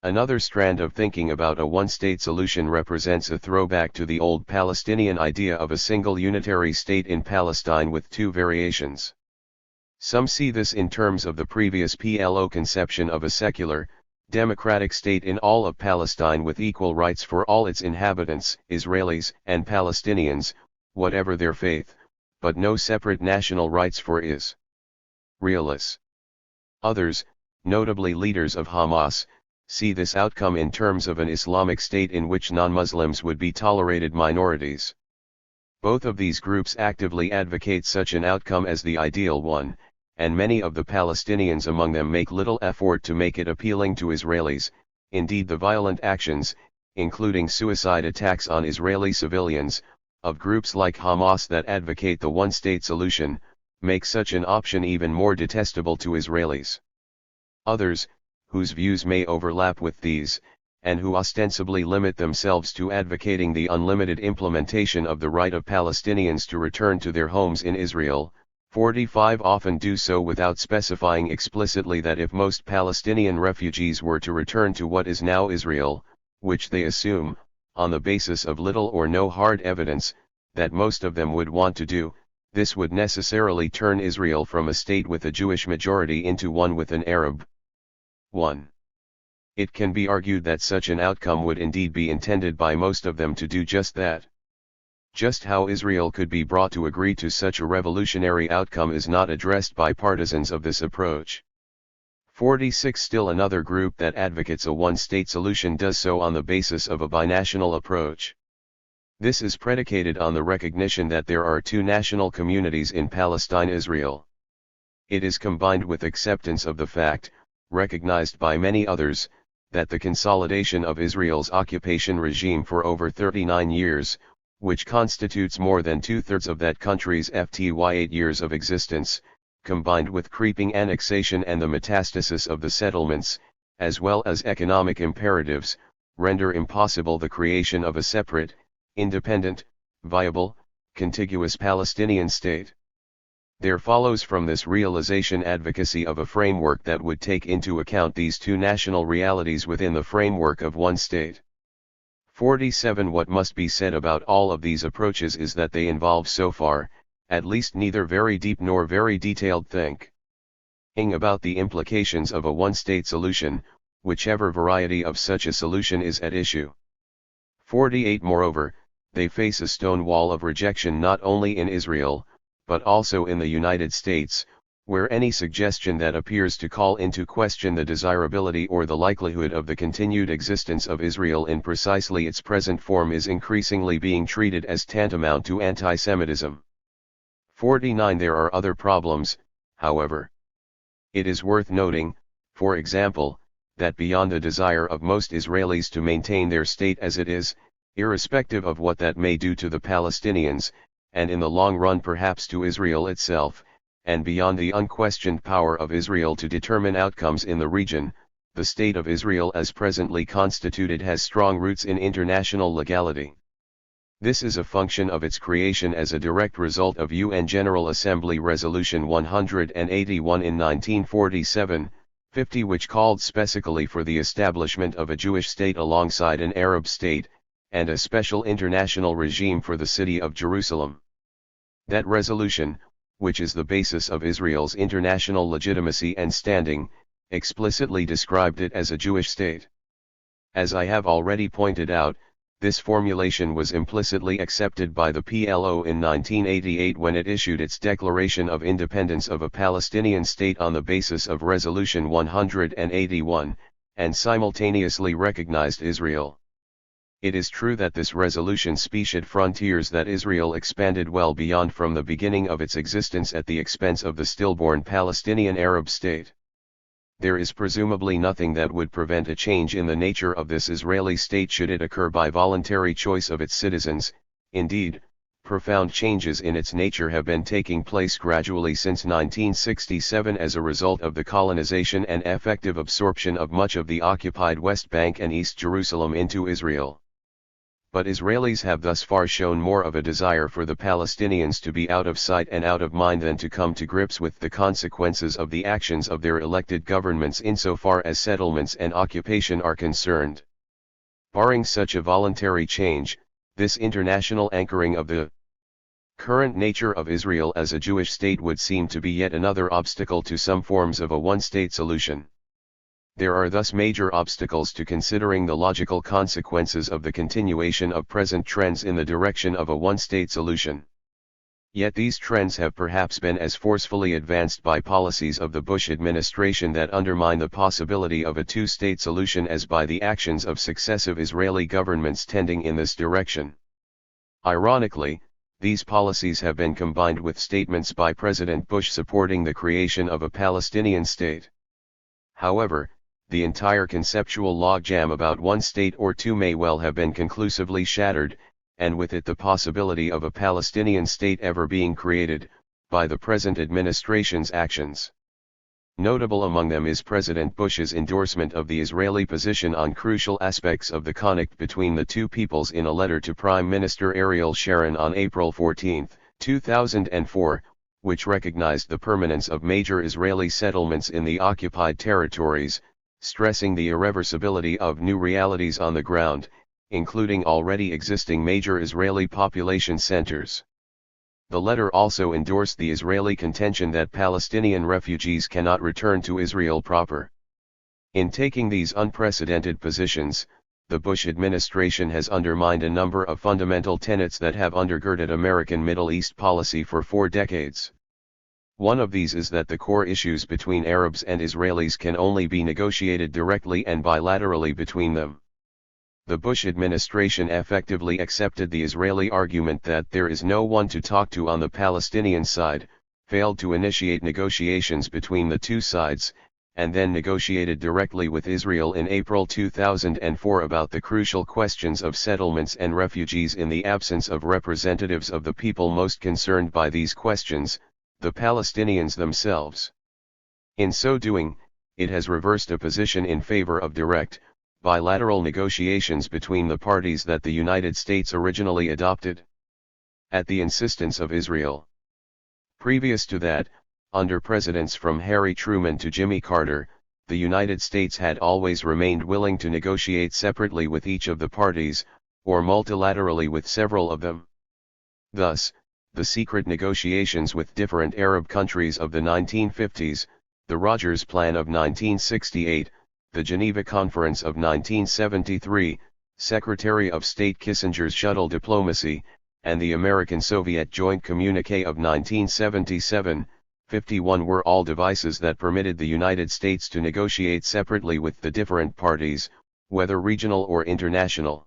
Speaker 1: Another strand of thinking about a one-state solution represents a throwback to the old Palestinian idea of a single unitary state in Palestine with two variations. Some see this in terms of the previous PLO conception of a secular, democratic state in all of Palestine with equal rights for all its inhabitants, Israelis and Palestinians, whatever their faith, but no separate national rights for Israelis. Others, notably leaders of Hamas, see this outcome in terms of an Islamic state in which non-Muslims would be tolerated minorities. Both of these groups actively advocate such an outcome as the ideal one, and many of the Palestinians among them make little effort to make it appealing to Israelis. Indeed, the violent actions, including suicide attacks on Israeli civilians, of groups like Hamas that advocate the one-state solution, make such an option even more detestable to Israelis. Others, whose views may overlap with these, and who ostensibly limit themselves to advocating the unlimited implementation of the right of Palestinians to return to their homes in Israel, 45 often do so without specifying explicitly that if most Palestinian refugees were to return to what is now Israel, which they assume, on the basis of little or no hard evidence, that most of them would want to do, this would necessarily turn Israel from a state with a Jewish majority into one with an Arab one. It can be argued that such an outcome would indeed be intended by most of them to do just that. Just how Israel could be brought to agree to such a revolutionary outcome is not addressed by partisans of this approach. 46 Still another group that advocates a one-state solution does so on the basis of a binational approach. This is predicated on the recognition that there are two national communities in Palestine-Israel. It is combined with acceptance of the fact, recognized by many others, that the consolidation of Israel's occupation regime for over 39 years, which constitutes more than two-thirds of that country's 8 years of existence, combined with creeping annexation and the metastasis of the settlements, as well as economic imperatives, render impossible the creation of a separate, independent, viable, contiguous Palestinian state. There follows from this realization advocacy of a framework that would take into account these two national realities within the framework of one state. 47 What must be said about all of these approaches is that they involve so far, at least neither very deep nor very detailed thinking about the implications of a one-state solution, whichever variety of such a solution is at issue. 48 Moreover, they face a stone wall of rejection not only in Israel, but also in the United States, where any suggestion that appears to call into question the desirability or the likelihood of the continued existence of Israel in precisely its present form is increasingly being treated as tantamount to anti-Semitism. 49 There are other problems, however. It is worth noting, for example, that beyond the desire of most Israelis to maintain their state as it is, irrespective of what that may do to the Palestinians, and in the long run perhaps to Israel itself, and beyond the unquestioned power of Israel to determine outcomes in the region, the State of Israel as presently constituted has strong roots in international legality. This is a function of its creation as a direct result of UN General Assembly Resolution 181 in 1947, 50 which called specifically for the establishment of a Jewish state alongside an Arab state, and a special international regime for the city of Jerusalem. That resolution, which is the basis of Israel's international legitimacy and standing, explicitly described it as a Jewish state. As I have already pointed out, this formulation was implicitly accepted by the PLO in 1988 when it issued its declaration of independence of a Palestinian state on the basis of Resolution 181, and simultaneously recognized Israel. It is true that this resolution specified frontiers that Israel expanded well beyond from the beginning of its existence at the expense of the stillborn Palestinian Arab state. There is presumably nothing that would prevent a change in the nature of this Israeli state should it occur by voluntary choice of its citizens. Indeed, profound changes in its nature have been taking place gradually since 1967 as a result of the colonization and effective absorption of much of the occupied West Bank and East Jerusalem into Israel. But Israelis have thus far shown more of a desire for the Palestinians to be out of sight and out of mind than to come to grips with the consequences of the actions of their elected governments insofar as settlements and occupation are concerned. Barring such a voluntary change, this international anchoring of the current nature of Israel as a Jewish state would seem to be yet another obstacle to some forms of a one-state solution. There are thus major obstacles to considering the logical consequences of the continuation of present trends in the direction of a one-state solution. Yet these trends have perhaps been as forcefully advanced by policies of the Bush administration that undermine the possibility of a two-state solution as by the actions of successive Israeli governments tending in this direction. Ironically, these policies have been combined with statements by President Bush supporting the creation of a Palestinian state. However, the entire conceptual logjam about one state or two may well have been conclusively shattered, and with it the possibility of a Palestinian state ever being created, by the present administration's actions. Notable among them is President Bush's endorsement of the Israeli position on crucial aspects of the conflict between the two peoples in a letter to Prime Minister Ariel Sharon on April 14, 2004, which recognized the permanence of major Israeli settlements in the occupied territories, stressing the irreversibility of new realities on the ground, including already existing major Israeli population centers. The letter also endorsed the Israeli contention that Palestinian refugees cannot return to Israel proper. In taking these unprecedented positions, the Bush administration has undermined a number of fundamental tenets that have undergirded American Middle East policy for 4 decades. One of these is that the core issues between Arabs and Israelis can only be negotiated directly and bilaterally between them. The Bush administration effectively accepted the Israeli argument that there is no one to talk to on the Palestinian side, failed to initiate negotiations between the two sides, and then negotiated directly with Israel in April 2004 about the crucial questions of settlements and refugees in the absence of representatives of the people most concerned by these questions, the Palestinians themselves. In so doing, it has reversed a position in favor of direct, bilateral negotiations between the parties that the United States originally adopted, at the insistence of Israel. Previous to that, under presidents from Harry Truman to Jimmy Carter, the United States had always remained willing to negotiate separately with each of the parties, or multilaterally with several of them. Thus, the secret negotiations with different Arab countries of the 1950s, the Rogers Plan of 1968, the Geneva Conference of 1973, Secretary of State Kissinger's shuttle diplomacy, and the American-Soviet Joint Communique of 1977, 51 were all devices that permitted the United States to negotiate separately with the different parties, whether regional or international.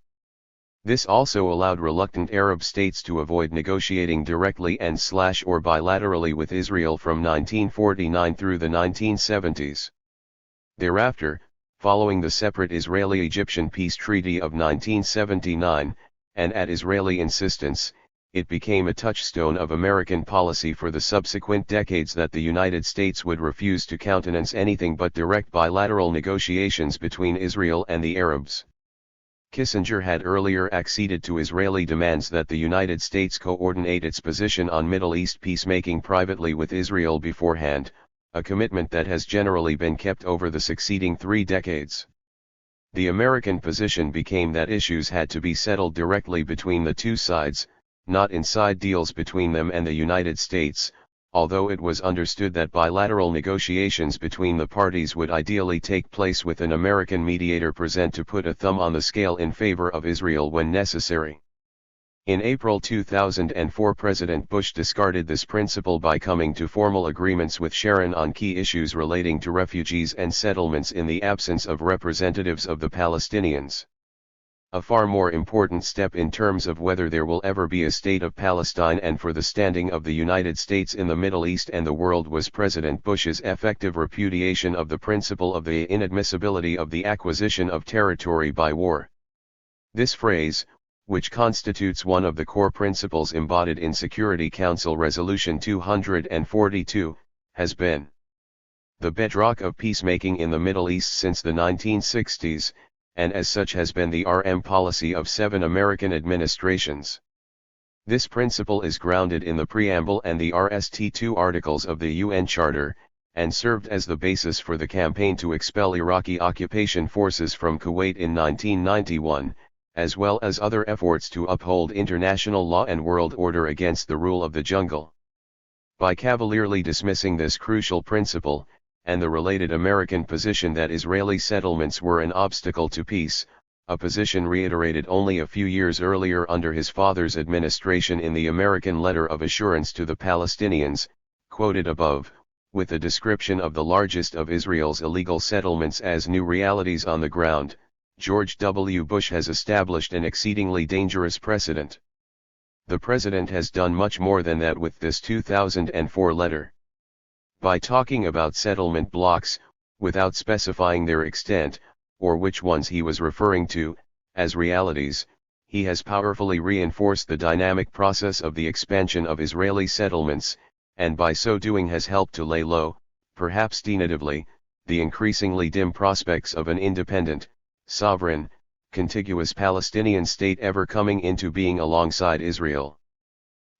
Speaker 1: This also allowed reluctant Arab states to avoid negotiating directly and/or bilaterally with Israel from 1949 through the 1970s. Thereafter, following the separate Israeli-Egyptian peace treaty of 1979, and at Israeli insistence, it became a touchstone of American policy for the subsequent decades that the United States would refuse to countenance anything but direct bilateral negotiations between Israel and the Arabs. Kissinger had earlier acceded to Israeli demands that the United States coordinate its position on Middle East peacemaking privately with Israel beforehand, a commitment that has generally been kept over the succeeding 3 decades. The American position became that issues had to be settled directly between the two sides, not inside deals between them and the United States, although it was understood that bilateral negotiations between the parties would ideally take place with an American mediator present to put a thumb on the scale in favor of Israel when necessary. In April 2004, President Bush discarded this principle by coming to formal agreements with Sharon on key issues relating to refugees and settlements in the absence of representatives of the Palestinians. A far more important step in terms of whether there will ever be a state of Palestine and for the standing of the United States in the Middle East and the world was President Bush's effective repudiation of the principle of the inadmissibility of the acquisition of territory by war. This phrase, which constitutes one of the core principles embodied in Security Council Resolution 242, has been the bedrock of peacemaking in the Middle East since the 1960s, and as such has been the RM policy of 7 American administrations. This principle is grounded in the preamble and the RST-2 articles of the UN Charter, and served as the basis for the campaign to expel Iraqi occupation forces from Kuwait in 1991, as well as other efforts to uphold international law and world order against the rule of the jungle. By cavalierly dismissing this crucial principle, and the related American position that Israeli settlements were an obstacle to peace, a position reiterated only a few years earlier under his father's administration in the American Letter of Assurance to the Palestinians, quoted above, with a description of the largest of Israel's illegal settlements as new realities on the ground, George W. Bush has established an exceedingly dangerous precedent. The president has done much more than that with this 2004 letter. By talking about settlement blocks, without specifying their extent, or which ones he was referring to, as realities, he has powerfully reinforced the dynamic process of the expansion of Israeli settlements, and by so doing has helped to lay low, perhaps tentatively, the increasingly dim prospects of an independent, sovereign, contiguous Palestinian state ever coming into being alongside Israel.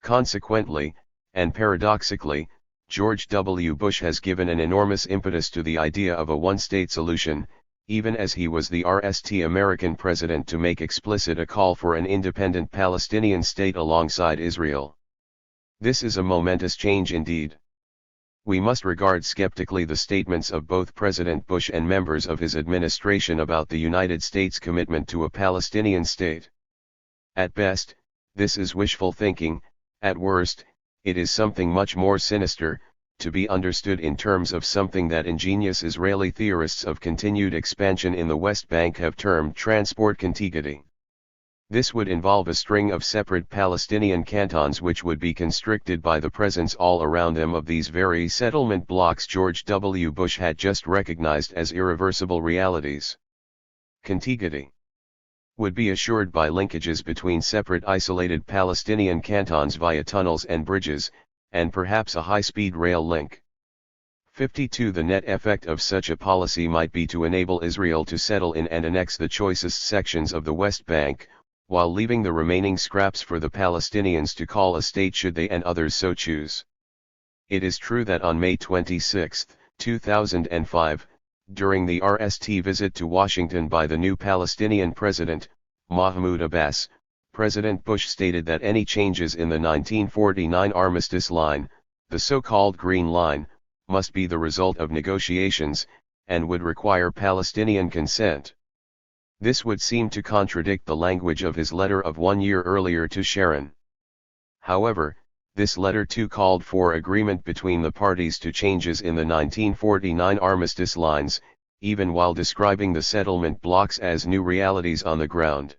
Speaker 1: Consequently, and paradoxically, George W. Bush has given an enormous impetus to the idea of a one-state solution, even as he was the RST American president to make explicit a call for an independent Palestinian state alongside Israel. This is a momentous change indeed. We must regard skeptically the statements of both President Bush and members of his administration about the United States' commitment to a Palestinian state. At best, this is wishful thinking; at worst, it is something much more sinister, to be understood in terms of something that ingenious Israeli theorists of continued expansion in the West Bank have termed transport contiguity. This would involve a string of separate Palestinian cantons which would be constricted by the presence all around them of these very settlement blocks George W. Bush had just recognized as irreversible realities. Contiguity would be assured by linkages between separate isolated Palestinian cantons via tunnels and bridges, and perhaps a high-speed rail link. 52. The net effect of such a policy might be to enable Israel to settle in and annex the choicest sections of the West Bank, while leaving the remaining scraps for the Palestinians to call a state should they and others so choose. It is true that on May 26, 2005, during the RST visit to Washington by the new Palestinian president, Mahmoud Abbas, President Bush stated that any changes in the 1949 armistice line, the so-called Green Line, must be the result of negotiations, and would require Palestinian consent. This would seem to contradict the language of his letter of 1 year earlier to Sharon. However, this letter too called for agreement between the parties to changes in the 1949 armistice lines, even while describing the settlement blocks as new realities on the ground.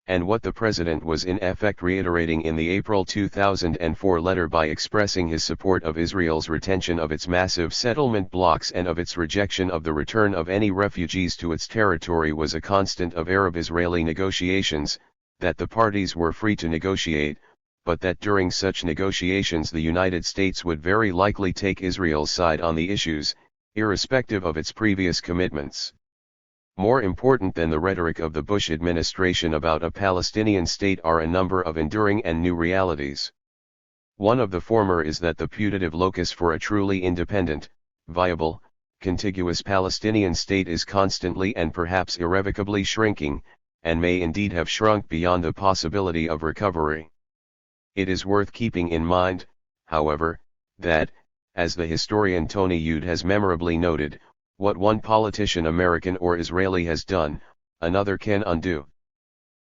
Speaker 1: And what the president was in effect reiterating in the April 2004 letter by expressing his support of Israel's retention of its massive settlement blocks and of its rejection of the return of any refugees to its territory was a constant of Arab-Israeli negotiations, that the parties were free to negotiate, but that during such negotiations the United States would very likely take Israel's side on the issues, irrespective of its previous commitments. More important than the rhetoric of the Bush administration about a Palestinian state are a number of enduring and new realities. One of the former is that the putative locus for a truly independent, viable, contiguous Palestinian state is constantly and perhaps irrevocably shrinking, and may indeed have shrunk beyond the possibility of recovery. It is worth keeping in mind, however, that, as the historian Tony Yude has memorably noted, what one politician American or Israeli has done, another can undo.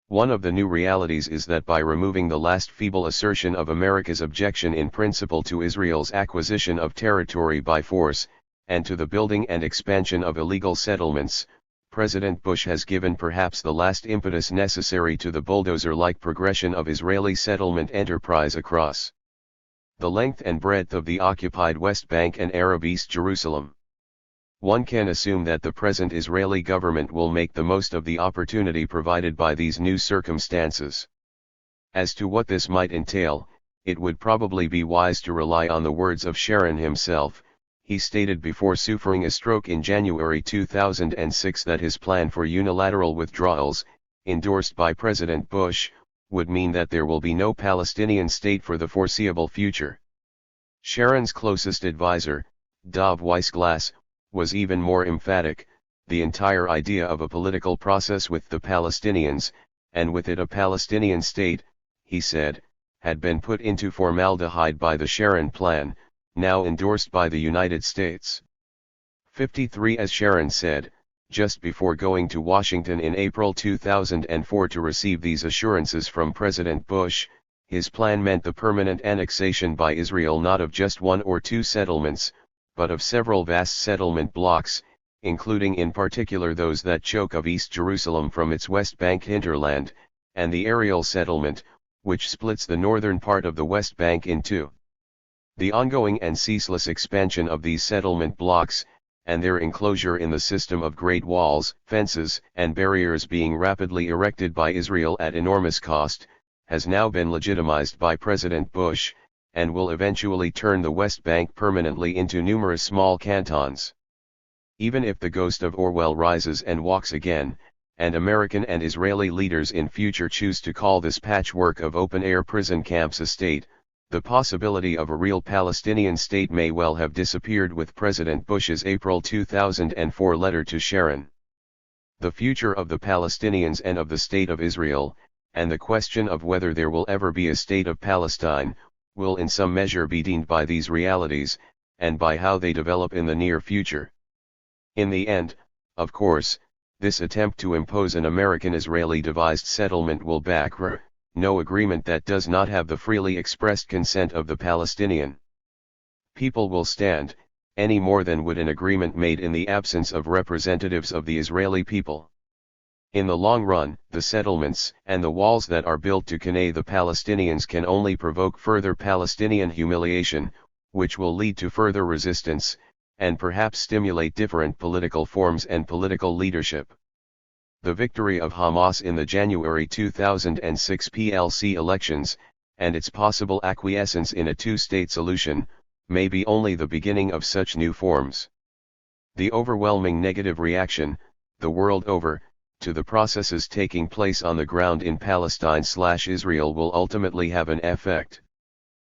Speaker 1: One of the new realities is that by removing the last feeble assertion of America's objection in principle to Israel's acquisition of territory by force, and to the building and expansion of illegal settlements, President Bush has given perhaps the last impetus necessary to the bulldozer-like progression of Israeli settlement enterprise across the length and breadth of the occupied West Bank and Arab East Jerusalem. One can assume that the present Israeli government will make the most of the opportunity provided by these new circumstances. As to what this might entail, it would probably be wise to rely on the words of Sharon himself. he stated before suffering a stroke in January 2006 that his plan for unilateral withdrawals, endorsed by President Bush, would mean that there will be no Palestinian state for the foreseeable future. Sharon's closest advisor, Dov Weissglass, was even more emphatic: the entire idea of a political process with the Palestinians, and with it a Palestinian state, he said, had been put into formaldehyde by the Sharon Plan, now endorsed by the United States. 53 As Sharon said, just before going to Washington in April 2004 to receive these assurances from President Bush, his plan meant the permanent annexation by Israel not of just one or two settlements, but of several vast settlement blocks, including in particular those that choke of East Jerusalem from its West Bank hinterland, and the aerial settlement, which splits the northern part of the West Bank in two. The ongoing and ceaseless expansion of these settlement blocks, and their enclosure in the system of great walls, fences, and barriers being rapidly erected by Israel at enormous cost, has now been legitimized by President Bush, and will eventually turn the West Bank permanently into numerous small cantons. Even if the ghost of Orwell rises and walks again, and American and Israeli leaders in future choose to call this patchwork of open-air prison camps a state, the possibility of a real Palestinian state may well have disappeared with President Bush's April 2004 letter to Sharon. The future of the Palestinians and of the State of Israel, and the question of whether there will ever be a state of Palestine, will in some measure be deemed by these realities, and by how they develop in the near future. In the end, of course, this attempt to impose an American-Israeli devised settlement will back no agreement that does not have the freely expressed consent of the Palestinian people will stand, any more than would an agreement made in the absence of representatives of the Israeli people. In the long run, the settlements and the walls that are built to contain the Palestinians can only provoke further Palestinian humiliation, which will lead to further resistance, and perhaps stimulate different political forms and political leadership. The victory of Hamas in the January 2006 PLC elections, and its possible acquiescence in a two-state solution, may be only the beginning of such new forms. The overwhelming negative reaction, the world over, to the processes taking place on the ground in Palestine/Israel will ultimately have an effect.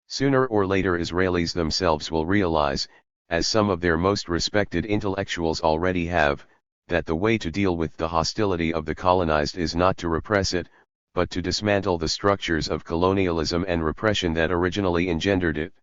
Speaker 1: Sooner or later Israelis themselves will realize, as some of their most respected intellectuals already have, that the way to deal with the hostility of the colonized is not to repress it, but to dismantle the structures of colonialism and repression that originally engendered it.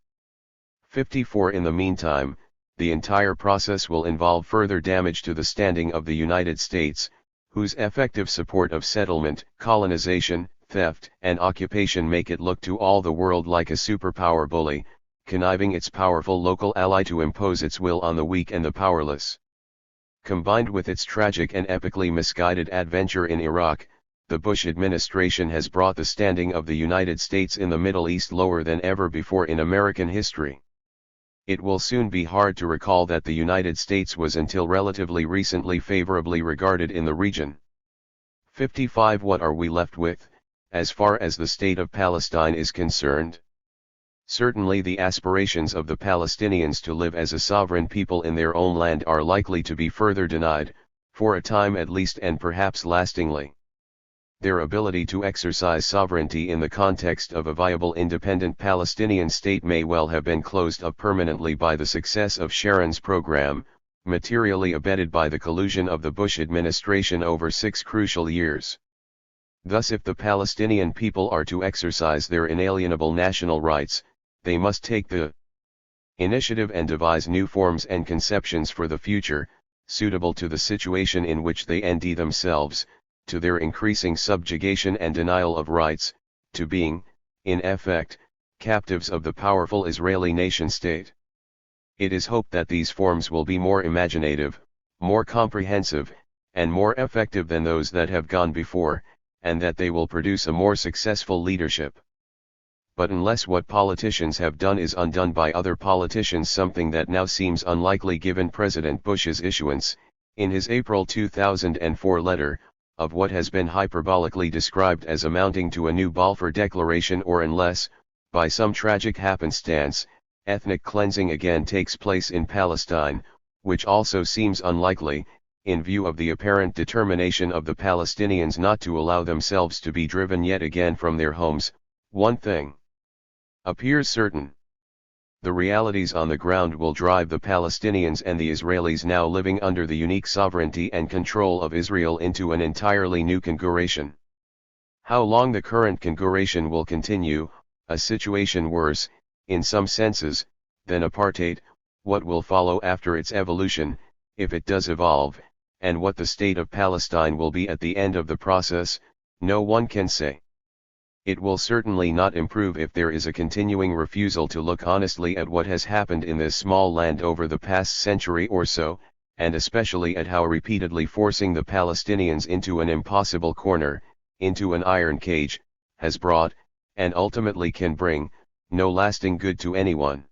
Speaker 1: 54 In the meantime, the entire process will involve further damage to the standing of the United States, whose effective support of settlement, colonization, theft, and occupation make it look to all the world like a superpower bully, conniving its powerful local ally to impose its will on the weak and the powerless. Combined with its tragic and epically misguided adventure in Iraq, the Bush administration has brought the standing of the United States in the Middle East lower than ever before in American history. It will soon be hard to recall that the United States was until relatively recently favorably regarded in the region. 55 What are we left with, as far as the state of Palestine is concerned? Certainly the aspirations of the Palestinians to live as a sovereign people in their own land are likely to be further denied, for a time at least and perhaps lastingly. Their ability to exercise sovereignty in the context of a viable independent Palestinian state may well have been closed up permanently by the success of Sharon's program, materially abetted by the collusion of the Bush administration over 6 crucial years. Thus, if the Palestinian people are to exercise their inalienable national rights, they must take the initiative and devise new forms and conceptions for the future, suitable to the situation in which they end themselves, to their increasing subjugation and denial of rights, to being, in effect, captives of the powerful Israeli nation-state. It is hoped that these forms will be more imaginative, more comprehensive, and more effective than those that have gone before, and that they will produce a more successful leadership. But unless what politicians have done is undone by other politicians, something that now seems unlikely given President Bush's issuance, in his April 2004 letter, of what has been hyperbolically described as amounting to a new Balfour Declaration, or unless, by some tragic happenstance, ethnic cleansing again takes place in Palestine, which also seems unlikely, in view of the apparent determination of the Palestinians not to allow themselves to be driven yet again from their homes. One thing appears certain. The realities on the ground will drive the Palestinians and the Israelis now living under the unique sovereignty and control of Israel into an entirely new configuration. How long the current configuration will continue, a situation worse, in some senses, than apartheid, what will follow after its evolution, if it does evolve, and what the state of Palestine will be at the end of the process, no one can say. It will certainly not improve if there is a continuing refusal to look honestly at what has happened in this small land over the past century or so, and especially at how repeatedly forcing the Palestinians into an impossible corner, into an iron cage, has brought, and ultimately can bring, no lasting good to anyone.